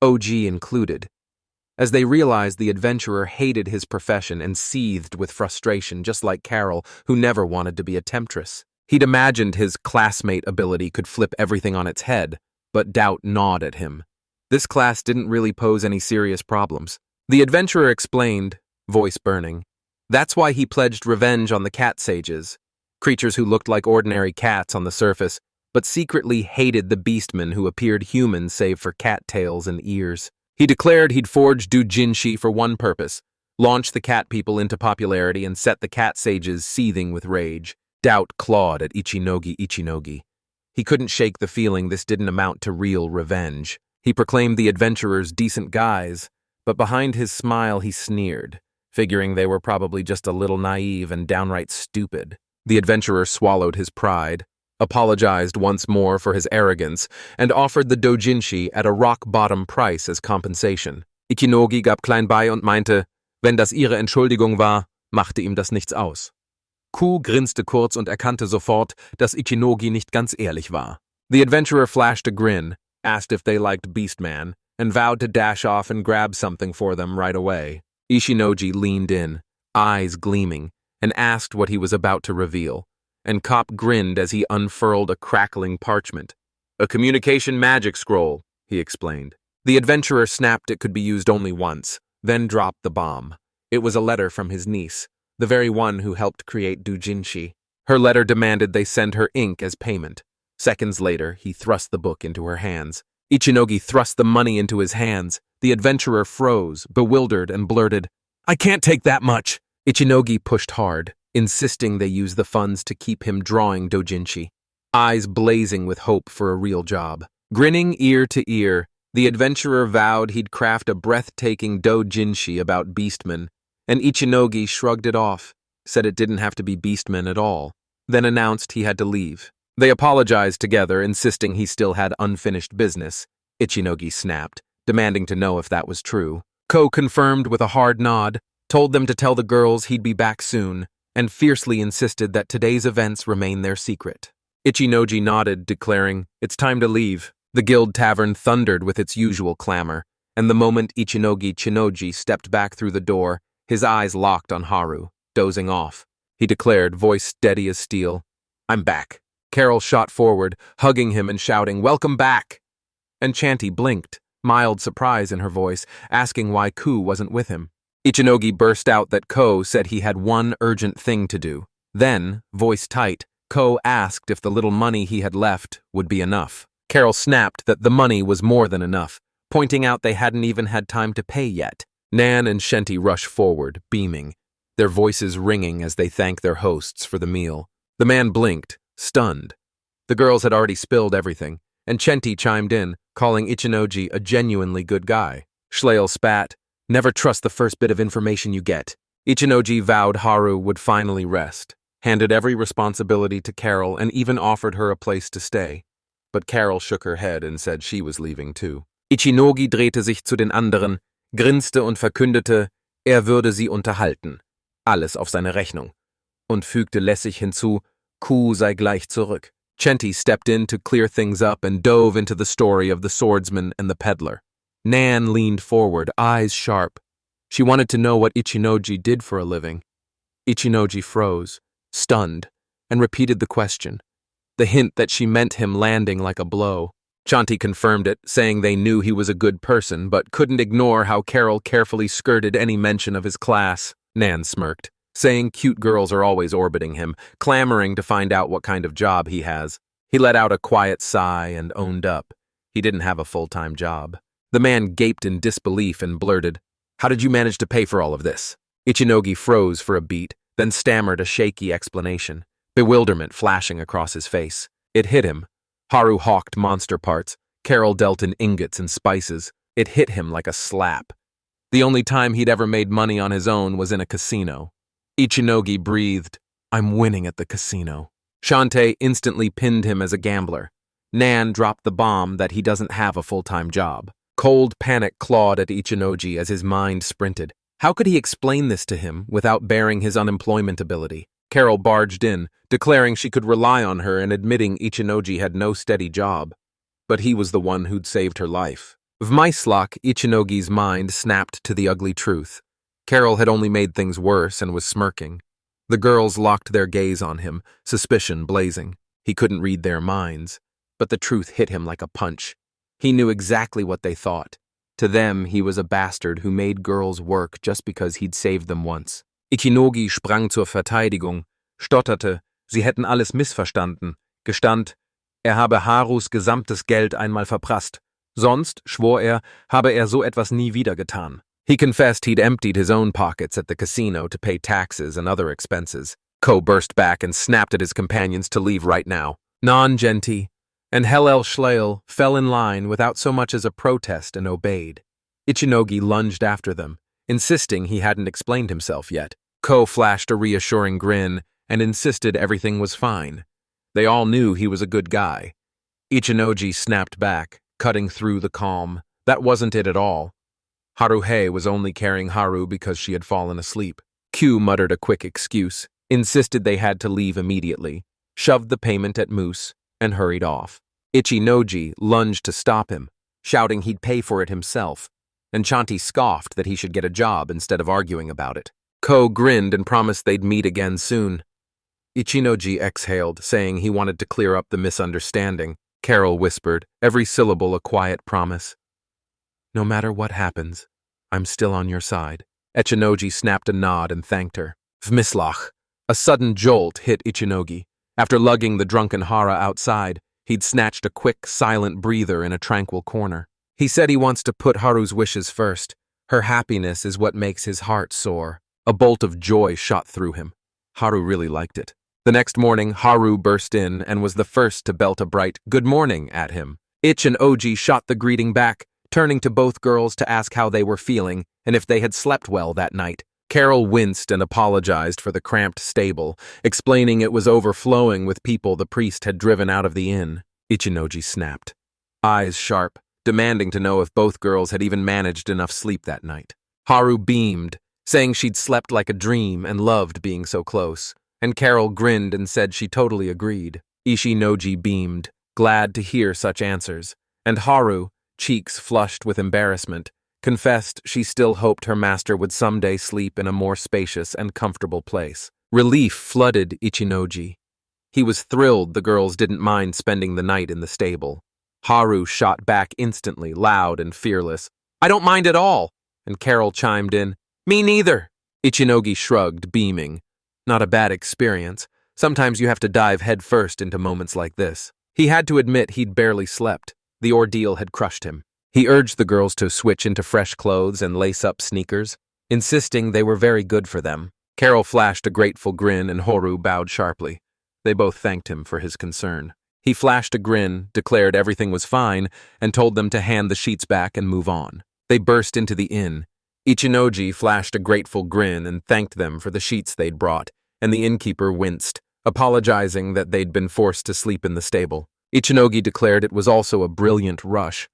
OG included, as they realized the adventurer hated his profession and seethed with frustration, just like Carol, who never wanted to be a temptress. He'd imagined his classmate ability could flip everything on its head, but doubt gnawed at him. This class didn't really pose any serious problems. The adventurer explained, voice burning. That's why he pledged revenge on the cat sages, creatures who looked like ordinary cats on the surface, but secretly hated the beastmen who appeared human save for cat tails and ears. He declared he'd forged doujinshi for one purpose, launch the cat people into popularity and set the cat sages seething with rage. Doubt clawed at Ichinogi. He couldn't shake the feeling this didn't amount to real revenge. He proclaimed the adventurers decent guys, but behind his smile he sneered, figuring they were probably just a little naive and downright stupid. The adventurer swallowed his pride, apologized once more for his arrogance, and offered the doujinshi at a rock-bottom price as compensation. Ichinogi gab klein bei und meinte, wenn das ihre Entschuldigung war, machte ihm das nichts aus. Ku grinste kurz und erkannte sofort, dass Ichinogi nicht ganz ehrlich war. The adventurer flashed a grin, asked if they liked Beastman, and vowed to dash off and grab something for them right away. Ichinogi leaned in, eyes gleaming, and asked what he was about to reveal, and Cop grinned as he unfurled a crackling parchment. A communication magic scroll, he explained. The adventurer snapped it could be used only once, then dropped the bomb. It was a letter from his niece, the very one who helped create doujinshi. Her letter demanded they send her ink as payment. Seconds later, he thrust the book into her hands. Ichinogi thrust the money into his hands. The adventurer froze, bewildered, and blurted, I can't take that much. Ichinogi pushed hard, insisting they use the funds to keep him drawing doujinshi, eyes blazing with hope for a real job. Grinning ear to ear, the adventurer vowed he'd craft a breathtaking doujinshi about beastmen, and Ichinogi shrugged it off, said it didn't have to be beastmen at all, then announced he had to leave. They apologized together, insisting he still had unfinished business. Ichinogi snapped, demanding to know if that was true. Ko confirmed with a hard nod, told them to tell the girls he'd be back soon, and fiercely insisted that today's events remain their secret. Ichinogi nodded, declaring, it's time to leave. The guild tavern thundered with its usual clamor, and the moment Ichinogi stepped back through the door, his eyes locked on Haru, dozing off. He declared, voice steady as steel, I'm back. Carol shot forward, hugging him and shouting, welcome back! And Chanty blinked, mild surprise in her voice, asking why Ku wasn't with him. Ichinogi burst out that Ko said he had one urgent thing to do. Then, voice tight, Ko asked if the little money he had left would be enough. Carol snapped that the money was more than enough, pointing out they hadn't even had time to pay yet. Nan and Shenty rushed forward, beaming, their voices ringing as they thanked their hosts for the meal. The man blinked, stunned. The girls had already spilled everything, and Shenty chimed in, calling Ichinogi a genuinely good guy. Schleil spat, never trust the first bit of information you get. Ichinogi vowed Haru would finally rest, handed every responsibility to Carol, and even offered her a place to stay. But Carol shook her head and said she was leaving too. Ichinogi drehte sich zu den anderen, grinste und verkündete, würde sie unterhalten. Alles auf seine Rechnung. Und fügte lässig hinzu, Ku sei gleich zurück. Shenty stepped in to clear things up and dove into the story of the swordsman and the peddler. Nan leaned forward, eyes sharp. She wanted to know what Ichinogi did for a living. Ichinogi froze, stunned, and repeated the question, the hint that she meant him landing like a blow. Chanty confirmed it, saying they knew he was a good person, but couldn't ignore how Carol carefully skirted any mention of his class. Nan smirked, saying cute girls are always orbiting him, clamoring to find out what kind of job he has. He let out a quiet sigh and owned up. He didn't have a full-time job. The man gaped in disbelief and blurted, how did you manage to pay for all of this? Ichinogi froze for a beat, then stammered a shaky explanation, bewilderment flashing across his face. It hit him. Haru hawked monster parts. Carol dealt in ingots and spices. It hit him like a slap. The only time he'd ever made money on his own was in a casino. Ichinogi breathed, I'm winning at the casino. Shantae instantly pinned him as a gambler. Nan dropped the bomb that he doesn't have a full-time job. Cold panic clawed at Ichinoji as his mind sprinted. How could he explain this to him without bearing his unemployment ability? Carol barged in, declaring she could rely on her and admitting Ichinoji had no steady job. But he was the one who'd saved her life. Vmyslok, Ichinogi's mind snapped to the ugly truth. Carol had only made things worse and was smirking. The girls locked their gaze on him, suspicion blazing. He couldn't read their minds, but the truth hit him like a punch. He knew exactly what they thought. To them, he was a bastard who made girls work just because he'd saved them once. Ichinogi sprang zur Verteidigung, stotterte, sie hätten alles missverstanden, gestand, habe Harus gesamtes Geld einmal verprasst. Sonst, schwor habe so etwas nie wieder getan. He confessed he'd emptied his own pockets at the casino to pay taxes and other expenses. Ko burst back and snapped at his companions to leave right now. Non-Genti and Hellel Schleil fell in line without so much as a protest and obeyed. Ichinogi lunged after them, insisting he hadn't explained himself yet. Ko flashed a reassuring grin and insisted everything was fine. They all knew he was a good guy. Ichinogi snapped back, cutting through the calm. That wasn't it at all. Haruhei was only carrying Haru because she had fallen asleep. Q muttered a quick excuse, insisted they had to leave immediately, shoved the payment at Moose, and hurried off. Ichinoji lunged to stop him, shouting he'd pay for it himself, and Chanti scoffed that he should get a job instead of arguing about it. Ko grinned and promised they'd meet again soon. Ichinoji exhaled, saying he wanted to clear up the misunderstanding. Carol whispered, every syllable a quiet promise. No matter what happens, I'm still on your side. Ichinoji snapped a nod and thanked her. Vmyslok. A sudden jolt hit Ichinogi. After lugging the drunken Hara outside, he'd snatched a quick, silent breather in a tranquil corner. He said he wants to put Haru's wishes first. Her happiness is what makes his heart soar. A bolt of joy shot through him. Haru really liked it. The next morning, Haru burst in and was the first to belt a bright good morning at him. Ich and Oji shot the greeting back, turning to both girls to ask how they were feeling and if they had slept well that night. Carol winced and apologized for the cramped stable, explaining it was overflowing with people the priest had driven out of the inn. Ichinoji snapped, eyes sharp, demanding to know if both girls had even managed enough sleep that night. Haru beamed, saying she'd slept like a dream and loved being so close, and Carol grinned and said she totally agreed. Ichinoji beamed, glad to hear such answers, and Haru, cheeks flushed with embarrassment, confessed she still hoped her master would someday sleep in a more spacious and comfortable place. Relief flooded Ichinoji. He was thrilled the girls didn't mind spending the night in the stable. Haru shot back instantly, loud and fearless. I don't mind at all. And Carol chimed in, me neither. Ichinogi shrugged, beaming. Not a bad experience. Sometimes you have to dive headfirst into moments like this. He had to admit he'd barely slept. The ordeal had crushed him. He urged the girls to switch into fresh clothes and lace up sneakers, insisting they were very good for them. Carol flashed a grateful grin and Haru bowed sharply. They both thanked him for his concern. He flashed a grin, declared everything was fine, and told them to hand the sheets back and move on. They burst into the inn. Ichinoji flashed a grateful grin and thanked them for the sheets they'd brought, and the innkeeper winced, apologizing that they'd been forced to sleep in the stable. Ichinogi declared it was also a brilliant rush,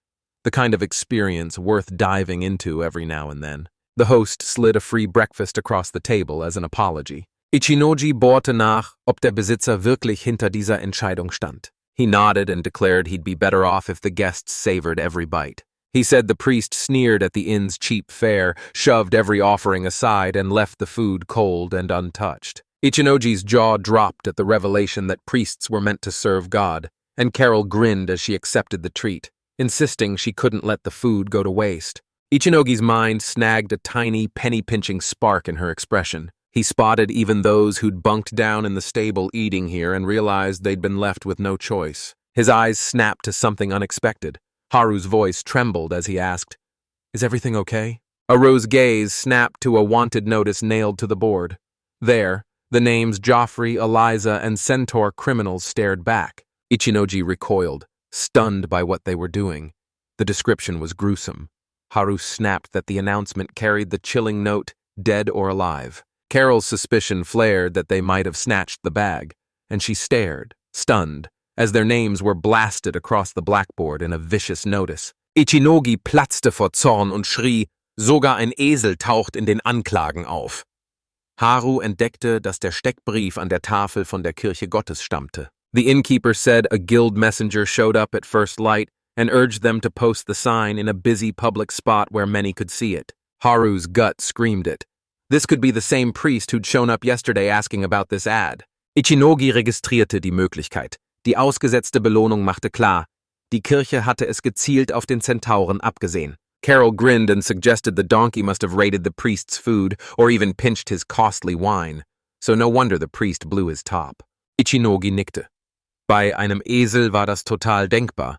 the kind of experience worth diving into every now and then. The host slid a free breakfast across the table as an apology. Ichinoji bohrte nach, ob der Besitzer wirklich hinter dieser Entscheidung stand. He nodded and declared he'd be better off if the guests savored every bite. He said the priest sneered at the inn's cheap fare, shoved every offering aside, and left the food cold and untouched. Ichinoji's jaw dropped at the revelation that priests were meant to serve God, and Carol grinned as she accepted the treat, insisting she couldn't let the food go to waste. Ichinogi's mind snagged a tiny, penny-pinching spark in her expression. He spotted even those who'd bunked down in the stable eating here and realized they'd been left with no choice. His eyes snapped to something unexpected. Haru's voice trembled as he asked, "Is everything okay?" Aro's gaze snapped to a wanted notice nailed to the board. There, the names Joffrey, Eliza, and Centaur criminals stared back. Ichinoji recoiled, stunned by what they were doing. The description was gruesome. Haru snapped that the announcement carried the chilling note, dead or alive. Carol's suspicion flared that they might have snatched the bag, and she stared, stunned, as their names were blasted across the blackboard in a vicious notice. Ichinogi platzte vor Zorn und schrie, sogar ein Esel taucht in den Anklagen auf. Haru entdeckte, dass der Steckbrief an der Tafel von der Kirche Gottes stammte. The innkeeper said a guild messenger showed up at first light and urged them to post the sign in a busy public spot where many could see it. Haru's gut screamed it. This could be the same priest who'd shown up yesterday asking about this ad. Ichinogi registrierte die Möglichkeit. Die ausgesetzte Belohnung machte klar, die Kirche hatte es gezielt auf den Zentauren abgesehen. Carol grinned and suggested the donkey must have raided the priest's food or even pinched his costly wine, so no wonder the priest blew his top. Ichinogi nickte. Bei einem Esel war das total denkbar.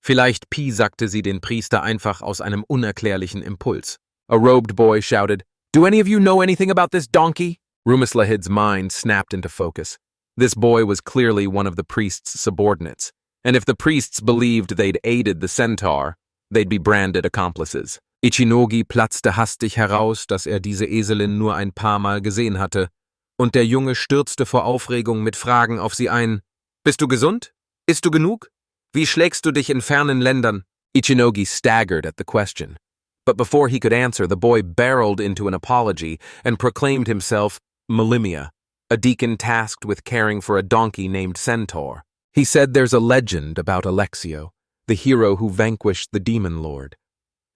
Vielleicht piesackte sie den Priester einfach aus einem unerklärlichen Impuls. A robed boy shouted, "Do any of you know anything about this donkey?" Rumislahid's mind snapped into focus. This boy was clearly one of the priest's subordinates, and if the priests believed they'd aided the centaur, they'd be branded accomplices. Ichinogi platzte hastig heraus, dass diese Eselin nur ein paar Mal gesehen hatte, und der Junge stürzte vor Aufregung mit Fragen auf sie ein. Bist du gesund? Isst du genug? Wie schlägst du dich in fernen Ländern? Ichinogi staggered at the question. But before he could answer, the boy barreled into an apology and proclaimed himself Malimia, a deacon tasked with caring for a donkey named Centaur. He said there's a legend about Alexio, the hero who vanquished the demon lord.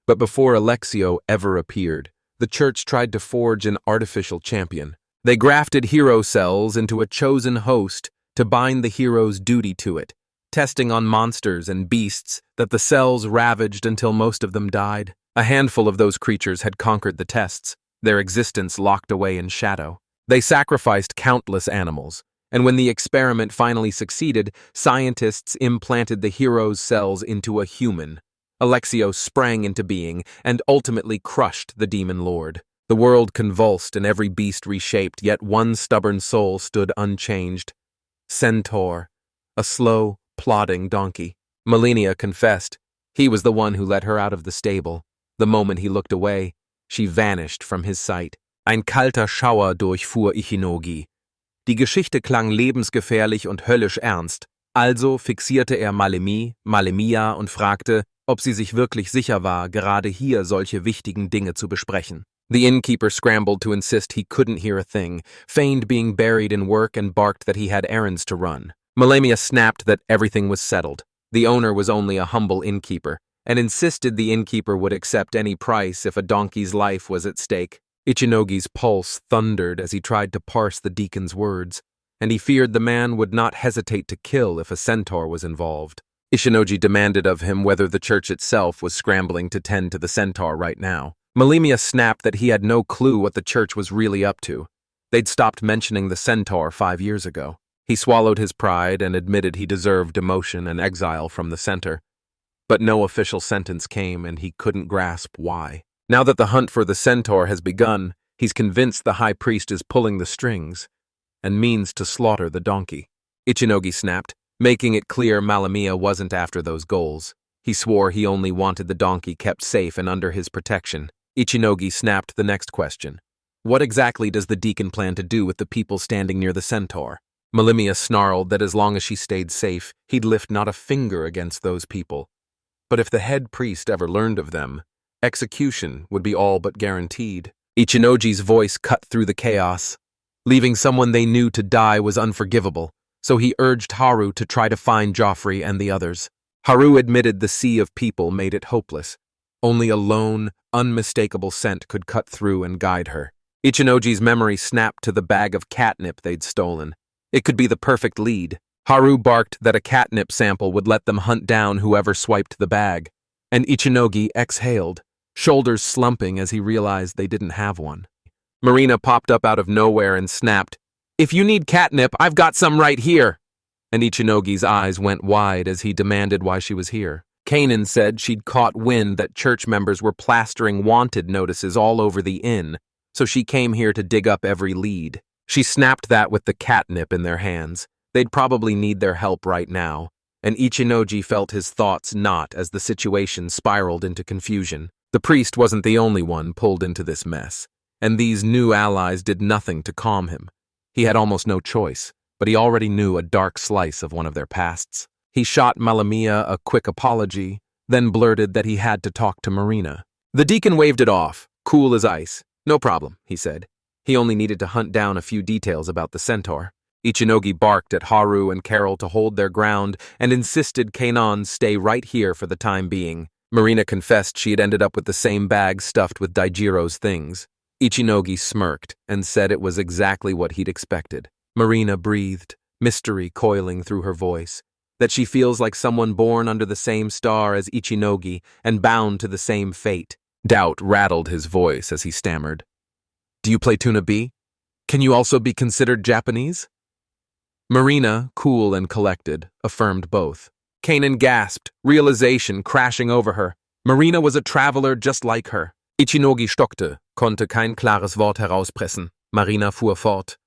But before Alexio ever appeared, the church tried to forge an artificial champion. They grafted hero cells into a chosen host to bind the hero's duty to it, testing on monsters and beasts that the cells ravaged until most of them died. A handful of those creatures had conquered the tests, their existence locked away in shadow. They sacrificed countless animals, and when the experiment finally succeeded, scientists implanted the hero's cells into a human. Alexio sprang into being and ultimately crushed the demon lord. The world convulsed and every beast reshaped, yet one stubborn soul stood unchanged. Centaur, a slow, plodding donkey. Malenia confessed. He was the one who let her out of the stable. The moment he looked away, she vanished from his sight. Ein kalter Schauer durchfuhr Ichinogi. Die Geschichte klang lebensgefährlich und höllisch ernst. Also fixierte er Malemia und fragte, ob sie sich wirklich sicher war, gerade hier solche wichtigen Dinge zu besprechen. The innkeeper scrambled to insist he couldn't hear a thing, feigned being buried in work and barked that he had errands to run. Malemia snapped that everything was settled. The owner was only a humble innkeeper, and insisted the innkeeper would accept any price if a donkey's life was at stake. Ichinogi's pulse thundered as he tried to parse the deacon's words, and he feared the man would not hesitate to kill if a centaur was involved. Ichinogi demanded of him whether the church itself was scrambling to tend to the centaur right now. Malemia snapped that he had no clue what the church was really up to. They'd stopped mentioning the centaur 5 years ago. He swallowed his pride and admitted he deserved demotion and exile from the center. But no official sentence came, and he couldn't grasp why. Now that the hunt for the centaur has begun, he's convinced the high priest is pulling the strings and means to slaughter the donkey. Ichinogi snapped, making it clear Malemia wasn't after those goals. He swore he only wanted the donkey kept safe and under his protection. Ichinogi snapped the next question. What exactly does the deacon plan to do with the people standing near the centaur? Malemia snarled that as long as she stayed safe, he'd lift not a finger against those people. But if the head priest ever learned of them, execution would be all but guaranteed. Ichinogi's voice cut through the chaos. Leaving someone they knew to die was unforgivable, so he urged Haru to try to find Joffrey and the others. Haru admitted the sea of people made it hopeless. Only a lone, unmistakable scent could cut through and guide her. Ichinogi's memory snapped to the bag of catnip they'd stolen. It could be the perfect lead. Haru barked that a catnip sample would let them hunt down whoever swiped the bag, and Ichinogi exhaled, shoulders slumping as he realized they didn't have one. Marina popped up out of nowhere and snapped, "If you need catnip, I've got some right here!" And Ichinogi's eyes went wide as he demanded why she was here. Kanan said she'd caught wind that church members were plastering wanted notices all over the inn, so she came here to dig up every lead. She snapped that with the catnip in their hands. They'd probably need their help right now, and Ichinogi felt his thoughts knot as the situation spiraled into confusion. The priest wasn't the only one pulled into this mess, and these new allies did nothing to calm him. He had almost no choice. but he already knew a dark slice of one of their pasts. He shot Malamia a quick apology, then blurted that he had to talk to Marina. The deacon waved it off, cool as ice. No problem, he said. He only needed to hunt down a few details about the centaur. Ichinogi barked at Haru and Carol to hold their ground and insisted Kanon stay right here for the time being. Marina confessed she had ended up with the same bag stuffed with Daijiro's things. Ichinogi smirked and said it was exactly what he'd expected. Marina breathed, mystery coiling through her voice, that she feels like someone born under the same star as Ichinogi and bound to the same fate. Doubt rattled his voice as he stammered. Do you play Tuna B? Can you also be considered Japanese? Marina, cool and collected, affirmed both. Kanan gasped, realization crashing over her. Marina was a traveler just like her. Ichinogi stockte, konnte kein klares Wort herauspressen. Marina fuhr fort.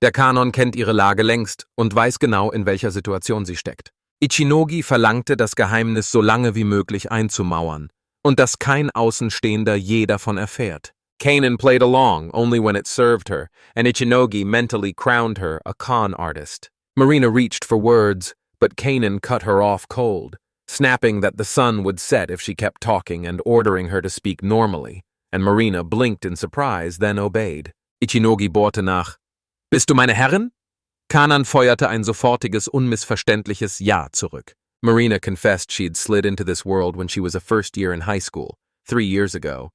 Der Kanon kennt ihre Lage längst und weiß genau, in welcher Situation sie steckt. Ichinogi verlangte, das Geheimnis so lange wie möglich einzumauern und dass kein Außenstehender je davon erfährt. Kanan played along only when it served her, and Ichinogi mentally crowned her a con artist. Marina reached for words, but Kanan cut her off cold, snapping that the sun would set if she kept talking and ordering her to speak normally, and Marina blinked in surprise, then obeyed. Ichinogi bohrte nach. Bist du meine Herrin? Kanan feuerte ein sofortiges, unmissverständliches Ja zurück. Marina confessed she'd slid into this world when she was a first year in high school, 3 years ago,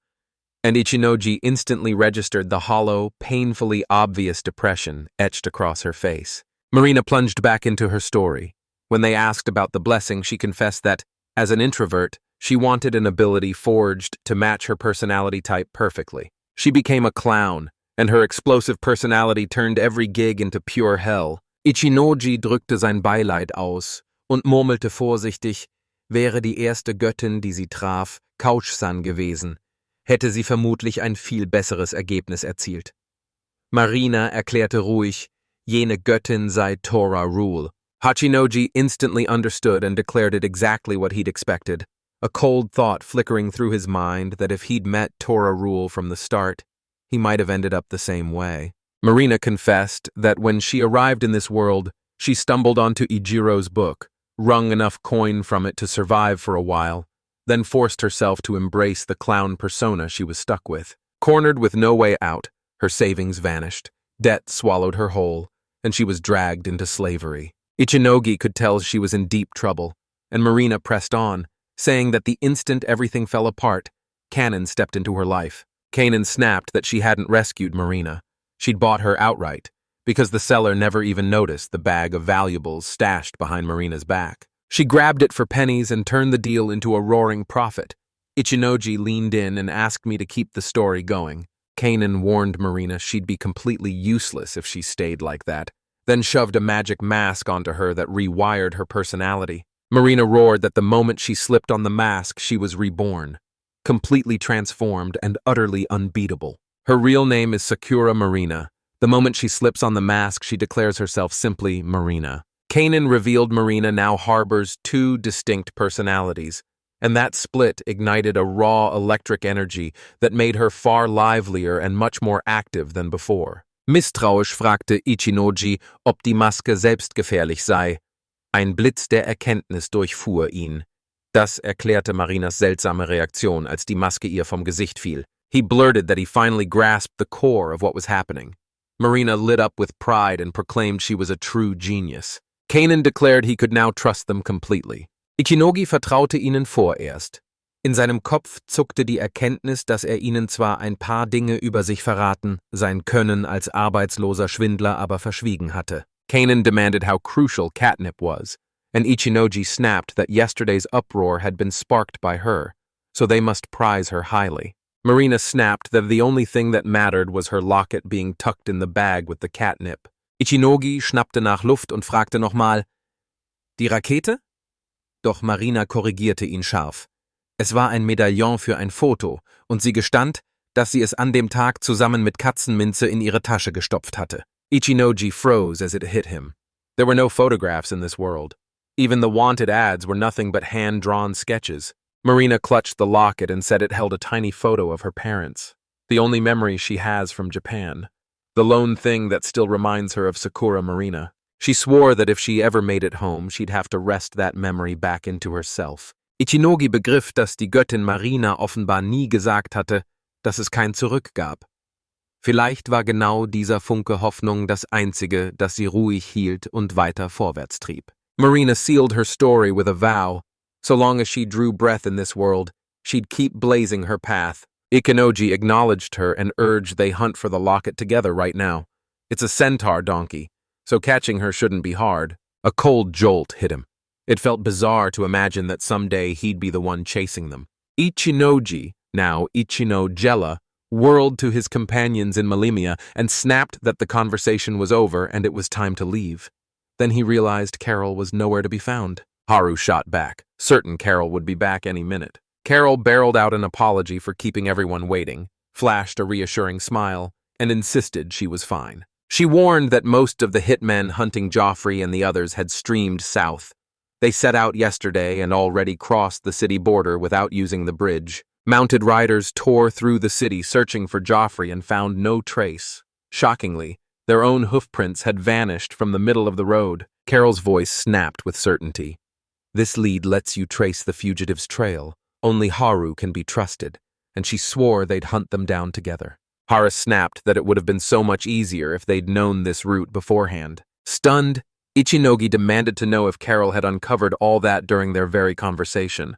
and Ichinogi instantly registered the hollow, painfully obvious depression etched across her face. Marina plunged back into her story. When they asked about the blessing, she confessed that, as an introvert, she wanted an ability forged to match her personality type perfectly. She became a clown, and her explosive personality turned every gig into pure hell. Ichinogi drückte sein Beileid aus und murmelte vorsichtig, wäre die erste Göttin, die sie traf, Couch-san gewesen, hätte sie vermutlich ein viel besseres Ergebnis erzielt. Marina erklärte ruhig, jene Göttin sei Tora Rule. Hachinoji instantly understood and declared it exactly what he'd expected, a cold thought flickering through his mind that if he'd met Tora Rule from the start, he might have ended up the same way. Marina confessed that when she arrived in this world, she stumbled onto Ijiro's book, wrung enough coin from it to survive for a while, then forced herself to embrace the clown persona she was stuck with. Cornered with no way out, her savings vanished, debt swallowed her whole, and she was dragged into slavery. Ichinogi could tell she was in deep trouble, and Marina pressed on, saying that the instant everything fell apart, Kanan stepped into her life. Kanan snapped that she hadn't rescued Marina. She'd bought her outright, because the seller never even noticed the bag of valuables stashed behind Marina's back. She grabbed it for pennies and turned the deal into a roaring profit. Ichinogi leaned in and asked me to keep the story going. Kanan warned Marina she'd be completely useless if she stayed like that, then shoved a magic mask onto her that rewired her personality. Marina roared that the moment she slipped on the mask, she was reborn, completely transformed and utterly unbeatable. Her real name is Sakura Marina. The moment she slips on the mask, she declares herself simply Marina. Kanan revealed Marina now harbors 2 distinct personalities, and that split ignited a raw electric energy that made her far livelier and much more active than before. Misstrauisch fragte Ichinogi, ob die Maske selbstgefährlich sei. Ein Blitz der Erkenntnis durchfuhr ihn. Das erklärte Marinas seltsame Reaktion, als die Maske ihr vom Gesicht fiel. He blurted that he finally grasped the core of what was happening. Marina lit up with pride and proclaimed she was a true genius. Kanan declared he could now trust them completely. Ichinogi vertraute ihnen vorerst. In seinem Kopf zuckte die Erkenntnis, dass ihnen zwar ein paar Dinge über sich verraten, sein Können als arbeitsloser Schwindler aber verschwiegen hatte. Kanan demanded how crucial catnip was, and Ichinogi snapped that yesterday's uproar had been sparked by her, so they must prize her highly. Marina snapped that the only thing that mattered was her locket being tucked in the bag with the catnip. Ichinogi schnappte nach Luft und fragte nochmal, die Rakete? Doch Marina korrigierte ihn scharf. Es war ein Medaillon für ein Foto, und sie gestand, dass sie es an dem Tag zusammen mit Katzenminze in ihre Tasche gestopft hatte. Ichinogi froze as it hit him. There were no photographs in this world. Even the wanted ads were nothing but hand-drawn sketches. Marina clutched the locket and said it held a tiny photo of her parents, the only memory she has from Japan, the lone thing that still reminds her of Sakura Marina. She swore that if she ever made it home, she'd have to wrest that memory back into herself. Ichinogi begriff, dass die Göttin Marina offenbar nie gesagt hatte, dass es kein Zurück gab. Vielleicht war genau dieser Funke Hoffnung das einzige, das sie ruhig hielt und weiter vorwärts trieb. Marina sealed her story with a vow. So long as she drew breath in this world, she'd keep blazing her path. Ikinoji acknowledged her and urged they hunt for the locket together right now. It's a centaur donkey, so catching her shouldn't be hard. A cold jolt hit him. It felt bizarre to imagine that someday he'd be the one chasing them. Ichinoji, now Ichino Jella, whirled to his companions in Malimia and snapped that the conversation was over and it was time to leave. Then he realized Carol was nowhere to be found. Haru shot back, certain Carol would be back any minute. Carol barreled out an apology for keeping everyone waiting, flashed a reassuring smile, and insisted she was fine. She warned that most of the hitmen hunting Joffrey and the others had streamed south. They set out yesterday and already crossed the city border without using the bridge. Mounted riders tore through the city searching for Joffrey and found no trace. Shockingly, their own hoofprints had vanished from the middle of the road. Carol's voice snapped with certainty. This lead lets you trace the fugitive's trail. Only Haru can be trusted, and she swore they'd hunt them down together. Haru snapped that it would have been so much easier if they'd known this route beforehand. Stunned, Ichinogi demanded to know if Carol had uncovered all that during their very conversation.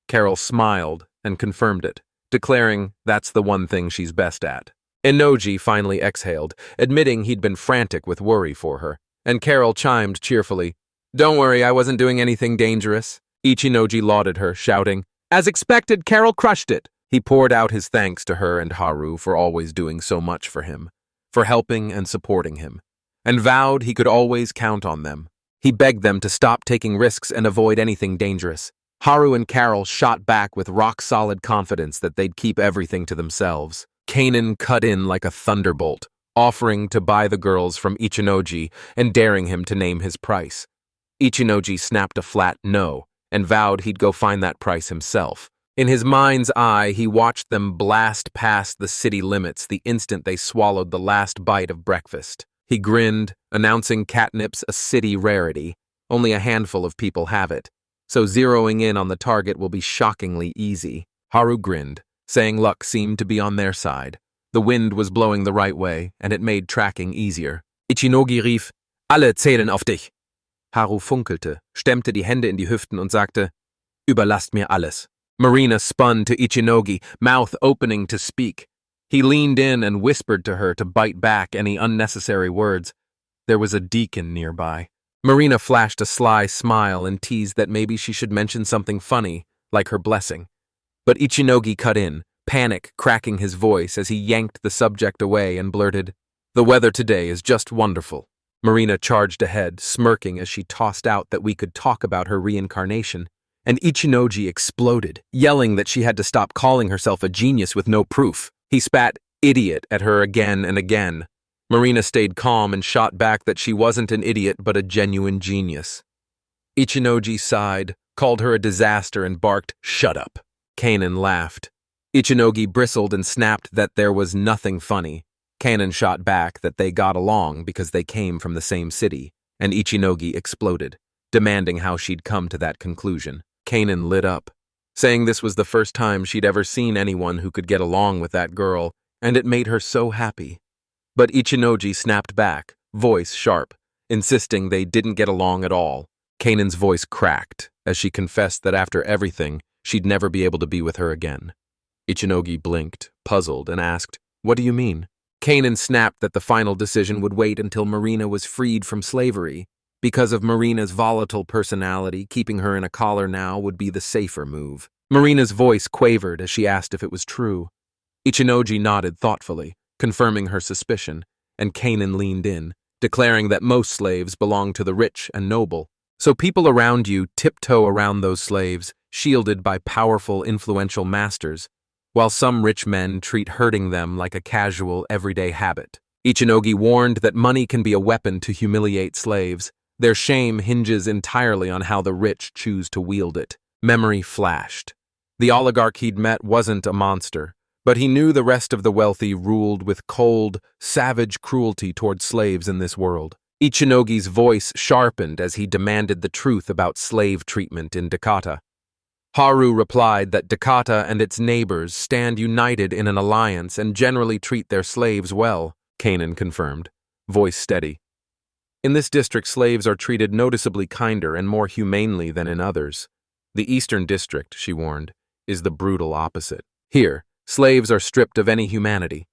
Carol smiled and confirmed it, declaring that's the one thing she's best at. Inoji finally exhaled, admitting he'd been frantic with worry for her, and Carol chimed cheerfully, "Don't worry, I wasn't doing anything dangerous." Ichinoji lauded her, shouting, "As expected, Carol crushed it." He poured out his thanks to her and Haru for always doing so much for him, for helping and supporting him, and vowed he could always count on them. He begged them to stop taking risks and avoid anything dangerous. Haru and Carol shot back with rock-solid confidence that they'd keep everything to themselves. Kanan cut in like a thunderbolt, offering to buy the girls from Ichinoji and daring him to name his price. Ichinoji snapped a flat no and vowed he'd go find that price himself. In his mind's eye, he watched them blast past the city limits the instant they swallowed the last bite of breakfast. He grinned, announcing catnip's a city rarity. Only a handful of people have it, so zeroing in on the target will be shockingly easy. Haru grinned, saying luck seemed to be on their side. The wind was blowing the right way, and it made tracking easier. Ichinogi rief, "Alle zählen auf dich." Haru funkelte, stemmte die Hände in die Hüften und sagte, "Überlasst mir alles." Marina spun to Ichinogi, mouth opening to speak. He leaned in and whispered to her to bite back any unnecessary words. There was a deacon nearby. Marina flashed a sly smile and teased that maybe she should mention something funny, like her blessing. But Ichinogi cut in, panic cracking his voice as he yanked the subject away and blurted, "The weather today is just wonderful." Marina charged ahead, smirking as she tossed out that we could talk about her reincarnation, and Ichinoji exploded, yelling that she had to stop calling herself a genius with no proof. He spat idiot at her again and again. Marina stayed calm and shot back that she wasn't an idiot but a genuine genius. Ichinoji sighed, called her a disaster and barked, "Shut up." Kanan laughed. Ichinogi bristled and snapped that there was nothing funny. Kanan shot back that they got along because they came from the same city, and Ichinogi exploded, demanding how she'd come to that conclusion. Kanan lit up, saying this was the first time she'd ever seen anyone who could get along with that girl, and it made her so happy. But Ichinoji snapped back, voice sharp, insisting they didn't get along at all. Kanan's voice cracked as she confessed that after everything, she'd never be able to be with her again. Ichinogi blinked, puzzled, and asked, "What do you mean?" Kanan snapped that the final decision would wait until Marina was freed from slavery. Because of Marina's volatile personality, keeping her in a collar now would be the safer move. Marina's voice quavered as she asked if it was true. Ichinoji nodded thoughtfully, confirming her suspicion, and Kanan leaned in, declaring that most slaves belong to the rich and noble. So people around you tiptoe around those slaves, shielded by powerful, influential masters, while some rich men treat hurting them like a casual, everyday habit. Ichinogi warned that money can be a weapon to humiliate slaves. Their shame hinges entirely on how the rich choose to wield it. Memory flashed. The oligarch he'd met wasn't a monster, but he knew the rest of the wealthy ruled with cold, savage cruelty toward slaves in this world. Ichinogi's voice sharpened as he demanded the truth about slave treatment in Dakota. Haru replied that Dakota and its neighbors stand united in an alliance and generally treat their slaves well, Kanan confirmed, voice steady. In this district, slaves are treated noticeably kinder and more humanely than in others. The Eastern District, she warned, is the brutal opposite. Here, slaves are stripped of any humanity.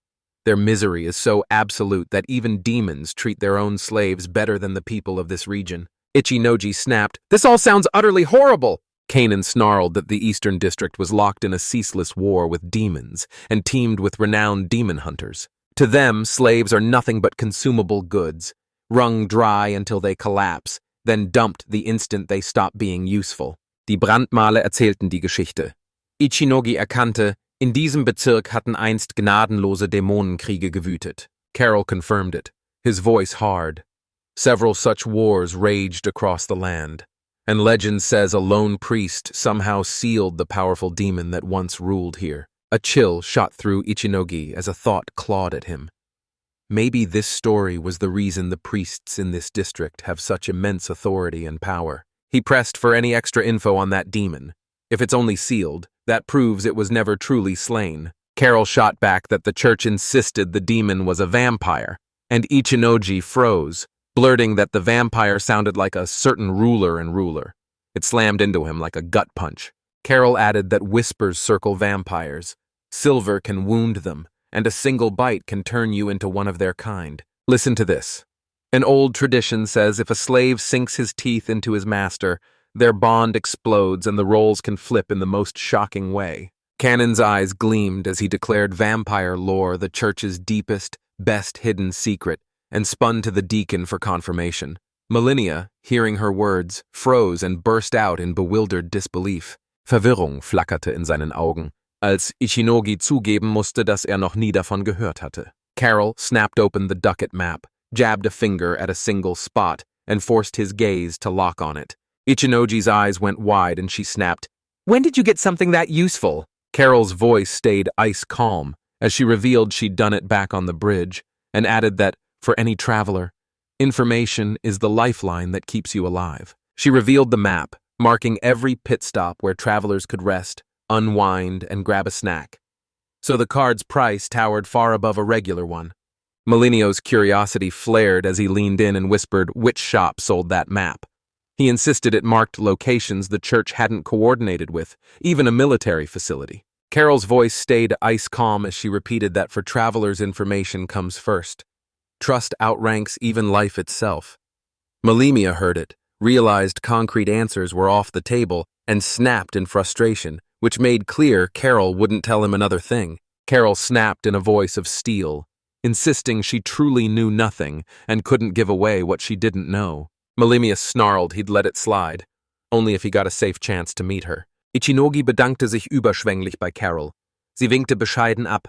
Their misery is so absolute that even demons treat their own slaves better than the people of this region. Ichinogi snapped, "This all sounds utterly horrible!" Kanan snarled that the Eastern District was locked in a ceaseless war with demons and teamed with renowned demon hunters. To them, slaves are nothing but consumable goods, wrung dry until they collapse, then dumped the instant they stop being useful. Die Brandmale erzählten die Geschichte. Ichinogi erkannte, in diesem Bezirk hatten einst gnadenlose Dämonenkriege gewütet. Carol confirmed it, his voice hard. Several such wars raged across the land, and legend says a lone priest somehow sealed the powerful demon that once ruled here. A chill shot through Ichinogi as a thought clawed at him. Maybe this story was the reason the priests in this district have such immense authority and power. He pressed for any extra info on that demon. If it's only sealed, that proves it was never truly slain. Carol shot back that the church insisted the demon was a vampire, and Ichinogi froze, blurting that the vampire sounded like a certain ruler and ruler. It slammed into him like a gut punch. Carol added that whispers circle vampires. Silver can wound them, and a single bite can turn you into one of their kind. Listen to this. An old tradition says if a slave sinks his teeth into his master, their bond explodes and the roles can flip in the most shocking way. Kanan's eyes gleamed as he declared vampire lore the church's deepest, best-hidden secret, and spun to the deacon for confirmation. Millennia, hearing her words, froze and burst out in bewildered disbelief. Verwirrung flackerte in seinen Augen, als Ichinogi zugeben musste, dass noch nie davon gehört hatte. Carol snapped open the ducat map, jabbed a finger at a single spot, and forced his gaze to lock on it. Ichinogi's eyes went wide and she snapped, "When did you get something that useful?" Carol's voice stayed ice calm as she revealed she'd done it back on the bridge, and added that, for any traveler, information is the lifeline that keeps you alive. She revealed the map, marking every pit stop where travelers could rest, unwind, and grab a snack. So the card's price towered far above a regular one. Millenio's curiosity flared as he leaned in and whispered which shop sold that map. He insisted it marked locations the church hadn't coordinated with, even a military facility. Carol's voice stayed ice calm as she repeated that for travelers information comes first. Trust outranks even life itself. Millennia heard it, realized concrete answers were off the table, and snapped in frustration, which made clear Carol wouldn't tell him another thing. Carol snapped in a voice of steel, insisting she truly knew nothing and couldn't give away what she didn't know. Millennia snarled he'd let it slide, only if he got a safe chance to meet her. Ichinogi bedankte sich überschwänglich bei Carol. Sie winkte bescheiden ab.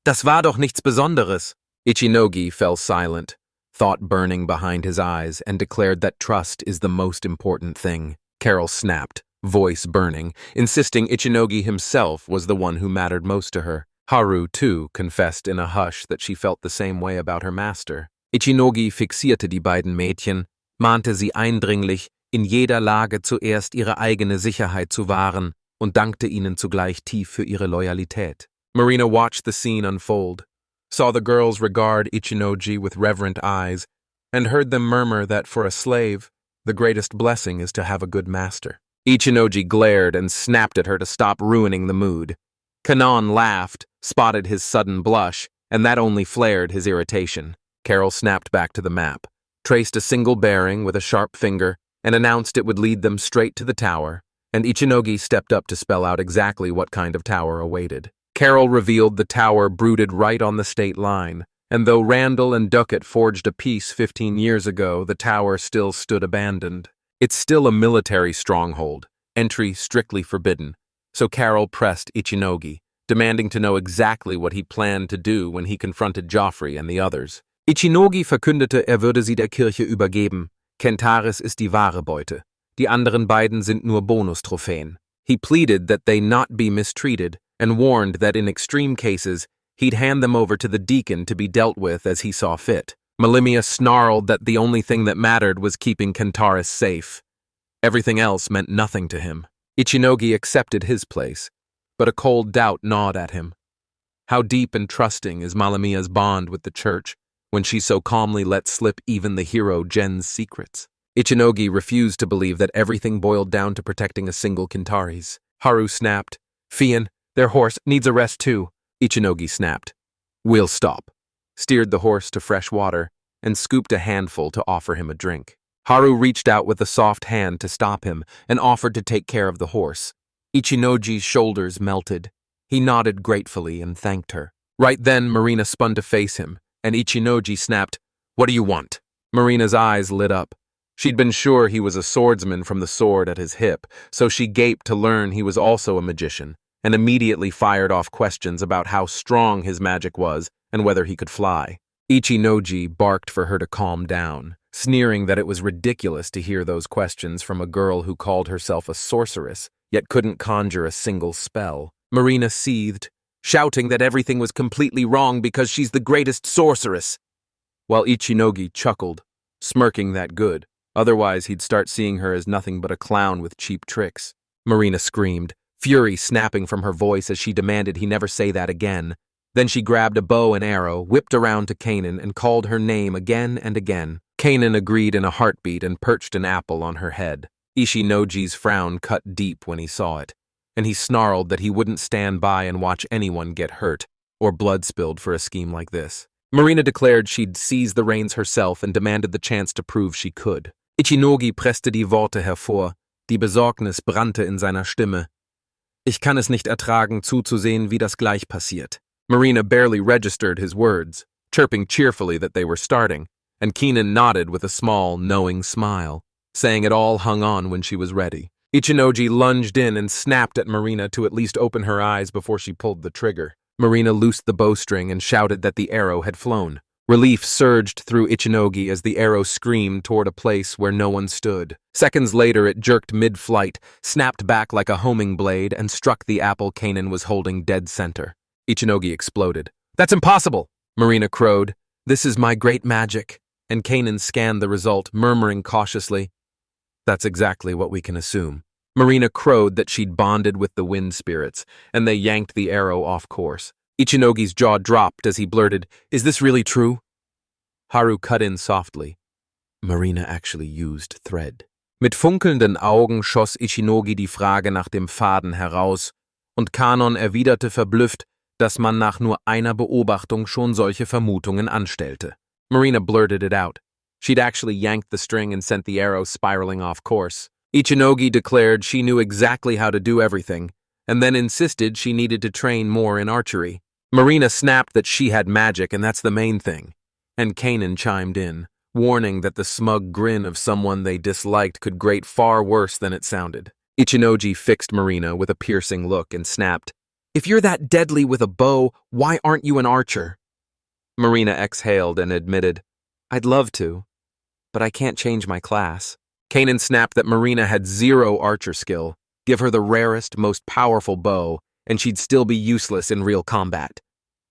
Das war doch nichts Besonderes. Ichinogi fell silent, thought burning behind his eyes, and declared that trust is the most important thing. Carol snapped, voice burning, insisting Ichinogi himself was the one who mattered most to her. Haru, too, confessed in a hush that she felt the same way about her master. Ichinogi fixierte die beiden Mädchen, mahnte sie eindringlich, in jeder Lage zuerst ihre eigene Sicherheit zu wahren und dankte ihnen zugleich tief für ihre Loyalität. Marina watched the scene unfold, saw the girls regard Ichinogi with reverent eyes, and heard them murmur that for a slave, the greatest blessing is to have a good master. Ichinogi glared and snapped at her to stop ruining the mood. Kanan laughed, spotted his sudden blush, and that only flared his irritation. Carol snapped back to the map, traced a single bearing with a sharp finger, and announced it would lead them straight to the tower, and Ichinogi stepped up to spell out exactly what kind of tower awaited. Carol revealed the tower brooded right on the state line, and though Randall and Ducat forged a peace 15 years ago, the tower still stood abandoned. It's still a military stronghold, entry strictly forbidden, so Carol pressed Ichinogi, demanding to know exactly what he planned to do when he confronted Joffrey and the others. Ichinogi verkündete, würde sie der Kirche übergeben. Kentaris ist die wahre Beute. Die anderen beiden sind nur Bonustrophäen. He pleaded that they not be mistreated, and warned that in extreme cases, he'd hand them over to the deacon to be dealt with as he saw fit. Melimia snarled that the only thing that mattered was keeping Kentaris safe. Everything else meant nothing to him. Ichinogi accepted his place, but a cold doubt gnawed at him. How deep and trusting is Malamia's bond with the church when she so calmly let slip even the hero Gen's secrets? Ichinogi refused to believe that everything boiled down to protecting a single Kentaris. Haru snapped. Fian, their horse, needs a rest too. Ichinogi snapped. We'll stop. Steered the horse to fresh water and scooped a handful to offer him a drink. Haru reached out with a soft hand to stop him and offered to take care of the horse. Ichinogi's shoulders melted. He nodded gratefully and thanked her. Right then, Marina spun to face him, and Ichinogi snapped, What do you want? Marina's eyes lit up. She'd been sure he was a swordsman from the sword at his hip, so she gaped to learn he was also a magician, and immediately fired off questions about how strong his magic was and whether he could fly. Ichinogi barked for her to calm down, sneering that it was ridiculous to hear those questions from a girl who called herself a sorceress, yet couldn't conjure a single spell. Marina seethed, shouting that everything was completely wrong because she's the greatest sorceress, while Ichinogi chuckled, smirking that good. Otherwise, he'd start seeing her as nothing but a clown with cheap tricks. Marina screamed, fury snapping from her voice as she demanded he never say that again. Then she grabbed a bow and arrow, whipped around to Kanan, and called her name again and again. Kanan agreed in a heartbeat and perched an apple on her head. Ichinogi's frown cut deep when he saw it, and he snarled that he wouldn't stand by and watch anyone get hurt or blood spilled for a scheme like this. Marina declared she'd seize the reins herself and demanded the chance to prove she could. Ichinogi presste die Worte hervor. Die Besorgnis brannte in seiner Stimme. Ich kann es nicht ertragen, zuzusehen, wie das gleich passiert. Marina barely registered his words, chirping cheerfully that they were starting, and Keenan nodded with a small, knowing smile, saying it all hung on when she was ready. Ichinogi lunged in and snapped at Marina to at least open her eyes before she pulled the trigger. Marina loosed the bowstring and shouted that the arrow had flown. Relief surged through Ichinogi as the arrow screamed toward a place where no one stood. Seconds later, it jerked mid-flight, snapped back like a homing blade, and struck the apple Kanan was holding dead center. Ichinogi exploded. That's impossible, Marina crowed. This is my great magic. And Kanan scanned the result, murmuring cautiously, That's exactly what we can assume. Marina crowed that she'd bonded with the wind spirits, and they yanked the arrow off course. Ichinogi's jaw dropped as he blurted, Is this really true? Haru cut in softly. Marina actually used thread. Mit funkelnden Augen schoss Ichinogi die Frage nach dem Faden heraus, und Kanon erwiderte verblüfft, dass man nach nur einer Beobachtung schon solche Vermutungen anstellte. Marina blurted it out. She'd actually yanked the string and sent the arrow spiraling off course. Ichinogi declared she knew exactly how to do everything, and then insisted she needed to train more in archery. Marina snapped that she had magic and that's the main thing, and Kanan chimed in, warning that the smug grin of someone they disliked could grate far worse than it sounded. Ichinogi fixed Marina with a piercing look and snapped, If you're that deadly with a bow, why aren't you an archer? Marina exhaled and admitted, I'd love to, but I can't change my class. Kanan snapped that Marina had zero archer skill. Give her the rarest, most powerful bow, and she'd still be useless in real combat.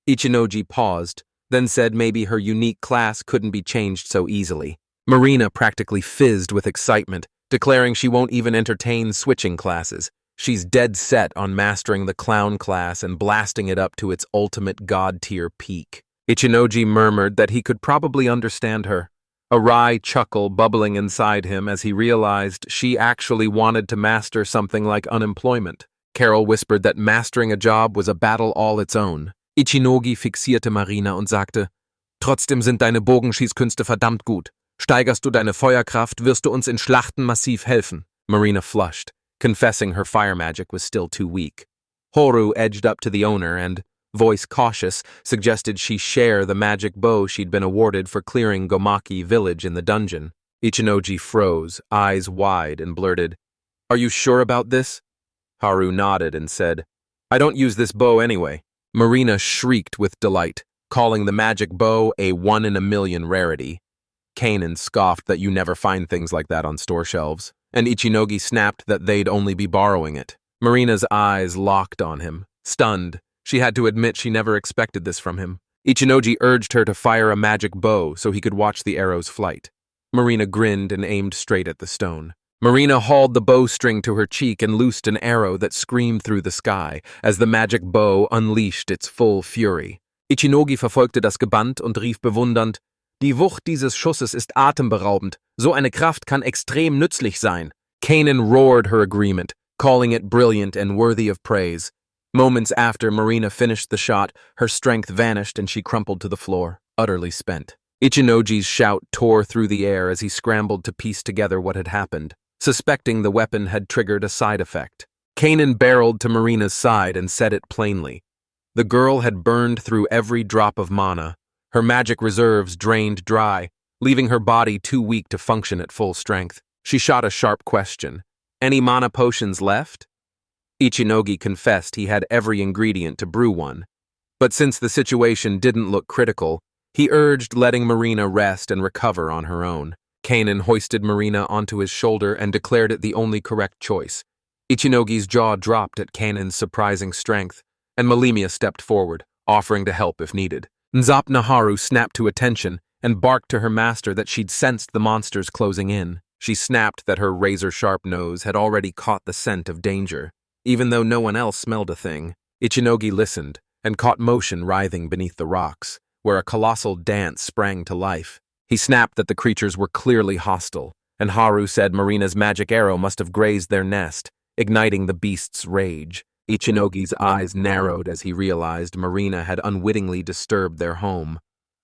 Ichinogi paused, then said maybe her unique class couldn't be changed so easily. Marina practically fizzed with excitement, declaring she won't even entertain switching classes. She's dead set on mastering the clown class and blasting it up to its ultimate god-tier peak. Ichinogi murmured that he could probably understand her, a wry chuckle bubbling inside him as he realized she actually wanted to master something like unemployment. Carol whispered that mastering a job was a battle all its own. Ichinogi fixierte Marina und sagte, Trotzdem sind deine Bogenschießkünste verdammt gut. Steigerst du deine Feuerkraft, wirst du uns in Schlachten massiv helfen. Marina flushed, confessing her fire magic was still too weak. Haru edged up to the owner and, voice cautious, suggested she share the magic bow she'd been awarded for clearing Gomaki village in the dungeon. Ichinogi froze, eyes wide, and blurted, Are you sure about this? Haru nodded and said, I don't use this bow anyway. Marina shrieked with delight, calling the magic bow a 1-in-a-million rarity. Kanan scoffed that you never find things like that on store shelves, and Ichinogi snapped that they'd only be borrowing it. Marina's eyes locked on him. Stunned, she had to admit she never expected this from him. Ichinoji urged her to fire a magic bow so he could watch the arrow's flight. Marina grinned and aimed straight at the stone. Marina hauled the bowstring to her cheek and loosed an arrow that screamed through the sky as the magic bow unleashed its full fury. Ichinogi verfolgte das Geband und rief bewundernd: Die Wucht dieses Schusses ist atemberaubend. So eine Kraft kann extrem nützlich sein. Kanan roared her agreement, calling it brilliant and worthy of praise. Moments after Marina finished the shot, her strength vanished and she crumpled to the floor, utterly spent. Ichinoji's shout tore through the air as he scrambled to piece together what had happened, suspecting the weapon had triggered a side effect. Kanan barreled to Marina's side and said it plainly. The girl had burned through every drop of mana, her magic reserves drained dry, leaving her body too weak to function at full strength. She shot a sharp question. Any mana potions left? Ichinogi confessed he had every ingredient to brew one. But since the situation didn't look critical, he urged letting Marina rest and recover on her own. Kanan hoisted Marina onto his shoulder and declared it the only correct choice. Ichinogi's jaw dropped at Kanan's surprising strength, and Malemia stepped forward, offering to help if needed. Nzop Naharu snapped to attention and barked to her master that she'd sensed the monsters closing in. She snapped that her razor-sharp nose had already caught the scent of danger. Even though no one else smelled a thing, Ichinogi listened and caught motion writhing beneath the rocks, where a colossal dance sprang to life. He snapped that the creatures were clearly hostile, and Haru said Marina's magic arrow must have grazed their nest, igniting the beast's rage. Ichinogi's eyes narrowed as he realized Marina had unwittingly disturbed their home.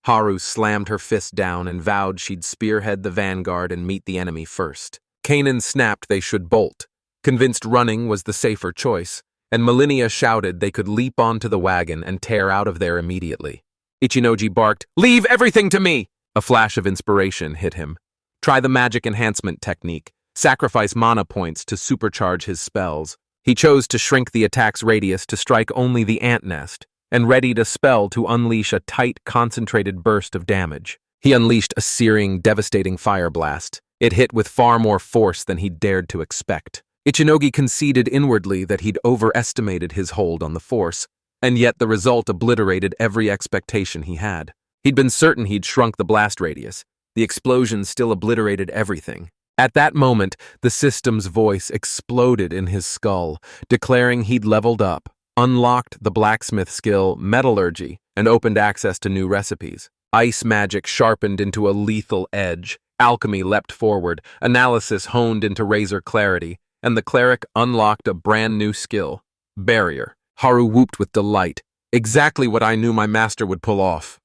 Haru slammed her fist down and vowed she'd spearhead the vanguard and meet the enemy first. Kanan snapped they should bolt, convinced running was the safer choice, and Malemia shouted they could leap onto the wagon and tear out of there immediately. Ichinoji barked, "Leave everything to me!" A flash of inspiration hit him. Try the magic enhancement technique, sacrifice mana points to supercharge his spells. He chose to shrink the attack's radius to strike only the ant nest, and readied a spell to unleash a tight, concentrated burst of damage. He unleashed a searing, devastating fire blast. It hit with far more force than he'd dared to expect. Ichinogi conceded inwardly that he'd overestimated his hold on the force, and yet the result obliterated every expectation he had. He'd been certain he'd shrunk the blast radius. The explosion still obliterated everything. At that moment, the system's voice exploded in his skull, declaring he'd leveled up, unlocked the blacksmith skill metallurgy, and opened access to new recipes. Ice magic sharpened into a lethal edge, alchemy leapt forward, analysis honed into razor clarity, and the cleric unlocked a brand new skill, barrier. Haru whooped with delight. Exactly what I knew my master would pull off.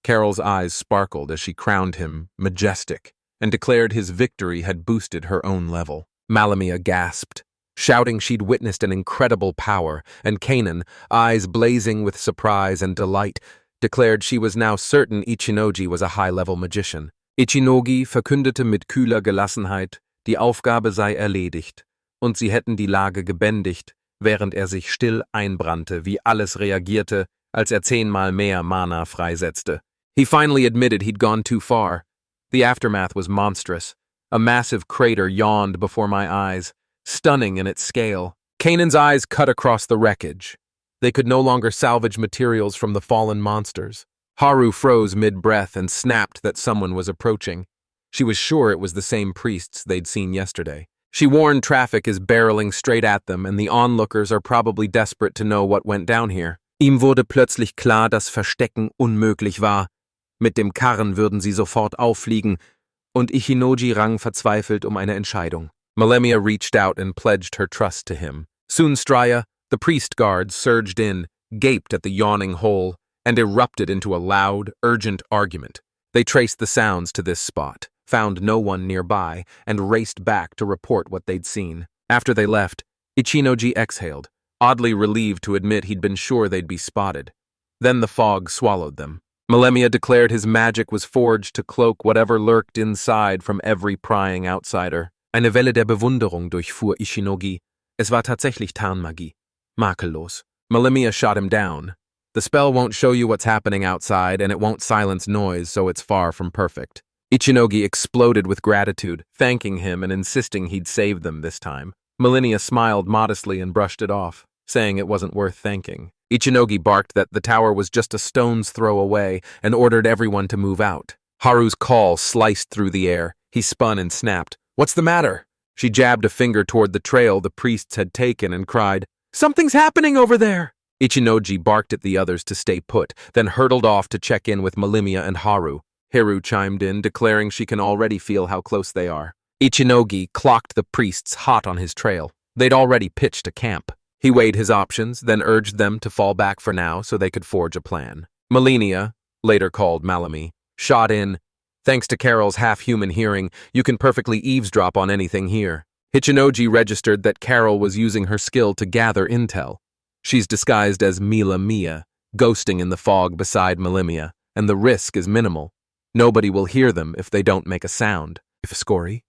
Carol's eyes sparkled as she crowned him majestic and declared his victory had boosted her own level. Malemia gasped, shouting she'd witnessed an incredible power, and Kanan, eyes blazing with surprise and delight, declared she was now certain Ichinogi was a high-level magician. Ichinogi verkündete mit kühler Gelassenheit, die Aufgabe sei erledigt, und sie hätten die Lage gebändigt, während sich still einbrannte, wie alles reagierte, als 10-mal mehr Mana freisetzte. He finally admitted he'd gone too far. The aftermath was monstrous. A massive crater yawned before my eyes, stunning in its scale. Kanan's eyes cut across the wreckage. They could no longer salvage materials from the fallen monsters. Haru froze mid-breath and snapped that someone was approaching. She was sure it was the same priests they'd seen yesterday. She warned traffic is barreling straight at them, and the onlookers are probably desperate to know what went down here. Ihm wurde plötzlich klar, dass Verstecken unmöglich war. Mit dem Karren würden sie sofort auffliegen, und Ichinogi rang verzweifelt eine Entscheidung. Malemia reached out and pledged her trust to him. Soon Straya, the priest guards, surged in, gaped at the yawning hole, and erupted into a loud, urgent argument. They traced the sounds to this spot, found no one nearby, and raced back to report what they'd seen. After they left, Ichinogi exhaled, oddly relieved to admit he'd been sure they'd be spotted. Then the fog swallowed them. Malemia declared his magic was forged to cloak whatever lurked inside from every prying outsider. Eine Welle der Bewunderung durchfuhr Ichinogi. Es war tatsächlich Tarnmagie. Makellos. Malemia shot him down. The spell won't show you what's happening outside, and it won't silence noise, so it's far from perfect. Ichinogi exploded with gratitude, thanking him and insisting he'd saved them this time. Malemia smiled modestly and brushed it off, saying it wasn't worth thanking. Ichinogi barked that the tower was just a stone's throw away and ordered everyone to move out. Haru's call sliced through the air. He spun and snapped. "What's the matter?" She jabbed a finger toward the trail the priests had taken and cried, "Something's happening over there!" Ichinogi barked at the others to stay put, then hurtled off to check in with Malimia and Haru. Hiru chimed in, declaring she can already feel how close they are. Ichinogi clocked the priests hot on his trail. They'd already pitched a camp. He weighed his options, then urged them to fall back for now so they could forge a plan. Malinia, later called Malami, shot in. "Thanks to Carol's half-human hearing, you can perfectly eavesdrop on anything here." Ichinogi registered that Carol was using her skill to gather intel. She's disguised as Mila Mia, ghosting in the fog beside Malimia, and the risk is minimal. Nobody will hear them if they don't make a sound. If Scory.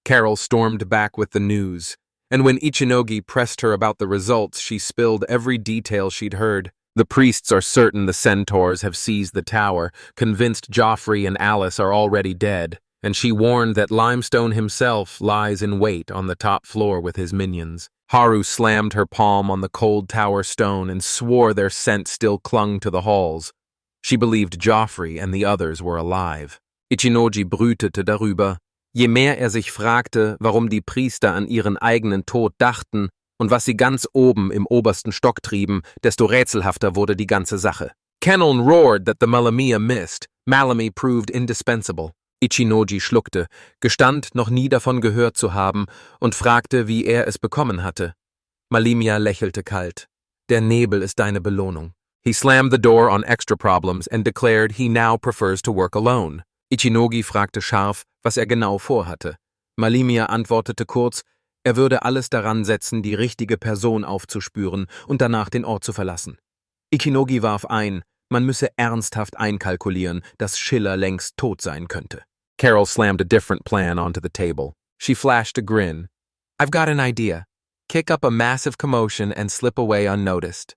Carol stormed back with the news, and when Ichinogi pressed her about the results, she spilled every detail she'd heard. The priests are certain the centaurs have seized the tower, convinced Joffrey and Alice are already dead, and she warned that Limestone himself lies in wait on the top floor with his minions. Haru slammed her palm on the cold tower stone and swore their scent still clung to the halls. She believed Joffrey and the others were alive. Ichinogi brütete darüber. Je mehr sich fragte, warum die Priester an ihren eigenen Tod dachten und was sie ganz oben im obersten Stock trieben, desto rätselhafter wurde die ganze Sache. Kenelm roared that the Malamia missed. Malami proved indispensable. Ichinogi schluckte, gestand, noch nie davon gehört zu haben, und fragte, wie es bekommen hatte. Malimia lächelte kalt. Der Nebel ist deine Belohnung. He slammed the door on extra problems and declared he now prefers to work alone. Ichinogi fragte scharf, was genau vorhatte. Malimia antwortete kurz, würde alles daran setzen, die richtige Person aufzuspüren und danach den Ort zu verlassen. Ichinogi warf ein, man müsse ernsthaft einkalkulieren, dass Schiller längst tot sein könnte. Carol slammed a different plan onto the table. She flashed a grin. "I've got an idea. Kick up a massive commotion and slip away unnoticed."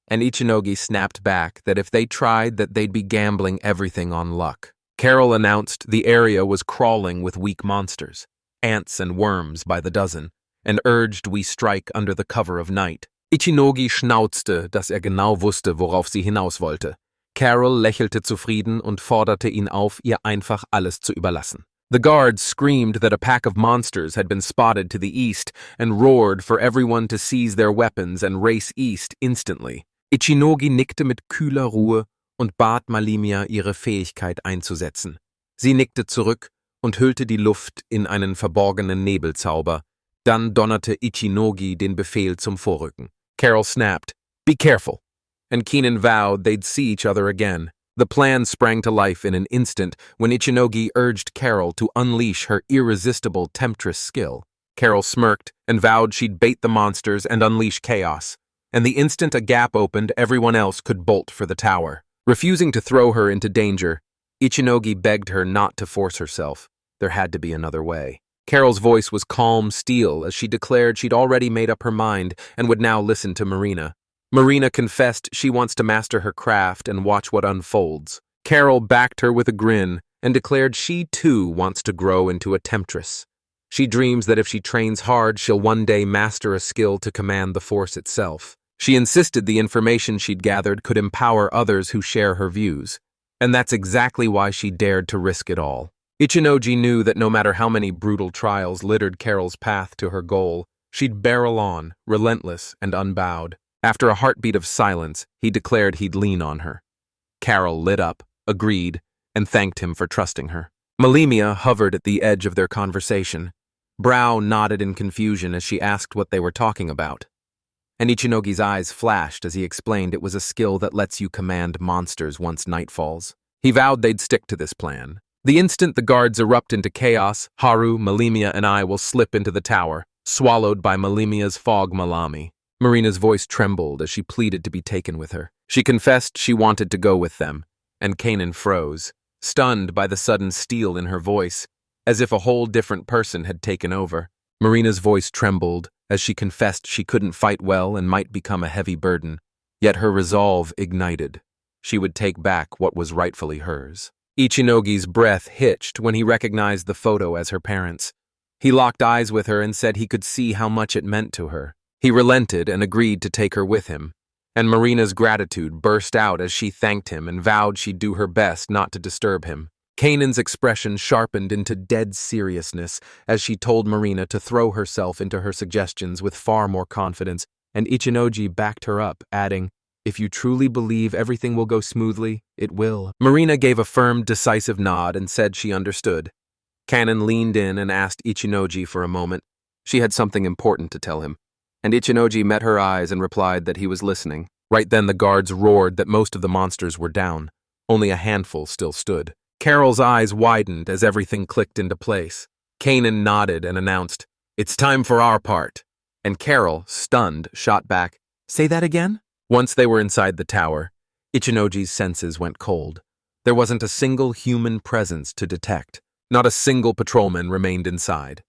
And Ichinogi snapped back that if they tried that they'd be gambling everything on luck. Carol announced the area was crawling with weak monsters, ants and worms by the dozen, and urged we strike under the cover of night. Ichinogi schnauzte, dass genau wusste, worauf sie hinaus wollte. Carol lächelte zufrieden und forderte ihn auf, ihr einfach alles zu überlassen. The guards screamed that a pack of monsters had been spotted to the east and roared for everyone to seize their weapons and race east instantly. Ichinogi nickte mit kühler Ruhe und bat Malimia, ihre Fähigkeit einzusetzen. Sie nickte zurück und hüllte die Luft in einen verborgenen Nebelzauber. Dann donnerte Ichinogi den Befehl zum Vorrücken. Carol snapped, "Be careful," and Keenan vowed they'd see each other again. The plan sprang to life in an instant when Ichinogi urged Carol to unleash her irresistible temptress skill. Carol smirked and vowed she'd bait the monsters and unleash chaos. And the instant a gap opened, everyone else could bolt for the tower. Refusing to throw her into danger, Ichinogi begged her not to force herself. There had to be another way. Carol's voice was calm steel as she declared she'd already made up her mind and would now listen to Marina. Marina confessed she wants to master her craft and watch what unfolds. Carol backed her with a grin and declared she too wants to grow into a temptress. She dreams that if she trains hard, she'll one day master a skill to command the force itself. She insisted the information she'd gathered could empower others who share her views, and that's exactly why she dared to risk it all. Ichinogi knew that no matter how many brutal trials littered Carol's path to her goal, she'd barrel on, relentless and unbowed. After a heartbeat of silence, he declared he'd lean on her. Carol lit up, agreed, and thanked him for trusting her. Malimia hovered at the edge of their conversation. Brow nodded in confusion as she asked what they were talking about. And Ichinogi's eyes flashed as he explained it was a skill that lets you command monsters once night falls. He vowed they'd stick to this plan. The instant the guards erupt into chaos, Haru, Malimia, and I will slip into the tower, swallowed by Malimia's fog Malami. Marina's voice trembled as she pleaded to be taken with her. She confessed she wanted to go with them, and Kanan froze, stunned by the sudden steel in her voice, as if a whole different person had taken over. Marina's voice trembled as she confessed she couldn't fight well and might become a heavy burden, yet her resolve ignited. She would take back what was rightfully hers. Ichinogi's breath hitched when he recognized the photo as her parents'. He locked eyes with her and said he could see how much it meant to her. He relented and agreed to take her with him. and Marina's gratitude burst out as she thanked him and vowed she'd do her best not to disturb him. Kanan's expression sharpened into dead seriousness as she told Marina to throw herself into her suggestions with far more confidence, and Ichinoji backed her up, adding, "If you truly believe everything will go smoothly, it will." Marina gave a firm, decisive nod and said she understood. Kanan leaned in and asked Ichinoji for a moment. She had something important to tell him, and Ichinoji met her eyes and replied that he was listening. Right then the guards roared that most of the monsters were down. Only a handful still stood. Carol's eyes widened as everything clicked into place. Kanan nodded and announced, "It's time for our part." And Carol, stunned, shot back, "Say that again?" Once they were inside the tower, Ichinoji's senses went cold. There wasn't a single human presence to detect. Not a single patrolman remained inside.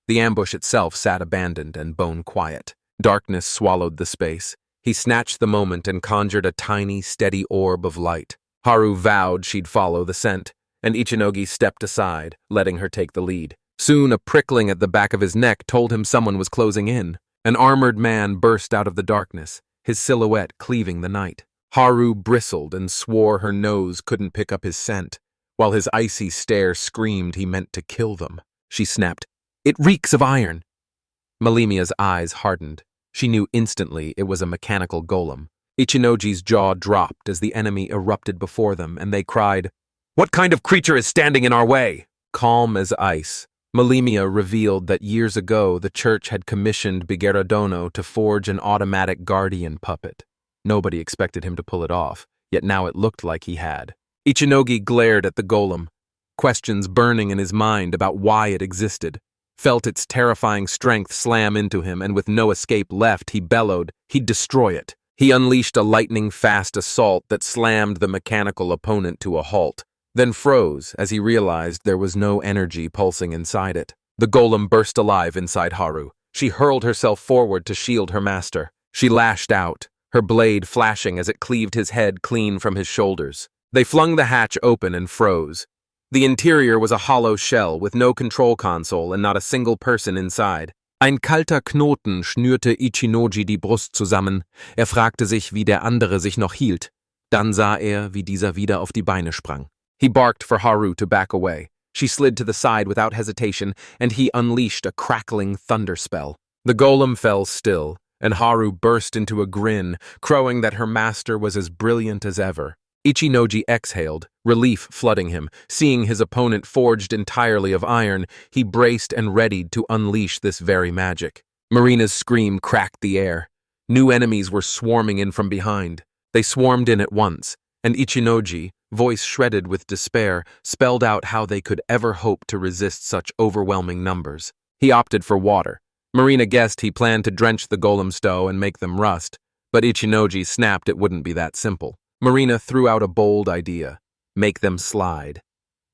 The ambush itself sat abandoned and bone quiet. Darkness swallowed the space. He snatched the moment and conjured a tiny, steady orb of light. Haru vowed she'd follow the scent, and Ichinogi stepped aside, letting her take the lead. Soon a prickling at the back of his neck told him someone was closing in. An armored man burst out of the darkness, his silhouette cleaving the night. Haru bristled and swore her nose couldn't pick up his scent, while his icy stare screamed he meant to kill them. She snapped, "It reeks of iron!" Malimia's eyes hardened. She knew instantly it was a mechanical golem. Ichinoji's jaw dropped as the enemy erupted before them, and they cried, "What kind of creature is standing in our way?" Calm as ice, Malimia revealed that years ago the church had commissioned Bigeradono to forge an automatic guardian puppet. Nobody expected him to pull it off, yet now it looked like he had. Ichinogi glared at the golem, questions burning in his mind about why it existed, felt its terrifying strength slam into him, and with no escape left, he bellowed he'd destroy it. He unleashed a lightning-fast assault that slammed the mechanical opponent to a halt, then froze as he realized there was no energy pulsing inside it. The golem burst alive inside Haru. She hurled herself forward to shield her master. She lashed out, her blade flashing as it cleaved his head clean from his shoulders. They flung the hatch open and froze. The interior was a hollow shell with no control console and not a single person inside. Ein kalter Knoten schnürte Ichinoji die Brust zusammen. Fragte sich, wie der andere sich noch hielt. Dann sah wie dieser wieder auf die Beine sprang. He barked for Haru to back away. She slid to the side without hesitation, and he unleashed a crackling thunder spell. The golem fell still, and Haru burst into a grin, crowing that her master was as brilliant as ever. Ichinoji exhaled, relief flooding him. Seeing his opponent forged entirely of iron, he braced and readied to unleash this very magic. Marina's scream cracked the air. New enemies were swarming in from behind. They swarmed in at once, and Ichinoji, voice shredded with despair, spelled out how they could ever hope to resist such overwhelming numbers. He opted for water. Marina guessed he planned to drench the golem's dough and make them rust, but Ichinoji snapped it wouldn't be that simple. Marina threw out a bold idea. Make them slide.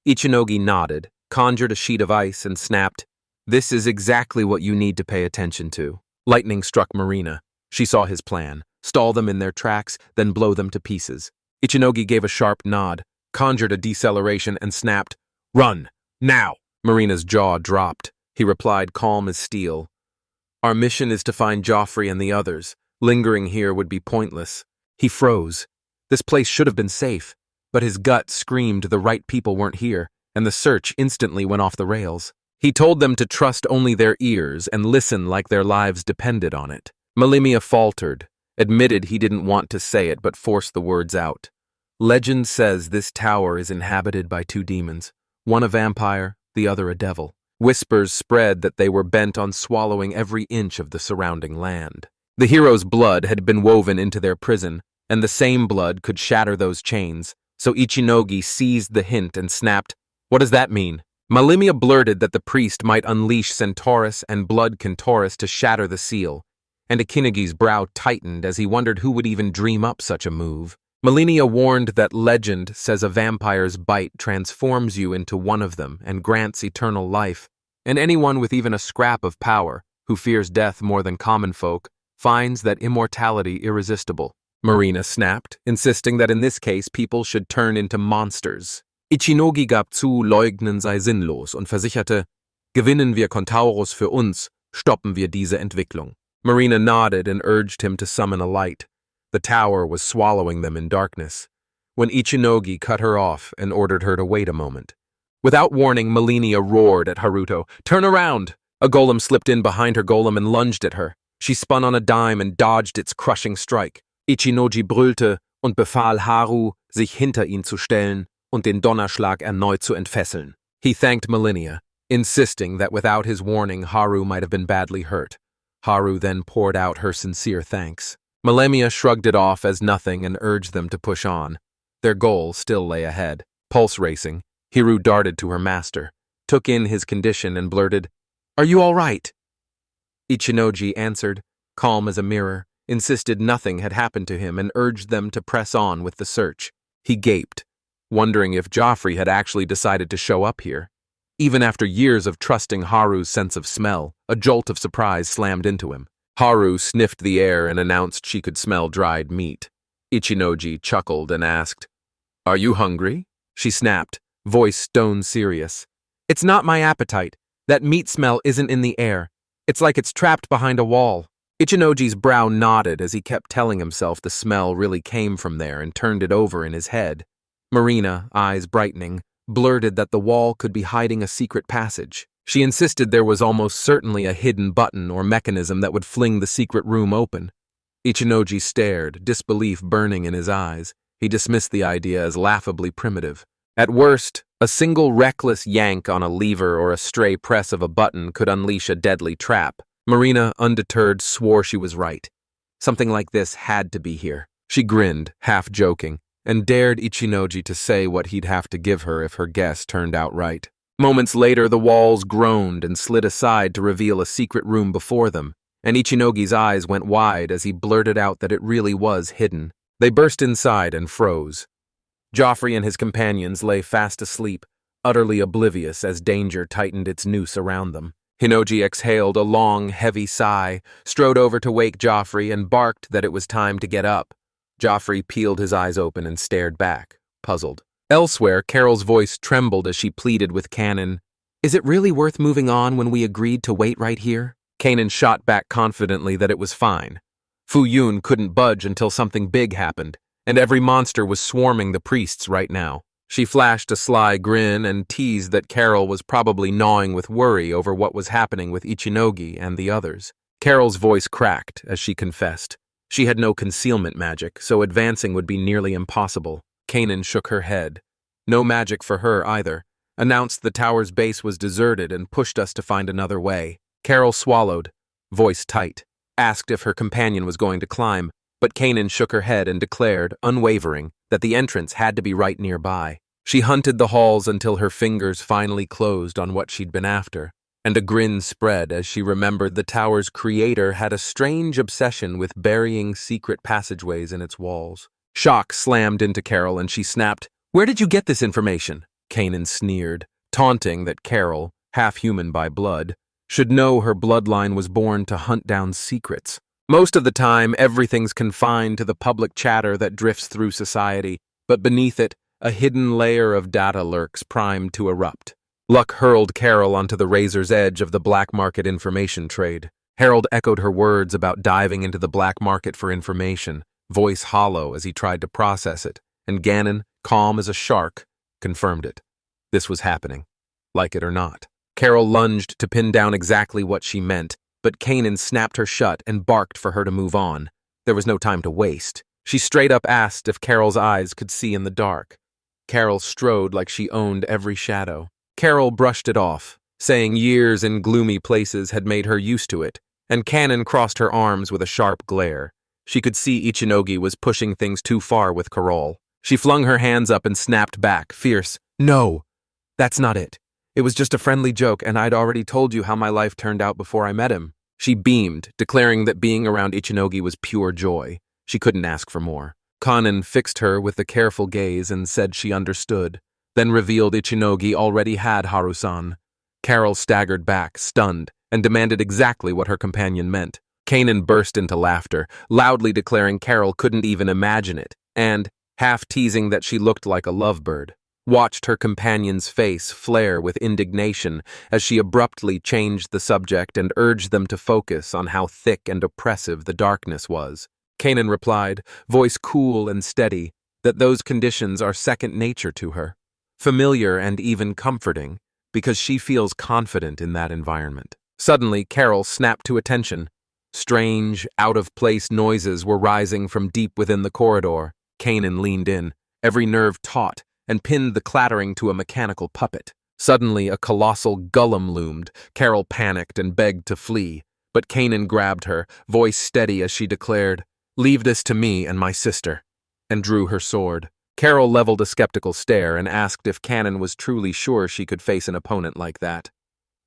Ichinogi nodded, conjured a sheet of ice, and snapped, "This is exactly what you need to pay attention to." Lightning struck Marina. She saw his plan, stall them in their tracks, then blow them to pieces. Ichinogi gave a sharp nod, conjured a deceleration, and snapped, "Run! Now!" Marina's jaw dropped. He replied calm as steel, "Our mission is to find Joffrey and the others. Lingering here would be pointless." He froze. This place should have been safe, but his gut screamed the right people weren't here, and the search instantly went off the rails. He told them to trust only their ears and listen like their lives depended on it. Malimia faltered, admitted he didn't want to say it but forced the words out. Legend says this tower is inhabited by two demons, one a vampire, the other a devil. Whispers spread that they were bent on swallowing every inch of the surrounding land. The hero's blood had been woven into their prison, and the same blood could shatter those chains, so Ichinogi seized the hint and snapped, "What does that mean?" Malimia blurted that the priest might unleash Centaurus and Blood Centaurus to shatter the seal, and Ichinogi's brow tightened as he wondered who would even dream up such a move. Malimia warned that legend says a vampire's bite transforms you into one of them and grants eternal life, and anyone with even a scrap of power, who fears death more than common folk, finds that immortality irresistible. Marina snapped, insisting that in this case people should turn into monsters. Ichinogi gab zu, Leugnen sei sinnlos und versicherte, "Gewinnen wir Centaurus für uns, stoppen wir diese Entwicklung." Marina nodded and urged him to summon a light. The tower was swallowing them in darkness, when Ichinogi cut her off and ordered her to wait a moment. Without warning, Melania roared at Haruto, "Turn around!" A golem slipped in behind her golem and lunged at her. She spun on a dime and dodged its crushing strike. Ichinogi brüllte und befahl Haru, sich hinter ihn zu stellen und den Donnerschlag erneut zu entfesseln. He thanked Melania, insisting that without his warning Haru might have been badly hurt. Haru then poured out her sincere thanks. Melania shrugged it off as nothing and urged them to push on. Their goal still lay ahead. Pulse racing, Hiru darted to her master, took in his condition and blurted, "Are you all right?" Ichinogi answered, calm as a mirror, insisted nothing had happened to him and urged them to press on with the search. He gaped, wondering if Joffrey had actually decided to show up here. Even after years of trusting Haru's sense of smell, a jolt of surprise slammed into him. Haru sniffed the air and announced she could smell dried meat. Ichinogi chuckled and asked, "Are you hungry?" She snapped, voice stone serious. "It's not my appetite. That meat smell isn't in the air. It's like it's trapped behind a wall." Ichinogi's brow nodded as he kept telling himself the smell really came from there and turned it over in his head. Marina, eyes brightening, blurted that the wall could be hiding a secret passage. She insisted there was almost certainly a hidden button or mechanism that would fling the secret room open. Ichinogi stared, disbelief burning in his eyes. He dismissed the idea as laughably primitive. At worst, a single reckless yank on a lever or a stray press of a button could unleash a deadly trap. Marina, undeterred, swore she was right. Something like this had to be here. She grinned, half joking, and dared Ichinogi to say what he'd have to give her if her guess turned out right. Moments later, the walls groaned and slid aside to reveal a secret room before them, and Ichinogi's eyes went wide as he blurted out that it really was hidden. They burst inside and froze. Joffrey and his companions lay fast asleep, utterly oblivious as danger tightened its noose around them. Hinoji exhaled a long, heavy sigh, strode over to wake Joffrey, and barked that it was time to get up. Joffrey peeled his eyes open and stared back, puzzled. Elsewhere, Carol's voice trembled as she pleaded with Kanan, "Is it really worth moving on when we agreed to wait right here?" Kanan shot back confidently that it was fine. Fu Yun couldn't budge until something big happened, and every monster was swarming the priests right now. She flashed a sly grin and teased that Carol was probably gnawing with worry over what was happening with Ichinogi and the others. Carol's voice cracked as she confessed. She had no concealment magic, so advancing would be nearly impossible. Kanan shook her head. No magic for her either. Announced the tower's base was deserted and pushed us to find another way. Carol swallowed, voice tight, asked if her companion was going to climb, but Kanan shook her head and declared, unwavering, that the entrance had to be right nearby. She hunted the halls until her fingers finally closed on what she'd been after, and a grin spread as she remembered the tower's creator had a strange obsession with burying secret passageways in its walls. Shock slammed into Carol and she snapped, "Where did you get this information?" Kanan sneered, taunting that Carol, half-human by blood, should know her bloodline was born to hunt down secrets. Most of the time, everything's confined to the public chatter that drifts through society, but beneath it, a hidden layer of data lurks primed to erupt. Luck hurled Carol onto the razor's edge of the black market information trade. Harold echoed her words about diving into the black market for information, voice hollow as he tried to process it, and Gannon, calm as a shark, confirmed it. This was happening, like it or not. Carol lunged to pin down exactly what she meant, but Kanan snapped her shut and barked for her to move on. There was no time to waste. She straight up asked if Carol's eyes could see in the dark. Carol strode like she owned every shadow. Carol brushed it off, saying years in gloomy places had made her used to it, and Kanan crossed her arms with a sharp glare. She could see Ichinogi was pushing things too far with Carol. She flung her hands up and snapped back, fierce. "No, that's not it. It was just a friendly joke, and I'd already told you how my life turned out before I met him." She beamed, declaring that being around Ichinogi was pure joy. She couldn't ask for more. Kanan fixed her with a careful gaze and said she understood, then revealed Ichinogi already had Harusan. Carol staggered back, stunned, and demanded exactly what her companion meant. Kanan burst into laughter, loudly declaring Carol couldn't even imagine it, and, half teasing that she looked like a lovebird, watched her companion's face flare with indignation as she abruptly changed the subject and urged them to focus on how thick and oppressive the darkness was. Kanan replied, voice cool and steady, that those conditions are second nature to her, familiar and even comforting, because she feels confident in that environment. Suddenly, Carol snapped to attention. Strange, out-of-place noises were rising from deep within the corridor. Kanan leaned in, every nerve taut, and pinned the clattering to a mechanical puppet. Suddenly, a colossal golem loomed. Carol panicked and begged to flee, but Kanan grabbed her, voice steady as she declared, "Leave this to me and my sister," and drew her sword. Carol leveled a skeptical stare and asked if Kanan was truly sure she could face an opponent like that.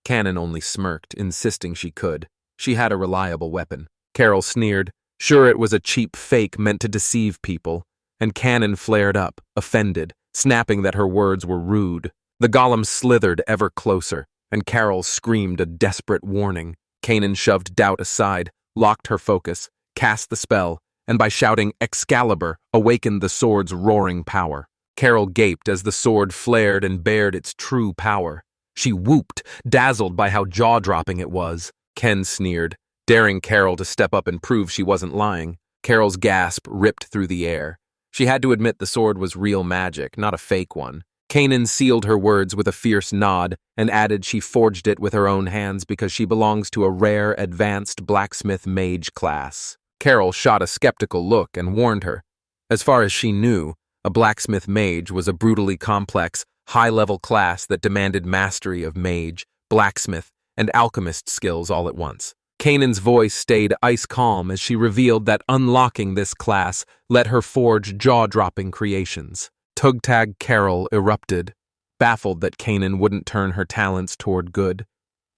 Kanan only smirked, insisting she could. She had a reliable weapon. Carol sneered, sure it was a cheap fake meant to deceive people, and Kanan flared up, offended, snapping that her words were rude. The golem slithered ever closer, and Carol screamed a desperate warning. Kanan shoved doubt aside, locked her focus, cast the spell, and by shouting Excalibur, awakened the sword's roaring power. Carol gaped as the sword flared and bared its true power. She whooped, dazzled by how jaw-dropping it was. Ken sneered, daring Carol to step up and prove she wasn't lying. Carol's gasp ripped through the air. She had to admit the sword was real magic, not a fake one. Kanan sealed her words with a fierce nod and added she forged it with her own hands because she belongs to a rare, advanced blacksmith mage class. Carol shot a skeptical look and warned her. As far as she knew, a blacksmith mage was a brutally complex, high-level class that demanded mastery of mage, blacksmith, and alchemist skills all at once. Kanan's voice stayed ice-calm as she revealed that unlocking this class let her forge jaw-dropping creations. Tugtag Carol erupted, baffled that Kanan wouldn't turn her talents toward good,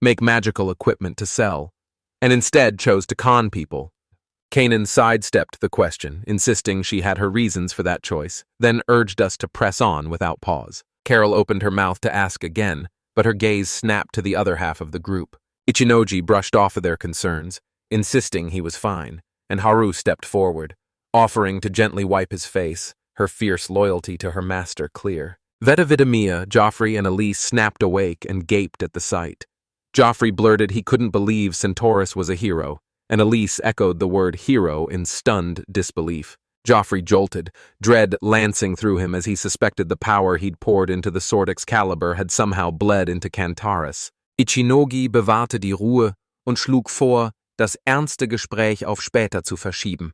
make magical equipment to sell, and instead chose to con people. Kanan sidestepped the question, insisting she had her reasons for that choice, then urged us to press on without pause. Carol opened her mouth to ask again, but her gaze snapped to the other half of the group. Ichinoji brushed off of their concerns, insisting he was fine, and Haru stepped forward, offering to gently wipe his face, her fierce loyalty to her master clear. Vetavitamia, Joffrey, and Elise snapped awake and gaped at the sight. Joffrey blurted he couldn't believe Centaurus was a hero, and Elise echoed the word hero in stunned disbelief. Joffrey jolted, dread lancing through him as he suspected the power he'd poured into the sword Excalibur had somehow bled into Cantaris. Ichinogi bewahrte die Ruhe und schlug vor, das ernste Gespräch auf später zu verschieben.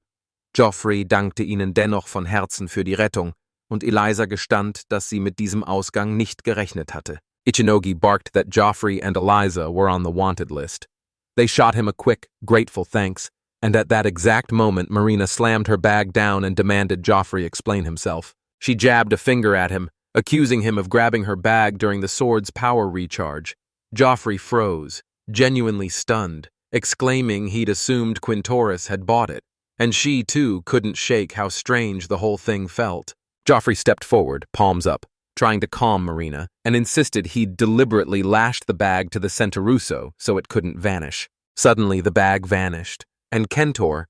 Joffrey dankte ihnen dennoch von Herzen für die Rettung, und Eliza gestand, dass sie mit diesem Ausgang nicht gerechnet hatte. Ichinogi barked that Joffrey and Eliza were on the wanted list. They shot him a quick, grateful thanks, and at that exact moment Marina slammed her bag down and demanded Joffrey explain himself. She jabbed a finger at him, accusing him of grabbing her bag during the sword's power recharge. Joffrey froze, genuinely stunned, exclaiming he'd assumed Quintoris had bought it, and she, too, couldn't shake how strange the whole thing felt. Joffrey stepped forward, palms up, trying to calm Marina, and insisted he'd deliberately lashed the bag to the Centaruso so it couldn't vanish. Suddenly, the bag vanished, and Kentor,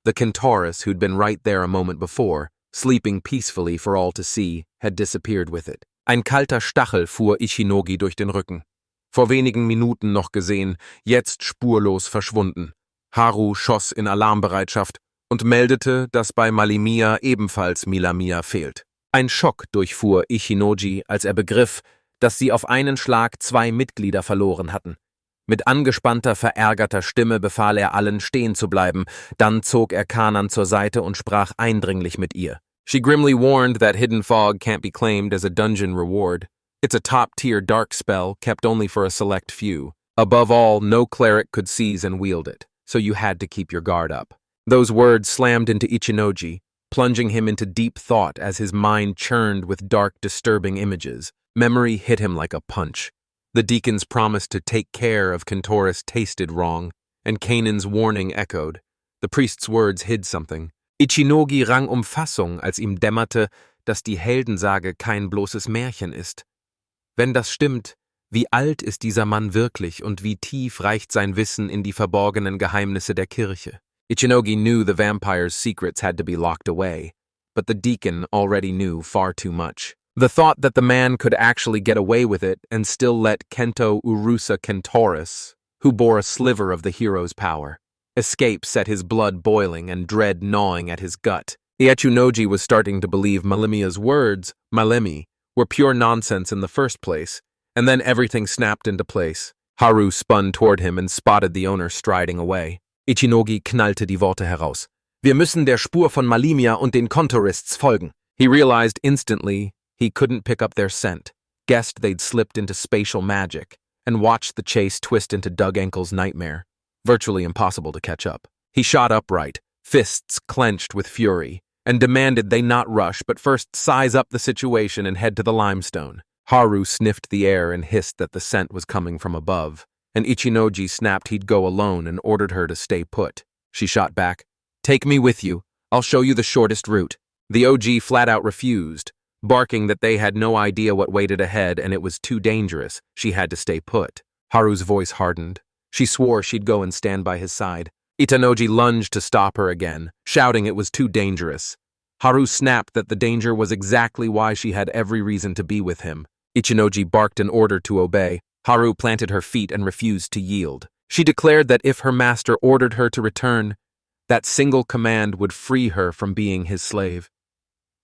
the Kentaurus who'd been right there a moment before, sleeping peacefully for all to see, had disappeared with it. Ein kalter Stachel fuhr Ichinogi durch den Rücken. Vor wenigen Minuten noch gesehen, jetzt spurlos verschwunden. Haru schoss in Alarmbereitschaft und meldete, dass bei Malimia ebenfalls Milamia fehlt. Ein Schock durchfuhr Ichinoji, als er begriff, dass sie auf einen Schlag 2 Mitglieder verloren hatten. Mit angespannter, verärgerter Stimme befahl er allen, stehen zu bleiben, dann zog er Kanan zur Seite und sprach eindringlich mit ihr. She grimly warned that Hidden Fog can't be claimed as a dungeon reward. It's a top-tier dark spell kept only for a select few. Above all, no cleric could seize and wield it, so you had to keep your guard up. Those words slammed into Ichinoji, plunging him into deep thought as his mind churned with dark, disturbing images. Memory hit him like a punch. The deacon's promise to take care of Kentoris tasted wrong, and Kanan's warning echoed. The priest's words hid something. Ichinogi rang um Fassung, als ihm dämmerte, dass die Heldensage kein bloßes Märchen ist. Wenn das stimmt, wie alt ist dieser Mann wirklich und wie tief reicht sein Wissen in die verborgenen Geheimnisse der Kirche? Ichinogi knew the vampire's secrets had to be locked away, but the deacon already knew far too much. The thought that the man could actually get away with it and still let Kento Urusa Kentoris, who bore a sliver of the hero's power, Escape set his blood boiling and dread gnawing at his gut. Ichinoji was starting to believe Malemia's words, Malemi, were pure nonsense in the first place, and then everything snapped into place. Haru spun toward him and spotted the owner striding away. Ichinogi knallte die Worte heraus. Wir müssen der Spur von Malemia und den Kontorists folgen. He realized instantly he couldn't pick up their scent, guessed they'd slipped into spatial magic, and watched the chase twist into Doug Enkel's nightmare. Virtually impossible to catch up. He shot upright, fists clenched with fury, and demanded they not rush but first size up the situation and head to the limestone. Haru sniffed the air and hissed that the scent was coming from above, and Ichinoji snapped he'd go alone and ordered her to stay put. She shot back, "Take me with you. I'll show you the shortest route." The OG flat out refused, barking that they had no idea what waited ahead and it was too dangerous. She had to stay put. Haru's voice hardened. She swore she'd go and stand by his side. Itanoji lunged to stop her again, shouting it was too dangerous. Haru snapped that the danger was exactly why she had every reason to be with him. Ichinoji barked an order to obey. Haru planted her feet and refused to yield. She declared that if her master ordered her to return, that single command would free her from being his slave.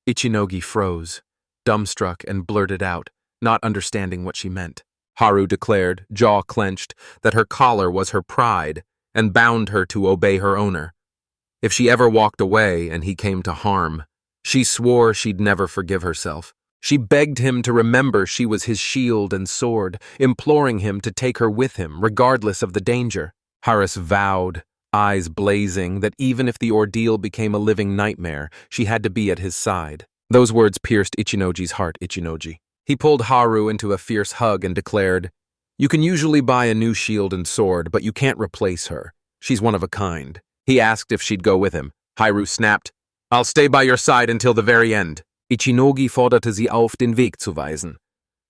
Ichinogi froze, dumbstruck, and blurted out, not understanding what she meant. Haru declared, jaw clenched, that her collar was her pride and bound her to obey her owner. If she ever walked away and he came to harm, she swore she'd never forgive herself. She begged him to remember she was his shield and sword, imploring him to take her with him, regardless of the danger. Haris vowed, eyes blazing, that even if the ordeal became a living nightmare, she had to be at his side. Those words pierced Ichinoji's heart. Ichinoji. He pulled Haru into a fierce hug and declared, "You can usually buy a new shield and sword, but you can't replace her. She's one of a kind." He asked if she'd go with him. Haru snapped, "I'll stay by your side until the very end." Ichinogi forderte sie auf, den Weg zu weisen.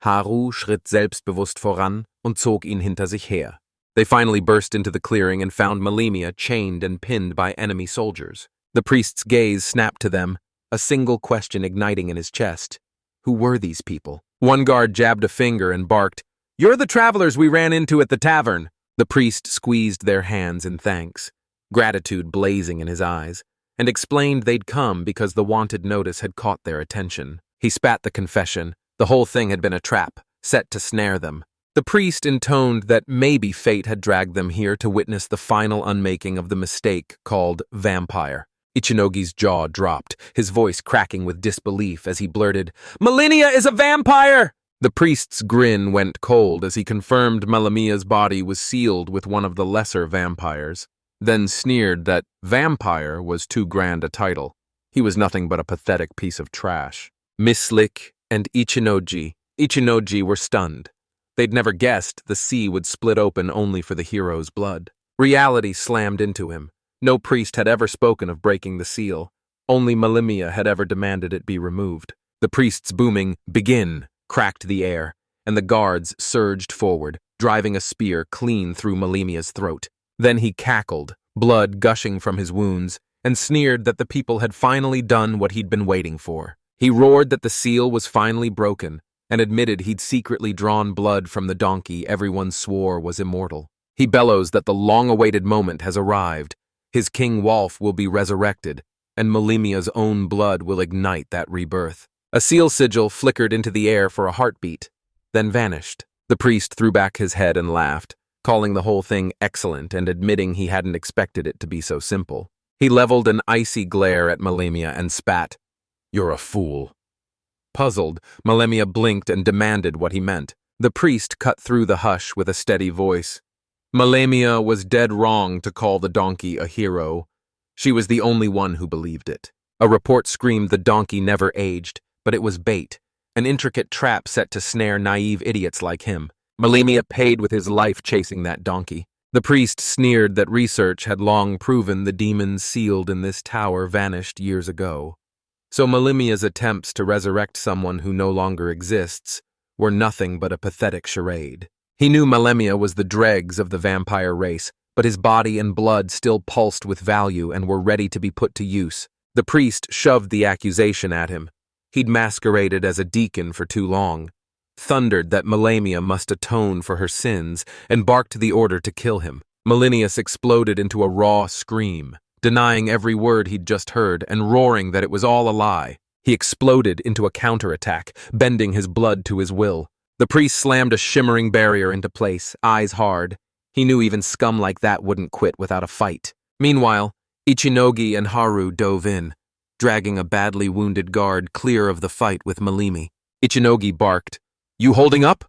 Haru schritt selbstbewusst voran und zog ihn hinter sich her. They finally burst into the clearing and found Malemia chained and pinned by enemy soldiers. The priest's gaze snapped to them, a single question igniting in his chest. Who were these people? One guard jabbed a finger and barked, "You're the travelers we ran into at the tavern." The priest squeezed their hands in thanks, gratitude blazing in his eyes, and explained they'd come because the wanted notice had caught their attention. He spat the confession. The whole thing had been a trap, set to snare them. The priest intoned that maybe fate had dragged them here to witness the final unmaking of the mistake called vampire. Ichinogi's jaw dropped, his voice cracking with disbelief as he blurted, "Malenia is a vampire!" The priest's grin went cold as he confirmed Malemia's body was sealed with one of the lesser vampires, then sneered that vampire was too grand a title. He was nothing but a pathetic piece of trash. Miss Lick and Ichinoji were stunned. They'd never guessed the sea would split open only for the hero's blood. Reality slammed into him. No priest had ever spoken of breaking the seal. Only Malemia had ever demanded it be removed. The priest's booming, "Begin!" cracked the air, and the guards surged forward, driving a spear clean through Malemia's throat. Then he cackled, blood gushing from his wounds, and sneered that the people had finally done what he'd been waiting for. He roared that the seal was finally broken, and admitted he'd secretly drawn blood from the donkey everyone swore was immortal. He bellows that the long-awaited moment has arrived. His King Wolf will be resurrected, and Malemia's own blood will ignite that rebirth. A seal sigil flickered into the air for a heartbeat, then vanished. The priest threw back his head and laughed, calling the whole thing excellent and admitting he hadn't expected it to be so simple. He leveled an icy glare at Malemia and spat, "You're a fool." Puzzled, Malemia blinked and demanded what he meant. The priest cut through the hush with a steady voice. Malemia was dead wrong to call the donkey a hero. She was the only one who believed it. A report screamed the donkey never aged, but it was bait, an intricate trap set to snare naive idiots like him. Malemia paid with his life chasing that donkey. The priest sneered that research had long proven the demons sealed in this tower vanished years ago. So Malemia's attempts to resurrect someone who no longer exists were nothing but a pathetic charade. He knew Malemia was the dregs of the vampire race, but his body and blood still pulsed with value and were ready to be put to use. The priest shoved the accusation at him. He'd masqueraded as a deacon for too long, thundered that Malemia must atone for her sins, and barked the order to kill him. Malinius exploded into a raw scream, denying every word he'd just heard and roaring that it was all a lie. He exploded into a counterattack, bending his blood to his will. The priest slammed a shimmering barrier into place, eyes hard. He knew even scum like that wouldn't quit without a fight. Meanwhile, Ichinogi and Haru dove in, dragging a badly wounded guard clear of the fight with Malimi. Ichinogi barked, "You holding up?"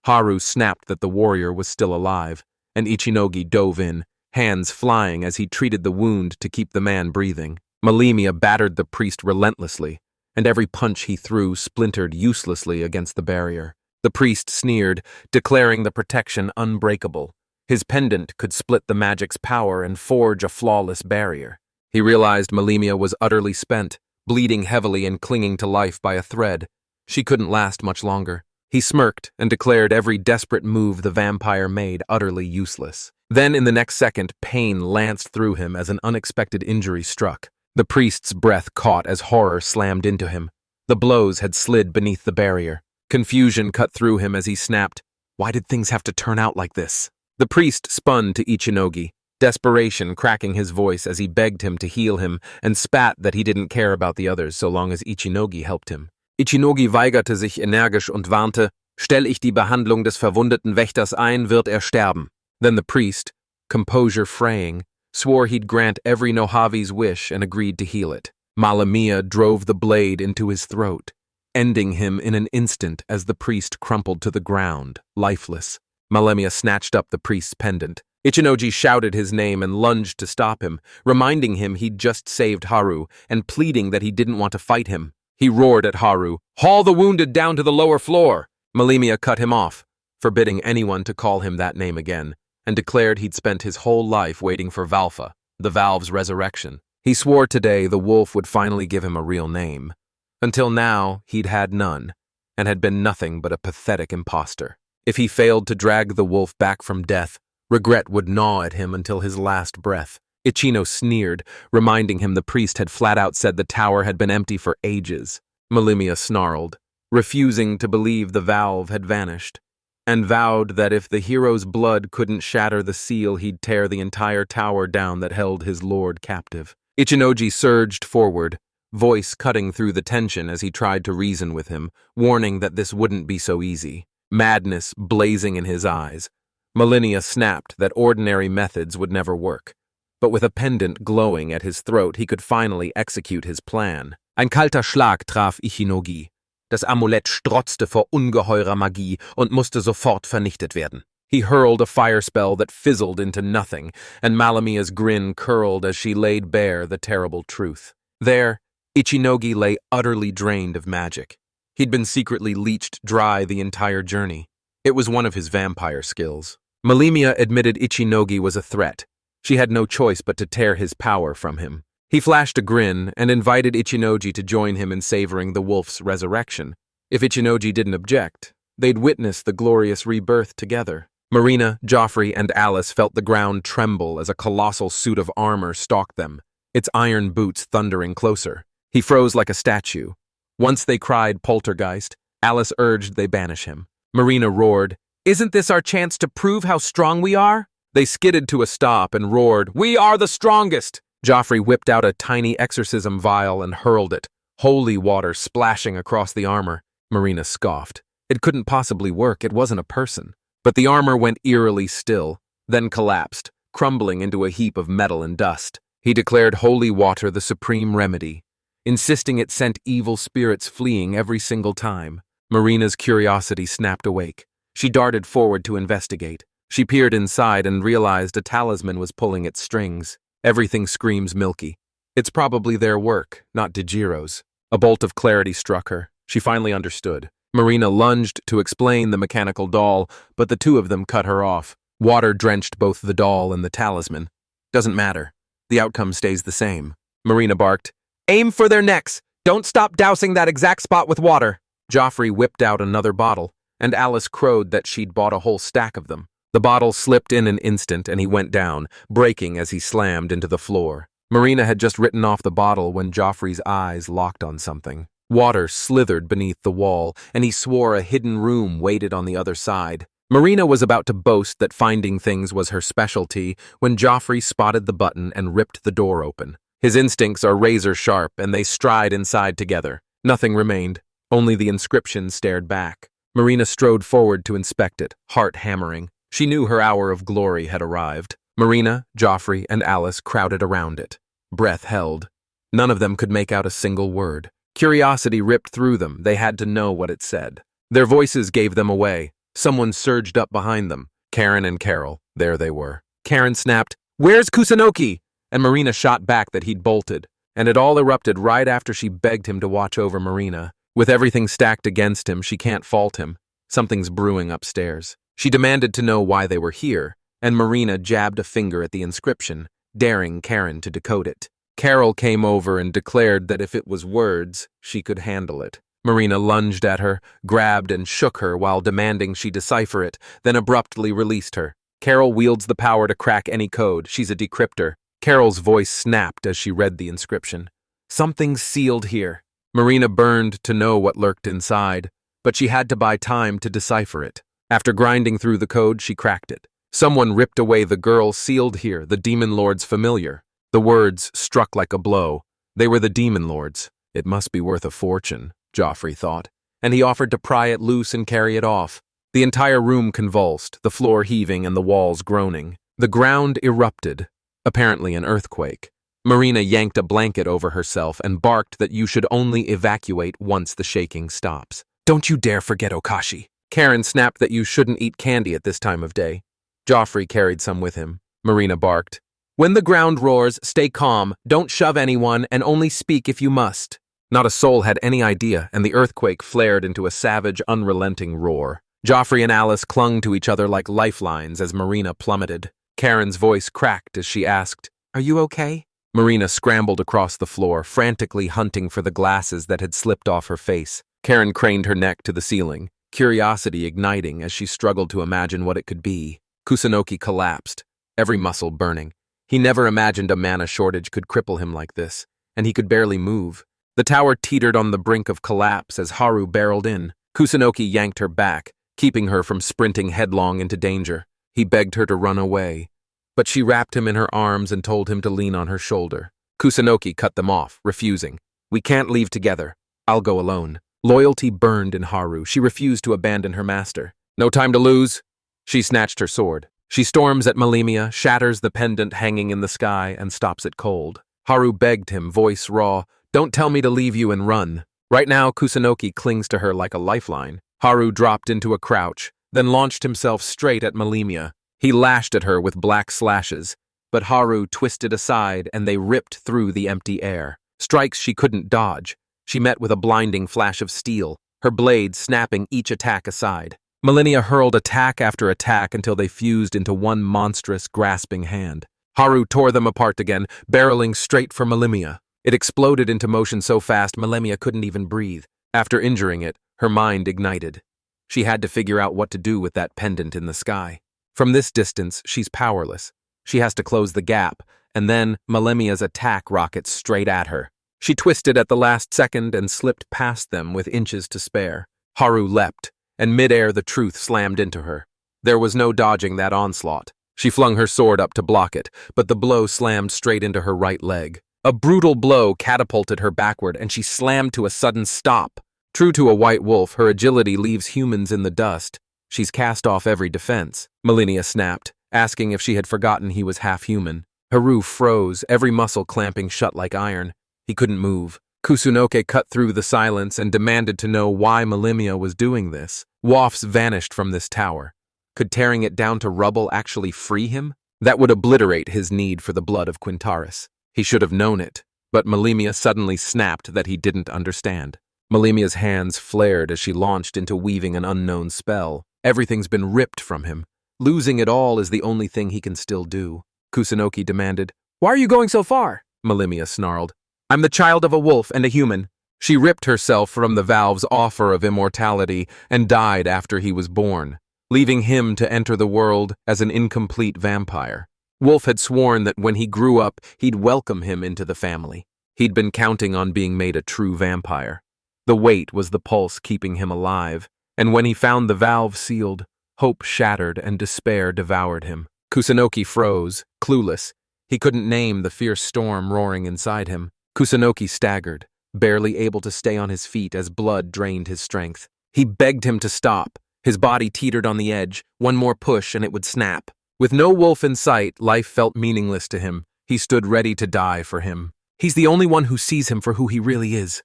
Haru snapped that the warrior was still alive, and Ichinogi dove in, hands flying as he treated the wound to keep the man breathing. Malimi battered the priest relentlessly, and every punch he threw splintered uselessly against the barrier. The priest sneered, declaring the protection unbreakable. His pendant could split the magic's power and forge a flawless barrier. He realized Malimia was utterly spent, bleeding heavily and clinging to life by a thread. She couldn't last much longer. He smirked and declared every desperate move the vampire made utterly useless. Then in the next second, pain lanced through him as an unexpected injury struck. The priest's breath caught as horror slammed into him. The blows had slid beneath the barrier. Confusion cut through him as he snapped, "Why did things have to turn out like this?" The priest spun to Ichinogi, desperation cracking his voice as he begged him to heal him and spat that he didn't care about the others so long as Ichinogi helped him. Ichinogi weigerte sich energisch und warnte, "Stell ich die Behandlung des verwundeten Wächters ein, wird sterben." Then the priest, composure fraying, swore he'd grant every Nohavi's wish and agreed to heal it. Malamia drove the blade into his throat, ending him in an instant as the priest crumpled to the ground, lifeless. Malamia snatched up the priest's pendant. Ichinogi shouted his name and lunged to stop him, reminding him he'd just saved Haru and pleading that he didn't want to fight him. He roared at Haru, "Haul the wounded down to the lower floor!" Malimia cut him off, forbidding anyone to call him that name again, and declared he'd spent his whole life waiting for Valfa, the Valve's resurrection. He swore today the wolf would finally give him a real name. Until now, he'd had none, and had been nothing but a pathetic imposter. If he failed to drag the wolf back from death, regret would gnaw at him until his last breath. Ichino sneered, reminding him the priest had flat out said the tower had been empty for ages. Malimia snarled, refusing to believe the valve had vanished, and vowed that if the hero's blood couldn't shatter the seal, he'd tear the entire tower down that held his lord captive. Ichinogi surged forward, voice cutting through the tension as he tried to reason with him, warning that this wouldn't be so easy. Madness blazing in his eyes, Malinia snapped that ordinary methods would never work. But with a pendant glowing at his throat, he could finally execute his plan. Ein kalter Schlag traf Ichinogi. Das Amulett strotzte vor ungeheurer Magie und musste sofort vernichtet werden. He hurled a fire spell that fizzled into nothing, and Malamia's grin curled as she laid bare the terrible truth. There, Ichinogi lay utterly drained of magic. He'd been secretly leeched dry the entire journey. It was one of his vampire skills. Malimia admitted Ichinogi was a threat. She had no choice but to tear his power from him. He flashed a grin and invited Ichinogi to join him in savoring the wolf's resurrection. If Ichinogi didn't object, they'd witness the glorious rebirth together. Marina, Joffrey, and Alice felt the ground tremble as a colossal suit of armor stalked them, its iron boots thundering closer. He froze like a statue. Once they cried poltergeist, Alice urged they banish him. Marina roared, "Isn't this our chance to prove how strong we are?" They skidded to a stop and roared, "We are the strongest!" Joffrey whipped out a tiny exorcism vial and hurled it, holy water splashing across the armor. Marina scoffed. It couldn't possibly work, it wasn't a person. But the armor went eerily still, then collapsed, crumbling into a heap of metal and dust. He declared holy water the supreme remedy, insisting it sent evil spirits fleeing every single time. Marina's curiosity snapped awake. She darted forward to investigate. She peered inside and realized a talisman was pulling its strings. Everything screams milky. It's probably their work, not Dejiro's. A bolt of clarity struck her. She finally understood. Marina lunged to explain the mechanical doll, but the two of them cut her off. Water drenched both the doll and the talisman. Doesn't matter. The outcome stays the same. Marina barked, "Aim for their necks! Don't stop dousing that exact spot with water!" Joffrey whipped out another bottle, and Alice crowed that she'd bought a whole stack of them. The bottle slipped in an instant and he went down, breaking as he slammed into the floor. Marina had just written off the bottle when Joffrey's eyes locked on something. Water slithered beneath the wall, and he swore a hidden room waited on the other side. Marina was about to boast that finding things was her specialty when Joffrey spotted the button and ripped the door open. His instincts are razor sharp, and they stride inside together. Nothing remained. Only the inscription stared back. Marina strode forward to inspect it, heart hammering. She knew her hour of glory had arrived. Marina, Joffrey, and Alice crowded around it. Breath held. None of them could make out a single word. Curiosity ripped through them. They had to know what it said. Their voices gave them away. Someone surged up behind them. Karen and Carol. There they were. Karen snapped, "Where's Kusunoki?" And Marina shot back that he'd bolted. And it all erupted right after she begged him to watch over Marina. With everything stacked against him, she can't fault him. Something's brewing upstairs. She demanded to know why they were here, and Marina jabbed a finger at the inscription, daring Karen to decode it. Carol came over and declared that if it was words, she could handle it. Marina lunged at her, grabbed and shook her while demanding she decipher it, then abruptly released her. Carol wields the power to crack any code. She's a decryptor. Carol's voice snapped as she read the inscription. Something's sealed here. Marina burned to know what lurked inside, but she had to buy time to decipher it. After grinding through the code, she cracked it. Someone ripped away the girl sealed here, the Demon Lord's familiar. The words struck like a blow. They were the Demon Lord's. It must be worth a fortune, Joffrey thought, and he offered to pry it loose and carry it off. The entire room convulsed, the floor heaving and the walls groaning. The ground erupted, apparently an earthquake. Marina yanked a blanket over herself and barked that you should only evacuate once the shaking stops. Don't you dare forget Okashi. Karen snapped that you shouldn't eat candy at this time of day. Joffrey carried some with him. Marina barked, "When the ground roars, stay calm, don't shove anyone, and only speak if you must." Not a soul had any idea, and the earthquake flared into a savage, unrelenting roar. Joffrey and Alice clung to each other like lifelines as Marina plummeted. Karen's voice cracked as she asked, "Are you okay?" Marina scrambled across the floor, frantically hunting for the glasses that had slipped off her face. Karen craned her neck to the ceiling, curiosity igniting as she struggled to imagine what it could be. Kusunoki collapsed, every muscle burning. He never imagined a mana shortage could cripple him like this, and he could barely move. The tower teetered on the brink of collapse as Haru barreled in. Kusunoki yanked her back, keeping her from sprinting headlong into danger. He begged her to run away, but she wrapped him in her arms and told him to lean on her shoulder. Kusunoki cut them off, refusing. "We can't leave together. I'll go alone." Loyalty burned in Haru. She refused to abandon her master. "No time to lose." She snatched her sword. She storms at Malimia, shatters the pendant hanging in the sky, and stops it cold. Haru begged him, voice raw, "Don't tell me to leave you and run." Right now, Kusunoki clings to her like a lifeline. Haru dropped into a crouch, then launched himself straight at Malimia. He lashed at her with black slashes, but Haru twisted aside and they ripped through the empty air. Strikes she couldn't dodge. She met with a blinding flash of steel, her blade snapping each attack aside. Malimia hurled attack after attack until they fused into one monstrous, grasping hand. Haru tore them apart again, barreling straight for Malimia. It exploded into motion so fast Malimia couldn't even breathe. After injuring it, her mind ignited. She had to figure out what to do with that pendant in the sky. From this distance, she's powerless. She has to close the gap, and then Malimia's attack rockets straight at her. She twisted at the last second and slipped past them with inches to spare. Haru leapt, and midair the truth slammed into her. There was no dodging that onslaught. She flung her sword up to block it, but the blow slammed straight into her right leg. A brutal blow catapulted her backward, and she slammed to a sudden stop. True to a white wolf, her agility leaves humans in the dust. She's cast off every defense. Malimia snapped, asking if she had forgotten he was half human. Haru froze, every muscle clamping shut like iron. He couldn't move. Kusunoki cut through the silence and demanded to know why Malimia was doing this. Wafts vanished from this tower. Could tearing it down to rubble actually free him? That would obliterate his need for the blood of Quintaris. He should have known it, but Malimia suddenly snapped that he didn't understand. Malimia's hands flared as she launched into weaving an unknown spell. Everything's been ripped from him. Losing it all is the only thing he can still do. Kusunoki demanded, "Why are you going so far?" Malimia snarled, "I'm the child of a wolf and a human." She ripped herself from the Valve's offer of immortality and died after he was born, leaving him to enter the world as an incomplete vampire. Wolf had sworn that when he grew up, he'd welcome him into the family. He'd been counting on being made a true vampire. The weight was the pulse keeping him alive, and when he found the valve sealed, Hope shattered and despair devoured him. Kusunoki froze, clueless. He couldn't name the fierce storm roaring inside him. Kusunoki staggered, barely able to stay on his feet as blood drained his strength. He begged him to stop. His body teetered on the edge. One more push and it would snap. With no wolf in sight, life felt meaningless to him. He stood ready to die for him. He's the only one who sees him for who he really is.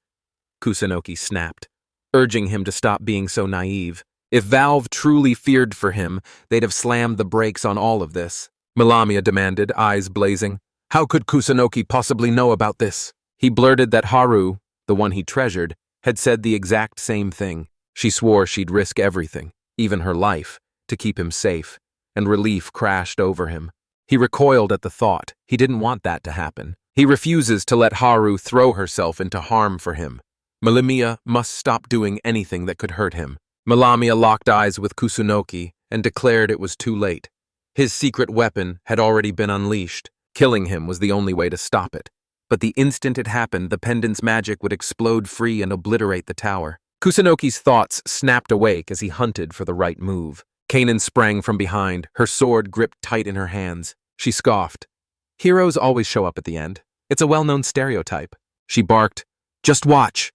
Kusunoki snapped, urging him to stop being so naive. If Valve truly feared for him, they'd have slammed the brakes on all of this. Melania demanded, eyes blazing. How could Kusunoki possibly know about this? He blurted that Haru, the one he treasured, had said the exact same thing. She swore she'd risk everything, even her life, to keep him safe, and relief crashed over him. He recoiled at the thought. He didn't want that to happen. He refuses to let Haru throw herself into harm for him. Melania must stop doing anything that could hurt him. Melania locked eyes with Kusunoki and declared it was too late. His secret weapon had already been unleashed. Killing him was the only way to stop it. But the instant it happened, the pendant's magic would explode free and obliterate the tower. Kusunoki's thoughts snapped awake as he hunted for the right move. Kanan sprang from behind, her sword gripped tight in her hands. She scoffed. Heroes always show up at the end. It's a well-known stereotype. She barked, "Just watch,"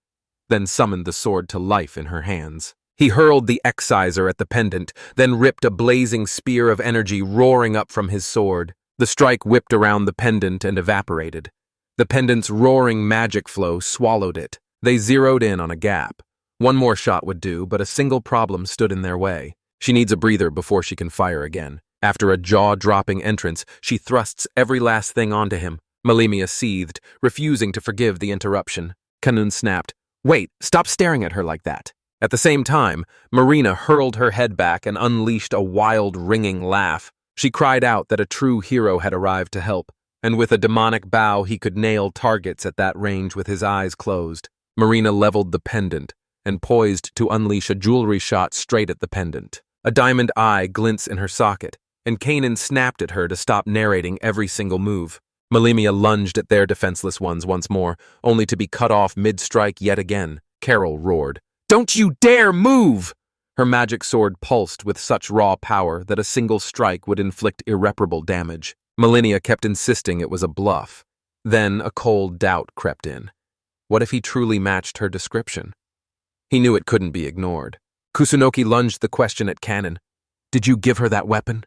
then summoned the sword to life in her hands. He hurled the exciser at the pendant, then ripped a blazing spear of energy roaring up from his sword. The strike whipped around the pendant and evaporated. The pendant's roaring magic flow swallowed it. They zeroed in on a gap. One more shot would do, but a single problem stood in their way. She needs a breather before she can fire again. After a jaw-dropping entrance, she thrusts every last thing onto him. Melania seethed, refusing to forgive the interruption. Kanun snapped, "Wait, stop staring at her like that." At the same time, Marina hurled her head back and unleashed a wild, ringing laugh. She cried out that a true hero had arrived to help, and with a demonic bow he could nail targets at that range with his eyes closed. Marina leveled the pendant and poised to unleash a jewelry shot straight at the pendant. A diamond eye glints in her socket, and Kanan snapped at her to stop narrating every single move. Melania lunged at their defenseless ones once more, only to be cut off mid-strike yet again. Carol roared, "Don't you dare move!" Her magic sword pulsed with such raw power that a single strike would inflict irreparable damage. Melania kept insisting it was a bluff. Then a cold doubt crept in. What if he truly matched her description? He knew it couldn't be ignored. Kusunoki lunged the question at Kanan. "Did you give her that weapon?"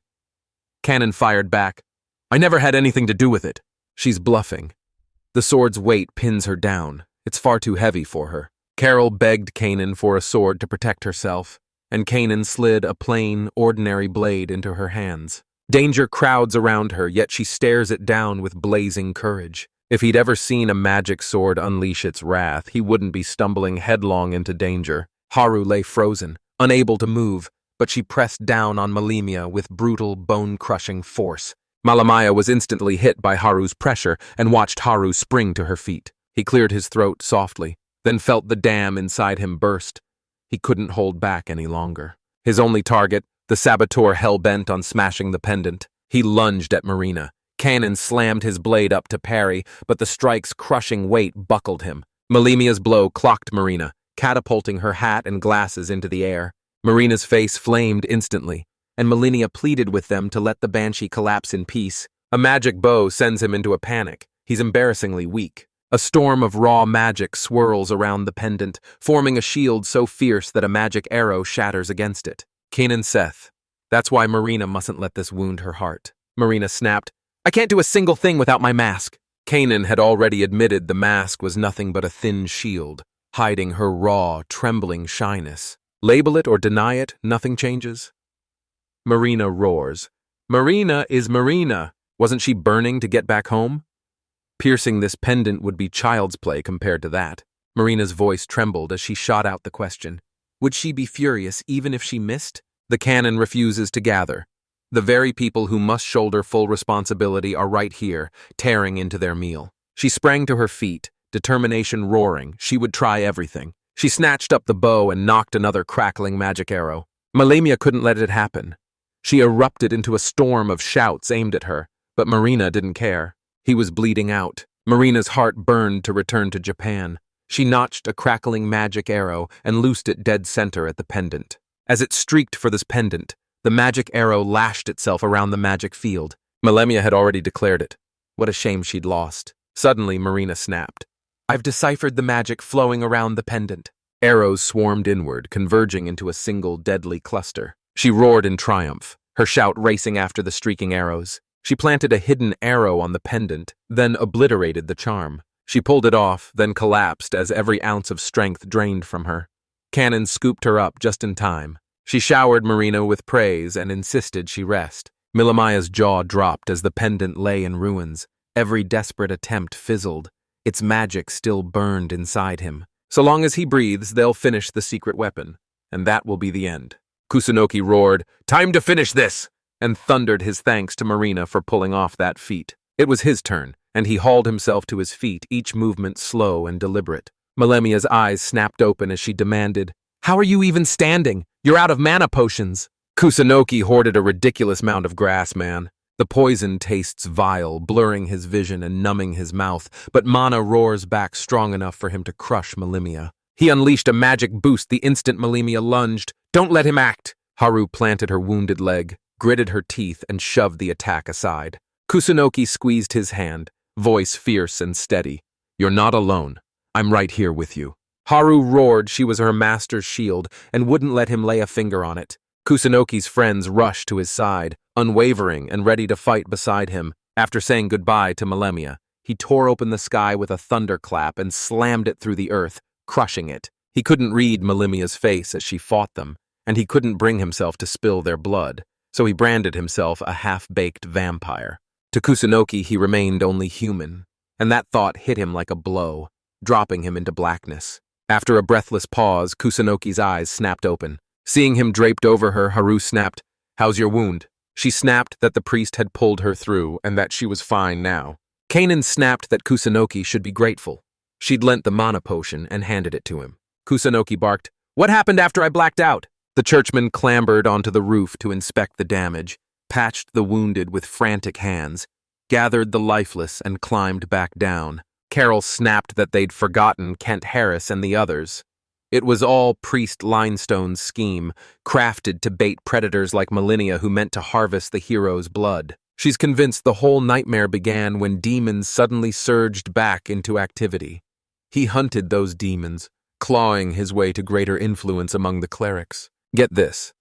Kanan fired back, "I never had anything to do with it." She's bluffing. The sword's weight pins her down. It's far too heavy for her. Carol begged Kanan for a sword to protect herself, and Kanan slid a plain, ordinary blade into her hands. Danger crowds around her, yet she stares it down with blazing courage. If he'd ever seen a magic sword unleash its wrath, he wouldn't be stumbling headlong into danger. Haru lay frozen, unable to move, but she pressed down on Melania with brutal, bone-crushing force. Malamaya was instantly hit by Haru's pressure and watched Haru spring to her feet. He cleared his throat softly, then felt the dam inside him burst. He couldn't hold back any longer. His only target, the saboteur hell-bent on smashing the pendant. He lunged at Marina. Kanan slammed his blade up to parry, but the strike's crushing weight buckled him. Melimia's blow clocked Marina, catapulting her hat and glasses into the air. Marina's face flamed instantly, and Melania pleaded with them to let the Banshee collapse in peace. A magic bow sends him into a panic. He's embarrassingly weak. A storm of raw magic swirls around the pendant, forming a shield so fierce that a magic arrow shatters against it. Kanan Seth. That's why Marina mustn't let this wound her heart. Marina snapped, "I can't do a single thing without my mask." Kanan had already admitted the mask was nothing but a thin shield, hiding her raw, trembling shyness. Label it or deny it, nothing changes. Marina roars. Marina is Marina. Wasn't she burning to get back home? Piercing this pendant would be child's play compared to that. Marina's voice trembled as she shot out the question. Would she be furious even if she missed? The canon refuses to gather. The very people who must shoulder full responsibility are right here, tearing into their meal. She sprang to her feet, determination roaring. She would try everything. She snatched up the bow and knocked another crackling magic arrow. Melania couldn't let it happen. She erupted into a storm of shouts aimed at her, but Marina didn't care. He was bleeding out. Marina's heart burned to return to Japan. She notched a crackling magic arrow and loosed it dead center at the pendant. As it streaked for this pendant, The magic arrow lashed itself around the magic field. Melemia had already declared it. What a shame she'd lost. Suddenly, Marina snapped. I've deciphered the magic flowing around the pendant. Arrows swarmed inward, converging into a single deadly cluster. She roared in triumph, her shout racing after the streaking arrows. She planted a hidden arrow on the pendant, then obliterated the charm. She pulled it off, then collapsed as every ounce of strength drained from her. Cannon scooped her up just in time. She showered Marina with praise and insisted she rest. Milamaya's jaw dropped as the pendant lay in ruins. Every desperate attempt fizzled. Its magic still burned inside him. So long as he breathes, they'll finish the secret weapon. And that will be the end. Kusunoki roared, "Time to finish this!" and thundered his thanks to Marina for pulling off that feat. It was his turn, and he hauled himself to his feet, each movement slow and deliberate. Melemia's eyes snapped open as she demanded, "How are you even standing? You're out of mana potions." Kusunoki hoarded a ridiculous amount of grass, man. The poison tastes vile, blurring his vision and numbing his mouth, but mana roars back strong enough for him to crush Melemia. He unleashed a magic boost the instant Melemia lunged. "Don't let him act!" Haru planted her wounded leg, gritted her teeth, and shoved the attack aside. Kusunoki squeezed his hand, voice fierce and steady. "You're not alone. I'm right here with you." Haru roared she was her master's shield and wouldn't let him lay a finger on it. Kusunoki's friends rushed to his side, unwavering and ready to fight beside him. After saying goodbye to Melemia, he tore open the sky with a thunderclap and slammed it through the earth, crushing it. He couldn't read Melemia's face as she fought them, and he couldn't bring himself to spill their blood, so he branded himself a half-baked vampire. To Kusunoki, he remained only human, and that thought hit him like a blow, dropping him into blackness. After a breathless pause, Kusunoki's eyes snapped open. Seeing him draped over her, Haru snapped, "How's your wound?" She snapped that the priest had pulled her through and that she was fine now. Kanan snapped that Kusunoki should be grateful. She'd lent the mana potion and handed it to him. Kusunoki barked, "What happened after I blacked out?" The churchman clambered onto the roof to inspect the damage, patched the wounded with frantic hands, gathered the lifeless, and climbed back down. Carol snapped that they'd forgotten Kent Harris and the others. It was all Priest Linestone's scheme, crafted to bait predators like Melinia who meant to harvest the hero's blood. She's convinced the whole nightmare began when demons suddenly surged back into activity. He hunted those demons, clawing his way to greater influence among the clerics. Get this.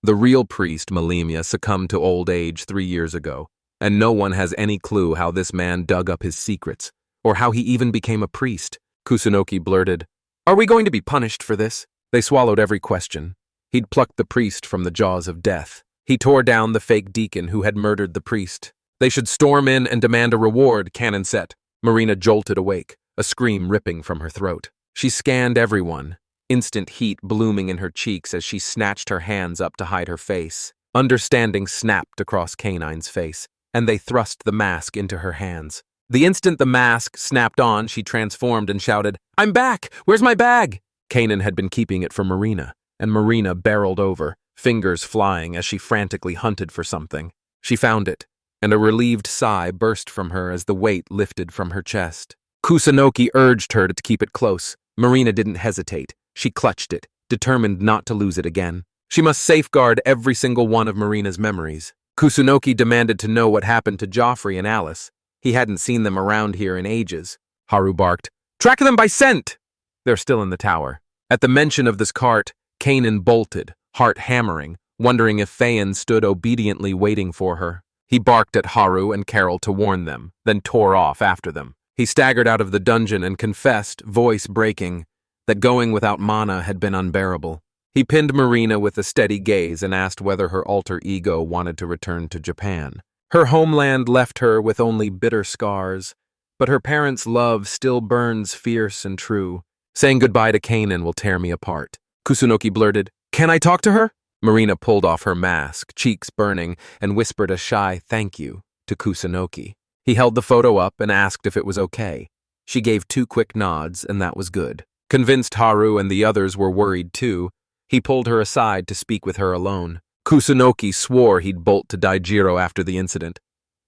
The real priest, Melemia, succumbed to old age 3 years ago, and no one has any clue how this man dug up his secrets, or how he even became a priest. Kusunoki blurted, "Are we going to be punished for this?" They swallowed every question. He'd plucked the priest from the jaws of death. He tore down the fake deacon who had murdered the priest. "They should storm in and demand a reward," Cannon said. Marina jolted awake, a scream ripping from her throat. She scanned everyone, instant heat blooming in her cheeks as she snatched her hands up to hide her face. Understanding snapped across Canine's face, and they thrust the mask into her hands. The instant the mask snapped on, she transformed and shouted, "I'm back! Where's my bag?" Kanan had been keeping it for Marina, and Marina barreled over, fingers flying as she frantically hunted for something. She found it, and a relieved sigh burst from her as the weight lifted from her chest. Kusunoki urged her to keep it close. Marina didn't hesitate. She clutched it, determined not to lose it again. She must safeguard every single one of Marina's memories. Kusunoki demanded to know what happened to Joffrey and Alice. He hadn't seen them around here in ages. Haru barked, "Track them by scent!" They're still in the tower. At the mention of this cart, Kanan bolted, heart hammering, wondering if Phaon stood obediently waiting for her. He barked at Haru and Carol to warn them, then tore off after them. He staggered out of the dungeon and confessed, voice breaking, that going without mana had been unbearable. He pinned Marina with a steady gaze and asked whether her alter ego wanted to return to Japan. Her homeland left her with only bitter scars, but her parents' love still burns fierce and true. Saying goodbye to Kanan will tear me apart. Kusunoki blurted, "Can I talk to her?" Marina pulled off her mask, cheeks burning, and whispered a shy thank you to Kusunoki. He held the photo up and asked if it was okay. She gave 2 quick nods, and that was good. Convinced Haru and the others were worried too, he pulled her aside to speak with her alone. Kusunoki swore he'd bolt to Daijiro after the incident.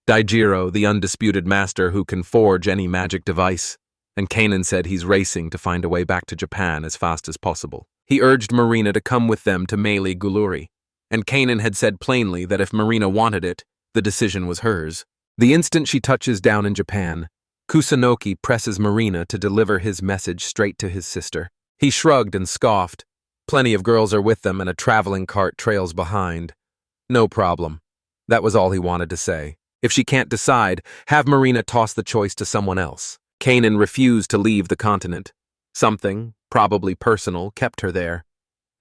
Daijiro, the undisputed master who can forge any magic device. And Kanan said he's racing to find a way back to Japan as fast as possible. He urged Marina to come with them to Meili Guluri. and Kanan had said plainly that if Marina wanted it, the decision was hers. The instant she touches down in Japan, Kusunoki presses Marina to deliver his message straight to his sister. He shrugged and scoffed. Plenty of girls are with them and a traveling cart trails behind. No problem. That was all he wanted to say. If she can't decide, have Marina toss the choice to someone else. Kanan refused to leave the continent. Something, probably personal, kept her there,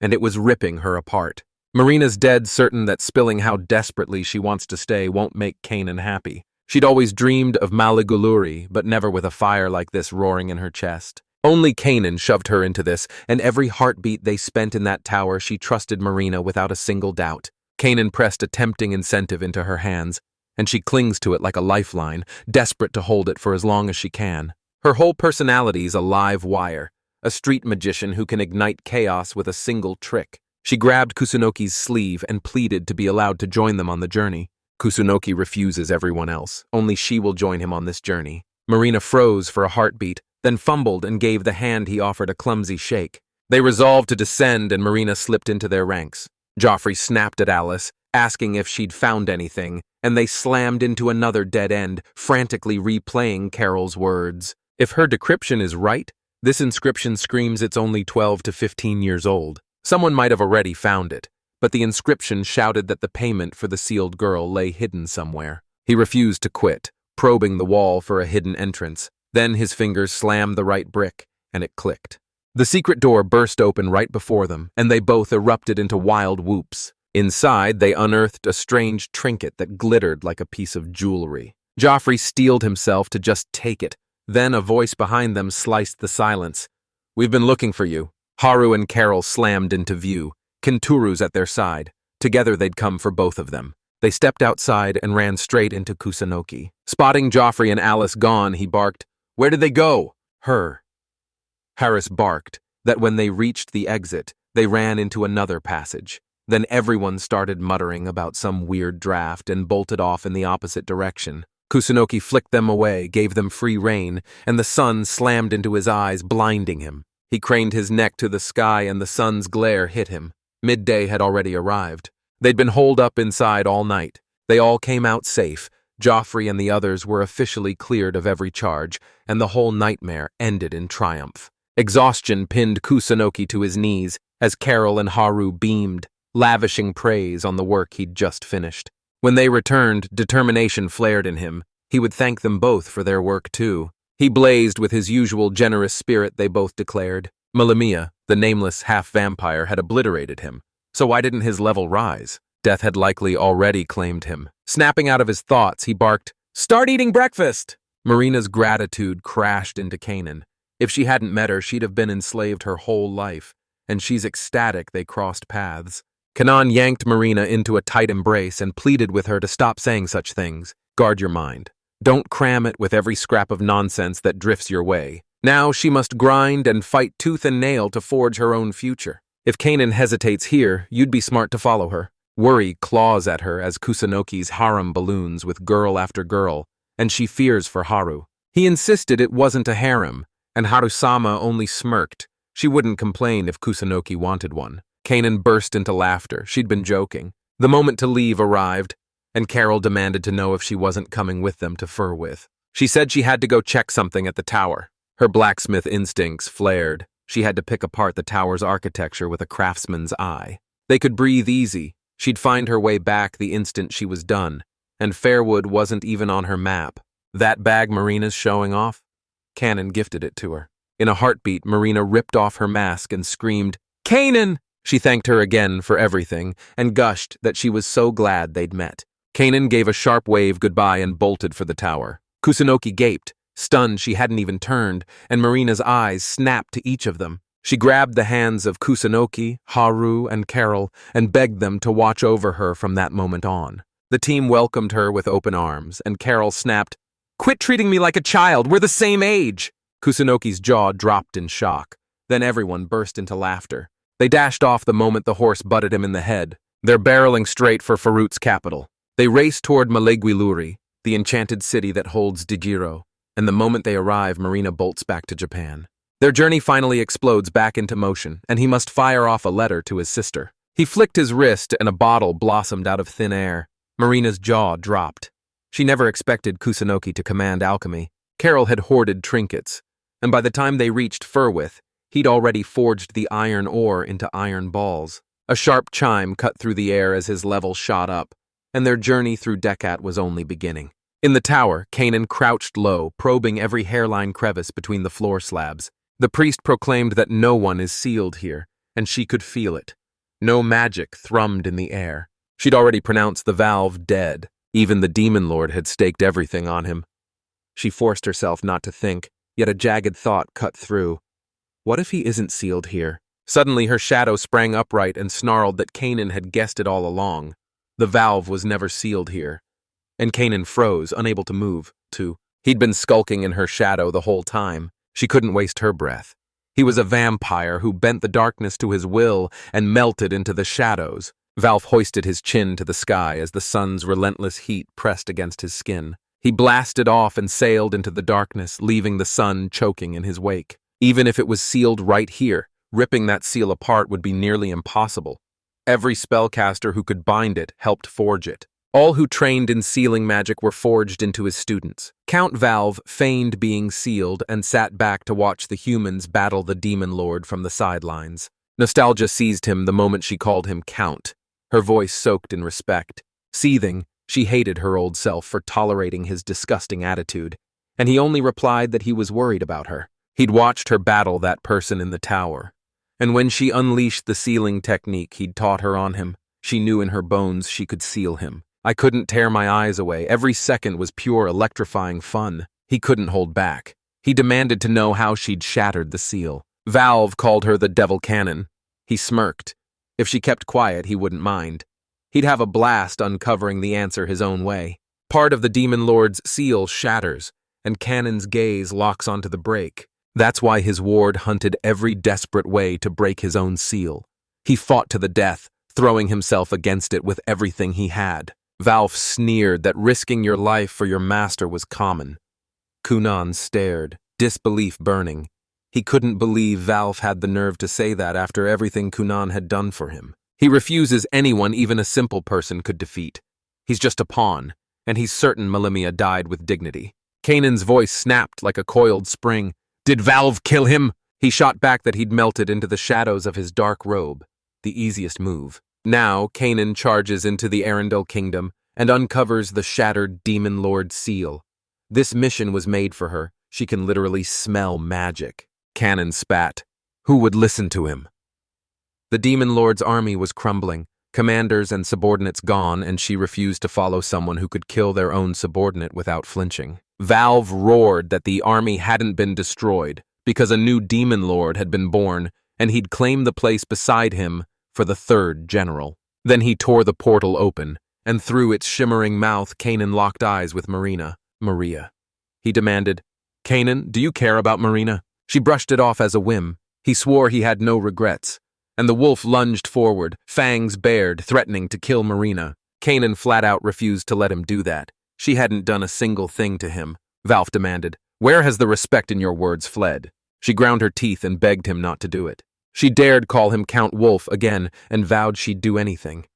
and it was ripping her apart. Marina's dead certain that spilling how desperately she wants to stay won't make Kanan happy. She'd always dreamed of Maliguluri, but never with a fire like this roaring in her chest. Only Kanan shoved her into this, and every heartbeat they spent in that tower she trusted Marina without a single doubt. Kanan pressed a tempting incentive into her hands, and she clings to it like a lifeline, desperate to hold it for as long as she can. Her whole personality's a live wire, a street magician who can ignite chaos with a single trick. She grabbed Kusunoki's sleeve and pleaded to be allowed to join them on the journey. Kusunoki refuses everyone else. Only she will join him on this journey. Marina froze for a heartbeat, then fumbled and gave the hand he offered a clumsy shake. They resolved to descend and Marina slipped into their ranks. Joffrey snapped at Alice, asking if she'd found anything, and they slammed into another dead end, frantically replaying Carol's words. If her decryption is right, this inscription screams it's only 12 to 15 years old. Someone might have already found it, but the inscription shouted that the payment for the sealed girl lay hidden somewhere. He refused to quit, probing the wall for a hidden entrance. Then his fingers slammed the right brick, and it clicked. The secret door burst open right before them, and they both erupted into wild whoops. Inside, they unearthed a strange trinket that glittered like a piece of jewelry. Joffrey steeled himself to just take it. Then a voice behind them sliced the silence. "We've been looking for you." Haru and Carol slammed into view, Kinturu's at their side. Together they'd come for both of them. They stepped outside and ran straight into Kusunoki. Spotting Joffrey and Alice gone, he barked, "Where did they go?" "Her." Harris barked that when they reached the exit, they ran into another passage. Then everyone started muttering about some weird draft and bolted off in the opposite direction. Kusunoki flicked them away, gave them free rein, and the sun slammed into his eyes, blinding him. He craned his neck to the sky and the sun's glare hit him. Midday had already arrived. They'd been holed up inside all night. They all came out safe. Joffrey and the others were officially cleared of every charge, and the whole nightmare ended in triumph. Exhaustion pinned Kusunoki to his knees as Carol and Haru beamed, lavishing praise on the work he'd just finished. When they returned, determination flared in him. He would thank them both for their work, too. He blazed with his usual generous spirit, they both declared. Malamia, the nameless half-vampire, had obliterated him. So why didn't his level rise? Death had likely already claimed him. Snapping out of his thoughts, he barked, "Start eating breakfast!" Marina's gratitude crashed into Kanan. If she hadn't met her, she'd have been enslaved her whole life, and she's ecstatic they crossed paths. Kanan yanked Marina into a tight embrace and pleaded with her to stop saying such things. Guard your mind. Don't cram it with every scrap of nonsense that drifts your way. Now she must grind and fight tooth and nail to forge her own future. If Kanan hesitates here, you'd be smart to follow her. Worry claws at her as Kusunoki's harem balloons with girl after girl, and she fears for Haru. He insisted it wasn't a harem, and Haru-sama only smirked. She wouldn't complain if Kusunoki wanted one. Kanan burst into laughter. She'd been joking. The moment to leave arrived, and Carol demanded to know if she wasn't coming with them to fur with. She said she had to go check something at the tower. Her blacksmith instincts flared. She had to pick apart the tower's architecture with a craftsman's eye. They could breathe easy. She'd find her way back the instant she was done, and Fairwood wasn't even on her map. That bag Marina's showing off? Kanan gifted it to her. In a heartbeat, Marina ripped off her mask and screamed, "Kanan!" She thanked her again for everything and gushed that she was so glad they'd met. Kanan gave a sharp wave goodbye and bolted for the tower. Kusunoki gaped, stunned she hadn't even turned, and Marina's eyes snapped to each of them. She grabbed the hands of Kusunoki, Haru, and Carol and begged them to watch over her from that moment on. The team welcomed her with open arms, and Carol snapped, "Quit treating me like a child, we're the same age!" Kusunoki's jaw dropped in shock. Then everyone burst into laughter. They dashed off the moment the horse butted him in the head. They're barreling straight for Farout's capital. They race toward Maliguluri, the enchanted city that holds Dijiro, and the moment they arrive, Marina bolts back to Japan. Their journey finally explodes back into motion, and he must fire off a letter to his sister. He flicked his wrist and a bottle blossomed out of thin air. Marina's jaw dropped. She never expected Kusunoki to command alchemy. Carol had hoarded trinkets, and by the time they reached Furwith, he'd already forged the iron ore into iron balls. A sharp chime cut through the air as his level shot up, and their journey through Decat was only beginning. In the tower, Kanan crouched low, probing every hairline crevice between the floor slabs. The priest proclaimed that no one is sealed here, and she could feel it. No magic thrummed in the air. She'd already pronounced the valve dead. Even the demon lord had staked everything on him. She forced herself not to think, yet a jagged thought cut through. What if he isn't sealed here? Suddenly her shadow sprang upright and snarled that Kanan had guessed it all along. The valve was never sealed here. And Kanan froze, unable to move, too. He'd been skulking in her shadow the whole time. She couldn't waste her breath. He was a vampire who bent the darkness to his will and melted into the shadows. Valve hoisted his chin to the sky as the sun's relentless heat pressed against his skin. He blasted off and sailed into the darkness, leaving the sun choking in his wake. Even if it was sealed right here, ripping that seal apart would be nearly impossible. Every spellcaster who could bind it helped forge it. All who trained in sealing magic were forged into his students. Count Valve feigned being sealed and sat back to watch the humans battle the demon lord from the sidelines. Nostalgia seized him the moment she called him Count, her voice soaked in respect. Seething, she hated her old self for tolerating his disgusting attitude, and he only replied that he was worried about her. He'd watched her battle that person in the tower, and when she unleashed the sealing technique he'd taught her on him, she knew in her bones she could seal him. I couldn't tear my eyes away. Every second was pure electrifying fun. He couldn't hold back. He demanded to know how she'd shattered the seal. Valve called her the Devil Cannon. He smirked. If she kept quiet, he wouldn't mind. He'd have a blast uncovering the answer his own way. Part of the Demon Lord's seal shatters, and Cannon's gaze locks onto the break. That's why his ward hunted every desperate way to break his own seal. He fought to the death, throwing himself against it with everything he had. Valve sneered that risking your life for your master was common. Kunan stared, disbelief burning. He couldn't believe Valve had the nerve to say that after everything Kunan had done for him. He refuses anyone even a simple person could defeat. He's just a pawn, and he's certain Melimia died with dignity. Kanan's voice snapped like a coiled spring. Did Valve kill him? He shot back that he'd melted into the shadows of his dark robe. The easiest move. Now, Kanan charges into the Arundel Kingdom and uncovers the shattered Demon Lord seal. This mission was made for her. She can literally smell magic. Kanan spat. Who would listen to him? The Demon Lord's army was crumbling, commanders and subordinates gone, and she refused to follow someone who could kill their own subordinate without flinching. Valve roared that the army hadn't been destroyed because a new Demon Lord had been born, and he'd claim the place beside him for the third general. Then he tore the portal open, and through its shimmering mouth, Kanan locked eyes with Maria. He demanded, Kanan, do you care about Marina? She brushed it off as a whim. He swore he had no regrets, and the wolf lunged forward, fangs bared, threatening to kill Marina. Kanan flat out refused to let him do that. She hadn't done a single thing to him. Valve demanded, where has the respect in your words fled? She ground her teeth and begged him not to do it. She dared call him Count Wolf again and vowed she'd do anything.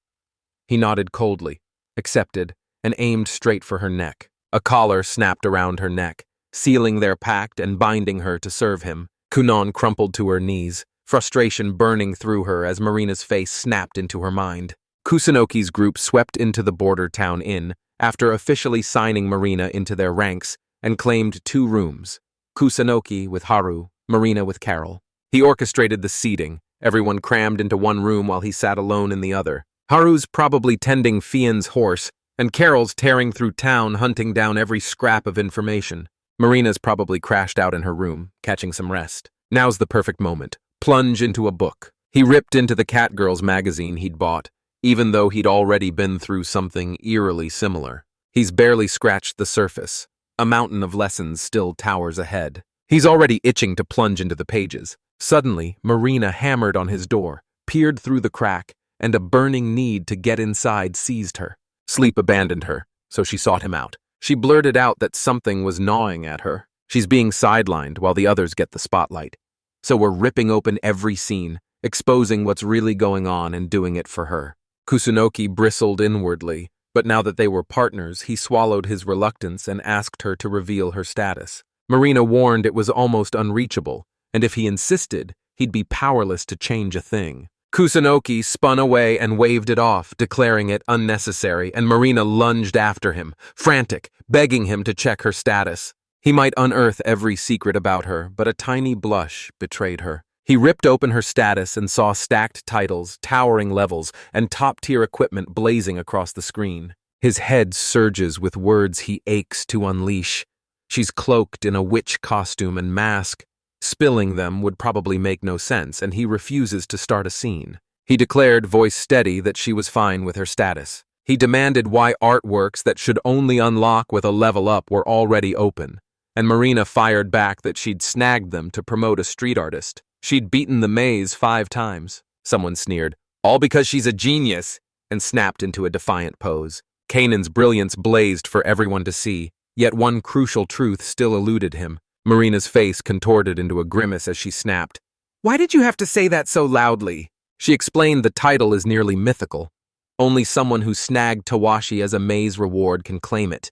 He nodded coldly, accepted, and aimed straight for her neck. A collar snapped around her neck, sealing their pact and binding her to serve him. Kunan crumpled to her knees, frustration burning through her as Marina's face snapped into her mind. Kusunoki's group swept into the border town inn after officially signing Marina into their ranks and claimed 2 rooms, Kusunoki with Haru, Marina with Carol. He orchestrated the seating, everyone crammed into one room while he sat alone in the other. Haru's probably tending Fian's horse, and Carol's tearing through town hunting down every scrap of information. Marina's probably crashed out in her room, catching some rest. Now's the perfect moment. Plunge into a book. He ripped into the Catgirls magazine he'd bought, even though he'd already been through something eerily similar. He's barely scratched the surface. A mountain of lessons still towers ahead. He's already itching to plunge into the pages. Suddenly, Marina hammered on his door, peered through the crack, and a burning need to get inside seized her. Sleep abandoned her, so she sought him out. She blurted out that something was gnawing at her. She's being sidelined while the others get the spotlight. So we're ripping open every scene, exposing what's really going on and doing it for her. Kusunoki bristled inwardly, but now that they were partners, he swallowed his reluctance and asked her to reveal her status. Marina warned it was almost unreachable, and if he insisted, he'd be powerless to change a thing. Kusunoki spun away and waved it off, declaring it unnecessary, and Marina lunged after him, frantic, begging him to check her status. He might unearth every secret about her, but a tiny blush betrayed her. He ripped open her status and saw stacked titles, towering levels, and top-tier equipment blazing across the screen. His head surges with words he aches to unleash. She's cloaked in a witch costume and mask. Spilling them would probably make no sense, and he refuses to start a scene. He declared, voice steady, that she was fine with her status. He demanded why artworks that should only unlock with a level up were already open, and Marina fired back that she'd snagged them to promote a street artist. She'd beaten the maze 5 times. Someone sneered, all because she's a genius, and snapped into a defiant pose. Kanan's brilliance blazed for everyone to see, yet one crucial truth still eluded him. Marina's face contorted into a grimace as she snapped, "Why did you have to say that so loudly?" She explained the title is nearly mythical. Only someone who snagged Tawashi as a maze reward can claim it.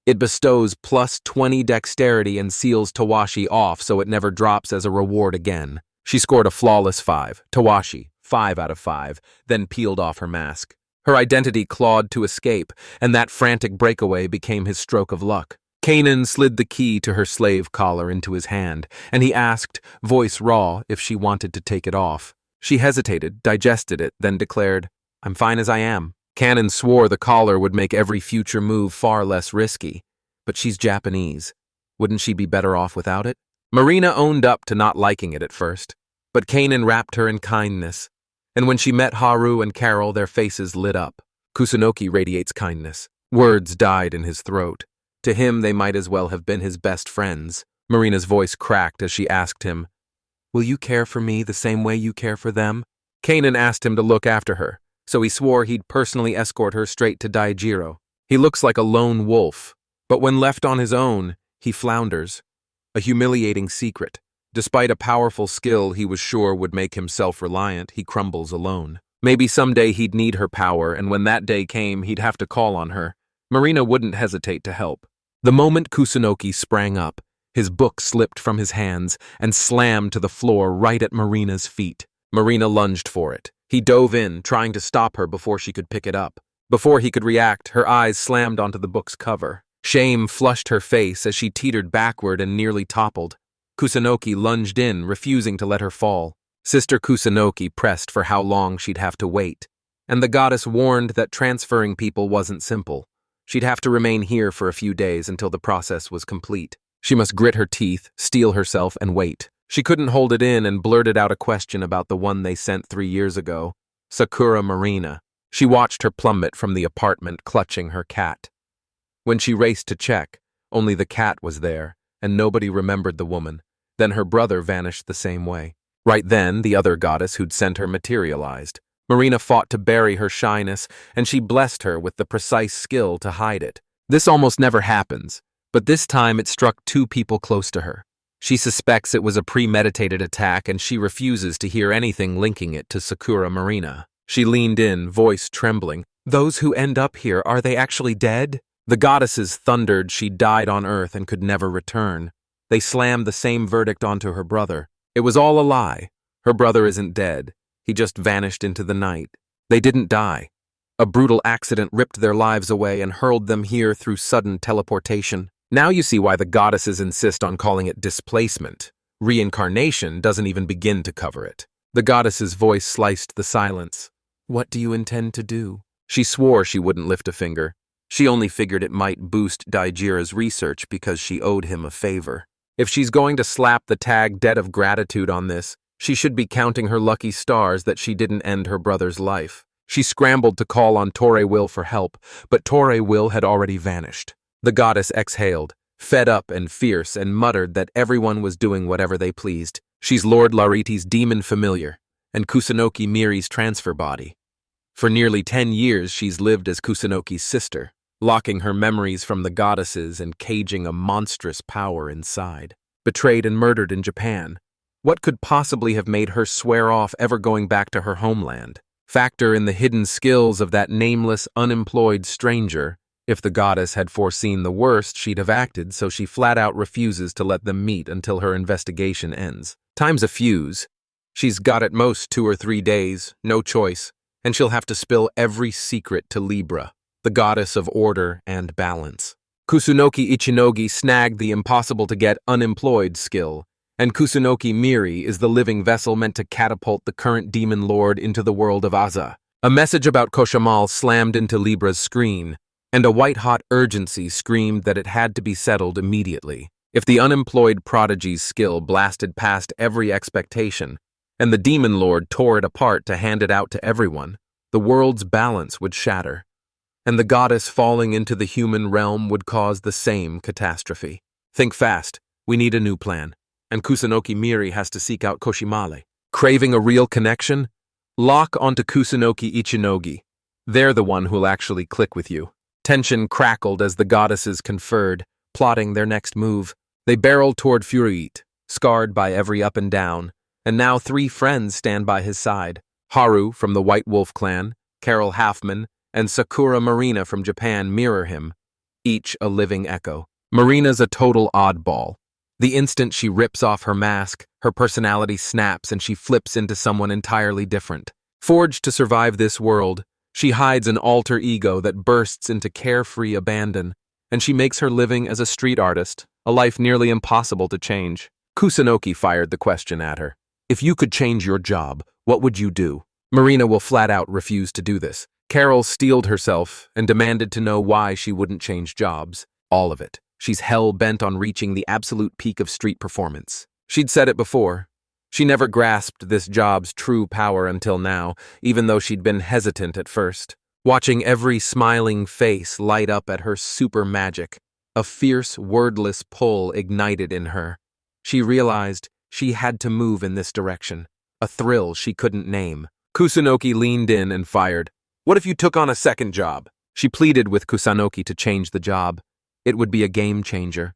It bestows plus 20 dexterity and seals Tawashi off so it never drops as a reward again. She scored a flawless 5, Tawashi, 5 out of 5, then peeled off her mask. Her identity clawed to escape, and that frantic breakaway became his stroke of luck. Kanan slid the key to her slave collar into his hand, and he asked, voice raw, if she wanted to take it off. She hesitated, digested it, then declared, "I'm fine as I am." Kanan swore the collar would make every future move far less risky. But she's Japanese. Wouldn't she be better off without it? Marina owned up to not liking it at first, but Kanan wrapped her in kindness, and when she met Haru and Carol, their faces lit up. Kusunoki radiates kindness. Words died in his throat. To him, they might as well have been his best friends. Marina's voice cracked as she asked him, "Will you care for me the same way you care for them?" Kanan asked him to look after her, so he swore he'd personally escort her straight to Daijiro. He looks like a lone wolf, but when left on his own, he flounders. A humiliating secret. Despite a powerful skill he was sure would make him self-reliant, he crumbles alone. Maybe someday he'd need her power, and when that day came, he'd have to call on her. Marina wouldn't hesitate to help. The moment Kusunoki sprang up, his book slipped from his hands and slammed to the floor right at Marina's feet. Marina lunged for it. He dove in, trying to stop her before she could pick it up. Before he could react, her eyes slammed onto the book's cover. Shame flushed her face as she teetered backward and nearly toppled. Kusunoki lunged in, refusing to let her fall. Sister Kusunoki pressed for how long she'd have to wait, and the goddess warned that transferring people wasn't simple. She'd have to remain here for a few days until the process was complete. She must grit her teeth, steel herself, and wait. She couldn't hold it in and blurted out a question about the one they sent 3 years ago, Sakura Marina. She watched her plummet from the apartment, clutching her cat. When she raced to check, only the cat was there, and nobody remembered the woman. Then her brother vanished the same way. Right then, the other goddess who'd sent her materialized. Marina fought to bury her shyness, and she blessed her with the precise skill to hide it. This almost never happens, but this time it struck 2 people close to her. She suspects it was a premeditated attack, and she refuses to hear anything linking it to Sakura Marina. She leaned in, voice trembling. "Those who end up here, are they actually dead?" The goddesses thundered she died on Earth and could never return. They slammed the same verdict onto her brother. It was all a lie. Her brother isn't dead. He just vanished into the night. They didn't die. A brutal accident ripped their lives away and hurled them here through sudden teleportation. Now you see why the goddesses insist on calling it displacement. Reincarnation doesn't even begin to cover it. The goddess's voice sliced the silence. "What do you intend to do?" She swore she wouldn't lift a finger. She only figured it might boost Daijira's research because she owed him a favor. If she's going to slap the tag debt of gratitude on this, she should be counting her lucky stars that she didn't end her brother's life. She scrambled to call on Torre Will for help, but Torre Will had already vanished. The goddess exhaled, fed up and fierce, and muttered that everyone was doing whatever they pleased. She's Lord Lariti's demon familiar, and Kusunoki Miri's transfer body. For nearly 10 years she's lived as Kusunoki's sister, locking her memories from the goddesses and caging a monstrous power inside. Betrayed and murdered in Japan. What could possibly have made her swear off ever going back to her homeland? Factor in the hidden skills of that nameless, unemployed stranger. If the goddess had foreseen the worst, she'd have acted, so she flat out refuses to let them meet until her investigation ends. Time's a fuse. She's got at most 2 or 3 days, no choice, and she'll have to spill every secret to Libra, the goddess of order and balance. Kusunoki Ichinogi snagged the impossible-to-get unemployed skill, and Kusunoki Miri is the living vessel meant to catapult the current demon lord into the world of Aza. A message about Koshamal slammed into Libra's screen, and a white-hot urgency screamed that it had to be settled immediately. If the unemployed prodigy's skill blasted past every expectation, and the demon lord tore it apart to hand it out to everyone, the world's balance would shatter, and the goddess falling into the human realm would cause the same catastrophe. Think fast. We need a new plan. And Kusunoki Miri has to seek out Koshimale. Craving a real connection? Lock onto Kusunoki Ichinogi. They're the one who'll actually click with you. Tension crackled as the goddesses conferred, plotting their next move. They barreled toward Furuit, scarred by every up and down, and now 3 friends stand by his side. Haru from the White Wolf clan, Carol Halfman, and Sakura Marina from Japan mirror him, each a living echo. Marina's a total oddball. The instant she rips off her mask, her personality snaps and she flips into someone entirely different. Forged to survive this world, she hides an alter ego that bursts into carefree abandon, and she makes her living as a street artist, a life nearly impossible to change. Kusunoki fired the question at her. If you could change your job, what would you do? Marina will flat out refuse to do this. Carol steeled herself and demanded to know why she wouldn't change jobs. All of it. She's hell-bent on reaching the absolute peak of street performance. She'd said it before. She never grasped this job's true power until now, even though she'd been hesitant at first. Watching every smiling face light up at her super magic, a fierce, wordless pull ignited in her. She realized she had to move in this direction, a thrill she couldn't name. Kusunoki leaned in and fired. What if you took on a second job? She pleaded with Kusunoki to change the job. It would be a game changer,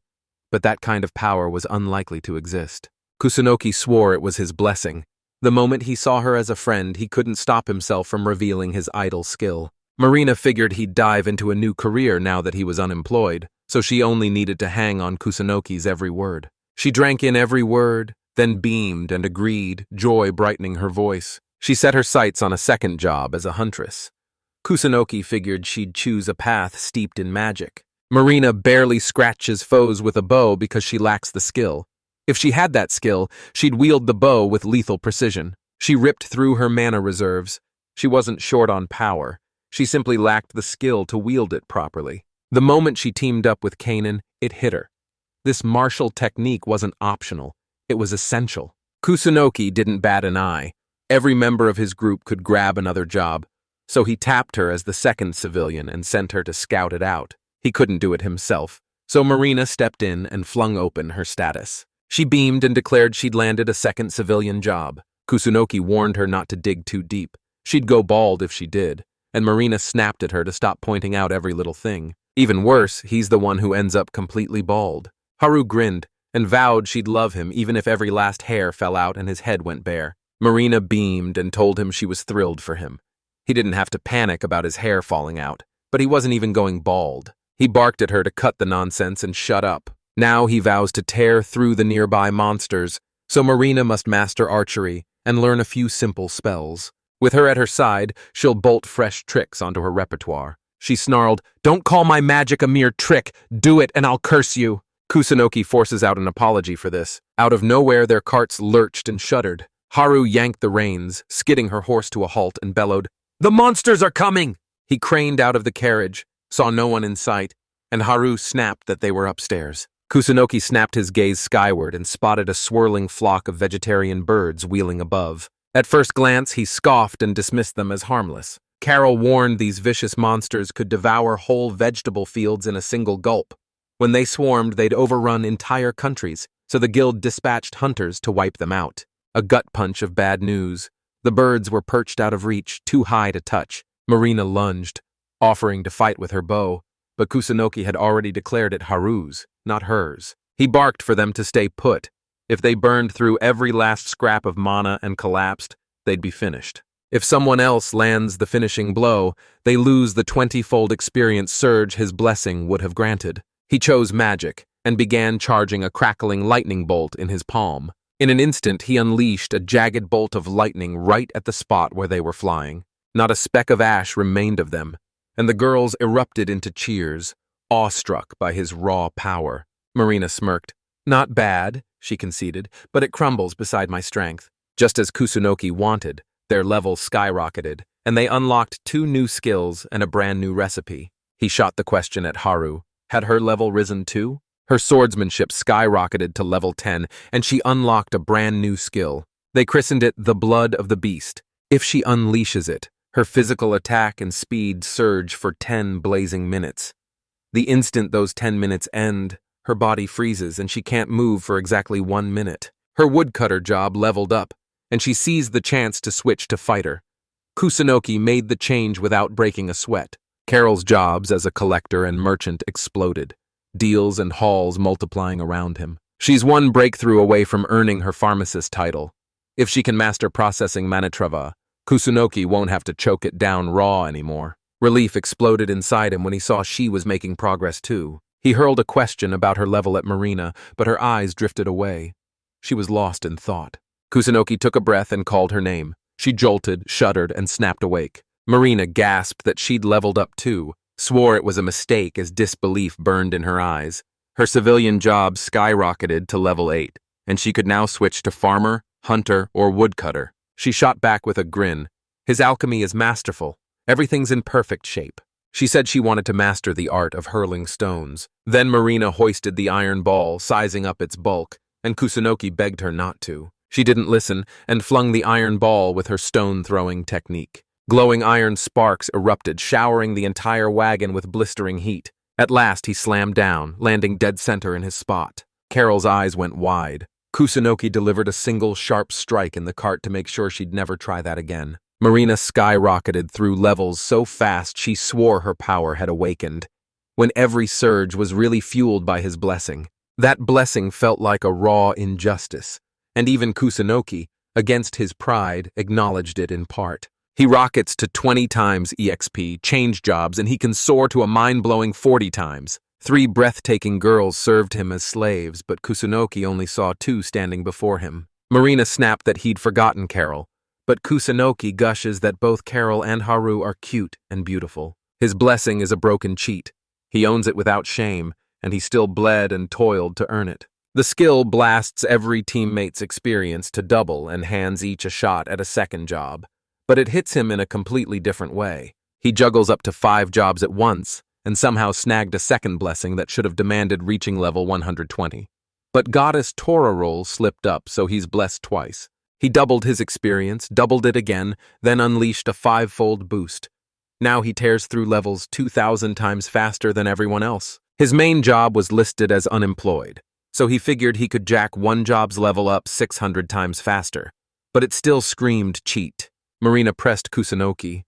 but that kind of power was unlikely to exist. Kusunoki swore it was his blessing. The moment he saw her as a friend, he couldn't stop himself from revealing his idle skill. Marina figured he'd dive into a new career now that he was unemployed, so she only needed to hang on Kusunoki's every word. She drank in every word, then beamed and agreed, joy brightening her voice. She set her sights on a second job as a huntress. Kusunoki figured she'd choose a path steeped in magic. Marina barely scratches foes with a bow because she lacks the skill. If she had that skill, she'd wield the bow with lethal precision. She ripped through her mana reserves. She wasn't short on power. She simply lacked the skill to wield it properly. The moment she teamed up with Kanan, it hit her. This martial technique wasn't optional. It was essential. Kusunoki didn't bat an eye. Every member of his group could grab another job, so he tapped her as the second civilian and sent her to scout it out. He couldn't do it himself, so Marina stepped in and flung open her status. She beamed and declared she'd landed a second civilian job. Kusunoki warned her not to dig too deep. She'd go bald if she did, and Marina snapped at her to stop pointing out every little thing. Even worse, he's the one who ends up completely bald. Haru grinned and vowed she'd love him even if every last hair fell out and his head went bare. Marina beamed and told him she was thrilled for him. He didn't have to panic about his hair falling out, but he wasn't even going bald. He barked at her to cut the nonsense and shut up. Now he vows to tear through the nearby monsters, so Marina must master archery and learn a few simple spells. With her at her side, she'll bolt fresh tricks onto her repertoire. She snarled, "Don't call my magic a mere trick. Do it and I'll curse you." Kusunoki forces out an apology for this. Out of nowhere, their carts lurched and shuddered. Haru yanked the reins, skidding her horse to a halt, and bellowed, "The monsters are coming!" He craned out of the carriage, saw no one in sight, and Haru snapped that they were upstairs. Kusunoki snapped his gaze skyward and spotted a swirling flock of vegetarian birds wheeling above. At first glance, he scoffed and dismissed them as harmless. Carol warned these vicious monsters could devour whole vegetable fields in a single gulp. When they swarmed, they'd overrun entire countries, so the guild dispatched hunters to wipe them out. A gut punch of bad news. The birds were perched out of reach, too high to touch. Marina lunged, offering to fight with her bow, but Kusunoki had already declared it Haru's, not hers. He barked for them to stay put, If they burned through every last scrap of mana and collapsed, they'd be finished. If someone else lands the finishing blow, they lose the 20-fold experience surge his blessing would have granted. He chose magic and began charging a crackling lightning bolt in his palm. In an instant, he unleashed a jagged bolt of lightning right at the spot where they were flying. Not a speck of ash remained of them, and the girls erupted into cheers, awestruck by his raw power. Marina smirked. "Not bad," she conceded, "but it crumbles beside my strength." Just as Kusunoki wanted, their level skyrocketed, and they unlocked 2 new skills and a brand new recipe. He shot the question at Haru. Had her level risen too? Her swordsmanship skyrocketed to level 10, and she unlocked a brand new skill. They christened it the Blood of the Beast. If she unleashes it, her physical attack and speed surge for 10 blazing minutes. The instant those 10 minutes end, her body freezes and she can't move for exactly 1 minute. Her woodcutter job leveled up, and she seized the chance to switch to fighter. Kusunoki made the change without breaking a sweat. Carol's jobs as a collector and merchant exploded, deals and hauls multiplying around him. She's one breakthrough away from earning her pharmacist title. If she can master processing manitrava, Kusunoki won't have to choke it down raw anymore. Relief exploded inside him when he saw she was making progress too. He hurled a question about her level at Marina, but her eyes drifted away. She was lost in thought. Kusunoki took a breath and called her name. She jolted, shuddered, and snapped awake. Marina gasped that she'd leveled up too, swore it was a mistake as disbelief burned in her eyes. Her civilian job skyrocketed to level 8, and she could now switch to farmer, hunter, or woodcutter. She shot back with a grin. His alchemy is masterful. Everything's in perfect shape. She said she wanted to master the art of hurling stones. Then Marina hoisted the iron ball, sizing up its bulk, and Kusunoki begged her not to. She didn't listen and flung the iron ball with her stone-throwing technique. Glowing iron sparks erupted, showering the entire wagon with blistering heat. At last, he slammed down, landing dead center in his spot. Carol's eyes went wide. Kusunoki delivered a single sharp strike in the cart to make sure she'd never try that again. Marina skyrocketed through levels so fast she swore her power had awakened, when every surge was really fueled by his blessing. That blessing felt like a raw injustice, and even Kusunoki, against his pride, acknowledged it in part. He rockets to 20 times EXP, change jobs, and he can soar to a mind-blowing 40 times. 3 breathtaking girls served him as slaves, but Kusunoki only saw 2 standing before him. Marina snapped that he'd forgotten Carol, but Kusunoki gushes that both Carol and Haru are cute and beautiful. His blessing is a broken cheat. He owns it without shame, and he still bled and toiled to earn it. The skill blasts every teammate's experience to double and hands each a shot at a second job. But it hits him in a completely different way. He juggles up to 5 jobs at once, and somehow snagged a second blessing that should have demanded reaching level 120. But Goddess Torarol slipped up, so he's blessed twice. He doubled his experience, doubled it again, then unleashed a 5-fold boost. Now he tears through levels 2,000 times faster than everyone else. His main job was listed as unemployed, so he figured he could jack one job's level up 600 times faster. But it still screamed cheat. Marina pressed Kusunoki.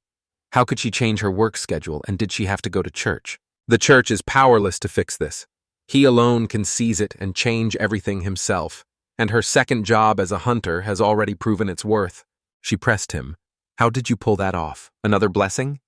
How could she change her work schedule, and did she have to go to church? The church is powerless to fix this. He alone can seize it and change everything himself, and her second job as a hunter has already proven its worth. She pressed him. How did you pull that off? Another blessing?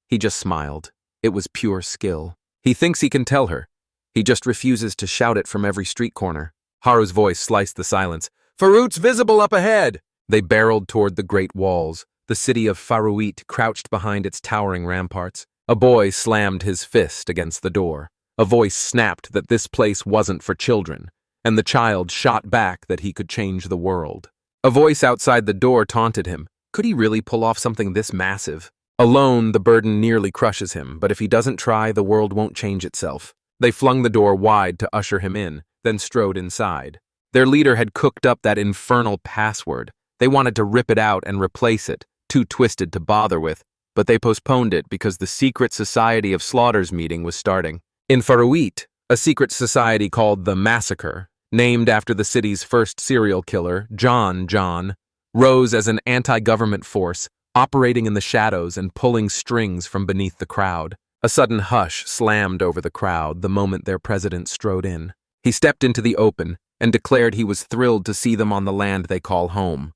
He just smiled. It was pure skill. He thinks he can tell her. He just refuses to shout it from every street corner. Haru's voice sliced the silence. Farout's visible up ahead! They barreled toward the great walls. The city of Faruit crouched behind its towering ramparts. A boy slammed his fist against the door. A voice snapped that this place wasn't for children, and the child shot back that he could change the world. A voice outside the door taunted him. Could he really pull off something this massive? Alone, the burden nearly crushes him, but if he doesn't try, the world won't change itself. They flung the door wide to usher him in, then strode inside. Their leader had cooked up that infernal password. They wanted to rip it out and replace it, too twisted to bother with, but they postponed it because the secret society of slaughters meeting was starting. In Faruit, a secret society called the Massacre, named after the city's first serial killer, John, rose as an anti-government force, operating in the shadows and pulling strings from beneath the crowd. A sudden hush slammed over the crowd the moment their president strode in. He stepped into the open, and declared he was thrilled to see them on the land they call home.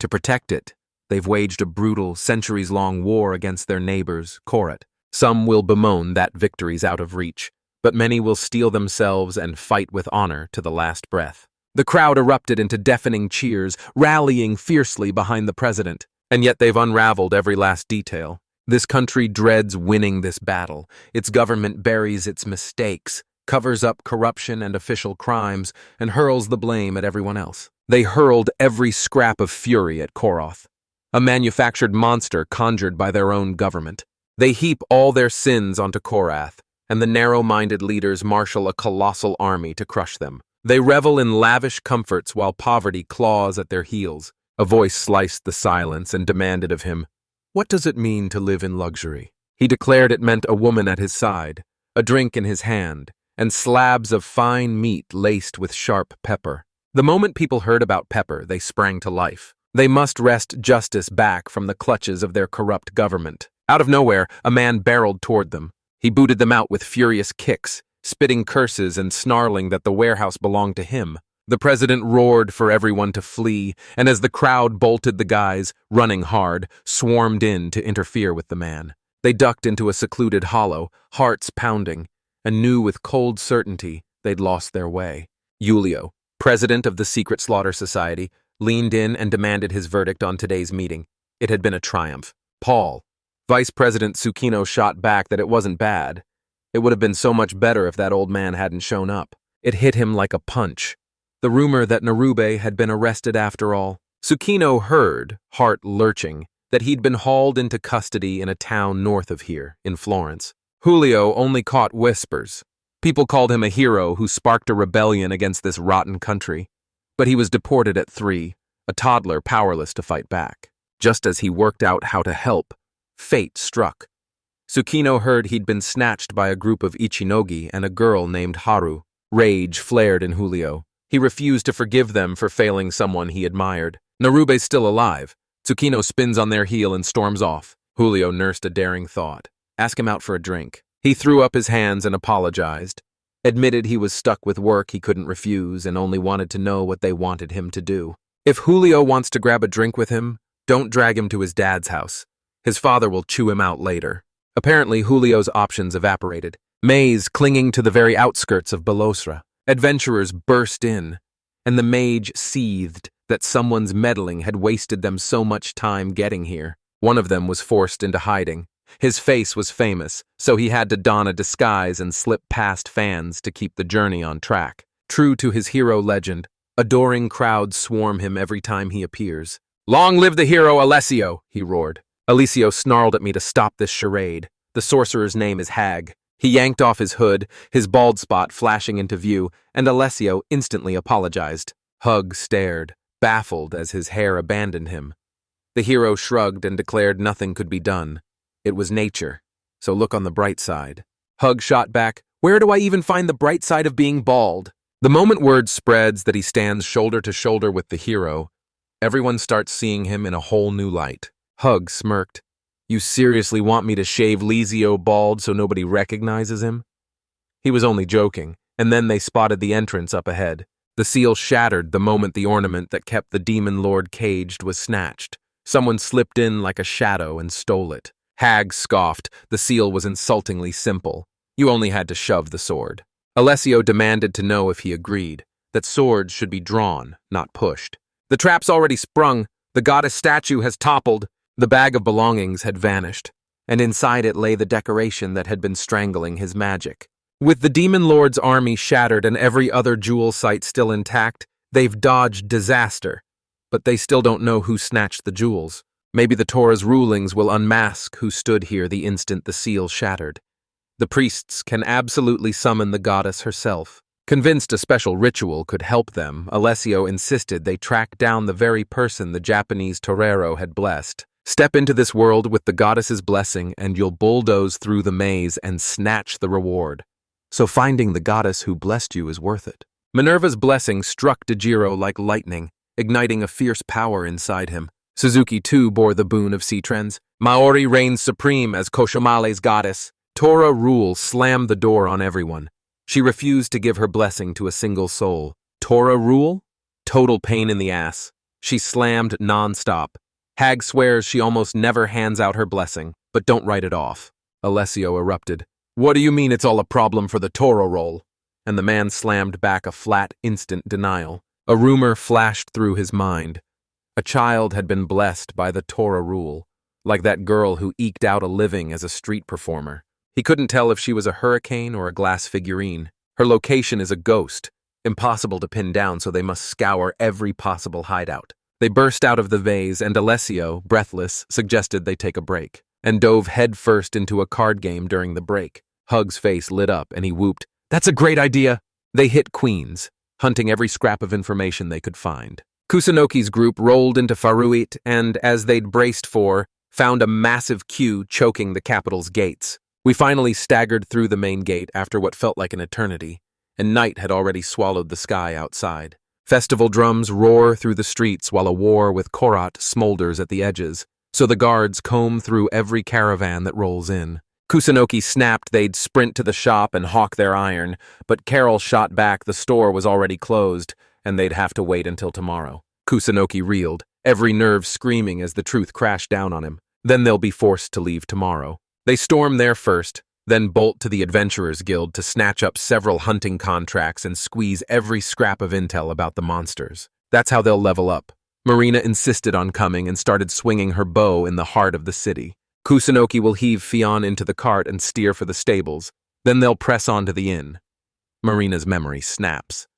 To protect it, they've waged a brutal, centuries-long war against their neighbors, Korat. Some will bemoan that victory's out of reach, but many will steel themselves and fight with honor to the last breath. The crowd erupted into deafening cheers, rallying fiercely behind the president, and yet they've unraveled every last detail. This country dreads winning this battle. Its government buries its mistakes, covers up corruption and official crimes, and hurls the blame at everyone else. They hurled every scrap of fury at Koroth, a manufactured monster conjured by their own government. They heap all their sins onto Korath, and the narrow-minded leaders marshal a colossal army to crush them. They revel in lavish comforts while poverty claws at their heels. A voice sliced the silence and demanded of him, "What does it mean to live in luxury?" He declared it meant a woman at his side, a drink in his hand, and slabs of fine meat laced with sharp pepper. The moment people heard about pepper, they sprang to life. They must wrest justice back from the clutches of their corrupt government. Out of nowhere, a man barreled toward them. He booted them out with furious kicks, spitting curses and snarling that the warehouse belonged to him. The president roared for everyone to flee, and as the crowd bolted, the guys, running hard, swarmed in to interfere with the man. They ducked into a secluded hollow, hearts pounding, and knew with cold certainty they'd lost their way. Julio, president of the Secret Slaughter Society, leaned in and demanded his verdict on today's meeting. It had been a triumph. Paul, Vice President Tsukino, shot back that it wasn't bad. It would have been so much better if that old man hadn't shown up. It hit him like a punch. The rumor that Narube had been arrested after all. Tsukino heard, heart lurching, that he'd been hauled into custody in a town north of here, in Florence. Julio only caught whispers. People called him a hero who sparked a rebellion against this rotten country. But he was deported at 3, a toddler powerless to fight back. Just as he worked out how to help, fate struck. Tsukino heard he'd been snatched by a group of Ichinogi and a girl named Haru. Rage flared in Julio. He refused to forgive them for failing someone he admired. Narube's still alive. Tsukino spins on their heel and storms off. Julio nursed a daring thought. Ask him out for a drink. He threw up his hands and apologized. Admitted he was stuck with work he couldn't refuse and only wanted to know what they wanted him to do. If Julio wants to grab a drink with him, don't drag him to his dad's house. His father will chew him out later. Apparently, Julio's options evaporated. Maze clinging to the very outskirts of Balosra. Adventurers burst in, and the mage seethed that someone's meddling had wasted them so much time getting here. One of them was forced into hiding. His face was famous, so he had to don a disguise and slip past fans to keep the journey on track. True to his hero legend, adoring crowds swarm him every time he appears. "Long live the hero, Alessio!" he roared. Alessio snarled at me to stop this charade. The sorcerer's name is Hag. He yanked off his hood, his bald spot flashing into view, and Alessio instantly apologized. Hug stared, baffled as his hair abandoned him. The hero shrugged and declared nothing could be done. It was nature, so look on the bright side. Hug shot back, "Where do I even find the bright side of being bald?" The moment word spreads that he stands shoulder to shoulder with the hero, everyone starts seeing him in a whole new light. Hug smirked. "You seriously want me to shave Lizio bald so nobody recognizes him?" He was only joking, and then they spotted the entrance up ahead. The seal shattered the moment the ornament that kept the demon lord caged was snatched. Someone slipped in like a shadow and stole it. Hag scoffed. The seal was insultingly simple. You only had to shove the sword. Alessio demanded to know if he agreed, that swords should be drawn, not pushed. "The trap's already sprung. The goddess statue has toppled." The bag of belongings had vanished, and inside it lay the decoration that had been strangling his magic. With the demon lord's army shattered and every other jewel site still intact, they've dodged disaster. But they still don't know who snatched the jewels. Maybe the Torah's rulings will unmask who stood here the instant the seal shattered. The priests can absolutely summon the goddess herself. Convinced a special ritual could help them, Alessio insisted they track down the very person the Japanese torero had blessed. Step into this world with the goddess's blessing and you'll bulldoze through the maze and snatch the reward. So finding the goddess who blessed you is worth it. Minerva's blessing struck Dejiro like lightning, igniting a fierce power inside him. Suzuki too bore the boon of sea trends. Maori reigns supreme as Koshomale's goddess. Tora rule slammed the door on everyone. She refused to give her blessing to a single soul. Torah rule? Total pain in the ass. She slammed non-stop. Hag swears she almost never hands out her blessing, but don't write it off. Alessio erupted. What do you mean it's all a problem for the Torah roll? And the man slammed back a flat, instant denial. A rumor flashed through his mind. A child had been blessed by the Torah rule, like that girl who eked out a living as a street performer. He couldn't tell if she was a hurricane or a glass figurine. Her location is a ghost, impossible to pin down, so they must scour every possible hideout. They burst out of the vase, and Alessio, breathless, suggested they take a break, and dove headfirst into a card game during the break. Hug's face lit up, and he whooped, "That's a great idea!" They hit queens, hunting every scrap of information they could find. Kusanoki's group rolled into Faruit and, as they'd braced for, found a massive queue choking the capital's gates. We finally staggered through the main gate after what felt like an eternity, and night had already swallowed the sky outside. Festival drums roar through the streets while a war with Korat smolders at the edges, so the guards comb through every caravan that rolls in. Kusanoki snapped they'd sprint to the shop and hawk their iron, but Carol shot back the store was already closed, and they'd have to wait until tomorrow. Kusanoki reeled, every nerve screaming as the truth crashed down on him. Then they'll be forced to leave tomorrow. They storm there first, then bolt to the Adventurers Guild to snatch up several hunting contracts and squeeze every scrap of intel about the monsters. That's how they'll level up. Marina insisted on coming and started swinging her bow in the heart of the city. Kusanoki will heave Fionn into the cart and steer for the stables. Then they'll press on to the inn. Marina's memory snaps.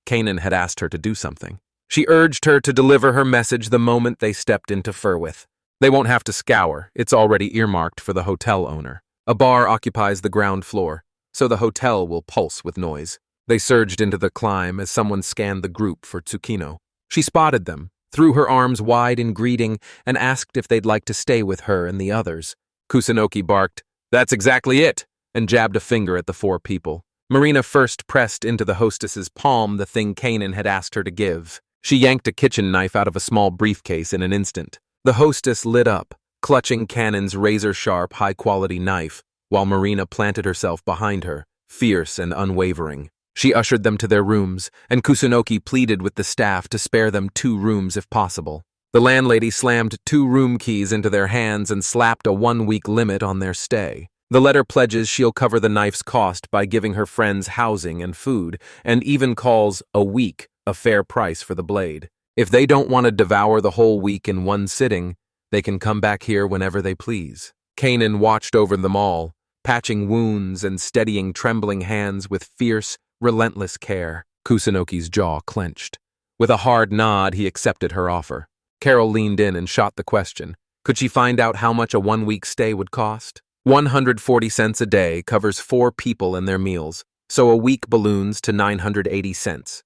Kanan had asked her to do something. She urged her to deliver her message the moment they stepped into Furwith. They won't have to scour, it's already earmarked for the hotel owner. A bar occupies the ground floor, so the hotel will pulse with noise. They surged into the climb as someone scanned the group for Tsukino. She spotted them, threw her arms wide in greeting, and asked if they'd like to stay with her and the others. Kusanoki barked, "That's exactly it," and jabbed a finger at the four people. Marina first pressed into the hostess's palm the thing Kanan had asked her to give. She yanked a kitchen knife out of a small briefcase in an instant. The hostess lit up, clutching Kanan's razor-sharp, high-quality knife, while Marina planted herself behind her, fierce and unwavering. She ushered them to their rooms, and Kusanoki pleaded with the staff to spare them 2 rooms if possible. The landlady slammed 2 room keys into their hands and slapped a 1-week limit on their stay. The letter pledges she'll cover the knife's cost by giving her friends housing and food, and even calls a week a fair price for the blade. If they don't want to devour the whole week in one sitting, they can come back here whenever they please. Kanan watched over them all, patching wounds and steadying trembling hands with fierce, relentless care. Kusanoki's jaw clenched. With a hard nod, he accepted her offer. Carol leaned in and shot the question. Could she find out how much a 1-week stay would cost? 140 cents a day covers 4 people and their meals, so a week balloons to 980 cents.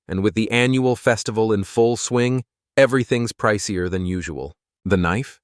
And with the annual festival in full swing, everything's pricier than usual. The knife?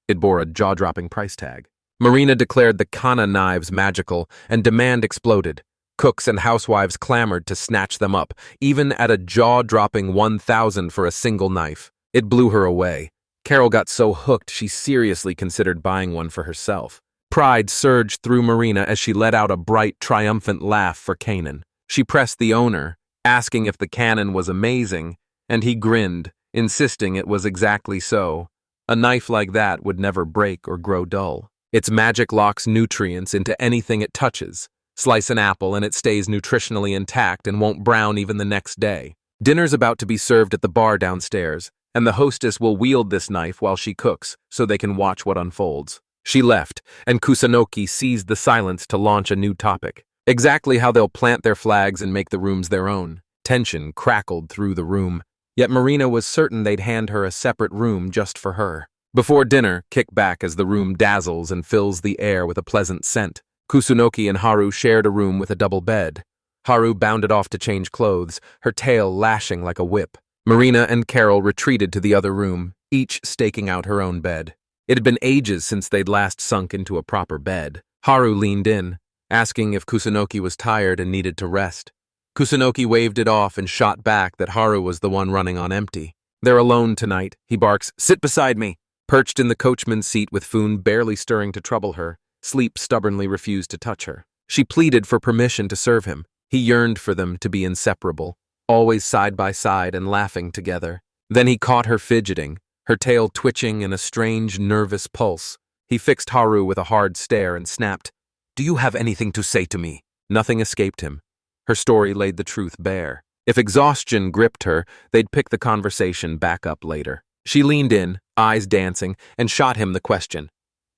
It bore a jaw-dropping price tag. Marina declared the kana knives magical, and demand exploded. Cooks and housewives clamored to snatch them up, even at a jaw-dropping 1,000 for a single knife. It blew her away. Carol got so hooked she seriously considered buying one for herself. Pride surged through Marina as she let out a bright, triumphant laugh for Kanan. She pressed the owner, asking if the cannon was amazing, and he grinned, insisting it was exactly so. A knife like that would never break or grow dull. Its magic locks nutrients into anything it touches. Slice an apple and it stays nutritionally intact and won't brown even the next day. Dinner's about to be served at the bar downstairs, and the hostess will wield this knife while she cooks so they can watch what unfolds. She left, and Kusanoki seized the silence to launch a new topic. Exactly how they'll plant their flags and make the rooms their own. Tension crackled through the room, yet Marina was certain they'd hand her a separate room just for her. Before dinner, kick back as the room dazzles and fills the air with a pleasant scent. Kusunoki and Haru shared a room with a double bed. Haru bounded off to change clothes, her tail lashing like a whip. Marina and Carol retreated to the other room, each staking out her own bed. It had been ages since they'd last sunk into a proper bed. Haru leaned in, asking if Kusunoki was tired and needed to rest. Kusunoki waved it off and shot back that Haru was the one running on empty. "They're alone tonight," he barks. "Sit beside me." Perched in the coachman's seat with Foon barely stirring to trouble her, sleep stubbornly refused to touch her. She pleaded for permission to serve him. He yearned for them to be inseparable. always side by side and laughing together. Then he caught her fidgeting, her tail twitching in a strange, nervous pulse. He fixed Haru with a hard stare and snapped, "Do you have anything to say to me?" Nothing escaped him. Her story laid the truth bare. If exhaustion gripped her, they'd pick the conversation back up later. She leaned in, eyes dancing, and shot him the question.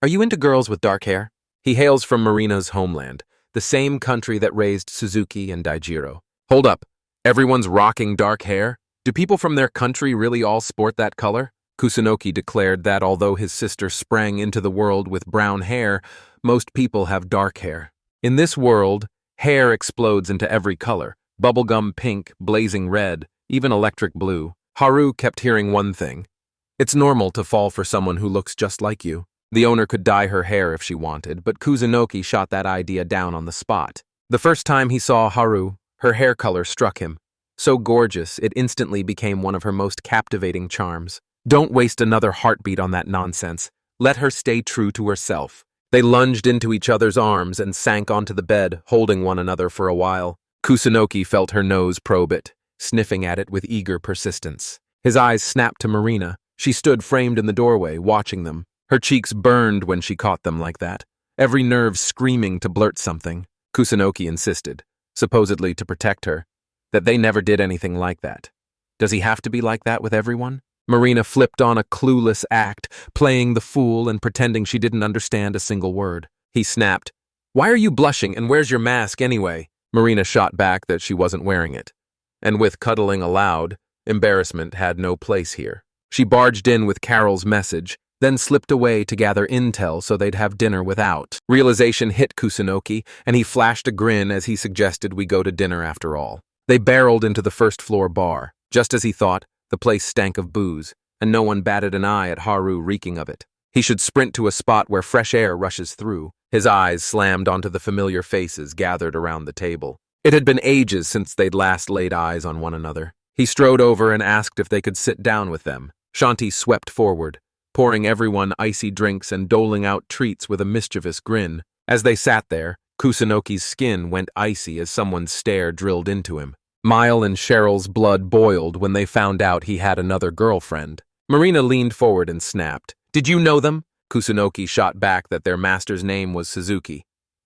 "Are you into girls with dark hair?" He hails from Marina's homeland, the same country that raised Suzuki and Daijiro. Hold up. Everyone's rocking dark hair? Do people from their country really all sport that color? Kusunoki declared that although his sister sprang into the world with brown hair, most people have dark hair. In this world, hair explodes into every color. Bubblegum pink, blazing red, even electric blue. Haru kept hearing one thing. It's normal to fall for someone who looks just like you. The owner could dye her hair if she wanted, but Kusunoki shot that idea down on the spot. The first time he saw Haru, her hair color struck him. So gorgeous, it instantly became one of her most captivating charms. Don't waste another heartbeat on that nonsense. Let her stay true to herself. They lunged into each other's arms and sank onto the bed, holding one another for a while. Kusunoki felt her nose probe it, sniffing at it with eager persistence. His eyes snapped to Marina. She stood framed in the doorway, watching them. Her cheeks burned when she caught them like that, every nerve screaming to blurt something. Kusunoki insisted, supposedly to protect her, that they never did anything like that. Does he have to be like that with everyone? Marina flipped on a clueless act, playing the fool and pretending she didn't understand a single word. He snapped, "Why are you blushing and where's your mask anyway?" Marina shot back that she wasn't wearing it. And with cuddling allowed, embarrassment had no place here. She barged in with Carol's message, then slipped away to gather intel so they'd have dinner without. Realization hit Kusunoki, and he flashed a grin as he suggested we go to dinner after all. They barreled into the first-floor bar. Just as he thought, the place stank of booze, and no one batted an eye at Haru reeking of it. He should sprint to a spot where fresh air rushes through. His eyes slammed onto the familiar faces gathered around the table. It had been ages since they'd last laid eyes on one another. He strode over and asked if they could sit down with them. Shanti swept forward, pouring everyone icy drinks and doling out treats with a mischievous grin. As they sat there, Kusunoki's skin went icy as someone's stare drilled into him. Mile and Cheryl's blood boiled when they found out he had another girlfriend. Marina leaned forward and snapped, "Did you know them?" Kusunoki shot back that their master's name was Suzuki.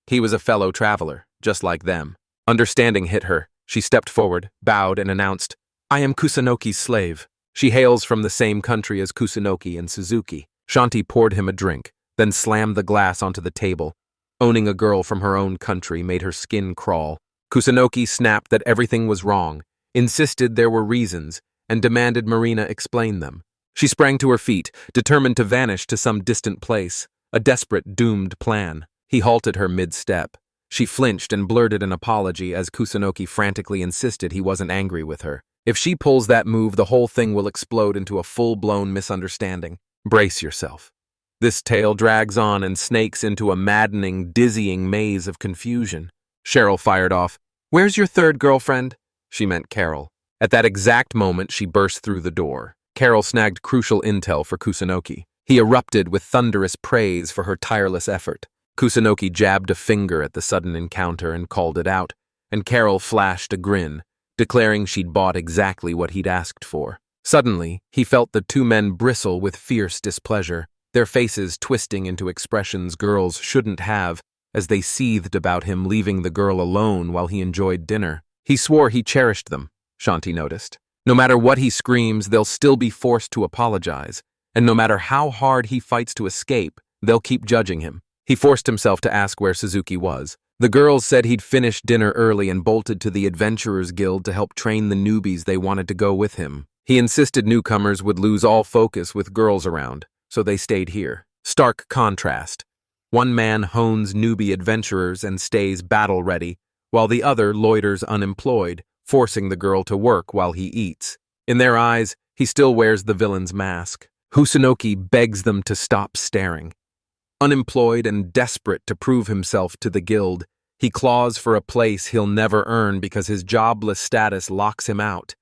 He was a fellow traveler, just like them. Understanding hit her. She stepped forward, bowed, and announced, "I am Kusunoki's slave." She hails from the same country as Kusunoki and Suzuki. Shanti poured him a drink, then slammed the glass onto the table. Owning a girl from her own country made her skin crawl. Kusunoki snapped that everything was wrong, insisted there were reasons, and demanded Marina explain them. She sprang to her feet, determined to vanish to some distant place, a desperate, doomed plan. He halted her mid-step. She flinched and blurted an apology as Kusunoki frantically insisted he wasn't angry with her. If she pulls that move, the whole thing will explode into a full-blown misunderstanding. Brace yourself. This tale drags on and snakes into a maddening, dizzying maze of confusion. Cheryl fired off, "Where's your third girlfriend?" She meant Carol. At that exact moment, she burst through the door. Carol snagged crucial intel for Kusunoki. He erupted with thunderous praise for her tireless effort. Kusunoki jabbed a finger at the sudden encounter and called it out, and Carol flashed a grin, declaring she'd bought exactly what he'd asked for. Suddenly, he felt the two men bristle with fierce displeasure, their faces twisting into expressions girls shouldn't have, as they seethed about him leaving the girl alone while he enjoyed dinner. He swore he cherished them, Shanti noticed. No matter what he screams, they'll still be forced to apologize, and no matter how hard he fights to escape, they'll keep judging him. He forced himself to ask where Suzuki was. The girls said he'd finished dinner early and bolted to the Adventurers Guild to help train the newbies they wanted to go with him. He insisted newcomers would lose all focus with girls around, so they stayed here. Stark contrast. One man hones newbie adventurers and stays battle-ready, while the other loiters unemployed, forcing the girl to work while he eats. In their eyes, he still wears the villain's mask. Kusunoki begs them to stop staring. Unemployed and desperate to prove himself to the guild, he claws for a place he'll never earn because his jobless status locks him out,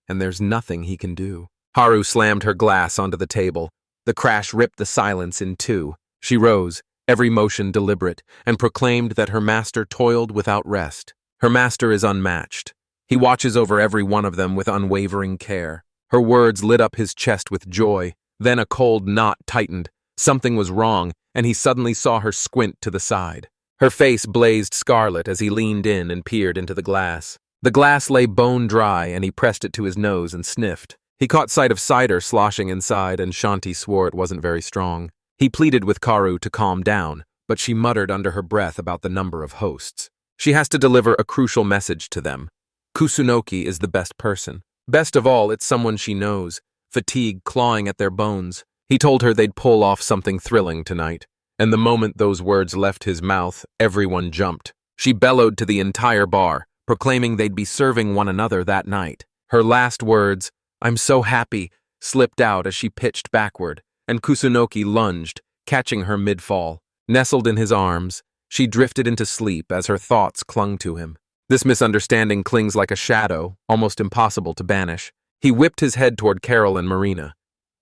and there's nothing he can do. Haru slammed her glass onto the table. The crash ripped the silence in two. She rose, every motion deliberate, and proclaimed that her master toiled without rest. Her master is unmatched. He watches over every one of them with unwavering care. Her words lit up his chest with joy. Then a cold knot tightened. Something was wrong, and he suddenly saw her squint to the side. Her face blazed scarlet as he leaned in and peered into the glass. The glass lay bone dry, and he pressed it to his nose and sniffed. He caught sight of cider sloshing inside, and Shanti swore it wasn't very strong. He pleaded with Karu to calm down, but she muttered under her breath about the number of hosts. She has to deliver a crucial message to them. Kusunoki is the best person. Best of all, it's someone she knows, fatigue clawing at their bones. He told her they'd pull off something thrilling tonight, and the moment those words left his mouth, everyone jumped. She bellowed to the entire bar, proclaiming they'd be serving one another that night. Her last words, "I'm so happy," slipped out as she pitched backward, and Kusunoki lunged, catching her mid-fall. Nestled in his arms, she drifted into sleep as her thoughts clung to him. This misunderstanding clings like a shadow, almost impossible to banish. He whipped his head toward Carol and Marina.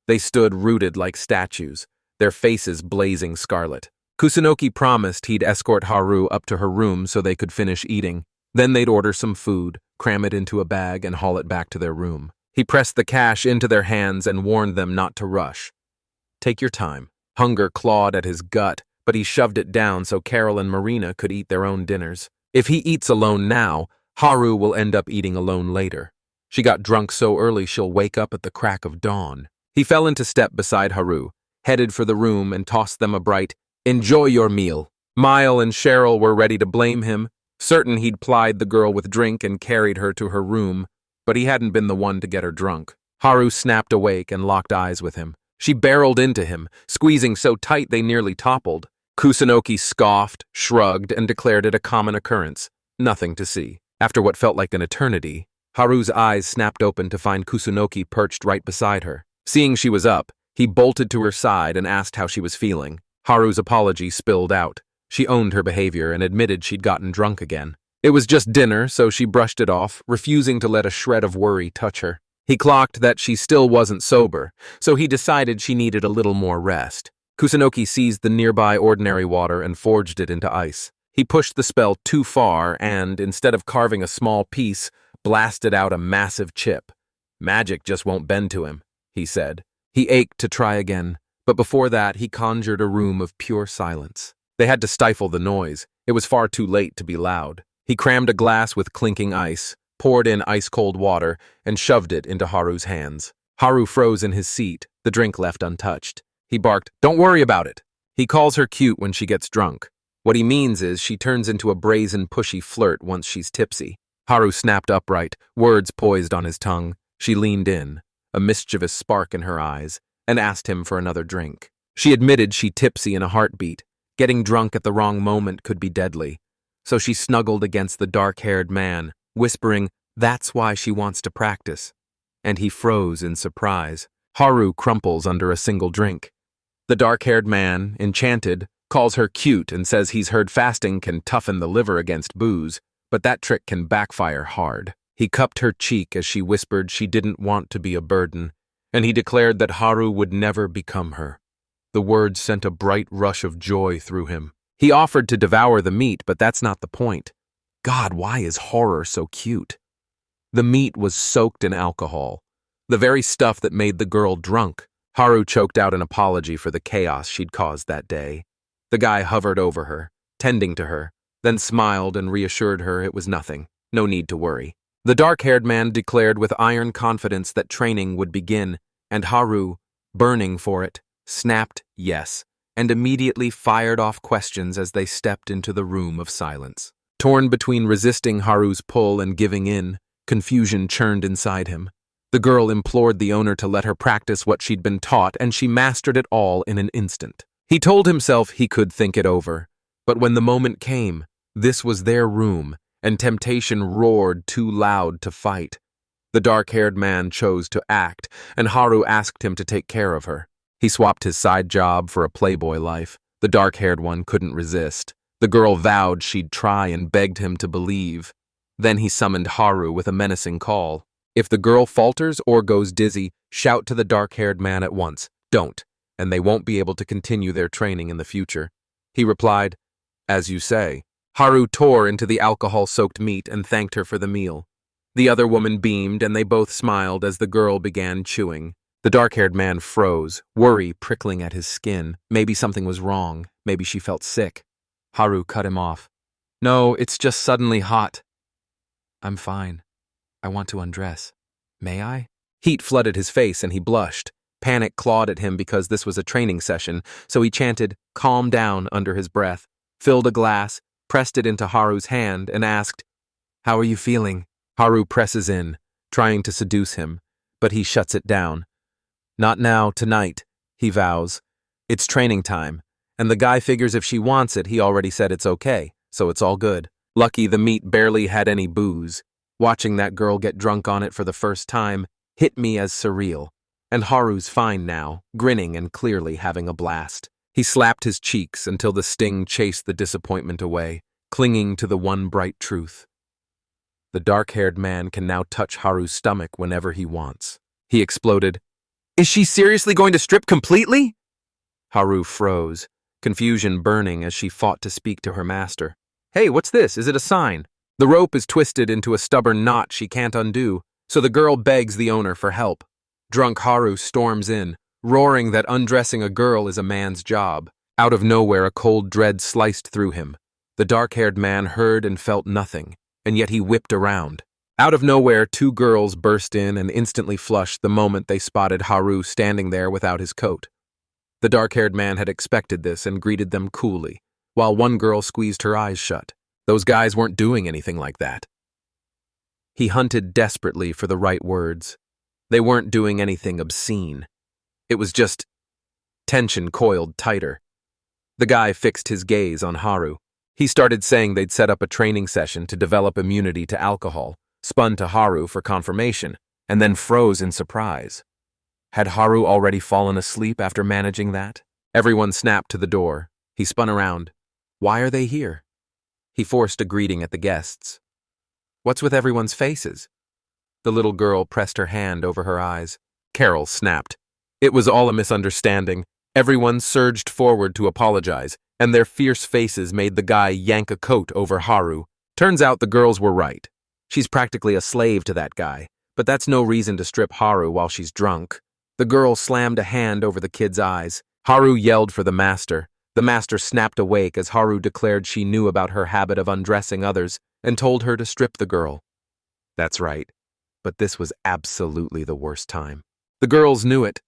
They stood rooted like statues, their faces blazing scarlet. Kusunoki promised he'd escort Haru up to her room so they could finish eating. Then they'd order some food, cram it into a bag, and haul it back to their room. He pressed the cash into their hands and warned them not to rush. Take your time. Hunger clawed at his gut, but he shoved it down so Carol and Marina could eat their own dinners. If he eats alone now, Haru will end up eating alone later. She got drunk so early she'll wake up at the crack of dawn. He fell into step beside Haru, headed for the room, and tossed them a bright, "Enjoy your meal." Mile and Cheryl were ready to blame him, certain he'd plied the girl with drink and carried her to her room, but he hadn't been the one to get her drunk. Haru snapped awake and locked eyes with him. She barreled into him, squeezing so tight they nearly toppled. Kusunoki scoffed, shrugged, and declared it a common occurrence. Nothing to see. After what felt like an eternity, Haru's eyes snapped open to find Kusunoki perched right beside her. Seeing she was up, he bolted to her side and asked how she was feeling. Haru's apology spilled out. She owned her behavior and admitted she'd gotten drunk again. It was just dinner, so she brushed it off, refusing to let a shred of worry touch her. He clocked that she still wasn't sober, so he decided she needed a little more rest. Kusunoki seized the nearby ordinary water and forged it into ice. He pushed the spell too far and, instead of carving a small piece, blasted out a massive chip. Magic just won't bend to him, he said. He ached to try again, but before that he conjured a room of pure silence. They had to stifle the noise. It was far too late to be loud. He crammed a glass with clinking ice, poured in ice-cold water, and shoved it into Haru's hands. Haru froze in his seat, the drink left untouched. He barked, "Don't worry about it." He calls her cute when she gets drunk. What he means is she turns into a brazen, pushy flirt once she's tipsy. Haru snapped upright, words poised on his tongue. She leaned in, a mischievous spark in her eyes, and asked him for another drink. She admitted she tipsy in a heartbeat. Getting drunk at the wrong moment could be deadly. So she snuggled against the dark-haired man, whispering, "That's why she wants to practice." And he froze in surprise. Haru crumples under a single drink. The dark-haired man, enchanted, calls her cute and says he's heard fasting can toughen the liver against booze, but that trick can backfire hard. He cupped her cheek as she whispered she didn't want to be a burden, and he declared that Haru would never become her. The words sent a bright rush of joy through him. He offered to devour the meat, but that's not the point. God, why is horror so cute? The meat was soaked in alcohol, the very stuff that made the girl drunk. Haru choked out an apology for the chaos she'd caused that day. The guy hovered over her, tending to her, then smiled and reassured her it was nothing, no need to worry. The dark-haired man declared with iron confidence that training would begin, and Haru, burning for it, snapped yes, and immediately fired off questions as they stepped into the room of silence. Torn between resisting Haru's pull and giving in, confusion churned inside him. The girl implored the owner to let her practice what she'd been taught, and she mastered it all in an instant. He told himself he could think it over, but when the moment came, this was their room, and temptation roared too loud to fight. The dark-haired man chose to act, and Haru asked him to take care of her. He swapped his side job for a playboy life. The dark-haired one couldn't resist. The girl vowed she'd try and begged him to believe. Then he summoned Haru with a menacing call. If the girl falters or goes dizzy, shout to the dark-haired man at once. Don't, and they won't be able to continue their training in the future. He replied, "As you say." Haru tore into the alcohol-soaked meat and thanked her for the meal. The other woman beamed, and they both smiled as the girl began chewing. The dark-haired man froze, worry prickling at his skin. Maybe something was wrong. Maybe she felt sick. Haru cut him off. No, it's just suddenly hot. I'm fine. I want to undress. May I? Heat flooded his face and he blushed. Panic clawed at him because this was a training session, so he chanted, "Calm down," under his breath, filled a glass, pressed it into Haru's hand, and asked, "How are you feeling?" Haru presses in, trying to seduce him, but he shuts it down. Not now, tonight, he vows. It's training time, and the guy figures if she wants it, he already said it's okay, so it's all good. Lucky the meat barely had any booze. Watching that girl get drunk on it for the first time hit me as surreal. And Haru's fine now, grinning and clearly having a blast. He slapped his cheeks until the sting chased the disappointment away, clinging to the one bright truth. The dark-haired man can now touch Haru's stomach whenever he wants. He exploded, "Is she seriously going to strip completely?" Haru froze, confusion burning as she fought to speak to her master. "Hey, what's this? Is it a sign?" The rope is twisted into a stubborn knot she can't undo, so the girl begs the owner for help. Drunk Haru storms in, roaring that undressing a girl is a man's job. Out of nowhere, a cold dread sliced through him. The dark-haired man heard and felt nothing, and yet he whipped around. Out of nowhere, two girls burst in and instantly flushed the moment they spotted Haru standing there without his coat. The dark-haired man had expected this and greeted them coolly, while one girl squeezed her eyes shut. Those guys weren't doing anything like that. He hunted desperately for the right words. They weren't doing anything obscene. It was just tension coiled tighter. The guy fixed his gaze on Haru. He started saying they'd set up a training session to develop immunity to alcohol, spun to Haru for confirmation, and then froze in surprise. Had Haru already fallen asleep after managing that? Everyone snapped to the door. He spun around. Why are they here? He forced a greeting at the guests. What's with everyone's faces? The little girl pressed her hand over her eyes. Carol snapped. It was all a misunderstanding. Everyone surged forward to apologize, and their fierce faces made the guy yank a coat over Haru. Turns out the girls were right. She's practically a slave to that guy, but that's no reason to strip Haru while she's drunk. The girl slammed a hand over the kid's eyes. Haru yelled for the master. The master snapped awake as Haru declared she knew about her habit of undressing others and told her to strip the girl. That's right. But this was absolutely the worst time. The girls knew it.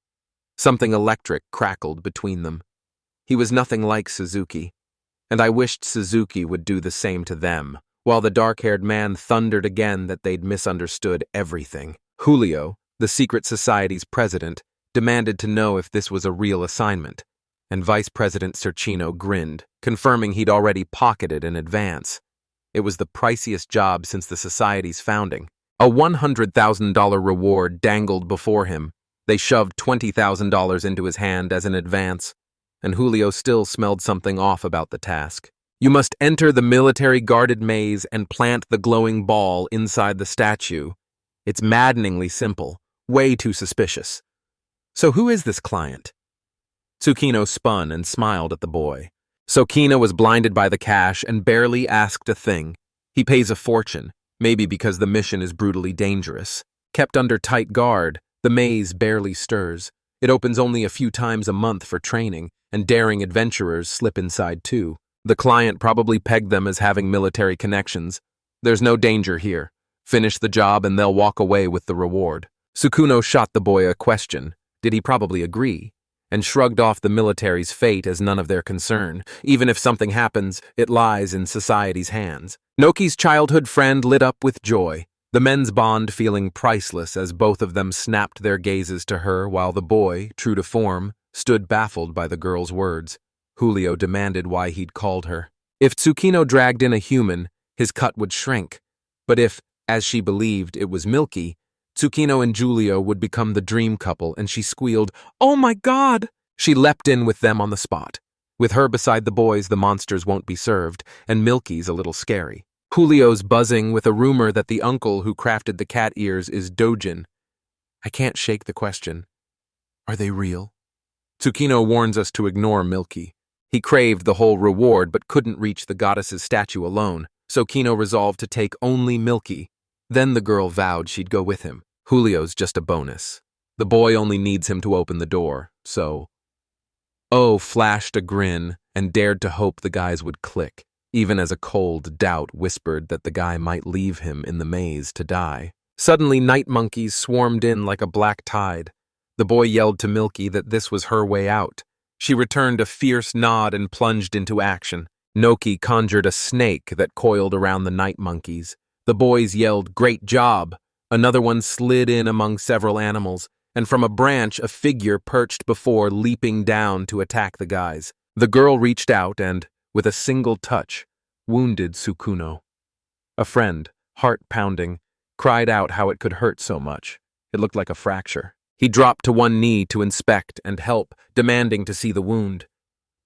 Something electric crackled between them. He was nothing like Suzuki, and I wished Suzuki would do the same to them, while the dark-haired man thundered again that they'd misunderstood everything. Julio, the secret society's president, demanded to know if this was a real assignment, and Vice President Cercino grinned, confirming he'd already pocketed in advance. It was the priciest job since the society's founding. A $100,000 reward dangled before him. They shoved $20,000 into his hand as an advance, and Julio still smelled something off about the task. You must enter the military-guarded maze and plant the glowing ball inside the statue. It's maddeningly simple, way too suspicious. So who is this client? Tsukino spun and smiled at the boy. Sokina was blinded by the cash and barely asked a thing. He pays a fortune. Maybe because the mission is brutally dangerous. Kept under tight guard, the maze barely stirs. It opens only a few times a month for training, and daring adventurers slip inside too. The client probably pegged them as having military connections. There's no danger here. Finish the job and they'll walk away with the reward. Tsukuno shot the boy a question. Did he probably agree? And shrugged off the military's fate as none of their concern. Even if something happens, it lies in society's hands. Noki's childhood friend lit up with joy, the men's bond feeling priceless as both of them snapped their gazes to her while the boy, true to form, stood baffled by the girl's words. Julio demanded why he'd called her. If Tsukino dragged in a human, his cut would shrink. But if, as she believed, it was Milky, Tsukino and Giulio would become the dream couple, and she squealed, "Oh my God!" She leapt in with them on the spot. With her beside the boys, the monsters won't be served, and Milky's a little scary. Julio's buzzing with a rumor that the uncle who crafted the cat ears is Dojin. I can't shake the question. Are they real? Tsukino warns us to ignore Milky. He craved the whole reward but couldn't reach the goddess's statue alone, so Kino resolved to take only Milky. Then the girl vowed she'd go with him. Julio's just a bonus. The boy only needs him to open the door, so... Oh flashed a grin and dared to hope the guys would click, even as a cold doubt whispered that the guy might leave him in the maze to die. Suddenly night monkeys swarmed in like a black tide. The boy yelled to Milky that this was her way out. She returned a fierce nod and plunged into action. Noki conjured a snake that coiled around the night monkeys. The boys yelled, "Great job!" Another one slid in among several animals, and from a branch a figure perched before leaping down to attack the guys. The girl reached out and, with a single touch, wounded Sukuno. A friend, heart pounding, cried out how it could hurt so much. It looked like a fracture. He dropped to one knee to inspect and help, demanding to see the wound.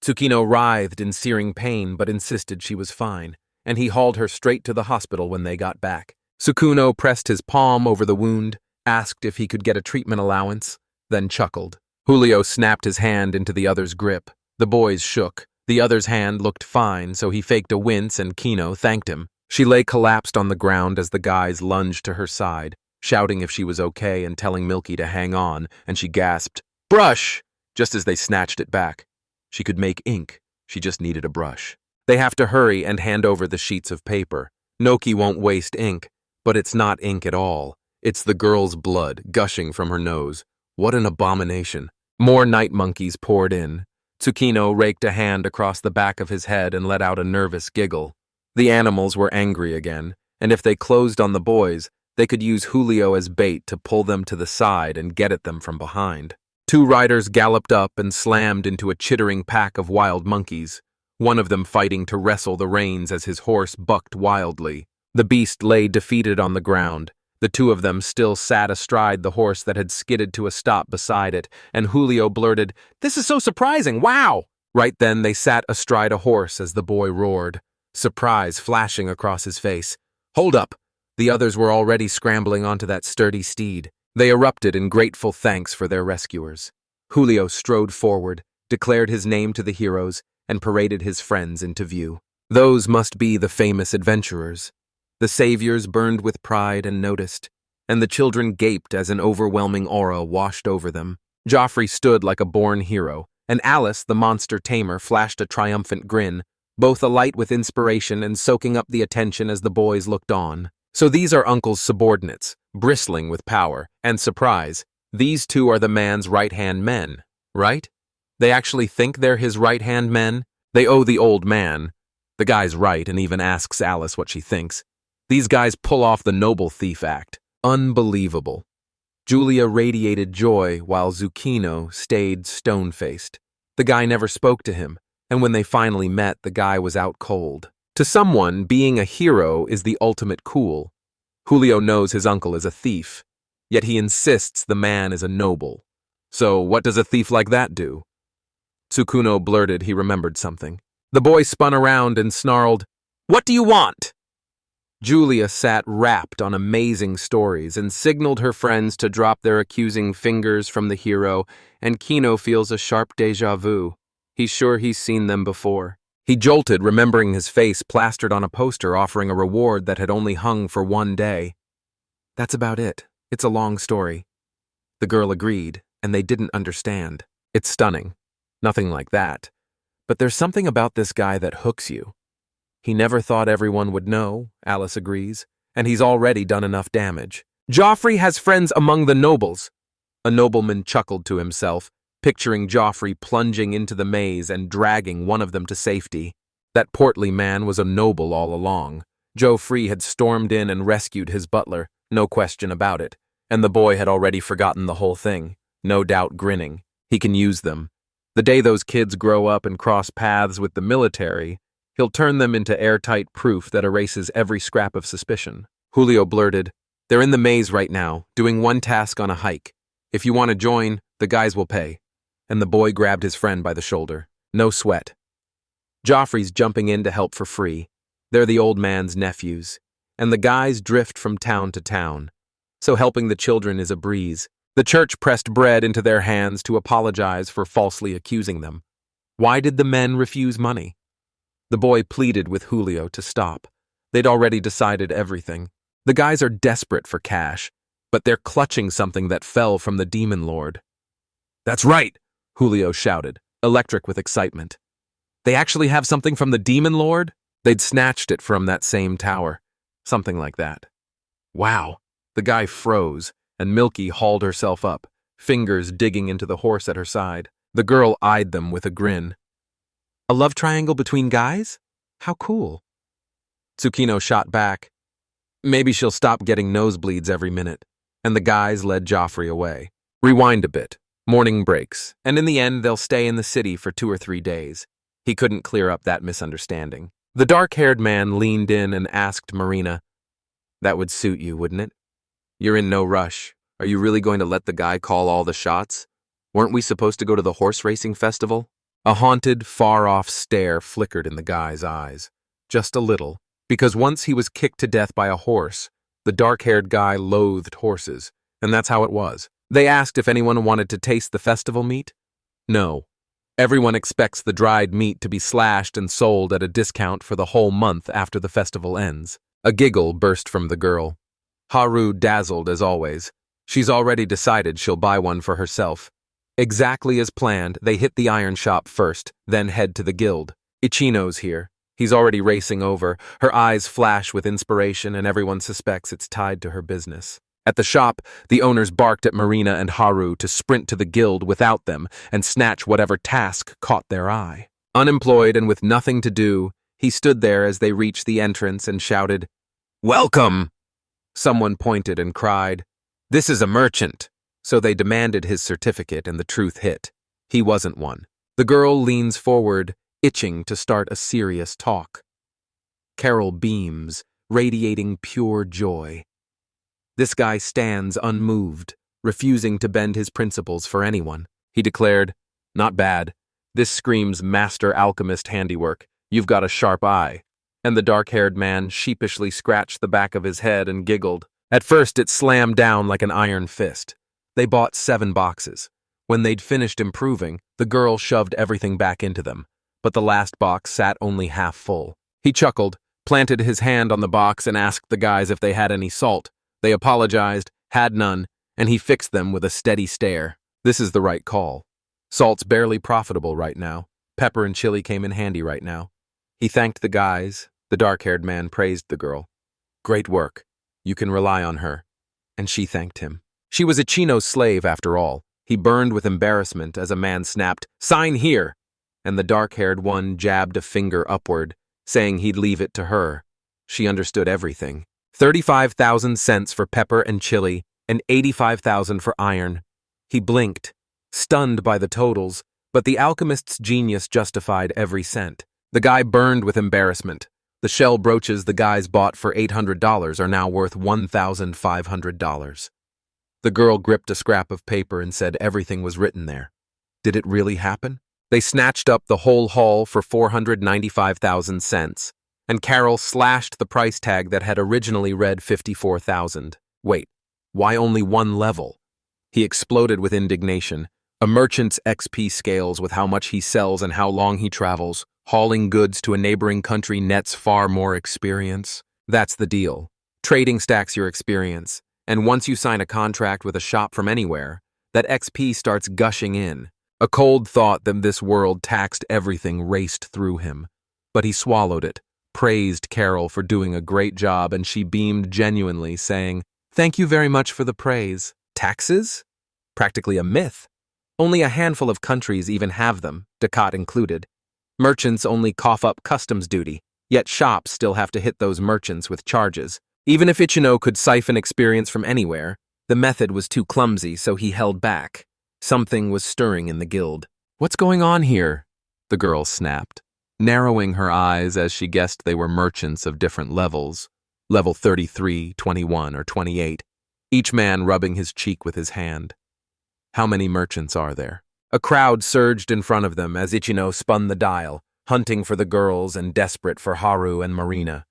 Tsukino writhed in searing pain but insisted she was fine, and he hauled her straight to the hospital when they got back. Sukuno pressed his palm over the wound, asked if he could get a treatment allowance, then chuckled. Julio snapped his hand into the other's grip. The boys shook. The other's hand looked fine, so he faked a wince and Kino thanked him. She lay collapsed on the ground as the guys lunged to her side, shouting if she was okay and telling Milky to hang on, and she gasped, "Brush!" just as they snatched it back. She could make ink. She just needed a brush. They have to hurry and hand over the sheets of paper. Noki won't waste ink, but it's not ink at all. It's the girl's blood gushing from her nose. What an abomination. More night monkeys poured in. Tsukino raked a hand across the back of his head and let out a nervous giggle. The animals were angry again, and if they closed on the boys, they could use Julio as bait to pull them to the side and get at them from behind. Two riders galloped up and slammed into a chittering pack of wild monkeys, one of them fighting to wrestle the reins as his horse bucked wildly. The beast lay defeated on the ground. The two of them still sat astride the horse that had skidded to a stop beside it, and Julio blurted, "This is so surprising, wow!" Right then they sat astride a horse as the boy roared, surprise flashing across his face. "Hold up!" The others were already scrambling onto that sturdy steed. They erupted in grateful thanks for their rescuers. Julio strode forward, declared his name to the heroes, and paraded his friends into view. Those must be the famous adventurers. The saviors burned with pride and noticed, and the children gaped as an overwhelming aura washed over them. Joffrey stood like a born hero, and Alice, the monster tamer, flashed a triumphant grin, both alight with inspiration and soaking up the attention as the boys looked on. So these are Uncle's subordinates, bristling with power, and surprise. These two are the man's right-hand men, right? They actually think they're his right-hand men? They owe the old man. The guy's right and even asks Alice what she thinks. These guys pull off the noble thief act. Unbelievable. Julia radiated joy while Zucchino stayed stone-faced. The guy never spoke to him, and when they finally met, the guy was out cold. To someone, being a hero is the ultimate cool. Julio knows his uncle is a thief, yet he insists the man is a noble. So what does a thief like that do? Tsukuno blurted he remembered something. The boy spun around and snarled, "What do you want?" Julia sat rapt on amazing stories and signaled her friends to drop their accusing fingers from the hero, and Kino feels a sharp déjà vu. He's sure he's seen them before. He jolted, remembering his face plastered on a poster offering a reward that had only hung for one day. That's about it. It's a long story. The girl agreed, and they didn't understand. It's stunning. Nothing like that. But there's something about this guy that hooks you. He never thought everyone would know, Alice agrees, and he's already done enough damage. Joffrey has friends among the nobles. A nobleman chuckled to himself, picturing Joffrey plunging into the maze and dragging one of them to safety. That portly man was a noble all along. Joffrey had stormed in and rescued his butler, no question about it, and the boy had already forgotten the whole thing, no doubt grinning. He can use them. The day those kids grow up and cross paths with the military, he'll turn them into airtight proof that erases every scrap of suspicion. Julio blurted, "They're in the maze right now, doing one task on a hike. If you want to join, the guys will pay." And the boy grabbed his friend by the shoulder. No sweat. Joffrey's jumping in to help for free. They're the old man's nephews. And the guys drift from town to town. So helping the children is a breeze. The church pressed bread into their hands to apologize for falsely accusing them. Why did the men refuse money? The boy pleaded with Julio to stop. They'd already decided everything. The guys are desperate for cash, but they're clutching something that fell from the demon lord. "That's right," Julio shouted, electric with excitement. "They actually have something from the demon lord?" They'd snatched it from that same tower. Something like that. "Wow." The guy froze, and Milky hauled herself up, fingers digging into the horse at her side. The girl eyed them with a grin. "A love triangle between guys? How cool." Tsukino shot back. "Maybe she'll stop getting nosebleeds every minute." And the guys led Joffrey away. Rewind a bit. Morning breaks, and in the end they'll stay in the city for 2 or 3 days. He couldn't clear up that misunderstanding. The dark-haired man leaned in and asked Marina, "That would suit you, wouldn't it? You're in no rush. Are you really going to let the guy call all the shots? Weren't we supposed to go to the horse racing festival?" A haunted, far-off stare flickered in the guy's eyes. Just a little, because once he was kicked to death by a horse, the dark-haired guy loathed horses, and that's how it was. They asked if anyone wanted to taste the festival meat. No. Everyone expects the dried meat to be slashed and sold at a discount for the whole month after the festival ends. A giggle burst from the girl. Haru dazzled as always. She's already decided she'll buy one for herself. Exactly as planned, they hit the iron shop first, then head to the guild. Ichino's here. He's already racing over. Her eyes flash with inspiration, and everyone suspects it's tied to her business. At the shop, the owners barked at Marina and Haru to sprint to the guild without them and snatch whatever task caught their eye. Unemployed and with nothing to do, he stood there as they reached the entrance and shouted, "Welcome!" Someone pointed and cried, "This is a merchant." So they demanded his certificate, and the truth hit. He wasn't one. The girl leans forward, itching to start a serious talk. Carol beams, radiating pure joy. This guy stands unmoved, refusing to bend his principles for anyone. He declared, "Not bad. This screams master alchemist handiwork. You've got a sharp eye." And the dark-haired man sheepishly scratched the back of his head and giggled. At first it slammed down like an iron fist. They bought 7 boxes. When they'd finished improving, the girl shoved everything back into them, but the last box sat only half full. He chuckled, planted his hand on the box, and asked the guys if they had any salt. They apologized, had none, and he fixed them with a steady stare. This is the right call. Salt's barely profitable right now. Pepper and chili came in handy right now. He thanked the guys. The dark-haired man praised the girl. "Great work. You can rely on her." And she thanked him. She was Ichino's slave, after all. He burned with embarrassment as a man snapped, "Sign here!" And the dark-haired one jabbed a finger upward, saying he'd leave it to her. She understood everything. 35,000 cents for pepper and chili, and 85,000 for iron. He blinked, stunned by the totals, but the alchemist's genius justified every cent. The guy burned with embarrassment. The shell brooches the guys bought for $800 are now worth $1,500. The girl gripped a scrap of paper and said everything was written there. Did it really happen? They snatched up the whole haul for 495,000 cents. And Carol slashed the price tag that had originally read 54,000. Wait, why only 1 level? He exploded with indignation. A merchant's XP scales with how much he sells and how long he travels. Hauling goods to a neighboring country nets far more experience. That's the deal. Trading stacks your experience, and once you sign a contract with a shop from anywhere, that XP starts gushing in. A cold thought that this world taxed everything raced through him. But he swallowed it. Praised Carol for doing a great job, and she beamed genuinely, saying, "Thank you very much for the praise." Taxes? Practically a myth. Only a handful of countries even have them, Ducat included. Merchants only cough up customs duty, yet shops still have to hit those merchants with charges. Even if Ichino could siphon experience from anywhere, the method was too clumsy, so he held back. Something was stirring in the guild. "What's going on here?" the girl snapped, narrowing her eyes as she guessed they were merchants of different levels, level 33, 21, or 28, each man rubbing his cheek with his hand. "How many merchants are there?" A crowd surged in front of them as Ichino spun the dial, hunting for the girls and desperate for Haru and Marina.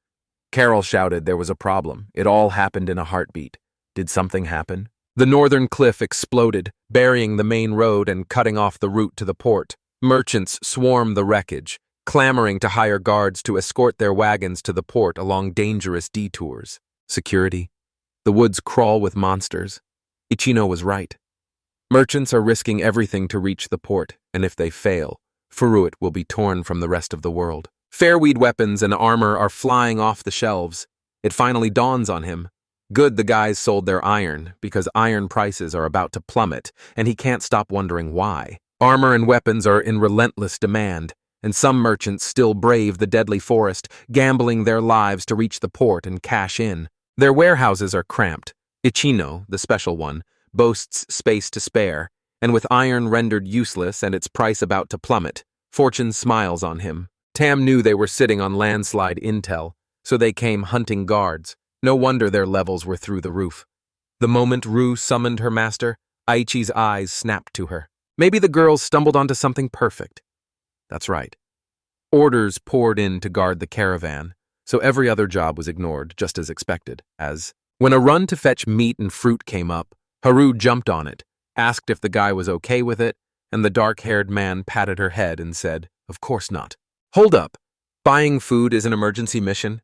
Carol shouted there was a problem. It all happened in a heartbeat. Did something happen? The northern cliff exploded, burying the main road and cutting off the route to the port. Merchants swarmed the wreckage, clamoring to hire guards to escort their wagons to the port along dangerous detours. Security? The woods crawl with monsters. Ichino was right. Merchants are risking everything to reach the port, and if they fail, Furuit will be torn from the rest of the world. Fairweed weapons and armor are flying off the shelves. It finally dawns on him. Good the guys sold their iron, because iron prices are about to plummet, and he can't stop wondering why. Armor and weapons are in relentless demand, and some merchants still brave the deadly forest, gambling their lives to reach the port and cash in. Their warehouses are cramped. Ichino, the special one, boasts space to spare, and with iron rendered useless and its price about to plummet, fortune smiles on him. Tam knew they were sitting on landslide intel, so they came hunting guards. No wonder their levels were through the roof. The moment Rue summoned her master, Aichi's eyes snapped to her. Maybe the girls stumbled onto something perfect. That's right. Orders poured in to guard the caravan, so every other job was ignored, just as expected. When a run to fetch meat and fruit came up, Haru jumped on it, asked if the guy was okay with it, and the dark-haired man patted her head and said, "Of course not." Hold up. Buying food is an emergency mission?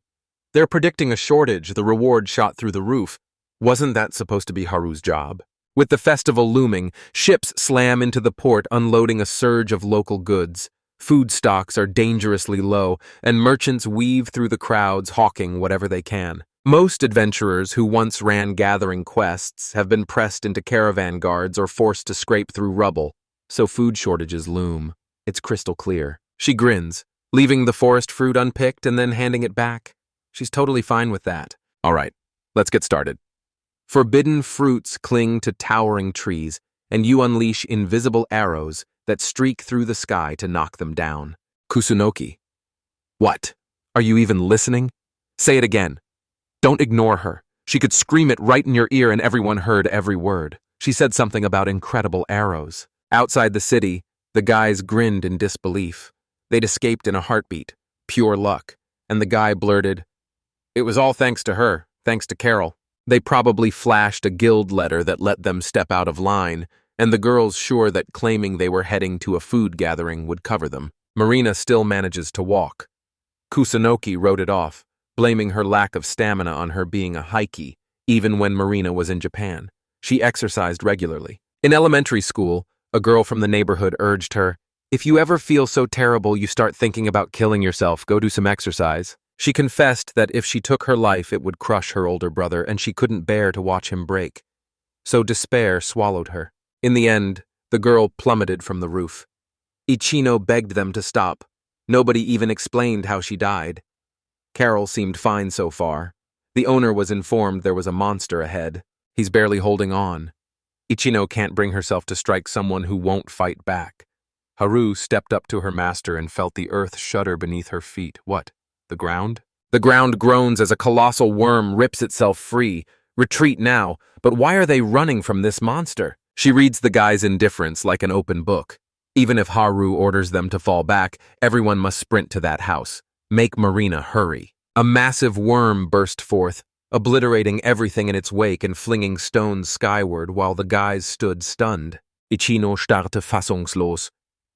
They're predicting a shortage, the reward shot through the roof. Wasn't that supposed to be Haru's job? With the festival looming, ships slam into the port unloading a surge of local goods. Food stocks are dangerously low, and merchants weave through the crowds hawking whatever they can. Most adventurers who once ran gathering quests have been pressed into caravan guards or forced to scrape through rubble, so food shortages loom. It's crystal clear. She grins, leaving the forest fruit unpicked and then handing it back. She's totally fine with that. All right, let's get started. Forbidden fruits cling to towering trees, and you unleash invisible arrows that streak through the sky to knock them down. Kusunoki. What? Are you even listening? Say it again. Don't ignore her. She could scream it right in your ear and everyone heard every word. She said something about incredible arrows. Outside the city, the guys grinned in disbelief. They'd escaped in a heartbeat. Pure luck. And the guy blurted, "It was all thanks to her, thanks to Carol." They probably flashed a guild letter that let them step out of line, and the girls sure that claiming they were heading to a food gathering would cover them. Marina still manages to walk. Kusunoki wrote it off, blaming her lack of stamina on her being a hikey, even when Marina was in Japan. She exercised regularly. In elementary school, a girl from the neighborhood urged her, "If you ever feel so terrible you start thinking about killing yourself, go do some exercise." She confessed that if she took her life it would crush her older brother and she couldn't bear to watch him break. So despair swallowed her. In the end, the girl plummeted from the roof. Ichino begged them to stop. Nobody even explained how she died. Carol seemed fine so far. The owner was informed there was a monster ahead. He's barely holding on. Ichino can't bring herself to strike someone who won't fight back. Haru stepped up to her master and felt the earth shudder beneath her feet. What? The ground? The ground groans as a colossal worm rips itself free. Retreat now, but why are they running from this monster? She reads the guy's indifference like an open book. Even if Haru orders them to fall back, everyone must sprint to that house. Make Marina hurry. A massive worm burst forth, obliterating everything in its wake and flinging stones skyward while the guys stood stunned. Ichino starrte fassungslos.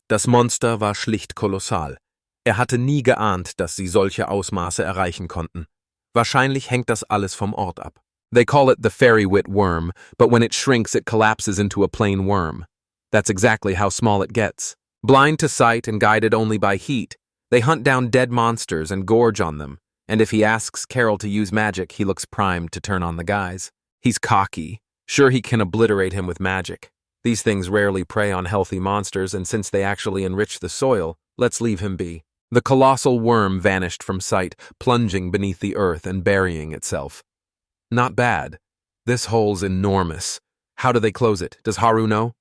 Das Monster war schlicht kolossal. Hatte nie geahnt, dass sie solche Ausmaße erreichen konnten. Wahrscheinlich hängt das alles vom Ort ab. They call it the fairy-wit worm, but when it shrinks it collapses into a plain worm. That's exactly how small it gets. Blind to sight and guided only by heat, they hunt down dead monsters and gorge on them, and if he asks Carol to use magic, he looks primed to turn on the guys. He's cocky. Sure, he can obliterate him with magic. These things rarely prey on healthy monsters, and since they actually enrich the soil, let's leave him be. The colossal worm vanished from sight, plunging beneath the earth and burying itself. Not bad. This hole's enormous. How do they close it? Does Haru know?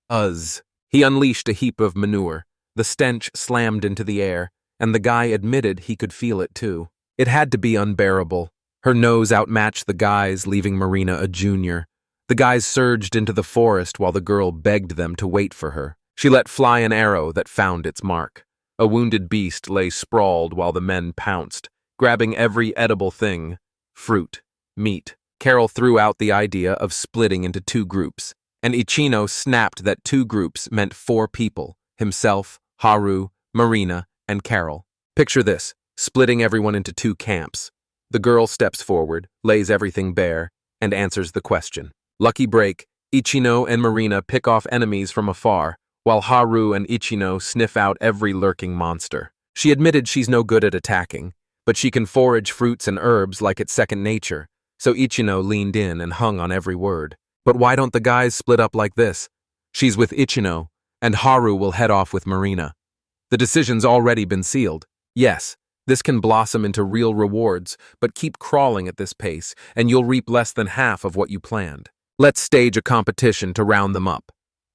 He unleashed a heap of manure. The stench slammed into the air, and the guy admitted he could feel it too. It had to be unbearable. Her nose outmatched the guy's, leaving Marina a junior. The guys surged into the forest while the girl begged them to wait for her. She let fly an arrow that found its mark. A wounded beast lay sprawled while the men pounced, grabbing every edible thing. Fruit, meat. Carol threw out the idea of splitting into 2 groups, and Ichino snapped that 2 groups meant 4 people, himself, Haru, Marina, and Carol. Picture this, splitting everyone into 2 camps. The girl steps forward, lays everything bare, and answers the question. Lucky break, Ichino and Marina pick off enemies from afar, while Haru and Ichino sniff out every lurking monster. She admitted she's no good at attacking, but she can forage fruits and herbs like it's second nature, so Ichino leaned in and hung on every word. But why don't the guys split up like this? She's with Ichino, and Haru will head off with Marina. The decision's already been sealed. Yes, this can blossom into real rewards, but keep crawling at this pace, and you'll reap less than half of what you planned. Let's stage a competition to round them up.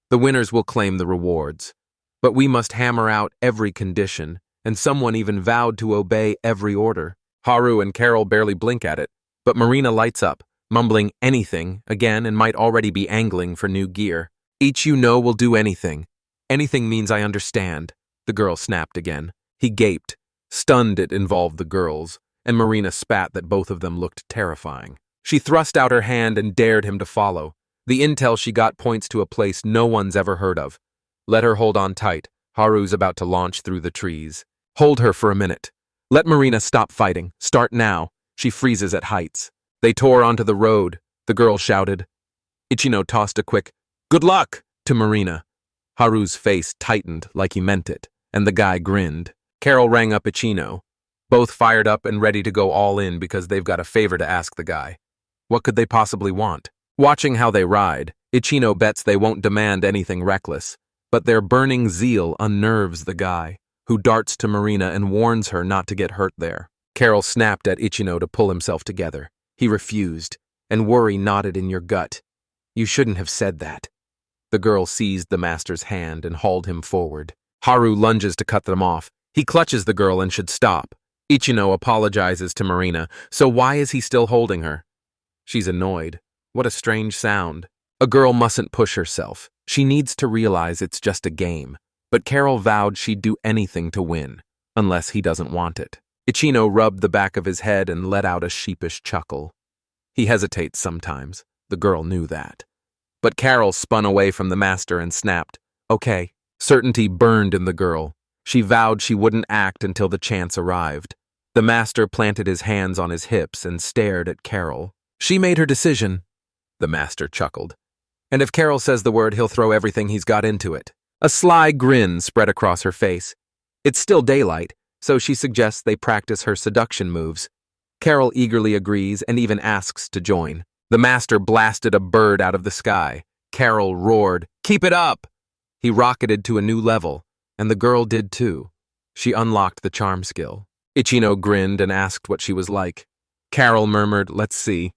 The winners will claim the rewards. But we must hammer out every condition, and someone even vowed to obey every order. Haru and Carol barely blink at it, but Marina lights up, mumbling anything again and might already be angling for new gear. Each you know will do anything. Anything means I understand, the girl snapped again. He gaped, stunned it involved the girls, and Marina spat that both of them looked terrifying. She thrust out her hand and dared him to follow. The intel she got points to a place no one's ever heard of. Let her hold on tight. Haru's about to launch through the trees. Hold her for a minute. Let Marina stop fighting. Start now. She freezes at heights. They tore onto the road. The girl shouted. Ichino tossed a quick, "Good luck!" to Marina. Haru's face tightened like he meant it, and the guy grinned. Carol rang up Ichino. Both fired up and ready to go all in because they've got a favor to ask the guy. What could they possibly want? Watching how they ride, Ichino bets they won't demand anything reckless, but their burning zeal unnerves the guy, who darts to Marina and warns her not to get hurt there. Carol snapped at Ichino to pull himself together. He refused, and worry knotted in your gut. You shouldn't have said that. The girl seized the master's hand and hauled him forward. Haru lunges to cut them off. He clutches the girl and should stop. Ichino apologizes to Marina, so why is he still holding her? She's annoyed. What a strange sound. A girl mustn't push herself. She needs to realize it's just a game. But Carol vowed she'd do anything to win, unless he doesn't want it. Ichino rubbed the back of his head and let out a sheepish chuckle. He hesitates sometimes. The girl knew that. But Carol spun away from the master and snapped, "Okay." Certainty burned in the girl. She vowed she wouldn't act until the chance arrived. The master planted his hands on his hips and stared at Carol. She made her decision. The master chuckled. And if Carol says the word, he'll throw everything he's got into it. A sly grin spread across her face. It's still daylight, so she suggests they practice her seduction moves. Carol eagerly agrees and even asks to join. The master blasted a bird out of the sky. Carol roared, "Keep it up!" He rocketed to a new level, and the girl did too. She unlocked the charm skill. Ichino grinned and asked what she was like. Carol murmured, "Let's see."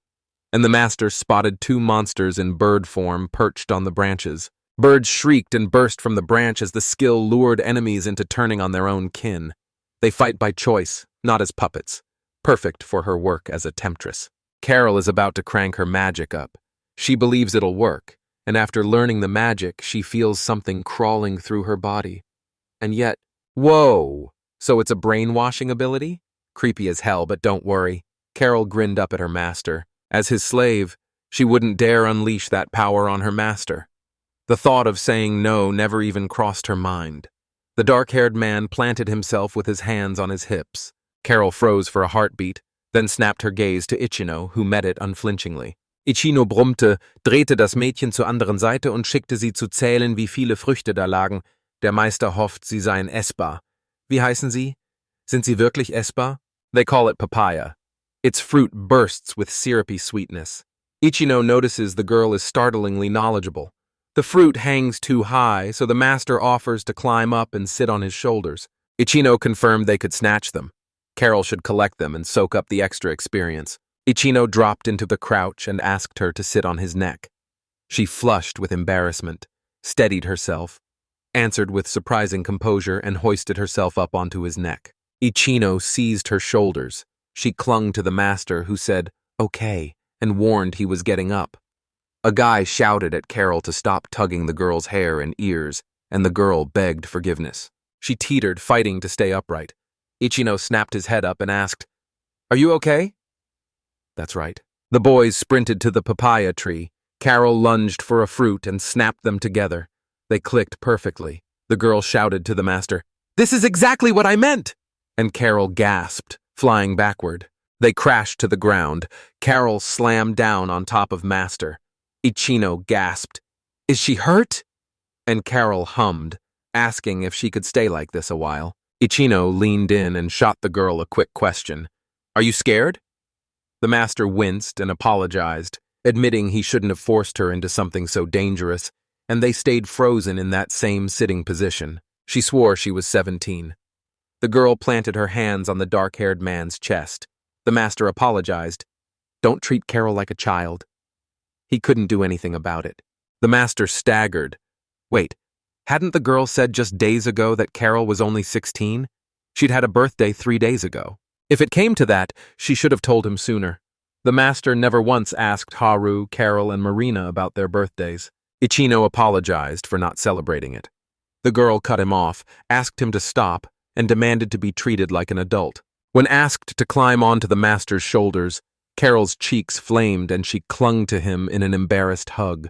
And the master spotted two monsters in bird form perched on the branches. Birds shrieked and burst from the branch as the skill lured enemies into turning on their own kin. They fight by choice, not as puppets. Perfect for her work as a temptress. Carol is about to crank her magic up. She believes it'll work, and after learning the magic, she feels something crawling through her body. And yet, whoa! So it's a brainwashing ability? Creepy as hell, but don't worry. Carol grinned up at her master. As his slave, she wouldn't dare unleash that power on her master. The thought of saying no never even crossed her mind. The dark-haired man planted himself with his hands on his hips. Carol froze for a heartbeat, then snapped her gaze to Ichino, who met it unflinchingly. Ichino brummte, drehte das Mädchen zur anderen Seite und schickte sie zu zählen, wie viele Früchte da lagen. Der Meister hofft, sie seien essbar. Wie heißen sie? Sind sie wirklich essbar? They call it papaya. Its fruit bursts with syrupy sweetness. Ichino notices the girl is startlingly knowledgeable. The fruit hangs too high, so the master offers to climb up and sit on his shoulders. Ichino confirmed they could snatch them. Carol should collect them and soak up the extra experience. Ichino dropped into the crouch and asked her to sit on his neck. She flushed with embarrassment, steadied herself, answered with surprising composure, and hoisted herself up onto his neck. Ichino seized her shoulders. She clung to the master, who said, "Okay," and warned he was getting up. A guy shouted at Carol to stop tugging the girl's hair and ears, and the girl begged forgiveness. She teetered, fighting to stay upright. Ichino snapped his head up and asked, "Are you okay?" That's right. The boys sprinted to the papaya tree. Carol lunged for a fruit and snapped them together. They clicked perfectly. The girl shouted to the master, "This is exactly what I meant!" And Carol gasped, flying backward. They crashed to the ground. Carol slammed down on top of Master. Ichino gasped, "Is she hurt?" And Carol hummed, asking if she could stay like this a while. Ichino leaned in and shot the girl a quick question. "Are you scared?" The Master winced and apologized, admitting he shouldn't have forced her into something so dangerous, and they stayed frozen in that same sitting position. She swore she was 17. The girl planted her hands on the dark-haired man's chest. The Master apologized. "Don't treat Carol like a child." He couldn't do anything about it. The Master staggered. Wait, hadn't the girl said just days ago that Carol was only 16? She'd had a birthday 3 days ago. If it came to that, she should have told him sooner. The Master never once asked Haru, Carol, and Marina about their birthdays. Ichino apologized for not celebrating it. The girl cut him off, asked him to stop, and demanded to be treated like an adult. When asked to climb onto the Master's shoulders, Carol's cheeks flamed and she clung to him in an embarrassed hug,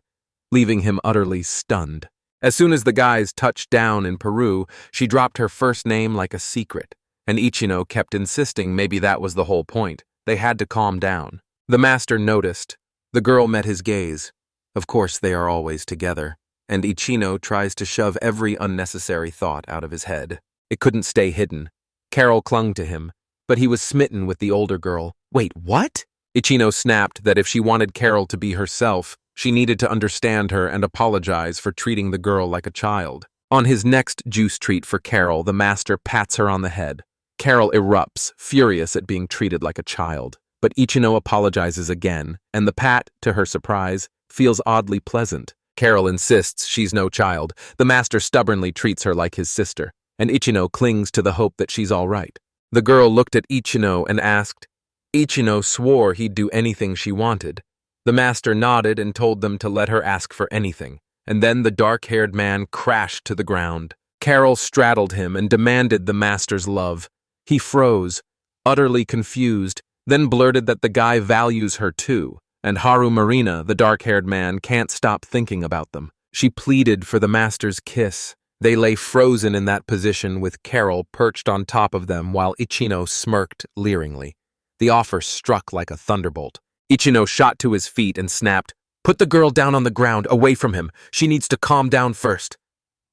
leaving him utterly stunned. As soon as the guys touched down in Peru, she dropped her first name like a secret, and Ichino kept insisting maybe that was the whole point. They had to calm down. The Master noticed. The girl met his gaze. Of course they are always together, and Ichino tries to shove every unnecessary thought out of his head. It couldn't stay hidden. Carol clung to him, but he was smitten with the older girl. Wait, what? Ichino snapped that if she wanted Carol to be herself, she needed to understand her and apologize for treating the girl like a child. On his next juice treat for Carol, the Master pats her on the head. Carol erupts, furious at being treated like a child. But Ichino apologizes again, and the pat, to her surprise, feels oddly pleasant. Carol insists she's no child. The Master stubbornly treats her like his sister, and Ichino clings to the hope that she's all right. The girl looked at Ichino and asked. Ichino swore he'd do anything she wanted. The Master nodded and told them to let her ask for anything, and then the dark-haired man crashed to the ground. Carol straddled him and demanded the Master's love. He froze, utterly confused, then blurted that the guy values her too, and Haru Marina, the dark-haired man, can't stop thinking about them. She pleaded for the Master's kiss. They lay frozen in that position with Carol perched on top of them while Ichino smirked leeringly. The offer struck like a thunderbolt. Ichino shot to his feet and snapped, "Put the girl down on the ground, away from him. She needs to calm down first."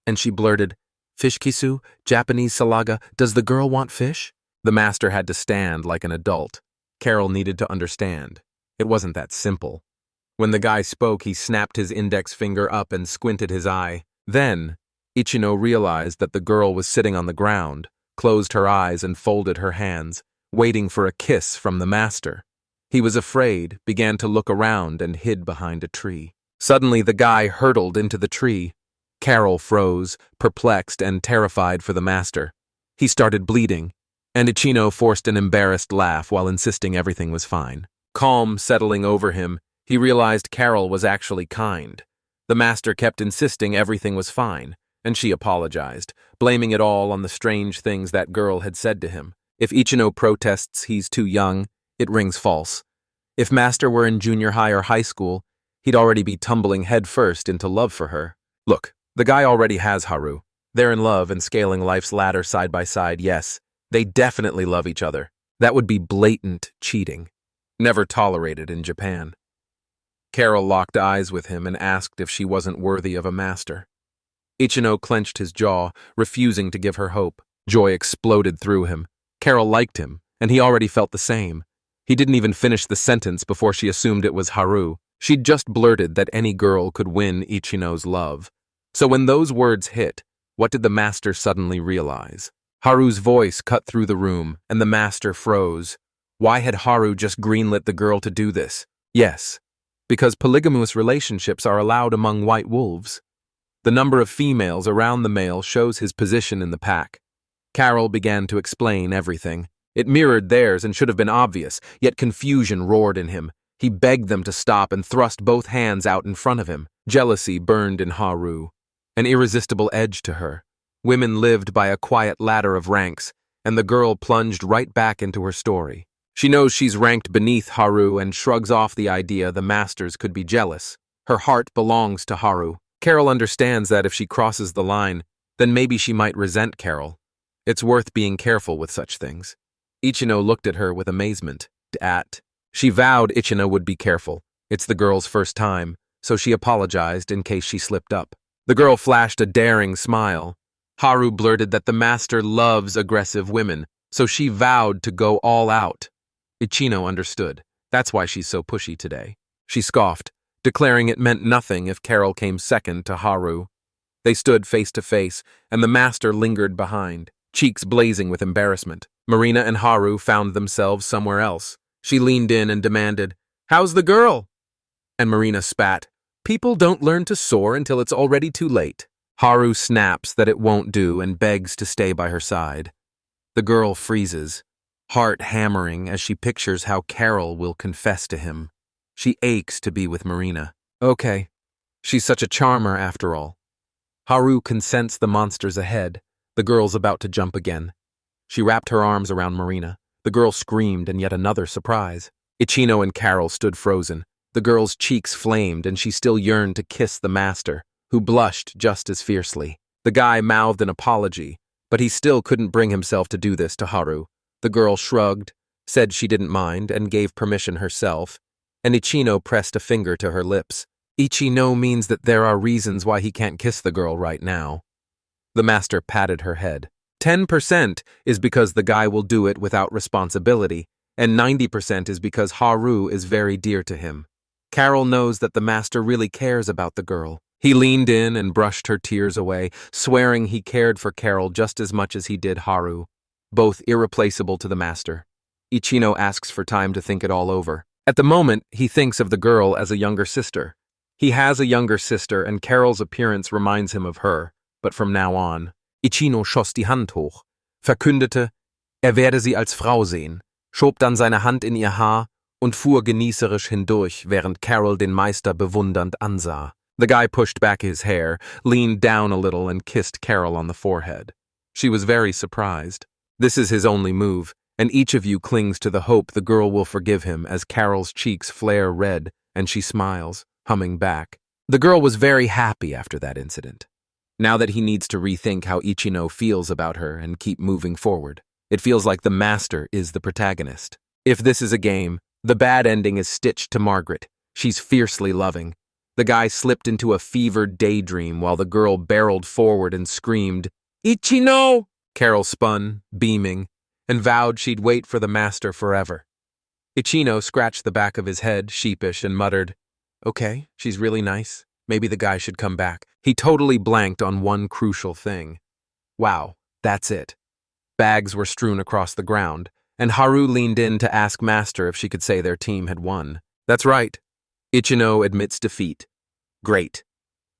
And she blurted, "Fish kisu, Japanese salaga, does the girl want fish?" The Master had to stand like an adult. Carol needed to understand. It wasn't that simple. When the guy spoke, he snapped his index finger up and squinted his eye. Then, Ichino realized that the girl was sitting on the ground, closed her eyes and folded her hands, waiting for a kiss from the Master. He was afraid, began to look around, and hid behind a tree. Suddenly, the guy hurtled into the tree. Carol froze, perplexed and terrified for the Master. He started bleeding, and Ichino forced an embarrassed laugh while insisting everything was fine. Calm settling over him, he realized Carol was actually kind. The Master kept insisting everything was fine, and she apologized, blaming it all on the strange things that girl had said to him. If Ichino protests he's too young, it rings false. If Master were in junior high or high school, he'd already be tumbling headfirst into love for her. Look, the guy already has Haru. They're in love and scaling life's ladder side by side, yes. They definitely love each other. That would be blatant cheating. Never tolerated in Japan. Carol locked eyes with him and asked if she wasn't worthy of a Master. Ichino clenched his jaw, refusing to give her hope. Joy exploded through him. Carol liked him, and he already felt the same. He didn't even finish the sentence before she assumed it was Haru. She'd just blurted that any girl could win Ichino's love. So when those words hit, what did the Master suddenly realize? Haru's voice cut through the room, and the Master froze. Why had Haru just greenlit the girl to do this? Yes, because polygamous relationships are allowed among white wolves. The number of females around the male shows his position in the pack. Carol began to explain everything. It mirrored theirs and should have been obvious, yet confusion roared in him. He begged them to stop and thrust both hands out in front of him. Jealousy burned in Haru, an irresistible edge to her. Women lived by a quiet ladder of ranks, and the girl plunged right back into her story. She knows she's ranked beneath Haru and shrugs off the idea the Masters could be jealous. Her heart belongs to Haru. Carol understands that if she crosses the line, then maybe she might resent Carol. It's worth being careful with such things. Ichino looked at her with amazement. winked at. She vowed Ichino would be careful. It's the girl's first time, so she apologized in case she slipped up. The girl flashed a daring smile. Haru blurted that the master loves aggressive women, so she vowed to go all out. Ichino understood. That's why she's so pushy today. She scoffed, declaring it meant nothing if Carol came second to Haru. They stood face to face, and the master lingered behind, cheeks blazing with embarrassment. Marina and Haru found themselves somewhere else. She leaned in and demanded, "How's the girl?" And Marina spat, "People don't learn to soar until it's already too late." Haru snaps that it won't do and begs to stay by her side. The girl freezes, heart hammering as she pictures how Carol will confess to him. She aches to be with Marina. Okay, she's such a charmer after all. Haru can sense the monsters ahead. The girl's about to jump again. She wrapped her arms around Marina. The girl screamed in yet another surprise. Ichino and Carol stood frozen. The girl's cheeks flamed and she still yearned to kiss the master, who blushed just as fiercely. The guy mouthed an apology, but he still couldn't bring himself to do this to Haru. The girl shrugged, said she didn't mind, and gave permission herself, and Ichino pressed a finger to her lips. Ichino means that there are reasons why he can't kiss the girl right now. The master patted her head. 10% is because the guy will do it without responsibility, and 90% is because Haru is very dear to him. Carol knows that the master really cares about the girl. He leaned in and brushed her tears away, swearing he cared for Carol just as much as he did Haru, both irreplaceable to the master. Ichino asks for time to think it all over. At the moment, he thinks of the girl as a younger sister. He has a younger sister, and Carol's appearance reminds him of her, but from now on. Ichino schoss die Hand hoch, verkündete, werde sie als Frau sehen, schob dann seine Hand in ihr Haar und fuhr genießerisch hindurch, während Carol den Meister bewundernd ansah. The guy pushed back his hair, leaned down a little, and kissed Carol on the forehead. She was very surprised. This is his only move, and each of you clings to the hope the girl will forgive him as Carol's cheeks flare red and she smiles, humming back. The girl was very happy after that incident. Now that he needs to rethink how Ichino feels about her and keep moving forward, it feels like the master is the protagonist. If this is a game, the bad ending is stitched to Margaret. She's fiercely loving. The guy slipped into a fevered daydream while the girl barreled forward and screamed, "Ichino!" Carol spun, beaming, and vowed she'd wait for the master forever. Ichino scratched the back of his head, sheepish, and muttered, "Okay, she's really nice. Maybe the guy should come back." He totally blanked on one crucial thing. Wow, that's it. Bags were strewn across the ground, and Haru leaned in to ask Master if she could say their team had won. That's right. Ichino admits defeat. Great.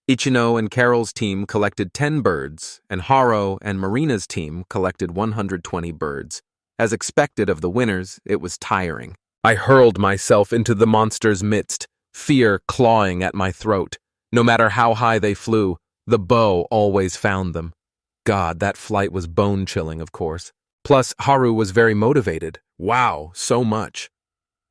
Ichino and Carol's team collected 10 birds, and Haru and Marina's team collected 120 birds. As expected of the winners, it was tiring. I hurled myself into the monster's midst, fear clawing at my throat. No matter how high they flew, the bow always found them. God, that flight was bone-chilling, of course. Plus, Haru was very motivated. Wow, so much.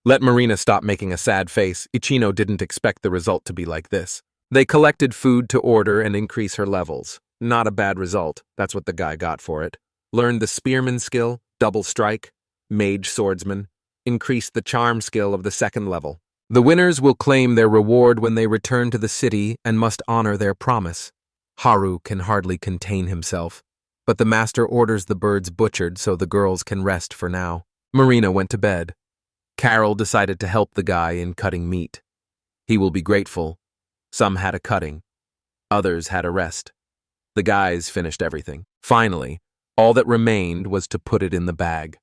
Let Marina stop making a sad face. Ichino didn't expect the result to be like this. They collected food to order and increase her levels. Not a bad result. That's what the guy got for it. Learned the spearman skill, double strike, mage swordsman. Increased the charm skill of the 2nd level. The winners will claim their reward when they return to the city and must honor their promise. Haru can hardly contain himself, but the master orders the birds butchered so the girls can rest for now. Marina went to bed. Carol decided to help the guy in cutting meat. He will be grateful. Some had a cutting. Others had a rest. The guys finished everything. Finally, all that remained was to put it in the bag.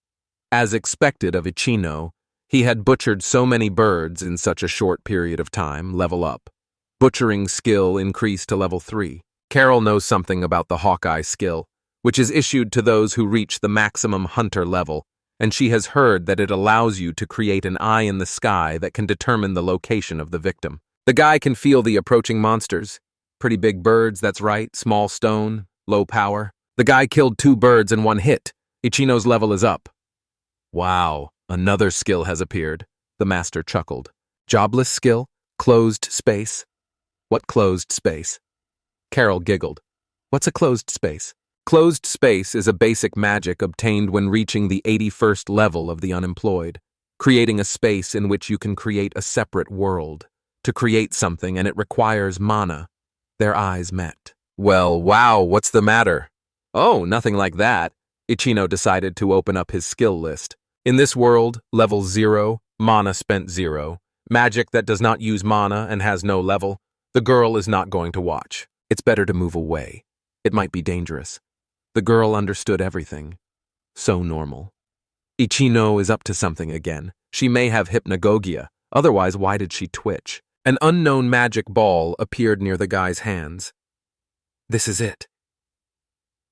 As expected of Ichino, he had butchered so many birds in such a short period of time. Level up. Butchering skill increased to level 3. Carol knows something about the Hawkeye skill, which is issued to those who reach the maximum hunter level, and she has heard that it allows you to create an eye in the sky that can determine the location of the victim. The guy can feel the approaching monsters. Pretty big birds, that's right, small stone, low power. The guy killed 2 birds in 1 hit. Ichino's level is up. Wow. Another skill has appeared, the master chuckled. Jobless skill? Closed space? What closed space? Carol giggled. What's a closed space? Closed space is a basic magic obtained when reaching the 81st level of the unemployed. creating a space in which you can create a separate world. To create something, and it requires mana. Their eyes met. Well, wow, what's the matter? Oh, nothing like that. Ichino decided to open up his skill list. In this world, level 0, mana spent 0. Magic that does not use mana and has no level. The girl is not going to watch. It's better to move away. It might be dangerous. The girl understood everything. So normal. Ichino is up to something again. She may have hypnagogia. Otherwise, why did she twitch? An unknown magic ball appeared near the guy's hands. This is it.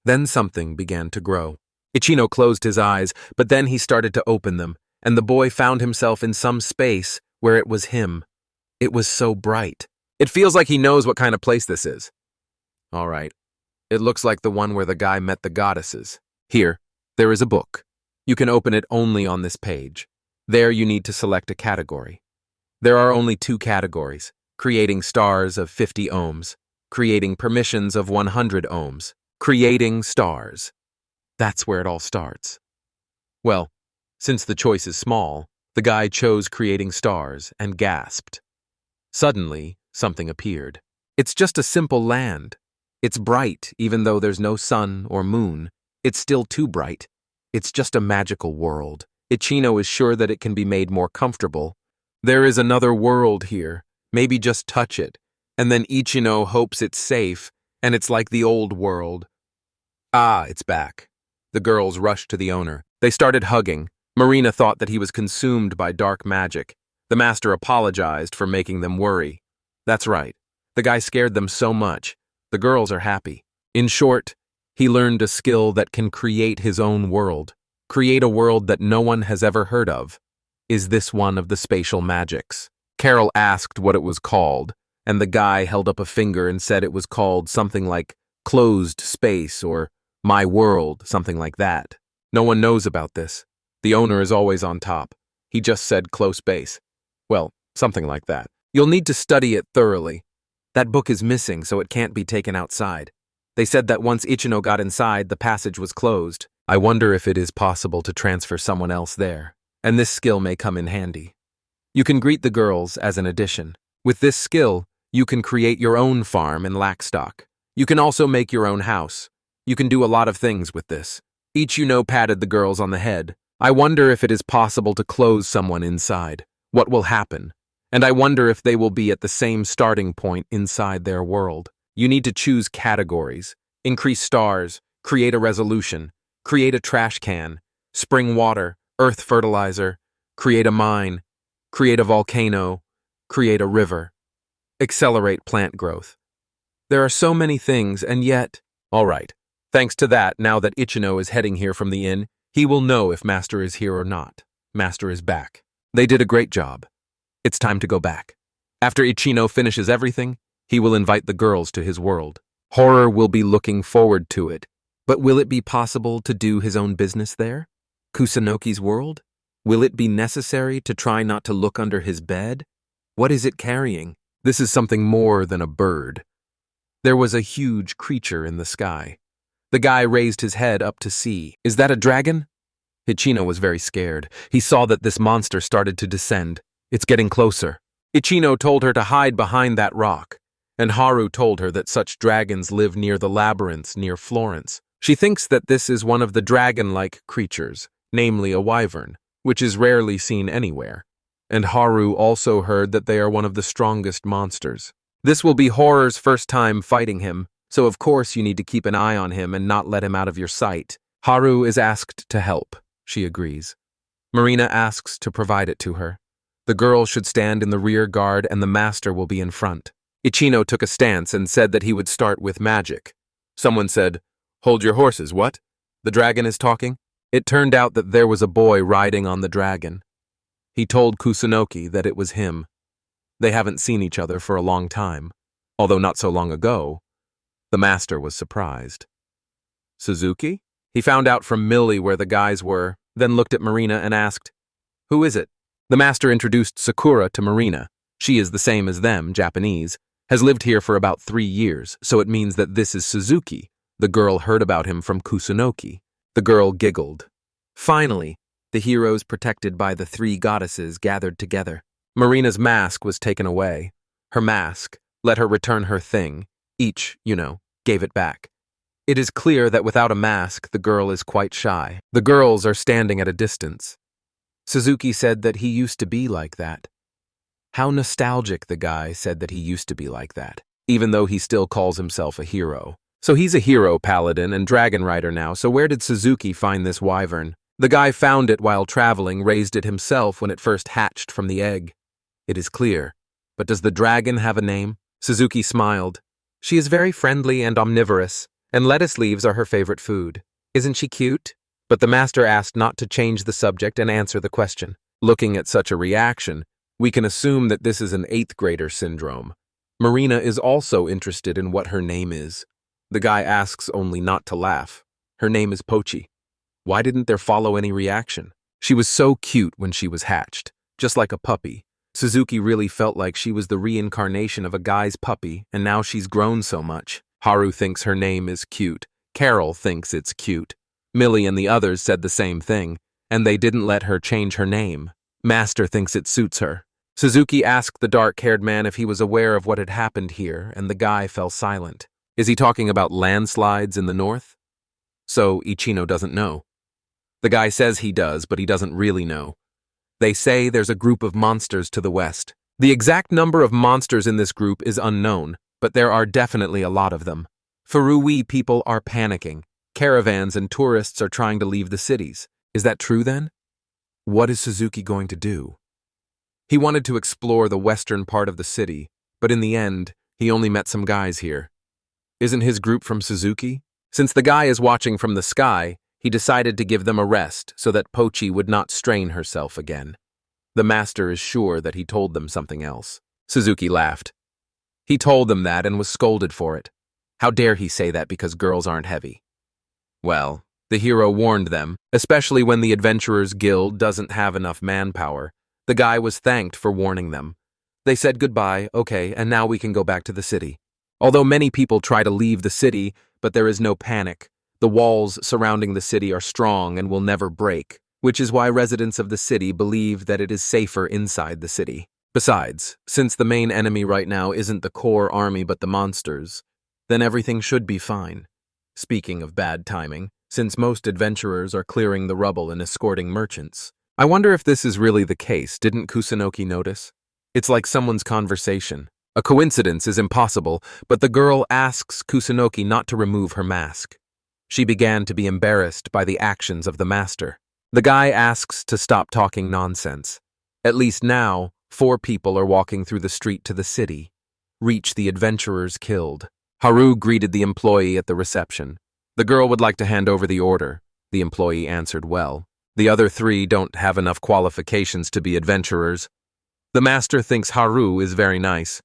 Then something began to grow. Ichino closed his eyes, but then he started to open them, and the boy found himself in some space where it was him. It was so bright. It feels like he knows what kind of place this is. All right. It looks like the one where the guy met the goddesses. Here, there is a book. You can open it only on this page. There you need to select a category. There are only 2 categories: creating stars of 50 ohms, creating permissions of 100 ohms, creating stars. That's where it all starts. Well, since the choice is small, the guy chose creating stars and gasped. Suddenly, something appeared. It's just a simple land. It's bright, even though there's no sun or moon. It's still too bright. It's just a magical world. Ichino is sure that it can be made more comfortable. There is another world here. Maybe just touch it. And then Ichino hopes it's safe, and it's like the old world. Ah, it's back. The girls rushed to the owner. They started hugging. Marina thought that he was consumed by dark magic. The master apologized for making them worry. That's right. The guy scared them so much. The girls are happy. In short, he learned a skill that can create his own world. Create a world that no one has ever heard of. Is this one of the spatial magics? Carol asked what it was called, and the guy held up a finger and said it was called something like closed space or my world, something like that. No one knows about this. The owner is always on top. He just said close space. Well, something like that. You'll need to study it thoroughly. That book is missing, so it can't be taken outside. They said that once Ichino got inside, the passage was closed. I wonder if it is possible to transfer someone else there, and this skill may come in handy. You can greet the girls as an addition. With this skill, you can create your own farm in Lackstock. You can also make your own house. You can do a lot of things with this. Ichino patted the girls on the head. I wonder if it is possible to close someone inside. What will happen? And I wonder if they will be at the same starting point inside their world. You need to choose categories. Increase stars, create a resolution, create a trash can, spring water, earth fertilizer, create a mine, create a volcano, create a river, accelerate plant growth. There are so many things, and yet... All right. Thanks to that, now that Ichino is heading here from the inn, he will know if Master is here or not. Master is back. They did a great job. It's time to go back. After Ichino finishes everything, he will invite the girls to his world. Horror will be looking forward to it. But will it be possible to do his own business there? Kusunoki's world? Will it be necessary to try not to look under his bed? What is it carrying? This is something more than a bird. There was a huge creature in the sky. The guy raised his head up to see. Is that a dragon? Ichino was very scared. He saw that this monster started to descend. It's getting closer. Ichino told her to hide behind that rock, and Haru told her that such dragons live near the labyrinths near Florence. She thinks that this is one of the dragon-like creatures, namely a wyvern, which is rarely seen anywhere. And Haru also heard that they are one of the strongest monsters. This will be Horror's first time fighting him, so of course you need to keep an eye on him and not let him out of your sight. Haru is asked to help. She agrees. Marina asks to provide it to her. The girl should stand in the rear guard and the master will be in front. Ichino took a stance and said that he would start with magic. Someone said, "Hold your horses, what? The dragon is talking?" It turned out that there was a boy riding on the dragon. He told Kusunoki that it was him. They haven't seen each other for a long time, although not so long ago. The master was surprised. Suzuki? He found out from Millie where the guys were, then looked at Marina and asked, "Who is it?" The master introduced Sakura to Marina. She is the same as them, Japanese, has lived here for about 3 years, so it means that this is Suzuki. The girl heard about him from Kusunoki. The girl giggled. Finally, the heroes protected by the three goddesses gathered together. Marina's mask was taken away. Her mask let her return her thing. Each, gave it back. It is clear that without a mask, the girl is quite shy. The girls are standing at a distance. Suzuki said that he used to be like that. How nostalgic, the guy said that he used to be like that, even though he still calls himself a hero. So he's a hero paladin and dragon rider now, so where did Suzuki find this wyvern? The guy found it while traveling, raised it himself when it first hatched from the egg. It is clear. But does the dragon have a name? Suzuki smiled. She is very friendly and omnivorous, and lettuce leaves are her favorite food. Isn't she cute? But the master asked not to change the subject and answer the question. Looking at such a reaction, we can assume that this is an 8th grader syndrome. Marina is also interested in what her name is. The guy asks only not to laugh. Her name is Pochi. Why didn't there follow any reaction? She was so cute when she was hatched, just like a puppy. Suzuki really felt like she was the reincarnation of a guy's puppy, and now she's grown so much. Haru thinks her name is cute. Carol thinks it's cute. Millie and the others said the same thing, and they didn't let her change her name. Master thinks it suits her. Suzuki asked the dark-haired man if he was aware of what had happened here, and the guy fell silent. Is he talking about landslides in the north? So Ichino doesn't know. The guy says he does, but he doesn't really know. They say there's a group of monsters to the west. The exact number of monsters in this group is unknown, but there are definitely a lot of them. Furui people are panicking. Caravans and tourists are trying to leave the cities. Is that true then? What is Suzuki going to do? He wanted to explore the western part of the city, but in the end, he only met some guys here. Isn't his group from Suzuki? Since the guy is watching from the sky, he decided to give them a rest so that Pochi would not strain herself again. The master is sure that he told them something else. Suzuki laughed. He told them that and was scolded for it. How dare he say that because girls aren't heavy? Well, the hero warned them, especially when the Adventurers Guild doesn't have enough manpower. The guy was thanked for warning them. They said goodbye, okay, and now we can go back to the city. Although many people try to leave the city, but there is no panic. The walls surrounding the city are strong and will never break, which is why residents of the city believe that it is safer inside the city. Besides, since the main enemy right now isn't the core army but the monsters, then everything should be fine. Speaking of bad timing, since most adventurers are clearing the rubble and escorting merchants, I wonder if this is really the case. Didn't Kusunoki notice? It's like someone's conversation. A coincidence is impossible, but the girl asks Kusunoki not to remove her mask. She began to be embarrassed by the actions of the master. The guy asks to stop talking nonsense. At least now, 4 people are walking through the street to the city. Reach the adventurers killed. Haru greeted the employee at the reception. The girl would like to hand over the order. The employee answered well. The other 3 don't have enough qualifications to be adventurers. The master thinks Haru is very nice.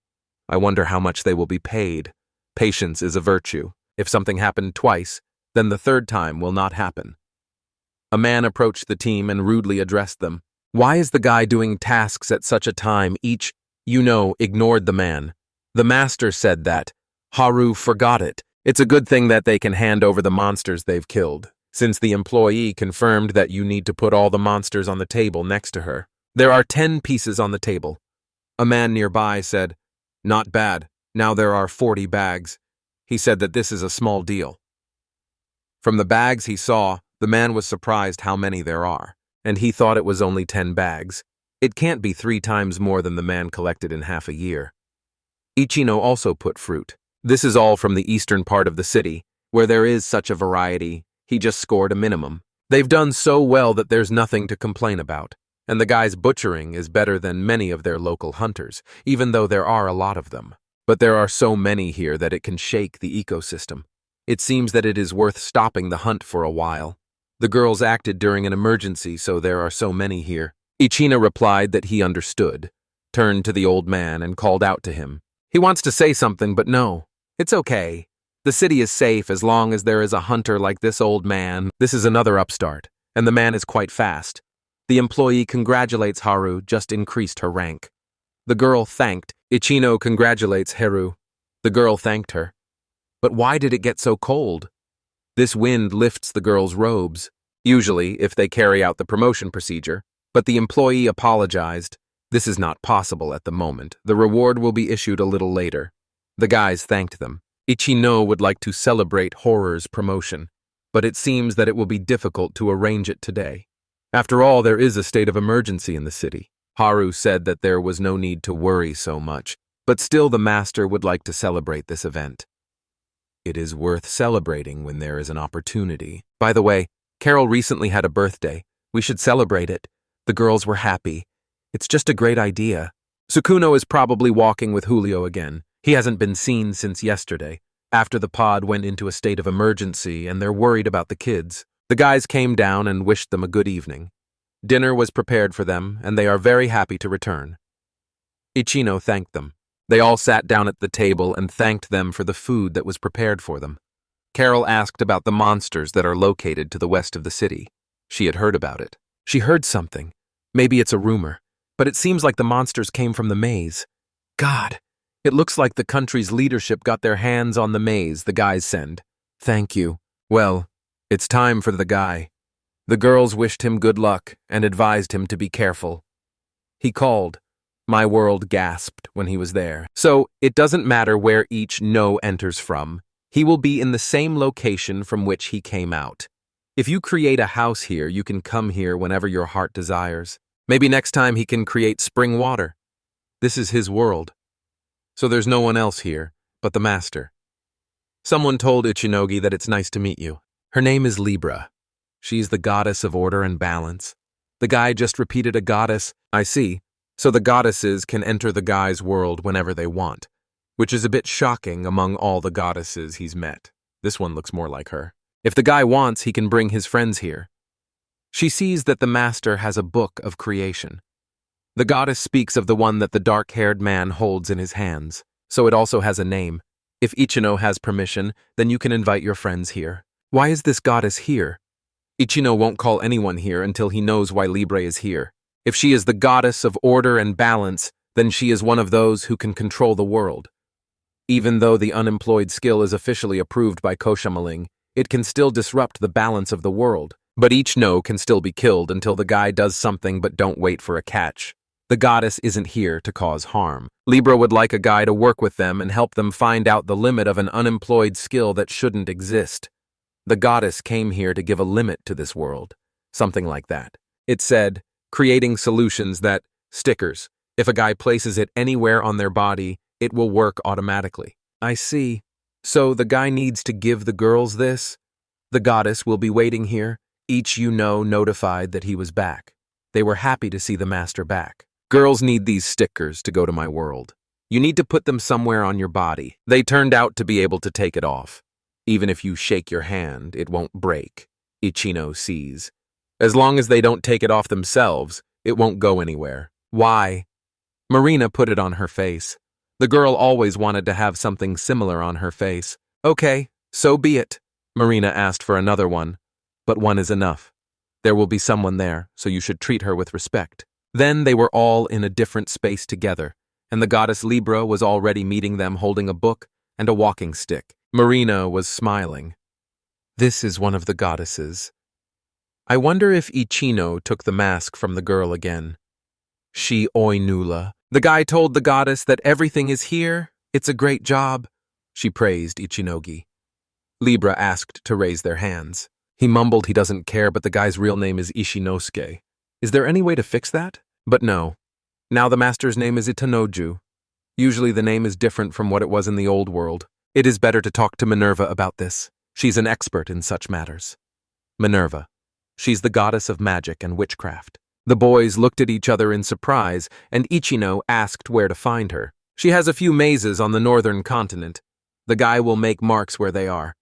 I wonder how much they will be paid. Patience is a virtue. If something happened twice, then the 3rd time will not happen. A man approached the team and rudely addressed them. Why is the guy doing tasks at such a time? Each, ignored the man. The master said that. Haru forgot it. It's a good thing that they can hand over the monsters they've killed, since the employee confirmed that you need to put all the monsters on the table next to her. There are 10 pieces on the table. A man nearby said, "Not bad. Now there are 40 bags." He said that this is a small deal. From the bags he saw, the man was surprised how many there are, and he thought it was only 10 bags. It can't be 3 times more than the man collected in half a year. Ichino also put fruit. This is all from the eastern part of the city, where there is such a variety. He just scored a minimum. They've done so well that there's nothing to complain about, and the guy's butchering is better than many of their local hunters, even though there are a lot of them. But there are so many here that it can shake the ecosystem. It seems that it is worth stopping the hunt for a while. The girls acted during an emergency, so there are so many here. Ichino replied that he understood, turned to the old man and called out to him. He wants to say something, but no. It's okay. The city is safe as long as there is a hunter like this old man. This is another upstart, and the man is quite fast. The employee congratulates Haru, just increased her rank. The girl thanked. Ichino congratulates Haru. The girl thanked her. But why did it get so cold? This wind lifts the girl's robes. usually if they carry out the promotion procedure, but the employee apologized. This is not possible at the moment. The reward will be issued a little later. The guys thanked them. Ichino would like to celebrate Horror's promotion, but it seems that it will be difficult to arrange it today. After all, there is a state of emergency in the city. Haru said that there was no need to worry so much, but still the master would like to celebrate this event. It is worth celebrating when there is an opportunity. By the way, Carol recently had a birthday. We should celebrate it. The girls were happy. It's just a great idea. Sukuno is probably walking with Julio again. He hasn't been seen since yesterday, after the pod went into a state of emergency and they're worried about the kids. The guys came down and wished them a good evening. Dinner was prepared for them, and they are very happy to return. Ichino thanked them. They all sat down at the table and thanked them for the food that was prepared for them. Carol asked about the monsters that are located to the west of the city. She had heard about it. She heard something. Maybe it's a rumor, but it seems like the monsters came from the maze. God, it looks like the country's leadership got their hands on the maze the guys send. Thank you. Well, it's time for the guy. The girls wished him good luck and advised him to be careful. He called. My world gasped when he was there. So, it doesn't matter where each no enters from. He will be in the same location from which he came out. If you create a house here, you can come here whenever your heart desires. Maybe next time he can create spring water. This is his world. So there's no one else here but the master. Someone told Ichinogi that it's nice to meet you. Her name is Libra. She's the goddess of order and balance. The guy just repeated a goddess. I see. So the goddesses can enter the guy's world whenever they want, which is a bit shocking among all the goddesses he's met. This one looks more like her. If the guy wants, he can bring his friends here. She sees that the master has a book of creation. The goddess speaks of the one that the dark-haired man holds in his hands, so it also has a name. If Ichino has permission, then you can invite your friends here. Why is this goddess here? Ichino won't call anyone here until he knows why Libre is here. If she is the goddess of order and balance, then she is one of those who can control the world. Even though the unemployed skill is officially approved by Koshamaling, it can still disrupt the balance of the world. But each no can still be killed until the guy does something, but don't wait for a catch. The goddess isn't here to cause harm. Libra would like a guy to work with them and help them find out the limit of an unemployed skill that shouldn't exist. The goddess came here to give a limit to this world. Something like that. It said, creating solutions that, stickers, if a guy places it anywhere on their body, it will work automatically. I see. So the guy needs to give the girls this? The goddess will be waiting here. Each notified that he was back. They were happy to see the master back. Girls need these stickers to go to my world. You need to put them somewhere on your body. They turned out to be able to take it off. Even if you shake your hand, it won't break. Ichino sees. As long as they don't take it off themselves, it won't go anywhere. Why? Marina put it on her face. The girl always wanted to have something similar on her face. Okay, so be it. Marina asked for another one. But one is enough. There will be someone there, so you should treat her with respect. Then they were all in a different space together, and the goddess Libra was already meeting them holding a book and a walking stick. Marina was smiling. This is one of the goddesses. I wonder if Ichino took the mask from the girl again. She oinula. The guy told the goddess that everything is here. It's a great job. She praised Ichinogi. Libra asked to raise their hands. He mumbled he doesn't care, but the guy's real name is Ishinosuke. Is there any way to fix that? But no. Now the master's name is Itanoju. Usually the name is different from what it was in the old world. It is better to talk to Minerva about this. She's an expert in such matters. Minerva. She's the goddess of magic and witchcraft. The boys looked at each other in surprise, and Ichino asked where to find her. She has a few mazes on the northern continent. The guy will make marks where they are.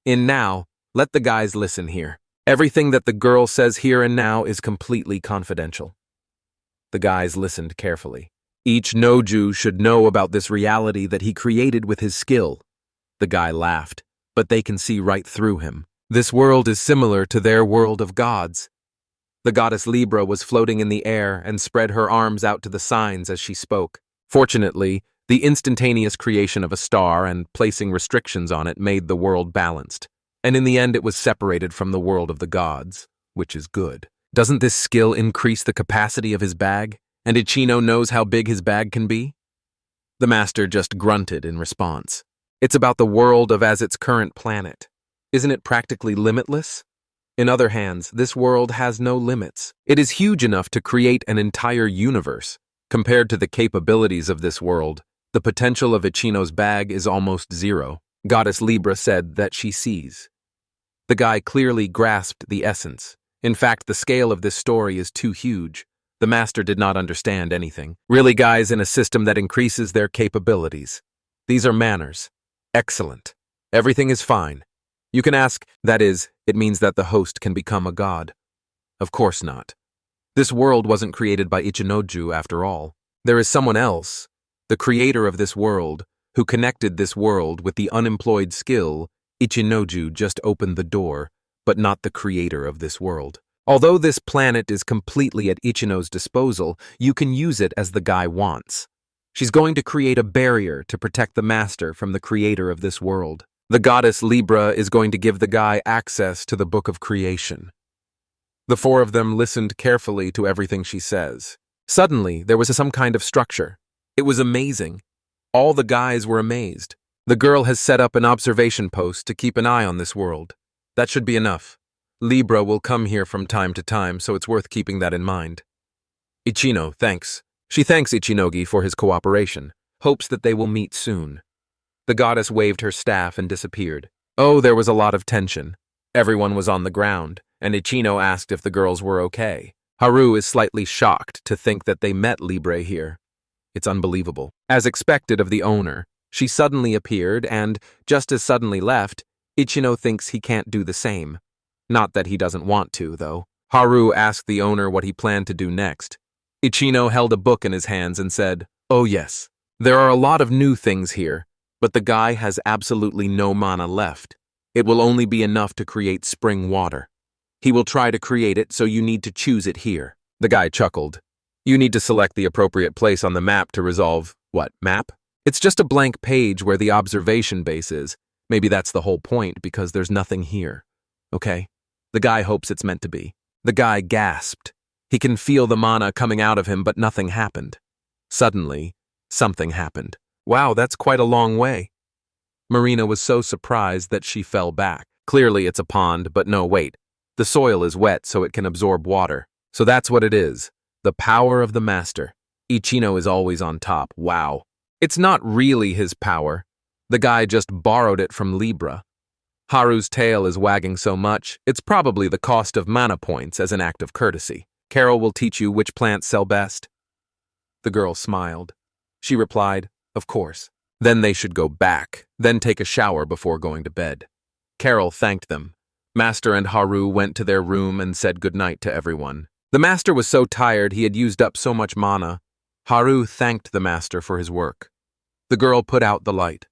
Now, let the guys listen here. Everything that the girl says here and now is completely confidential. The guys listened carefully. Each Noju should know about this reality that he created with his skill. The guy laughed, but they can see right through him. This world is similar to their world of gods. The goddess Libra was floating in the air and spread her arms out to the signs as she spoke. Fortunately, the instantaneous creation of a star and placing restrictions on it made the world balanced, and in the end it was separated from the world of the gods. which is good. Doesn't this skill increase the capacity of his bag? And Ichino knows how big his bag can be? The master just grunted in response. It's about the world of as its current planet. Isn't it practically limitless? In other hands, this world has no limits. It is huge enough to create an entire universe. Compared to the capabilities of this world, the potential of Ichino's bag is almost zero. Goddess Libra said that she sees. The guy clearly grasped the essence. In fact, the scale of this story is too huge. The master did not understand anything. Really, guys, in a system that increases their capabilities. These are manners. Excellent. Everything is fine. You can ask, that is, it means that the host can become a god. Of course not. This world wasn't created by Ichinoju after all. There is someone else, the creator of this world, who connected this world with the unemployed skill. Ichinoju just opened the door, but not the creator of this world. Although this planet is completely at Ichino's disposal, you can use it as the guy wants. She's going to create a barrier to protect the master from the creator of this world. The goddess Libra is going to give the guy access to the book of creation. The four of them listened carefully to everything she says. Suddenly, there was some kind of structure. It was amazing. All the guys were amazed. The girl has set up an observation post to keep an eye on this world. That should be enough. Libra will come here from time to time, so it's worth keeping that in mind. Ichino, thanks. She thanks Ichinogi for his cooperation, hopes that they will meet soon. The goddess waved her staff and disappeared. Oh, there was a lot of tension. Everyone was on the ground, and Ichino asked if the girls were okay. Haru is slightly shocked to think that they met Libre here. It's unbelievable. As expected of the owner, she suddenly appeared and, just as suddenly left. Ichino thinks he can't do the same. Not that he doesn't want to, though. Haru asked the owner what he planned to do next. Ichino held a book in his hands and said, "Oh yes, there are a lot of new things here, but the guy has absolutely no mana left. It will only be enough to create spring water. He will try to create it, so you need to choose it here." The guy chuckled. "You need to select the appropriate place on the map to resolve, what, map? It's just a blank page where the observation base is. Maybe that's the whole point, because there's nothing here. Okay?" The guy hopes it's meant to be. The guy gasped. He can feel the mana coming out of him, but nothing happened. Suddenly, something happened. Wow, that's quite a long way. Marina was so surprised that she fell back. Clearly it's a pond, but no, wait. The soil is wet, so it can absorb water. So that's what it is. The power of the master. Ichino is always on top. Wow. It's not really his power. The guy just borrowed it from Libra. Haru's tail is wagging so much, it's probably the cost of mana points as an act of courtesy. Carol will teach you which plants sell best. The girl smiled. She replied, "Of course." Then they should go back, then take a shower before going to bed. Carol thanked them. Master and Haru went to their room and said goodnight to everyone. The master was so tired he had used up so much mana. Haru thanked the master for his work. The girl put out the light.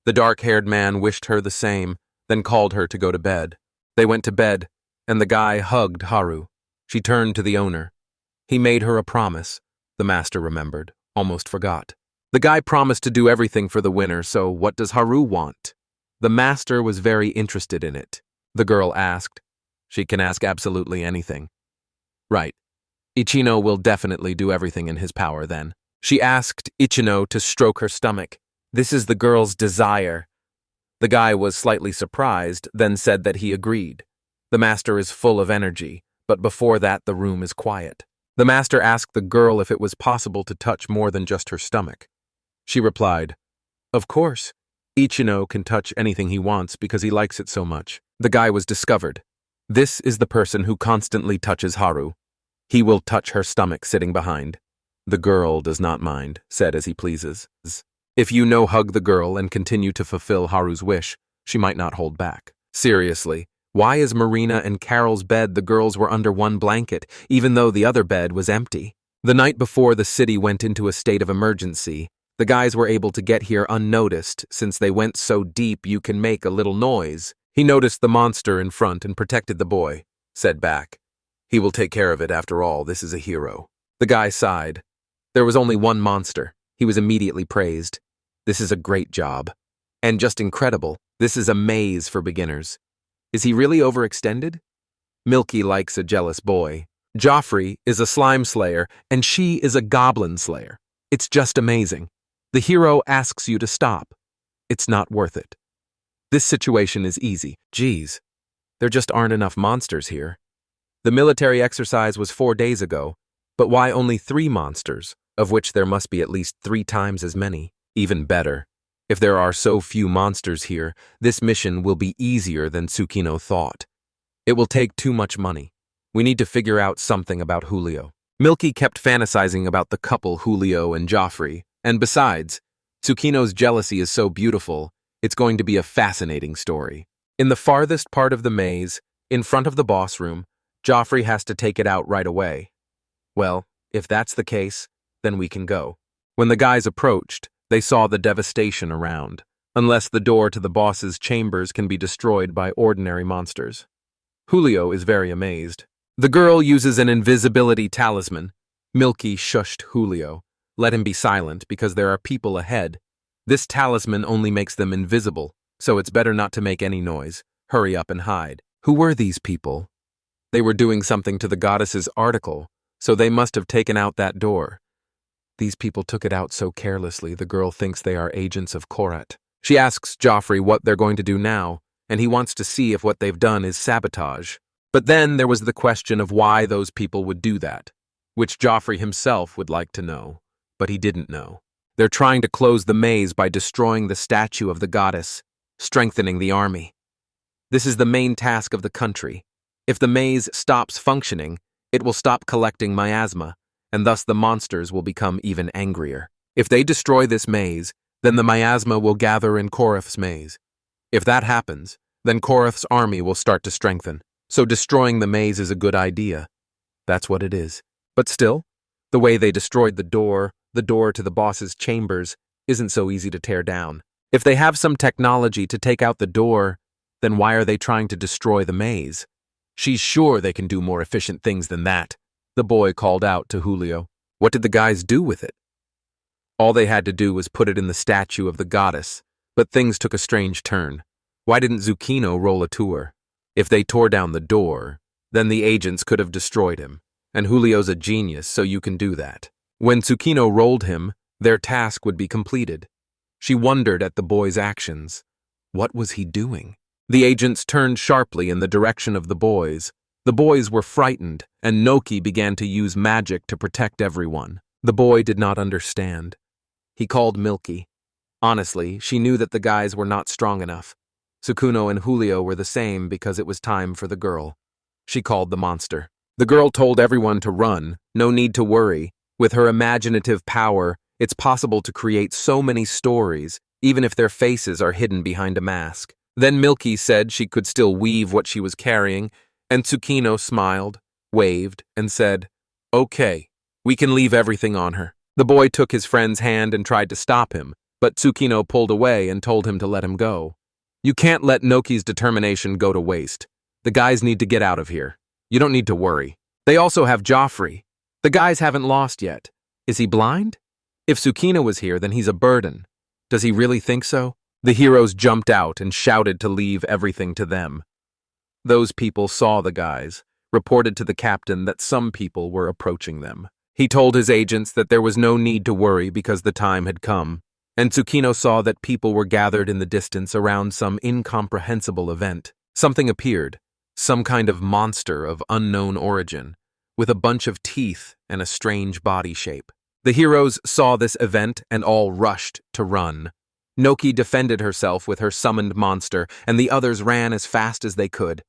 The dark-haired man wished her the same, then called her to go to bed. They went to bed, and the guy hugged Haru. She turned to the owner. He made her a promise. The master remembered, almost forgot. The guy promised to do everything for the winner, so what does Haru want? The master was very interested in it. The girl asked. She can ask absolutely anything. Right. Ichino will definitely do everything in his power then. She asked Ichino to stroke her stomach. This is the girl's desire. The guy was slightly surprised, then said that he agreed. The master is full of energy, but before that the room is quiet. The master asked the girl if it was possible to touch more than just her stomach. She replied, "Of course. Ichino can touch anything he wants because he likes it so much." The guy was discovered. This is the person who constantly touches Haru. He will touch her stomach sitting behind. The girl does not mind, said as he pleases. If you hug the girl and continue to fulfill Haru's wish, she might not hold back. Seriously, why is Marina and Carol's bed the girls were under one blanket, even though the other bed was empty? The night before the city went into a state of emergency, the guys were able to get here unnoticed since they went so deep you can make a little noise. He noticed the monster in front and protected the boy, said back. He will take care of it after all, this is a hero. The guy sighed. There was only one monster. He was immediately praised. This is a great job. And just incredible, this is a maze for beginners. Is he really overextended? Milky likes a jealous boy. Joffrey is a slime slayer, and she is a goblin slayer. It's just amazing. The hero asks you to stop. It's not worth it. This situation is easy. Geez, there just aren't enough monsters here. The military exercise was 4 days ago, but why only 3 monsters, of which there must be at least 3 times as many? Even better. If there are so few monsters here, this mission will be easier than Tsukino thought. It will take too much money. We need to figure out something about Julio. Milky kept fantasizing about the couple Julio and Joffrey, and besides, Tsukino's jealousy is so beautiful, it's going to be a fascinating story. In the farthest part of the maze, in front of the boss room, Joffrey has to take it out right away. Well, if that's the case, then we can go. When the guys approached, they saw the devastation around, unless the door to the boss's chambers can be destroyed by ordinary monsters. Julio is very amazed. The girl uses an invisibility talisman. Milky shushed Julio. Let him be silent because there are people ahead. This talisman only makes them invisible, so it's better not to make any noise. Hurry up and hide. Who were these people? They were doing something to the goddess's article, so they must have taken out that door. These people took it out so carelessly, the girl thinks they are agents of Korat. She asks Joffrey what they're going to do now, and he wants to see if what they've done is sabotage. But then there was the question of why those people would do that, which Joffrey himself would like to know, but he didn't know. They're trying to close the maze by destroying the statue of the goddess, strengthening the army. This is the main task of the country. If the maze stops functioning, it will stop collecting miasma, and thus the monsters will become even angrier. If they destroy this maze, then the miasma will gather in Korath's maze. If that happens, then Korath's army will start to strengthen. So destroying the maze is a good idea. That's what it is. But still, the way they destroyed the door to the boss's chambers, isn't so easy to tear down. If they have some technology to take out the door, then why are they trying to destroy the maze? She's sure they can do more efficient things than that. The boy called out to Julio. What did the guys do with it? All they had to do was put it in the statue of the goddess, but things took a strange turn. Why didn't Tsukino roll a tour? If they tore down the door, then the agents could have destroyed him, and Julio's a genius, so you can do that. When Tsukino rolled him, their task would be completed. She wondered at the boy's actions. What was he doing? The agents turned sharply in the direction of the boys. The boys were frightened, and Noki began to use magic to protect everyone. The boy did not understand. He called Milky. Honestly, she knew that the guys were not strong enough. Tsukino and Julio were the same because it was time for the girl. She called the monster. The girl told everyone to run, no need to worry. With her imaginative power, it's possible to create so many stories, even if their faces are hidden behind a mask. Then Milky said she could still weave what she was carrying, and Tsukino smiled, waved, and said, "Okay, we can leave everything on her." The boy took his friend's hand and tried to stop him, but Tsukino pulled away and told him to let him go. You can't let Noki's determination go to waste. The guys need to get out of here. You don't need to worry. They also have Joffrey. The guys haven't lost yet. Is he blind? If Tsukino was here, then he's a burden. Does he really think so? The heroes jumped out and shouted to leave everything to them. Those people saw the guys, reported to the captain that some people were approaching them. He told his agents that there was no need to worry because the time had come. And Tsukino saw that people were gathered in the distance around some incomprehensible event. Something appeared, some kind of monster of unknown origin, with a bunch of teeth and a strange body shape. The heroes saw this event and all rushed to run. Noki defended herself with her summoned monster, and the others ran as fast as they could.